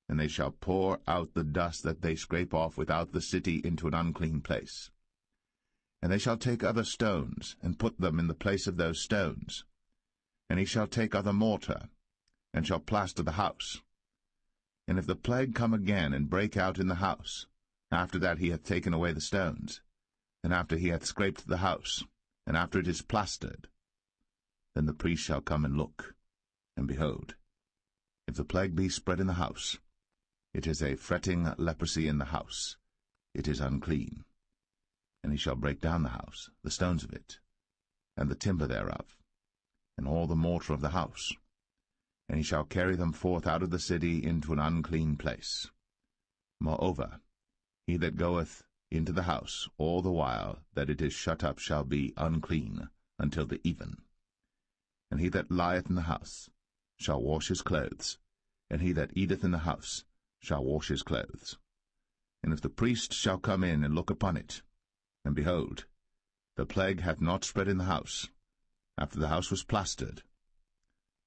and they shall pour out the dust that they scrape off without the city into an unclean place. And they shall take other stones, and put them in the place of those stones. And he shall take other mortar, and shall plaster the house. And if the plague come again, and break out in the house, after that he hath taken away the stones, and after he hath scraped the house, and after it is plastered, Then the priest shall come and look, and behold, if the plague be spread in the house, it is a fretting leprosy in the house, it is unclean. And he shall break down the house, the stones of it, and the timber thereof, and all the mortar of the house, and he shall carry them forth out of the city into an unclean place. Moreover, he that goeth into the house all the while that it is shut up shall be unclean until the even. And he that lieth in the house shall wash his clothes, and he that eateth in the house shall wash his clothes. And if the priest shall come in and look upon it, and behold, the plague hath not spread in the house, after the house was plastered,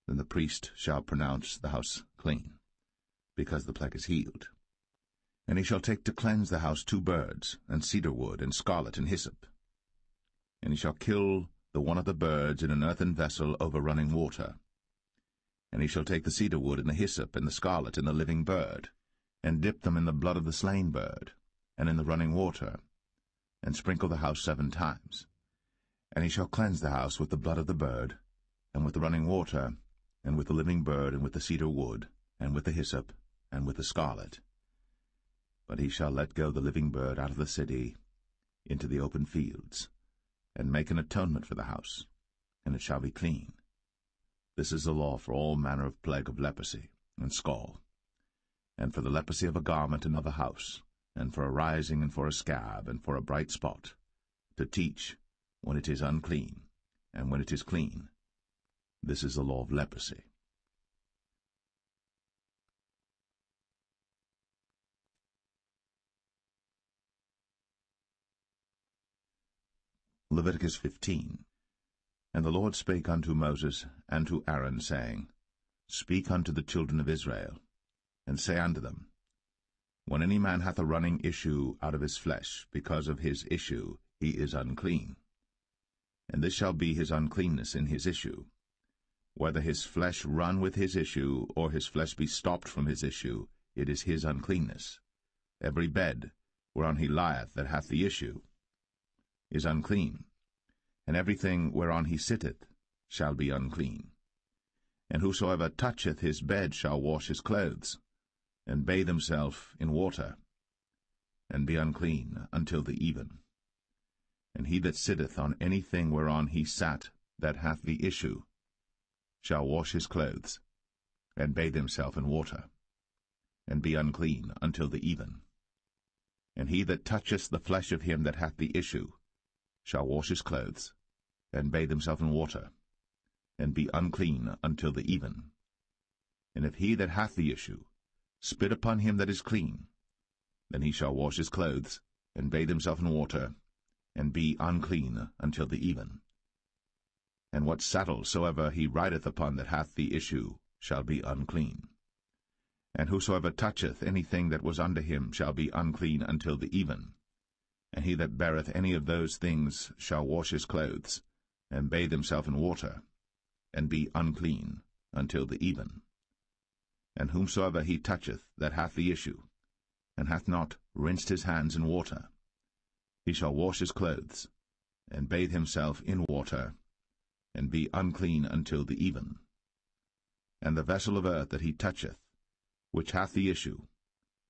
then the priest shall pronounce the house clean, because the plague is healed. And he shall take to cleanse the house 2 birds, and cedar wood, and scarlet, and hyssop. And he shall kill the one of the birds in an earthen vessel over running water. And he shall take the cedar wood, and the hyssop, and the scarlet, and the living bird, and dip them in the blood of the slain bird, and in the running water, and sprinkle the house 7 times. And he shall cleanse the house with the blood of the bird, and with the running water, and with the living bird, and with the cedar wood, and with the hyssop, and with the scarlet. But he shall let go the living bird out of the city into the open fields, and make an atonement for the house, and it shall be clean. This is the law for all manner of plague of leprosy and scall, and for the leprosy of a garment and of a house, and for a rising, and for a scab, and for a bright spot, to teach when it is unclean, and when it is clean. This is the law of leprosy. Leviticus 15. And the Lord spake unto Moses and to Aaron, saying, Speak unto the children of Israel, and say unto them, When any man hath a running issue out of his flesh, because of his issue he is unclean. And this shall be his uncleanness in his issue, whether his flesh run with his issue, or his flesh be stopped from his issue, it is his uncleanness. Every bed whereon he lieth that hath the issue is unclean, and everything whereon he sitteth shall be unclean. And whosoever toucheth his bed shall wash his clothes, and bathe himself in water, and be unclean until the even. And he that sitteth on anything whereon he sat that hath the issue shall wash his clothes, and bathe himself in water, and be unclean until the even. And he that toucheth the flesh of him that hath the issue shall wash his clothes, and bathe himself in water, and be unclean until the even. And if he that hath the issue spit upon him that is clean, then he shall wash his clothes, and bathe himself in water, and be unclean until the even. And what saddle soever he rideth upon that hath the issue shall be unclean. And whosoever toucheth anything that was under him shall be unclean until the even. And he that beareth any of those things shall wash his clothes, and bathe himself in water, and be unclean until the even. And whomsoever he toucheth that hath the issue, and hath not rinsed his hands in water, he shall wash his clothes, and bathe himself in water, and be unclean until the even. And the vessel of earth that he toucheth, which hath the issue,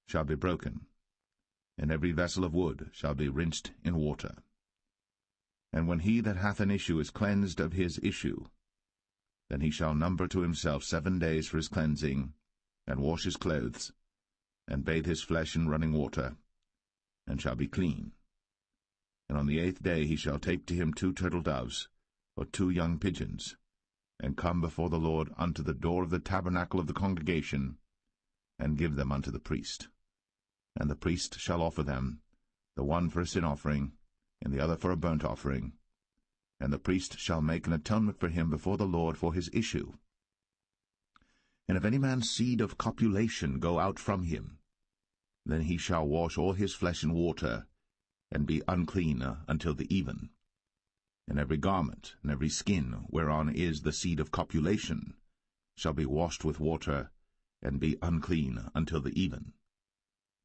shall be broken, and every vessel of wood shall be rinsed in water. And when he that hath an issue is cleansed of his issue, then he shall number to himself 7 days for his cleansing, and wash his clothes, and bathe his flesh in running water, and shall be clean. And on the 8th day he shall take to him 2 turtle doves, or 2 young pigeons, and come before the Lord unto the door of the tabernacle of the congregation, and give them unto the priest. And the priest shall offer them, the one for a sin offering, and the other for a burnt offering. And the priest shall make an atonement for him before the Lord for his issue. And if any man's seed of copulation go out from him, then he shall wash all his flesh in water, and be unclean until the even. And every garment, and every skin, whereon is the seed of copulation, shall be washed with water, and be unclean until the even.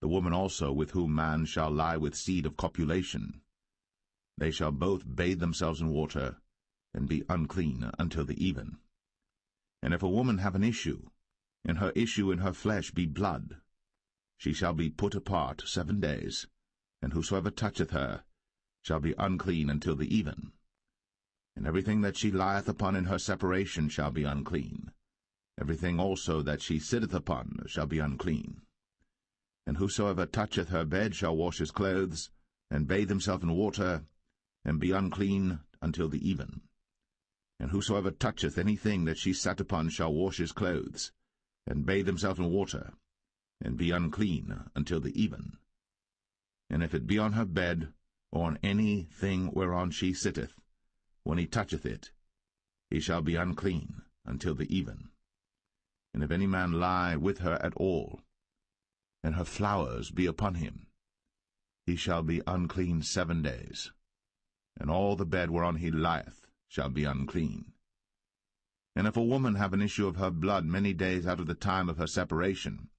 The woman also with whom man shall lie with seed of copulation, they shall both bathe themselves in water, and be unclean until the even. And if a woman have an issue, and her issue in her flesh be blood, she shall be put apart 7 days, and whosoever toucheth her shall be unclean until the even. And everything that she lieth upon in her separation shall be unclean. Everything also that she sitteth upon shall be unclean. And whosoever toucheth her bed shall wash his clothes, and bathe himself in water, and be unclean until the even. And whosoever toucheth anything that she sat upon shall wash his clothes, and bathe himself in water, and be unclean until the even. And if it be on her bed, or on any thing whereon she sitteth, when he toucheth it, he shall be unclean until the even. And if any man lie with her at all, and her flowers be upon him, he shall be unclean 7 days, and all the bed whereon he lieth shall be unclean. And if a woman have an issue of her blood many days out of the time of her separation,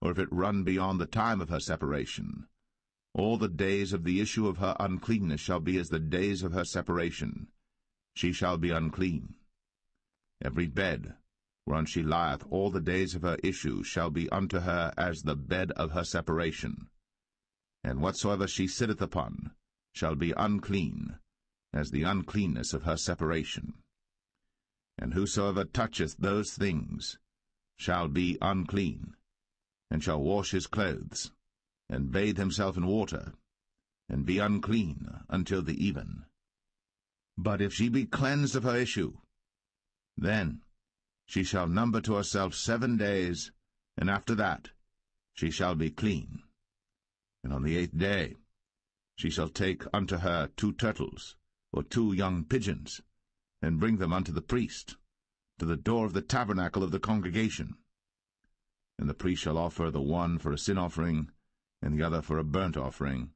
or if it run beyond the time of her separation, all the days of the issue of her uncleanness shall be as the days of her separation. She shall be unclean. Every bed whereon she lieth all the days of her issue shall be unto her as the bed of her separation. And whatsoever she sitteth upon shall be unclean, as the uncleanness of her separation. And whosoever toucheth those things shall be unclean, and shall wash his clothes, and bathe himself in water, and be unclean until the even. But if she be cleansed of her issue, then she shall number to herself 7 days, and after that she shall be clean. And on the 8th day she shall take unto her 2 turtles, or 2 young pigeons, and bring them unto the priest, to the door of the tabernacle of the congregation. And the priest shall offer the one for a sin offering, and the other for a burnt offering.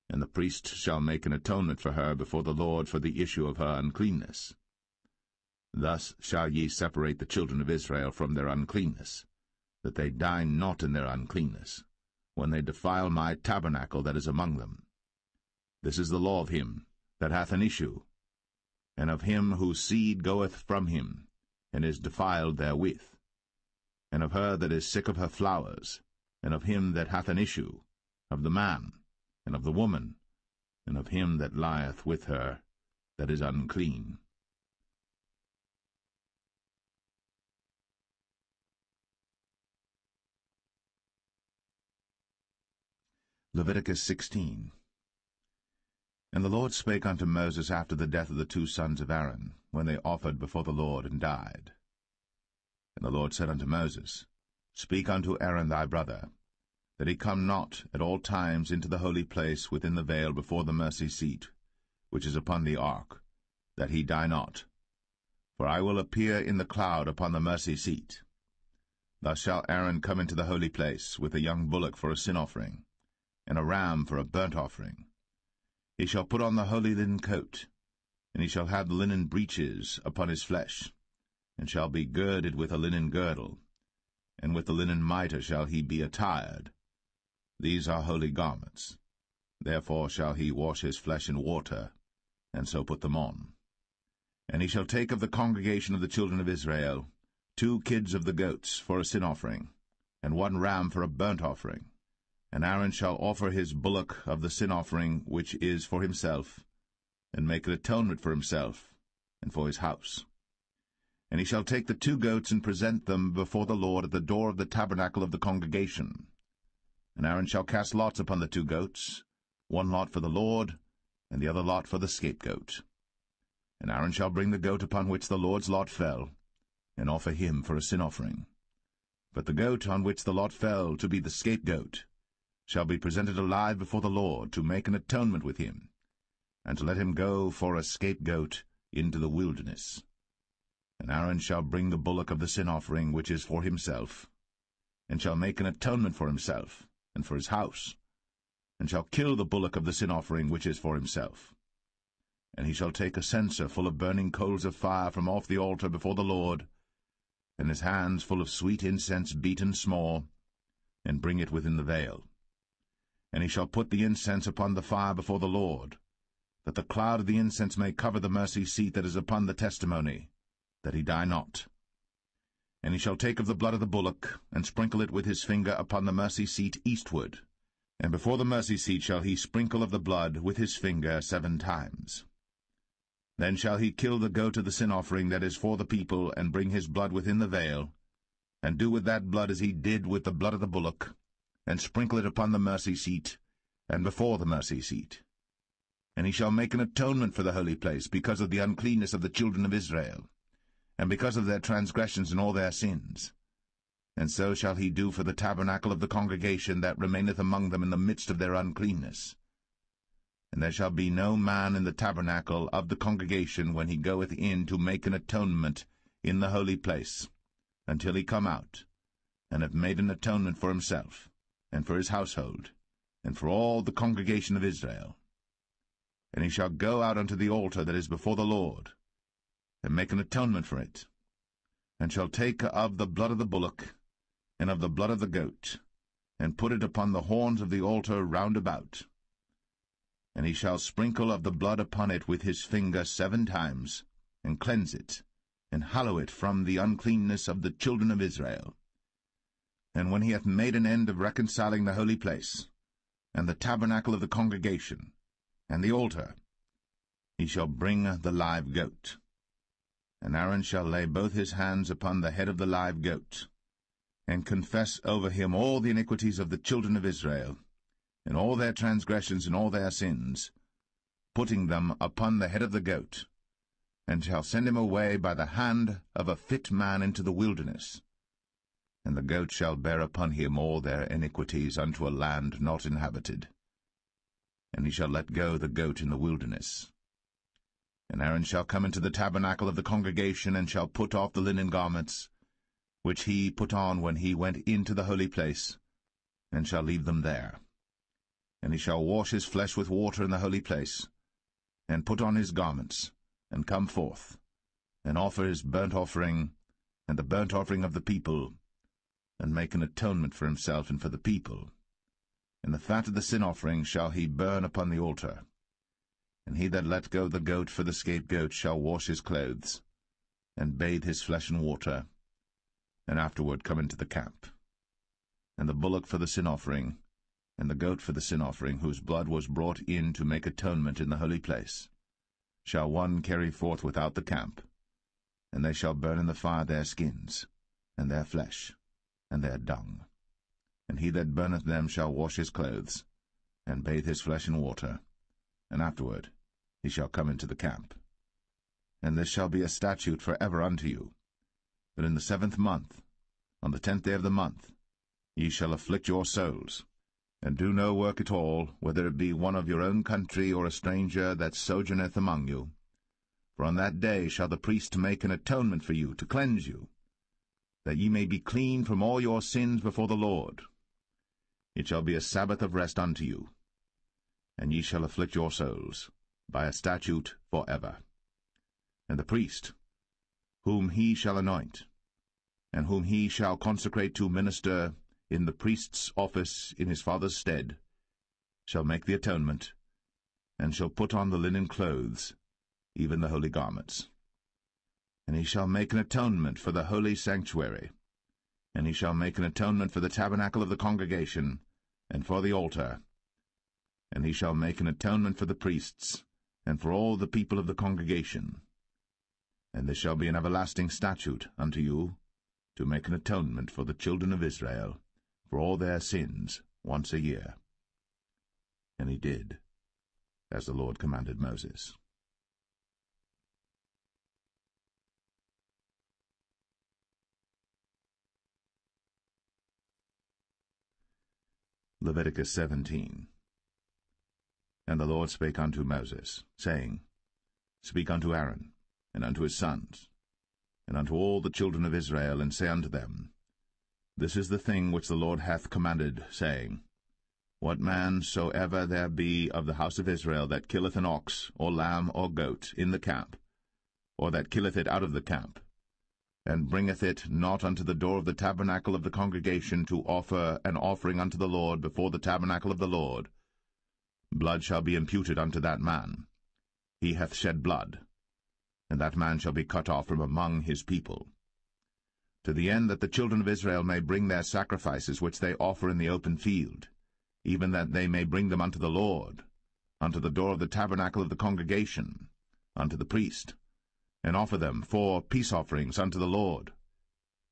And the priest shall make an atonement for her before the Lord for the issue of her uncleanness. Thus shall ye separate the children of Israel from their uncleanness, that they die not in their uncleanness, when they defile my tabernacle that is among them. This is the law of him that hath an issue, and of him whose seed goeth from him, and is defiled therewith, and of her that is sick of her flowers, and of him that hath an issue, of the man, and of the woman, and of him that lieth with her that is unclean. Leviticus 16. And the Lord spake unto Moses after the death of the 2 sons of Aaron, when they offered before the Lord and died. And the Lord said unto Moses, Speak unto Aaron thy brother, that he come not at all times into the holy place within the veil before the mercy seat, which is upon the ark, that he die not. For I will appear in the cloud upon the mercy seat. Thus shall Aaron come into the holy place with a young bullock for a sin offering, and a ram for a burnt offering. He shall put on the holy linen coat, and he shall have the linen breeches upon his flesh, and shall be girded with a linen girdle, and with the linen mitre shall he be attired. These are holy garments. Therefore shall he wash his flesh in water, and so put them on. And he shall take of the congregation of the children of Israel 2 kids of the goats for a sin offering, and 1 ram for a burnt offering. And Aaron shall offer his bullock of the sin offering which is for himself, and make an atonement for himself, and for his house. And he shall take the 2 goats and present them before the Lord at the door of the tabernacle of the congregation. And Aaron shall cast lots upon the 2 goats, 1 lot for the Lord, and the other lot for the scapegoat. And Aaron shall bring the goat upon which the Lord's lot fell, and offer him for a sin offering. But the goat on which the lot fell to be the scapegoat shall be presented alive before the Lord, to make an atonement with him, and to let him go for a scapegoat into the wilderness. And Aaron shall bring the bullock of the sin offering which is for himself, and shall make an atonement for himself, and for his house, and shall kill the bullock of the sin offering which is for himself. And he shall take a censer full of burning coals of fire from off the altar before the Lord, and his hands full of sweet incense beaten small, and bring it within the veil. And he shall put the incense upon the fire before the Lord, that the cloud of the incense may cover the mercy seat that is upon the testimony, that he die not. And he shall take of the blood of the bullock, and sprinkle it with his finger upon the mercy seat eastward, and before the mercy seat shall he sprinkle of the blood with his finger 7 times. Then shall he kill the goat of the sin offering that is for the people, and bring his blood within the veil, and do with that blood as he did with the blood of the bullock, and sprinkle it upon the mercy seat, and before the mercy seat. And he shall make an atonement for the holy place, because of the uncleanness of the children of Israel, and because of their transgressions and all their sins. And so shall he do for the tabernacle of the congregation that remaineth among them in the midst of their uncleanness. And there shall be no man in the tabernacle of the congregation when he goeth in to make an atonement in the holy place, until he come out, and have made an atonement for himself, and for his household, and for all the congregation of Israel. And he shall go out unto the altar that is before the Lord, and make an atonement for it, and shall take of the blood of the bullock, and of the blood of the goat, and put it upon the horns of the altar round about. And he shall sprinkle of the blood upon it with his finger 7 times, and cleanse it, and hallow it from the uncleanness of the children of Israel. And when he hath made an end of reconciling the holy place, and the tabernacle of the congregation, and the altar, he shall bring the live goat. And Aaron shall lay both his hands upon the head of the live goat, and confess over him all the iniquities of the children of Israel, and all their transgressions and all their sins, putting them upon the head of the goat, and shall send him away by the hand of a fit man into the wilderness. And the goat shall bear upon him all their iniquities unto a land not inhabited. And he shall let go the goat in the wilderness. And Aaron shall come into the tabernacle of the congregation, and shall put off the linen garments, which he put on when he went into the holy place, and shall leave them there. And he shall wash his flesh with water in the holy place, and put on his garments, and come forth, and offer his burnt offering, and the burnt offering of the people, and make an atonement for himself and for the people. And the fat of the sin offering shall he burn upon the altar. And he that let go the goat for the scapegoat shall wash his clothes, and bathe his flesh in water, and afterward come into the camp. And the bullock for the sin offering, and the goat for the sin offering, whose blood was brought in to make atonement in the holy place, shall one carry forth without the camp, and they shall burn in the fire their skins, and their flesh, and their dung. And he that burneth them shall wash his clothes, and bathe his flesh in water, and afterward he shall come into the camp. And this shall be a statute for ever unto you, that in the 7th month, on the 10th day of the month, ye shall afflict your souls, and do no work at all, whether it be one of your own country or a stranger that sojourneth among you. For on that day shall the priest make an atonement for you, to cleanse you, that ye may be clean from all your sins before the Lord. It shall be a Sabbath of rest unto you, and ye shall afflict your souls, by a statute for ever. And the priest, whom he shall anoint, and whom he shall consecrate to minister in the priest's office in his father's stead, shall make the atonement, and shall put on the linen clothes, even the holy garments. And he shall make an atonement for the holy sanctuary, and he shall make an atonement for the tabernacle of the congregation, and for the altar, and he shall make an atonement for the priests, and for all the people of the congregation. And this shall be an everlasting statute unto you, to make an atonement for the children of Israel, for all their sins, once a year. And he did, as the Lord commanded Moses. Leviticus 17. And the Lord spake unto Moses, saying, Speak unto Aaron, and unto his sons, and unto all the children of Israel, and say unto them, This is the thing which the Lord hath commanded, saying, What man soever there be of the house of Israel that killeth an ox, or lamb, or goat, in the camp, or that killeth it out of the camp, and bringeth it not unto the door of the tabernacle of the congregation to offer an offering unto the Lord before the tabernacle of the Lord, blood shall be imputed unto that man, he hath shed blood, and that man shall be cut off from among his people. To the end that the children of Israel may bring their sacrifices which they offer in the open field, even that they may bring them unto the Lord, unto the door of the tabernacle of the congregation, unto the priest, and offer them for peace offerings unto the Lord.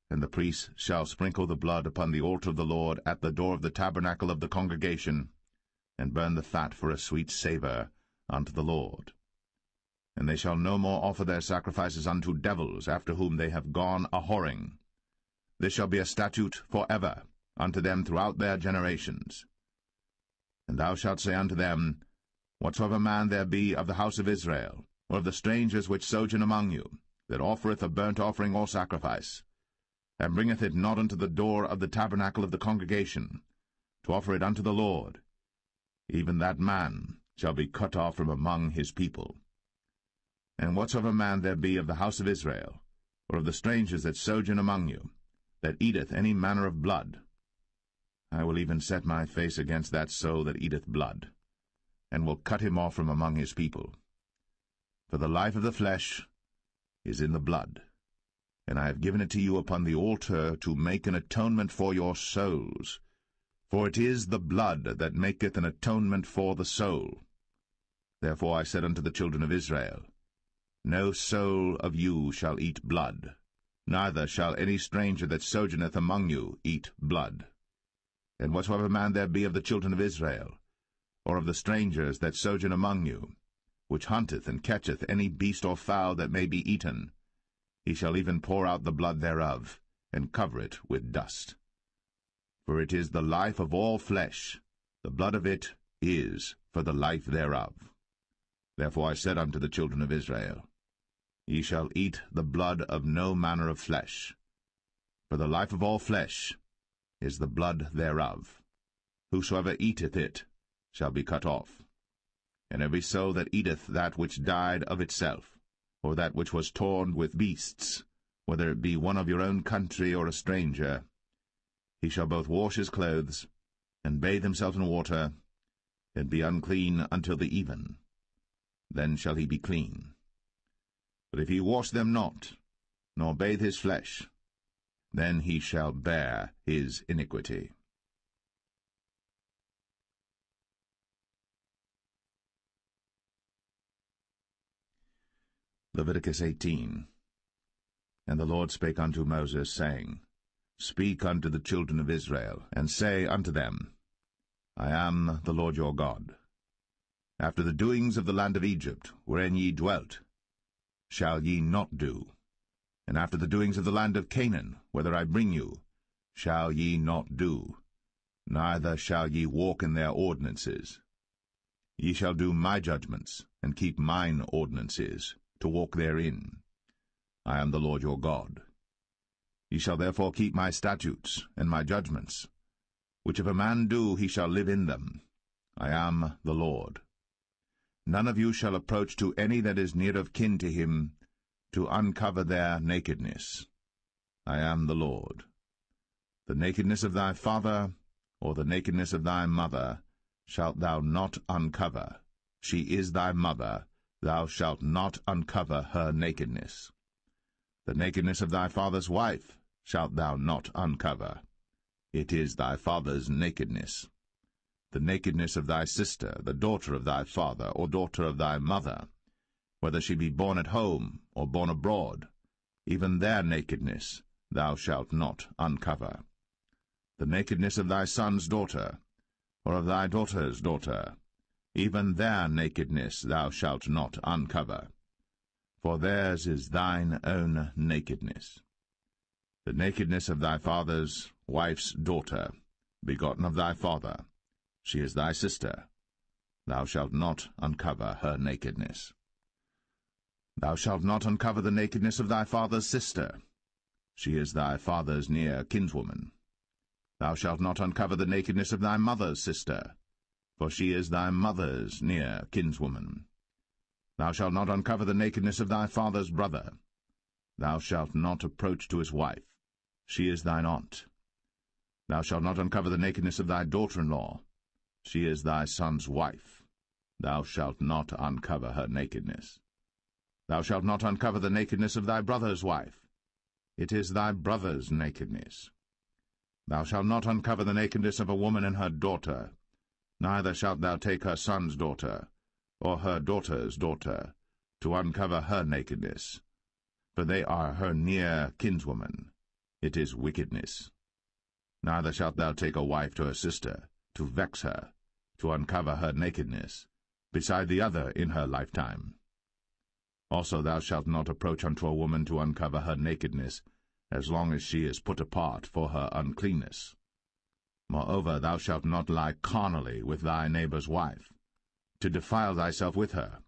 And the priest shall sprinkle the blood upon the altar of the Lord at the door of the tabernacle of the congregation, and burn the fat for a sweet savour unto the Lord. And they shall no more offer their sacrifices unto devils, after whom they have gone a-whoring. This shall be a statute for ever unto them throughout their generations. And thou shalt say unto them, Whatsoever man there be of the house of Israel, or of the strangers which sojourn among you, that offereth a burnt offering or sacrifice, and bringeth it not unto the door of the tabernacle of the congregation, to offer it unto the Lord, even that man shall be cut off from among his people. And whatsoever man there be of the house of Israel, or of the strangers that sojourn among you, that eateth any manner of blood, I will even set my face against that soul that eateth blood, and will cut him off from among his people. For the life of the flesh is in the blood, and I have given it to you upon the altar to make an atonement for your souls. For it is the blood that maketh an atonement for the soul. Therefore I said unto the children of Israel, No soul of you shall eat blood, neither shall any stranger that sojourneth among you eat blood. And whatsoever man there be of the children of Israel, or of the strangers that sojourn among you, which hunteth and catcheth any beast or fowl that may be eaten, he shall even pour out the blood thereof, and cover it with dust. For it is the life of all flesh, the blood of it is for the life thereof. Therefore I said unto the children of Israel, Ye shall eat the blood of no manner of flesh, for the life of all flesh is the blood thereof. Whosoever eateth it shall be cut off. And every soul that eateth that which died of itself, or that which was torn with beasts, whether it be one of your own country or a stranger, he shall both wash his clothes, and bathe himself in water, and be unclean until the even. Then shall he be clean. But if he wash them not, nor bathe his flesh, then he shall bear his iniquity. Leviticus 18. And the Lord spake unto Moses, saying, Speak unto the children of Israel, and say unto them, I am the Lord your God. After the doings of the land of Egypt, wherein ye dwelt, shall ye not do, and after the doings of the land of Canaan, whither I bring you, shall ye not do, neither shall ye walk in their ordinances. Ye shall do my judgments, and keep mine ordinances, to walk therein. I am the Lord your God. Ye shall therefore keep my statutes and my judgments, which if a man do, he shall live in them. I am the Lord. None of you shall approach to any that is near of kin to him, to uncover their nakedness. I am the Lord. The nakedness of thy father, or the nakedness of thy mother, shalt thou not uncover. She is thy mother, thou shalt not uncover her nakedness. The nakedness of thy father's wife shalt thou not uncover. It is thy father's nakedness. The nakedness of thy sister, the daughter of thy father, or daughter of thy mother, whether she be born at home, or born abroad, even their nakedness thou shalt not uncover. The nakedness of thy son's daughter, or of thy daughter's daughter, even their nakedness thou shalt not uncover. For theirs is thine own nakedness. The nakedness of thy father's wife's daughter, begotten of thy father, she is thy sister. Thou shalt not uncover her nakedness. Thou shalt not uncover the nakedness of thy father's sister. She is thy father's near kinswoman. Thou shalt not uncover the nakedness of thy mother's sister, for she is thy mother's near kinswoman. Thou shalt not uncover the nakedness of thy father's brother. Thou shalt not approach to his wife. She is thine aunt. Thou shalt not uncover the nakedness of thy daughter-in-law. She is thy son's wife. thou shalt not uncover her nakedness. Thou shalt not uncover the nakedness of thy brother's wife. It is thy brother's nakedness. Thou shalt not uncover the nakedness of a woman and her daughter, neither shalt thou take her son's daughter, or her daughter's daughter, to uncover her nakedness, for they are her near kinswoman. It is wickedness. Neither shalt thou take a wife to her sister, to vex her, to uncover her nakedness, beside the other in her lifetime. Also thou shalt not approach unto a woman to uncover her nakedness, as long as she is put apart for her uncleanness. Moreover, thou shalt not lie carnally with thy neighbor's wife, to defile thyself with her.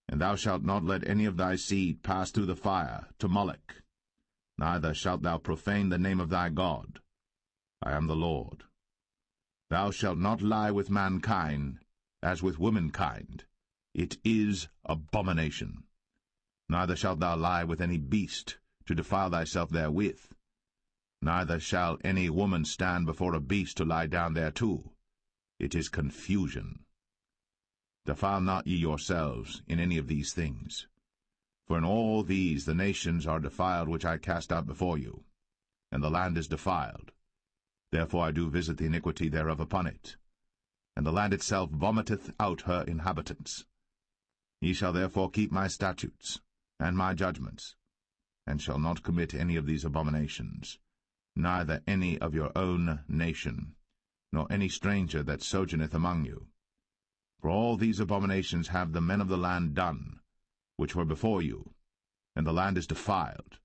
And thou shalt not let any of thy seed pass through the fire to Moloch, neither shalt thou profane the name of thy God. I am the Lord. Thou shalt not lie with mankind, as with womankind. It is abomination. Neither shalt thou lie with any beast, to defile thyself therewith. Neither shall any woman stand before a beast to lie down thereto. It is confusion. Defile not ye yourselves in any of these things. For in all these the nations are defiled which I cast out before you, and the land is defiled. Therefore I do visit the iniquity thereof upon it, and the land itself vomiteth out her inhabitants. Ye shall therefore keep my statutes and my judgments, and shall not commit any of these abominations, neither any of your own nation, nor any stranger that sojourneth among you. For all these abominations have the men of the land done, which were before you, and the land is defiled,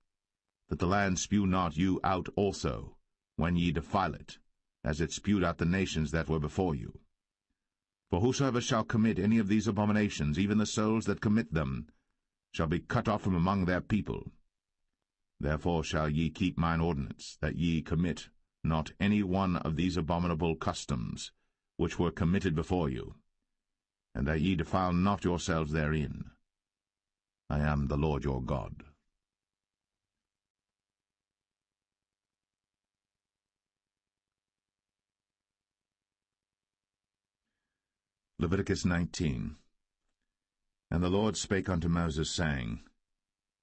that the land spew not you out also, when ye defile it, as it spewed out the nations that were before you. For whosoever shall commit any of these abominations, even the souls that commit them, shall be cut off from among their people. Therefore shall ye keep mine ordinance, that ye commit not any one of these abominable customs, which were committed before you, and that ye defile not yourselves therein. I am the Lord your God. Leviticus 19. And the Lord spake unto Moses, saying,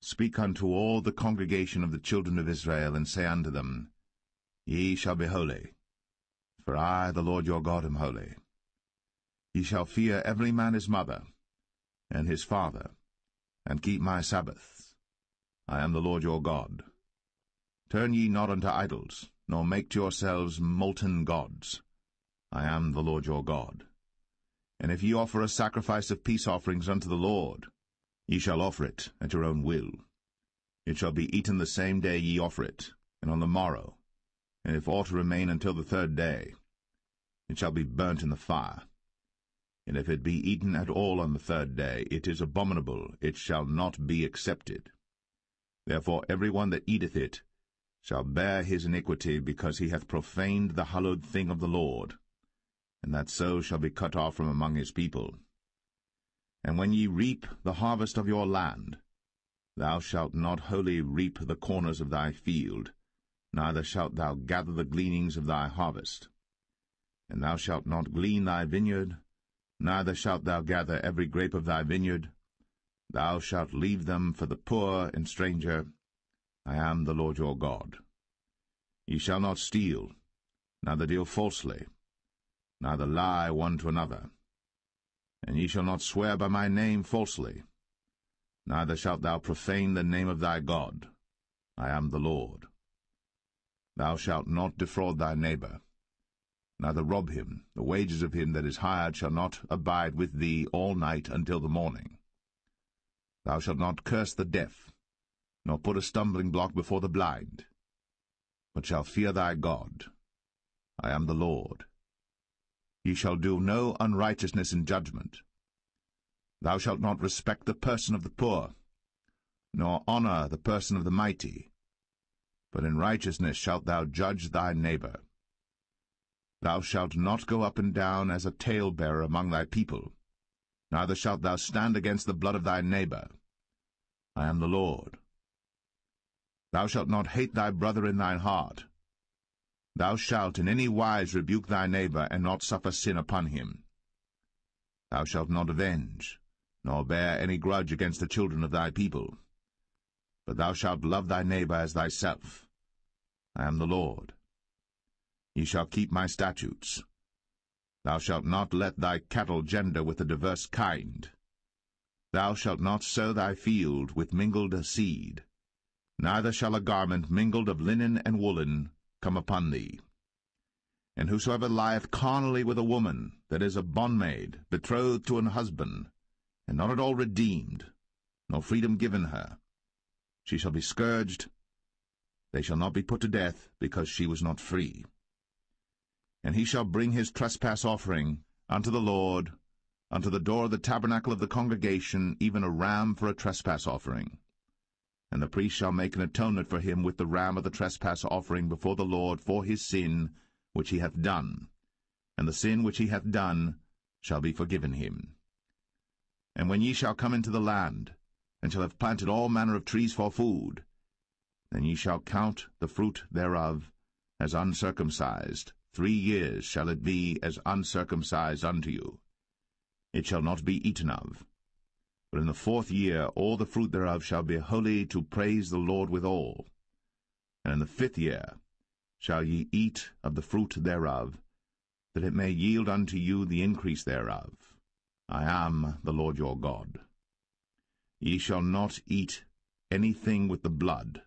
Speak unto all the congregation of the children of Israel, and say unto them, Ye shall be holy, for I, the Lord your God, am holy. Ye shall fear every man his mother, and his father, and keep my Sabbaths. I am the Lord your God. Turn ye not unto idols, nor make to yourselves molten gods. I am the Lord your God. And if ye offer a sacrifice of peace offerings unto the Lord, ye shall offer it at your own will. It shall be eaten the same day ye offer it, and on the morrow. And if aught remain until the third day, it shall be burnt in the fire. And if it be eaten at all on the third day, it is abominable, it shall not be accepted. Therefore every one that eateth it shall bear his iniquity, because he hath profaned the hallowed thing of the Lord, and that so shall be cut off from among his people. And when ye reap the harvest of your land, thou shalt not wholly reap the corners of thy field, neither shalt thou gather the gleanings of thy harvest. And thou shalt not glean thy vineyard, neither shalt thou gather every grape of thy vineyard. Thou shalt leave them for the poor and stranger. I am the Lord your God. Ye shall not steal, neither deal falsely, neither lie one to another. And ye shall not swear by my name falsely, neither shalt thou profane the name of thy God. I am the Lord. Thou shalt not defraud thy neighbor, neither rob him. The wages of him that is hired shall not abide with thee all night until the morning. Thou shalt not curse the deaf, nor put a stumbling block before the blind, but shalt fear thy God. I am the Lord. Ye shall do no unrighteousness in judgment. Thou shalt not respect the person of the poor, nor honor the person of the mighty, but in righteousness shalt thou judge thy neighbor. Thou shalt not go up and down as a talebearer among thy people, neither shalt thou stand against the blood of thy neighbor. I am the Lord. Thou shalt not hate thy brother in thine heart. Thou shalt in any wise rebuke thy neighbor, and not suffer sin upon him. Thou shalt not avenge, nor bear any grudge against the children of thy people. But thou shalt love thy neighbor as thyself. I am the Lord. Ye shall keep my statutes. Thou shalt not let thy cattle gender with a diverse kind. Thou shalt not sow thy field with mingled seed, neither shall a garment mingled of linen and woolen come upon thee. And whosoever lieth carnally with a woman that is a bondmaid, betrothed to an husband, and not at all redeemed, nor freedom given her, she shall be scourged. They shall not be put to death, because she was not free. And he shall bring his trespass offering unto the Lord, unto the door of the tabernacle of the congregation, even a ram for a trespass offering. And the priest shall make an atonement for him with the ram of the trespass offering before the Lord for his sin which he hath done, and the sin which he hath done shall be forgiven him. And when ye shall come into the land, and shall have planted all manner of trees for food, then ye shall count the fruit thereof as uncircumcised. 3 years shall it be as uncircumcised unto you. It shall not be eaten of. But in the 4th year all the fruit thereof shall be holy, to praise the Lord withal. And in the 5th year shall ye eat of the fruit thereof, that it may yield unto you the increase thereof. I am the Lord your God. Ye shall not eat anything with the blood,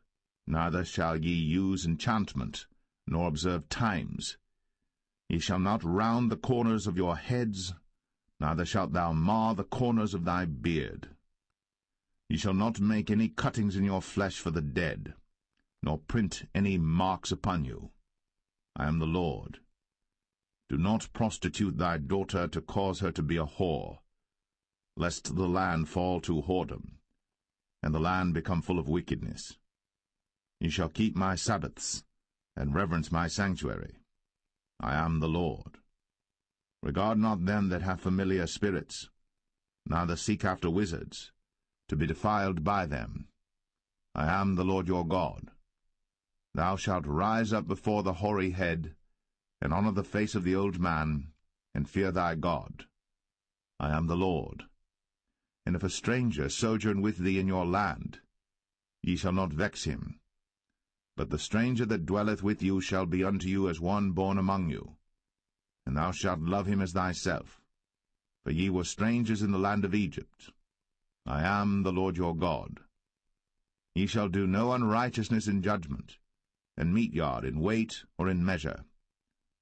neither shall ye use enchantment, nor observe times. Ye shall not round the corners of your heads, neither shalt thou mar the corners of thy beard. Ye shall not make any cuttings in your flesh for the dead, nor print any marks upon you. I am the Lord. Do not prostitute thy daughter to cause her to be a whore, lest the land fall to whoredom, and the land become full of wickedness. Ye shall keep my Sabbaths, and reverence my sanctuary. I am the Lord. Regard not them that have familiar spirits, neither seek after wizards, to be defiled by them. I am the Lord your God. Thou shalt rise up before the hoary head, and honour the face of the old man, and fear thy God. I am the Lord. And if a stranger sojourn with thee in your land, ye shall not vex him. But the stranger that dwelleth with you shall be unto you as one born among you, and thou shalt love him as thyself. For ye were strangers in the land of Egypt. I am the Lord your God. Ye shall do no unrighteousness in judgment, and meat yard in weight or in measure.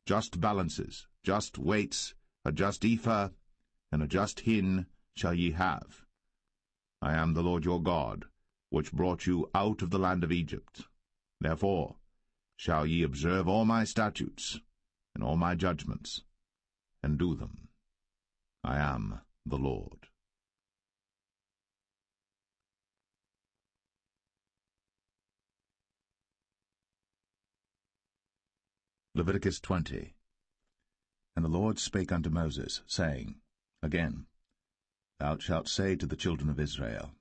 Just balances, just weights, a just ephah, and a just hin shall ye have. I am the Lord your God, which brought you out of the land of Egypt. Therefore shall ye observe all my statutes, and all my judgments, and do them. I am the Lord. Leviticus 20. And the Lord spake unto Moses, saying, Again, thou shalt say to the children of Israel,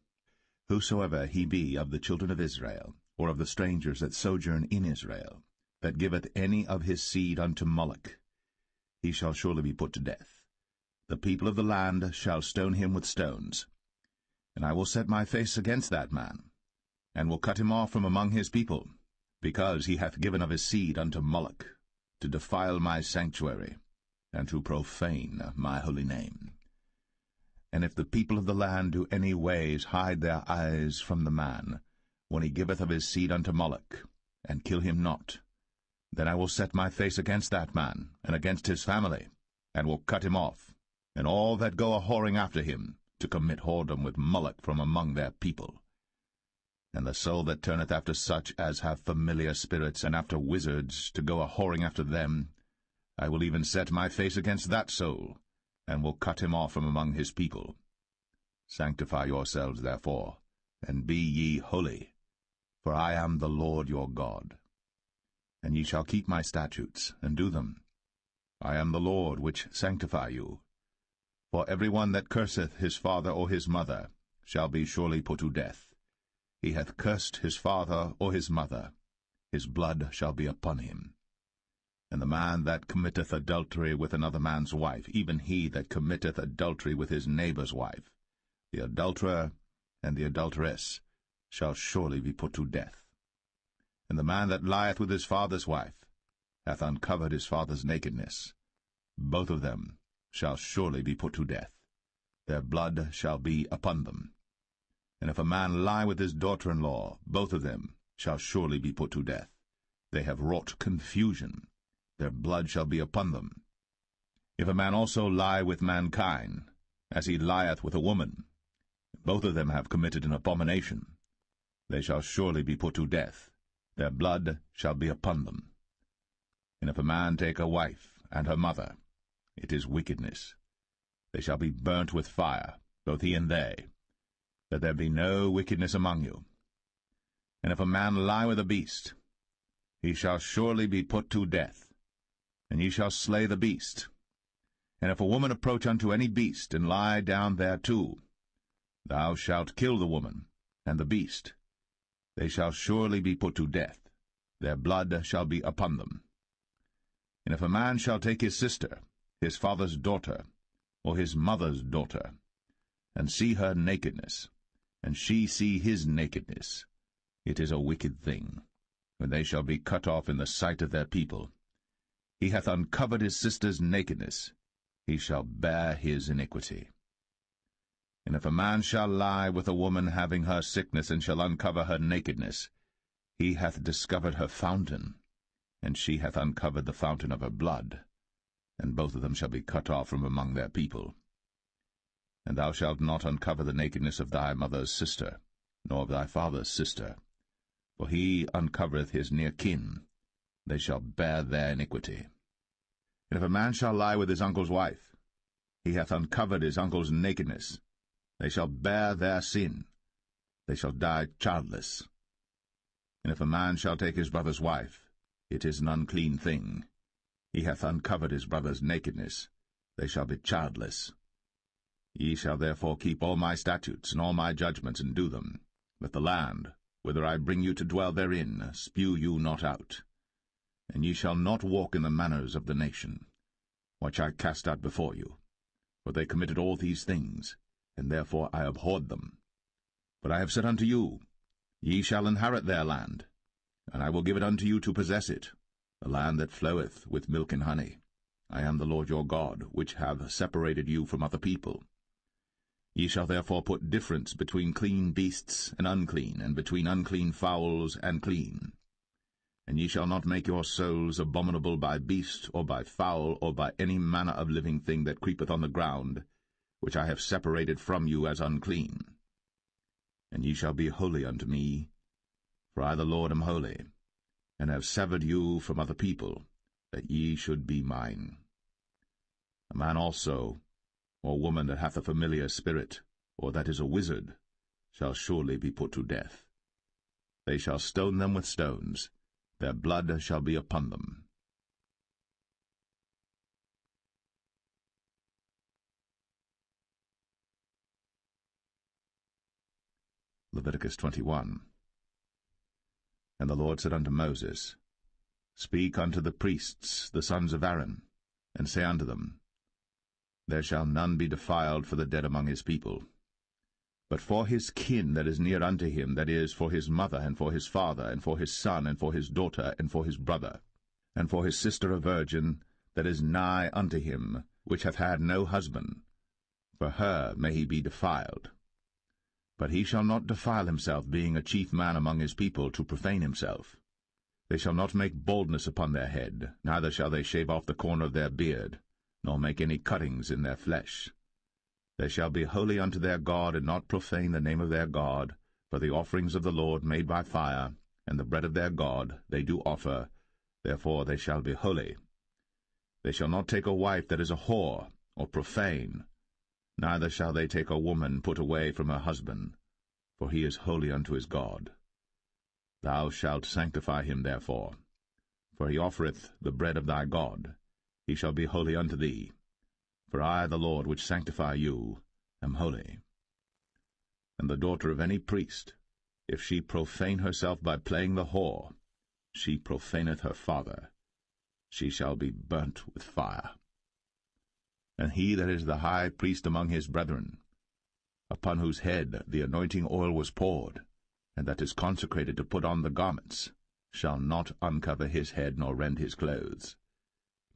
Whosoever he be of the children of Israel, or of the strangers that sojourn in Israel, that giveth any of his seed unto Moloch, he shall surely be put to death. The people of the land shall stone him with stones. And I will set my face against that man, and will cut him off from among his people, because he hath given of his seed unto Moloch, to defile my sanctuary, and to profane my holy name. And if the people of the land do any ways hide their eyes from the man, when he giveth of his seed unto Moloch, and kill him not, then I will set my face against that man, and against his family, and will cut him off, and all that go a-whoring after him, to commit whoredom with Moloch from among their people. And the soul that turneth after such as have familiar spirits, and after wizards, to go a-whoring after them, I will even set my face against that soul, and will cut him off from among his people. Sanctify yourselves, therefore, and be ye holy, for I am the Lord your God. And ye shall keep my statutes, and do them. I am the Lord which sanctify you. For every one that curseth his father or his mother shall be surely put to death. He hath cursed his father or his mother, his blood shall be upon him. And the man that committeth adultery with another man's wife, even he that committeth adultery with his neighbour's wife, the adulterer and the adulteress shall surely be put to death. And the man that lieth with his father's wife hath uncovered his father's nakedness. Both of them shall surely be put to death. Their blood shall be upon them. And if a man lie with his daughter-in-law, both of them shall surely be put to death. They have wrought confusion. Their blood shall be upon them. If a man also lie with mankind, as he lieth with a woman, both of them have committed an abomination. They shall surely be put to death. Their blood shall be upon them. And if a man take a wife and her mother, it is wickedness. They shall be burnt with fire, both he and they, that there be no wickedness among you. And if a man lie with a beast, he shall surely be put to death, and ye shall slay the beast. And if a woman approach unto any beast, and lie down thereto, thou shalt kill the woman and the beast. They shall surely be put to death. Their blood shall be upon them. And if a man shall take his sister, his father's daughter, or his mother's daughter, and see her nakedness, and she see his nakedness, it is a wicked thing, when they shall be cut off in the sight of their people. He hath uncovered his sister's nakedness, he shall bear his iniquity. And if a man shall lie with a woman having her sickness, and shall uncover her nakedness, he hath discovered her fountain, and she hath uncovered the fountain of her blood, and both of them shall be cut off from among their people. And thou shalt not uncover the nakedness of thy mother's sister, nor of thy father's sister, for he uncovereth his near kin. They shall bear their iniquity. And if a man shall lie with his uncle's wife, he hath uncovered his uncle's nakedness. They shall bear their sin. They shall die childless. And if a man shall take his brother's wife, it is an unclean thing. He hath uncovered his brother's nakedness. They shall be childless. Ye shall therefore keep all my statutes and all my judgments, and do them, that the land, whither I bring you to dwell therein, spew you not out. And ye shall not walk in the manners of the nation, which I cast out before you. For they committed all these things, and therefore I abhorred them. But I have said unto you, Ye shall inherit their land, and I will give it unto you to possess it, a land that floweth with milk and honey. I am the Lord your God, which have separated you from other people. Ye shall therefore put difference between clean beasts and unclean, and between unclean fowls and clean. And ye shall not make your souls abominable by beast, or by fowl, or by any manner of living thing that creepeth on the ground, which I have separated from you as unclean. And ye shall be holy unto me, for I the Lord am holy, and have severed you from other people, that ye should be mine. A man also, or woman that hath a familiar spirit, or that is a wizard, shall surely be put to death. They shall stone them with stones, their blood shall be upon them. Leviticus 21. And the Lord said unto Moses, Speak unto the priests, the sons of Aaron, and say unto them, There shall none be defiled for the dead among his people. But for his kin that is near unto him, that is, for his mother, and for his father, and for his son, and for his daughter, and for his brother, and for his sister a virgin, that is nigh unto him, which hath had no husband, for her may he be defiled. But he shall not defile himself, being a chief man among his people, to profane himself. They shall not make baldness upon their head, neither shall they shave off the corner of their beard, nor make any cuttings in their flesh. They shall be holy unto their God, and not profane the name of their God, for the offerings of the Lord made by fire, and the bread of their God they do offer, therefore they shall be holy. They shall not take a wife that is a whore, or profane, neither shall they take a woman put away from her husband, for he is holy unto his God. Thou shalt sanctify him therefore, for he offereth the bread of thy God. He shall be holy unto thee. For I, the Lord, which sanctify you, am holy. And the daughter of any priest, if she profane herself by playing the whore, she profaneth her father. she shall be burnt with fire. And he that is the high priest among his brethren, upon whose head the anointing oil was poured, and that is consecrated to put on the garments, shall not uncover his head nor rend his clothes.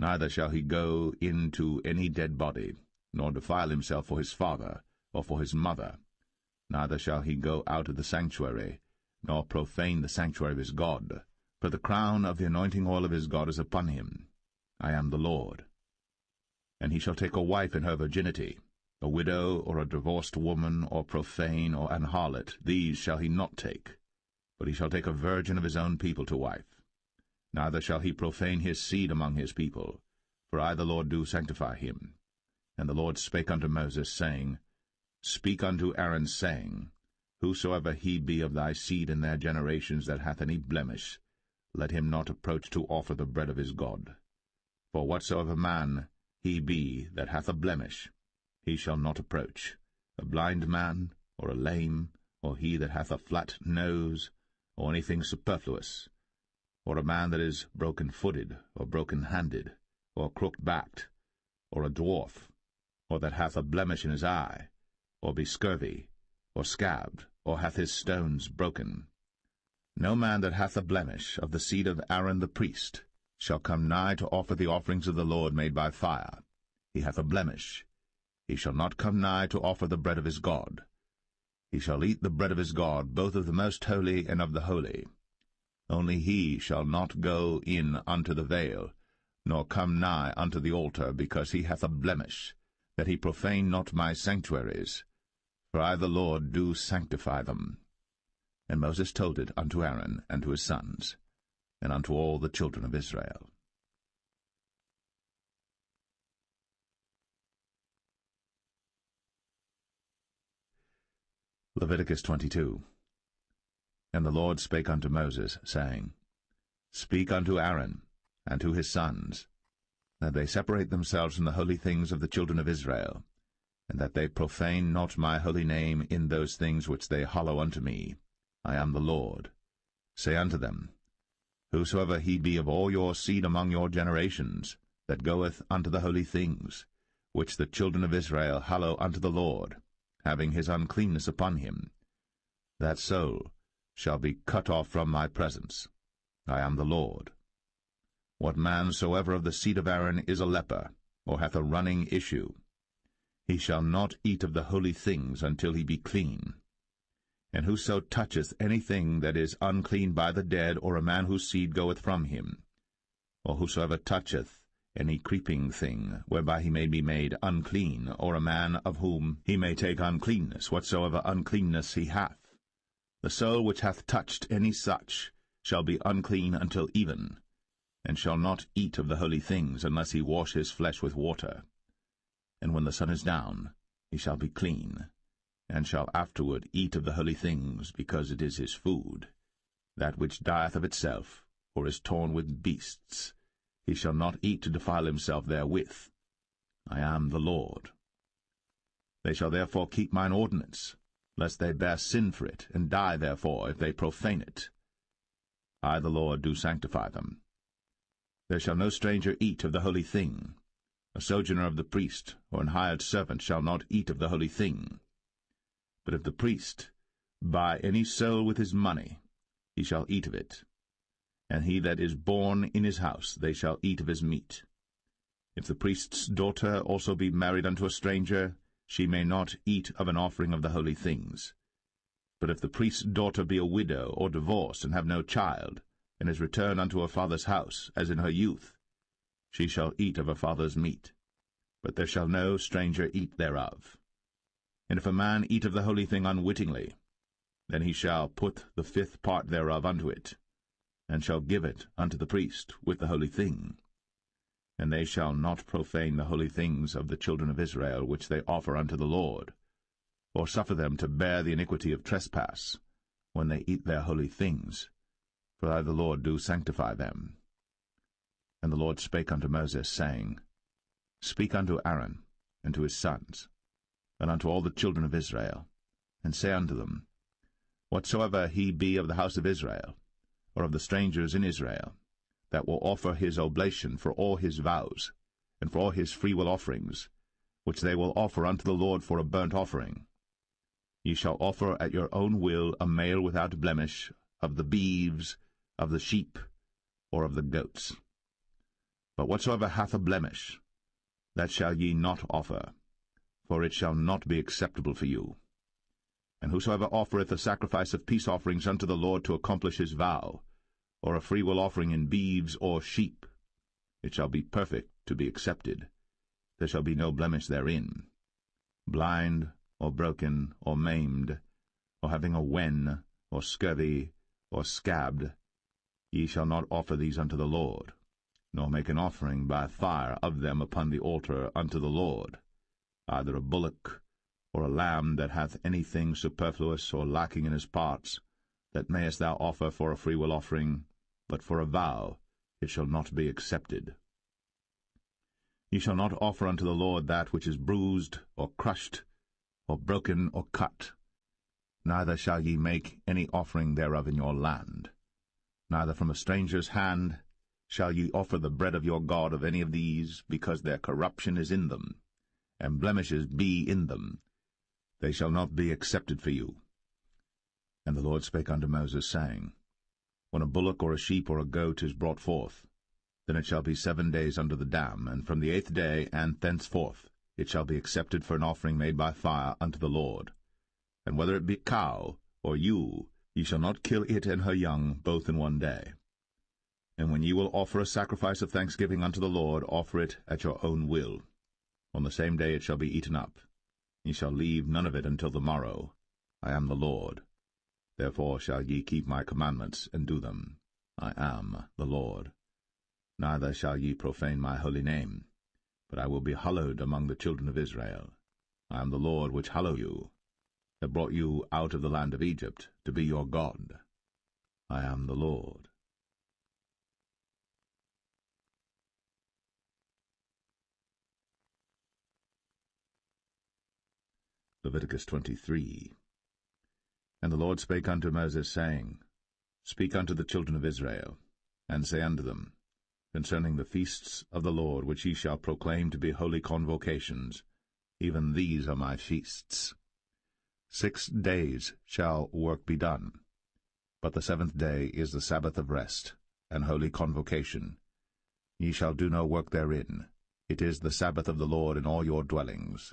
Neither shall he go into any dead body, nor defile himself for his father or for his mother. Neither shall he go out of the sanctuary, nor profane the sanctuary of his God. For the crown of the anointing oil of his God is upon him. I am the Lord. And he shall take a wife in her virginity, a widow or a divorced woman, or profane, or an harlot. These shall he not take, but he shall take a virgin of his own people to wife. Neither shall he profane his seed among his people, for I the Lord do sanctify him. And the Lord spake unto Moses, saying, Speak unto Aaron, saying, Whosoever he be of thy seed in their generations that hath any blemish, let him not approach to offer the bread of his God. For whatsoever man he be that hath a blemish, he shall not approach, a blind man, or a lame, or he that hath a flat nose, or anything superfluous, or a man that is broken-footed, or broken-handed, or crooked-backed, or a dwarf, or that hath a blemish in his eye, or be scurvy, or scabbed, or hath his stones broken. No man that hath a blemish of the seed of Aaron the priest shall come nigh to offer the offerings of the Lord made by fire. He hath a blemish. He shall not come nigh to offer the bread of his God. He shall eat the bread of his God, both of the most holy and of the holy. Only he shall not go in unto the veil, nor come nigh unto the altar, because he hath a blemish, that he profane not my sanctuaries. For I the Lord do sanctify them. And Moses told it unto Aaron and to his sons, and unto all the children of Israel. Leviticus 22. And the Lord spake unto Moses, saying, Speak unto Aaron and to his sons, that they separate themselves from the holy things of the children of Israel, and that they profane not my holy name in those things which they hallow unto me. I am the Lord. Say unto them, Whosoever he be of all your seed among your generations, that goeth unto the holy things, which the children of Israel hallow unto the Lord, having his uncleanness upon him, that soul shall be cut off from my presence. I am the Lord. What man soever of the seed of Aaron is a leper, or hath a running issue, he shall not eat of the holy things until he be clean. And whoso toucheth anything that is unclean by the dead, or a man whose seed goeth from him, or whosoever toucheth any creeping thing, whereby he may be made unclean, or a man of whom he may take uncleanness, whatsoever uncleanness he hath, the soul which hath touched any such shall be unclean until even, and shall not eat of the holy things, unless he wash his flesh with water. And when the sun is down, he shall be clean, and shall afterward eat of the holy things, because it is his food. That which dieth of itself, or is torn with beasts, he shall not eat to defile himself therewith. I am the Lord. They shall therefore keep mine ordinance, lest they bear sin for it, and die therefore, if they profane it. I the Lord do sanctify them. There shall no stranger eat of the holy thing. A sojourner of the priest, or an hired servant, shall not eat of the holy thing. But if the priest buy any soul with his money, he shall eat of it. And he that is born in his house, they shall eat of his meat. If the priest's daughter also be married unto a stranger, she may not eat of an offering of the holy things. But if the priest's daughter be a widow, or divorced, and have no child, and is returned unto her father's house, as in her youth, she shall eat of her father's meat. But there shall no stranger eat thereof. And if a man eat of the holy thing unwittingly, then he shall put the fifth part thereof unto it, and shall give it unto the priest with the holy thing. And they shall not profane the holy things of the children of Israel, which they offer unto the Lord, or suffer them to bear the iniquity of trespass, when they eat their holy things. For I the Lord do sanctify them. And the Lord spake unto Moses, saying, Speak unto Aaron and to his sons, and unto all the children of Israel, and say unto them, Whatsoever he be of the house of Israel, or of the strangers in Israel, that will offer his oblation for all his vows, and for all his freewill offerings, which they will offer unto the Lord for a burnt offering. Ye shall offer at your own will a male without blemish, of the beeves, of the sheep, or of the goats. But whatsoever hath a blemish, that shall ye not offer, for it shall not be acceptable for you. And whosoever offereth a sacrifice of peace offerings unto the Lord to accomplish his vow, or a freewill offering in beeves or sheep, it shall be perfect to be accepted. There shall be no blemish therein. Blind, or broken, or maimed, or having a wen, or scurvy, or scabbed, ye shall not offer these unto the Lord, nor make an offering by fire of them upon the altar unto the Lord, either a bullock, or a lamb that hath anything superfluous or lacking in his parts, that mayest thou offer for a freewill offering, but for a vow it shall not be accepted. Ye shall not offer unto the Lord that which is bruised, or crushed, or broken, or cut. Neither shall ye make any offering thereof in your land. Neither from a stranger's hand shall ye offer the bread of your God of any of these, because their corruption is in them, and blemishes be in them. They shall not be accepted for you. And the Lord spake unto Moses, saying, When a bullock or a sheep or a goat is brought forth, then it shall be 7 days under the dam, and from the 8th day and thenceforth it shall be accepted for an offering made by fire unto the Lord. And whether it be cow or ewe, ye shall not kill it and her young both in 1 day. And when ye will offer a sacrifice of thanksgiving unto the Lord, offer it at your own will. On the same day it shall be eaten up. Ye shall leave none of it until the morrow. I am the Lord. Therefore shall ye keep my commandments, and do them. I am the Lord. Neither shall ye profane my holy name, but I will be hallowed among the children of Israel. I am the Lord which hallow you, that brought you out of the land of Egypt, to be your God. I am the Lord. Leviticus 23. And the Lord spake unto Moses, saying, Speak unto the children of Israel, and say unto them, Concerning the feasts of the Lord, which ye shall proclaim to be holy convocations, even these are my feasts. 6 days shall work be done, but the 7th day is the Sabbath of rest, and holy convocation. Ye shall do no work therein. It is the Sabbath of the Lord in all your dwellings.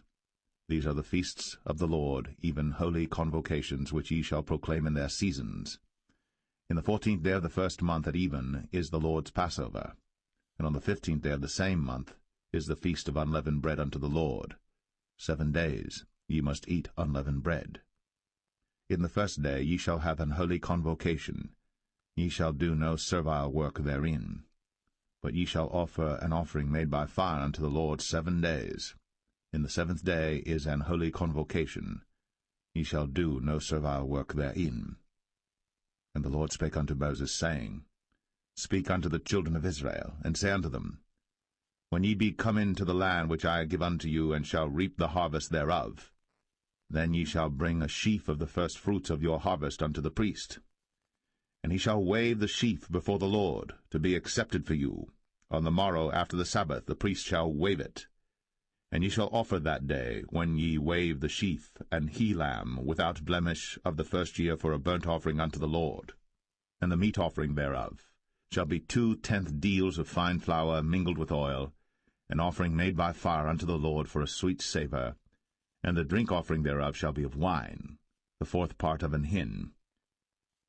These are the feasts of the Lord, even holy convocations, which ye shall proclaim in their seasons. In the 14th day of the 1st month at even is the Lord's Passover, and on the 15th day of the same month is the feast of unleavened bread unto the Lord. 7 days ye must eat unleavened bread. In the 1st day ye shall have an holy convocation. Ye shall do no servile work therein. But ye shall offer an offering made by fire unto the Lord 7 days. In the 7th day is an holy convocation. Ye shall do no servile work therein. And the Lord spake unto Moses, saying, Speak unto the children of Israel, and say unto them, When ye be come into the land which I give unto you, and shall reap the harvest thereof, then ye shall bring a sheaf of the firstfruits of your harvest unto the priest. And he shall wave the sheaf before the Lord, to be accepted for you. On the morrow after the Sabbath the priest shall wave it. And ye shall offer that day, when ye wave the sheaf, an he-lamb without blemish of the 1st year for a burnt offering unto the Lord. And the meat offering thereof shall be 2/10 deals of fine flour mingled with oil, an offering made by fire unto the Lord for a sweet savour. And the drink offering thereof shall be of wine, the 4th part of an hin.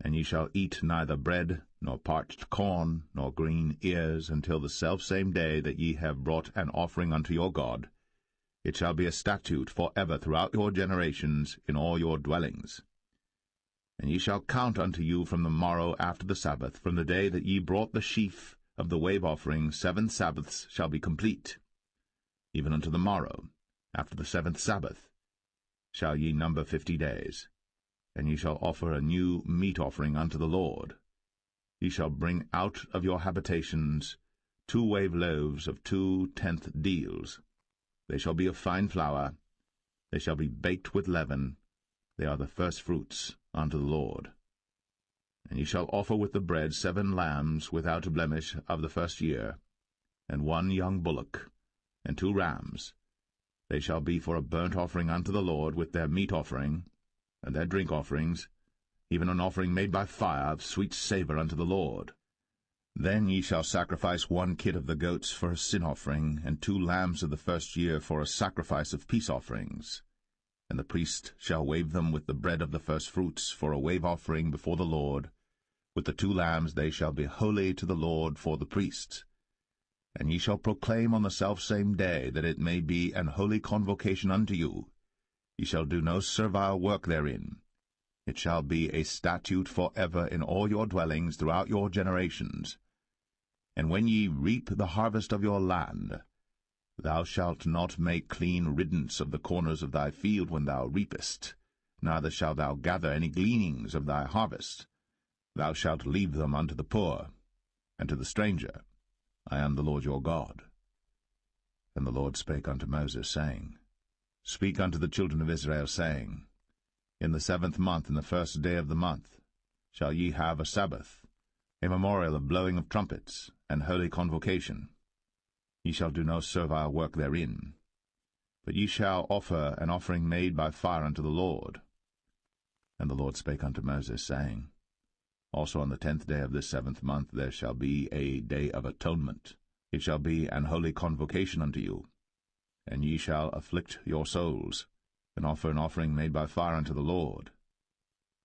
And ye shall eat neither bread, nor parched corn, nor green ears, until the selfsame day that ye have brought an offering unto your God. It shall be a statute for ever throughout your generations in all your dwellings. And ye shall count unto you from the morrow after the Sabbath, from the day that ye brought the sheaf of the wave offering, 7 Sabbaths shall be complete. Even unto the morrow, after the 7th Sabbath, shall ye number 50 days. And ye shall offer a new meat offering unto the Lord. Ye shall bring out of your habitations 2 wave loaves of 2/10 deals. They shall be of fine flour. They shall be baked with leaven. They are the firstfruits unto the Lord. And ye shall offer with the bread 7 lambs without blemish of the first year, and 1 young bullock, and 2 rams. They shall be for a burnt offering unto the Lord, with their meat offering, and their drink offerings, even an offering made by fire of sweet savour unto the Lord. Then ye shall sacrifice 1 kid of the goats for a sin offering, and 2 lambs of the first year for a sacrifice of peace offerings. And the priest shall wave them with the bread of the firstfruits for a wave offering before the Lord. With the 2 lambs they shall be holy to the Lord for the priests. And ye shall proclaim on the selfsame day, that it may be an holy convocation unto you. Ye shall do no servile work therein. It shall be a statute for ever in all your dwellings throughout your generations. And when ye reap the harvest of your land, thou shalt not make clean riddance of the corners of thy field when thou reapest, neither shalt thou gather any gleanings of thy harvest. Thou shalt leave them unto the poor, and to the stranger. I am the Lord your God. And the Lord spake unto Moses, saying, Speak unto the children of Israel, saying, In the 7th month, in the 1st day of the month, shall ye have a Sabbath, a memorial of blowing of trumpets, and holy convocation. Ye shall do no servile work therein, but ye shall offer an offering made by fire unto the Lord. And the Lord spake unto Moses, saying, Also on the 10th day of this 7th month there shall be a day of atonement. It shall be an holy convocation unto you. And ye shall afflict your souls, and offer an offering made by fire unto the Lord.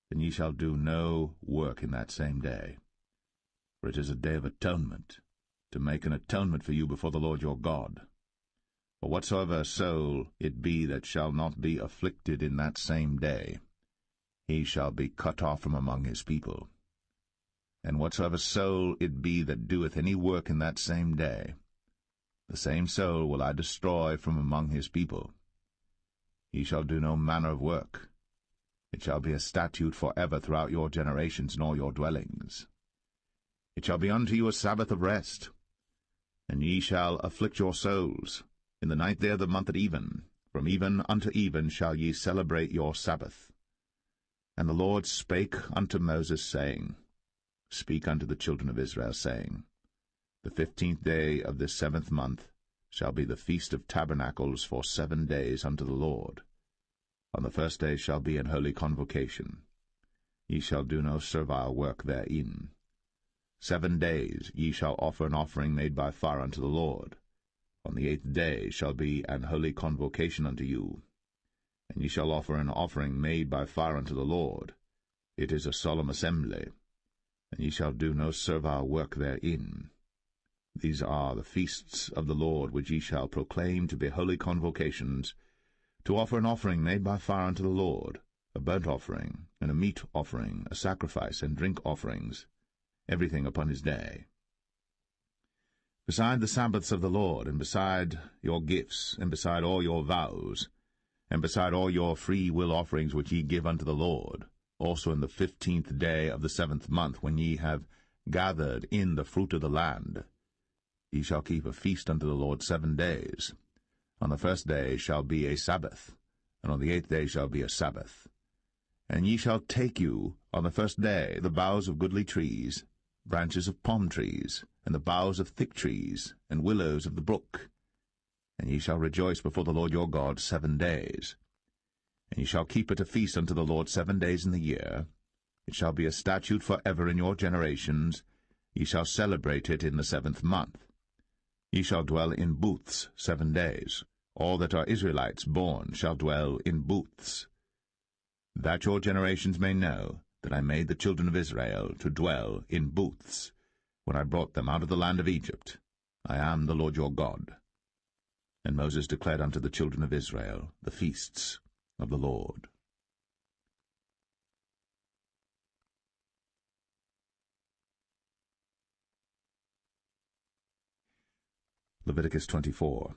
And ye shall do no work in that same day. For it is a day of atonement, to make an atonement for you before the Lord your God. For whatsoever soul it be that shall not be afflicted in that same day, he shall be cut off from among his people. And whatsoever soul it be that doeth any work in that same day, the same soul will I destroy from among his people. Ye shall do no manner of work. It shall be a statute for ever throughout your generations in all your dwellings. It shall be unto you a Sabbath of rest, and ye shall afflict your souls. In the 9th day of the month at even, from even unto even shall ye celebrate your Sabbath. And the Lord spake unto Moses, saying, Speak unto the children of Israel, saying, The 15th day of this 7th month shall be the feast of tabernacles for 7 days unto the Lord. On the 1st day shall be an holy convocation. Ye shall do no servile work therein. 7 days ye shall offer an offering made by fire unto the Lord. On the 8th day shall be an holy convocation unto you. And ye shall offer an offering made by fire unto the Lord. It is a solemn assembly, and ye shall do no servile work therein. These are the feasts of the Lord, which ye shall proclaim to be holy convocations, to offer an offering made by fire unto the Lord, a burnt offering, and a meat offering, a sacrifice, and drink offerings, everything upon his day. Beside the Sabbaths of the Lord, and beside your gifts, and beside all your vows, and beside all your free will offerings which ye give unto the Lord, also in the 15th day of the 7th month, when ye have gathered in the fruit of the land, ye shall keep a feast unto the Lord 7 days. On the 1st day shall be a Sabbath, and on the 8th day shall be a Sabbath. And ye shall take you on the 1st day the boughs of goodly trees, branches of palm trees, and the boughs of thick trees, and willows of the brook. And ye shall rejoice before the Lord your God 7 days. And ye shall keep it a feast unto the Lord 7 days in the year. It shall be a statute for ever in your generations. Ye shall celebrate it in the 7th month. Ye shall dwell in booths 7 days. All that are Israelites born shall dwell in booths. That your generations may know that I made the children of Israel to dwell in booths, when I brought them out of the land of Egypt. I am the Lord your God. And Moses declared unto the children of Israel the feasts of the Lord. Leviticus 24.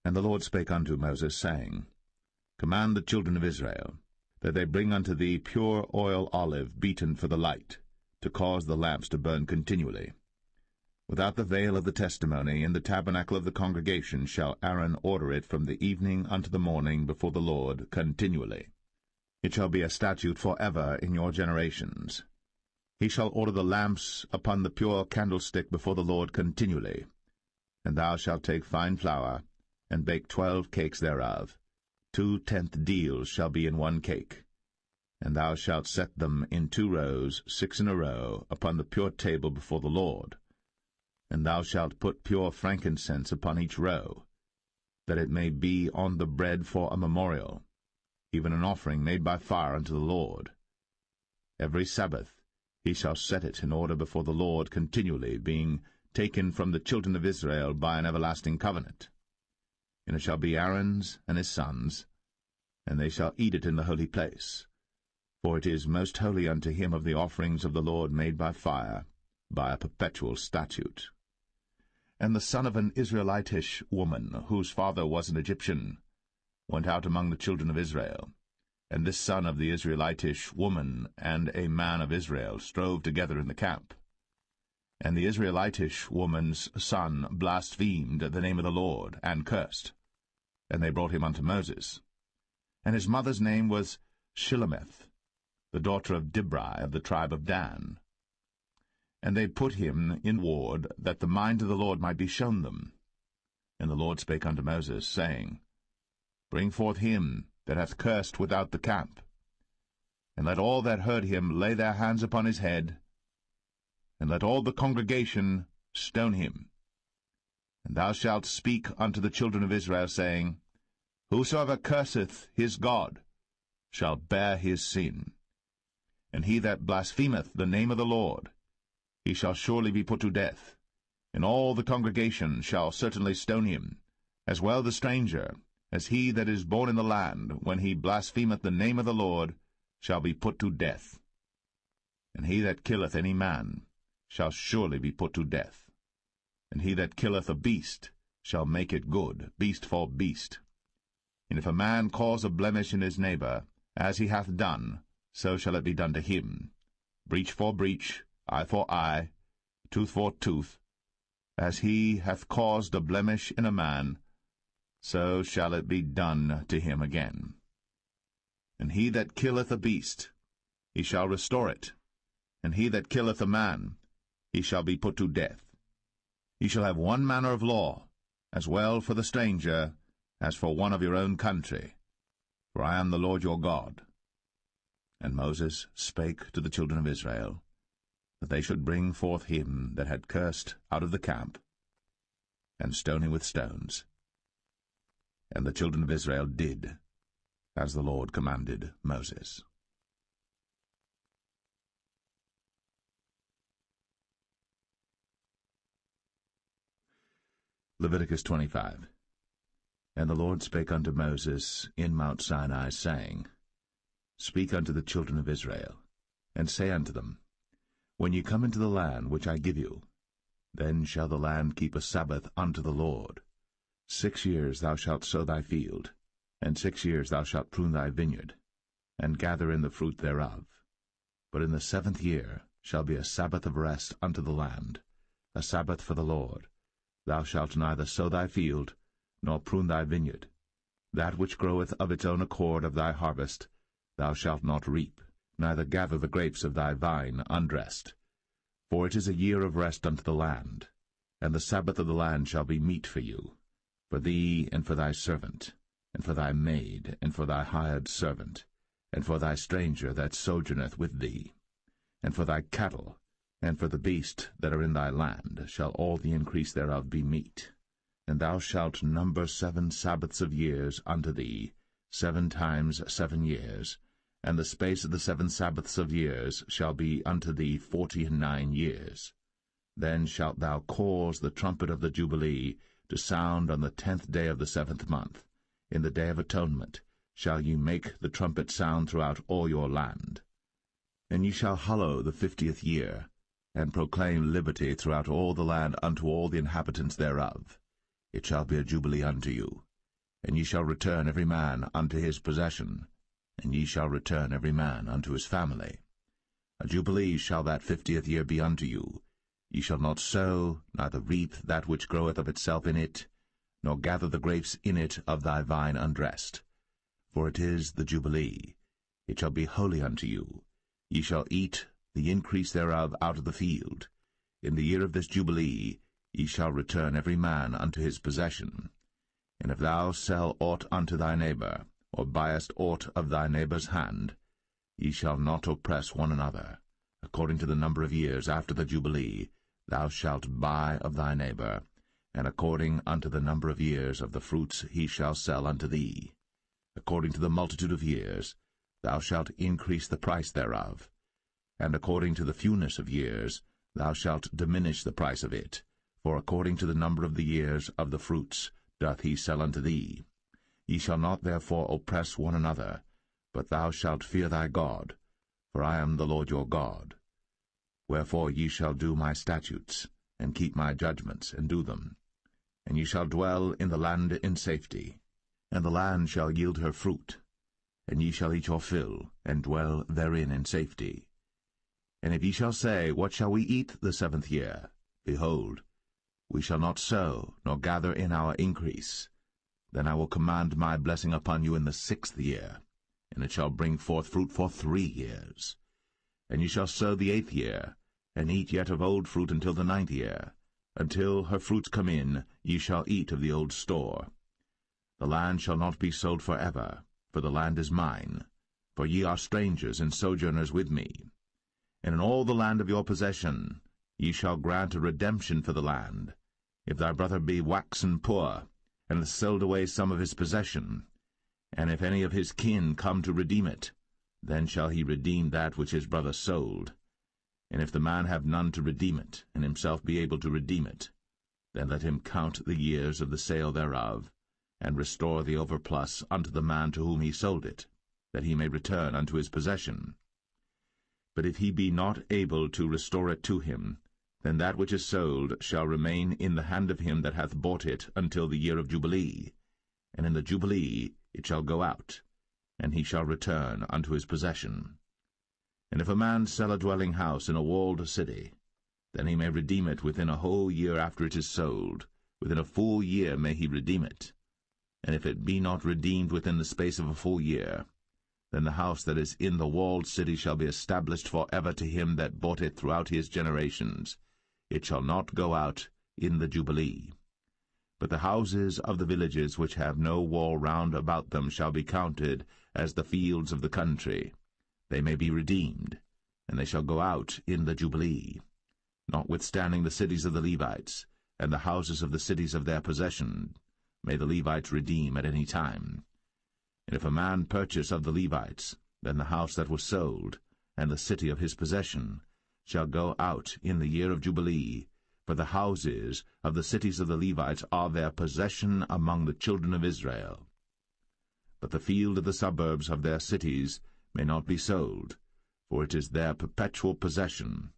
And the Lord spake unto Moses, saying, Command the children of Israel, that they bring unto thee pure oil olive beaten for the light, to cause the lamps to burn continually. Without the veil of the testimony, in the tabernacle of the congregation, shall Aaron order it from the evening unto the morning before the Lord continually. It shall be a statute for ever in your generations. He shall order the lamps upon the pure candlestick before the Lord continually. And thou shalt take fine flour, and bake 12 cakes thereof. 2/10 deals shall be in one cake. And thou shalt set them in 2 rows, 6 in a row, upon the pure table before the Lord. And thou shalt put pure frankincense upon each row, that it may be on the bread for a memorial, even an offering made by fire unto the Lord. Every Sabbath he shall set it in order before the Lord continually, being taken from the children of Israel by an everlasting covenant. And it shall be Aaron's and his sons, and they shall eat it in the holy place. For it is most holy unto him of the offerings of the Lord made by fire, by a perpetual statute. And the son of an Israelitish woman, whose father was an Egyptian, went out among the children of Israel. And this son of the Israelitish woman and a man of Israel strove together in the camp. And the Israelitish woman's son blasphemed the name of the Lord, and cursed. And they brought him unto Moses. And his mother's name was Shilemeth, the daughter of Dibri of the tribe of Dan. And they put him in ward, that the mind of the Lord might be shown them. And the Lord spake unto Moses, saying, Bring forth him that hath cursed without the camp, and let all that heard him lay their hands upon his head, and let all the congregation stone him. And thou shalt speak unto the children of Israel, saying, Whosoever curseth his God shall bear his sin. And he that blasphemeth the name of the Lord, he shall surely be put to death. And all the congregation shall certainly stone him, as well the stranger, as he that is born in the land, when he blasphemeth the name of the Lord, shall be put to death. And he that killeth any man shall surely be put to death. And he that killeth a beast shall make it good, beast for beast. And if a man cause a blemish in his neighbor, as he hath done, so shall it be done to him. Breach for breach, eye for eye, tooth for tooth. As he hath caused a blemish in a man, so shall it be done to him again. And he that killeth a beast, he shall restore it. And he that killeth a man, he shall be put to death. Ye shall have one manner of law, as well for the stranger as for one of your own country. For I am the Lord your God. And Moses spake to the children of Israel, that they should bring forth him that had cursed out of the camp, and stone him with stones. And the children of Israel did, as the Lord commanded Moses. Leviticus 25. And the Lord spake unto Moses in Mount Sinai, saying, Speak unto the children of Israel, and say unto them, When ye come into the land which I give you, then shall the land keep a Sabbath unto the Lord. 6 years thou shalt sow thy field, and 6 years thou shalt prune thy vineyard, and gather in the fruit thereof. But in the 7th year shall be a Sabbath of rest unto the land, a Sabbath for the Lord. Thou shalt neither sow thy field, nor prune thy vineyard. That which groweth of its own accord of thy harvest thou shalt not reap, neither gather the grapes of thy vine undressed. For it is a year of rest unto the land, and the Sabbath of the land shall be meat for you, for thee and for thy servant, and for thy maid, and for thy hired servant, and for thy stranger that sojourneth with thee, and for thy cattle, and for the beast that are in thy land, shall all the increase thereof be meat. And thou shalt number 7 Sabbaths of years unto thee, 7 times 7 years, and the space of the 7 Sabbaths of years shall be unto thee 49 years. Then shalt thou cause the trumpet of the Jubilee to sound on the 10th day of the 7th month. In the day of atonement shall ye make the trumpet sound throughout all your land. And ye shall hallow the 50th year, and proclaim liberty throughout all the land unto all the inhabitants thereof. It shall be a jubilee unto you. And ye shall return every man unto his possession, and ye shall return every man unto his family. A jubilee shall that 50th year be unto you. Ye shall not sow, neither reap that which groweth of itself in it, nor gather the grapes in it of thy vine undressed. For it is the jubilee. It shall be holy unto you. Ye shall eat the increase thereof out of the field. In the year of this Jubilee ye shall return every man unto his possession. And if thou sell aught unto thy neighbor, or buyest aught of thy neighbor's hand, ye shall not oppress one another. According to the number of years after the Jubilee thou shalt buy of thy neighbor, and according unto the number of years of the fruits he shall sell unto thee. According to the multitude of years thou shalt increase the price thereof, and according to the fewness of years thou shalt diminish the price of it, for according to the number of the years of the fruits doth he sell unto thee. Ye shall not therefore oppress one another, but thou shalt fear thy God, for I am the Lord your God. Wherefore ye shall do my statutes, and keep my judgments, and do them. And ye shall dwell in the land in safety, and the land shall yield her fruit, and ye shall eat your fill, and dwell therein in safety. And if ye shall say, What shall we eat the 7th year? Behold, we shall not sow, nor gather in our increase. Then I will command my blessing upon you in the 6th year, and it shall bring forth fruit for 3 years. And ye shall sow the 8th year, and eat yet of old fruit until the 9th year. Until her fruits come in, ye shall eat of the old store. The land shall not be sold forever, for the land is mine, for ye are strangers and sojourners with me. And in all the land of your possession ye shall grant a redemption for the land. If thy brother be waxen poor, and hath sold away some of his possession, and if any of his kin come to redeem it, then shall he redeem that which his brother sold. And if the man have none to redeem it, and himself be able to redeem it, then let him count the years of the sale thereof, and restore the overplus unto the man to whom he sold it, that he may return unto his possession. But if he be not able to restore it to him, then that which is sold shall remain in the hand of him that hath bought it until the year of Jubilee, and in the Jubilee it shall go out, and he shall return unto his possession. And if a man sell a dwelling house in a walled city, then he may redeem it within a whole year after it is sold. Within a full year may he redeem it. And if it be not redeemed within the space of a full year, then the house that is in the walled city shall be established for ever to him that bought it throughout his generations. It shall not go out in the Jubilee. But the houses of the villages which have no wall round about them shall be counted as the fields of the country. They may be redeemed, and they shall go out in the Jubilee. Notwithstanding the cities of the Levites, and the houses of the cities of their possession, may the Levites redeem at any time. And if a man purchase of the Levites, then the house that was sold, and the city of his possession, shall go out in the year of Jubilee, for the houses of the cities of the Levites are their possession among the children of Israel. But the field of the suburbs of their cities may not be sold, for it is their perpetual possession.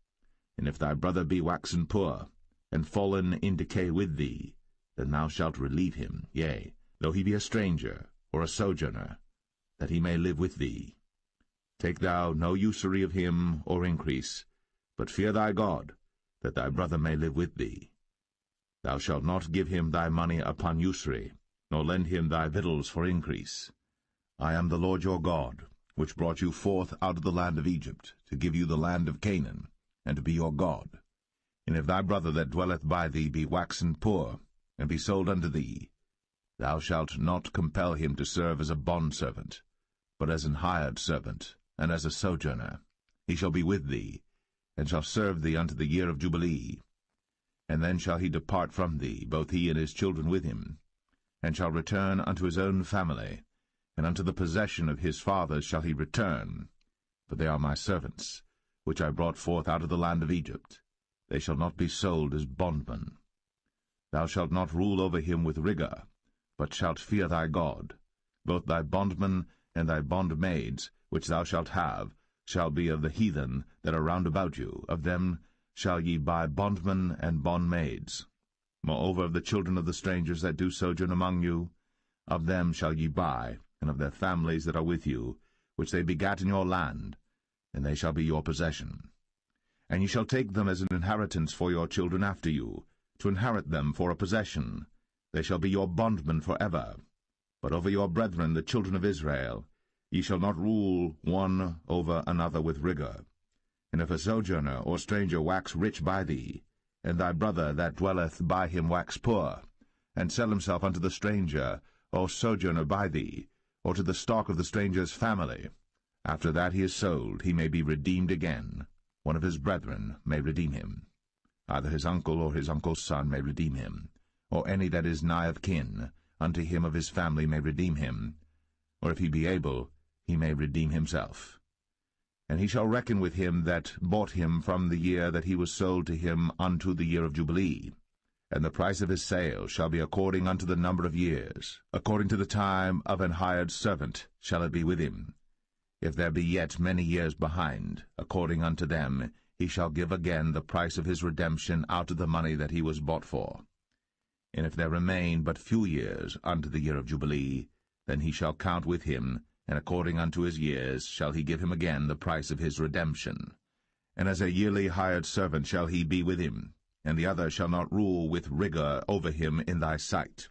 And if thy brother be waxen poor, and fallen in decay with thee, then thou shalt relieve him, yea, though he be a stranger, or a sojourner, that he may live with thee. Take thou no usury of him, or increase, but fear thy God, that thy brother may live with thee. Thou shalt not give him thy money upon usury, nor lend him thy victuals for increase. I am the Lord your God, which brought you forth out of the land of Egypt, to give you the land of Canaan, and to be your God. And if thy brother that dwelleth by thee be waxen poor, and be sold unto thee, thou shalt not compel him to serve as a bondservant, but as an hired servant, and as a sojourner. He shall be with thee, and shall serve thee unto the year of Jubilee. And then shall he depart from thee, both he and his children with him, and shall return unto his own family, and unto the possession of his fathers shall he return. For they are my servants, which I brought forth out of the land of Egypt. They shall not be sold as bondmen. Thou shalt not rule over him with rigor, but shalt fear thy God. Both thy bondmen and thy bondmaids, which thou shalt have, shall be of the heathen that are round about you. Of them shall ye buy bondmen and bondmaids. Moreover, of the children of the strangers that do sojourn among you, of them shall ye buy, and of their families that are with you, which they begat in your land, and they shall be your possession. And ye shall take them as an inheritance for your children after you, to inherit them for a possession. They shall be your bondmen for ever. But over your brethren, the children of Israel, ye shall not rule one over another with rigor. And if a sojourner or stranger wax rich by thee, and thy brother that dwelleth by him wax poor, and sell himself unto the stranger or sojourner by thee, or to the stock of the stranger's family, after that he is sold, he may be redeemed again. One of his brethren may redeem him. Either his uncle or his uncle's son may redeem him, or any that is nigh of kin unto him of his family may redeem him, or if he be able, he may redeem himself. And he shall reckon with him that bought him from the year that he was sold to him unto the year of Jubilee. And the price of his sale shall be according unto the number of years, according to the time of an hired servant shall it be with him. If there be yet many years behind, according unto them, he shall give again the price of his redemption out of the money that he was bought for. And if there remain but few years unto the year of Jubilee, then he shall count with him, and according unto his years shall he give him again the price of his redemption. And as a yearly hired servant shall he be with him, and the other shall not rule with rigor over him in thy sight.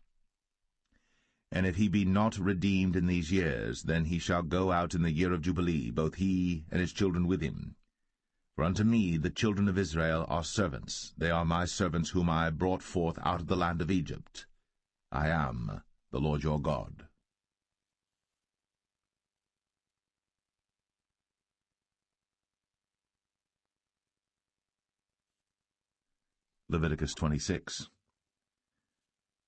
And if he be not redeemed in these years, then he shall go out in the year of Jubilee, both he and his children with him. For unto me the children of Israel are servants. They are my servants whom I brought forth out of the land of Egypt. I am the Lord your God. Leviticus 26.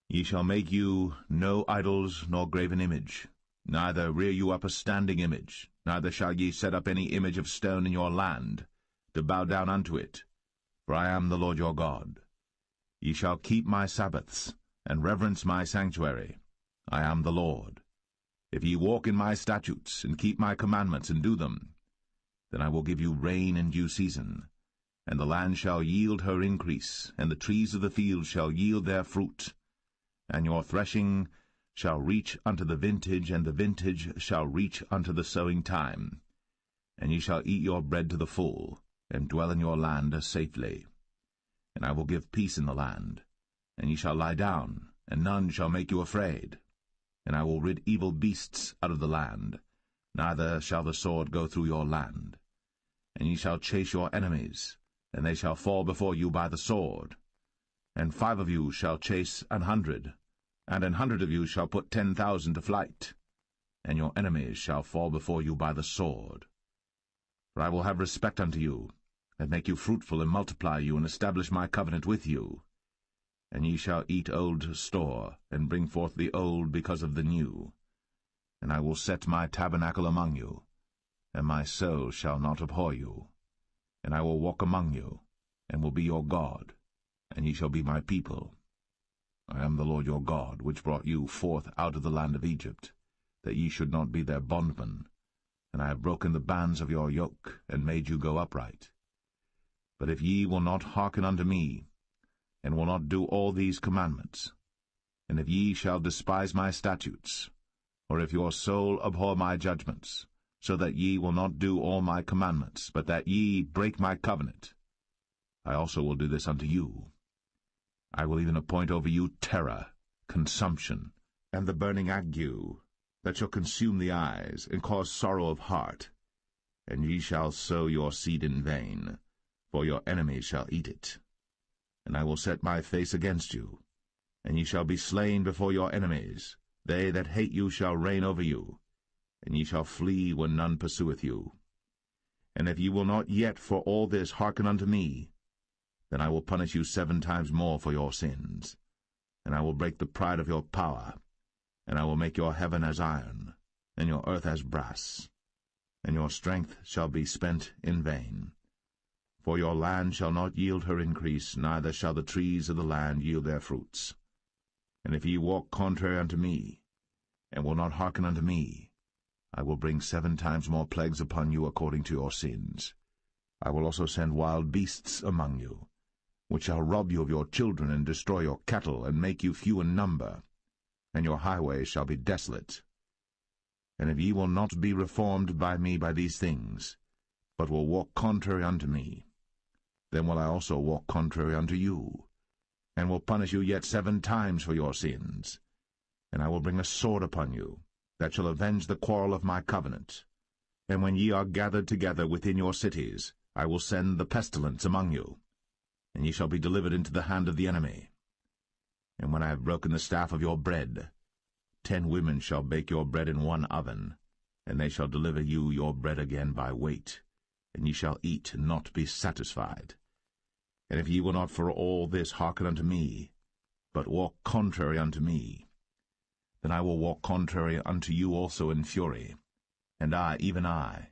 Ye shall make you no idols nor graven image, neither rear you up a standing image, neither shall ye set up any image of stone in your land, to bow down unto it, for I am the Lord your God. Ye shall keep my Sabbaths, and reverence my sanctuary. I am the Lord. If ye walk in my statutes, and keep my commandments, and do them, then I will give you rain in due season, and the land shall yield her increase, and the trees of the field shall yield their fruit. And your threshing shall reach unto the vintage, and the vintage shall reach unto the sowing time. And ye shall eat your bread to the full, and dwell in your land safely. And I will give peace in the land, and ye shall lie down, and none shall make you afraid. And I will rid evil beasts out of the land, neither shall the sword go through your land. And ye shall chase your enemies, and they shall fall before you by the sword. And 5 of you shall chase 100, and 100 of you shall put 10,000 to flight. And your enemies shall fall before you by the sword. For I will have respect unto you, and make you fruitful, and multiply you, and establish my covenant with you. And ye shall eat old store, and bring forth the old because of the new. And I will set my tabernacle among you, and my soul shall not abhor you. And I will walk among you, and will be your God, and ye shall be my people. I am the Lord your God, which brought you forth out of the land of Egypt, that ye should not be their bondmen. And I have broken the bands of your yoke, and made you go upright. But if ye will not hearken unto me, and will not do all these commandments, and if ye shall despise my statutes, or if your soul abhor my judgments, so that ye will not do all my commandments, but that ye break my covenant, I also will do this unto you. I will even appoint over you terror, consumption, and the burning ague, that shall consume the eyes, and cause sorrow of heart. And ye shall sow your seed in vain, for your enemies shall eat it. And I will set my face against you, and ye shall be slain before your enemies. They that hate you shall reign over you, and ye shall flee when none pursueth you. And if ye will not yet for all this hearken unto me, then I will punish you 7 times more for your sins. And I will break the pride of your power, and I will make your heaven as iron, and your earth as brass. And your strength shall be spent in vain. For your land shall not yield her increase, neither shall the trees of the land yield their fruits. And if ye walk contrary unto me, and will not hearken unto me, I will bring 7 times more plagues upon you according to your sins. I will also send wild beasts among you, which shall rob you of your children, and destroy your cattle, and make you few in number, and your highways shall be desolate. And if ye will not be reformed by me by these things, but will walk contrary unto me, then will I also walk contrary unto you, and will punish you yet 7 times for your sins. And I will bring a sword upon you, that shall avenge the quarrel of my covenant. And when ye are gathered together within your cities, I will send the pestilence among you, and ye shall be delivered into the hand of the enemy. And when I have broken the staff of your bread, 10 women shall bake your bread in one oven, and they shall deliver you your bread again by weight, and ye shall eat and not be satisfied. And if ye will not for all this hearken unto me, but walk contrary unto me, then I will walk contrary unto you also in fury, and I, even I,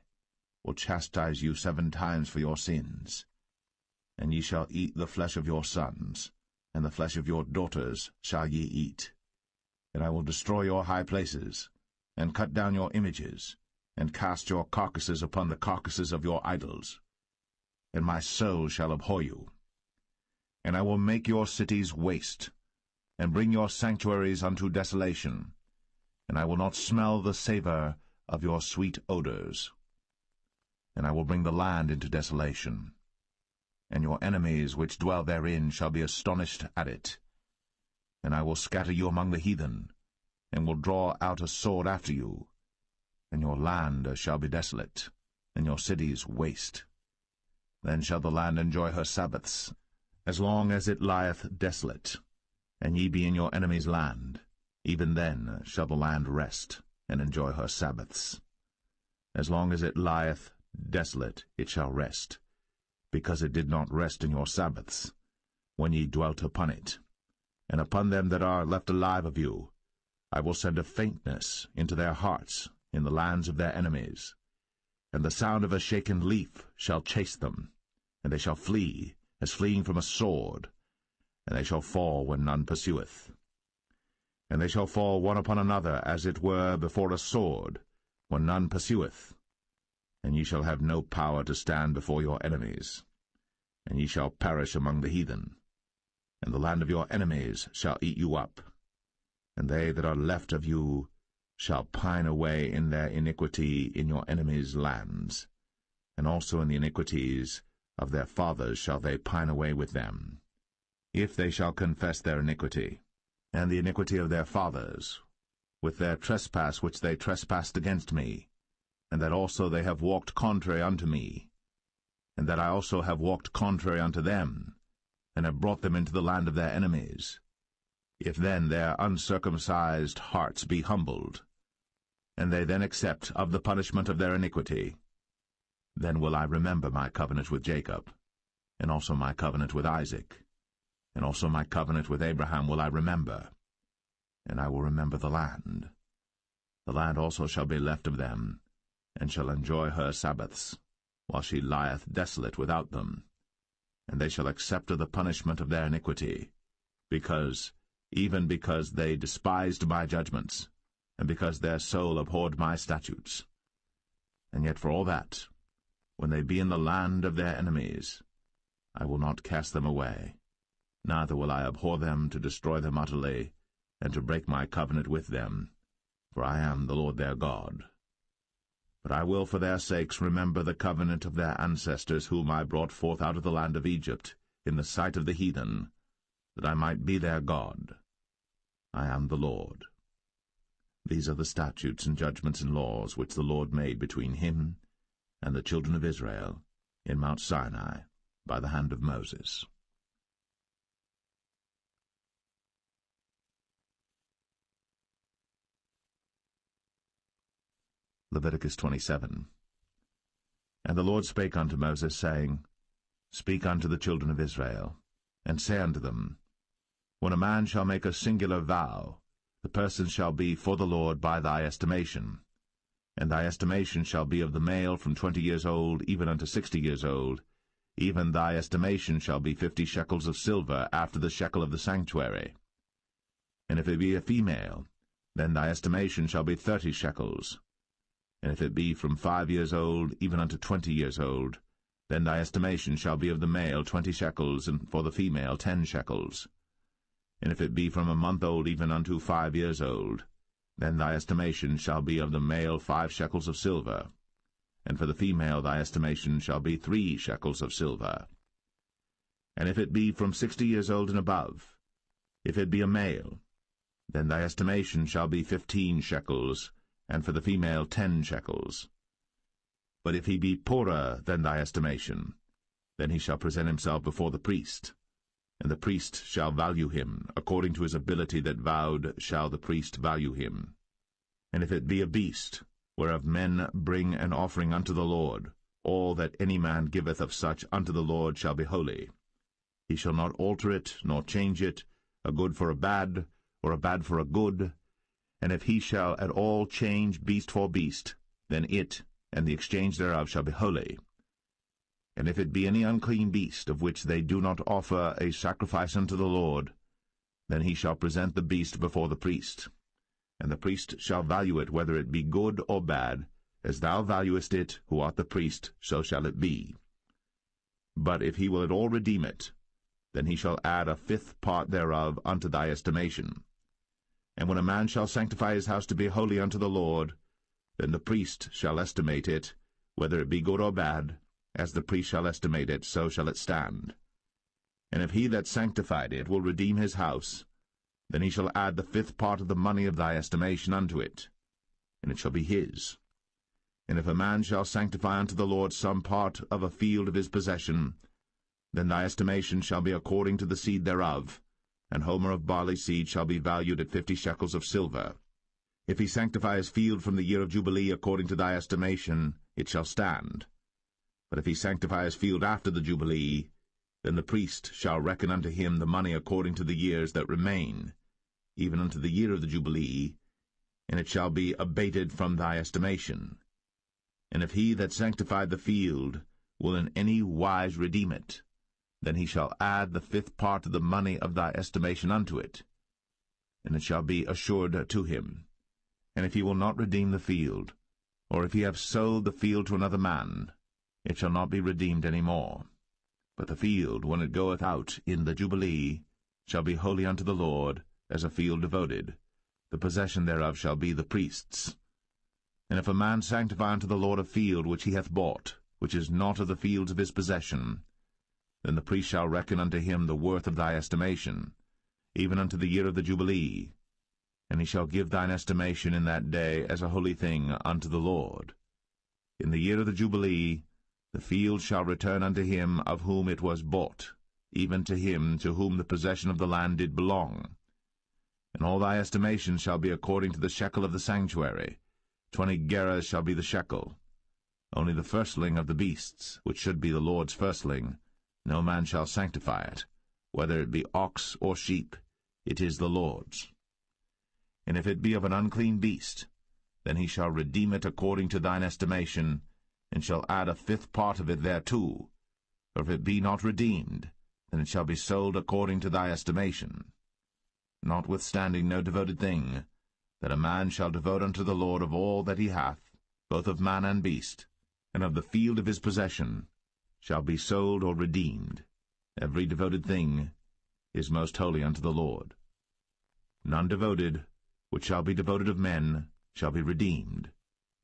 will chastise you 7 times for your sins. And ye shall eat the flesh of your sons, and the flesh of your daughters shall ye eat. And I will destroy your high places, and cut down your images, and cast your carcasses upon the carcasses of your idols. And my soul shall abhor you. And I will make your cities waste, and bring your sanctuaries unto desolation, and I will not smell the savour of your sweet odours. And I will bring the land into desolation, and your enemies which dwell therein shall be astonished at it. And I will scatter you among the heathen, and will draw out a sword after you, and your land shall be desolate, and your cities waste. Then shall the land enjoy her Sabbaths, as long as it lieth desolate, and ye be in your enemy's land. Even then shall the land rest, and enjoy her Sabbaths. As long as it lieth desolate it shall rest, because it did not rest in your Sabbaths, when ye dwelt upon it. And upon them that are left alive of you I will send a faintness into their hearts in the lands of their enemies, and the sound of a shaken leaf shall chase them, and they shall flee, as fleeing from a sword, and they shall fall when none pursueth. And they shall fall one upon another, as it were before a sword, when none pursueth. And ye shall have no power to stand before your enemies, and ye shall perish among the heathen. And the land of your enemies shall eat you up, and they that are left of you shall pine away in their iniquity in your enemies' lands, and also in the iniquities of their fathers shall they pine away with them, if they shall confess their iniquity, and the iniquity of their fathers, with their trespass which they trespassed against me, and that also they have walked contrary unto me, and that I also have walked contrary unto them, and have brought them into the land of their enemies. If then their uncircumcised hearts be humbled, and they then accept of the punishment of their iniquity, then will I remember my covenant with Jacob, and also my covenant with Isaac, and also my covenant with Abraham will I remember, and I will remember the land. The land also shall be left of them, and shall enjoy her Sabbaths, while she lieth desolate without them. And they shall accept of the punishment of their iniquity, even because they despised my judgments, and because their soul abhorred my statutes. And yet for all that, when they be in the land of their enemies, I will not cast them away, neither will I abhor them to destroy them utterly, and to break my covenant with them, for I am the Lord their God. But I will for their sakes remember the covenant of their ancestors, whom I brought forth out of the land of Egypt, in the sight of the heathen, that I might be their God. I am the Lord. These are the statutes and judgments and laws which the Lord made between him and the children of Israel in Mount Sinai by the hand of Moses. Leviticus 27. And the Lord spake unto Moses, saying, Speak unto the children of Israel, and say unto them, When a man shall make a singular vow, the person shall be for the Lord by thy estimation. And thy estimation shall be of the male from 20 years old even unto 60 years old. Even thy estimation shall be 50 shekels of silver after the shekel of the sanctuary. And if it be a female, then thy estimation shall be 30 shekels. And if it be from 5 years old even unto 20 years old, then thy estimation shall be of the male 20 shekels, and for the female 10 shekels. And if it be from a month old even unto 5 years old, then thy estimation shall be of the male 5 shekels of silver, and for the female thy estimation shall be 3 shekels of silver. And if it be from 60 years old and above, if it be a male, then thy estimation shall be 15 shekels, and for the female 10 shekels. But if he be poorer than thy estimation, then he shall present himself before the priest, and the priest shall value him. According to his ability that vowed shall the priest value him. And if it be a beast, whereof men bring an offering unto the Lord, all that any man giveth of such unto the Lord shall be holy. He shall not alter it, nor change it, a good for a bad, or a bad for a good. And if he shall at all change beast for beast, then it and the exchange thereof shall be holy. And if it be any unclean beast, of which they do not offer a sacrifice unto the Lord, then he shall present the beast before the priest. And the priest shall value it, whether it be good or bad, as thou valuest it, who art the priest, so shall it be. But if he will at all redeem it, then he shall add a fifth part thereof unto thy estimation. And when a man shall sanctify his house to be holy unto the Lord, then the priest shall estimate it, whether it be good or bad, as the priest shall estimate it, so shall it stand. And if he that sanctified it will redeem his house, then he shall add the fifth part of the money of thy estimation unto it, and it shall be his. And if a man shall sanctify unto the Lord some part of a field of his possession, then thy estimation shall be according to the seed thereof, an homer of barley seed shall be valued at 50 shekels of silver. If he sanctify his field from the year of Jubilee according to thy estimation, it shall stand. But if he sanctify his field after the Jubilee, then the priest shall reckon unto him the money according to the years that remain, even unto the year of the Jubilee, and it shall be abated from thy estimation. And if he that sanctified the field will in any wise redeem it, then he shall add the fifth part of the money of thy estimation unto it, and it shall be assured to him. And if he will not redeem the field, or if he have sold the field to another man, it shall not be redeemed any more. But the field, when it goeth out in the Jubilee, shall be holy unto the Lord, as a field devoted. The possession thereof shall be the priest's. And if a man sanctify unto the Lord a field which he hath bought, which is not of the fields of his possession, then the priest shall reckon unto him the worth of thy estimation, even unto the year of the Jubilee. And he shall give thine estimation in that day as a holy thing unto the Lord. In the year of the Jubilee the field shall return unto him of whom it was bought, even to him to whom the possession of the land did belong. And all thy estimation shall be according to the shekel of the sanctuary. 20 gerahs shall be the shekel. Only the firstling of the beasts, which should be the Lord's firstling, no man shall sanctify it, whether it be ox or sheep, it is the Lord's. And if it be of an unclean beast, then he shall redeem it according to thine estimation, and shall add a fifth part of it thereto. Or if it be not redeemed, then it shall be sold according to thy estimation. Notwithstanding no devoted thing, that a man shall devote unto the Lord of all that he hath, both of man and beast, and of the field of his possession, shall be sold or redeemed. Every devoted thing is most holy unto the Lord. None devoted, which shall be devoted of men, shall be redeemed,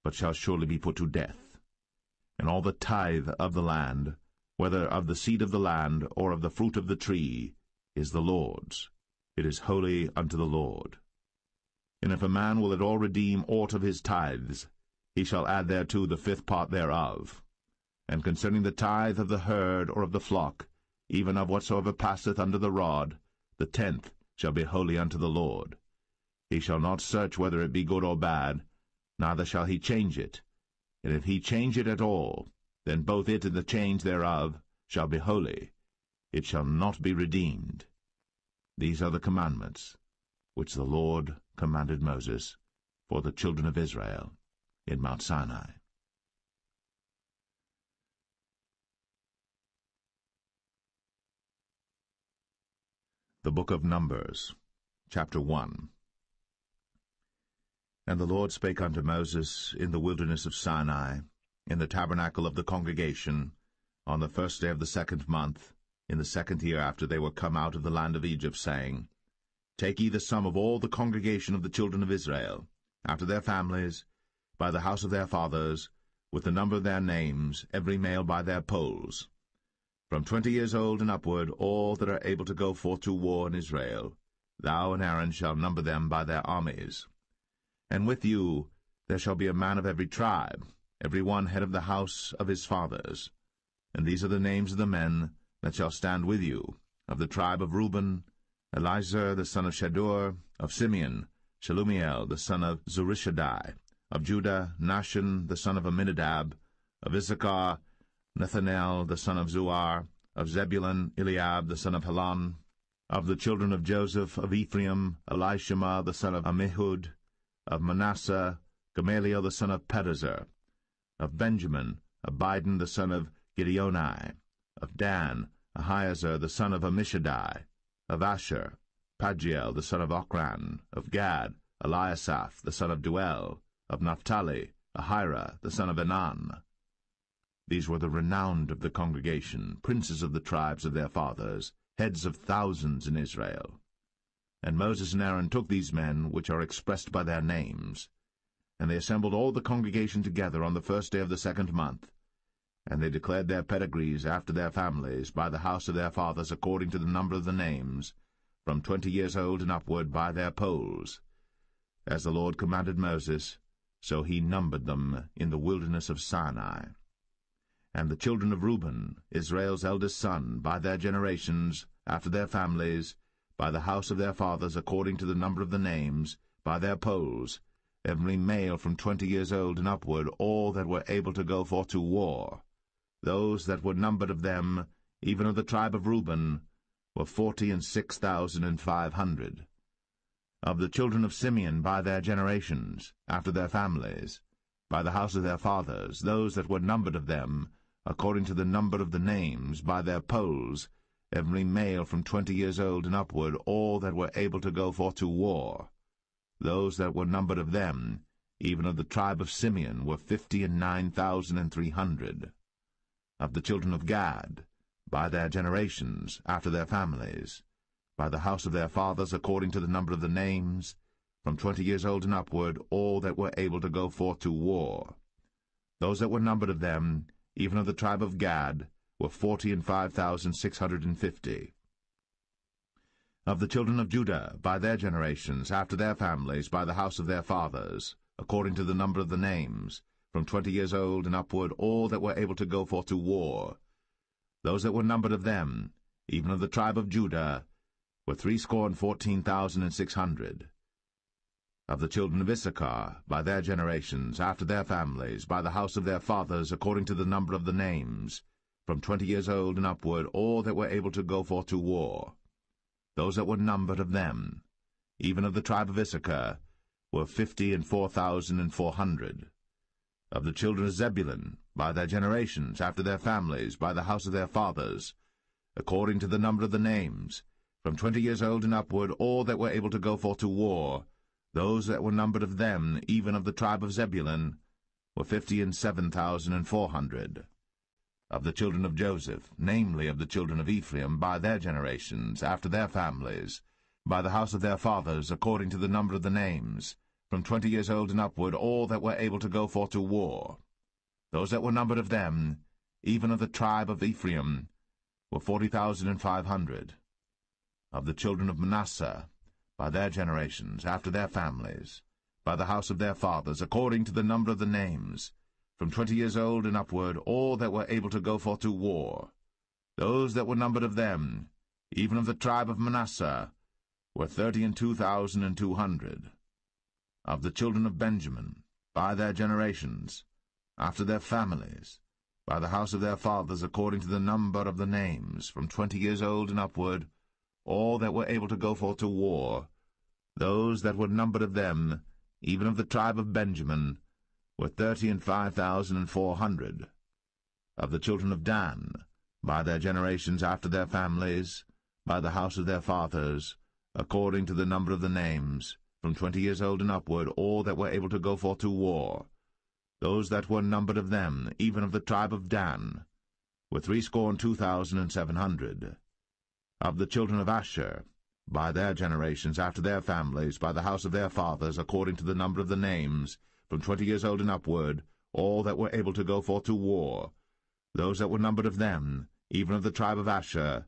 but shall surely be put to death. And all the tithe of the land, whether of the seed of the land or of the fruit of the tree, is the Lord's. It is holy unto the Lord. And if a man will at all redeem aught of his tithes, he shall add thereto the fifth part thereof. And concerning the tithe of the herd or of the flock, even of whatsoever passeth under the rod, the 10th shall be holy unto the Lord. He shall not search whether it be good or bad, neither shall he change it. And if he change it at all, then both it and the change thereof shall be holy. It shall not be redeemed. These are the commandments which the Lord commanded Moses for the children of Israel in Mount Sinai. The Book of Numbers, chapter 1. And the Lord spake unto Moses in the wilderness of Sinai, in the tabernacle of the congregation, on the 1st day of the 2nd month, in the 2nd year after they were come out of the land of Egypt, saying, Take ye the sum of all the congregation of the children of Israel, after their families, by the house of their fathers, with the number of their names, every male by their polls. From 20 years old and upward, all that are able to go forth to war in Israel, thou and Aaron shall number them by their armies. And with you there shall be a man of every tribe, every one head of the house of his fathers. And these are the names of the men that shall stand with you. Of the tribe of Reuben, Elizur the son of Shadur. Of Simeon, Shelumiel the son of Zurishaddai. Of Judah, Nahshon the son of Amminadab. Of Issachar, Nethanel the son of Zuar. Of Zebulun, Eliab the son of Helon. Of the children of Joseph, of Ephraim, Elishama the son of Ammihud. Of Manasseh, Gamaliel the son of Pedazur. Of Benjamin, Abidan the son of Gideoni. Of Dan, Ahiezer the son of Ammishaddai. Of Asher, Pagiel the son of Ochran. Of Gad, Eliasaph the son of Duel. Of Naphtali, Ahira the son of Enan. These were the renowned of the congregation, princes of the tribes of their fathers, heads of thousands in Israel. And Moses and Aaron took these men, which are expressed by their names, and they assembled all the congregation together on the first day of the 2nd month, and they declared their pedigrees after their families, by the house of their fathers, according to the number of the names, from 20 years old and upward, by their polls. As the Lord commanded Moses, so he numbered them in the wilderness of Sinai. And the children of Reuben, Israel's eldest son, by their generations, after their families, by the house of their fathers, according to the number of the names, by their polls, every male from 20 years old and upward, all that were able to go forth to war. Those that were numbered of them, even of the tribe of Reuben, were 46,500. Of the children of Simeon, by their generations, after their families, by the house of their fathers, those that were numbered of them, according to the number of the names, by their polls, every male from 20 years old and upward, all that were able to go forth to war. Those that were numbered of them, even of the tribe of Simeon, were 59,300. Of the children of Gad, by their generations, after their families, by the house of their fathers, according to the number of the names, from 20 years old and upward, all that were able to go forth to war. Those that were numbered of them, even of the tribe of Gad, were 45,650. Of the children of Judah, by their generations, after their families, by the house of their fathers, according to the number of the names, from 20 years old and upward, all that were able to go forth to war. Those that were numbered of them, even of the tribe of Judah, were 314,600. Of the children of Issachar, by their generations, after their families, by the house of their fathers, according to the number of the names, from 20 years old and upward, all that were able to go forth to war. Those that were numbered of them, even of the tribe of Issachar, were 54,400. Of the children of Zebulun, by their generations, after their families, by the house of their fathers, according to the number of the names, from 20 years old and upward, all that were able to go forth to war, those that were numbered of them, even of the tribe of Zebulun, were 57,400. Of the children of Joseph, namely of the children of Ephraim, by their generations, after their families, by the house of their fathers, according to the number of the names, from 20 years old and upward, all that were able to go forth to war. Those that were numbered of them, even of the tribe of Ephraim, were 40,500. Of the children of Manasseh, by their generations, after their families, by the house of their fathers, according to the number of the names, from 20 years old and upward, all that were able to go forth to war. Those that were numbered of them, even of the tribe of Manasseh, were 32,200. Of the children of Benjamin, by their generations, after their families, by the house of their fathers, according to the number of the names, from 20 years old and upward, all that were able to go forth to war, those that were numbered of them, even of the tribe of Benjamin, were 35,400. Of the children of Dan, by their generations, after their families, by the house of their fathers, according to the number of the names, from 20 years old and upward, all that were able to go forth to war, those that were numbered of them, even of the tribe of Dan, were 62,700. Of the children of Asher, by their generations, after their families, by the house of their fathers, according to the number of the names, from 20 years old and upward, all that were able to go forth to war, those that were numbered of them, even of the tribe of Asher,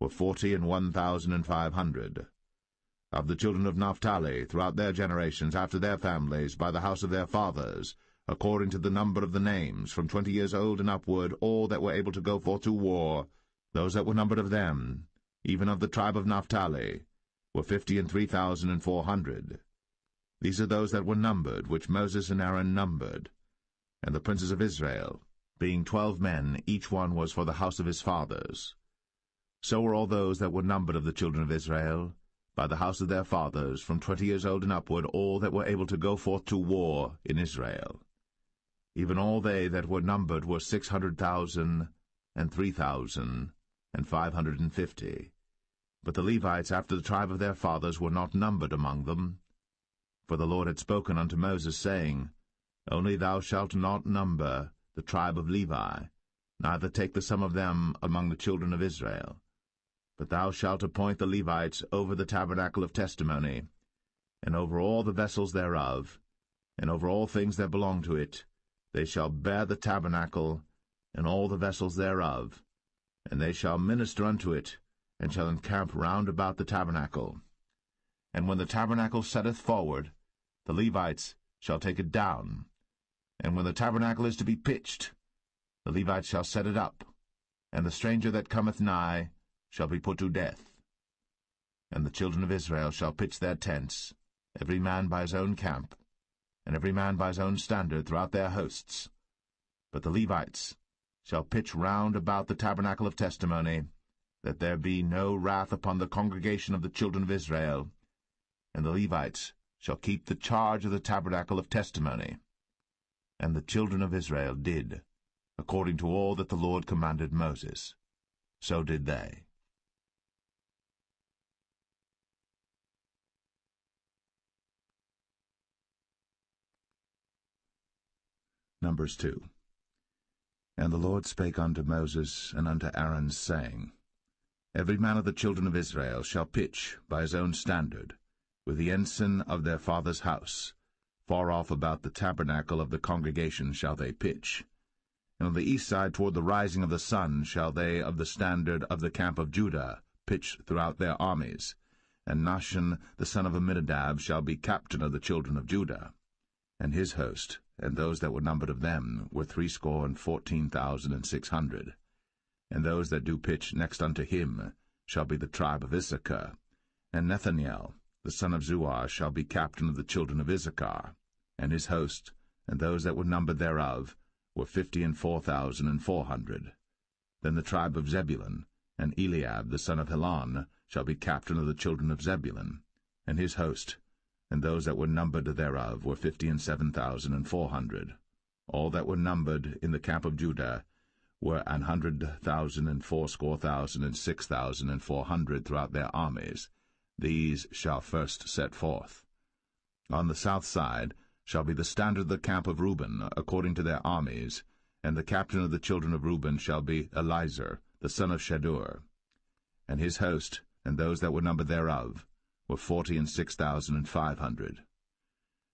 were 41,500. Of the children of Naphtali, throughout their generations, after their families, by the house of their fathers, according to the number of the names, from 20 years old and upward, all that were able to go forth to war, those that were numbered of them, even of the tribe of Naphtali, were 53,400. These are those that were numbered, which Moses and Aaron numbered. And the princes of Israel, being 12 men, each one was for the house of his fathers. So were all those that were numbered of the children of Israel, by the house of their fathers, from 20 years old and upward, all that were able to go forth to war in Israel. Even all they that were numbered were 600,000 and 3,550. But the Levites after the tribe of their fathers were not numbered among them. For the Lord had spoken unto Moses, saying, Only thou shalt not number the tribe of Levi, neither take the sum of them among the children of Israel. But thou shalt appoint the Levites over the tabernacle of testimony, and over all the vessels thereof, and over all things that belong to it. They shall bear the tabernacle, and all the vessels thereof, and they shall minister unto it, and shall encamp round about the tabernacle. And when the tabernacle setteth forward, the Levites shall take it down. And when the tabernacle is to be pitched, the Levites shall set it up, and the stranger that cometh nigh shall be put to death. And the children of Israel shall pitch their tents, every man by his own camp, and every man by his own standard throughout their hosts. But the Levites shall pitch round about the tabernacle of testimony, that there be no wrath upon the congregation of the children of Israel. And the Levites shall keep the charge of the tabernacle of testimony. And the children of Israel did, according to all that the Lord commanded Moses. So did they. Numbers 2. And the Lord spake unto Moses and unto Aaron, saying, Every man of the children of Israel shall pitch by his own standard, with the ensign of their father's house. Far off about the tabernacle of the congregation shall they pitch. And on the east side toward the rising of the sun shall they of the standard of the camp of Judah pitch throughout their armies. And Nahshon the son of Amminadab shall be captain of the children of Judah. And his host, and those that were numbered of them, were 314,600. And those that do pitch next unto him shall be the tribe of Issachar. And Nethaniel the son of Zuar shall be captain of the children of Issachar. And his host, and those that were numbered thereof, were 54,400. Then the tribe of Zebulun, and Eliab the son of Helon, shall be captain of the children of Zebulun. And his host, and those that were numbered thereof, were 57,400. All that were numbered in the camp of Judah were 100,000 and 80,000 and 6,400 throughout their armies. These shall first set forth. On the south side shall be the standard of the camp of Reuben, according to their armies, and the captain of the children of Reuben shall be Elizur, the son of Shedeur. And his host, and those that were numbered thereof, were 46,500.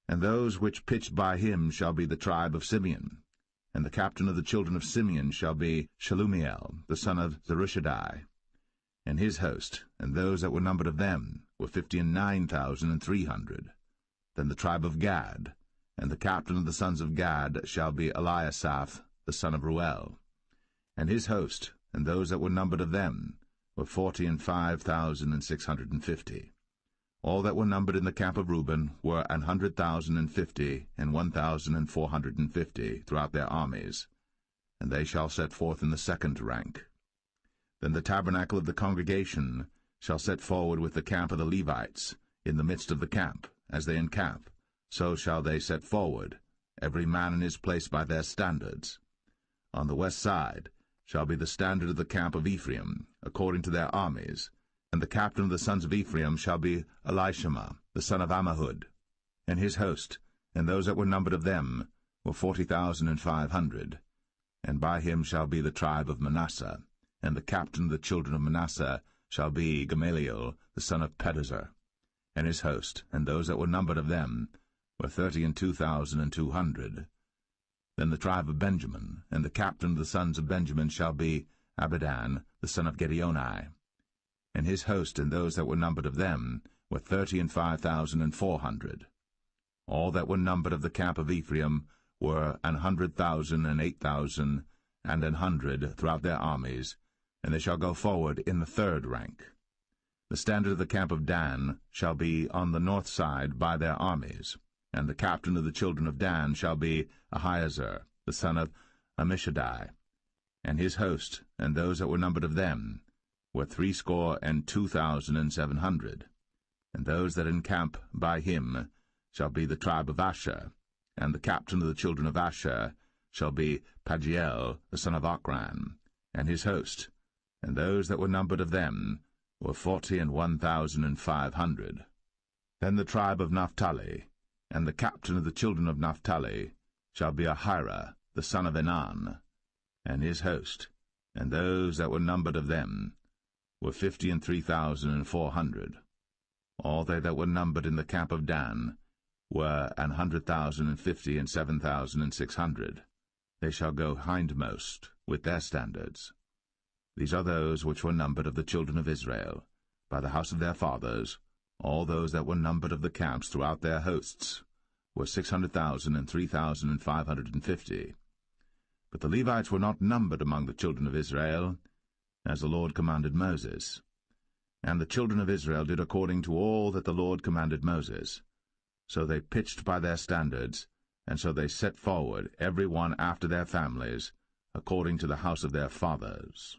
And those which pitched by him shall be the tribe of Simeon. And the captain of the children of Simeon shall be Shelumiel, the son of Zerushadai. And his host, and those that were numbered of them, were 59,300. Then the tribe of Gad, and the captain of the sons of Gad shall be Eliasaph, the son of Ruel. And his host, and those that were numbered of them, were 45,650. All that were numbered in the camp of Reuben were 100,050 and 1,450 throughout their armies, and they shall set forth in the second rank. Then the tabernacle of the congregation shall set forward with the camp of the Levites, in the midst of the camp, as they encamp, so shall they set forward, every man in his place by their standards. On the west side shall be the standard of the camp of Ephraim, according to their armies, and the captain of the sons of Ephraim shall be Elishama, the son of Ammihud. And his host, and those that were numbered of them, were 40,500. And by him shall be the tribe of Manasseh, and the captain of the children of Manasseh shall be Gamaliel, the son of Pedazur. And his host, and those that were numbered of them, were 32,200. Then the tribe of Benjamin, and the captain of the sons of Benjamin shall be Abidan, the son of Gideoni. And his host, and those that were numbered of them, were 35,400. All that were numbered of the camp of Ephraim were 100,000 and 8,000 and 100 throughout their armies, and they shall go forward in the third rank. The standard of the camp of Dan shall be on the north side by their armies, and the captain of the children of Dan shall be Ahiezer, the son of Ammishaddai, and his host, and those that were numbered of them, were 62,700. And those that encamp by him shall be the tribe of Asher, and the captain of the children of Asher shall be Pagiel, the son of Ochran, and his host, and those that were numbered of them were 41,500. Then the tribe of Naphtali, and the captain of the children of Naphtali shall be Ahira, the son of Enan, and his host, and those that were numbered of them were 53,400. All they that were numbered in the camp of Dan were 100,050 and 7,600. They shall go hindmost with their standards. These are those which were numbered of the children of Israel, by the house of their fathers. All those that were numbered of the camps throughout their hosts were 600,000 and 3,550. But the Levites were not numbered among the children of Israel, as the Lord commanded Moses. And the children of Israel did according to all that the Lord commanded Moses. So they pitched by their standards, and so they set forward, every one after their families, according to the house of their fathers.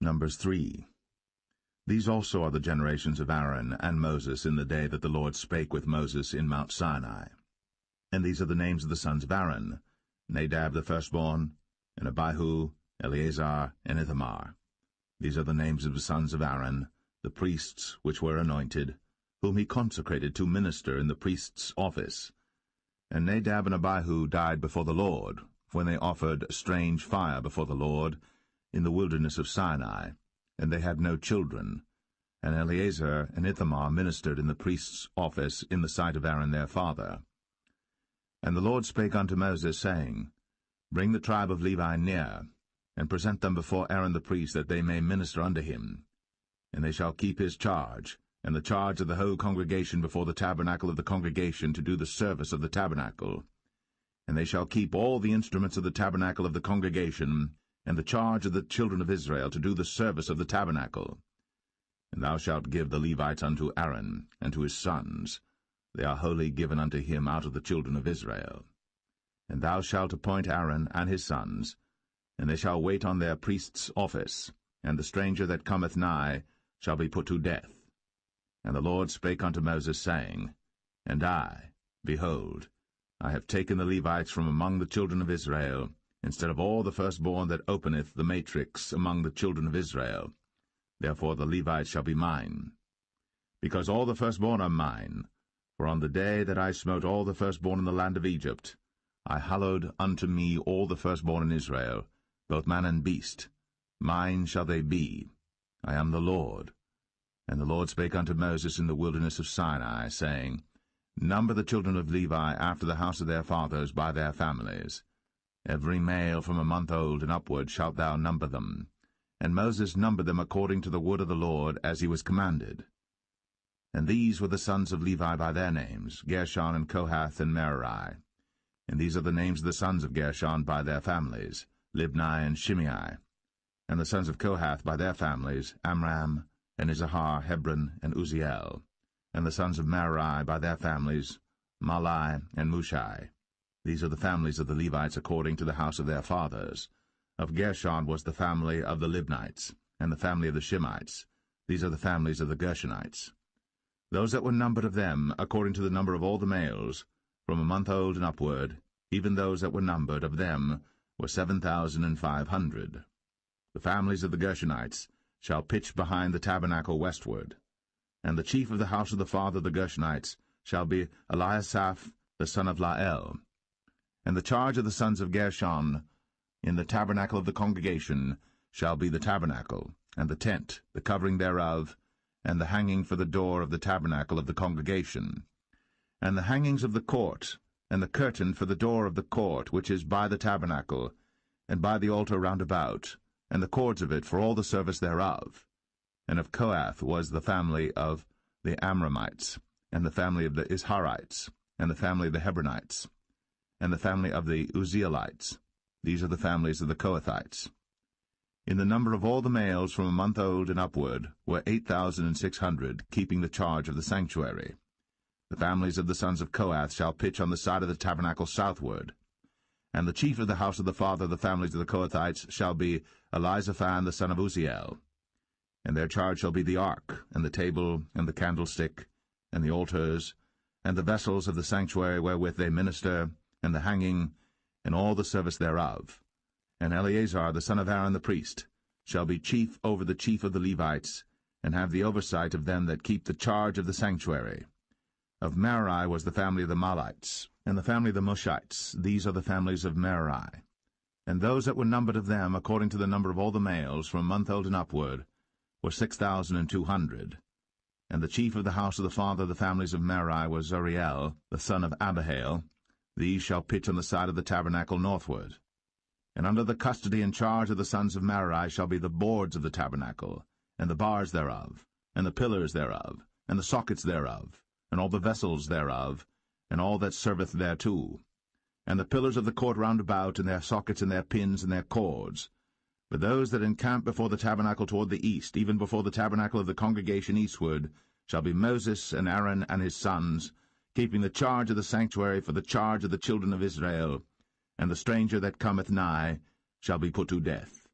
Numbers 3. These also are the generations of Aaron and Moses in the day that the Lord spake with Moses in Mount Sinai. And these are the names of the sons of Aaron: Nadab the firstborn, and Abihu, Eleazar, and Ithamar. These are the names of the sons of Aaron, the priests which were anointed, whom he consecrated to minister in the priest's office. And Nadab and Abihu died before the Lord, when they offered strange fire before the Lord in the wilderness of Sinai, and they had no children. And Eleazar and Ithamar ministered in the priest's office in the sight of Aaron their father. And the Lord spake unto Moses, saying, Bring the tribe of Levi near, and present them before Aaron the priest, that they may minister unto him. And they shall keep his charge, and the charge of the whole congregation before the tabernacle of the congregation, to do the service of the tabernacle. And they shall keep all the instruments of the tabernacle of the congregation, and the charge of the children of Israel, to do the service of the tabernacle. And thou shalt give the Levites unto Aaron, and to his sons. They are wholly given unto him out of the children of Israel. And thou shalt appoint Aaron and his sons, and they shall wait on their priest's office, and the stranger that cometh nigh shall be put to death. And the Lord spake unto Moses, saying, And I, behold, I have taken the Levites from among the children of Israel, instead of all the firstborn that openeth the matrix among the children of Israel. Therefore the Levites shall be mine. Because all the firstborn are mine, for on the day that I smote all the firstborn in the land of Egypt, I hallowed unto me all the firstborn in Israel, both man and beast. Mine shall they be. I am the Lord. And the Lord spake unto Moses in the wilderness of Sinai, saying, Number the children of Levi after the house of their fathers by their families. Every male from a month old and upward shalt thou number them. And Moses numbered them according to the word of the Lord, as he was commanded. And these were the sons of Levi by their names, Gershon and Kohath and Merari. And these are the names of the sons of Gershon by their families, Libni and Shimei. And the sons of Kohath by their families, Amram, and Izahar, Hebron, and Uzziel. And the sons of Merari by their families, Mahli and Mushai. These are the families of the Levites according to the house of their fathers. Of Gershon was the family of the Libnites, and the family of the Shimeites. These are the families of the Gershonites. Those that were numbered of them, according to the number of all the males, from a month old and upward, even those that were numbered of them, were 7,500. The families of the Gershonites shall pitch behind the tabernacle westward. And the chief of the house of the father of the Gershonites shall be Eliasaph the son of Lael. And the charge of the sons of Gershon in the tabernacle of the congregation shall be the tabernacle, and the tent, the covering thereof, and the hanging for the door of the tabernacle of the congregation, and the hangings of the court, and the curtain for the door of the court which is by the tabernacle, and by the altar round about, and the cords of it for all the service thereof. And of Kohath was the family of the Amramites, and the family of the Isharites, and the family of the Hebronites, and the family of the Uzzielites. These are the families of the Kohathites. In the number of all the males from a month old and upward were 8,600, keeping the charge of the sanctuary. The families of the sons of Kohath shall pitch on the side of the tabernacle southward. And the chief of the house of the father of the families of the Kohathites shall be Elizaphan the son of Uzziel. And their charge shall be the ark, and the table, and the candlestick, and the altars, and the vessels of the sanctuary wherewith they minister, and the hanging, and all the service thereof. And Eleazar the son of Aaron the priest shall be chief over the chief of the Levites, and have the oversight of them that keep the charge of the sanctuary. Of Merari was the family of the Mahlites, and the family of the Mushites. These are the families of Merari. And those that were numbered of them, according to the number of all the males, from a month old and upward, were 6,200. And the chief of the house of the father of the families of Merari was Zuriel, the son of Abihail. These shall pitch on the side of the tabernacle northward. And under the custody and charge of the sons of Merari shall be the boards of the tabernacle, and the bars thereof, and the pillars thereof, and the sockets thereof, and all the vessels thereof, and all that serveth thereto, and the pillars of the court round about, and their sockets, and their pins, and their cords. But those that encamp before the tabernacle toward the east, even before the tabernacle of the congregation eastward, shall be Moses and Aaron and his sons, keeping the charge of the sanctuary for the charge of the children of Israel, and the stranger that cometh nigh shall be put to death.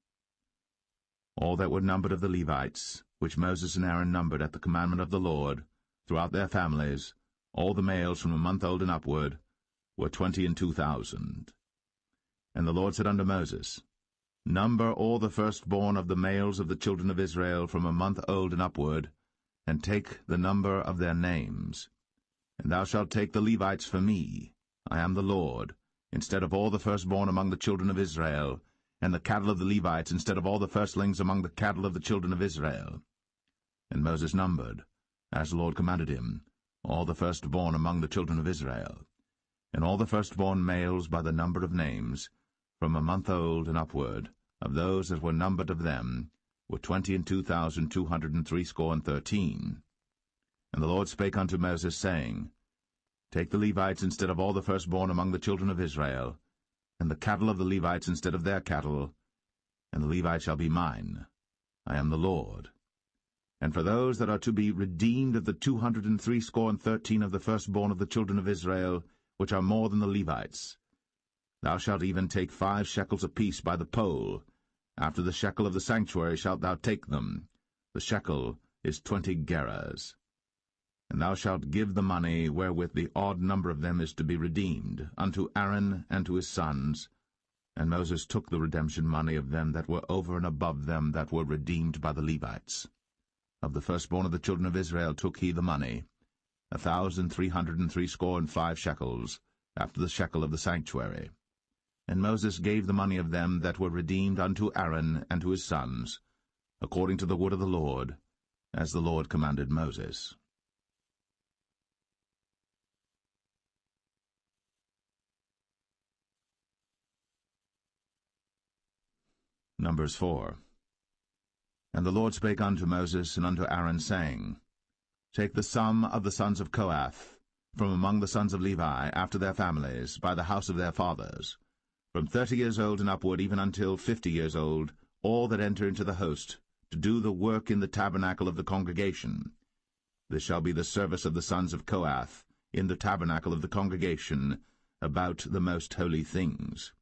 All that were numbered of the Levites, which Moses and Aaron numbered at the commandment of the Lord, throughout their families, all the males from a month old and upward, were 22,000. And the Lord said unto Moses, Number all the firstborn of the males of the children of Israel from a month old and upward, and take the number of their names. And thou shalt take the Levites for me, I am the Lord, instead of all the firstborn among the children of Israel, and the cattle of the Levites instead of all the firstlings among the cattle of the children of Israel. And Moses numbered, as the Lord commanded him, all the firstborn among the children of Israel, and all the firstborn males by the number of names, from a month old and upward, of those that were numbered of them, were 22,213. And the Lord spake unto Moses, saying, Take the Levites instead of all the firstborn among the children of Israel, and the cattle of the Levites instead of their cattle, and the Levites shall be mine. I am the Lord. And for those that are to be redeemed of the 213 of the firstborn of the children of Israel, which are more than the Levites, thou shalt even take 5 shekels apiece by the poll. After the shekel of the sanctuary shalt thou take them. The shekel is 20 gerahs. And thou shalt give the money wherewith the odd number of them is to be redeemed, unto Aaron and to his sons. And Moses took the redemption money of them that were over and above them that were redeemed by the Levites. Of the firstborn of the children of Israel took he the money, 1,365 shekels, after the shekel of the sanctuary. And Moses gave the money of them that were redeemed unto Aaron and to his sons, according to the word of the Lord, as the Lord commanded Moses. Numbers 4. And the Lord spake unto Moses and unto Aaron, saying, Take the sum of the sons of Kohath, from among the sons of Levi, after their families, by the house of their fathers, from 30 years old and upward, even until 50 years old, all that enter into the host, to do the work in the tabernacle of the congregation. This shall be the service of the sons of Kohath, in the tabernacle of the congregation, about the most holy things.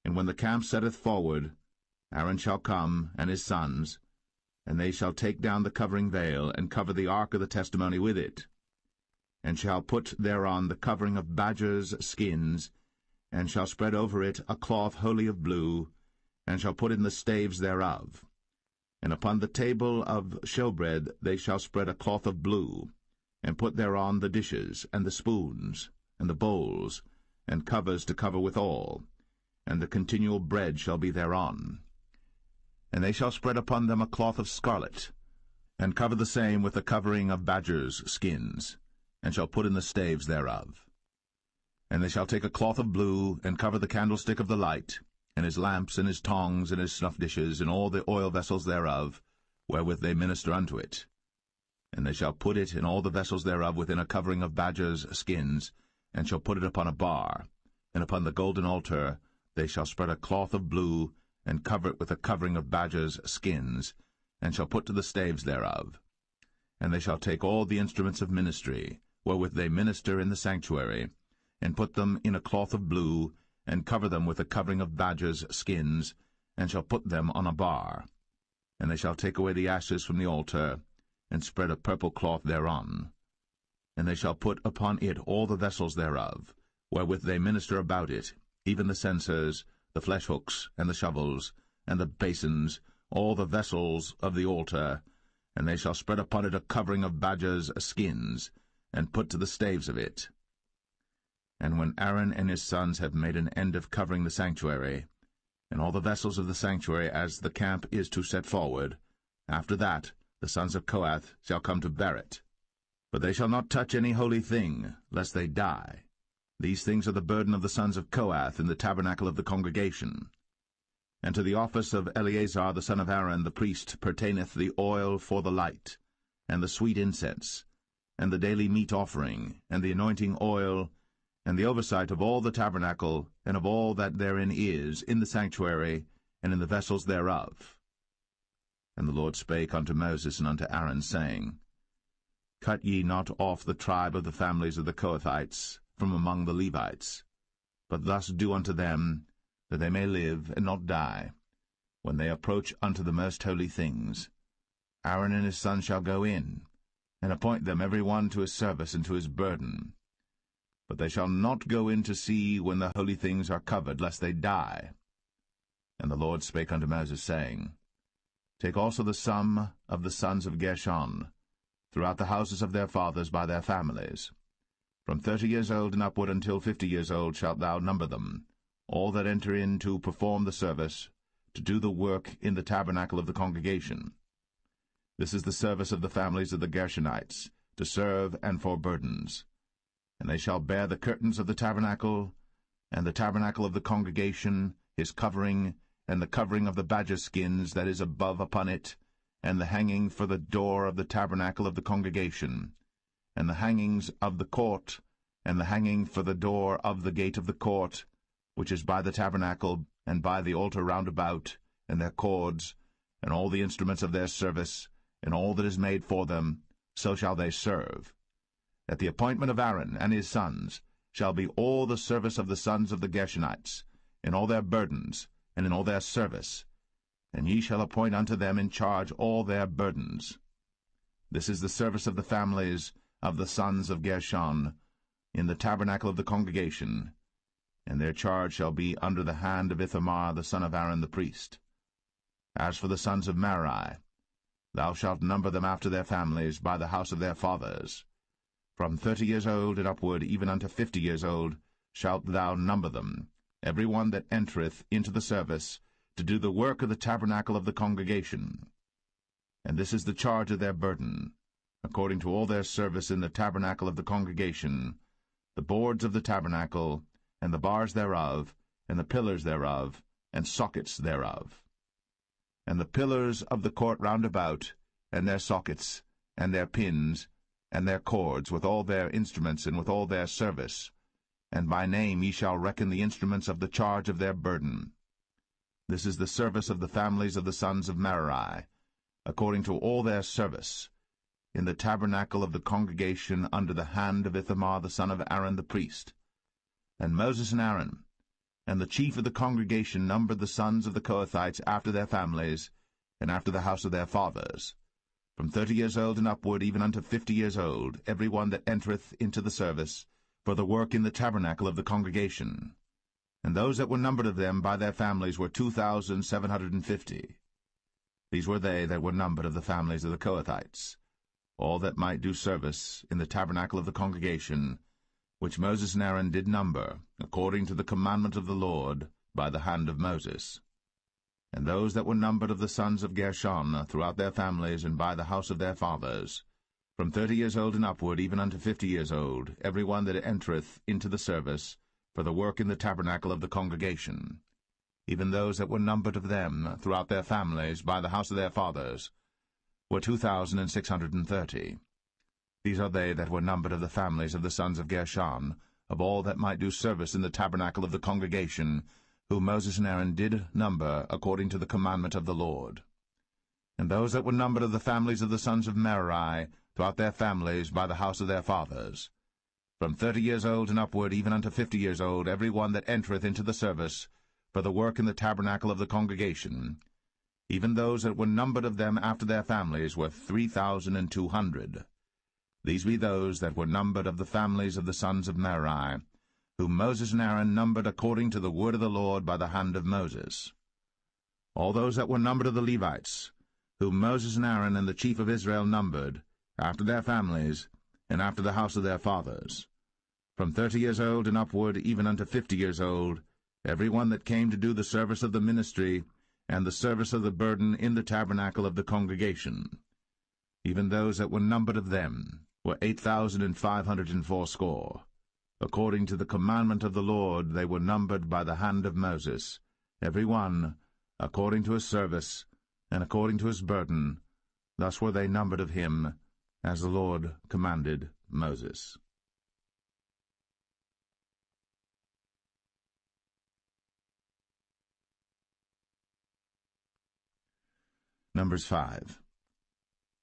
And when the camp setteth forward, Aaron shall come, and his sons, and they shall take down the covering veil, and cover the ark of the testimony with it, and shall put thereon the covering of badgers' skins, and shall spread over it a cloth wholly of blue, and shall put in the staves thereof. And upon the table of showbread they shall spread a cloth of blue, and put thereon the dishes, and the spoons, and the bowls, and covers to cover withal, and the continual bread shall be thereon. And they shall spread upon them a cloth of scarlet, and cover the same with the covering of badgers' skins, and shall put in the staves thereof. And they shall take a cloth of blue, and cover the candlestick of the light, and his lamps, and his tongs, and his snuff dishes, and all the oil vessels thereof, wherewith they minister unto it. And they shall put it in all the vessels thereof within a covering of badgers' skins, and shall put it upon a bar. And upon the golden altar they shall spread a cloth of blue, and cover it with a covering of badgers' skins, and shall put to the staves thereof. And they shall take all the instruments of ministry, wherewith they minister in the sanctuary, and put them in a cloth of blue, and cover them with a covering of badgers' skins, and shall put them on a bar. And they shall take away the ashes from the altar, and spread a purple cloth thereon. And they shall put upon it all the vessels thereof, wherewith they minister about it, even the censers, the fleshhooks, and the shovels, and the basins, all the vessels of the altar, and they shall spread upon it a covering of badgers' skins, and put to the staves of it. And when Aaron and his sons have made an end of covering the sanctuary, and all the vessels of the sanctuary as the camp is to set forward, after that the sons of Kohath shall come to bear it. But they shall not touch any holy thing, lest they die. These things are the burden of the sons of Kohath in the tabernacle of the congregation. And to the office of Eleazar the son of Aaron the priest pertaineth the oil for the light, and the sweet incense, and the daily meat offering, and the anointing oil, and the oversight of all the tabernacle, and of all that therein is, in the sanctuary, and in the vessels thereof. And the Lord spake unto Moses and unto Aaron, saying, Cut ye not off the tribe of the families of the Kohathites from among the Levites, but thus do unto them, that they may live and not die, when they approach unto the most holy things. Aaron and his sons shall go in, and appoint them every one to his service and to his burden. But they shall not go in to see when the holy things are covered, lest they die. And the Lord spake unto Moses, saying, Take also the sum of the sons of Gershon, throughout the houses of their fathers by their families. From 30 years old and upward until 50 years old shalt thou number them, all that enter in to perform the service, to do the work in the tabernacle of the congregation. This is the service of the families of the Gershonites, to serve and for burdens. And they shall bear the curtains of the tabernacle, and the tabernacle of the congregation, his covering, and the covering of the badger skins that is above upon it, and the hanging for the door of the tabernacle of the congregation, and the hangings of the court, and the hanging for the door of the gate of the court, which is by the tabernacle, and by the altar round about, and their cords, and all the instruments of their service, and all that is made for them, so shall they serve. At the appointment of Aaron and his sons shall be all the service of the sons of the Gershonites, in all their burdens, and in all their service, and ye shall appoint unto them in charge all their burdens. This is the service of the families of the sons of Gershon, in the tabernacle of the congregation, and their charge shall be under the hand of Ithamar the son of Aaron the priest. As for the sons of Merari, thou shalt number them after their families by the house of their fathers. From 30 years old and upward, even unto 50 years old, shalt thou number them, every one that entereth into the service, to do the work of the tabernacle of the congregation. And this is the charge of their burden, according to all their service in the tabernacle of the congregation, the boards of the tabernacle, and the bars thereof, and the pillars thereof, and sockets thereof. And the pillars of the court round about, and their sockets, and their pins, and their cords, with all their instruments, and with all their service. And by name ye shall reckon the instruments of the charge of their burden. This is the service of the families of the sons of Merari, according to all their service, in the tabernacle of the congregation under the hand of Ithamar the son of Aaron the priest. And Moses and Aaron, and the chief of the congregation numbered the sons of the Kohathites after their families, and after the house of their fathers, from 30 years old and upward, even unto 50 years old, every one that entereth into the service, for the work in the tabernacle of the congregation. And those that were numbered of them by their families were 2,750. These were they that were numbered of the families of the Kohathites, all that might do service in the tabernacle of the congregation, which Moses and Aaron did number, according to the commandment of the Lord, by the hand of Moses. And those that were numbered of the sons of Gershon throughout their families and by the house of their fathers, from 30 years old and upward, even unto 50 years old, every one that entereth into the service, for the work in the tabernacle of the congregation, even those that were numbered of them throughout their families by the house of their fathers, were 2,630. These are they that were numbered of the families of the sons of Gershon, of all that might do service in the tabernacle of the congregation, whom Moses and Aaron did number according to the commandment of the Lord. And those that were numbered of the families of the sons of Merari, throughout their families by the house of their fathers, from 30 years old and upward, even unto 50 years old, every one that entereth into the service, for the work in the tabernacle of the congregation, even those that were numbered of them after their families were 3,200. These be those that were numbered of the families of the sons of Merari, whom Moses and Aaron numbered according to the word of the Lord by the hand of Moses. All those that were numbered of the Levites, whom Moses and Aaron and the chief of Israel numbered, after their families, and after the house of their fathers, from 30 years old and upward, even unto 50 years old, every one that came to do the service of the ministry, and the service of the burden in the tabernacle of the congregation. Even those that were numbered of them were 8,580. According to the commandment of the Lord they were numbered by the hand of Moses, every one according to his service, and according to his burden. Thus were they numbered of him, as the Lord commanded Moses. Numbers 5.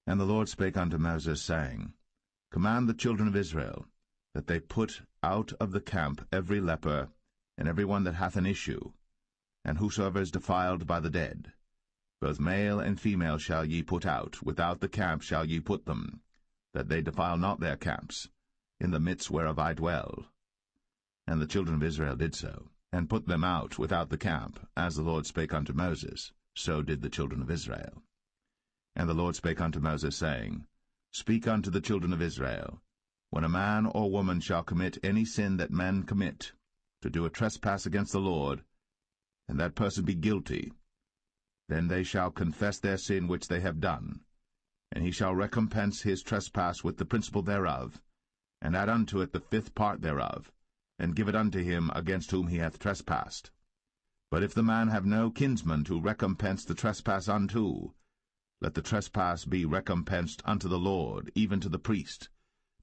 And the Lord spake unto Moses, saying, Command the children of Israel, that they put out of the camp every leper, and every one that hath an issue, and whosoever is defiled by the dead. Both male and female shall ye put out, without the camp shall ye put them, that they defile not their camps, in the midst whereof I dwell. And the children of Israel did so, and put them out without the camp, as the Lord spake unto Moses, so did the children of Israel. And the Lord spake unto Moses, saying, Speak unto the children of Israel, when a man or woman shall commit any sin that men commit, to do a trespass against the Lord, and that person be guilty, then they shall confess their sin which they have done, and he shall recompense his trespass with the principal thereof, and add unto it the 5th part thereof, and give it unto him against whom he hath trespassed. But if the man have no kinsman to recompense the trespass unto, let the trespass be recompensed unto the Lord, even to the priest,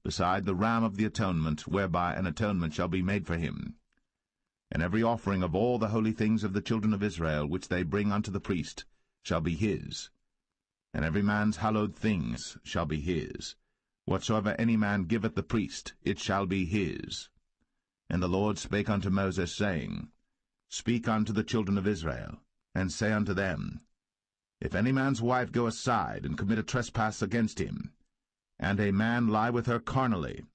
beside the ram of the atonement, whereby an atonement shall be made for him. And every offering of all the holy things of the children of Israel, which they bring unto the priest, shall be his. And every man's hallowed things shall be his. Whatsoever any man giveth the priest, it shall be his. And the Lord spake unto Moses, saying, Speak unto the children of Israel, and say unto them, If any man's wife go aside, and commit a trespass against him, and a man lie with her carnally,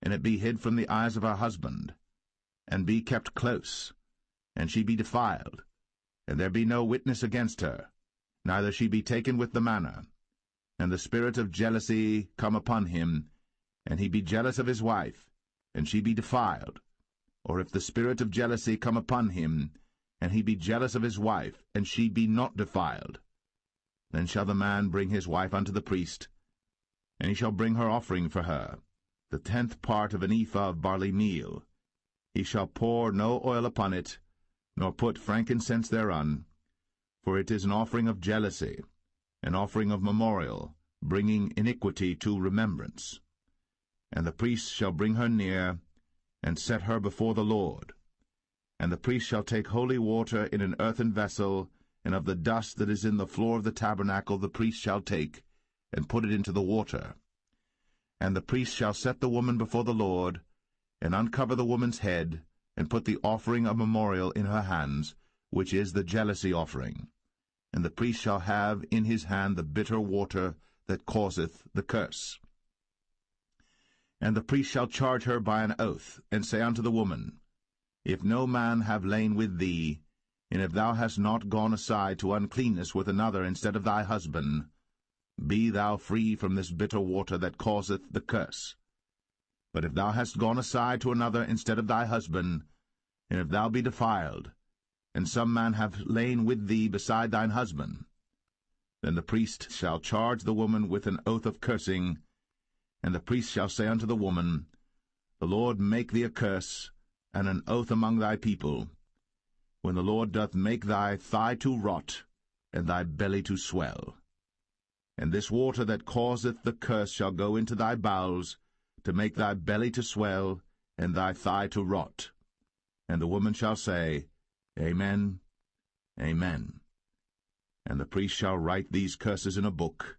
and it be hid from the eyes of her husband, and be kept close, and she be defiled, and there be no witness against her, neither she be taken with the manner, and the spirit of jealousy come upon him, and he be jealous of his wife, and she be defiled, or if the spirit of jealousy come upon him, and he be jealous of his wife, and she be not defiled, then shall the man bring his wife unto the priest, and he shall bring her offering for her, the 10th part of an ephah of barley meal. He shall pour no oil upon it, nor put frankincense thereon, for it is an offering of jealousy, an offering of memorial, bringing iniquity to remembrance. And the priest shall bring her near, and set her before the Lord. And the priest shall take holy water in an earthen vessel, and of the dust that is in the floor of the tabernacle the priest shall take, and put it into the water. And the priest shall set the woman before the Lord, and uncover the woman's head, and put the offering of memorial in her hands, which is the jealousy offering. And the priest shall have in his hand the bitter water that causeth the curse. And the priest shall charge her by an oath, and say unto the woman, If no man have lain with thee, and if thou hast not gone aside to uncleanness with another instead of thy husband, be thou free from this bitter water that causeth the curse. But if thou hast gone aside to another instead of thy husband, and if thou be defiled, and some man have lain with thee beside thine husband, then the priest shall charge the woman with an oath of cursing, and the priest shall say unto the woman, The Lord make thee a curse, and an oath among thy people, when the Lord doth make thy thigh to rot, and thy belly to swell. And this water that causeth the curse shall go into thy bowels, to make thy belly to swell, and thy thigh to rot. And the woman shall say, Amen, Amen. And the priest shall write these curses in a book,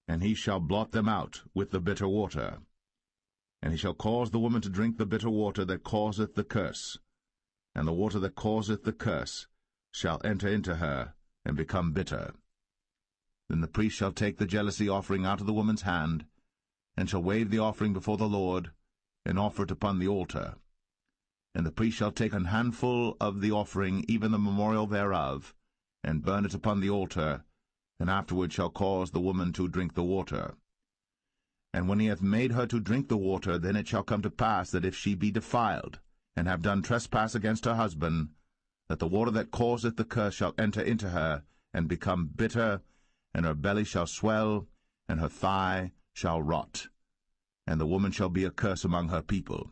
and he shall blot them out with the bitter water. And he shall cause the woman to drink the bitter water that causeth the curse, and the water that causeth the curse shall enter into her, and become bitter. Then the priest shall take the jealousy offering out of the woman's hand, and shall wave the offering before the Lord, and offer it upon the altar. And the priest shall take an handful of the offering, even the memorial thereof, and burn it upon the altar, and afterward shall cause the woman to drink the water. And when he hath made her to drink the water, then it shall come to pass that if she be defiled, and have done trespass against her husband, that the water that causeth the curse shall enter into her, and become bitter, and her belly shall swell, and her thigh shall rot, and the woman shall be a curse among her people.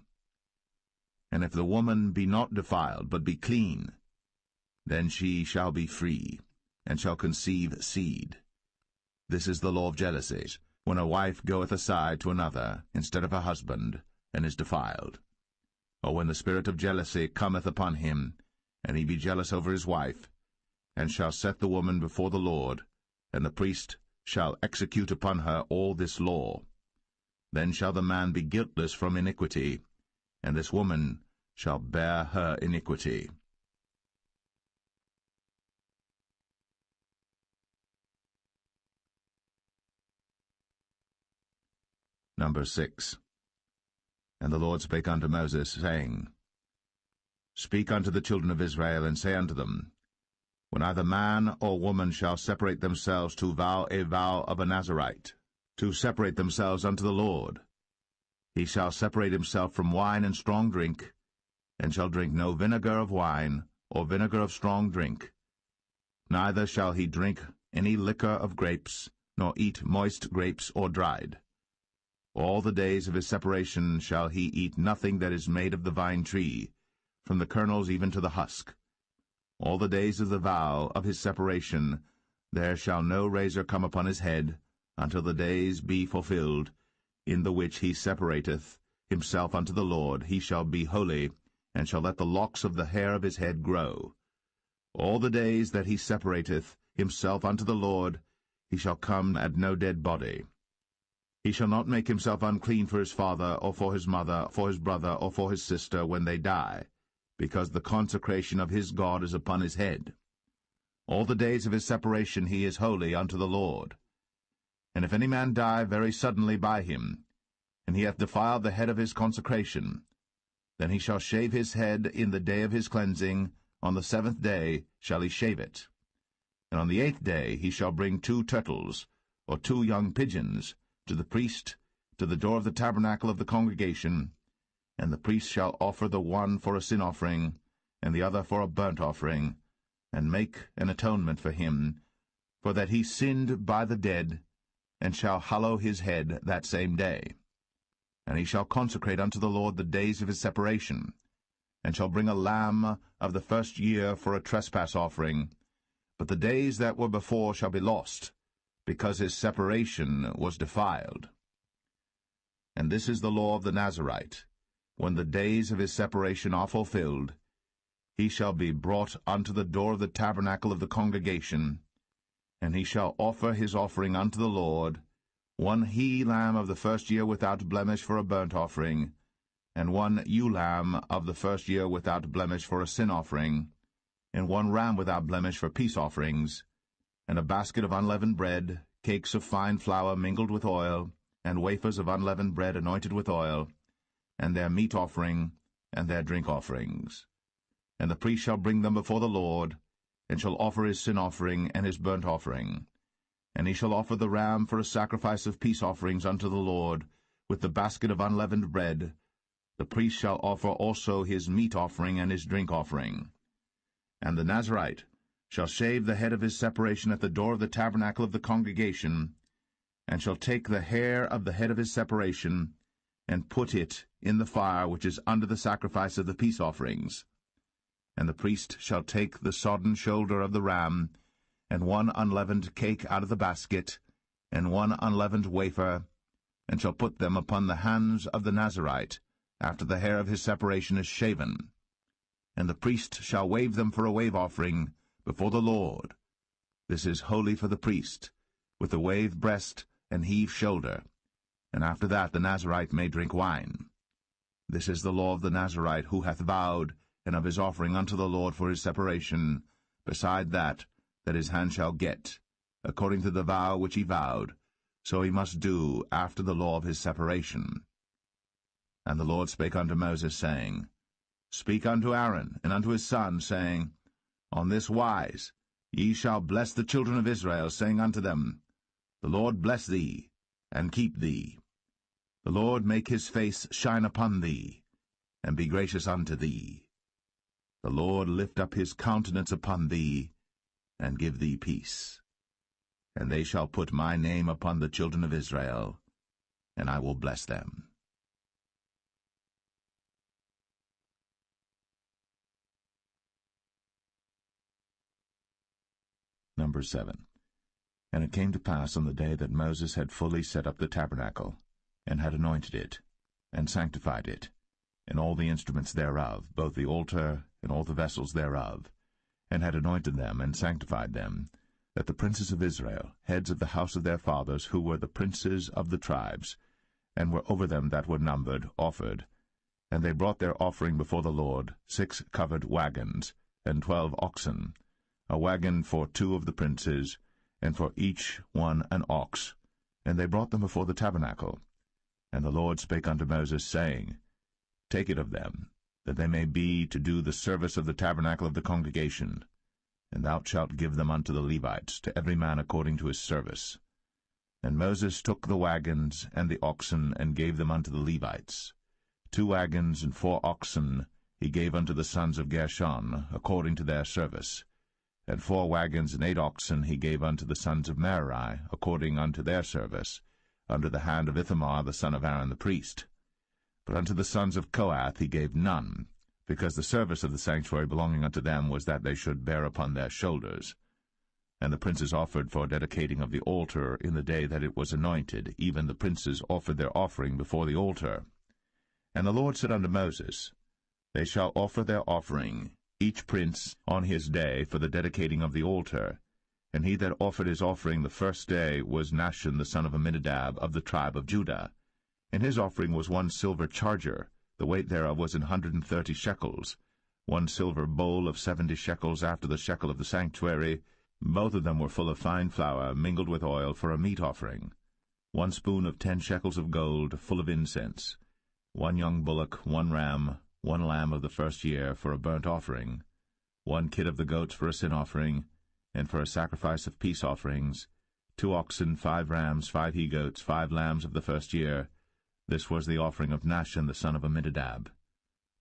And if the woman be not defiled, but be clean, then she shall be free, and shall conceive seed. This is the law of jealousies, when a wife goeth aside to another, instead of her husband, and is defiled. Or when the spirit of jealousy cometh upon him, and he be jealous over his wife, and shall set the woman before the Lord, and the priest shall execute upon her all this law. Then shall the man be guiltless from iniquity, and this woman shall bear her iniquity. Number 6. And the Lord spake unto Moses, saying, Speak unto the children of Israel, and say unto them, When either man or woman shall separate themselves to vow a vow of a Nazarite, to separate themselves unto the Lord, he shall separate himself from wine and strong drink, and shall drink no vinegar of wine, or vinegar of strong drink. Neither shall he drink any liquor of grapes, nor eat moist grapes or dried. All the days of his separation shall he eat nothing that is made of the vine tree, from the kernels even to the husk. All the days of the vow of his separation there shall no razor come upon his head, until the days be fulfilled, in the which he separateth himself unto the Lord. He shall be holy, and shall let the locks of the hair of his head grow. All the days that he separateth himself unto the Lord, he shall come at no dead body. He shall not make himself unclean for his father, or for his mother, for his brother, or for his sister, when they die, because the consecration of his God is upon his head. All the days of his separation he is holy unto the Lord. And if any man die very suddenly by him, and he hath defiled the head of his consecration, then he shall shave his head in the day of his cleansing. On the 7th day shall he shave it. And on the 8th day he shall bring 2 turtles, or 2 young pigeons, to the priest, to the door of the tabernacle of the congregation, and the priest shall offer the one for a sin offering, and the other for a burnt offering, and make an atonement for him, for that he sinned by the dead, and shall hallow his head that same day. And he shall consecrate unto the Lord the days of his separation, and shall bring a lamb of the first year for a trespass offering, but the days that were before shall be lost, because his separation was defiled. And this is the law of the Nazarite. When the days of his separation are fulfilled, he shall be brought unto the door of the tabernacle of the congregation, and he shall offer his offering unto the Lord, 1 he-lamb of the first year without blemish for a burnt offering, and 1 ewe-lamb of the first year without blemish for a sin offering, and 1 ram without blemish for peace offerings, and a basket of unleavened bread, cakes of fine flour mingled with oil, and wafers of unleavened bread anointed with oil, and their meat offering, and their drink offerings. And the priest shall bring them before the Lord, and shall offer his sin offering and his burnt offering. And he shall offer the ram for a sacrifice of peace offerings unto the Lord, with the basket of unleavened bread. The priest shall offer also his meat offering and his drink offering. And the Nazarite shall shave the head of his separation at the door of the tabernacle of the congregation, and shall take the hair of the head of his separation, and put it in the fire which is under the sacrifice of the peace offerings. And the priest shall take the sodden shoulder of the ram, and 1 unleavened cake out of the basket, and 1 unleavened wafer, and shall put them upon the hands of the Nazarite, after the hair of his separation is shaven. And the priest shall wave them for a wave offering before the Lord. This is holy for the priest, with the wave breast and heave shoulder. And after that the Nazarite may drink wine. This is the law of the Nazarite who hath vowed, and of his offering unto the Lord for his separation, beside that his hand shall get, according to the vow which he vowed, so he must do after the law of his separation. And the Lord spake unto Moses, saying, Speak unto Aaron and unto his sons, saying, On this wise ye shall bless the children of Israel, saying unto them, The Lord bless thee, and keep thee. The Lord make his face shine upon thee, and be gracious unto thee. The Lord lift up his countenance upon thee, and give thee peace. And they shall put my name upon the children of Israel, and I will bless them. Number 7. And it came to pass on the day that Moses had fully set up the tabernacle, and had anointed it, and sanctified it, and all the instruments thereof, both the altar and all the vessels thereof, and had anointed them and sanctified them, that the princes of Israel, heads of the house of their fathers, who were the princes of the tribes, and were over them that were numbered, offered. And they brought their offering before the Lord, 6 covered wagons, and 12 oxen, a wagon for 2 of the princes, and for each one an ox. And they brought them before the tabernacle. And the Lord spake unto Moses, saying, Take it of them, that they may be to do the service of the tabernacle of the congregation. And thou shalt give them unto the Levites, to every man according to his service. And Moses took the wagons and the oxen, and gave them unto the Levites. 2 wagons and 4 oxen he gave unto the sons of Gershon, according to their service. And 4 wagons and 8 oxen he gave unto the sons of Merari, according unto their service, under the hand of Ithamar the son of Aaron the priest. But unto the sons of Kohath he gave none, because the service of the sanctuary belonging unto them was that they should bear upon their shoulders. And the princes offered for dedicating of the altar in the day that it was anointed, even the princes offered their offering before the altar. And the Lord said unto Moses, They shall offer their offering, each prince on his day, for the dedicating of the altar. And he that offered his offering the first day was Nahshon the son of Amminadab, of the tribe of Judah. And his offering was 1 silver charger, the weight thereof was 130 shekels, 1 silver bowl of 70 shekels after the shekel of the sanctuary. Both of them were full of fine flour, mingled with oil, for a meat offering. 1 spoon of 10 shekels of gold, full of incense. 1 young bullock, 1 ram, 1 lamb of the first year, for a burnt offering. 1 kid of the goats for a sin offering, and for a sacrifice of peace offerings. 2 oxen, 5 rams, 5 he-goats, 5 lambs of the first year. This was the offering of Nahshon the son of Amminadab.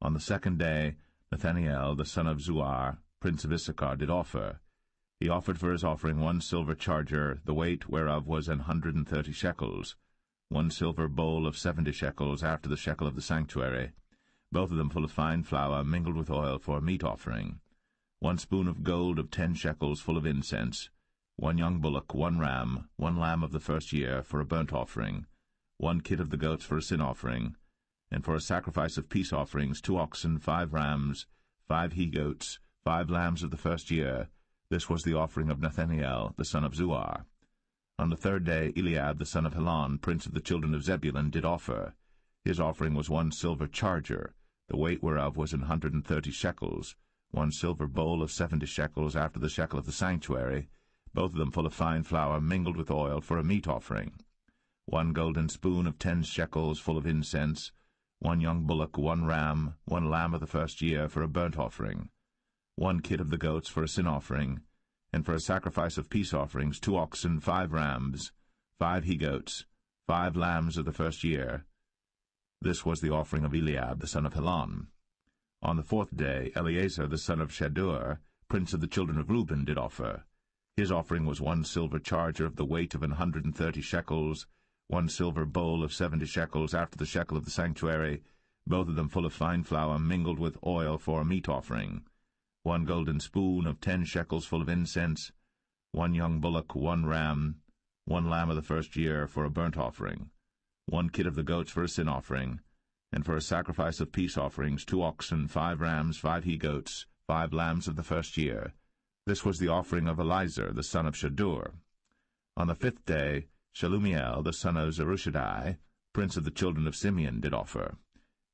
On the 2nd day, Nathanael the son of Zuar, prince of Issachar, did offer. He offered for his offering 1 silver charger, the weight whereof was 130 shekels, 1 silver bowl of 70 shekels after the shekel of the sanctuary, both of them full of fine flour, mingled with oil, for a meat offering. 1 spoon of gold of 10 shekels, full of incense. 1 young bullock, 1 ram, 1 lamb of the first year, for a burnt offering. 1 kid of the goats for a sin offering, and for a sacrifice of peace offerings 2 oxen, 5 rams, 5 he-goats, 5 lambs of the first year. This was the offering of Nathanael the son of Zuar. On the 3rd day Eliab the son of Helon, prince of the children of Zebulun, did offer. His offering was 1 silver charger, the weight whereof was 130 shekels, 1 silver bowl of 70 shekels after the shekel of the sanctuary, both of them full of fine flour, mingled with oil, for a meat offering. 1 golden spoon of 10 shekels, full of incense. 1 young bullock, 1 ram, 1 lamb of the first year, for a burnt offering. 1 kid of the goats for a sin offering, and for a sacrifice of peace offerings 2 oxen, 5 rams, 5 he-goats, 5 lambs of the first year. This was the offering of Eliab the son of Helon. On the 4th day Eleazar the son of Shadur, prince of the children of Reuben, did offer. His offering was 1 silver charger of the weight of 130 shekels, 1 silver bowl of 70 shekels after the shekel of the sanctuary, both of them full of fine flour, mingled with oil, for a meat offering. 1 golden spoon of 10 shekels, full of incense. 1 young bullock, 1 ram, one lamb of the first year for a burnt offering, one kid of the goats for a sin offering, and for a sacrifice of peace offerings 2 oxen, 5 rams, 5 he-goats, 5 lambs of the first year. This was the offering of Elizur, the son of Shadur. On the 5th day, Shelumiel, the son of Zerushadai, prince of the children of Simeon, did offer.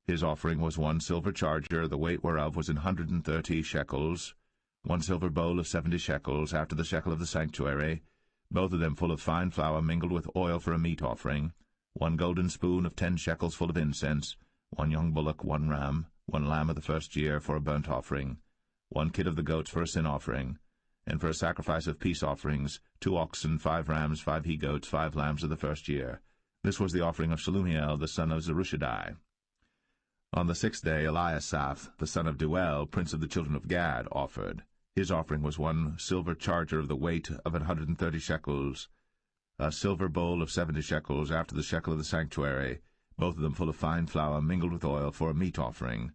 His offering was 1 silver charger, the weight whereof was 130 shekels, 1 silver bowl of 70 shekels, after the shekel of the sanctuary, both of them full of fine flour mingled with oil for a meat offering, 1 golden spoon of 10 shekels full of incense, 1 young bullock, 1 ram, 1 lamb of the first year for a burnt offering, 1 kid of the goats for a sin offering, and for a sacrifice of peace offerings 2 oxen, 5 rams, 5 he-goats, 5 lambs of the first year. This was the offering of Shelumiel, the son of Zerushadai. On the 6th day, Eliasaph, the son of Deuel, prince of the children of Gad, offered. His offering was 1 silver charger of the weight of 130 shekels, a silver bowl of 70 shekels, after the shekel of the sanctuary, both of them full of fine flour mingled with oil for a meat offering,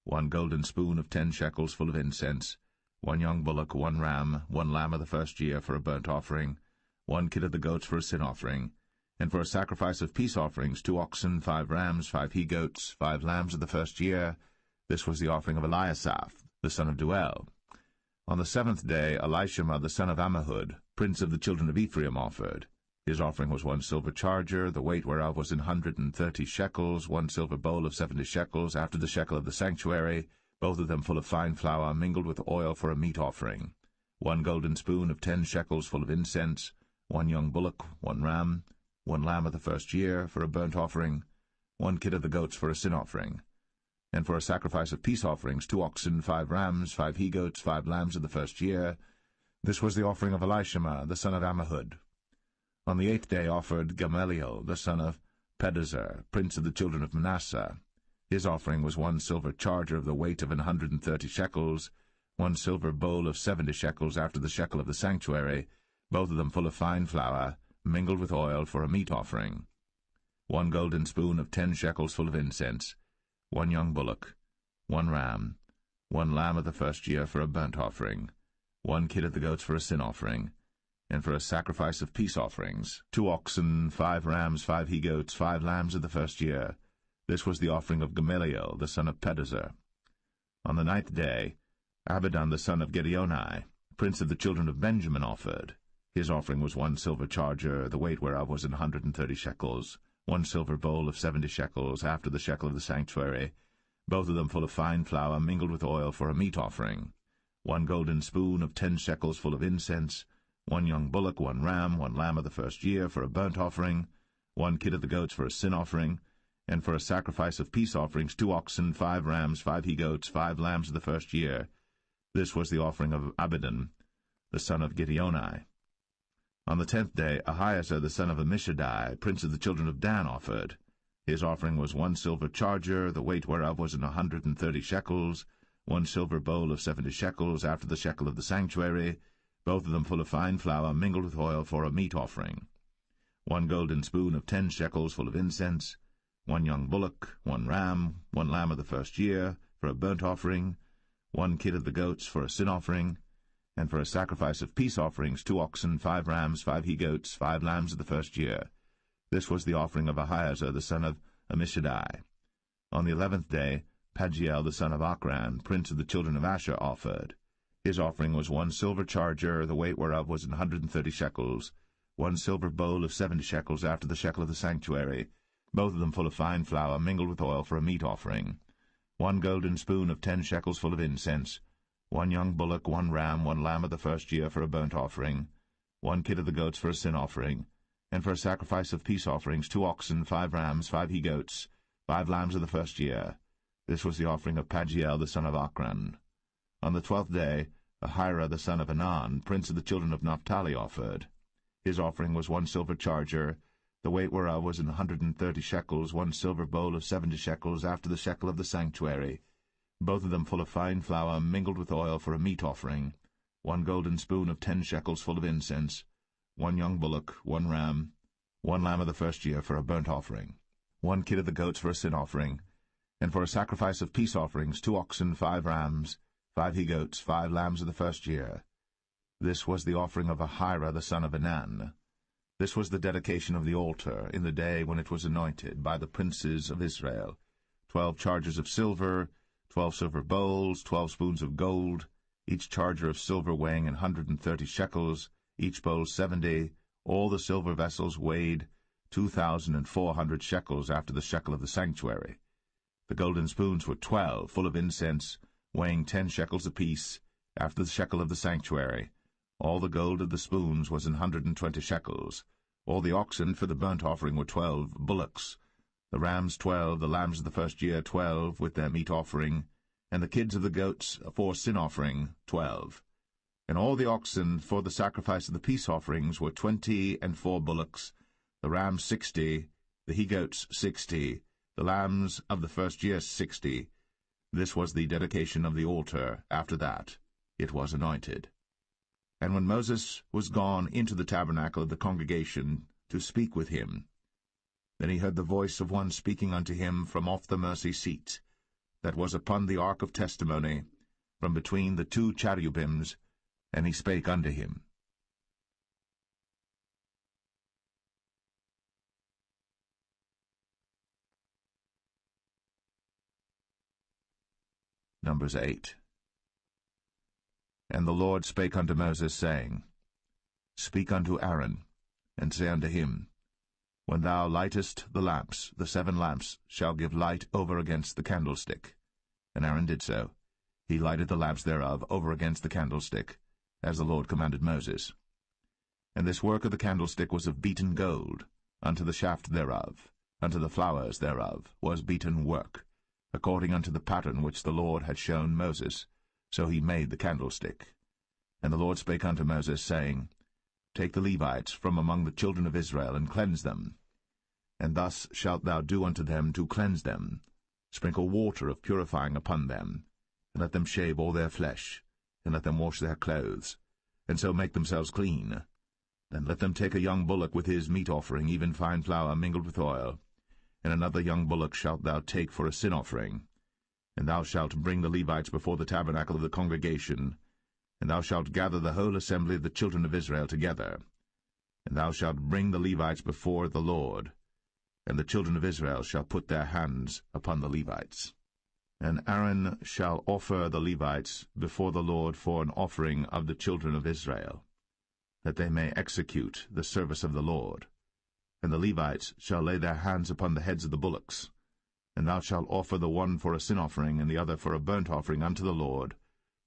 1 golden spoon of 10 shekels full of incense, 1 young bullock, 1 ram, 1 lamb of the first year for a burnt offering, 1 kid of the goats for a sin offering, and for a sacrifice of peace offerings 2 oxen, 5 rams, 5 he-goats, 5 lambs of the first year. This was the offering of Eliasaph, the son of Deuel. On the 7th day, Elishama, the son of Ammihud, prince of the children of Ephraim, offered. His offering was 1 silver charger, the weight whereof was 130 shekels, 1 silver bowl of 70 shekels, after the shekel of the sanctuary, both of them full of fine flour mingled with oil for a meat offering, 1 golden spoon of 10 shekels full of incense, 1 young bullock, 1 ram, 1 lamb of the first year for a burnt offering, 1 kid of the goats for a sin offering, and for a sacrifice of peace offerings 2 oxen, 5 rams, 5 he-goats, 5 lambs of the first year. This was the offering of Elishama, the son of Ammihud. On the 8th day offered Gamaliel, the son of Pedahzur, prince of the children of Manasseh. His offering was 1 silver charger of the weight of 130 shekels, 1 silver bowl of 70 shekels, after the shekel of the sanctuary, both of them full of fine flour mingled with oil for a meat offering, 1 golden spoon of 10 shekels full of incense, 1 young bullock, 1 ram, 1 lamb of the first year for a burnt offering, 1 kid of the goats for a sin offering, and for a sacrifice of peace offerings 2 oxen, 5 rams, 5 he-goats, 5 lambs of the first year. This was the offering of Gamaliel, the son of Pedahzur. On the 9th day, Abidan, the son of Gideoni, prince of the children of Benjamin, offered. His offering was 1 silver charger, the weight whereof was 130 shekels, 1 silver bowl of 70 shekels, after the shekel of the sanctuary, both of them full of fine flour mingled with oil for a meat offering, 1 golden spoon of 10 shekels full of incense, 1 young bullock, 1 ram, 1 lamb of the first year for a burnt offering, 1 kid of the goats for a sin offering, and for a sacrifice of peace offerings 2 oxen, 5 rams, 5 he-goats, 5 lambs of the first year. This was the offering of Abidan, the son of Gideoni. On the 10th day, Ahiezer, the son of Ammishaddai, prince of the children of Dan, offered. His offering was 1 silver charger, the weight whereof was 130 shekels, 1 silver bowl of 70 shekels, after the shekel of the sanctuary, both of them full of fine flour mingled with oil for a meat offering, 1 golden spoon of 10 shekels full of incense, 1 young bullock, 1 ram, 1 lamb of the first year for a burnt offering, 1 kid of the goats for a sin offering, and for a sacrifice of peace offerings 2 oxen, 5 rams, 5 he-goats, 5 lambs of the first year. This was the offering of Ahiezer, the son of Ammishaddai. On the 11th day, Pagiel, the son of Ochran, prince of the children of Asher, offered. His offering was 1 silver charger, the weight whereof was 130 shekels, 1 silver bowl of 70 shekels, after the shekel of the sanctuary, both of them full of fine flour mingled with oil for a meat offering, 1 golden spoon of 10 shekels full of incense, 1 young bullock, 1 ram, 1 lamb of the first year for a burnt offering, 1 kid of the goats for a sin offering, and for a sacrifice of peace offerings 2 oxen, 5 rams, 5 he-goats, 5 lambs of the first year. This was the offering of Pagiel, the son of Ochran. On the 12th day, Ahira, the son of Anan, prince of the children of Naphtali, offered. His offering was 1 silver charger, the weight whereof was 130 shekels, 1 silver bowl of 70 shekels, after the shekel of the sanctuary, both of them full of fine flour mingled with oil for a meat offering, 1 golden spoon of 10 shekels full of incense, 1 young bullock, 1 ram, 1 lamb of the first year for a burnt offering, 1 kid of the goats for a sin offering, and for a sacrifice of peace offerings 2 oxen, 5 rams, 5 he-goats, 5 lambs of the first year. This was the offering of Ahira, the son of Anan. This was the dedication of the altar in the day when it was anointed by the princes of Israel. 12 chargers of silver, 12 silver bowls, 12 spoons of gold, each charger of silver weighing 130 shekels, each bowl 70. All the silver vessels weighed 2,400 shekels after the shekel of the sanctuary. The golden spoons were 12, full of incense, weighing 10 shekels apiece, after the shekel of the sanctuary. All the gold of the spoons was 120 shekels. All the oxen for the burnt offering were 12 bullocks, the rams 12, the lambs of the first year 12, with their meat offering, and the kids of the goats for sin offering 12. And all the oxen for the sacrifice of the peace offerings were 20, and 4 bullocks, the rams 60, the he-goats 60, the lambs of the first year 60. This was the dedication of the altar. After that it was anointed. And when Moses was gone into the tabernacle of the congregation to speak with him, then he heard the voice of one speaking unto him from off the mercy seat, that was upon the ark of testimony, from between the 2 cherubims, and he spake unto him. Numbers 8. And the Lord spake unto Moses, saying, Speak unto Aaron, and say unto him, When thou lightest the lamps, the 7 lamps shall give light over against the candlestick. And Aaron did so. He lighted the lamps thereof over against the candlestick, as the Lord commanded Moses. And this work of the candlestick was of beaten gold, unto the shaft thereof, unto the flowers thereof was beaten work, according unto the pattern which the Lord had shown Moses. So he made the candlestick. And the Lord spake unto Moses, saying, Take the Levites from among the children of Israel, and cleanse them. And thus shalt thou do unto them to cleanse them. Sprinkle water of purifying upon them, and let them shave all their flesh, and let them wash their clothes, and so make themselves clean. Then let them take a young bullock with his meat offering, even fine flour mingled with oil, and another young bullock shalt thou take for a sin offering. And thou shalt bring the Levites before the tabernacle of the congregation, and thou shalt gather the whole assembly of the children of Israel together. And thou shalt bring the Levites before the Lord, and the children of Israel shall put their hands upon the Levites. And Aaron shall offer the Levites before the Lord for an offering of the children of Israel, that they may execute the service of the Lord. And the Levites shall lay their hands upon the heads of the bullocks. And thou shalt offer the one for a sin offering, and the other for a burnt offering unto the Lord,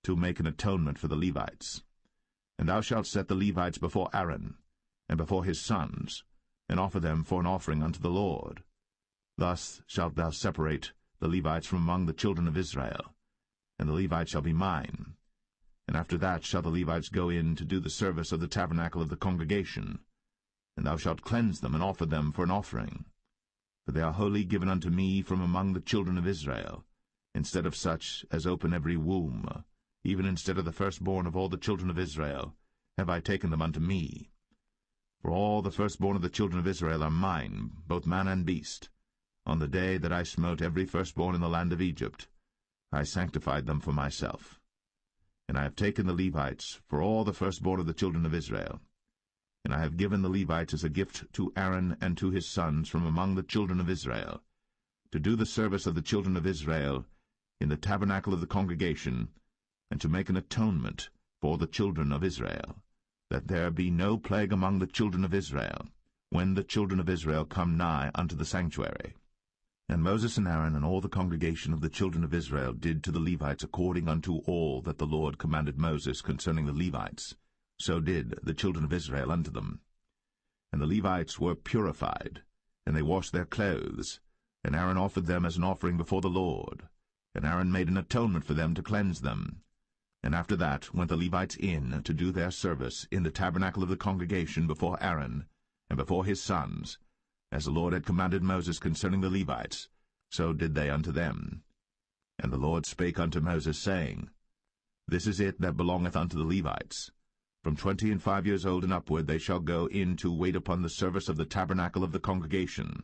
to make an atonement for the Levites. And thou shalt set the Levites before Aaron, and before his sons, and offer them for an offering unto the Lord. Thus shalt thou separate the Levites from among the children of Israel, and the Levites shall be mine. And after that shall the Levites go in to do the service of the tabernacle of the congregation. And thou shalt cleanse them, and offer them for an offering. For they are wholly given unto me from among the children of Israel, instead of such as open every womb, even instead of the firstborn of all the children of Israel, have I taken them unto me. For all the firstborn of the children of Israel are mine, both man and beast. On the day that I smote every firstborn in the land of Egypt, I sanctified them for myself. And I have taken the Levites for all the firstborn of the children of Israel. And I have given the Levites as a gift to Aaron and to his sons from among the children of Israel, to do the service of the children of Israel in the tabernacle of the congregation, and to make an atonement for the children of Israel, that there be no plague among the children of Israel, when the children of Israel come nigh unto the sanctuary. And Moses and Aaron and all the congregation of the children of Israel did to the Levites according unto all that the Lord commanded Moses concerning the Levites. So did the children of Israel unto them. And the Levites were purified, and they washed their clothes, and Aaron offered them as an offering before the Lord. And Aaron made an atonement for them to cleanse them. And after that went the Levites in to do their service in the tabernacle of the congregation before Aaron, and before his sons, as the Lord had commanded Moses concerning the Levites, so did they unto them. And the Lord spake unto Moses, saying, This is it that belongeth unto the Levites. From 25 years old and upward they shall go in to wait upon the service of the tabernacle of the congregation.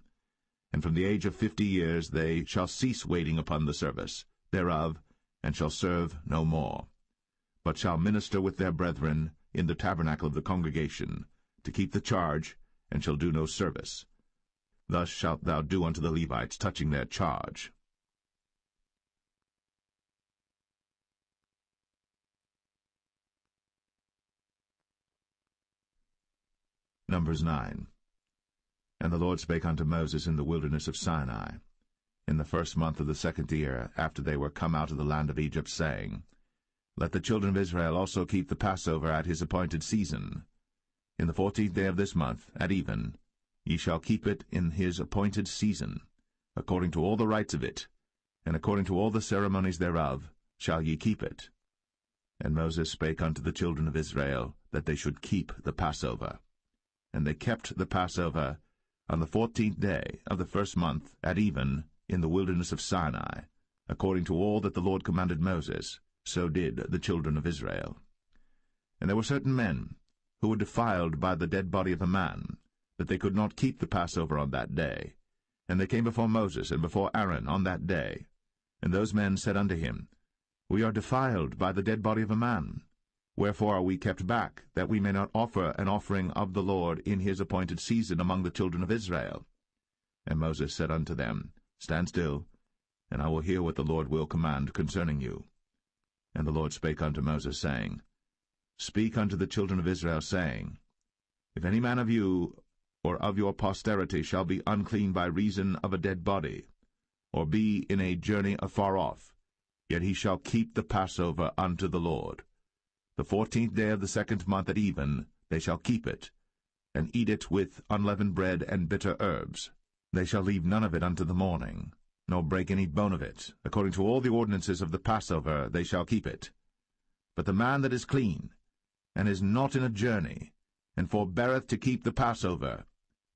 And from the age of 50 years they shall cease waiting upon the service thereof, and shall serve no more, but shall minister with their brethren in the tabernacle of the congregation, to keep the charge, and shall do no service. Thus shalt thou do unto the Levites touching their charge. Numbers 9. And the Lord spake unto Moses in the wilderness of Sinai, in the 1st month of the 2nd year, after they were come out of the land of Egypt, saying, Let the children of Israel also keep the Passover at his appointed season. In the 14th day of this month, at even, ye shall keep it in his appointed season, according to all the rites of it, and according to all the ceremonies thereof shall ye keep it. And Moses spake unto the children of Israel, that they should keep the Passover. And they kept the Passover on the 14th day of the 1st month, at even, in the wilderness of Sinai, according to all that the Lord commanded Moses, so did the children of Israel. And there were certain men who were defiled by the dead body of a man, that they could not keep the Passover on that day. And they came before Moses and before Aaron on that day. And those men said unto him, We are defiled by the dead body of a man. Wherefore are we kept back, that we may not offer an offering of the Lord in his appointed season among the children of Israel? And Moses said unto them, Stand still, and I will hear what the Lord will command concerning you. And the Lord spake unto Moses, saying, Speak unto the children of Israel, saying, If any man of you or of your posterity shall be unclean by reason of a dead body, or be in a journey afar off, yet he shall keep the Passover unto the Lord. The 14th day of the 2nd month at even they shall keep it, and eat it with unleavened bread and bitter herbs. They shall leave none of it unto the morning, nor break any bone of it. According to all the ordinances of the Passover they shall keep it. But the man that is clean, and is not in a journey, and forbeareth to keep the Passover,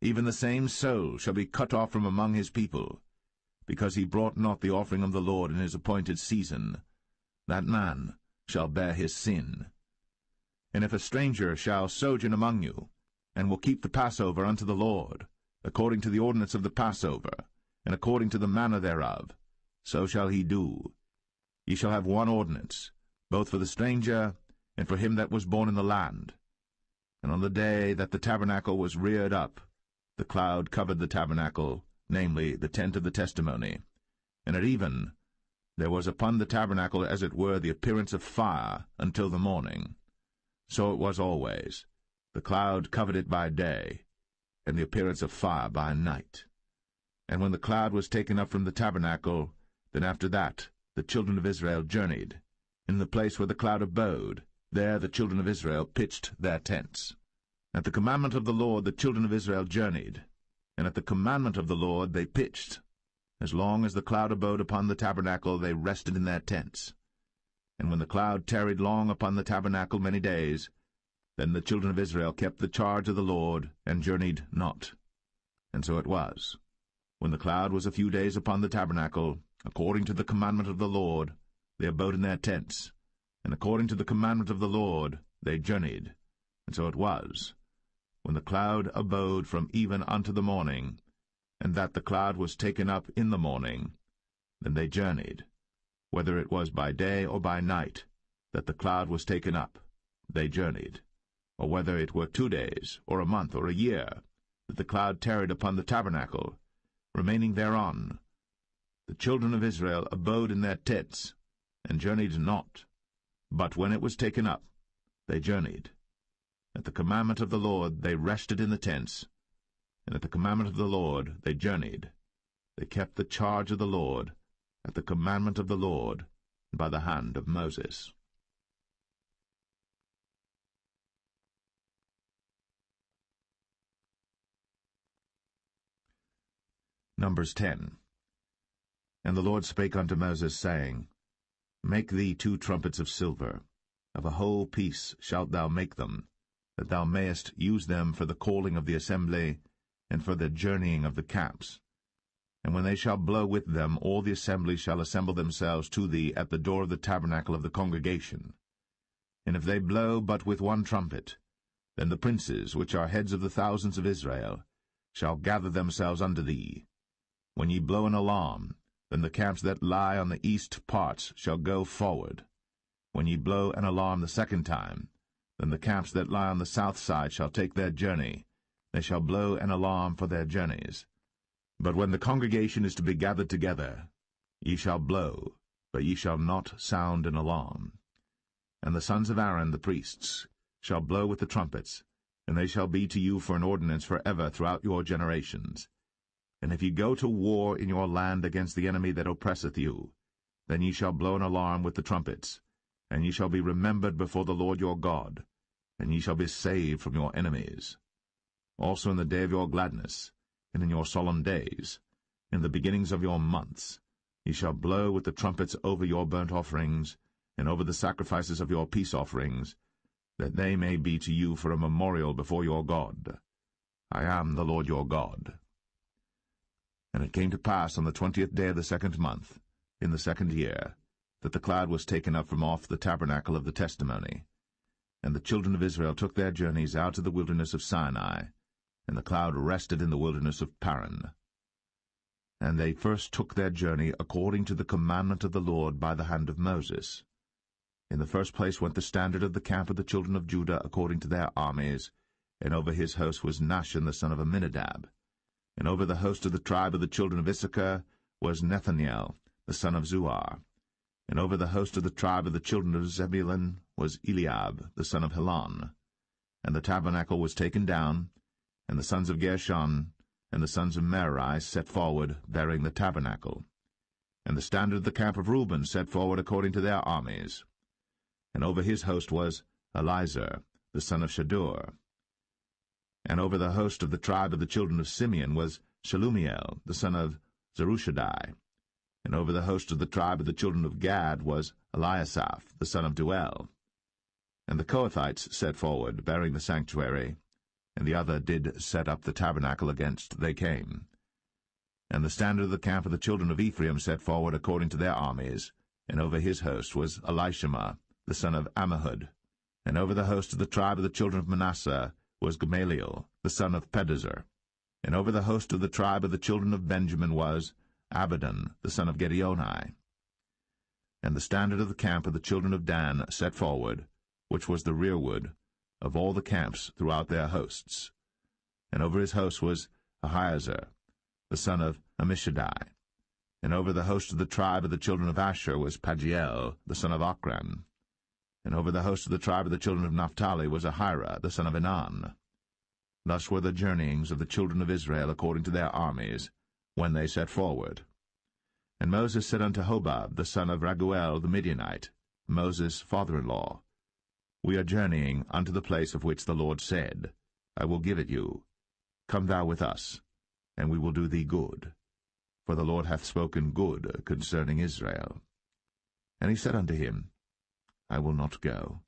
even the same soul shall be cut off from among his people, because he brought not the offering of the Lord in his appointed season. That man shall bear his sin. And if a stranger shall sojourn among you, and will keep the Passover unto the Lord, according to the ordinance of the Passover, and according to the manner thereof, so shall he do. Ye shall have one ordinance, both for the stranger and for him that was born in the land. And on the day that the tabernacle was reared up, the cloud covered the tabernacle, namely, the tent of the testimony. And at even there was upon the tabernacle as it were the appearance of fire until the morning. So it was always. The cloud covered it by day, and the appearance of fire by night. And when the cloud was taken up from the tabernacle, then after that the children of Israel journeyed. In the place where the cloud abode, there the children of Israel pitched their tents. At the commandment of the Lord the children of Israel journeyed, and at the commandment of the Lord they pitched. As long as the cloud abode upon the tabernacle, they rested in their tents. And when the cloud tarried long upon the tabernacle many days, then the children of Israel kept the charge of the Lord, and journeyed not. And so it was. When the cloud was a few days upon the tabernacle, according to the commandment of the Lord, they abode in their tents, and according to the commandment of the Lord they journeyed. And so it was, when the cloud abode from even unto the morning, and that the cloud was taken up in the morning, then they journeyed. Whether it was by day or by night that the cloud was taken up, they journeyed. Or whether it were 2 days, or a month, or a year, that the cloud tarried upon the tabernacle, remaining thereon, the children of Israel abode in their tents, and journeyed not. But when it was taken up, they journeyed. At the commandment of the Lord they rested in the tents, and at the commandment of the Lord they journeyed. They kept the charge of the Lord, at the commandment of the Lord, and by the hand of Moses. Numbers 10. And the Lord spake unto Moses, saying, Make thee 2 trumpets of silver. Of a whole piece shalt thou make them, that thou mayest use them for the calling of the assembly, and for the journeying of the camps. And when they shall blow with them, all the assembly shall assemble themselves to thee at the door of the tabernacle of the congregation. And if they blow but with 1 trumpet, then the princes, which are heads of the thousands of Israel, shall gather themselves unto thee. When ye blow an alarm, then the camps that lie on the east parts shall go forward. When ye blow an alarm the 2nd time, then the camps that lie on the south side shall take their journey, they shall blow an alarm for their journeys. But when the congregation is to be gathered together, ye shall blow, but ye shall not sound an alarm. And the sons of Aaron the priests shall blow with the trumpets, and they shall be to you for an ordinance forever throughout your generations. And if ye go to war in your land against the enemy that oppresseth you, then ye shall blow an alarm with the trumpets, and ye shall be remembered before the Lord your God, and ye shall be saved from your enemies. Also in the day of your gladness, and in your solemn days, in the beginnings of your months, ye shall blow with the trumpets over your burnt offerings, and over the sacrifices of your peace offerings, that they may be to you for a memorial before your God. I am the Lord your God. And it came to pass on the 20th day of the 2nd month, in the 2nd year, that the cloud was taken up from off the tabernacle of the testimony. And the children of Israel took their journeys out of the wilderness of Sinai, and the cloud rested in the wilderness of Paran. And they first took their journey according to the commandment of the Lord by the hand of Moses. In the first place went the standard of the camp of the children of Judah according to their armies, and over his host was Nahshon the son of Amminadab. And over the host of the tribe of the children of Issachar was Nethanel the son of Zuar. And over the host of the tribe of the children of Zebulun was Eliab the son of Helon. And the tabernacle was taken down, and the sons of Gershon and the sons of Merari set forward, bearing the tabernacle. And the standard of the camp of Reuben set forward according to their armies. And over his host was Elizur the son of Shadur. And over the host of the tribe of the children of Simeon was Shelumiel the son of Zerushadai. And over the host of the tribe of the children of Gad was Eliasaph the son of Duel. And the Kohathites set forward, bearing the sanctuary, and the other did set up the tabernacle against they came. And the standard of the camp of the children of Ephraim set forward according to their armies, and over his host was Elishama the son of Ammihud. And over the host of the tribe of the children of Manasseh was Gamaliel the son of Pedazur. And over the host of the tribe of the children of Benjamin was Abidan the son of Gideoni. And the standard of the camp of the children of Dan set forward, which was the rearward of all the camps throughout their hosts. And over his host was Ahiezer the son of Ammishaddai. And over the host of the tribe of the children of Asher was Pagiel the son of Ochran. And over the host of the tribe of the children of Naphtali was Ahira the son of Enan. Thus were the journeyings of the children of Israel according to their armies, when they set forward. And Moses said unto Hobab the son of Raguel the Midianite, Moses' father-in-law, We are journeying unto the place of which the Lord said, I will give it you. Come thou with us, and we will do thee good. For the Lord hath spoken good concerning Israel. And he said unto him, I will not go,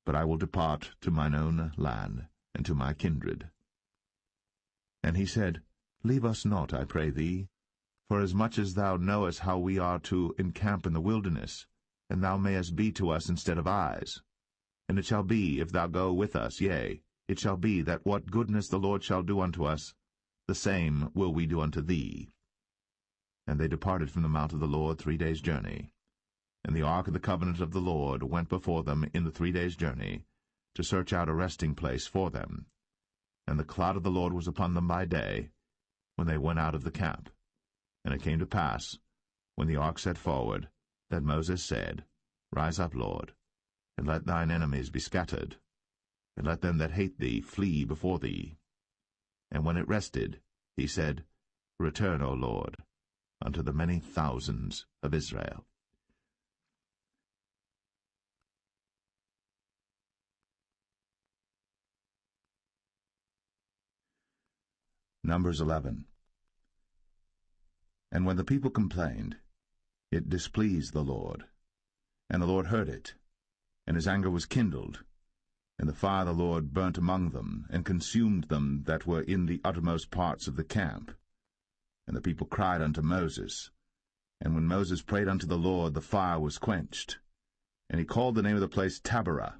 but I will depart to mine own land, and to my kindred. And he said, Leave us not, I pray thee, for as much as thou knowest how we are to encamp in the wilderness, and thou mayest be to us instead of eyes. And it shall be, if thou go with us, yea, it shall be that what goodness the Lord shall do unto us, the same will we do unto thee. And they departed from the mount of the Lord 3 days' journey. And the ark of the covenant of the Lord went before them in the 3 days' journey, to search out a resting place for them. And the cloud of the Lord was upon them by day, when they went out of the camp. And it came to pass, when the ark set forward, that Moses said, Rise up, Lord, and let thine enemies be scattered, and let them that hate thee flee before thee. And when it rested, he said, Return, O Lord, unto the many thousands of Israel. Numbers 11. And when the people complained, it displeased the Lord. And the Lord heard it, and his anger was kindled. And the fire of the Lord burnt among them, and consumed them that were in the uttermost parts of the camp. And the people cried unto Moses. And when Moses prayed unto the Lord, the fire was quenched. And he called the name of the place Taberah,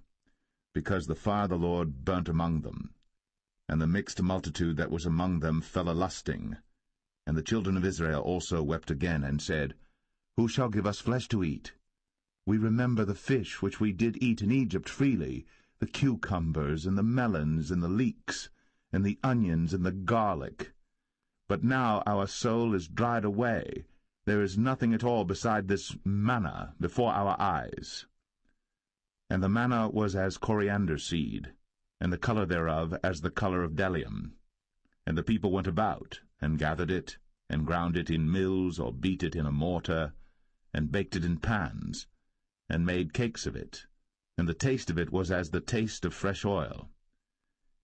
because the fire of the Lord burnt among them. And the mixed multitude that was among them fell a-lusting. And the children of Israel also wept again, and said, Who shall give us flesh to eat? We remember the fish which we did eat in Egypt freely, the cucumbers, and the melons, and the leeks, and the onions, and the garlic. But now our soul is dried away. There is nothing at all beside this manna before our eyes. And the manna was as coriander seed, and the color thereof as the color of bdellium. And the people went about, and gathered it, and ground it in mills, or beat it in a mortar, and baked it in pans, and made cakes of it. And the taste of it was as the taste of fresh oil.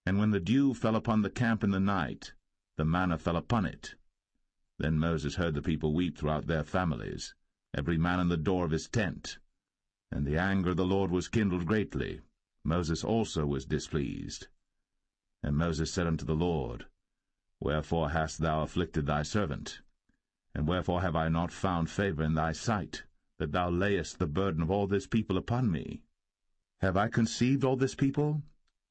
And when the dew fell upon the camp in the night, the manna fell upon it. Then Moses heard the people weep throughout their families, every man in the door of his tent. And the anger of the Lord was kindled greatly. Moses also was displeased. And Moses said unto the Lord, Wherefore hast thou afflicted thy servant? And wherefore have I not found favor in thy sight, that thou layest the burden of all this people upon me? Have I conceived all this people?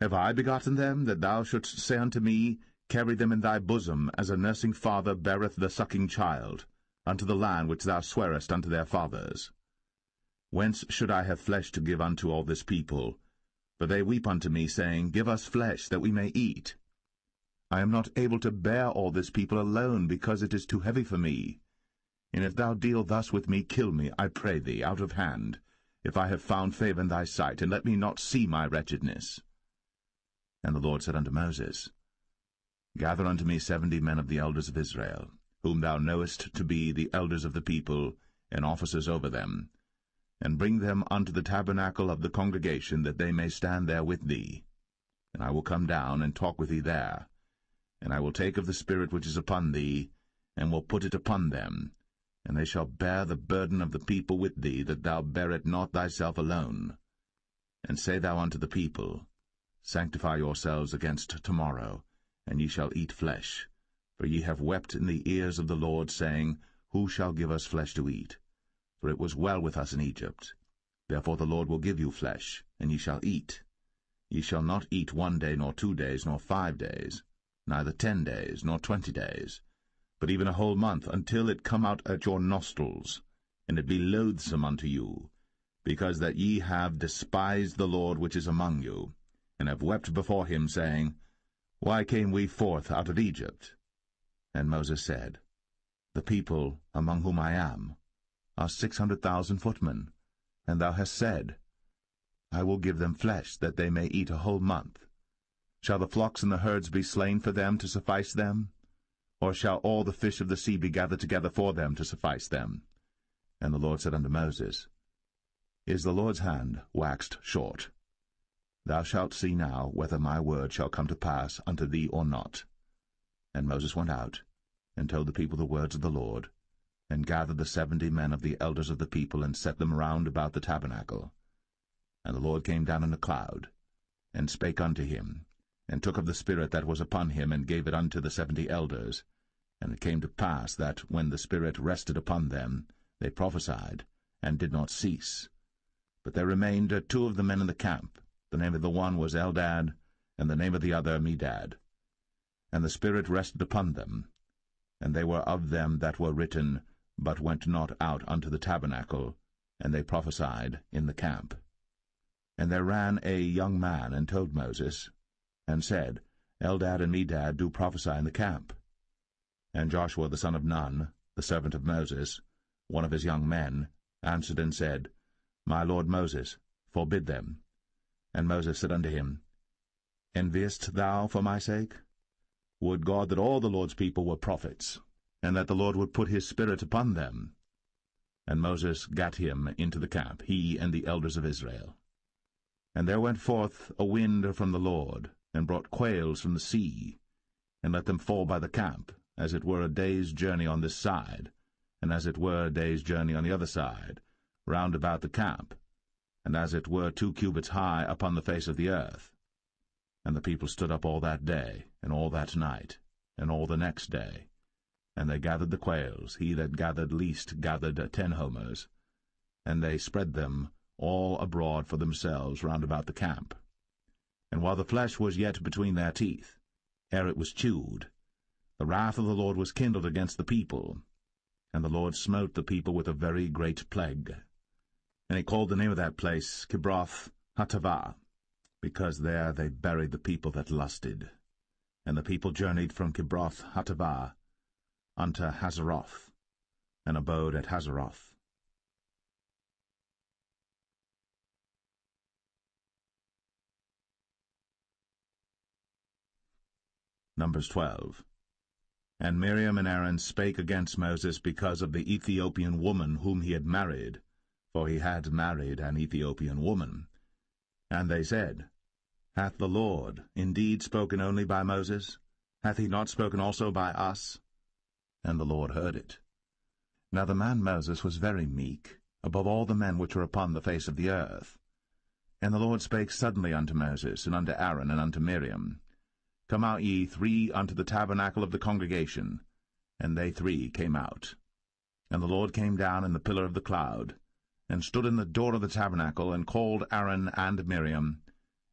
Have I begotten them, that thou shouldst say unto me, Carry them in thy bosom, as a nursing father beareth the sucking child, unto the land which thou swarest unto their fathers? Whence should I have flesh to give unto all this people? For they weep unto me, saying, Give us flesh, that we may eat. I am not able to bear all this people alone, because it is too heavy for me. And if thou deal thus with me, kill me, I pray thee, out of hand, if I have found favor in thy sight, and let me not see my wretchedness. And the Lord said unto Moses, Gather unto me 70 men of the elders of Israel, whom thou knowest to be the elders of the people, and officers over them, and bring them unto the tabernacle of the congregation, that they may stand there with thee. And I will come down and talk with thee there. And I will take of the Spirit which is upon thee, and will put it upon them, and they shall bear the burden of the people with thee, that thou bear it not thyself alone. And say thou unto the people, Sanctify yourselves against tomorrow, and ye shall eat flesh. For ye have wept in the ears of the Lord, saying, Who shall give us flesh to eat? For it was well with us in Egypt. Therefore the Lord will give you flesh, and ye shall eat. Ye shall not eat 1 day, nor 2 days, nor 5 days, neither 10 days, nor 20 days, but even a whole month, until it come out at your nostrils, and it be loathsome unto you, because that ye have despised the Lord which is among you, and have wept before him, saying, Why came we forth out of Egypt? And Moses said, The people among whom I am are 600,000 footmen, and thou hast said, I will give them flesh, that they may eat a whole month. Shall the flocks and the herds be slain for them to suffice them? Or shall all the fish of the sea be gathered together for them to suffice them? And the Lord said unto Moses, Is the Lord's hand waxed short? Thou shalt see now whether my word shall come to pass unto thee or not. And Moses went out, and told the people the words of the Lord, and gathered the 70 men of the elders of the people, and set them round about the tabernacle. And the Lord came down in a cloud, and spake unto him, and took of the Spirit that was upon him, and gave it unto the 70 elders. And it came to pass that, when the Spirit rested upon them, they prophesied, and did not cease. But there remained 2 of the men in the camp. The name of the one was Eldad, and the name of the other Medad. And the Spirit rested upon them, and they were of them that were written, but went not out unto the tabernacle, and they prophesied in the camp. And there ran a young man, and told Moses, and said, Eldad and Medad do prophesy in the camp. And Joshua the son of Nun, the servant of Moses, one of his young men, answered and said, My lord Moses, forbid them. And Moses said unto him, Enviest thou for my sake? Would God that all the Lord's people were prophets, and that the Lord would put his Spirit upon them. And Moses gat him into the camp, he and the elders of Israel. And there went forth a wind from the Lord, and brought quails from the sea, and let them fall by the camp, as it were a day's journey on this side, and as it were a day's journey on the other side, round about the camp, and as it were 2 cubits high upon the face of the earth. And the people stood up all that day, and all that night, and all the next day. And they gathered the quails, he that gathered least gathered 10 homers, and they spread them all abroad for themselves round about the camp. And while the flesh was yet between their teeth, ere it was chewed, the wrath of the Lord was kindled against the people, and the Lord smote the people with a very great plague. And he called the name of that place Kibroth Hattaavah, because there they buried the people that lusted. And the people journeyed from Kibroth-Hattaavah unto Hazeroth, and abode at Hazeroth. Numbers 12. And Miriam and Aaron spake against Moses because of the Ethiopian woman whom he had married, for he had married an Ethiopian woman. And they said, Hath the Lord indeed spoken only by Moses? Hath he not spoken also by us? And the Lord heard it. Now the man Moses was very meek, above all the men which are upon the face of the earth. And the Lord spake suddenly unto Moses, and unto Aaron, and unto Miriam, Come out ye three unto the tabernacle of the congregation. And they three came out. And the Lord came down in the pillar of the cloud, and stood in the door of the tabernacle, and called Aaron and Miriam.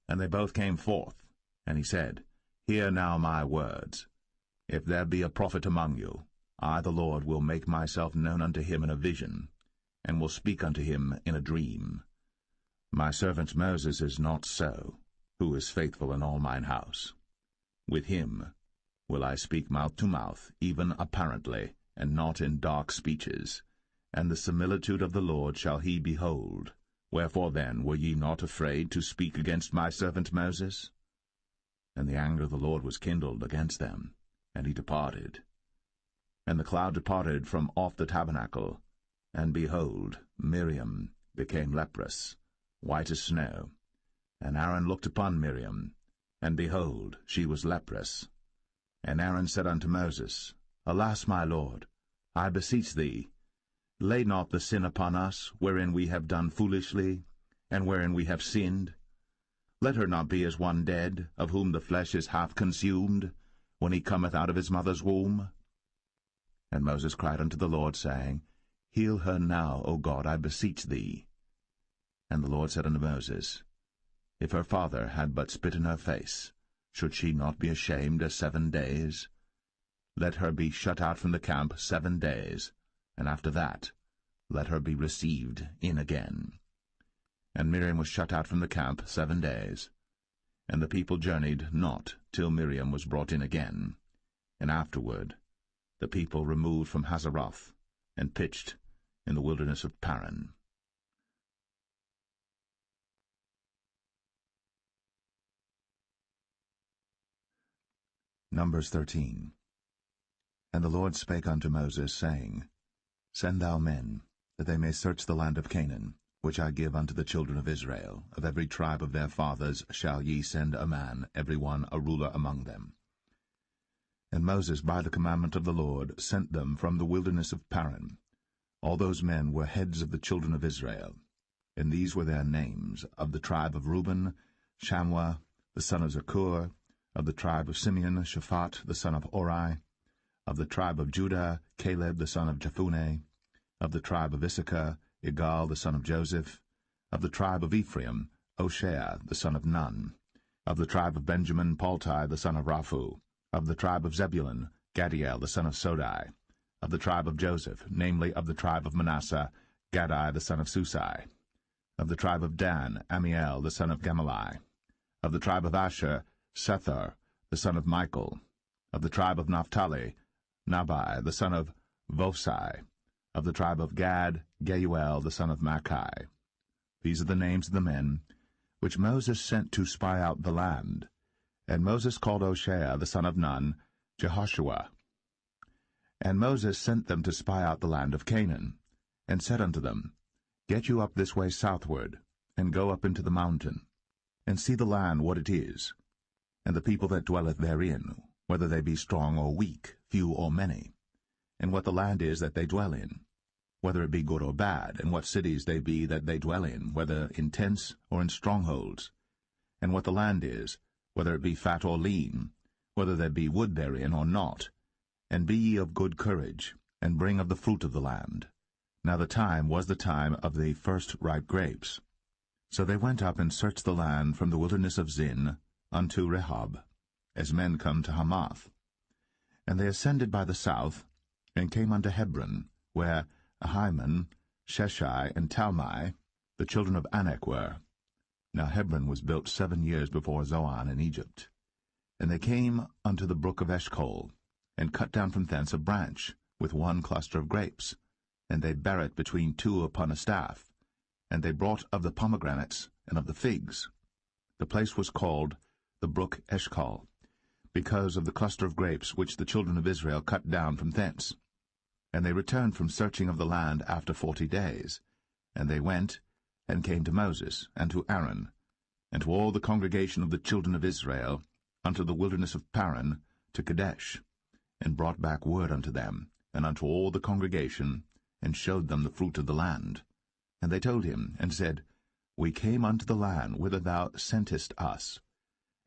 And they both came forth. And he said, Hear now my words. If there be a prophet among you, I the Lord will make myself known unto him in a vision, and will speak unto him in a dream. My servant Moses is not so, who is faithful in all mine house. With him will I speak mouth to mouth, even apparently, and not in dark speeches. And the similitude of the Lord shall he behold. Wherefore then were ye not afraid to speak against my servant Moses? And the anger of the Lord was kindled against them, and he departed. And the cloud departed from off the tabernacle, and behold, Miriam became leprous, white as snow. And Aaron looked upon Miriam, and behold, she was leprous. And Aaron said unto Moses, Alas, my Lord, I beseech thee, lay not the sin upon us, wherein we have done foolishly, and wherein we have sinned. Let her not be as one dead, of whom the flesh is half consumed, when he cometh out of his mother's womb. And Moses cried unto the Lord, saying, Heal her now, O God, I beseech thee. And the Lord said unto Moses, If her father had but spit in her face, should she not be ashamed 7 days? Let her be shut out from the camp 7 days, and after that let her be received in again. And Miriam was shut out from the camp 7 days. And the people journeyed not till Miriam was brought in again. And afterward the people removed from Hazeroth, and pitched in the wilderness of Paran. Numbers 13. And the Lord spake unto Moses, saying, Send thou men, that they may search the land of Canaan, which I give unto the children of Israel. Of every tribe of their fathers shall ye send a man, every one a ruler among them. And Moses, by the commandment of the Lord, sent them from the wilderness of Paran. All those men were heads of the children of Israel. And these were their names: of the tribe of Reuben, Shammua the son of Zakur; of the tribe of Simeon, Shaphat the son of Ori; of the tribe of Judah, Caleb the son of Jephunneh; of the tribe of Issachar, Igal the son of Joseph; of the tribe of Ephraim, Hoshea the son of Nun; of the tribe of Benjamin, Palti the son of Raphu; of the tribe of Zebulun, Gadiel the son of Sodai; of the tribe of Joseph, namely of the tribe of Manasseh, Gadai the son of Susai; of the tribe of Dan, Amiel the son of Gemalli; of the tribe of Asher, Sethar the son of Michael; of the tribe of Naphtali, Nabai the son of Vosai; of the tribe of Gad, Geuel the son of Machi. These are the names of the men which Moses sent to spy out the land. And Moses called Hoshea the son of Nun, Jehoshua. And Moses sent them to spy out the land of Canaan, and said unto them, Get you up this way southward, and go up into the mountain, and see the land what it is, and the people that dwelleth therein, whether they be strong or weak, few or many, and what the land is that they dwell in, whether it be good or bad, and what cities they be that they dwell in, whether in tents or in strongholds, and what the land is, whether it be fat or lean, whether there be wood therein or not. And be ye of good courage, and bring of the fruit of the land. Now the time was the time of the first ripe grapes. So they went up and searched the land from the wilderness of Zin unto Rehob, as men come to Hamath. And they ascended by the south, and came unto Hebron, where Ahiman, Sheshai, and Talmai, the children of Anak, were. Now Hebron was built 7 years before Zoan in Egypt. And they came unto the brook of Eshcol, and cut down from thence a branch, with one cluster of grapes, and they bare it between two upon a staff. And they brought of the pomegranates and of the figs. The place was called the brook Eshcol, because of the cluster of grapes which the children of Israel cut down from thence. And they returned from searching of the land after 40 days. And they went, and came to Moses, and to Aaron, and to all the congregation of the children of Israel, unto the wilderness of Paran, to Kadesh, and brought back word unto them, and unto all the congregation, and showed them the fruit of the land. And they told him, and said, We came unto the land whither thou sentest us,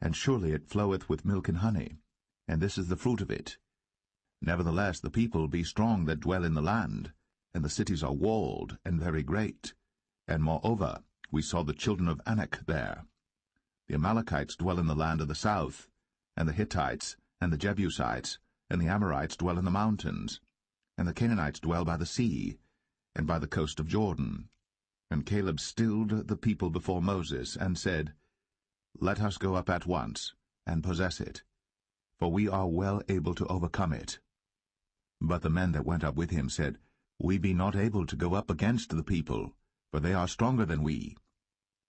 and surely it floweth with milk and honey, and this is the fruit of it. Nevertheless the people be strong that dwell in the land, and the cities are walled and very great. And moreover, we saw the children of Anak there. The Amalekites dwell in the land of the south, and the Hittites, and the Jebusites, and the Amorites dwell in the mountains, and the Canaanites dwell by the sea, and by the coast of Jordan. And Caleb stilled the people before Moses, and said, Let us go up at once, and possess it, for we are well able to overcome it. But the men that went up with him said, We be not able to go up against the people, for they are stronger than we.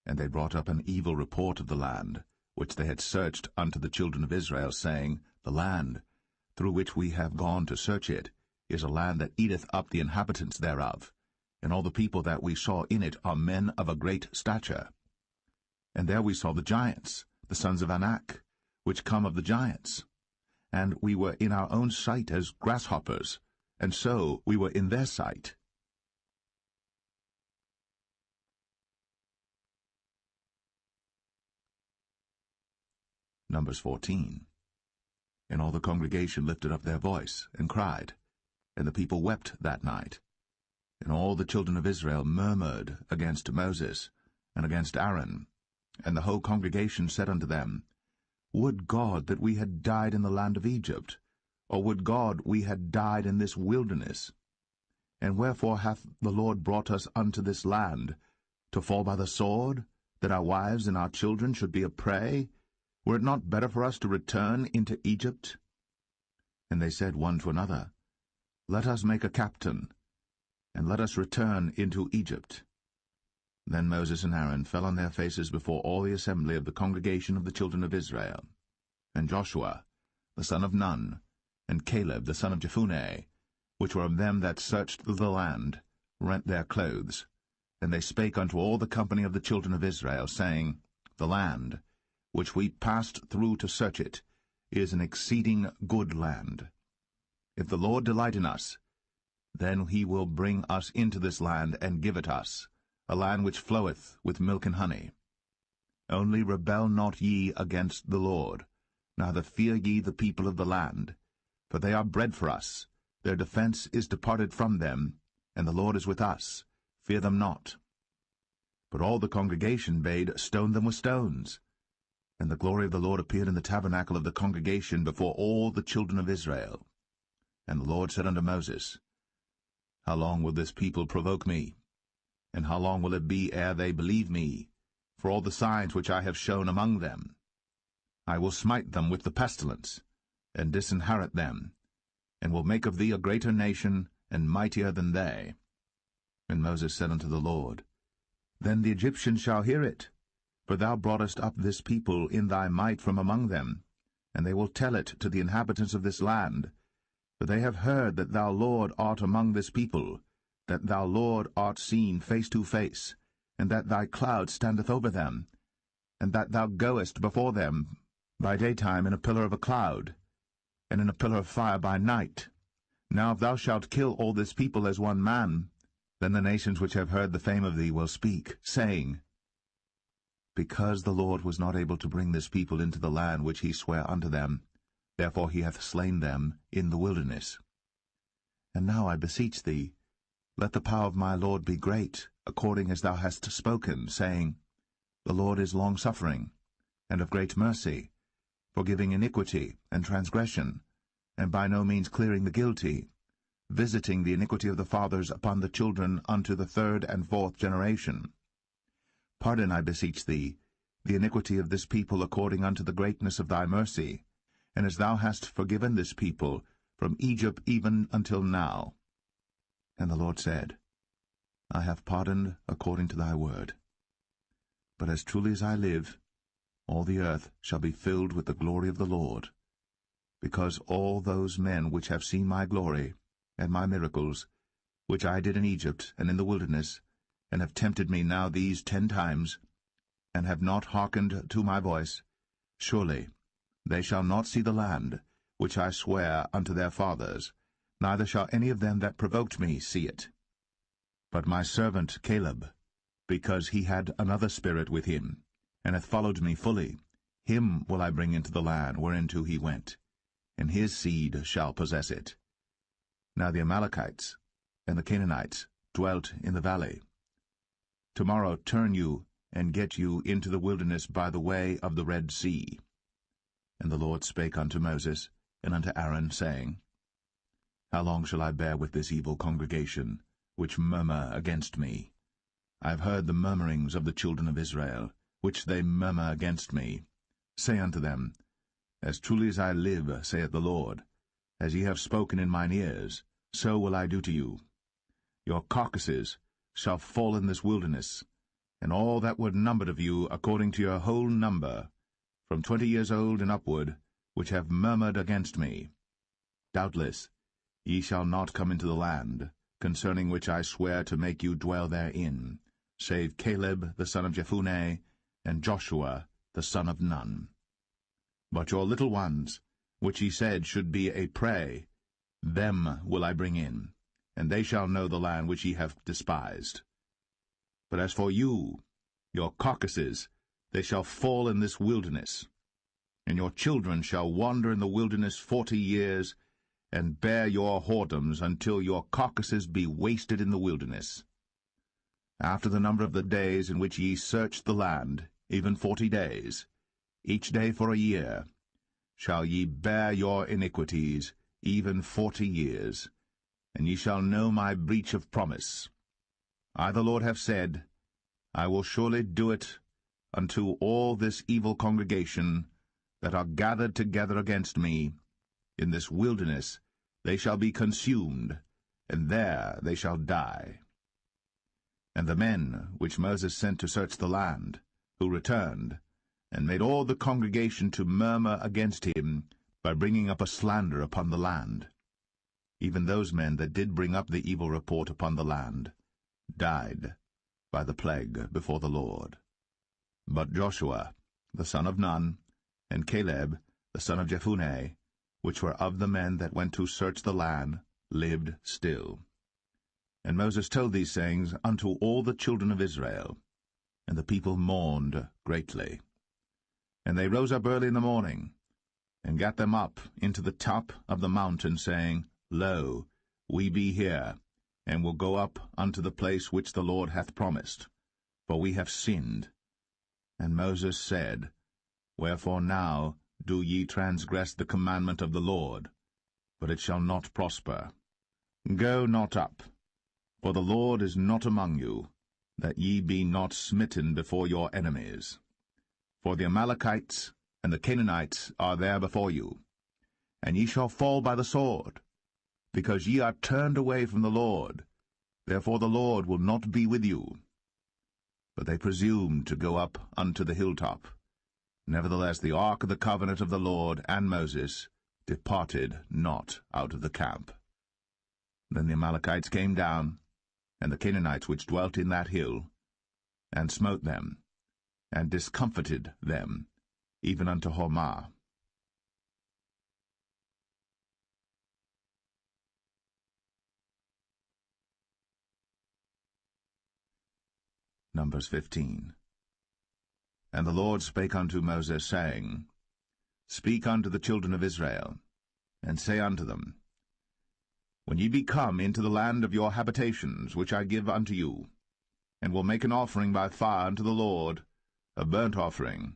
And they brought up an evil report of the land, which they had searched unto the children of Israel, saying, The land, through which we have gone to search it, is a land that eateth up the inhabitants thereof, and all the people that we saw in it are men of a great stature. And there we saw the giants, the sons of Anak, which come of the giants. And we were in our own sight as grasshoppers, and so we were in their sight. Numbers 14. And all the congregation lifted up their voice, and cried, and the people wept that night. And all the children of Israel murmured against Moses, and against Aaron. And the whole congregation said unto them, Would God that we had died in the land of Egypt, or would God we had died in this wilderness? And wherefore hath the Lord brought us unto this land, to fall by the sword, that our wives and our children should be a prey? Were it not better for us to return into Egypt? And they said one to another, Let us make a captain, and let us return into Egypt. Then Moses and Aaron fell on their faces before all the assembly of the congregation of the children of Israel. And Joshua, the son of Nun, and Caleb, the son of Jephunneh, which were of them that searched the land, rent their clothes. And they spake unto all the company of the children of Israel, saying, The land, which we passed through to search it, is an exceeding good land. If the Lord delight in us, then he will bring us into this land, and give it us, a land which floweth with milk and honey. Only rebel not ye against the Lord, neither fear ye the people of the land, for they are bread for us, their defense is departed from them, and the Lord is with us, fear them not. But all the congregation bade stone them with stones. And the glory of the Lord appeared in the tabernacle of the congregation before all the children of Israel. And the Lord said unto Moses, How long will this people provoke me? And how long will it be ere they believe me, for all the signs which I have shown among them? I will smite them with the pestilence, and disinherit them, and will make of thee a greater nation, and mightier than they. And Moses said unto the Lord, Then the Egyptians shall hear it, for thou broughtest up this people in thy might from among them, and they will tell it to the inhabitants of this land. For they have heard that thou, Lord, art among this people, that thou, Lord, art seen face to face, and that thy cloud standeth over them, and that thou goest before them by daytime in a pillar of a cloud, and in a pillar of fire by night. Now if thou shalt kill all this people as one man, then the nations which have heard the fame of thee will speak, saying, Because the Lord was not able to bring this people into the land which he sware unto them, therefore he hath slain them in the wilderness. And now I beseech thee, let the power of my Lord be great, according as thou hast spoken, saying, The Lord is longsuffering, and of great mercy, forgiving iniquity and transgression, and by no means clearing the guilty, visiting the iniquity of the fathers upon the children unto the third and fourth generation. Pardon, I beseech thee, the iniquity of this people according unto the greatness of thy mercy, and as thou hast forgiven this people from Egypt even until now. And the Lord said, I have pardoned according to thy word. But as truly as I live, all the earth shall be filled with the glory of the Lord, because all those men which have seen my glory and my miracles, which I did in Egypt and in the wilderness, and have tempted me now these 10 times, and have not hearkened to my voice, surely they shall not see the land which I swear unto their fathers, neither shall any of them that provoked me see it. But my servant Caleb, because he had another spirit with him, and hath followed me fully, him will I bring into the land whereinto he went, and his seed shall possess it. Now the Amalekites and the Canaanites dwelt in the valley. Tomorrow turn you, and get you into the wilderness by the way of the Red Sea. And the Lord spake unto Moses and unto Aaron, saying, How long shall I bear with this evil congregation, which murmur against me? I have heard the murmurings of the children of Israel, which they murmur against me. Say unto them, As truly as I live, saith the Lord, as ye have spoken in mine ears, so will I do to you. Your carcasses shall fall in this wilderness, and all that were numbered of you according to your whole number, from 20 years old and upward, which have murmured against me. Doubtless ye shall not come into the land, concerning which I swear to make you dwell therein, save Caleb the son of Jephunneh, and Joshua the son of Nun. But your little ones, which ye said should be a prey, them will I bring in, and they shall know the land which ye have despised. But as for you, your carcasses, they shall fall in this wilderness, and your children shall wander in the wilderness 40 years, and bear your whoredoms until your carcasses be wasted in the wilderness. After the number of the days in which ye searched the land, even 40 days, each day for a year, shall ye bear your iniquities, even 40 years, and ye shall know my breach of promise. I the Lord have said, I will surely do it unto all this evil congregation that are gathered together against me. In this wilderness they shall be consumed, and there they shall die. And the men which Moses sent to search the land, who returned, and made all the congregation to murmur against him by bringing up a slander upon the land, even those men that did bring up the evil report upon the land, died by the plague before the Lord. But Joshua, the son of Nun, and Caleb, the son of Jephunneh, which were of the men that went to search the land, lived still. And Moses told these sayings unto all the children of Israel, and the people mourned greatly. And they rose up early in the morning, and gat them up into the top of the mountain, saying, Lo, we be here, and will go up unto the place which the Lord hath promised, for we have sinned. And Moses said, Wherefore now do ye transgress the commandment of the Lord? But it shall not prosper. Go not up, for the Lord is not among you, that ye be not smitten before your enemies. For the Amalekites and the Canaanites are there before you, and ye shall fall by the sword, because ye are turned away from the Lord. Therefore the Lord will not be with you. But they presumed to go up unto the hilltop. Nevertheless the ark of the covenant of the Lord and Moses departed not out of the camp. Then the Amalekites came down, and the Canaanites which dwelt in that hill, and smote them, and discomfited them, even unto Hormah. Numbers 15. And the Lord spake unto Moses, saying, Speak unto the children of Israel, and say unto them, When ye be come into the land of your habitations, which I give unto you, and will make an offering by fire unto the Lord, a burnt offering,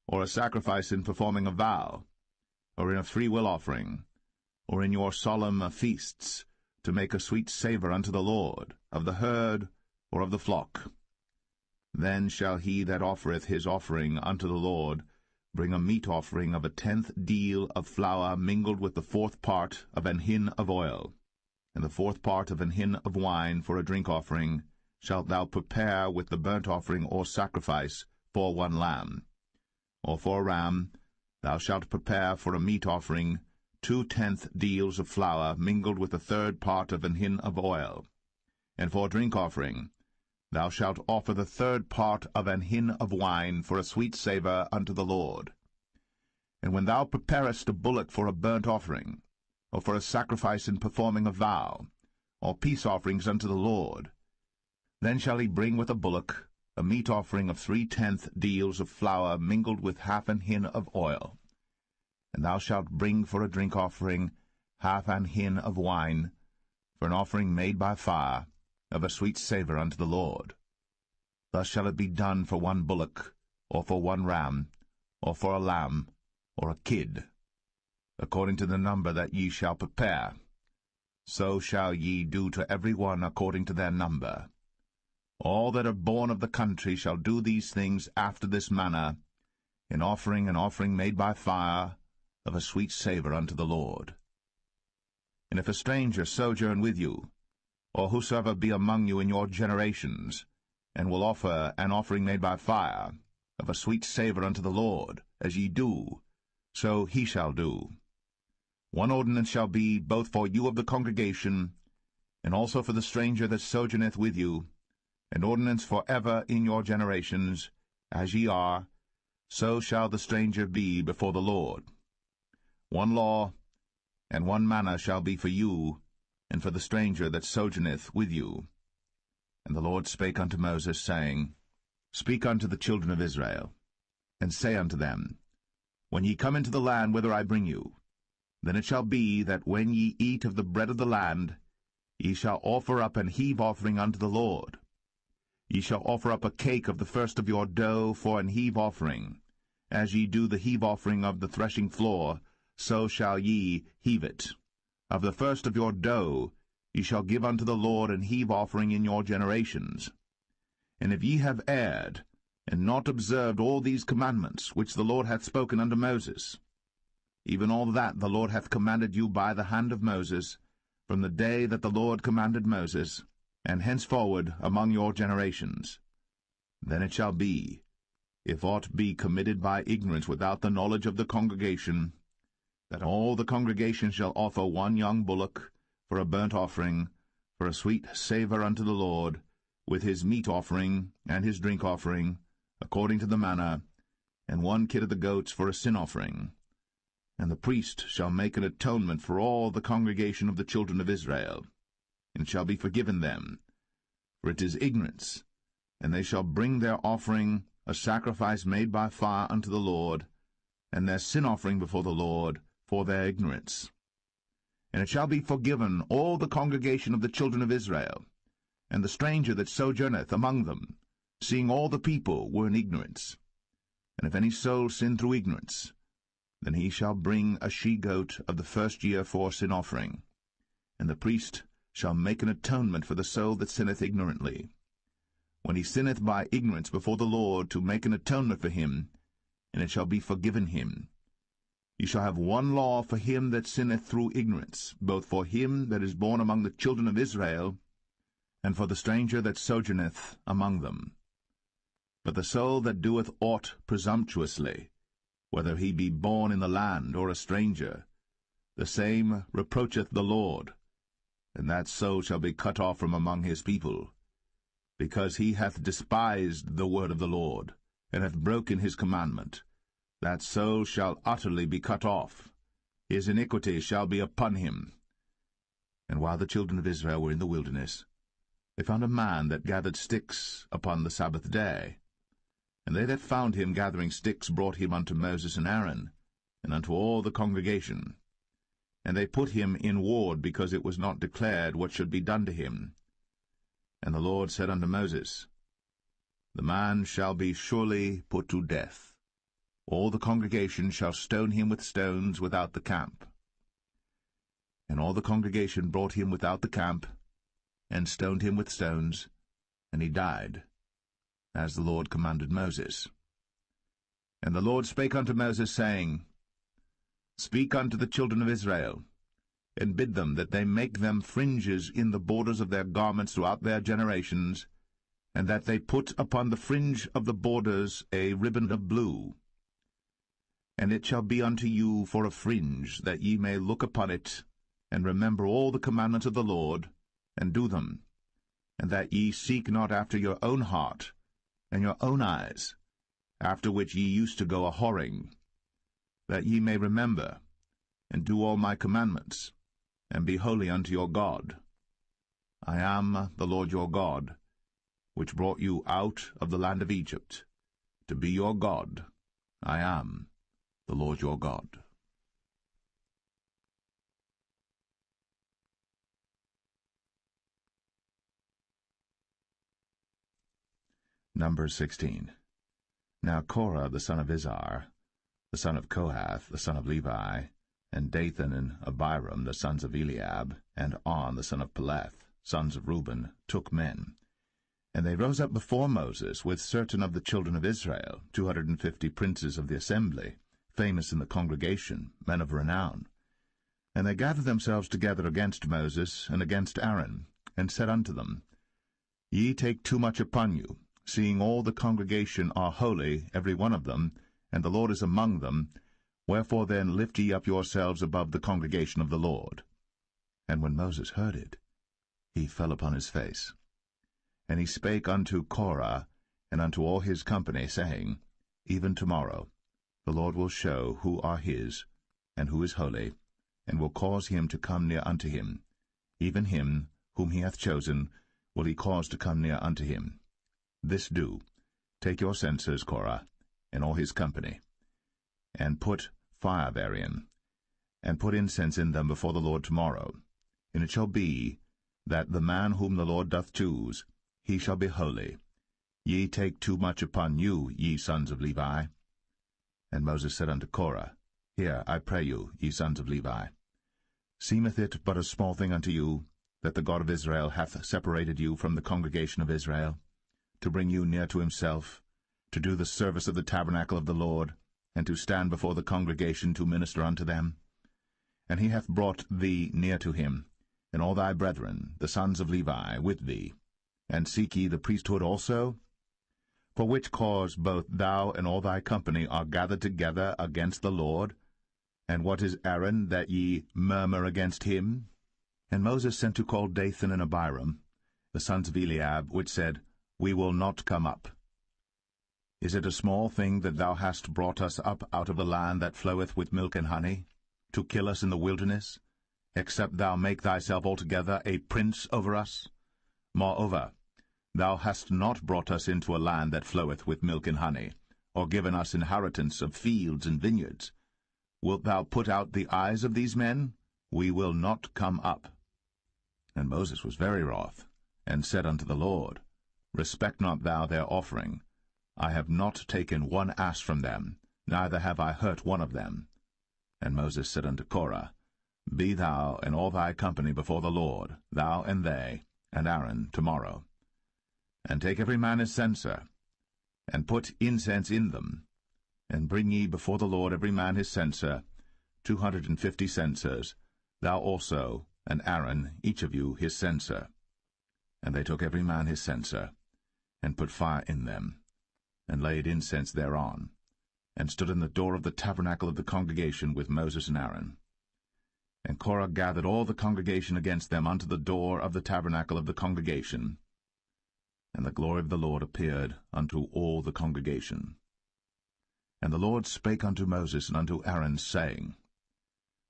or a sacrifice in performing a vow, or in a freewill offering, or in your solemn feasts, to make a sweet savour unto the Lord, of the herd or of the flock, then shall he that offereth his offering unto the Lord bring a meat offering of 1/10 deal of flour mingled with the 4th part of an hin of oil, and the 4th part of an hin of wine for a drink offering shalt thou prepare with the burnt offering or sacrifice for 1 lamb. Or for a ram thou shalt prepare for a meat offering 2/10 deals of flour mingled with the 3rd part of an hin of oil. And for a drink offering thou shalt offer the 3rd part of an hin of wine for a sweet savour unto the Lord. And when thou preparest a bullock for a burnt offering, or for a sacrifice in performing a vow, or peace offerings unto the Lord, then shall he bring with a bullock a meat offering of 3/10 deals of flour mingled with 1/2 an hin of oil. And thou shalt bring for a drink offering 1/2 an hin of wine, for an offering made by fire, of a sweet savour unto the Lord. Thus shall it be done for 1 bullock, or for 1 ram, or for a lamb, or a kid, according to the number that ye shall prepare. So shall ye do to every one according to their number. All that are born of the country shall do these things after this manner, in offering an offering made by fire, of a sweet savour unto the Lord. And if a stranger sojourn with you, or whosoever be among you in your generations, and will offer an offering made by fire, of a sweet savour unto the Lord, as ye do, so he shall do. 1 ordinance shall be both for you of the congregation, and also for the stranger that sojourneth with you, an ordinance for ever in your generations, as ye are, so shall the stranger be before the Lord. 1 law and 1 manner shall be for you, and for the stranger that sojourneth with you. And the Lord spake unto Moses, saying, Speak unto the children of Israel, and say unto them, When ye come into the land whither I bring you, then it shall be that when ye eat of the bread of the land, ye shall offer up an heave offering unto the Lord. Ye shall offer up a cake of the first of your dough for an heave offering. As ye do the heave offering of the threshing floor, so shall ye heave it. Of the first of your dough ye shall give unto the Lord an heave offering in your generations. And if ye have erred, and not observed all these commandments which the Lord hath spoken unto Moses, even all that the Lord hath commanded you by the hand of Moses, from the day that the Lord commanded Moses, and henceforward among your generations, then it shall be, if aught be committed by ignorance without the knowledge of the congregation, that all the congregation shall offer 1 young bullock for a burnt offering, for a sweet savour unto the Lord, with his meat offering and his drink offering, according to the manner, and 1 kid of the goats for a sin offering. And the priest shall make an atonement for all the congregation of the children of Israel, and shall be forgiven them, for it is ignorance. And they shall bring their offering, a sacrifice made by fire unto the Lord, and their sin offering before the Lord, for their ignorance. And it shall be forgiven all the congregation of the children of Israel, and the stranger that sojourneth among them, seeing all the people were in ignorance. And if any soul sin through ignorance, then he shall bring a she-goat of the first year for sin offering, and the priest shall make an atonement for the soul that sinneth ignorantly. When he sinneth by ignorance before the Lord, to make an atonement for him, and it shall be forgiven him. Ye shall have 1 law for him that sinneth through ignorance, both for him that is born among the children of Israel, and for the stranger that sojourneth among them. But the soul that doeth aught presumptuously, whether he be born in the land or a stranger, the same reproacheth the Lord, and that soul shall be cut off from among his people, because he hath despised the word of the Lord, and hath broken his commandment. That soul shall utterly be cut off. His iniquity shall be upon him. And while the children of Israel were in the wilderness, they found a man that gathered sticks upon the Sabbath day. And they that found him gathering sticks brought him unto Moses and Aaron, and unto all the congregation. And they put him in ward, because it was not declared what should be done to him. And the Lord said unto Moses, The man shall be surely put to death. All the congregation shall stone him with stones without the camp. And all the congregation brought him without the camp, and stoned him with stones, and he died, as the Lord commanded Moses. And the Lord spake unto Moses, saying, Speak unto the children of Israel, and bid them that they make them fringes in the borders of their garments throughout their generations, and that they put upon the fringe of the borders a ribbon of blue. And it shall be unto you for a fringe, that ye may look upon it, and remember all the commandments of the Lord, and do them, and that ye seek not after your own heart and your own eyes, after which ye used to go a-whoring, that ye may remember, and do all my commandments, and be holy unto your God. I am the Lord your God, which brought you out of the land of Egypt, to be your God. I am the Lord your God. Numbers 16. Now Korah the son of Izhar, the son of Kohath, the son of Levi, and Dathan and Abiram, the sons of Eliab, and On, the son of Peleth, sons of Reuben, took men. And they rose up before Moses with certain of the children of Israel, 250 princes of the assembly, famous in the congregation, men of renown. And they gathered themselves together against Moses and against Aaron, and said unto them, Ye take too much upon you, seeing all the congregation are holy, every one of them, and the Lord is among them. Wherefore then lift ye up yourselves above the congregation of the Lord. And when Moses heard it, he fell upon his face. And he spake unto Korah and unto all his company, saying, Even tomorrow the Lord will show who are his, and who is holy, and will cause him to come near unto him. Even him whom he hath chosen will he cause to come near unto him. This do, take your censers, Korah, and all his company, and put fire therein, and put incense in them before the Lord tomorrow. And it shall be, that the man whom the Lord doth choose, he shall be holy. Ye take too much upon you, ye sons of Levi. And Moses said unto Korah, Hear, I pray you, ye sons of Levi. Seemeth it but a small thing unto you, that the God of Israel hath separated you from the congregation of Israel, to bring you near to himself, to do the service of the tabernacle of the Lord, and to stand before the congregation to minister unto them? And he hath brought thee near to him, and all thy brethren, the sons of Levi, with thee. And seek ye the priesthood also? For which cause both thou and all thy company are gathered together against the Lord? And what is Aaron, that ye murmur against him? And Moses sent to call Dathan and Abiram, the sons of Eliab, which said, We will not come up. Is it a small thing that thou hast brought us up out of a land that floweth with milk and honey, to kill us in the wilderness, except thou make thyself altogether a prince over us? Moreover, thou hast not brought us into a land that floweth with milk and honey, or given us inheritance of fields and vineyards. Wilt thou put out the eyes of these men? We will not come up. And Moses was very wroth, and said unto the Lord, Respect not thou their offering. I have not taken one ass from them, neither have I hurt one of them. And Moses said unto Korah, Be thou and all thy company before the Lord, thou and they, and Aaron, tomorrow. And take every man his censer, and put incense in them, and bring ye before the Lord every man his censer, 250 censers, thou also, and Aaron, each of you his censer. And they took every man his censer, and put fire in them, and laid incense thereon, and stood in the door of the tabernacle of the congregation with Moses and Aaron. And Korah gathered all the congregation against them unto the door of the tabernacle of the congregation. And the glory of the Lord appeared unto all the congregation. And the Lord spake unto Moses and unto Aaron, saying,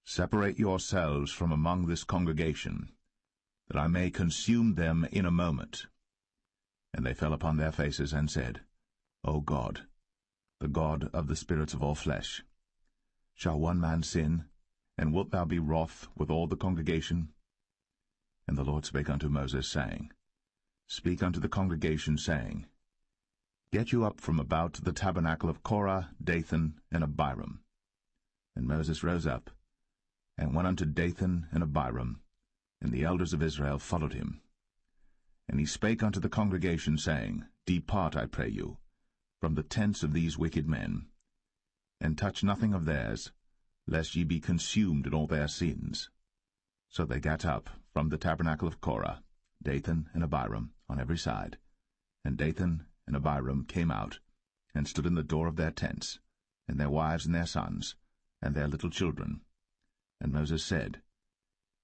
Separate yourselves from among this congregation, that I may consume them in a moment. And they fell upon their faces, and said, O God, the God of the spirits of all flesh, shall one man sin, and wilt thou be wroth with all the congregation? And the Lord spake unto Moses, saying, Speak unto the congregation, saying, Get you up from about the tabernacle of Korah, Dathan, and Abiram. And Moses rose up, and went unto Dathan and Abiram, and the elders of Israel followed him. And he spake unto the congregation, saying, Depart, I pray you, from the tents of these wicked men, and touch nothing of theirs, lest ye be consumed in all their sins. So they gat up from the tabernacle of Korah, Dathan and Abiram, on every side. And Dathan and Abiram came out, and stood in the door of their tents, and their wives and their sons, and their little children. And Moses said,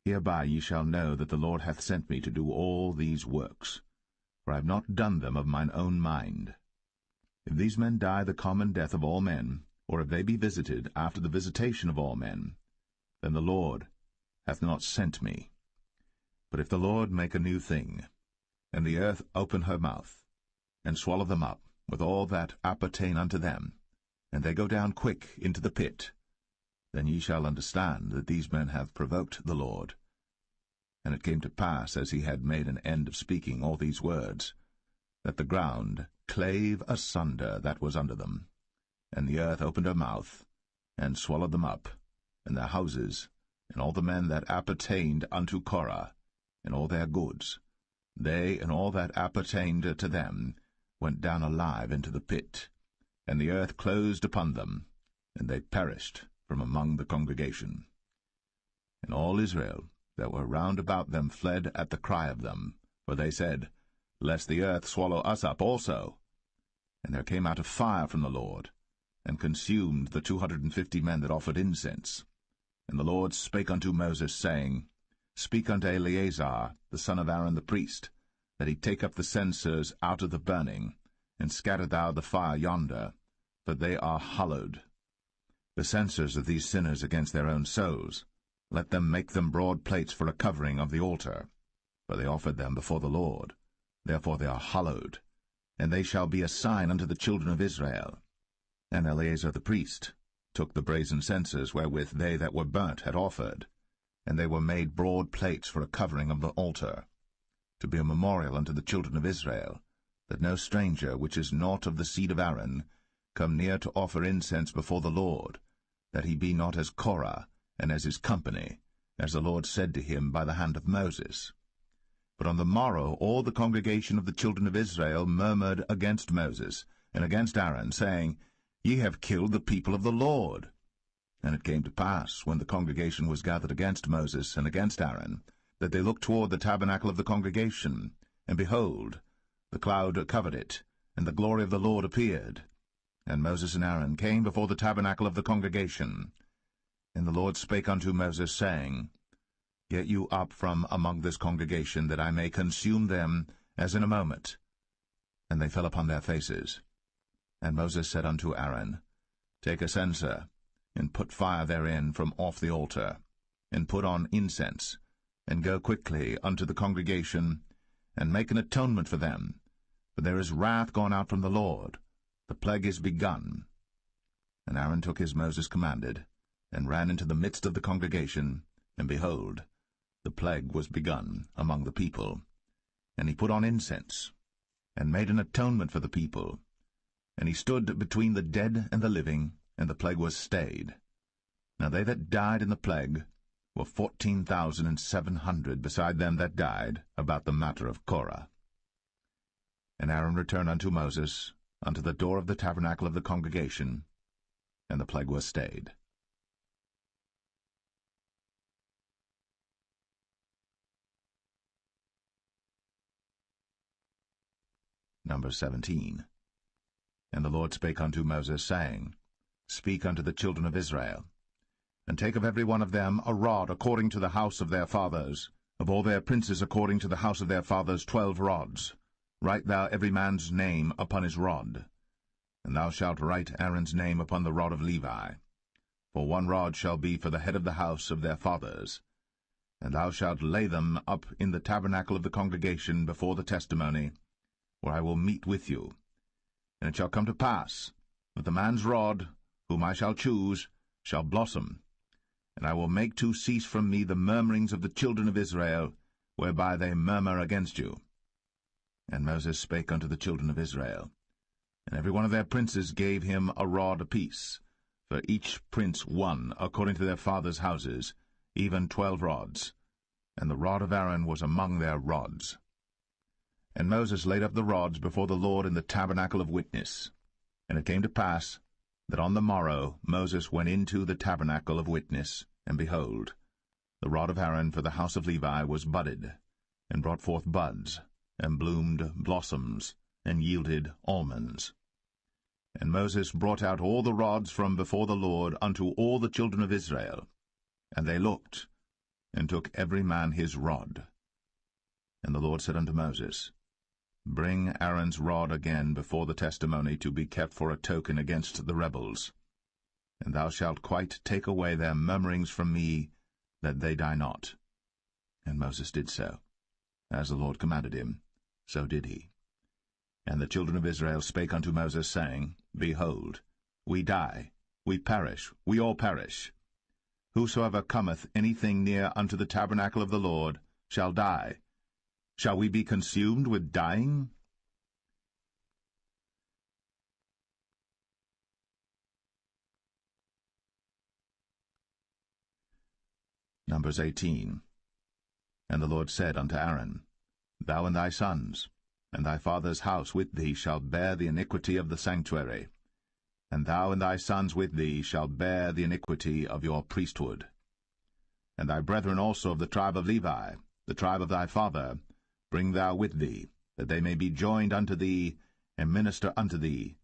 Hereby ye shall know that the Lord hath sent me to do all these works, for I have not done them of mine own mind. If these men die the common death of all men, or if they be visited after the visitation of all men, then the Lord hath not sent me. But if the Lord make a new thing, and the earth open her mouth, and swallow them up, with all that appertain unto them, and they go down quick into the pit, then ye shall understand that these men have provoked the Lord. And it came to pass, as he had made an end of speaking all these words, that the ground clave asunder that was under them, and the earth opened her mouth, and swallowed them up, and their houses, and all the men that appertained unto Korah, and all their goods. They and all that appertained to them went down alive into the pit, and the earth closed upon them, and they perished from among the congregation. And all Israel that were round about them fled at the cry of them, for they said, Lest the earth swallow us up also. And there came out a fire from the Lord, and consumed the 250 men that offered incense. And the Lord spake unto Moses, saying, Speak unto Eleazar, the son of Aaron the priest, that he take up the censers out of the burning, and scatter thou the fire yonder, for they are hallowed. The censers of these sinners against their own souls, let them make them broad plates for a covering of the altar, for they offered them before the Lord. Therefore they are hallowed, and they shall be a sign unto the children of Israel. And Eleazar the priest took the brazen censers wherewith they that were burnt had offered, and they were made broad plates for a covering of the altar, to be a memorial unto the children of Israel, that no stranger which is not of the seed of Aaron come near to offer incense before the Lord, that he be not as Korah, and as his company, as the Lord said to him by the hand of Moses. But on the morrow all the congregation of the children of Israel murmured against Moses and against Aaron, saying, Ye have killed the people of the Lord. And it came to pass, when the congregation was gathered against Moses and against Aaron, that they looked toward the tabernacle of the congregation, and behold, the cloud covered it, and the glory of the Lord appeared. And Moses and Aaron came before the tabernacle of the congregation. And the Lord spake unto Moses, saying, Get you up from among this congregation, that I may consume them as in a moment. And they fell upon their faces. And Moses said unto Aaron, Take a censer, and put fire therein from off the altar, and put on incense, and go quickly unto the congregation, and make an atonement for them. For there is wrath gone out from the Lord, the plague is begun. And Aaron took as Moses commanded, and ran into the midst of the congregation, and behold, the plague was begun among the people. And he put on incense, and made an atonement for the people. And he stood between the dead and the living, and the plague was stayed. Now they that died in the plague were 14,700, beside them that died about the matter of Korah. And Aaron returned unto Moses, unto the door of the tabernacle of the congregation, and the plague was stayed. Number 17. And the Lord spake unto Moses, saying, Speak unto the children of Israel, and take of every one of them a rod according to the house of their fathers, of all their princes according to the house of their fathers 12 rods. Write thou every man's name upon his rod. And thou shalt write Aaron's name upon the rod of Levi. For 1 rod shall be for the head of the house of their fathers. And thou shalt lay them up in the tabernacle of the congregation before the testimony, where I will meet with you. And it shall come to pass, that the man's rod, whom I shall choose, shall blossom, and I will make to cease from me the murmurings of the children of Israel, whereby they murmur against you. And Moses spake unto the children of Israel, and every one of their princes gave him a rod apiece, for each prince 1 according to their fathers' houses, even 12 rods, and the rod of Aaron was among their rods. And Moses laid up the rods before the Lord in the tabernacle of witness. And it came to pass, that on the morrow Moses went into the tabernacle of witness, and behold, the rod of Aaron for the house of Levi was budded, and brought forth buds, and bloomed blossoms, and yielded almonds. And Moses brought out all the rods from before the Lord unto all the children of Israel. And they looked, and took every man his rod. And the Lord said unto Moses, Bring Aaron's rod again before the testimony to be kept for a token against the rebels. And thou shalt quite take away their murmurings from me, that they die not. And Moses did so. As the Lord commanded him, so did he. And the children of Israel spake unto Moses, saying, Behold, we die, we perish, we all perish. Whosoever cometh anything near unto the tabernacle of the Lord shall die. Shall we be consumed with dying? Numbers 18. And the Lord said unto Aaron, Thou and thy sons, and thy father's house with thee shall bear the iniquity of the sanctuary, and thou and thy sons with thee shall bear the iniquity of your priesthood. And thy brethren also of the tribe of Levi, the tribe of thy father, bring thou with thee, that they may be joined unto thee, and minister unto thee.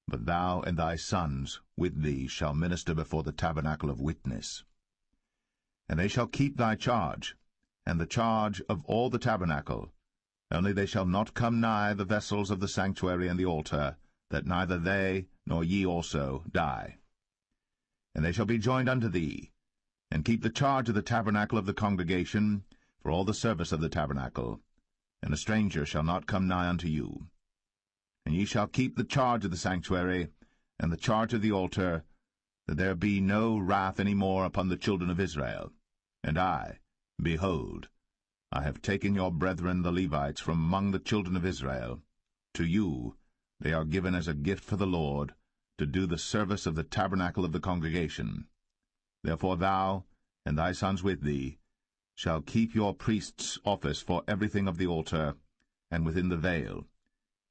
But thou and thy sons with thee shall minister before the tabernacle of witness. And they shall keep thy charge, and the charge of all the tabernacle, only they shall not come nigh the vessels of the sanctuary and the altar, that neither they nor ye also die. And they shall be joined unto thee, and keep the charge of the tabernacle of the congregation, for all the service of the tabernacle, and a stranger shall not come nigh unto you. And ye shall keep the charge of the sanctuary, and the charge of the altar, that there be no wrath any more upon the children of Israel. And I, behold, I have taken your brethren the Levites from among the children of Israel. To you they are given as a gift for the Lord, to do the service of the tabernacle of the congregation. Therefore thou, and thy sons with thee, shall keep your priest's office for everything of the altar, and within the veil,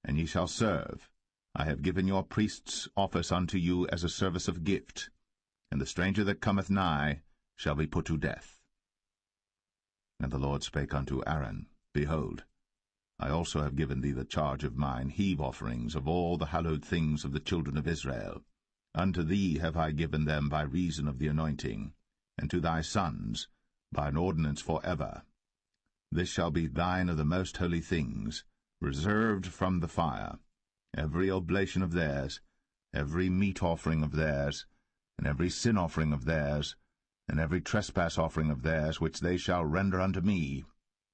and ye shall serve. I have given your priest's office unto you as a service of gift, and the stranger that cometh nigh shall be put to death. And the Lord spake unto Aaron, Behold, I also have given thee the charge of mine heave offerings of all the hallowed things of the children of Israel. Unto thee have I given them by reason of the anointing, and to thy sons by an ordinance for ever. This shall be thine of the most holy things, reserved from the fire, every oblation of theirs, every meat offering of theirs, and every sin offering of theirs, and every trespass offering of theirs, which they shall render unto me,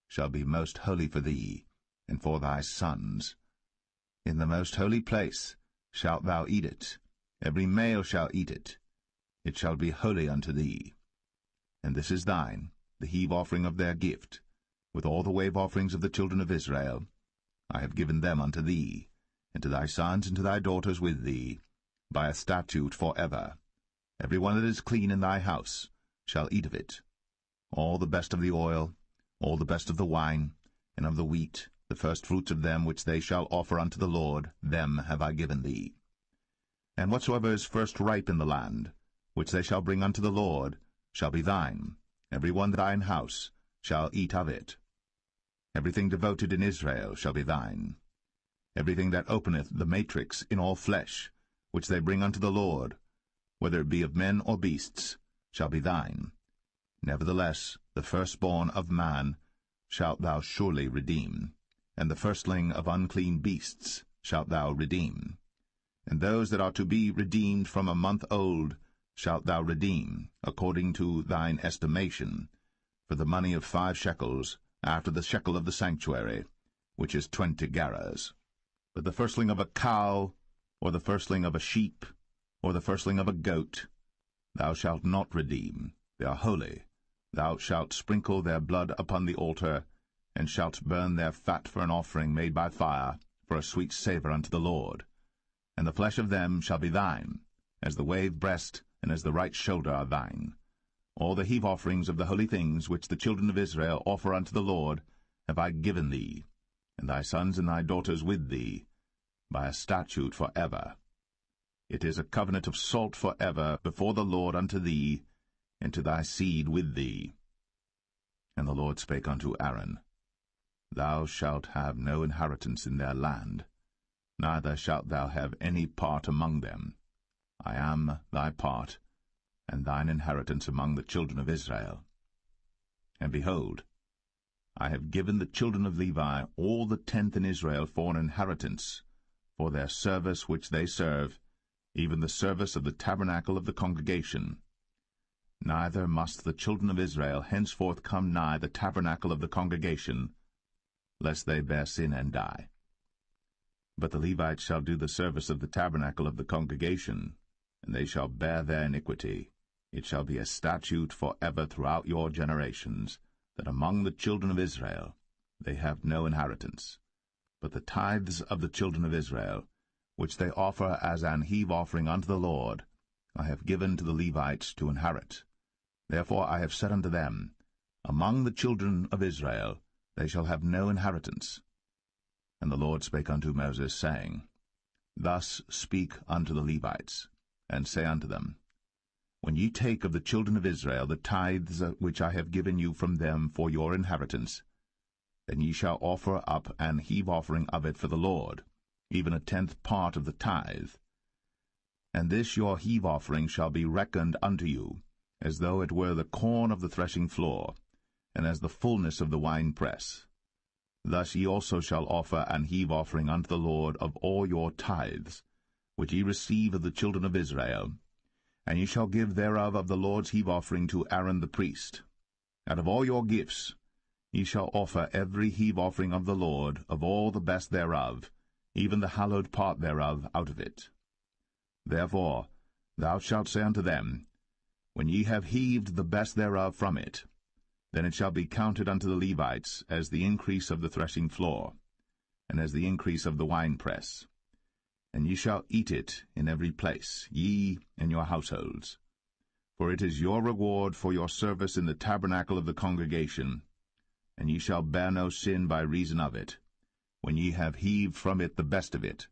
shall be most holy for thee, and for thy sons. In the most holy place shalt thou eat it, every male shall eat it. It shall be holy unto thee. And this is thine, the heave offering of their gift, with all the wave offerings of the children of Israel. I have given them unto thee, and to thy sons and to thy daughters with thee, by a statute for ever. Every one that is clean in thy house shall eat of it. All the best of the oil, all the best of the wine, and of the wheat, the firstfruits of them which they shall offer unto the Lord, them have I given thee. And whatsoever is first ripe in the land, which they shall bring unto the Lord, shall be thine. Every one that thine house shall eat of it. Everything devoted in Israel shall be thine. Everything that openeth the matrix in all flesh, which they bring unto the Lord, whether it be of men or beasts, shall be thine. Nevertheless, the firstborn of man shalt thou surely redeem, and the firstling of unclean beasts shalt thou redeem. And those that are to be redeemed from a month old shalt thou redeem, according to thine estimation, for the money of 5 shekels, after the shekel of the sanctuary, which is 20 gerahs. But the firstling of a cow, or the firstling of a sheep, or the firstling of a goat, thou shalt not redeem. They are holy. Thou shalt sprinkle their blood upon the altar, and shalt burn their fat for an offering made by fire, for a sweet savour unto the Lord. And the flesh of them shall be thine, as the wave breast and as the right shoulder are thine. All the heave offerings of the holy things which the children of Israel offer unto the Lord have I given thee, and thy sons and thy daughters with thee, by a statute for ever. It is a covenant of salt for ever before the Lord unto thee, and to thy seed with thee. And the Lord spake unto Aaron, Thou shalt have no inheritance in their land, neither shalt thou have any part among them. I am thy part, and thine inheritance among the children of Israel. And behold, I have given the children of Levi all the tenth in Israel for an inheritance, for their service which they serve, even the service of the tabernacle of the congregation. Neither must the children of Israel henceforth come nigh the tabernacle of the congregation, lest they bear sin and die. But the Levites shall do the service of the tabernacle of the congregation, and they shall bear their iniquity. It shall be a statute for ever throughout your generations, that among the children of Israel they have no inheritance. But the tithes of the children of Israel, which they offer as an heave offering unto the Lord, I have given to the Levites to inherit. Therefore I have said unto them, Among the children of Israel they shall have no inheritance. And the Lord spake unto Moses, saying, Thus speak unto the Levites, and say unto them, When ye take of the children of Israel the tithes which I have given you from them for your inheritance, then ye shall offer up an heave offering of it for the Lord, even a tenth part of the tithe. And this your heave offering shall be reckoned unto you, as though it were the corn of the threshing floor, and as the fullness of the winepress. Thus ye also shall offer an heave offering unto the Lord of all your tithes, which ye receive of the children of Israel, and ye shall give thereof of the Lord's heave offering to Aaron the priest. Out of all your gifts ye shall offer every heave offering of the Lord, of all the best thereof, even the hallowed part thereof out of it. Therefore thou shalt say unto them, When ye have heaved the best thereof from it, then it shall be counted unto the Levites as the increase of the threshing floor, and as the increase of the winepress. And ye shall eat it in every place, ye and your households. For it is your reward for your service in the tabernacle of the congregation, and ye shall bear no sin by reason of it, when ye have heaved from it the best of it,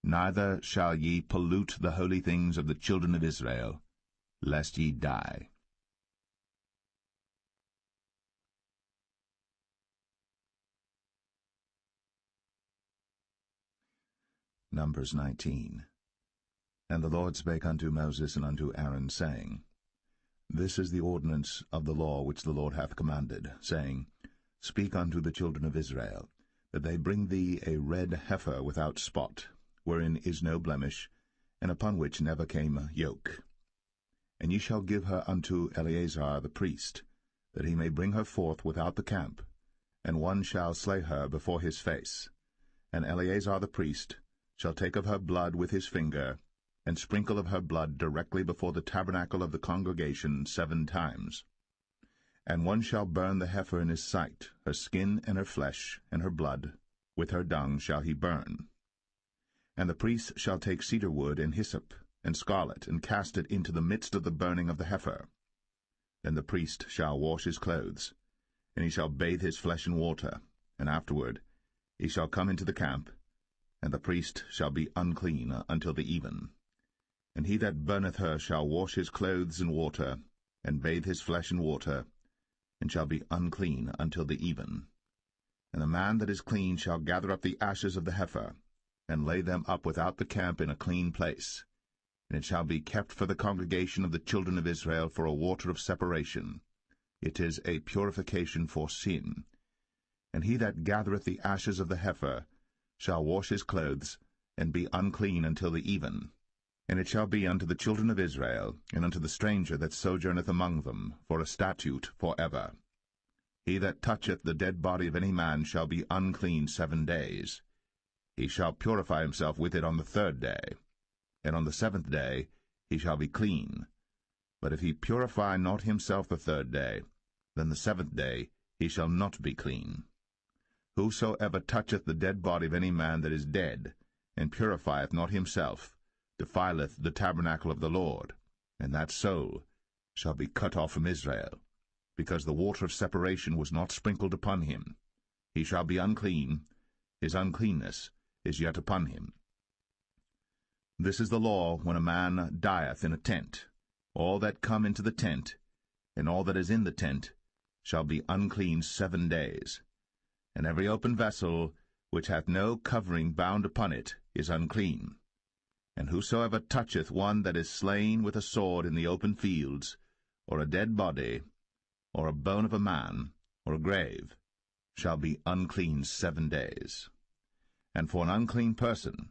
neither shall ye pollute the holy things of the children of Israel, lest ye die. Numbers 19. And the Lord spake unto Moses and unto Aaron, saying, This is the ordinance of the law which the Lord hath commanded, saying, Speak unto the children of Israel, that they bring thee a red heifer without spot, wherein is no blemish, and upon which never came yoke. And ye shall give her unto Eleazar the priest, that he may bring her forth without the camp, and one shall slay her before his face. And Eleazar the priest shall take of her blood with his finger, and sprinkle of her blood directly before the tabernacle of the congregation 7 times. And one shall burn the heifer in his sight, her skin and her flesh, and her blood, with her dung shall he burn. And the priest shall take cedar wood and hyssop, and scarlet, and cast it into the midst of the burning of the heifer. Then the priest shall wash his clothes, and he shall bathe his flesh in water, and afterward he shall come into the camp, and the priest shall be unclean until the even. And he that burneth her shall wash his clothes in water, and bathe his flesh in water, and shall be unclean until the even. And the man that is clean shall gather up the ashes of the heifer, and lay them up without the camp in a clean place. And it shall be kept for the congregation of the children of Israel for a water of separation. It is a purification for sin. And he that gathereth the ashes of the heifer shall wash his clothes, and be unclean until the even. And it shall be unto the children of Israel, and unto the stranger that sojourneth among them, for a statute for ever. He that toucheth the dead body of any man shall be unclean 7 days. He shall purify himself with it on the 3rd day, and on the 7th day he shall be clean. But if he purify not himself the 3rd day, then the 7th day he shall not be clean. Whosoever toucheth the dead body of any man that is dead, and purifieth not himself, defileth the tabernacle of the Lord, and that soul shall be cut off from Israel, because the water of separation was not sprinkled upon him. He shall be unclean, his uncleanness is yet upon him. This is the law when a man dieth in a tent. All that come into the tent, and all that is in the tent, shall be unclean 7 days. And every open vessel, which hath no covering bound upon it, is unclean. And whosoever toucheth one that is slain with a sword in the open fields, or a dead body, or a bone of a man, or a grave, shall be unclean 7 days. And for an unclean person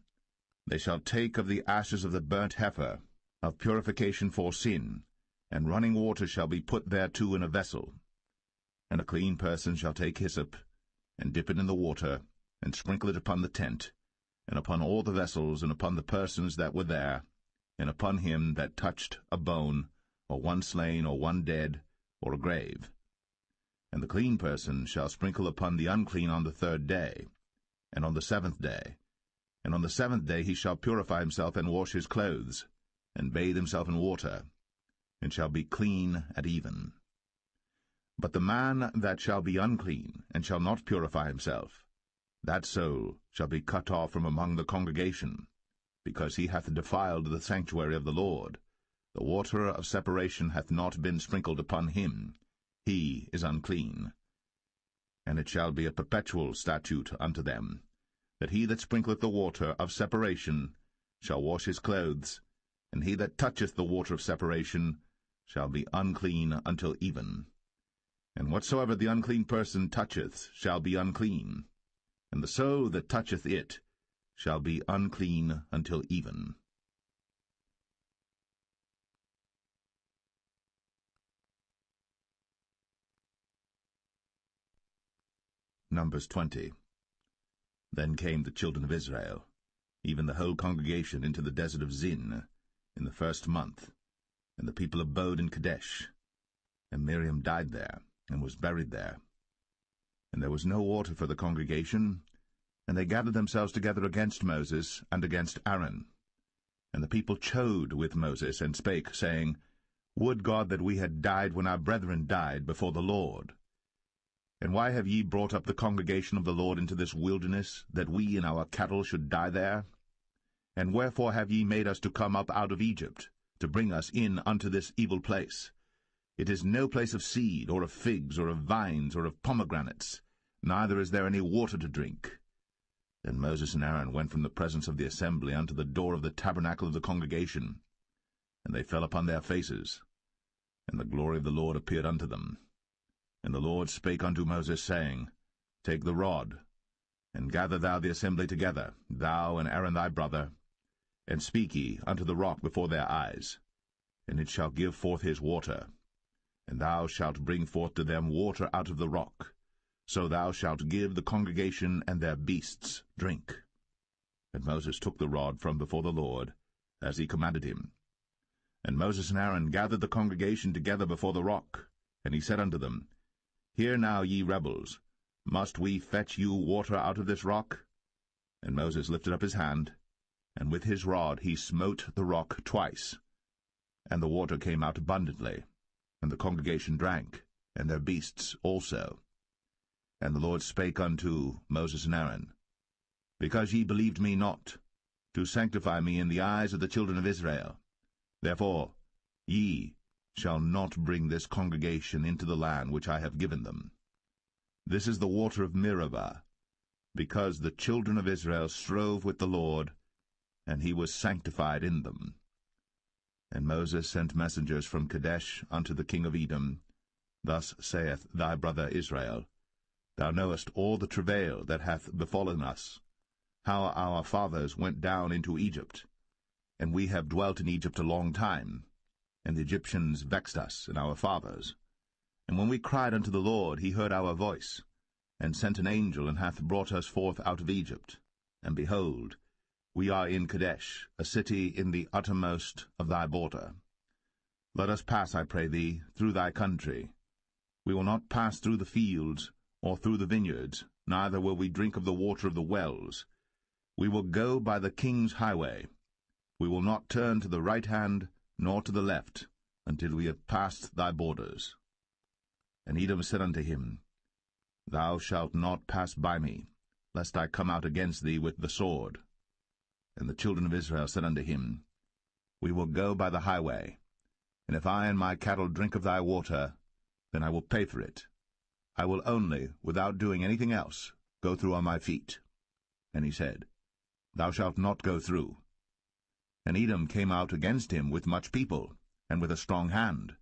they shall take of the ashes of the burnt heifer, of purification for sin, and running water shall be put thereto in a vessel. And a clean person shall take hyssop, and dip it in the water, and sprinkle it upon the tent, and upon all the vessels, and upon the persons that were there, and upon him that touched a bone, or one slain, or one dead, or a grave. And the clean person shall sprinkle upon the unclean on the 3rd day, and on the 7th day. And on the 7th day he shall purify himself, and wash his clothes, and bathe himself in water, and shall be clean at even. But the man that shall be unclean, and shall not purify himself, that soul shall be cut off from among the congregation, because he hath defiled the sanctuary of the Lord. The water of separation hath not been sprinkled upon him. He is unclean. And it shall be a perpetual statute unto them, that he that sprinkleth the water of separation shall wash his clothes, and he that toucheth the water of separation shall be unclean until even. And whatsoever the unclean person toucheth shall be unclean, and the soul that toucheth it shall be unclean until even. Numbers 20. Then came the children of Israel, even the whole congregation, into the desert of Zin, in the 1st month, and the people abode in Kadesh. And Miriam died there, and was buried there. And there was no water for the congregation, and they gathered themselves together against Moses and against Aaron. And the people chode with Moses, and spake, saying, Would God that we had died when our brethren died before the Lord! And why have ye brought up the congregation of the Lord into this wilderness, that we and our cattle should die there? And wherefore have ye made us to come up out of Egypt, to bring us in unto this evil place? It is no place of seed, or of figs, or of vines, or of pomegranates, neither is there any water to drink. Then Moses and Aaron went from the presence of the assembly unto the door of the tabernacle of the congregation, and they fell upon their faces, and the glory of the Lord appeared unto them. And the Lord spake unto Moses, saying, Take the rod, and gather thou the assembly together, thou and Aaron thy brother, and speak ye unto the rock before their eyes, and it shall give forth his water. And thou shalt bring forth to them water out of the rock, so thou shalt give the congregation and their beasts drink. And Moses took the rod from before the Lord, as he commanded him. And Moses and Aaron gathered the congregation together before the rock, and he said unto them, Hear now, ye rebels, must we fetch you water out of this rock? And Moses lifted up his hand, and with his rod he smote the rock twice, and the water came out abundantly, and the congregation drank, and their beasts also. And the Lord spake unto Moses and Aaron, Because ye believed me not, to sanctify me in the eyes of the children of Israel, therefore ye shall not bring this congregation into the land which I have given them. This is the water of Meribah, because the children of Israel strove with the Lord, and he was sanctified in them. And Moses sent messengers from Kadesh unto the king of Edom. Thus saith thy brother Israel, Thou knowest all the travail that hath befallen us, how our fathers went down into Egypt, and we have dwelt in Egypt a long time, and the Egyptians vexed us and our fathers. And when we cried unto the Lord, he heard our voice, and sent an angel, and hath brought us forth out of Egypt. And behold, we are in Kadesh, a city in the uttermost of thy border. Let us pass, I pray thee, through thy country. We will not pass through the fields, or through the vineyards, neither will we drink of the water of the wells. We will go by the king's highway. We will not turn to the right hand, nor to the left, until we have passed thy borders. And Edom said unto him, Thou shalt not pass by me, lest I come out against thee with the sword. And the children of Israel said unto him, We will go by the highway, and if I and my cattle drink of thy water, then I will pay for it. I will only, without doing anything else, go through on my feet. And he said, Thou shalt not go through. And Edom came out against him with much people, and with a strong hand.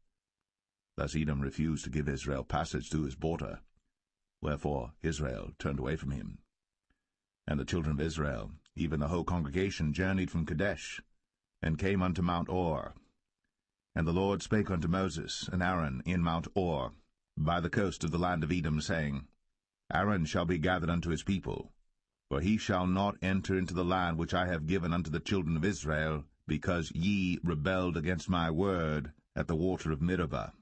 Thus Edom refused to give Israel passage through his border. Wherefore Israel turned away from him. And the children of Israel, even the whole congregation, journeyed from Kadesh, and came unto Mount Or. And the Lord spake unto Moses and Aaron in Mount Or, by the coast of the land of Edom, saying, Aaron shall be gathered unto his people, for he shall not enter into the land which I have given unto the children of Israel, because ye rebelled against my word at the water of Meribah.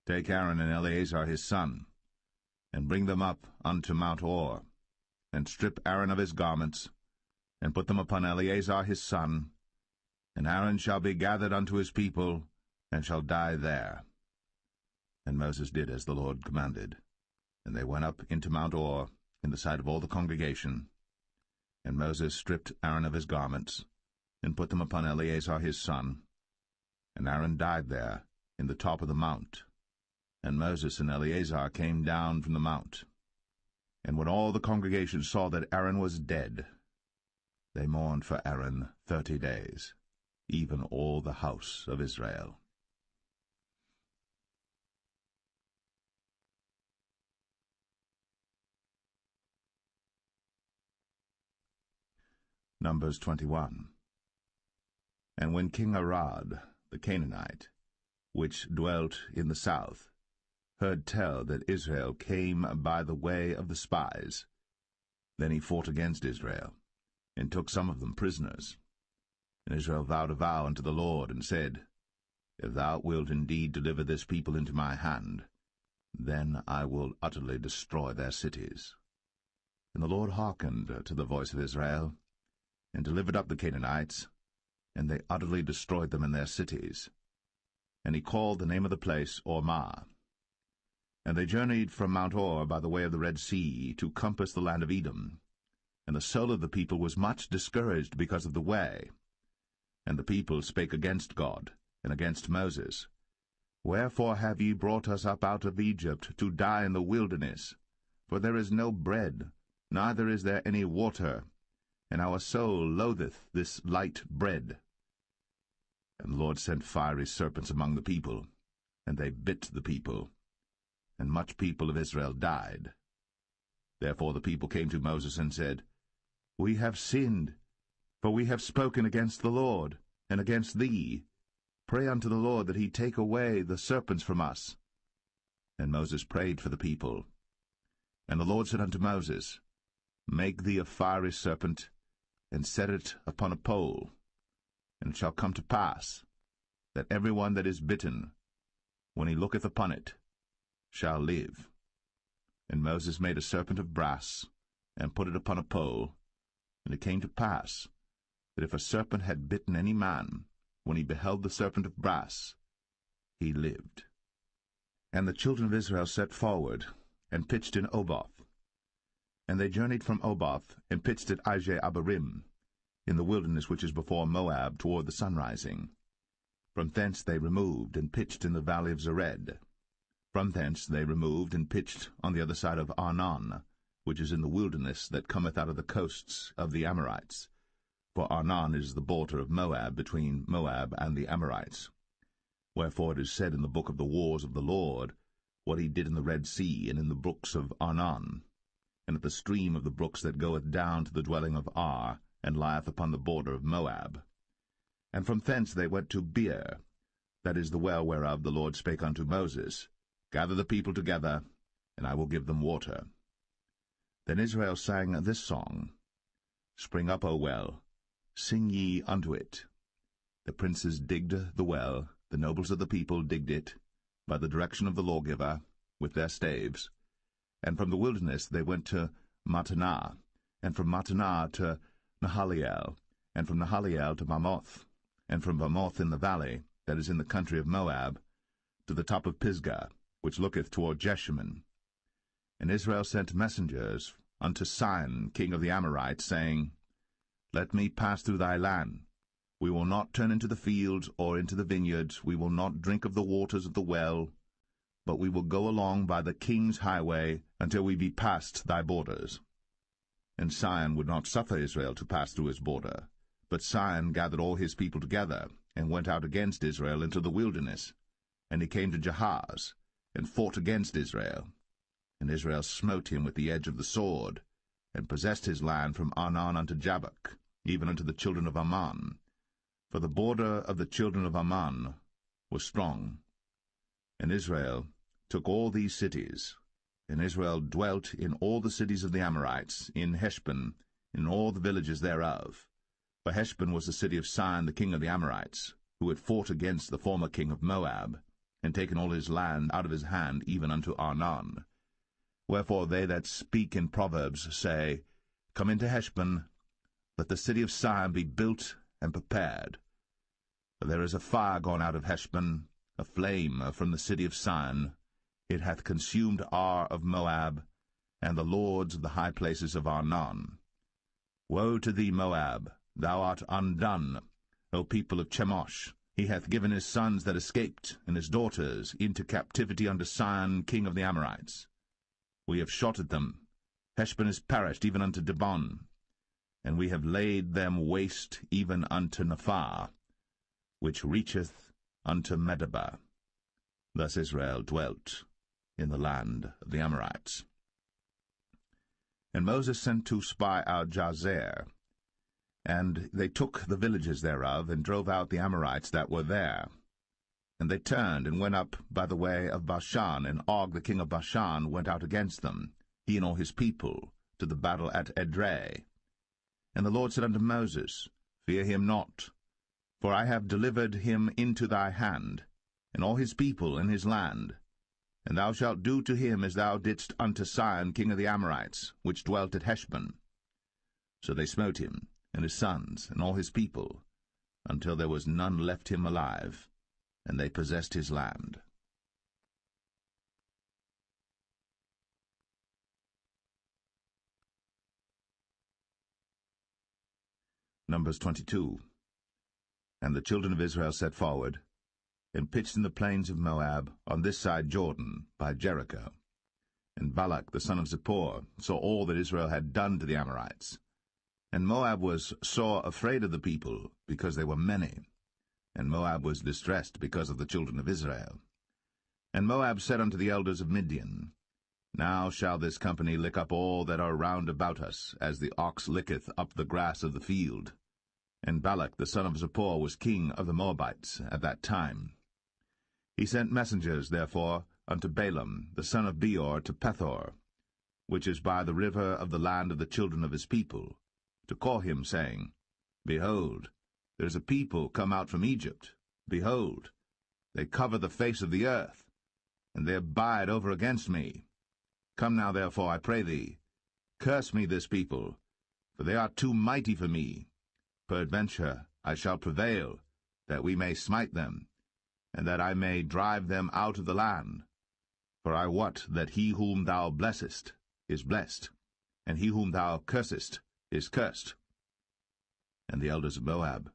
Take Aaron and Eleazar his son, and bring them up unto Mount Or, and strip Aaron of his garments, and put them upon Eleazar his son, and Aaron shall be gathered unto his people, and shall die there. And Moses did as the Lord commanded. And they went up into Mount Or, in the sight of all the congregation. And Moses stripped Aaron of his garments, and put them upon Eleazar his son. And Aaron died there, in the top of the mount. And Moses and Eleazar came down from the mount. And when all the congregation saw that Aaron was dead, they mourned for Aaron 30 days, even all the house of Israel. Numbers 21. And when King Arad, the Canaanite, which dwelt in the south, heard tell that Israel came by the way of the spies, then he fought against Israel, and took some of them prisoners. And Israel vowed a vow unto the Lord, and said, If thou wilt indeed deliver this people into my hand, then I will utterly destroy their cities. And the Lord hearkened to the voice of Israel, and delivered up the Canaanites, and they utterly destroyed them in their cities. And he called the name of the place Ormah. And they journeyed from Mount Or by the way of the Red Sea, to compass the land of Edom. And the soul of the people was much discouraged because of the way. And the people spake against God, and against Moses. Wherefore have ye brought us up out of Egypt, to die in the wilderness? For there is no bread, neither is there any water, and our soul loatheth this light bread. And the Lord sent fiery serpents among the people, and they bit the people, and much people of Israel died. Therefore the people came to Moses and said, We have sinned, for we have spoken against the Lord, and against thee. Pray unto the Lord that he take away the serpents from us. And Moses prayed for the people. And the Lord said unto Moses, Make thee a fiery serpent, and set it upon a pole. And it shall come to pass, that every one that is bitten, when he looketh upon it, shall live. And Moses made a serpent of brass, and put it upon a pole. And it came to pass, that if a serpent had bitten any man, when he beheld the serpent of brass, he lived. And the children of Israel set forward, and pitched in Oboth. And they journeyed from Oboth, and pitched at Ije-Abarim, in the wilderness which is before Moab, toward the sunrising. From thence they removed, and pitched in the valley of Zered. From thence they removed, and pitched on the other side of Arnon, which is in the wilderness that cometh out of the coasts of the Amorites. For Arnon is the border of Moab, between Moab and the Amorites. Wherefore it is said in the book of the wars of the Lord, what he did in the Red Sea, and in the brooks of Arnon, and at the stream of the brooks that goeth down to the dwelling of Ar, and lieth upon the border of Moab. And from thence they went to Beer, that is the well whereof the Lord spake unto Moses, Gather the people together, and I will give them water. Then Israel sang this song, Spring up, O well, sing ye unto it. The princes digged the well, the nobles of the people digged it, by the direction of the lawgiver, with their staves. And from the wilderness they went to Mattanah, and from Mattanah to Nahaliel, and from Nahaliel to Bamoth, and from Bamoth in the valley, that is in the country of Moab, to the top of Pisgah, which looketh toward Jeshimon. And Israel sent messengers unto Sihon, king of the Amorites, saying, Let me pass through thy land. We will not turn into the fields or into the vineyards. We will not drink of the waters of the well, but we will go along by the king's highway until we be past thy borders. And Sihon would not suffer Israel to pass through his border. But Sihon gathered all his people together, and went out against Israel into the wilderness. And he came to Jahaz, and fought against Israel. And Israel smote him with the edge of the sword, and possessed his land from Arnon unto Jabbok, even unto the children of Ammon. For the border of the children of Ammon was strong. And Israel took all these cities. And Israel dwelt in all the cities of the Amorites, in Heshbon, in all the villages thereof. For Heshbon was the city of Sihon the king of the Amorites, who had fought against the former king of Moab, and taken all his land out of his hand, even unto Arnon. Wherefore they that speak in Proverbs say, Come into Heshbon, let the city of Sihon be built and prepared. For there is a fire gone out of Heshbon, a flame from the city of Sihon. It hath consumed Ar of Moab, and the lords of the high places of Arnon. Woe to thee, Moab! Thou art undone, O people of Chemosh! He hath given his sons that escaped, and his daughters, into captivity unto Sihon king of the Amorites. We have shot at them. Heshbon is perished even unto Dibon, and we have laid them waste even unto Nephah, which reacheth unto Medeba. Thus Israel dwelt in the land of the Amorites. And Moses sent to spy out Jazer, and they took the villages thereof, and drove out the Amorites that were there. And they turned, and went up by the way of Bashan, and Og the king of Bashan went out against them, he and all his people, to the battle at Edrei. And the Lord said unto Moses, Fear him not, for I have delivered him into thy hand, and all his people and his land. And thou shalt do to him as thou didst unto Sihon king of the Amorites, which dwelt at Heshbon. So they smote him, and his sons, and all his people, until there was none left him alive, and they possessed his land. Numbers 22. And the children of Israel set forward, and pitched in the plains of Moab, on this side Jordan, by Jericho. And Balak the son of Zippor saw all that Israel had done to the Amorites. And Moab was sore afraid of the people, because they were many. And Moab was distressed because of the children of Israel. And Moab said unto the elders of Midian, Now shall this company lick up all that are round about us, as the ox licketh up the grass of the field. And Balak the son of Zippor was king of the Moabites at that time. He sent messengers, therefore, unto Balaam the son of Beor to Pethor, which is by the river of the land of the children of his people, to call him, saying, Behold, there is a people come out from Egypt. Behold, they cover the face of the earth, and they abide over against me. Come now, therefore, I pray thee, curse me this people, for they are too mighty for me. Peradventure I shall prevail, that we may smite them, and that I may drive them out of the land. For I wot that he whom thou blessest is blessed, and he whom thou cursest is cursed. And the elders of Moab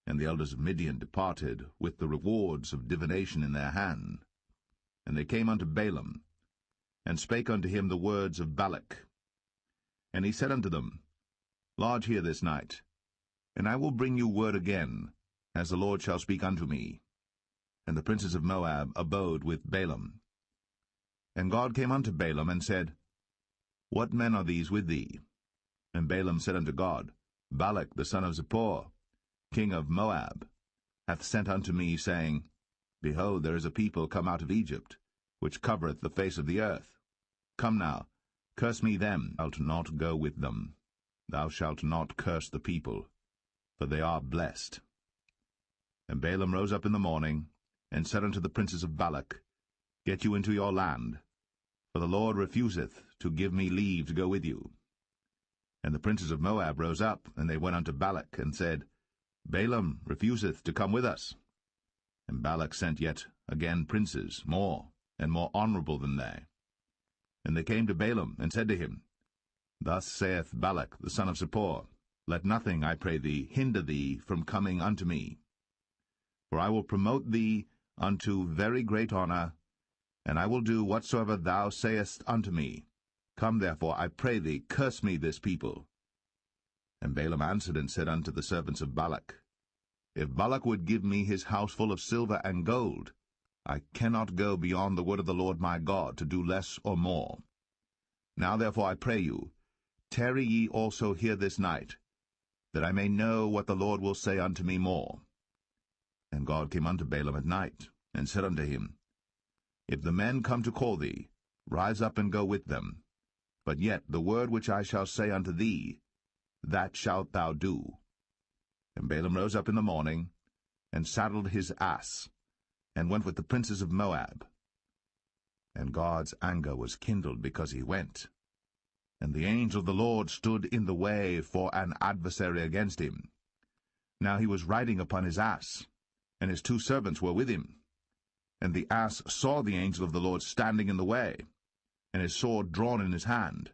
and the elders of Midian departed with the rewards of divination in their hand. And they came unto Balaam, and spake unto him the words of Balak. And he said unto them, Lodge here this night, and I will bring you word again, as the Lord shall speak unto me. And the princes of Moab abode with Balaam. And God came unto Balaam, and said, What men are these with thee? And Balaam said unto God, Balak the son of Zippor, king of Moab, hath sent unto me, saying, Behold, there is a people come out of Egypt, which covereth the face of the earth. Come now, curse me them. Thou shalt not go with them. Thou shalt not curse the people, for they are blessed. And Balaam rose up in the morning, and said unto the princes of Balak, Get you into your land, for the Lord refuseth to give me leave to go with you. And the princes of Moab rose up, and they went unto Balak, and said, Balaam refuseth to come with us. And Balak sent yet again princes, more and more honorable than they. And they came to Balaam, and said to him, Thus saith Balak the son of Zippor, let nothing, I pray thee, hinder thee from coming unto me. For I will promote thee unto very great honour, and I will do whatsoever thou sayest unto me. Come therefore, I pray thee, curse me this people. And Balaam answered and said unto the servants of Balak, If Balak would give me his house full of silver and gold, I cannot go beyond the word of the Lord my God, to do less or more. Now therefore I pray you, tarry ye also here this night, that I may know what the Lord will say unto me more. And God came unto Balaam at night, and said unto him, If the men come to call thee, rise up and go with them. But yet the word which I shall say unto thee, that shalt thou do. And Balaam rose up in the morning, and saddled his ass, and went with the princes of Moab. And God's anger was kindled because he went. And the angel of the Lord stood in the way for an adversary against him. Now he was riding upon his ass, and his 2 servants were with him. And the ass saw the angel of the Lord standing in the way, and his sword drawn in his hand.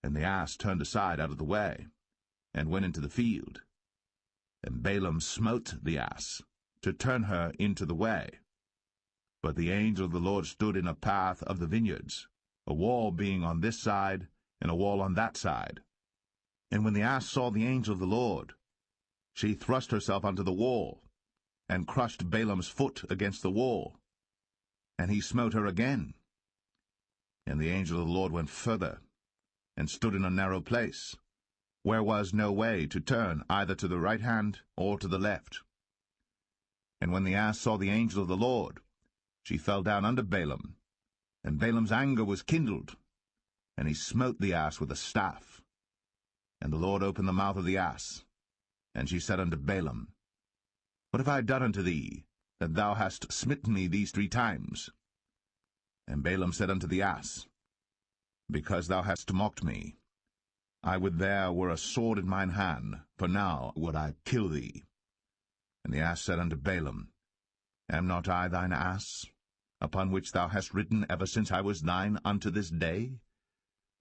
And the ass turned aside out of the way, and went into the field. And Balaam smote the ass, to turn her into the way. But the angel of the Lord stood in a path of the vineyards, a wall being on this side, and a wall on that side. And when the ass saw the angel of the Lord, she thrust herself unto the wall, and crushed Balaam's foot against the wall. And he smote her again. And the angel of the Lord went further, and stood in a narrow place, where was no way to turn either to the right hand or to the left. And when the ass saw the angel of the Lord, she fell down under Balaam, and Balaam's anger was kindled, and he smote the ass with a staff. And the Lord opened the mouth of the ass, and she said unto Balaam, What have I done unto thee, that thou hast smitten me these 3 times? And Balaam said unto the ass, Because thou hast mocked me. I would there were a sword in mine hand, for now would I kill thee. And the ass said unto Balaam, Am not I thine ass, upon which thou hast ridden ever since I was thine unto this day?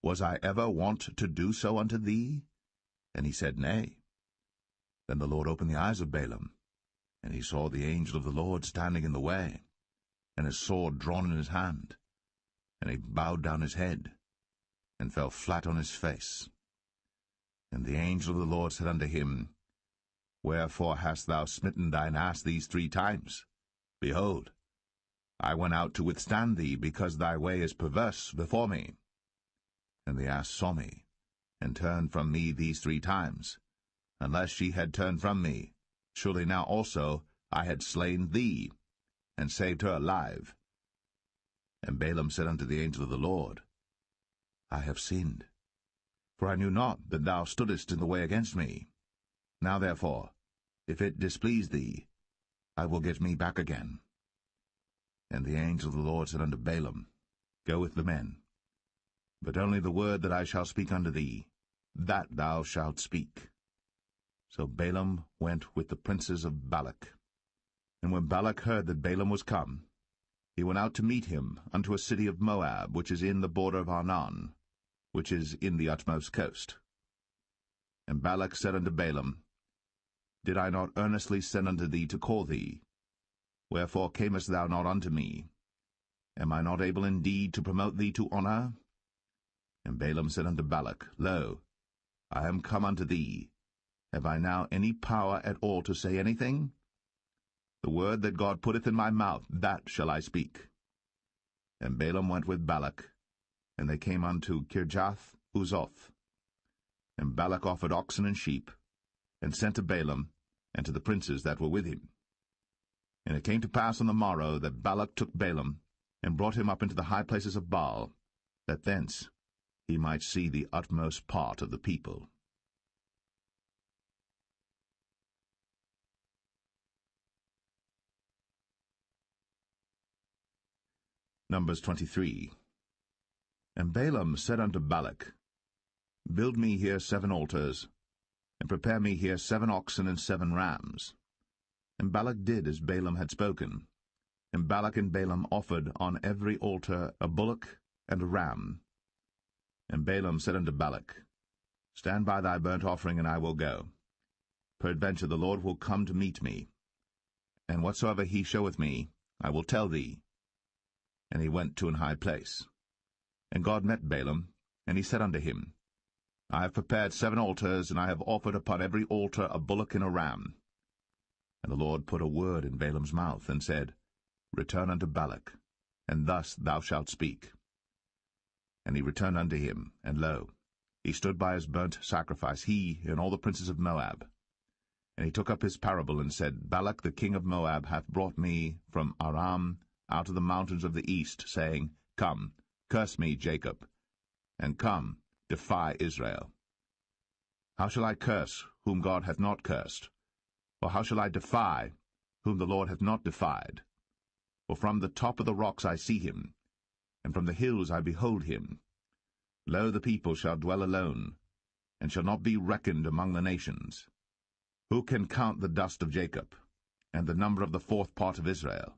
Was I ever wont to do so unto thee? And he said, Nay. Then the Lord opened the eyes of Balaam, and he saw the angel of the Lord standing in the way, and his sword drawn in his hand. And he bowed down his head, and fell flat on his face. And the angel of the Lord said unto him, Wherefore hast thou smitten thine ass these 3 times? Behold, I went out to withstand thee, because thy way is perverse before me. And the ass saw me, and turned from me these 3 times. Unless she had turned from me, surely now also I had slain thee, and saved her alive. And Balaam said unto the angel of the Lord, I have sinned, for I knew not that thou stoodest in the way against me. Now therefore, if it displease thee, I will get me back again. And the angel of the Lord said unto Balaam, Go with the men, but only the word that I shall speak unto thee, that thou shalt speak. So Balaam went with the princes of Balak. And when Balak heard that Balaam was come, he went out to meet him unto a city of Moab, which is in the border of Arnon, which is in the utmost coast. And Balak said unto Balaam, Did I not earnestly send unto thee to call thee? Wherefore camest thou not unto me? Am I not able indeed to promote thee to honour? And Balaam said unto Balak, Lo, I am come unto thee. Have I now any power at all to say anything? The word that God putteth in my mouth, that shall I speak. And Balaam went with Balak, and they came unto Kirjath-Uzoth. And Balak offered oxen and sheep, and sent to Balaam, and to the princes that were with him. And it came to pass on the morrow that Balak took Balaam, and brought him up into the high places of Baal, that thence he might see the utmost part of the people. Numbers 23. And Balaam said unto Balak, Build me here 7 altars, and prepare me here 7 oxen and 7 rams. And Balak did as Balaam had spoken. And Balak and Balaam offered on every altar a bullock and a ram. And Balaam said unto Balak, Stand by thy burnt offering, and I will go. Peradventure the Lord will come to meet me, and whatsoever he showeth me, I will tell thee. And he went to an high place. And God met Balaam, and he said unto him, I have prepared 7 altars, and I have offered upon every altar a bullock and a ram. And the Lord put a word in Balaam's mouth, and said, Return unto Balak, and thus thou shalt speak. And he returned unto him, and lo, he stood by his burnt sacrifice, he and all the princes of Moab. And he took up his parable, and said, Balak the king of Moab hath brought me from Aram out of the mountains of the east, saying, Come, curse me, Jacob, and come, defy Israel. How shall I curse whom God hath not cursed? Or how shall I defy whom the Lord hath not defied? For from the top of the rocks I see him, and from the hills I behold him. Lo, the people shall dwell alone, and shall not be reckoned among the nations. Who can count the dust of Jacob, and the number of the 4th part of Israel?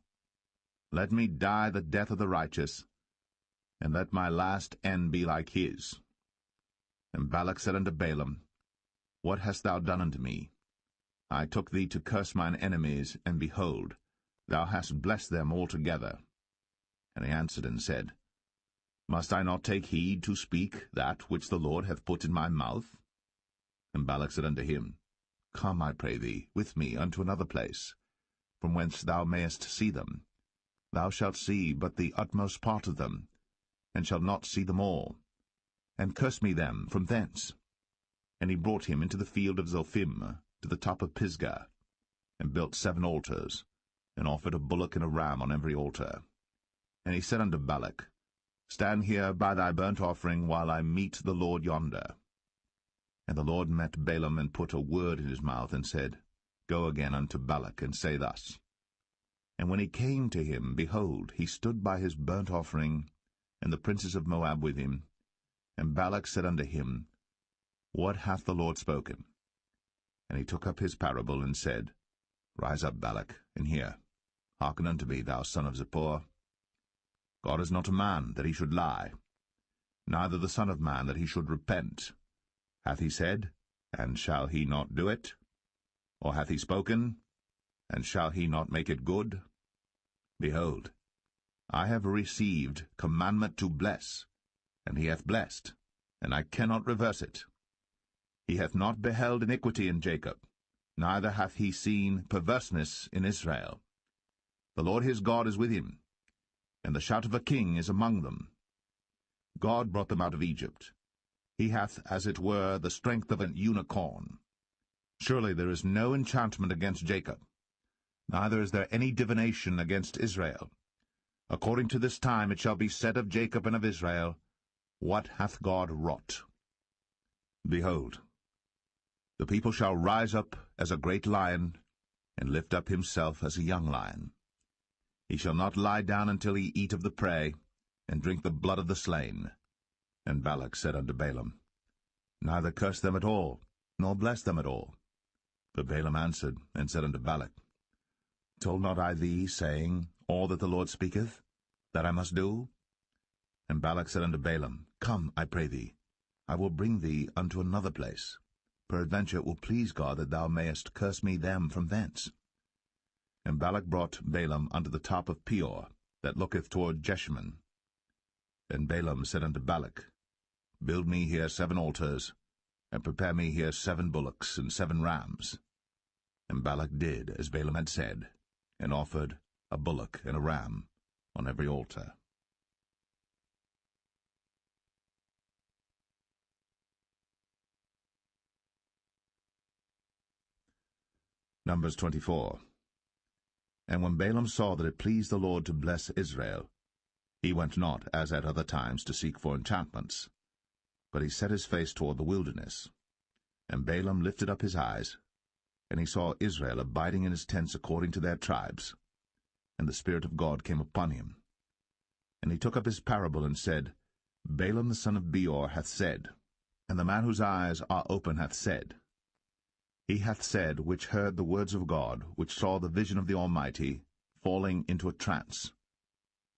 Let me die the death of the righteous, and let my last end be like his. And Balak said unto Balaam, What hast thou done unto me? I took thee to curse mine enemies, and behold, thou hast blessed them altogether. And he answered and said, Must I not take heed to speak that which the Lord hath put in my mouth? And Balak said unto him, Come, I pray thee, with me unto another place, from whence thou mayest see them. Thou shalt see but the utmost part of them, and shalt not see them all. And curse me them from thence. And he brought him into the field of Zophim, to the top of Pisgah, and built 7 altars, and offered a bullock and a ram on every altar. And he said unto Balak, Stand here by thy burnt offering, while I meet the Lord yonder. And the Lord met Balaam, and put a word in his mouth, and said, Go again unto Balak, and say thus. And when he came to him, behold, he stood by his burnt offering, and the princes of Moab with him. And Balak said unto him, What hath the Lord spoken? And he took up his parable, and said, Rise up, Balak, and hear. Hearken unto me, thou son of Zippor. God is not a man, that he should lie, neither the Son of Man, that he should repent. Hath he said, and shall he not do it? Or hath he spoken, and shall he not make it good? Behold, I have received commandment to bless, and he hath blessed, and I cannot reverse it. He hath not beheld iniquity in Jacob, neither hath he seen perverseness in Israel. The Lord his God is with him, and the shout of a king is among them. God brought them out of Egypt. He hath, as it were, the strength of an unicorn. Surely there is no enchantment against Jacob, neither is there any divination against Israel. According to this time it shall be said of Jacob and of Israel, What hath God wrought? Behold, the people shall rise up as a great lion, and lift up himself as a young lion. He shall not lie down until he eat of the prey, and drink the blood of the slain. And Balak said unto Balaam, Neither curse them at all, nor bless them at all. But Balaam answered, and said unto Balak, Told not I thee, saying, All that the Lord speaketh, that I must do? And Balak said unto Balaam, Come, I pray thee, I will bring thee unto another place. Peradventure it will please God that thou mayest curse me them from thence. And Balak brought Balaam unto the top of Peor, that looketh toward Jeshimon. And Balaam said unto Balak, Build me here 7 altars, and prepare me here 7 bullocks and 7 rams. And Balak did as Balaam had said, and offered a bullock and a ram on every altar. Numbers 24. And when Balaam saw that it pleased the Lord to bless Israel, he went not, as at other times, to seek for enchantments, but he set his face toward the wilderness. And Balaam lifted up his eyes, and he saw Israel abiding in his tents according to their tribes. And the Spirit of God came upon him. And he took up his parable, and said, Balaam the son of Beor hath said, and the man whose eyes are open hath said, He hath said, which heard the words of God, which saw the vision of the Almighty, falling into a trance,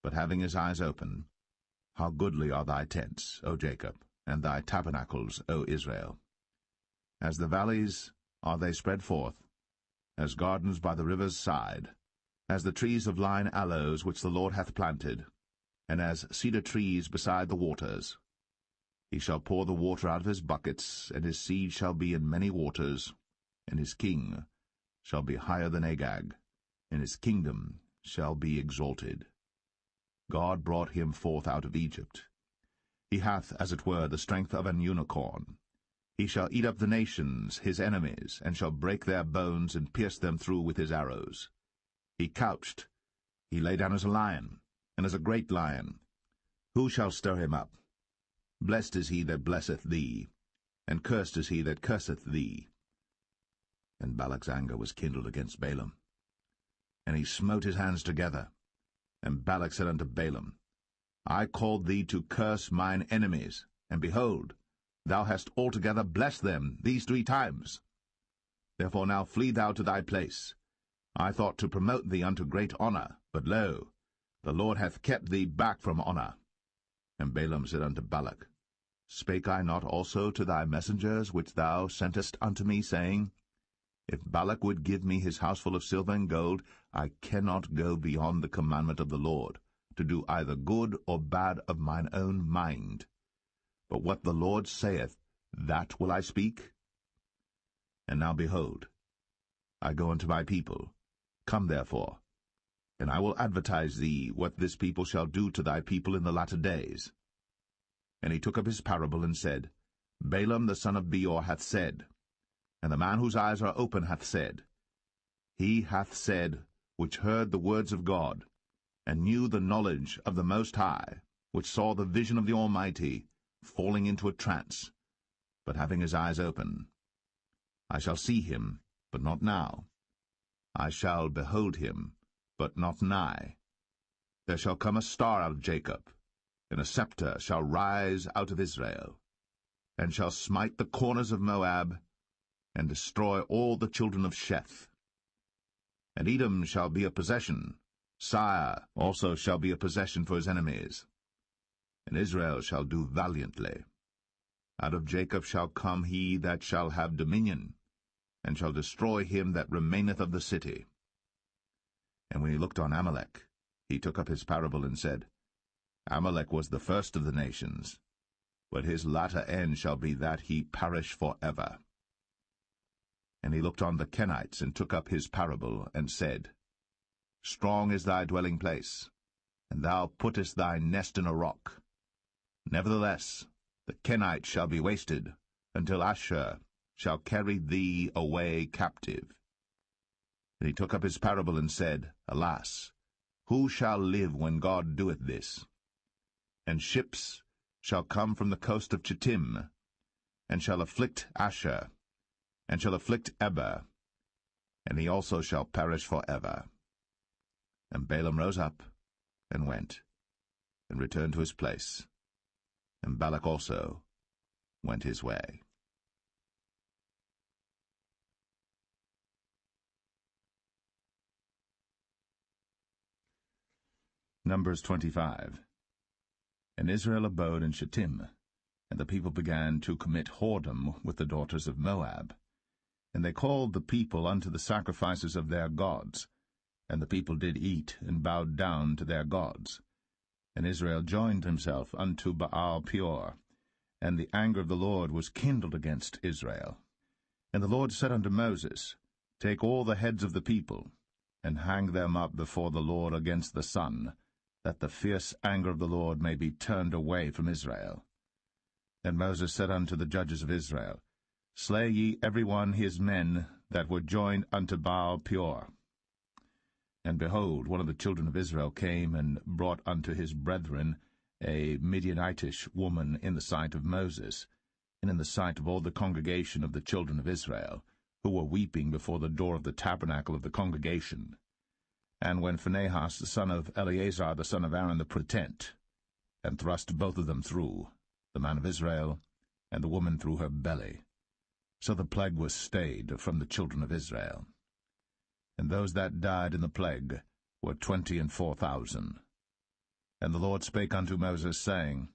but having his eyes open, How goodly are thy tents, O Jacob, and thy tabernacles, O Israel! As the valleys are they spread forth, as gardens by the river's side, as the trees of lign aloes which the Lord hath planted, and as cedar trees beside the waters. He shall pour the water out of his buckets, and his seed shall be in many waters, and his king shall be higher than Agag, and his kingdom shall be exalted. God brought him forth out of Egypt. He hath, as it were, the strength of an unicorn. He shall eat up the nations, his enemies, and shall break their bones and pierce them through with his arrows. He couched, he lay down as a lion, and as a great lion. Who shall stir him up? Blessed is he that blesseth thee, and cursed is he that curseth thee. And Balak's anger was kindled against Balaam. And he smote his hands together. And Balak said unto Balaam, I called thee to curse mine enemies, and behold, thou hast altogether blessed them these 3 times. Therefore now flee thou to thy place. I thought to promote thee unto great honour, but lo, the Lord hath kept thee back from honour. And Balaam said unto Balak, Spake I not also to thy messengers which thou sentest unto me, saying, If Balak would give me his house full of silver and gold, I cannot go beyond the commandment of the Lord, to do either good or bad of mine own mind. But what the Lord saith, that will I speak. And now behold, I go unto my people. Come therefore, and I will advertise thee what this people shall do to thy people in the latter days. And he took up his parable and said, Balaam the son of Beor hath said, and the man whose eyes are open hath said, He hath said, which heard the words of God, and knew the knowledge of the Most High, which saw the vision of the Almighty, falling into a trance, but having his eyes open. I shall see him, but not now. I shall behold him, but not nigh. There shall come a star out of Jacob, and a scepter shall rise out of Israel, and shall smite the corners of Moab, and destroy all the children of Sheth. And Edom shall be a possession, Sire also shall be a possession for his enemies. And Israel shall do valiantly. Out of Jacob shall come he that shall have dominion, and shall destroy him that remaineth of the city. And when he looked on Amalek, he took up his parable and said, Amalek was the first of the nations, but his latter end shall be that he perish for ever. And he looked on the Kenites, and took up his parable, and said, Strong is thy dwelling place, and thou puttest thy nest in a rock. Nevertheless, the Kenites shall be wasted, until Ashur shall carry thee away captive. And he took up his parable, and said, Alas, who shall live when God doeth this? And ships shall come from the coast of Chittim, and shall afflict Ashur, and shall afflict Eber, and he also shall perish for ever. And Balaam rose up, and went, and returned to his place. And Balak also went his way. Numbers 25. And Israel abode in Shittim, and the people began to commit whoredom with the daughters of Moab. And they called the people unto the sacrifices of their gods, and the people did eat, and bowed down to their gods. And Israel joined himself unto Baal Peor, and the anger of the Lord was kindled against Israel. And the Lord said unto Moses, Take all the heads of the people, and hang them up before the Lord against the sun, that the fierce anger of the Lord may be turned away from Israel. And Moses said unto the judges of Israel, Slay ye every one his men that were joined unto Baal Peor. And behold, one of the children of Israel came and brought unto his brethren a Midianitish woman in the sight of Moses, and in the sight of all the congregation of the children of Israel, who were weeping before the door of the tabernacle of the congregation. And when Phinehas the son of Eleazar the son of Aaron the priest, and thrust both of them through, the man of Israel, and the woman through her belly. So the plague was stayed from the children of Israel. And those that died in the plague were 24,000. And the Lord spake unto Moses, saying,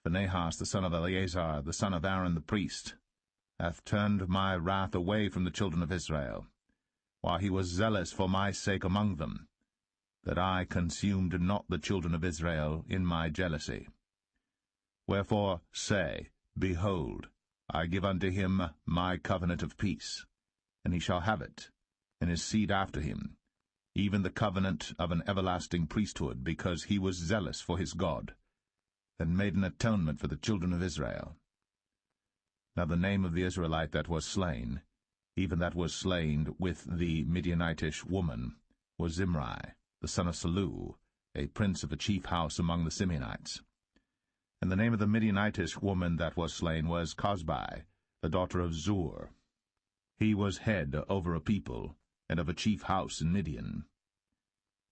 Phinehas the son of Eleazar the son of Aaron the priest hath turned my wrath away from the children of Israel, while he was zealous for my sake among them, that I consumed not the children of Israel in my jealousy. Wherefore say, Behold, I give unto him my covenant of peace, and he shall have it, and his seed after him, even the covenant of an everlasting priesthood, because he was zealous for his God, and made an atonement for the children of Israel. Now the name of the Israelite that was slain, even that was slain with the Midianitish woman, was Zimri, the son of Salu, a prince of a chief house among the Simeonites. And the name of the Midianitish woman that was slain was Cosbi, the daughter of Zur. He was head over a people, and of a chief house in Midian.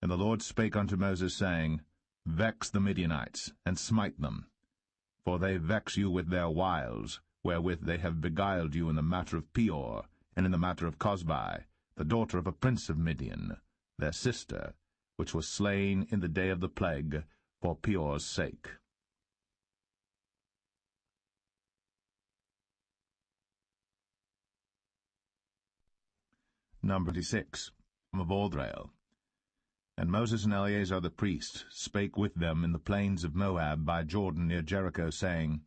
And the Lord spake unto Moses, saying, Vex the Midianites, and smite them, for they vex you with their wiles, wherewith they have beguiled you in the matter of Peor, and in the matter of Cosbi, the daughter of a prince of Midian, their sister, which was slain in the day of the plague, for Peor's sake. Number 26. Of Ordrael. And Moses and Eleazar the priest spake with them in the plains of Moab by Jordan near Jericho, saying,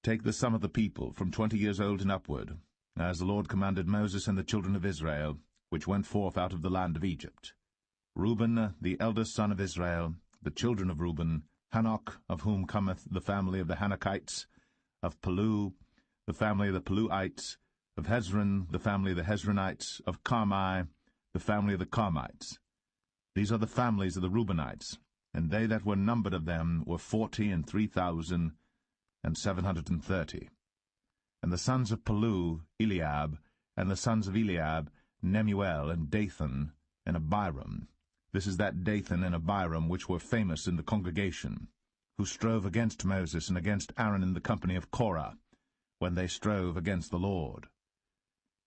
Take the sum of the people from 20 years old and upward, as the Lord commanded Moses and the children of Israel, which went forth out of the land of Egypt. Reuben, the eldest son of Israel, the children of Reuben, Hanok, of whom cometh the family of the Hanokites, of Palu, the family of the Paluites, of Hezron, the family of the Hezronites, of Carmi, the family of the Carmites. These are the families of the Reubenites, and they that were numbered of them were 40,003,730. And the sons of Palu, Eliab, and the sons of Eliab, Nemuel, and Dathan, and Abiram. This is that Dathan and Abiram which were famous in the congregation, who strove against Moses and against Aaron in the company of Korah, when they strove against the Lord.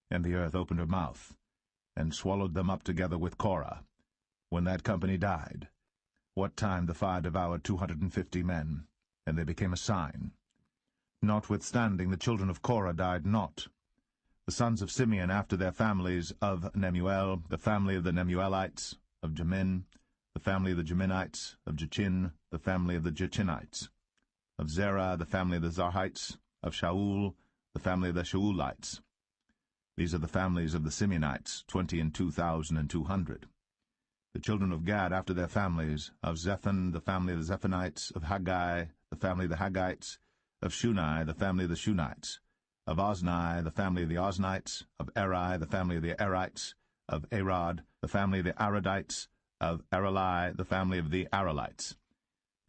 And the earth opened her mouth, and swallowed them up together with Korah, when that company died, what time the fire devoured 250 men, and they became a sign. Notwithstanding the children of Korah died not. The sons of Simeon after their families, of Nemuel, the family of the Nemuelites, of Jamin, the family of the Jaminites, of Jachin, the family of the Jachinites, of Zerah, the family of the Zarhites, of Shaul, the family of the Shaulites. These are the families of the Simeonites, 22,200. The children of Gad after their families, of Zephon, the family of the Zephonites, of Haggai, the family of the Haggites, of Shunai, the family of the Shunites, of Ozni, the family of the Oznites, of Eri, the family of the Erites, of Arad, the family of the Aradites, of Arali, the family of the Aralites.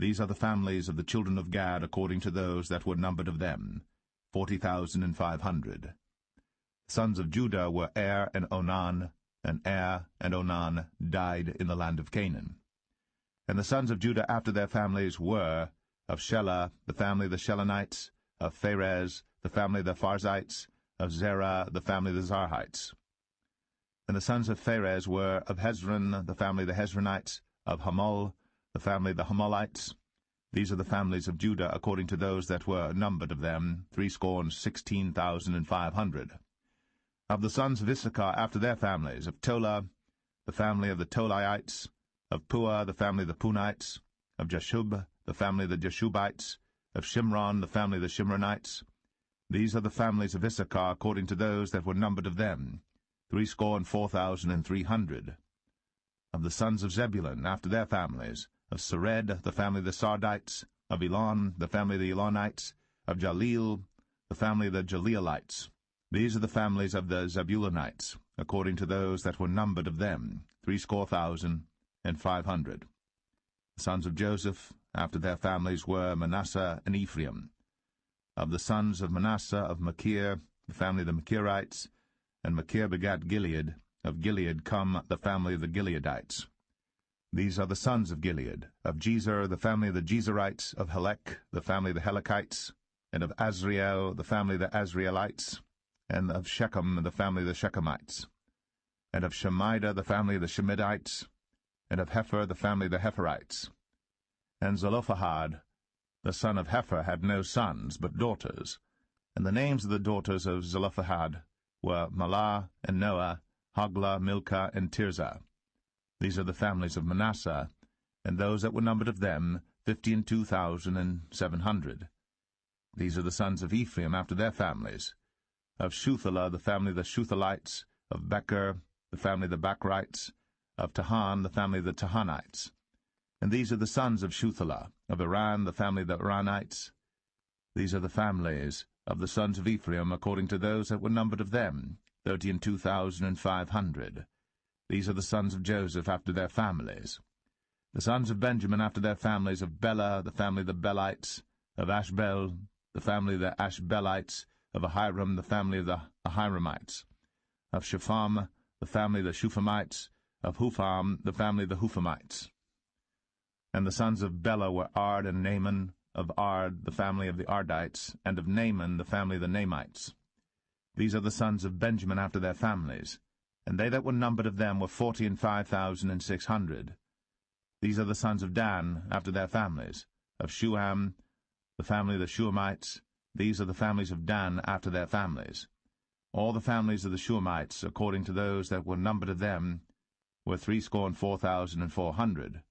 These are the families of the children of Gad according to those that were numbered of them, 40,500. The sons of Judah were Er and Onan, and Er and Onan died in the land of Canaan. And the sons of Judah after their families were, of Shelah, the family of the Shelonites, of Pharez, the family of the Pharzites, of Zerah, the family of the Zarhites. And the sons of Pharez were, of Hezron, the family of the Hezronites, of Hamul, the family of the Hamulites. These are the families of Judah according to those that were numbered of them, 16,500. Of the sons of Issachar after their families, of Tola, the family of the Tolaites, of Pua, the family of the Punites, of Jashub, the family of the Jashubites, of Shimron, the family of the Shimronites. These are the families of Issachar according to those that were numbered of them, 64,300. Of the sons of Zebulun after their families, of Sered, the family of the Sardites, of Elon, the family of the Elonites, of Jaleel, the family of the Jaleelites. These are the families of the Zebulunites, according to those that were numbered of them, 60,500. The sons of Joseph after their families were Manasseh and Ephraim. Of the sons of Manasseh, of Machir, the family of the Machirites, and Machir begat Gilead. Of Gilead come the family of the Gileadites. These are the sons of Gilead, of Jezer, the family of the Jezerites, of Helek, the family of the Helekites, and of Azriel, the family of the Azrielites, and of Shechem, the family of the Shechemites, and of Shemida, the family of the Shemidites, and of Hepher, the family of the Hepherites. And Zelophehad, the son of Hepher, had no sons, but daughters. And the names of the daughters of Zelophehad were Mahlah and Noah, Hoglah, Milcah, and Tirzah. These are the families of Manasseh, and those that were numbered of them 52,700. These are the sons of Ephraim after their families. Of Shuthelah, the family of the Shuthalites. Of Becher, the family of the Bachrites. Of Tahan, the family of the Tahanites. And these are the sons of Shuthelah. Of Iran, the family of the Iranites. These are the families of the sons of Ephraim, according to those that were numbered of them, 32,500. These are the sons of Joseph after their families. The sons of Benjamin after their families, of Bela, the family of the Belites. Of Ashbel, the family of the Ashbelites. Of Ahiram, the family of the Ahiramites. Of Shepham, the family of the Shuphamites. Of Hupham, the family of the Huphamites. And the sons of Bela were Ard and Naaman. Of Ard, the family of the Ardites. And of Naaman, the family of the Naamites. These are the sons of Benjamin after their families. And they that were numbered of them were 45,600. These are the sons of Dan after their families. Of Shuham, the family of the Shuhamites. These are the families of Dan after their families. All the families of the Shuhamites, according to those that were numbered of them, were 64,400.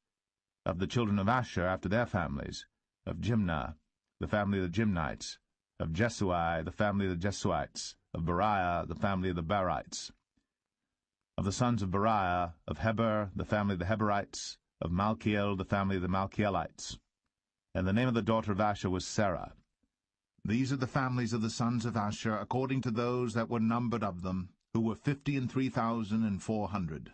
Of the children of Asher after their families. Of Jimnah, the family of the Jimnites. Of Jesui, the family of the Jesuites. Of Beriah, the family of the Berites. Of the sons of Beriah, of Heber, the family of the Heberites. Of Malchiel, the family of the Malchielites. And the name of the daughter of Asher was Sarah. These are the families of the sons of Asher, according to those that were numbered of them, who were 53,400.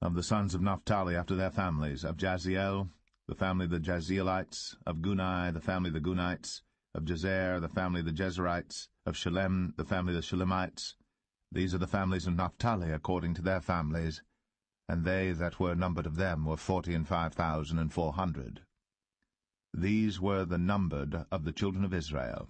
Of the sons of Naphtali after their families, of Jaziel, the family of the Jazielites. Of Gunai, the family of the Gunites. Of Jezer, the family of the Jezerites. Of Shalem, the family of the Shalemites. These are the families of Naphtali according to their families, and they that were numbered of them were 45,400. These were the numbered of the children of Israel.